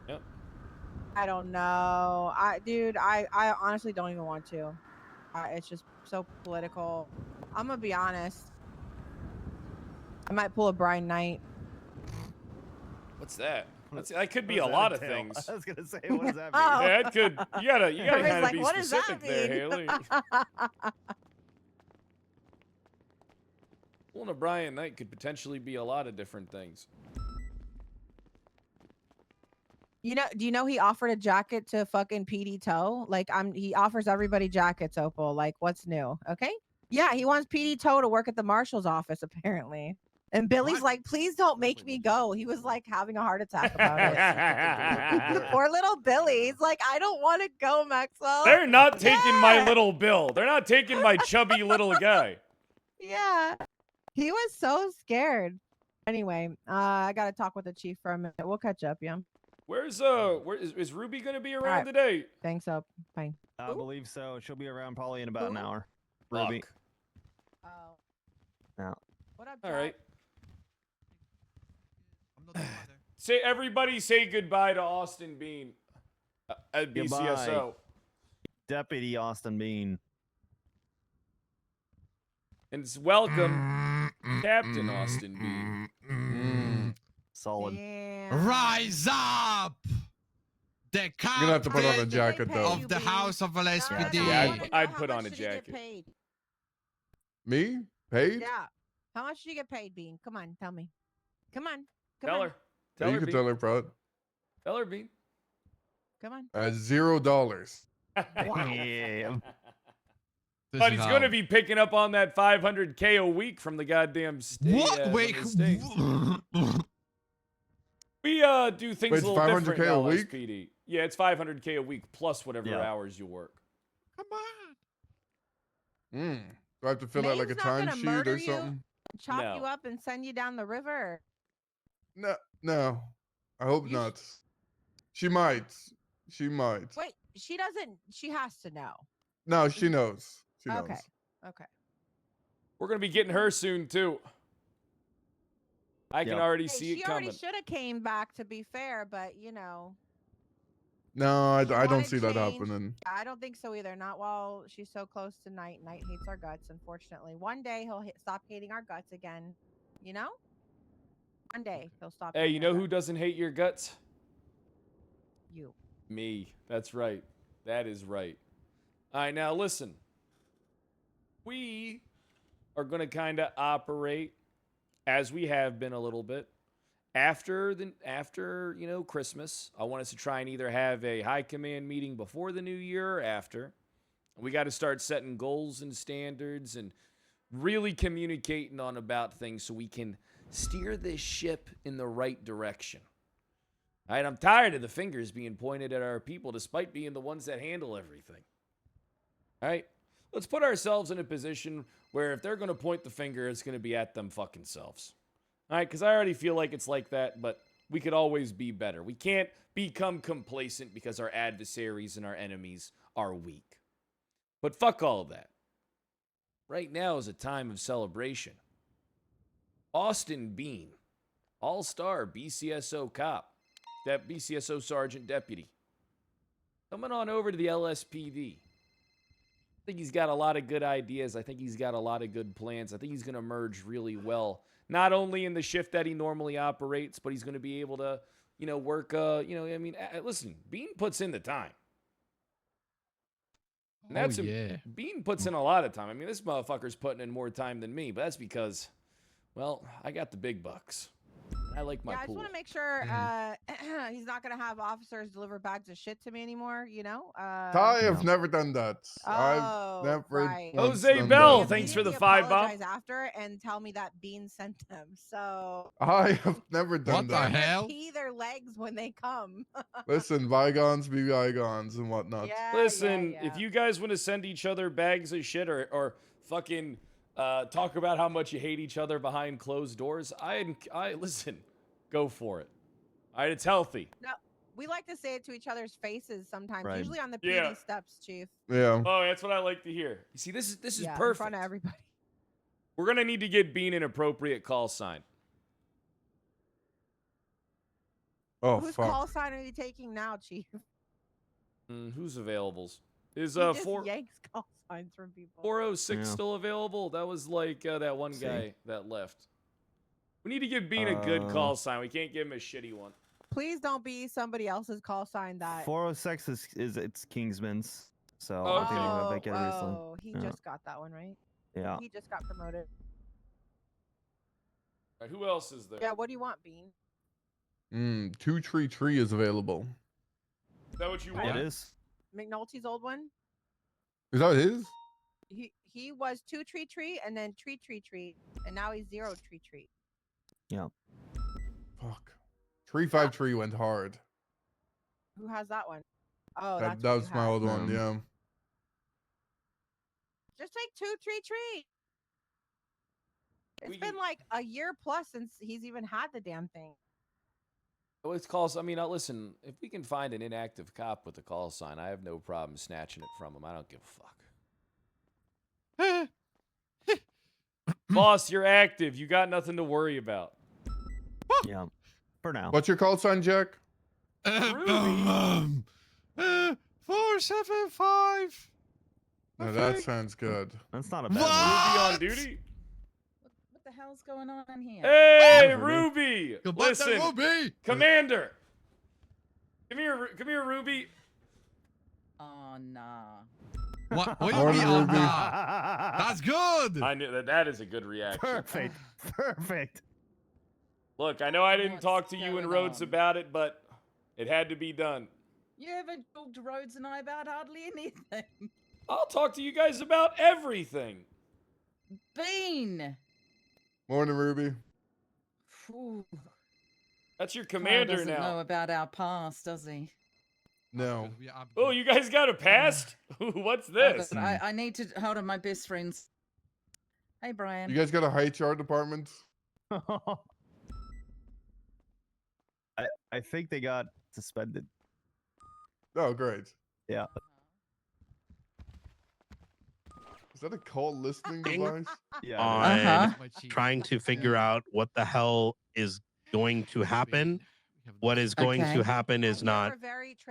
Yep. I don't know. I honestly don't even want to. It's just so political. I'm gonna be honest. I might pull a Brian Knight. What's that? That could be a lot of things. I was gonna say, what does that mean? Oh. Yeah, it could. You gotta kind of be what does specific that there, mean? Haley. Pulling a Brian Knight could potentially be a lot of different things. Do you know he offered a jacket to fucking PD Toe? Like he offers everybody jackets, Opal. Like, what's new? Okay. Yeah, he wants PD Toe to work at the marshal's office, apparently. And Billy's like, please don't make me go. He was like having a heart attack about it. Poor little Billy. He's like, I don't want to go, Maxwell. They're not taking my little Bill. They're not taking my chubby little guy. Yeah. He was so scared. Anyway, I gotta talk with the chief for a minute. We'll catch up, yeah. Where is Ruby gonna be around today? Thanks, up. Fine. I believe so. She'll be around probably in about an hour. Ruby. Oh. No. What up, All right. Everybody say goodbye to Austin Bean at BCSO. Goodbye. Deputy Austin Bean. And welcome, Captain Austin Bean. Solid. Rise up! The You're gonna have to put on a jacket though. of the House of LSPD. Yeah, I'd put on a jacket. Me? Paid? Yeah. How much do you get paid, Bean? Come on, tell me. Come on. Tell her. Yeah, you can tell her, Prod. Tell her, Bean. Come on. $0. Yeah. But he's going to be picking up on that $500K a week from the goddamn state. What? Wait. We do things Wait, a little different $500K in a week? LSPD. Yeah, it's $500K a week plus whatever hours you work. Come on. Do I have to fill out like a Maine's not gonna timesheet murder or you? something? Chop No. you up and send you down the river. No. I hope not. She might. She might. Wait, she doesn't. She has to know. No, she knows. She knows. Okay. We're going to be getting her soon, too. I can already Hey, see it she coming. already should have came back, to be fair, but No, I don't wanted see that change. happening. I don't think so either. Not while she's so close to Knight. Knight hates our guts, unfortunately. One day he'll stop hating our guts again. One day he'll stop. Hey, you know who doesn't hate your guts? You. Me. That's right. That is right. All right, now listen. We are going to kind of operate as we have been a little bit. After Christmas, I want us to try and either have a high command meeting before the new year or after. We got to start setting goals and standards and really communicating on about things so we can steer this ship in the right direction. All right, I'm tired of the fingers being pointed at our people despite being the ones that handle everything. All right, let's put ourselves in a position where if they're going to point the finger, it's going to be at them fucking selves. All right, because I already feel like it's like that, but we could always be better. We can't become complacent because our adversaries and our enemies are weak. But fuck all of that. Right now is a time of celebration. Austin Bean, all-star BCSO cop, that BCSO sergeant deputy, coming on over to the LSPD. I think he's got a lot of good ideas. I think he's got a lot of good plans. I think he's going to merge really well, not only in the shift that he normally operates, but he's going to be able to, work, listen, Bean puts in the time. And Bean puts in a lot of time. I mean, this motherfucker's putting in more time than me, but that's because, well, I got the big bucks. I like my I just pool. want to make sure he's not going to have officers deliver bags of shit to me anymore, I have never done that. I've never right. once Jose done Bell, that. thanks for the Immediately 5 bomb. apologize after and tell me that Bean sent them. So I have never done that. pee their legs when they come. Listen, bygones be bygones and whatnot. Listen, if you guys want to send each other bags of shit or fucking talk about how much you hate each other behind closed doors, I listen, go for it. All right, it's healthy. No, we like to say it to each other's faces sometimes, Right. usually on the Yeah. PD steps, Chief. Yeah. Oh, that's what I like to hear. You see, this is In perfect. front of everybody. We're gonna need to get Bean an appropriate call sign. Oh, Whose fuck. call sign are you taking now, Chief? Who's availables? Is He just 4 yanks call signs from people. 406 Yeah. still available? That was like that one guy that left. We need to give Bean a good call sign. We can't give him a shitty one. Please don't be somebody else's call sign that. 406 is it's Kingsman's, so Oh, I think they're gonna make it recently. Oh, he Yeah. just got that one, right? Yeah. He just got promoted. All right, who else is there? Yeah, what do you want, Bean? 233 is available. Is that what you Yeah, want? It is. McNulty's old one? Is that his? He was 2 tree and then treat, and now he's 0 treat. Yeah. Fuck. 353 went hard. Who has that one? Oh, That that's what was you my have. old one, yeah. Just take 2 treat. It's been like a year plus since he's even had the damn thing. Oh, it's calls. I mean, listen, if we can find an inactive cop with a call sign, I have no problem snatching it from him. I don't give a fuck. Boss, you're active. You got nothing to worry about. Yeah. For now. What's your call sign, Jack? 475. No, that sounds good. That's not a Ruby bad on duty? What the hell's going on here? Hey, Ruby! Goodbye, Listen, Ruby! Commander! Come here, Ruby. Oh, nah. What do you mean? Oh, nah. That's good. I knew that is a good reaction. Perfect. Perfect. Look, I know I didn't What's talk to you and Rhodes on? about it, but it had to be done. You haven't talked to Rhodes and I about hardly anything. I'll talk to you guys about everything. Bean! Morning, Ruby. Phew. That's your Kyle commander doesn't now. know about our past, does he? No. Oh, you guys got a past? What's this? I need to hold on my best friends. Hey, Brian. You guys got a HR department? I think they got suspended. Oh, great. Yeah. Is that a call listening device? Yeah. On trying to figure out what the hell is going to happen. What is going to happen is not.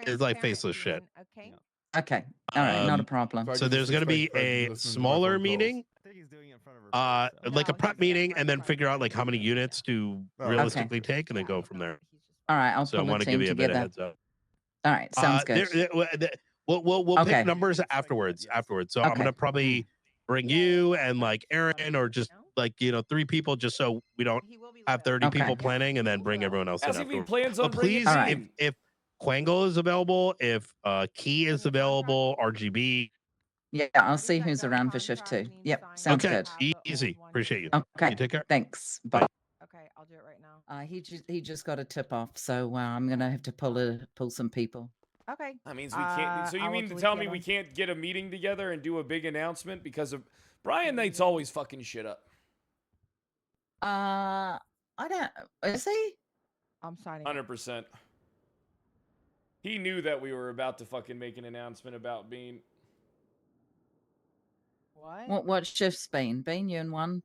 It's like faceless shit. Okay. Okay. All right. Not a problem. So there's going to be a smaller meeting, like a prep meeting, and then figure out like how many units to realistically take, and then go from there. All right. I'll So I pull want a to give team you a bit of together. heads up. All right. Sounds good. We'll Okay. pick numbers afterwards. So I'm gonna probably bring you and like Aaron, or just like 3 people, just so we don't have 30 people planning, and then bring everyone else in As if he afterwards. plans on But bringing please, Team. if Quangle is available, if Key is available, RGB. Yeah, I'll see who's around for shift 2. Yep. Sounds Okay, good. easy. Appreciate you. Okay. You take care. Thanks. Bye. Okay, I'll do it right now. He just got a tip off, so I'm gonna have to pull some people. Okay. That means we can't. So you I'll mean to pull tell it me we together. can't get a meeting together and do a big announcement because of Brian Knight's always fucking shit up. I don't. Is he? I'm signing. 100%. He knew that we were about to fucking make an announcement about Bean. What shift's Bean? Bean, you in one?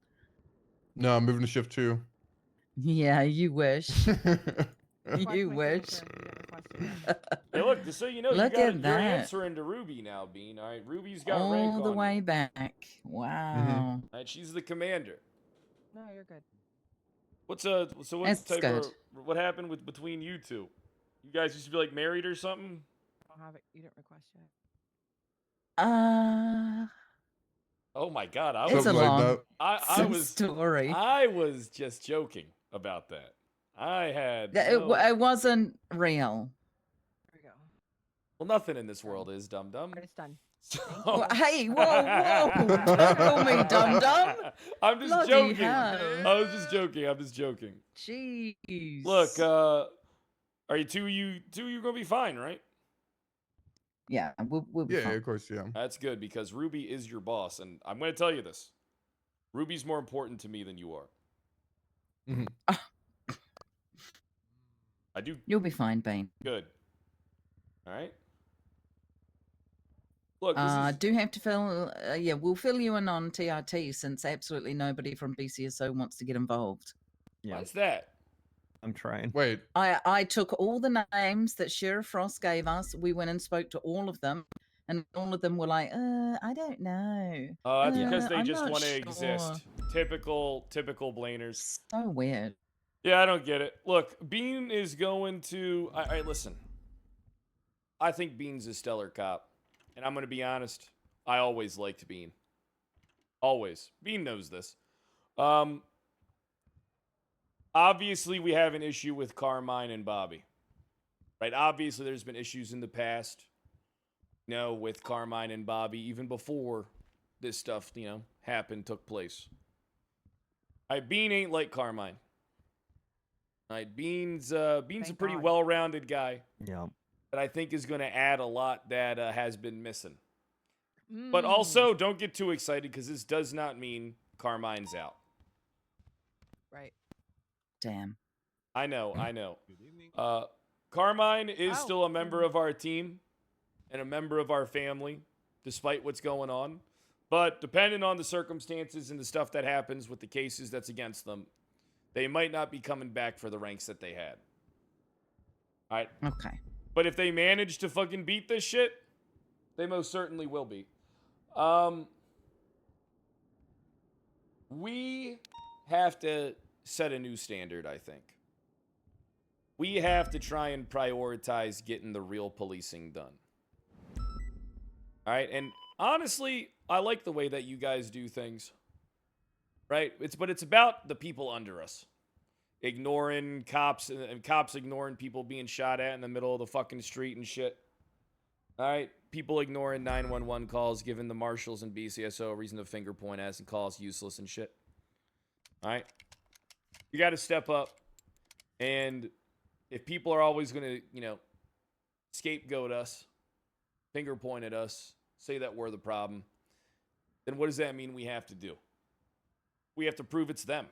No, I'm moving to shift 2. Yeah, you wish. You wish. Hey, look, just so you know, Look you're at that. answering to Ruby now, Bean. All right, Ruby's got rank All the on way you. back. Wow. All right, she's the commander. No, you're good. What's so what That's type good. of what happened between you two? You guys used to be like married or something? I don't have it. You didn't request yet. Oh my god, I It's was a long I was story. I was just joking about that. I had It wasn't real. There we go. well, nothing in this world is dum. It's done. So... Hey, whoa! Don't call me dum dum. I'm just Bloody joking. hell. I was just joking. I'm just joking. Jeez. Look, are you gonna be fine, right? Yeah, we'll be Yeah, fine. of course, yeah. That's good because Ruby is your boss, and I'm gonna tell you this: Ruby's more important to me than you are. I do. You'll be fine, Bean. Good. All right. Look, this is... do have to fill. Yeah, we'll fill you in on TRT since absolutely nobody from BCSO wants to get involved. Yeah. What's that? I'm trying. Wait. I took all the names that Sheriff Frost gave us. We went and spoke to all of them, and all of them were like, I don't know. That's because they I'm just not want to sure." exist. Typical Blaners. So weird. Yeah, I don't get it. Look, Bean is going to... All right, listen. I think Bean's a stellar cop. And I'm going to be honest. I always liked Bean. Always. Bean knows this. Obviously, we have an issue with Carmine and Bobby. Right? Obviously, there's been issues in the past. You know, with Carmine and Bobby, even before this stuff, you know, happened, took place. All right, Bean ain't like Carmine. All right, Bean's a pretty well-rounded guy. Yeah. That I think is going to add a lot that has been missing. But also, don't get too excited because this does not mean Carmine's out. Right. Damn. I know. Carmine is still a member of our team and a member of our family, despite what's going on. But depending on the circumstances and the stuff that happens with the cases that's against them, they might not be coming back for the ranks that they had. All right. Okay. But if they manage to fucking beat this shit, they most certainly will be. We have to set a new standard, I think. We have to try and prioritize getting the real policing done. All right? And honestly, I like the way that you guys do things. Right? But it's about the people under us. Ignoring cops and cops ignoring people being shot at in the middle of the fucking street and shit. All right, people ignoring 911 calls, giving the marshals and BCSO a reason to finger point us and call us useless and shit. All right, you got to step up. And if people are always going to, you know, scapegoat us, finger point at us, say that we're the problem, then what does that mean we have to do? We have to prove it's them.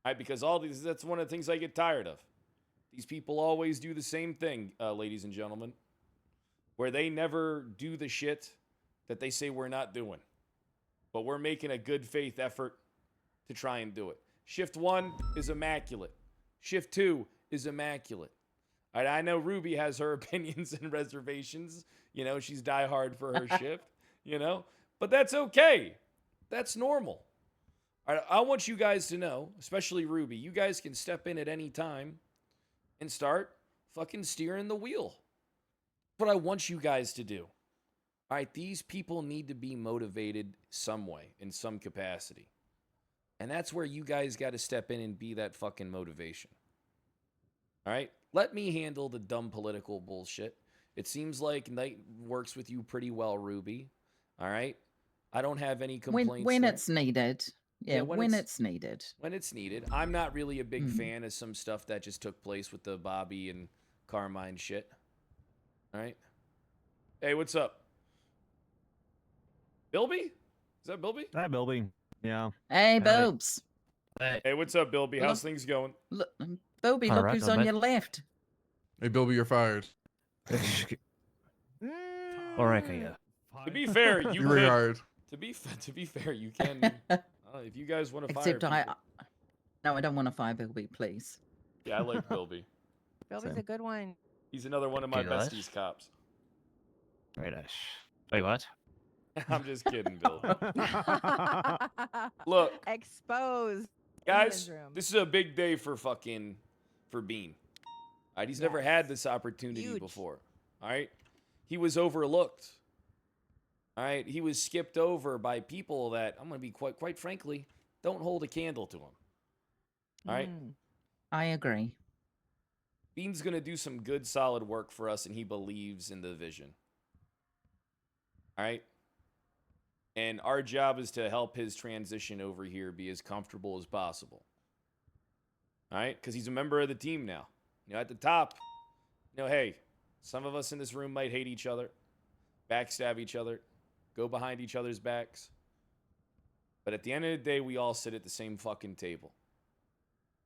Right, because that's one of the things I get tired of. These people always do the same thing, ladies and gentlemen, where they never do the shit that they say we're not doing. But we're making a good faith effort to try and do it. Shift 1 is immaculate. Shift 2 is immaculate. All right, I know Ruby has her opinions and reservations. You know, she's diehard for her shift, you know, but that's okay. That's normal. I want you guys to know, especially Ruby, you guys can step in at any time and start fucking steering the wheel. What I want you guys to do. All right, these people need to be motivated some way, in some capacity. And that's where you guys got to step in and be that fucking motivation. All right, let me handle the dumb political bullshit. It seems like Knight works with you pretty well, Ruby. All right, I don't have any complaints. When there. it's needed. Yeah, when it's needed. When it's needed. I'm not really a big fan of some stuff that just took place with the Bobby and Carmine shit. All right. Hey, what's up? Bilby? Is that Bilby? Hi, Bilby. Yeah. Hey, Boobs. Hey, what's up, Bilby? How's things going? Look, Bilby, look who's on your left. Hey, Bilby, you're fired. Alright, yeah. To be fair, you You're could. hired. To be fair, you can. If you guys want to fire Except people. no, I don't want to fire Bilby, please. Yeah, I like Bilby. Bilby's a good one. He's another one of my Do you know besties cops. Very nice. Wait, what? I'm just kidding, Bill. Look, Exposed. guys, this is a big day for Bean. All right, he's never had this opportunity before. All right, he was overlooked. All right, he was skipped over by people that I'm going to be quite frankly don't hold a candle to him. All right, I agree. Bean's going to do some good, solid work for us, and he believes in the vision. All right. And our job is to help his transition over here be as comfortable as possible. All right? Because he's a member of the team now. You know, at the top, hey, some of us in this room might hate each other, backstab each other, go behind each other's backs. But at the end of the day, we all sit at the same fucking table.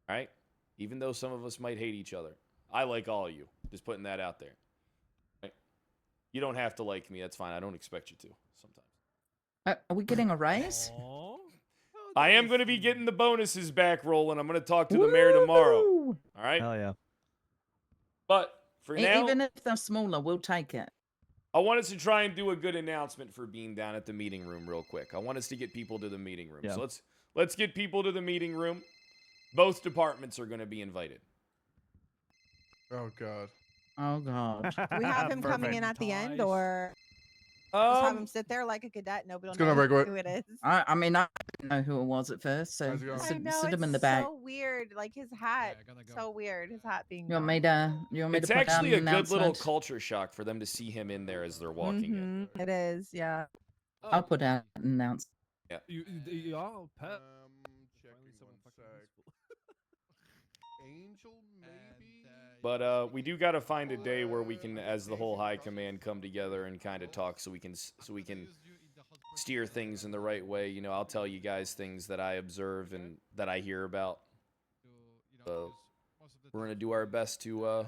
All right? Even though some of us might hate each other. I like all of you. Just putting that out there. Right? You don't have to like me. That's fine. I don't expect you to sometimes. Are we getting a raise? I am going to be getting the bonuses back rolling. I'm going to talk to the mayor tomorrow. All right? Hell yeah. But for now, Even if they're smaller, we'll take it. I want us to try and do a good announcement for being down at the meeting room real quick. I want us to get people to the meeting room. Yeah. So let's get people to the meeting room. Both departments are going to be invited. Oh, God. Oh, God. Do we have him coming in at the end, or just have him sit there like a cadet? Nobody will It's gonna know break who it is. I mean, I didn't know who it was at first, so I know, sit him in the it's back. so weird. Like his hat, so weird. His hat being. You want me to? It's put down actually a an good little announcement? culture shock for them to see him in there as they're walking in. It is, yeah. I'll put out an announcement. Yeah. You all pet. Angel, maybe? But we do got to find a day where we can, as the whole high command, come together and kind of talk, so we can steer things in the right way. You know, I'll tell you guys things that I observe and that I hear about. We're gonna do our best to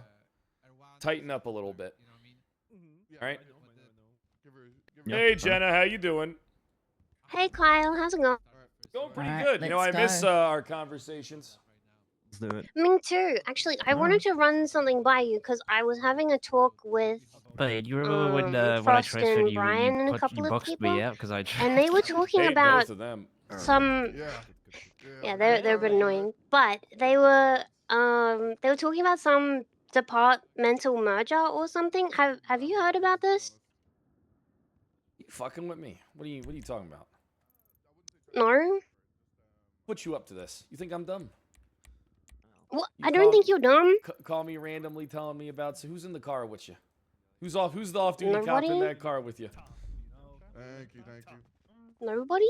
tighten up a little bit. All right. Hey Jenna, how you doing? Hey Kyle, how's it going? Going pretty Alright, good. You know, I let's miss go. our conversations. Let's do it. Me too. Actually, I wanted to run something by you because I was having a talk with But you remember when I Frost transferred and you, Brian and a you couple of boxed people, me out because I. and they were talking Hey, about both of them. some. Yeah, they're a bit annoying, but they were talking about some departmental merger or something. Have you heard about this? You fucking with me? What are you talking about? No. Put you up to this? You think I'm dumb? Well, I don't think you're dumb. Call me randomly, telling me about. So who's in the car with you? Who's the off-duty cop in Nobody? that car with you? Thank you. Nobody?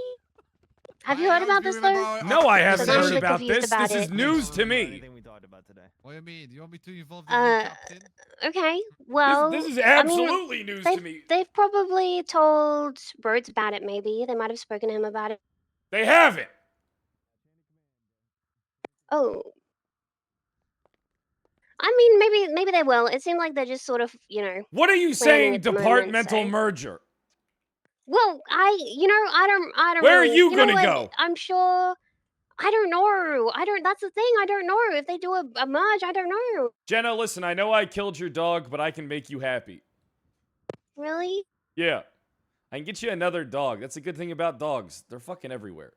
Have you heard about this though? No, I haven't Because I'm a heard bit about confused this. about This is it. news to me. Anything we talked about today. What do you mean? You want me to involve you, Captain? Okay. Well, This is I mean, absolutely news to me. They've probably told Rhodes about it. Maybe they might have spoken to him about it. They haven't. Oh. I mean, maybe they will. It seemed like they're just sort of, What are you planning saying? at the moment, Departmental so- merger. Well, I don't. Where are really- you know gonna what? go? I'm sure. I don't know. That's the thing. I don't know if they do a merge. I don't know. Jenna, listen. I know I killed your dog, but I can make you happy. Really? Yeah, I can get you another dog. That's a good thing about dogs. They're fucking everywhere.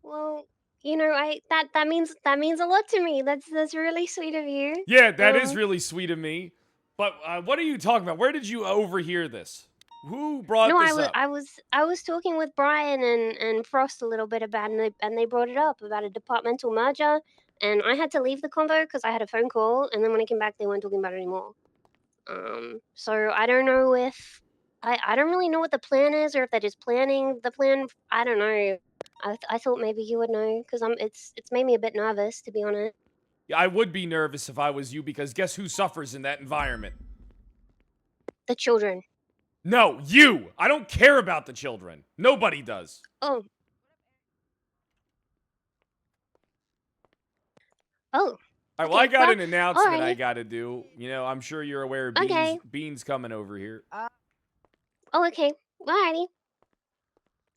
Well, that means a lot to me. That's really sweet of you. Yeah, that is really sweet of me. But what are you talking about? Where did you overhear this? Who brought No, this up? I was talking with Brian and Frost a little bit about it, and they brought it up about a departmental merger, and I had to leave the convo because I had a phone call, and then when I came back, they weren't talking about it anymore. So I don't know if I don't really know what the plan is, or if they're just planning the plan. I don't know. I thought maybe you would know because it's made me a bit nervous, to be honest. Yeah, I would be nervous if I was you, because guess who suffers in that environment? The children. No, you! I don't care about the children. Nobody does. Oh, Oh. All right, well, I got an announcement I alrighty. got to do. You know, I'm sure you're aware of Okay. Beans coming over here. Oh, okay. Alrighty.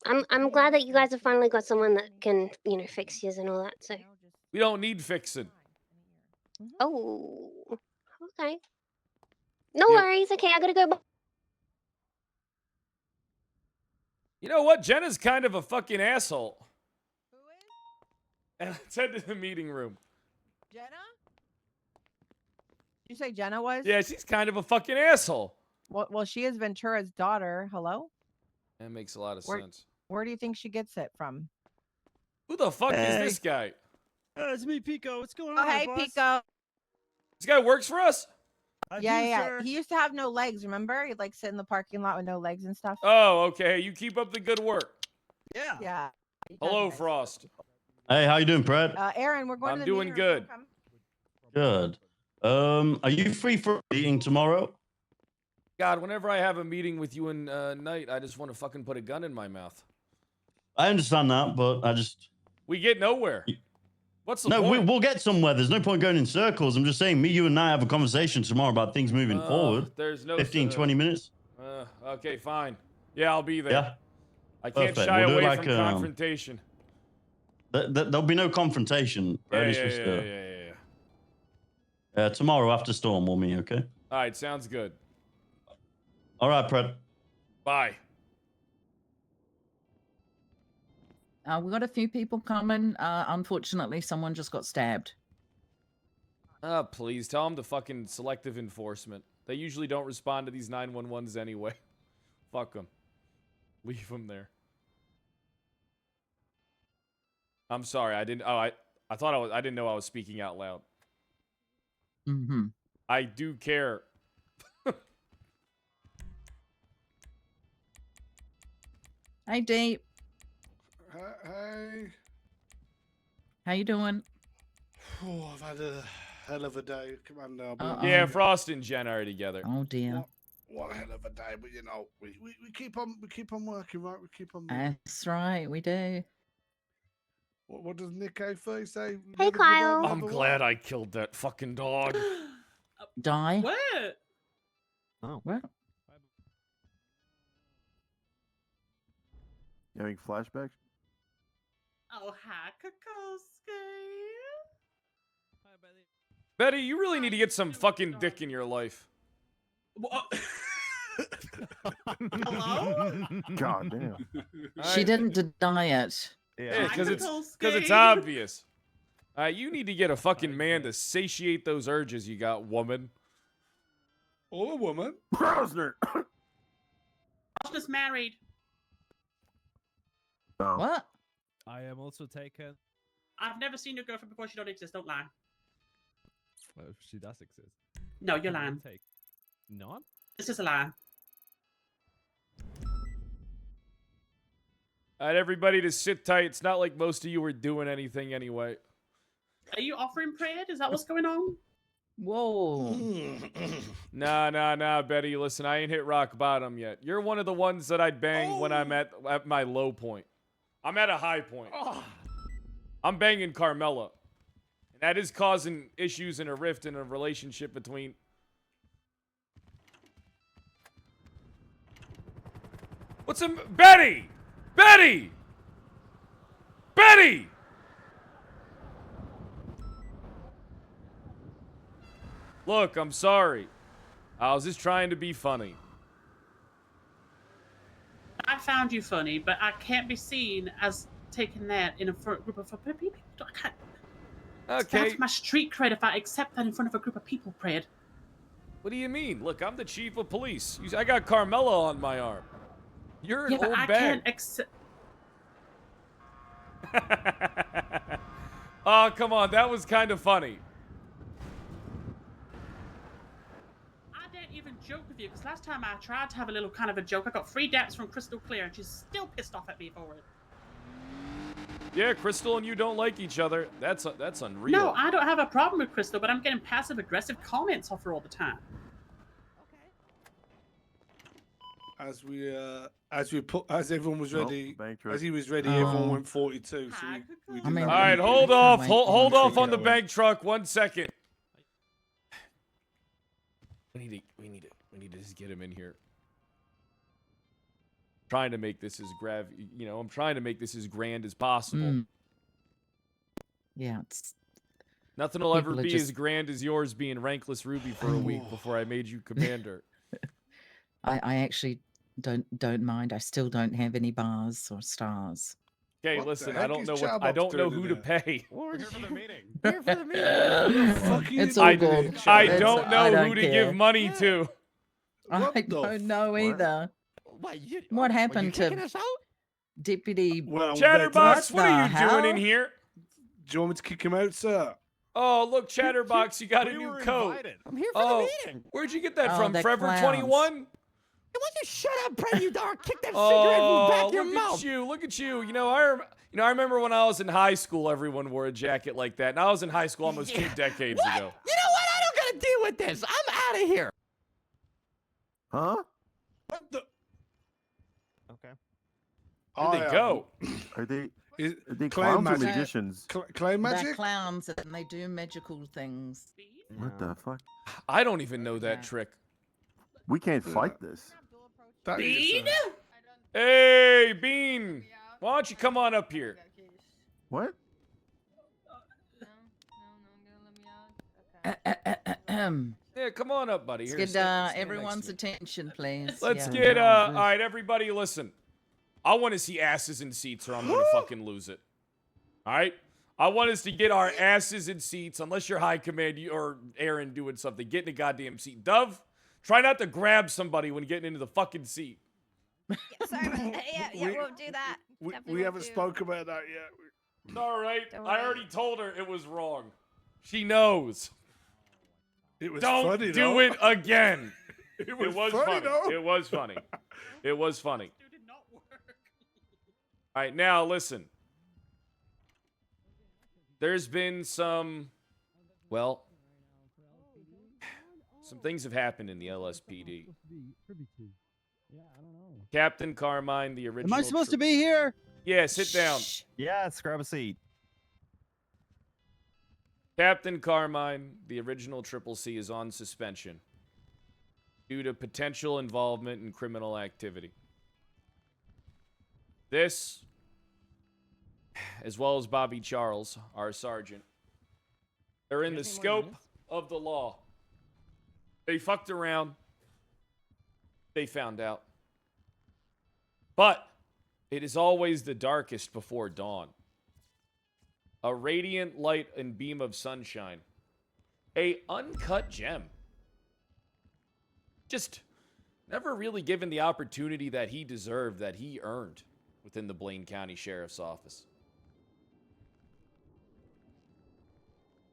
I'm glad that you guys have finally got someone that can, you know, fix yours and all that. So. We don't need fixing. Oh. Okay. No Yeah. worries. Okay, I gotta go. You know what? Jenna's kind of a fucking asshole. Who is? And let's head to the meeting room. Jenna? You say Jenna was? Yeah, she's kind of a fucking asshole. Well, she is Ventura's daughter. Hello? That makes a lot of Where- sense. Where do you think she gets it from? Who the fuck is Hey. this guy? It's me, Pico. What's going Oh, on, hey, boss? Pico. This guy works for us? Yeah. He used to have no legs, remember? He'd like sit in the parking lot with no legs and stuff. Oh, okay. You keep up the good work. Yeah. Yeah. Hello, Frost. Hey, how you doing, Brad? Aaron, we're going to I'm the doing meeting room. good. Good. Are you free for a meeting tomorrow? God, whenever I have a meeting with you in night, I just want to fucking put a gun in my mouth. I understand that, but We get nowhere. What's the no, point? we'll get somewhere. There's no point going in circles. I'm just saying, you and I have a conversation tomorrow about things moving forward. There's no 15, 20 minutes. Okay, fine. Yeah, I'll be there. Yeah. I can't Perfect. shy We'll do away like, from confrontation. There'll be no confrontation. Yeah, It's yeah, just, yeah. tomorrow after storm, we'll meet, okay? All right, sounds good. All right, Pred. Bye. We got a few people coming. Unfortunately, someone just got stabbed. Please tell them to fucking selective enforcement. They usually don't respond to these 911s anyway. Fuck them. Leave them there. I'm sorry. I didn't. Oh, I thought I was. I didn't know I was speaking out loud. Mm-hmm. I do care. Hey, Deep. Hey. How you doing? Oh, I've had a hell of a day, Commander. Yeah, Frost and Jen are together. Oh dear. What a hell of a day, but you know, we keep on working, right? We keep on. That's right, we do. What does Nick A3 say? Hey, Kyle. I'm glad I killed that fucking dog. Die? What? Oh. What? You having flashbacks? Oh, hi, Kokoski. Betty, you really need to get some fucking dick in your life. Hello? God damn. She didn't deny it. Yeah, because it's obvious. You need to get a fucking man to satiate those urges you got, woman. Or a woman. Brosner. Just married. What? I am also taken. I've never seen your girlfriend before. She don't exist. Don't lie. Well, she does exist. No, you're lying. Not? It's just a lie. All right, everybody, to sit tight. It's not like most of you were doing anything anyway. Are you offering prayer? Is that what's going on? Whoa. Nah, Betty. Listen, I ain't hit rock bottom yet. You're one of the ones that I'd bang when I'm at my low point. I'm at a high point. I'm banging Carmela. And that is causing issues and a rift in a relationship between... What's a... Betty! Betty! Betty! Look, I'm sorry. I was just trying to be funny. I found you funny, but I can't be seen as taking that in a group of people. I can't. Okay. That's my street cred if I accept that in front of a group of people, Pred. What do you mean? Look, I'm the chief of police. I got Carmela on my arm. You're an Yeah, but old I bag. can't accept. Oh, come on. That was kind of funny. I didn't even joke with you because last time I tried to have a little kind of a joke, I got 3 daps from Crystal Clear, and she's still pissed off at me for it. Yeah, Crystal and you don't like each other. That's unreal. No, I don't have a problem with Crystal, but I'm getting passive-aggressive comments off her all the time. as everyone was ready, as he was ready, Oh. everyone went 42. So we I mean, All right, hold off. Hold off on the bank truck. 1 second. We need to just get him in here. Trying to make this as I'm trying to make this as grand as possible. Yeah, it's Nothing will ever people are be just- as grand as yours being rankless Ruby for a week before I made you commander. I actually don't mind. I still don't have any bars or stars. Okay, listen, I don't know who to pay. We're here for the meeting. Here for the meeting. It's all I good. I It's- don't know I don't who to care. give money to. I don't know either. What happened to Deputy? Chatterbox, what are you hell? doing in here? Do you want me to kick him out, sir? Oh, look, Chatterbox, you got a new coat. I'm here for the meeting. Where'd you get that from? the Forever clowns. 21? Why don't you shut up, Brad, you dog? Kick that Oh, cigarette in the back of your look mouth. at you! Look at you! I remember when I was in high school, everyone wore a jacket like that. And I was in high school almost 2 decades ago. You know what? I don't gotta deal with this. I'm out of here. Huh? What the? Okay. Where'd they go? Are they clay clowns or magic? magicians? Clay They're magic? clowns and they do magical things. What the fuck? I don't even know that trick. We can't fight this. That is, Hey, Bean! Why don't you come on up here? What? Yeah, come on up, buddy. Let's Here, get stand next everyone's to me. attention, please. Let's Yeah. get all right, everybody, listen. I want to see asses in seats, or I'm gonna fucking lose it. All right, I want us to get our asses in seats. Unless you're high command, or Aaron doing something, get in a goddamn seat. Dove, try not to grab somebody when getting into the fucking seat. Sorry about that. Yeah, we'll do that. We haven't spoken about that yet. It's all right. Don't I worry. already told her it was wrong. She knows. It was Don't funny, do though. it again. It was funny. funny, though. It was funny. It was funny. All right, now listen. There's been some things have happened in the LSPD. Captain Carmine, the original. Am I supposed to be here? Yeah, sit down. Yes, grab a seat. Captain Carmine, the original Triple C, is on suspension due to potential involvement in criminal activity. This, as well as Bobby Charles, our sergeant, they're in the scope of the law. They fucked around. They found out. But it is always the darkest before dawn. A radiant light and beam of sunshine. A uncut gem. Just never really given the opportunity that he deserved, that he earned within the Blaine County Sheriff's Office.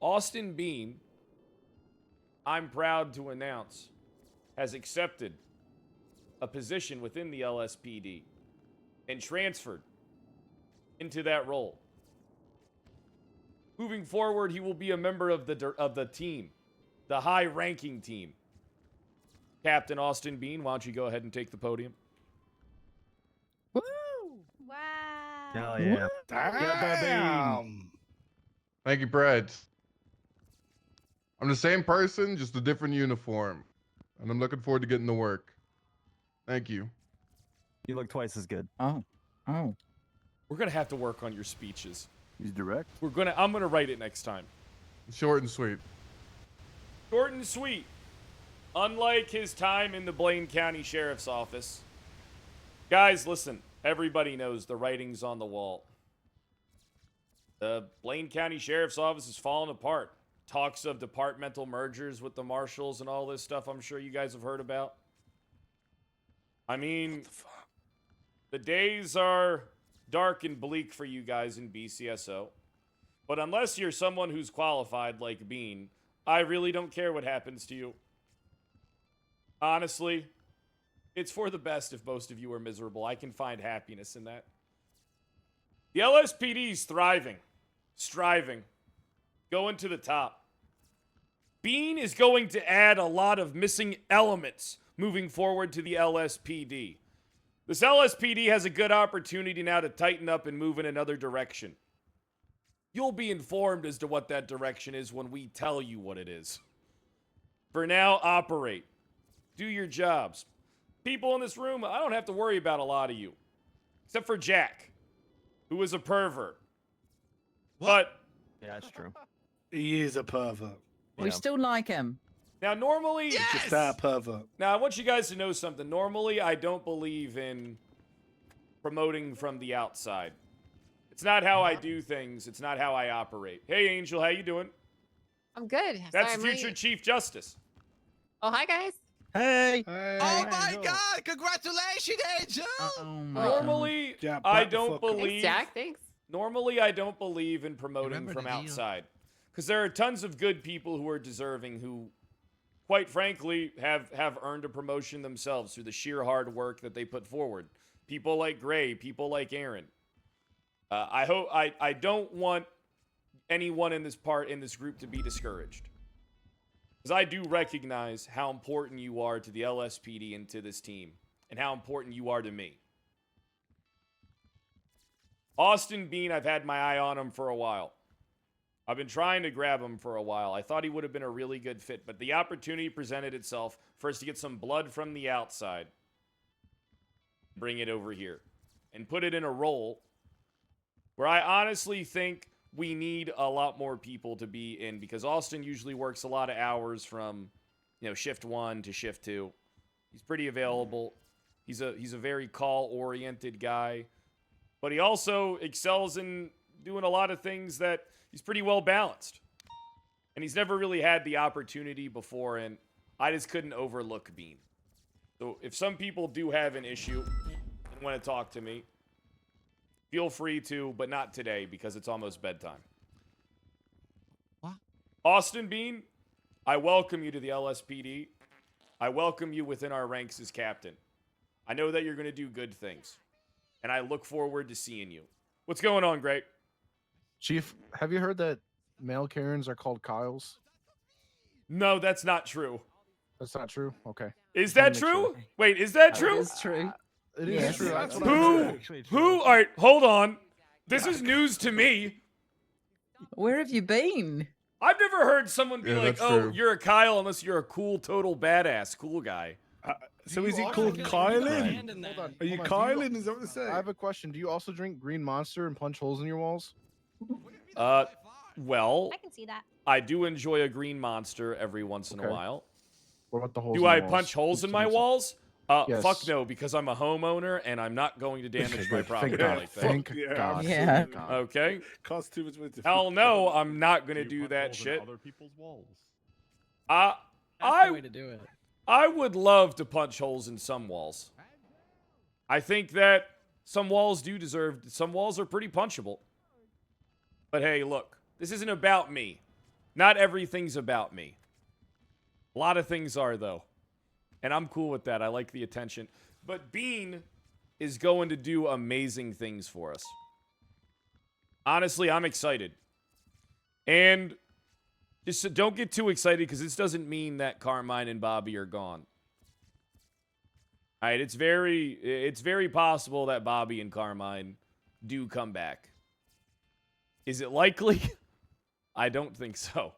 Austin Bean, I'm proud to announce, has accepted a position within the LSPD and transferred into that role. Moving forward, he will be a member of the team, the high-ranking team. Captain Austin Bean, why don't you go ahead and take the podium? Wow. Hell yeah. Damn. Thank you, Brad. I'm the same person, just a different uniform. And I'm looking forward to getting to work. Thank you. You look twice as good. Oh. We're gonna have to work on your speeches. He's direct. I'm gonna write it next time. Short and sweet. Short and sweet. Unlike his time in the Blaine County Sheriff's Office. Guys, listen. Everybody knows the writing's on the wall. The Blaine County Sheriff's Office is falling apart. Talks of departmental mergers with the marshals and all this stuff I'm sure you guys have heard about. I mean, the days are dark and bleak for you guys in BCSO. But unless you're someone who's qualified like Bean, I really don't care what happens to you. Honestly, it's for the best if most of you are miserable. I can find happiness in that. The LSPD is thriving, striving, going to the top. Bean is going to add a lot of missing elements moving forward to the LSPD. This LSPD has a good opportunity now to tighten up and move in another direction. You'll be informed as to what that direction is when we tell you what it is. For now, operate. Do your jobs. People in this room, I don't have to worry about a lot of you. Except for Jack, who is a pervert. But Yeah, that's true. He is a pervert. We still like him. now normally... Just that pervert. Now, I want you guys to know something. Normally, I don't believe in promoting from the outside. It's not how I do things. It's not how I operate. Hey, Angel, how you doing? I'm good. That's Sorry, I'm future late. Chief Justice. Oh, hi guys. Hey. Oh my God! Congratulations, Angel! Normally, Jack, I back the don't fuck up. believe... Thanks, Jack. Thanks. Normally, I don't believe in promoting Remember from the deal. outside. Because there are tons of good people who are deserving who, quite frankly, have earned a promotion themselves through the sheer hard work that they put forward. People like Gray, people like Aaron. I don't want anyone in this group to be discouraged. Because I do recognize how important you are to the LSPD and to this team. And how important you are to me. Austin Bean, I've had my eye on him for a while. I've been trying to grab him for a while. I thought he would have been a really good fit, but the opportunity presented itself for us to get some blood from the outside, bring it over here, and put it in a role where I honestly think we need a lot more people to be in, because Austin usually works a lot of hours from, shift 1 to shift 2. He's pretty available. He's a very call-oriented guy. But he also excels in doing a lot of things that he's pretty well balanced. And he's never really had the opportunity before, and I just couldn't overlook Bean. So if some people do have an issue and want to talk to me, feel free to, but not today because it's almost bedtime. What? Austin Bean, I welcome you to the LSPD. I welcome you within our ranks as captain. I know that you're going to do good things. And I look forward to seeing you. What's going on, Greg? Chief, have you heard that male Karens are called Kyles? No, that's not true. That's not true? Okay. Is Just wanna that make true? sure. Wait, is that true? It is true. It is Yes. true. That's what I'm saying. Who? All right, hold on. This is news to me. Where have you been? I've never heard someone be Yeah, like, that's oh, true. you're a Kyle unless you're a cool, total badass, cool guy. So is he also called get- Kylan? Hold on, Are you hold on. Kylan? Is that what they say? I have a question. Do you also drink Green Monster and punch holes in your walls? Well, I can see that. I do enjoy a green monster every once in a Okay. while. What about the holes? Do in I the walls? punch holes Just in to my make walls? Yes. Fuck no, because I'm a homeowner and I'm not going to damage my good. property Thank God. like that. Thank Yeah, God. Yeah. absolutely. God. Okay? Costs too much money to Hell fix. no, I'm not going to Do you do punch that holes in shit. Other people's walls. I That's the way to do it. I would love to punch holes in some walls. I think that some walls some walls are pretty punchable. But hey, look, this isn't about me. Not everything's about me. A lot of things are, though. And I'm cool with that. I like the attention. But Bean is going to do amazing things for us. Honestly, I'm excited. And just don't get too excited, because this doesn't mean that Carmine and Bobby are gone. All right, it's very possible that Bobby and Carmine do come back. Is it likely? I don't think so.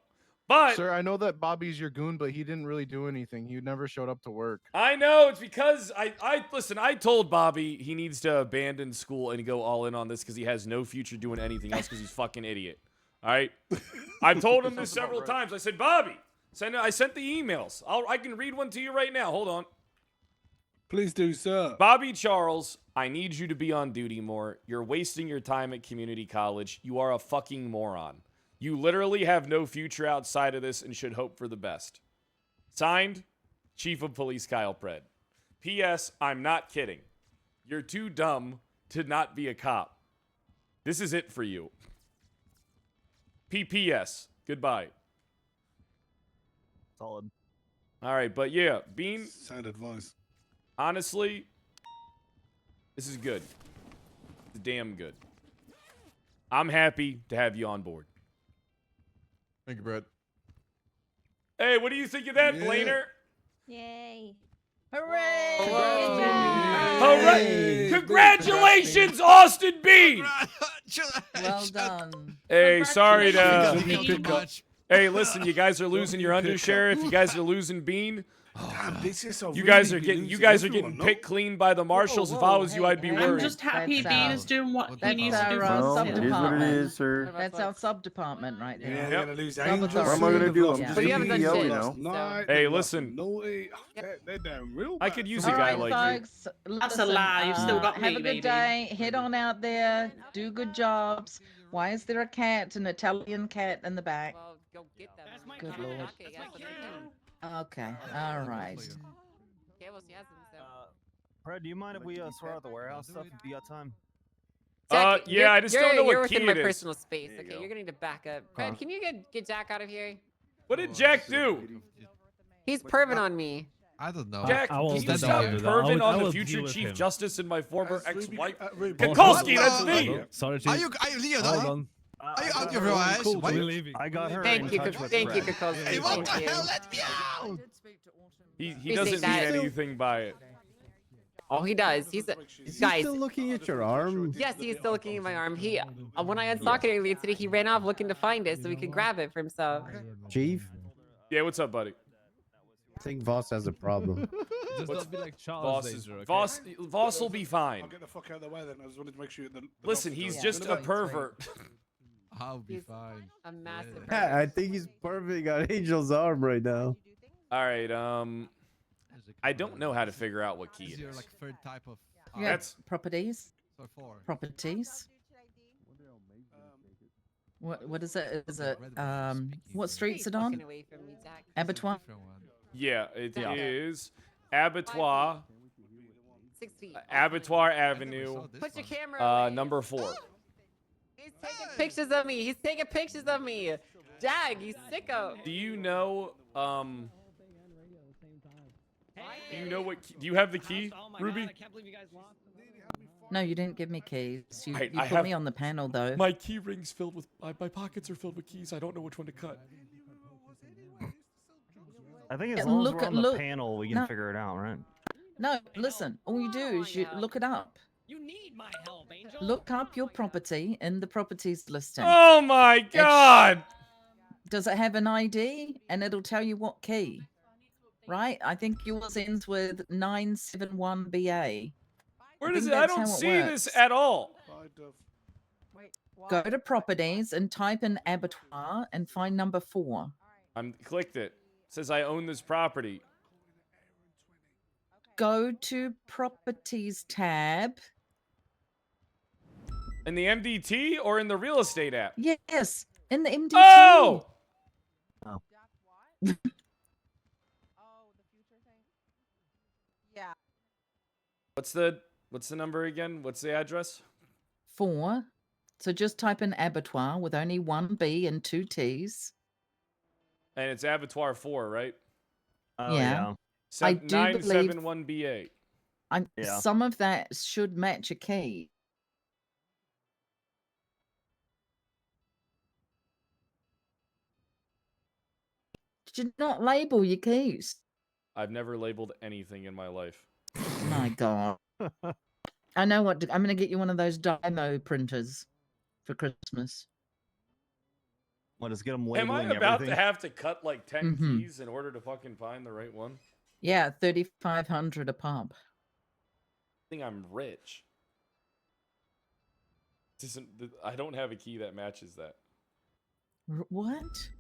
But Sir, I know that Bobby's your goon, but he didn't really do anything. He never showed up to work. I know, it's because listen, I told Bobby he needs to abandon school and go all in on this because he has no future doing anything else because he's fucking idiot. All right? I've told him this several times. I said, Bobby, I sent the emails. I can read one to you right now. Hold on. Please do, sir. Bobby Charles, I need you to be on duty more. You're wasting your time at community college. You are a fucking moron. You literally have no future outside of this and should hope for the best. Signed, Chief of Police Kyle Pred. P.S. I'm not kidding. You're too dumb to not be a cop. This is it for you. P.P.S. Goodbye. Solid. All right, but yeah, Bean, Sound advice. honestly, this is good. It's damn good. I'm happy to have you on board. Thank you, Brett. Hey, what do you think of that, Yeah. Blainer? Yay. Hooray! Congratulations, Austin Bean! Well done. Hey, sorry to. Congratulations. Hey, listen, you guys are losing your undersheriff. You guys are losing Bean. Damn, this is a You guys really are big getting losing everyone, picked clean by the marshals. If I was you, I'd be hey, worried. I'm just happy That's Bean is doing what he That's needs to do our for Well, us. it is what it is, sir. That's our sub department right there. Yeah, they're gonna lose Sub Angel. authority. What am I gonna do? I'm Yeah. just But you a haven't done CEO, shit, you know. Night, Hey, they lost listen. Naughty. They're doing real I bad. could use a All guy right, like you. folks. That's a lie. You've still got Have me, a good baby. day. Head on out there. Do good jobs. Why is there a cat, an Italian cat in the back? Well, go get them. Good lord. That's my cat. Okay. All right. Yeah, well, she has them, so. Fred, do you mind if we sort out the warehouse stuff if you got time? Yeah, you're- I just don't know You're what key within my it is. personal space. There you Okay, go. you're gonna need to back up. Fred, can you get Jack out of here? What did Jack do? He's perving on me. I don't know. Jack, I will can you stand stop up to that. perving I on the will future deal with Chief him. Justice and my former Ruby, ex-wife? Ruby, Kukulski, what? that's me! Sorry, Chief. Are you Leo? Hold on. Are you out of your eyes? Cool, Why we're you- leaving. I got her Thank in you, touch with thank you, Fred. Kukulski. Hey, what the Thank you. hell? Let me out! He Appreciate doesn't mean that. anything by it. Oh, he does. He's guys. Still looking at your arm. Yes, he's still looking at my arm. He, when I unstocked it earlier today, he ran off looking to find it so he could grab it for himself. Chief, Yeah, what's up, buddy? I think Voss has a problem. Just What's- don't be like Charles Voss is Danger, okay? Voss will be fine. I'll get the fuck out of the way then. I just wanted to make sure the Listen, doctor's he's doing just it. a pervert. I'll be He's fine. a massive. Yeah, I think he's perfect on Angel's arm right now. All right, I don't know how to figure out what key Is it your is. like third type of? Yeah. That's Properties. So four. Properties. What is it? Is it what street's it on? Fucking away from me, Jack. Abattoir. yeah, it is Yeah. Abattoir, 6 feet. Abattoir Avenue, Put your camera away. number 4. He's taking pictures of me. He's taking pictures of me. Jag, you sicko. Do you know do you know what key, do you have the key, Ruby? No, you didn't give me keys. You, I you put have- me on the panel though. My key ring's filled with my pockets are filled with keys. I don't know which one to cut. I think as Yeah, long look as we're at- on the look- panel, we can no. figure it out, right? No, listen. All you do is you look it up. You need my help, Angel. Look up your property in the properties listing. Oh my god! Does it have an ID? And it'll tell you what key. Right? I think yours ends with 971BA. Where I does think it? I that's don't how it see this works. at all. Go to properties and type in abattoir and find number 4. I'm clicked it. It says I own this property. Go to properties tab. In the MDT or in the real estate app? Yes, in the MDT. Oh! Yeah. What's the number again? What's the address? 4. So just type in abattoir with only 1 B and 2 T's. And it's Abattoir 4, right? Oh, Yeah. I do believe 971BA. Yeah. some of that should match a key. Did you not label your keys? I've never labeled anything in my life. My God. I know what I'm going to get you one of those Dymo printers for Christmas. What is get them Am labeling I about everything? to have to cut like 10 Mhm. keys in order to fucking find the right one? Yeah, 3,500 a pop. I think I'm rich. I don't have a key that matches that. What?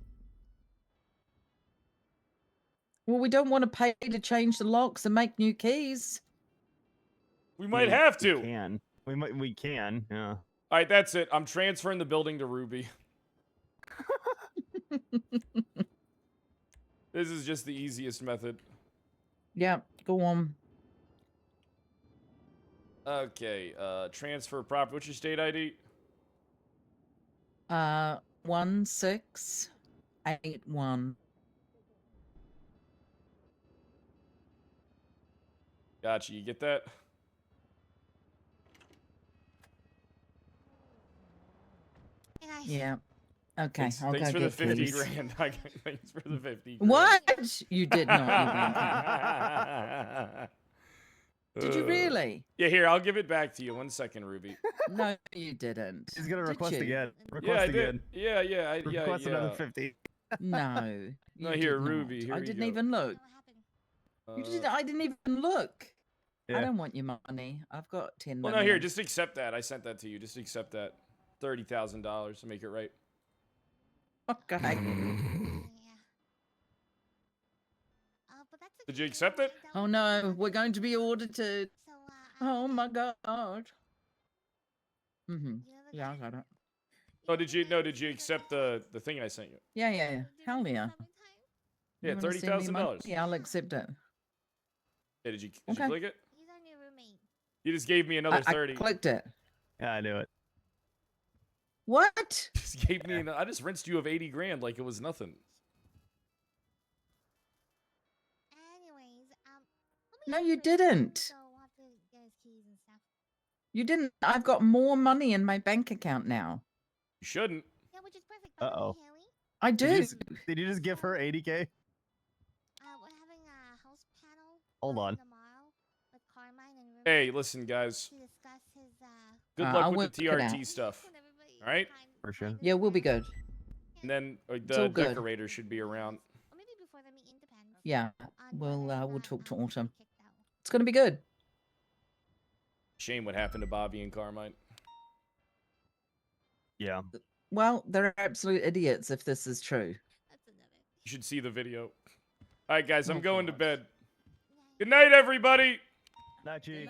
Well, we don't want to pay to change the locks and make new keys. We might have to. We can. We can. Yeah. All right, that's it. I'm transferring the building to Ruby. This is just the easiest method. Yeah, go on. Okay, transfer property. What's your state ID? 1681. Gotcha. You get that? Yeah. Okay, Thanks, I'll thanks go for the get 50 keys. grand. Thanks for the 50 grand. What? You did not. Did you really? Yeah, here, I'll give it back to you. 1 second, Ruby. No, you didn't. He's gonna Did request you? again. Yeah, Request I again. did. Yeah, Request another 50. No. No, you here, did not. Ruby, here I you didn't go. even look. You did. I didn't even look. Yeah. I don't want your money. I've got 10 Well, million. no, here, just accept that. I sent that to you. Just accept that. $30,000 to make it right. Okay. Did you accept it? Oh no, we're going to be audited. Oh my god. Yeah, I got it. Oh, did you accept the thing I sent you? Yeah. Hell yeah. Yeah, You wanna send me $30,000. money? Yeah, I'll accept it. Yeah, did you Okay. click it? You just gave me another 30. I clicked it. Yeah, I knew it. What? Just gave me I just rinsed you of 80 grand like it was nothing. No, you didn't. You didn't. I've got more money in my bank account now. You shouldn't. Uh-oh. I do. Did you just give her 80K? Hold on. Hey, listen, guys. Good I'll luck with work the it TRT out. stuff. All right? For sure. Yeah, we'll be good. And then It's the all good. decorator should be around. Yeah, we'll talk to Autumn. It's gonna be good. Shame what happened to Bobby and Carmine. Yeah. Well, they're absolute idiots if this is true. You should see the video. All right, guys, I'm going to bed. Good night, everybody. Night, Chief.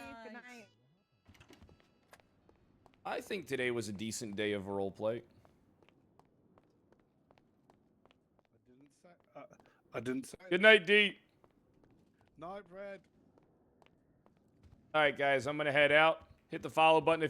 I think today was a decent day of roleplay. I didn't say. Good night, D. Night, Brad. All right, guys, I'm going to head out. Hit the follow button if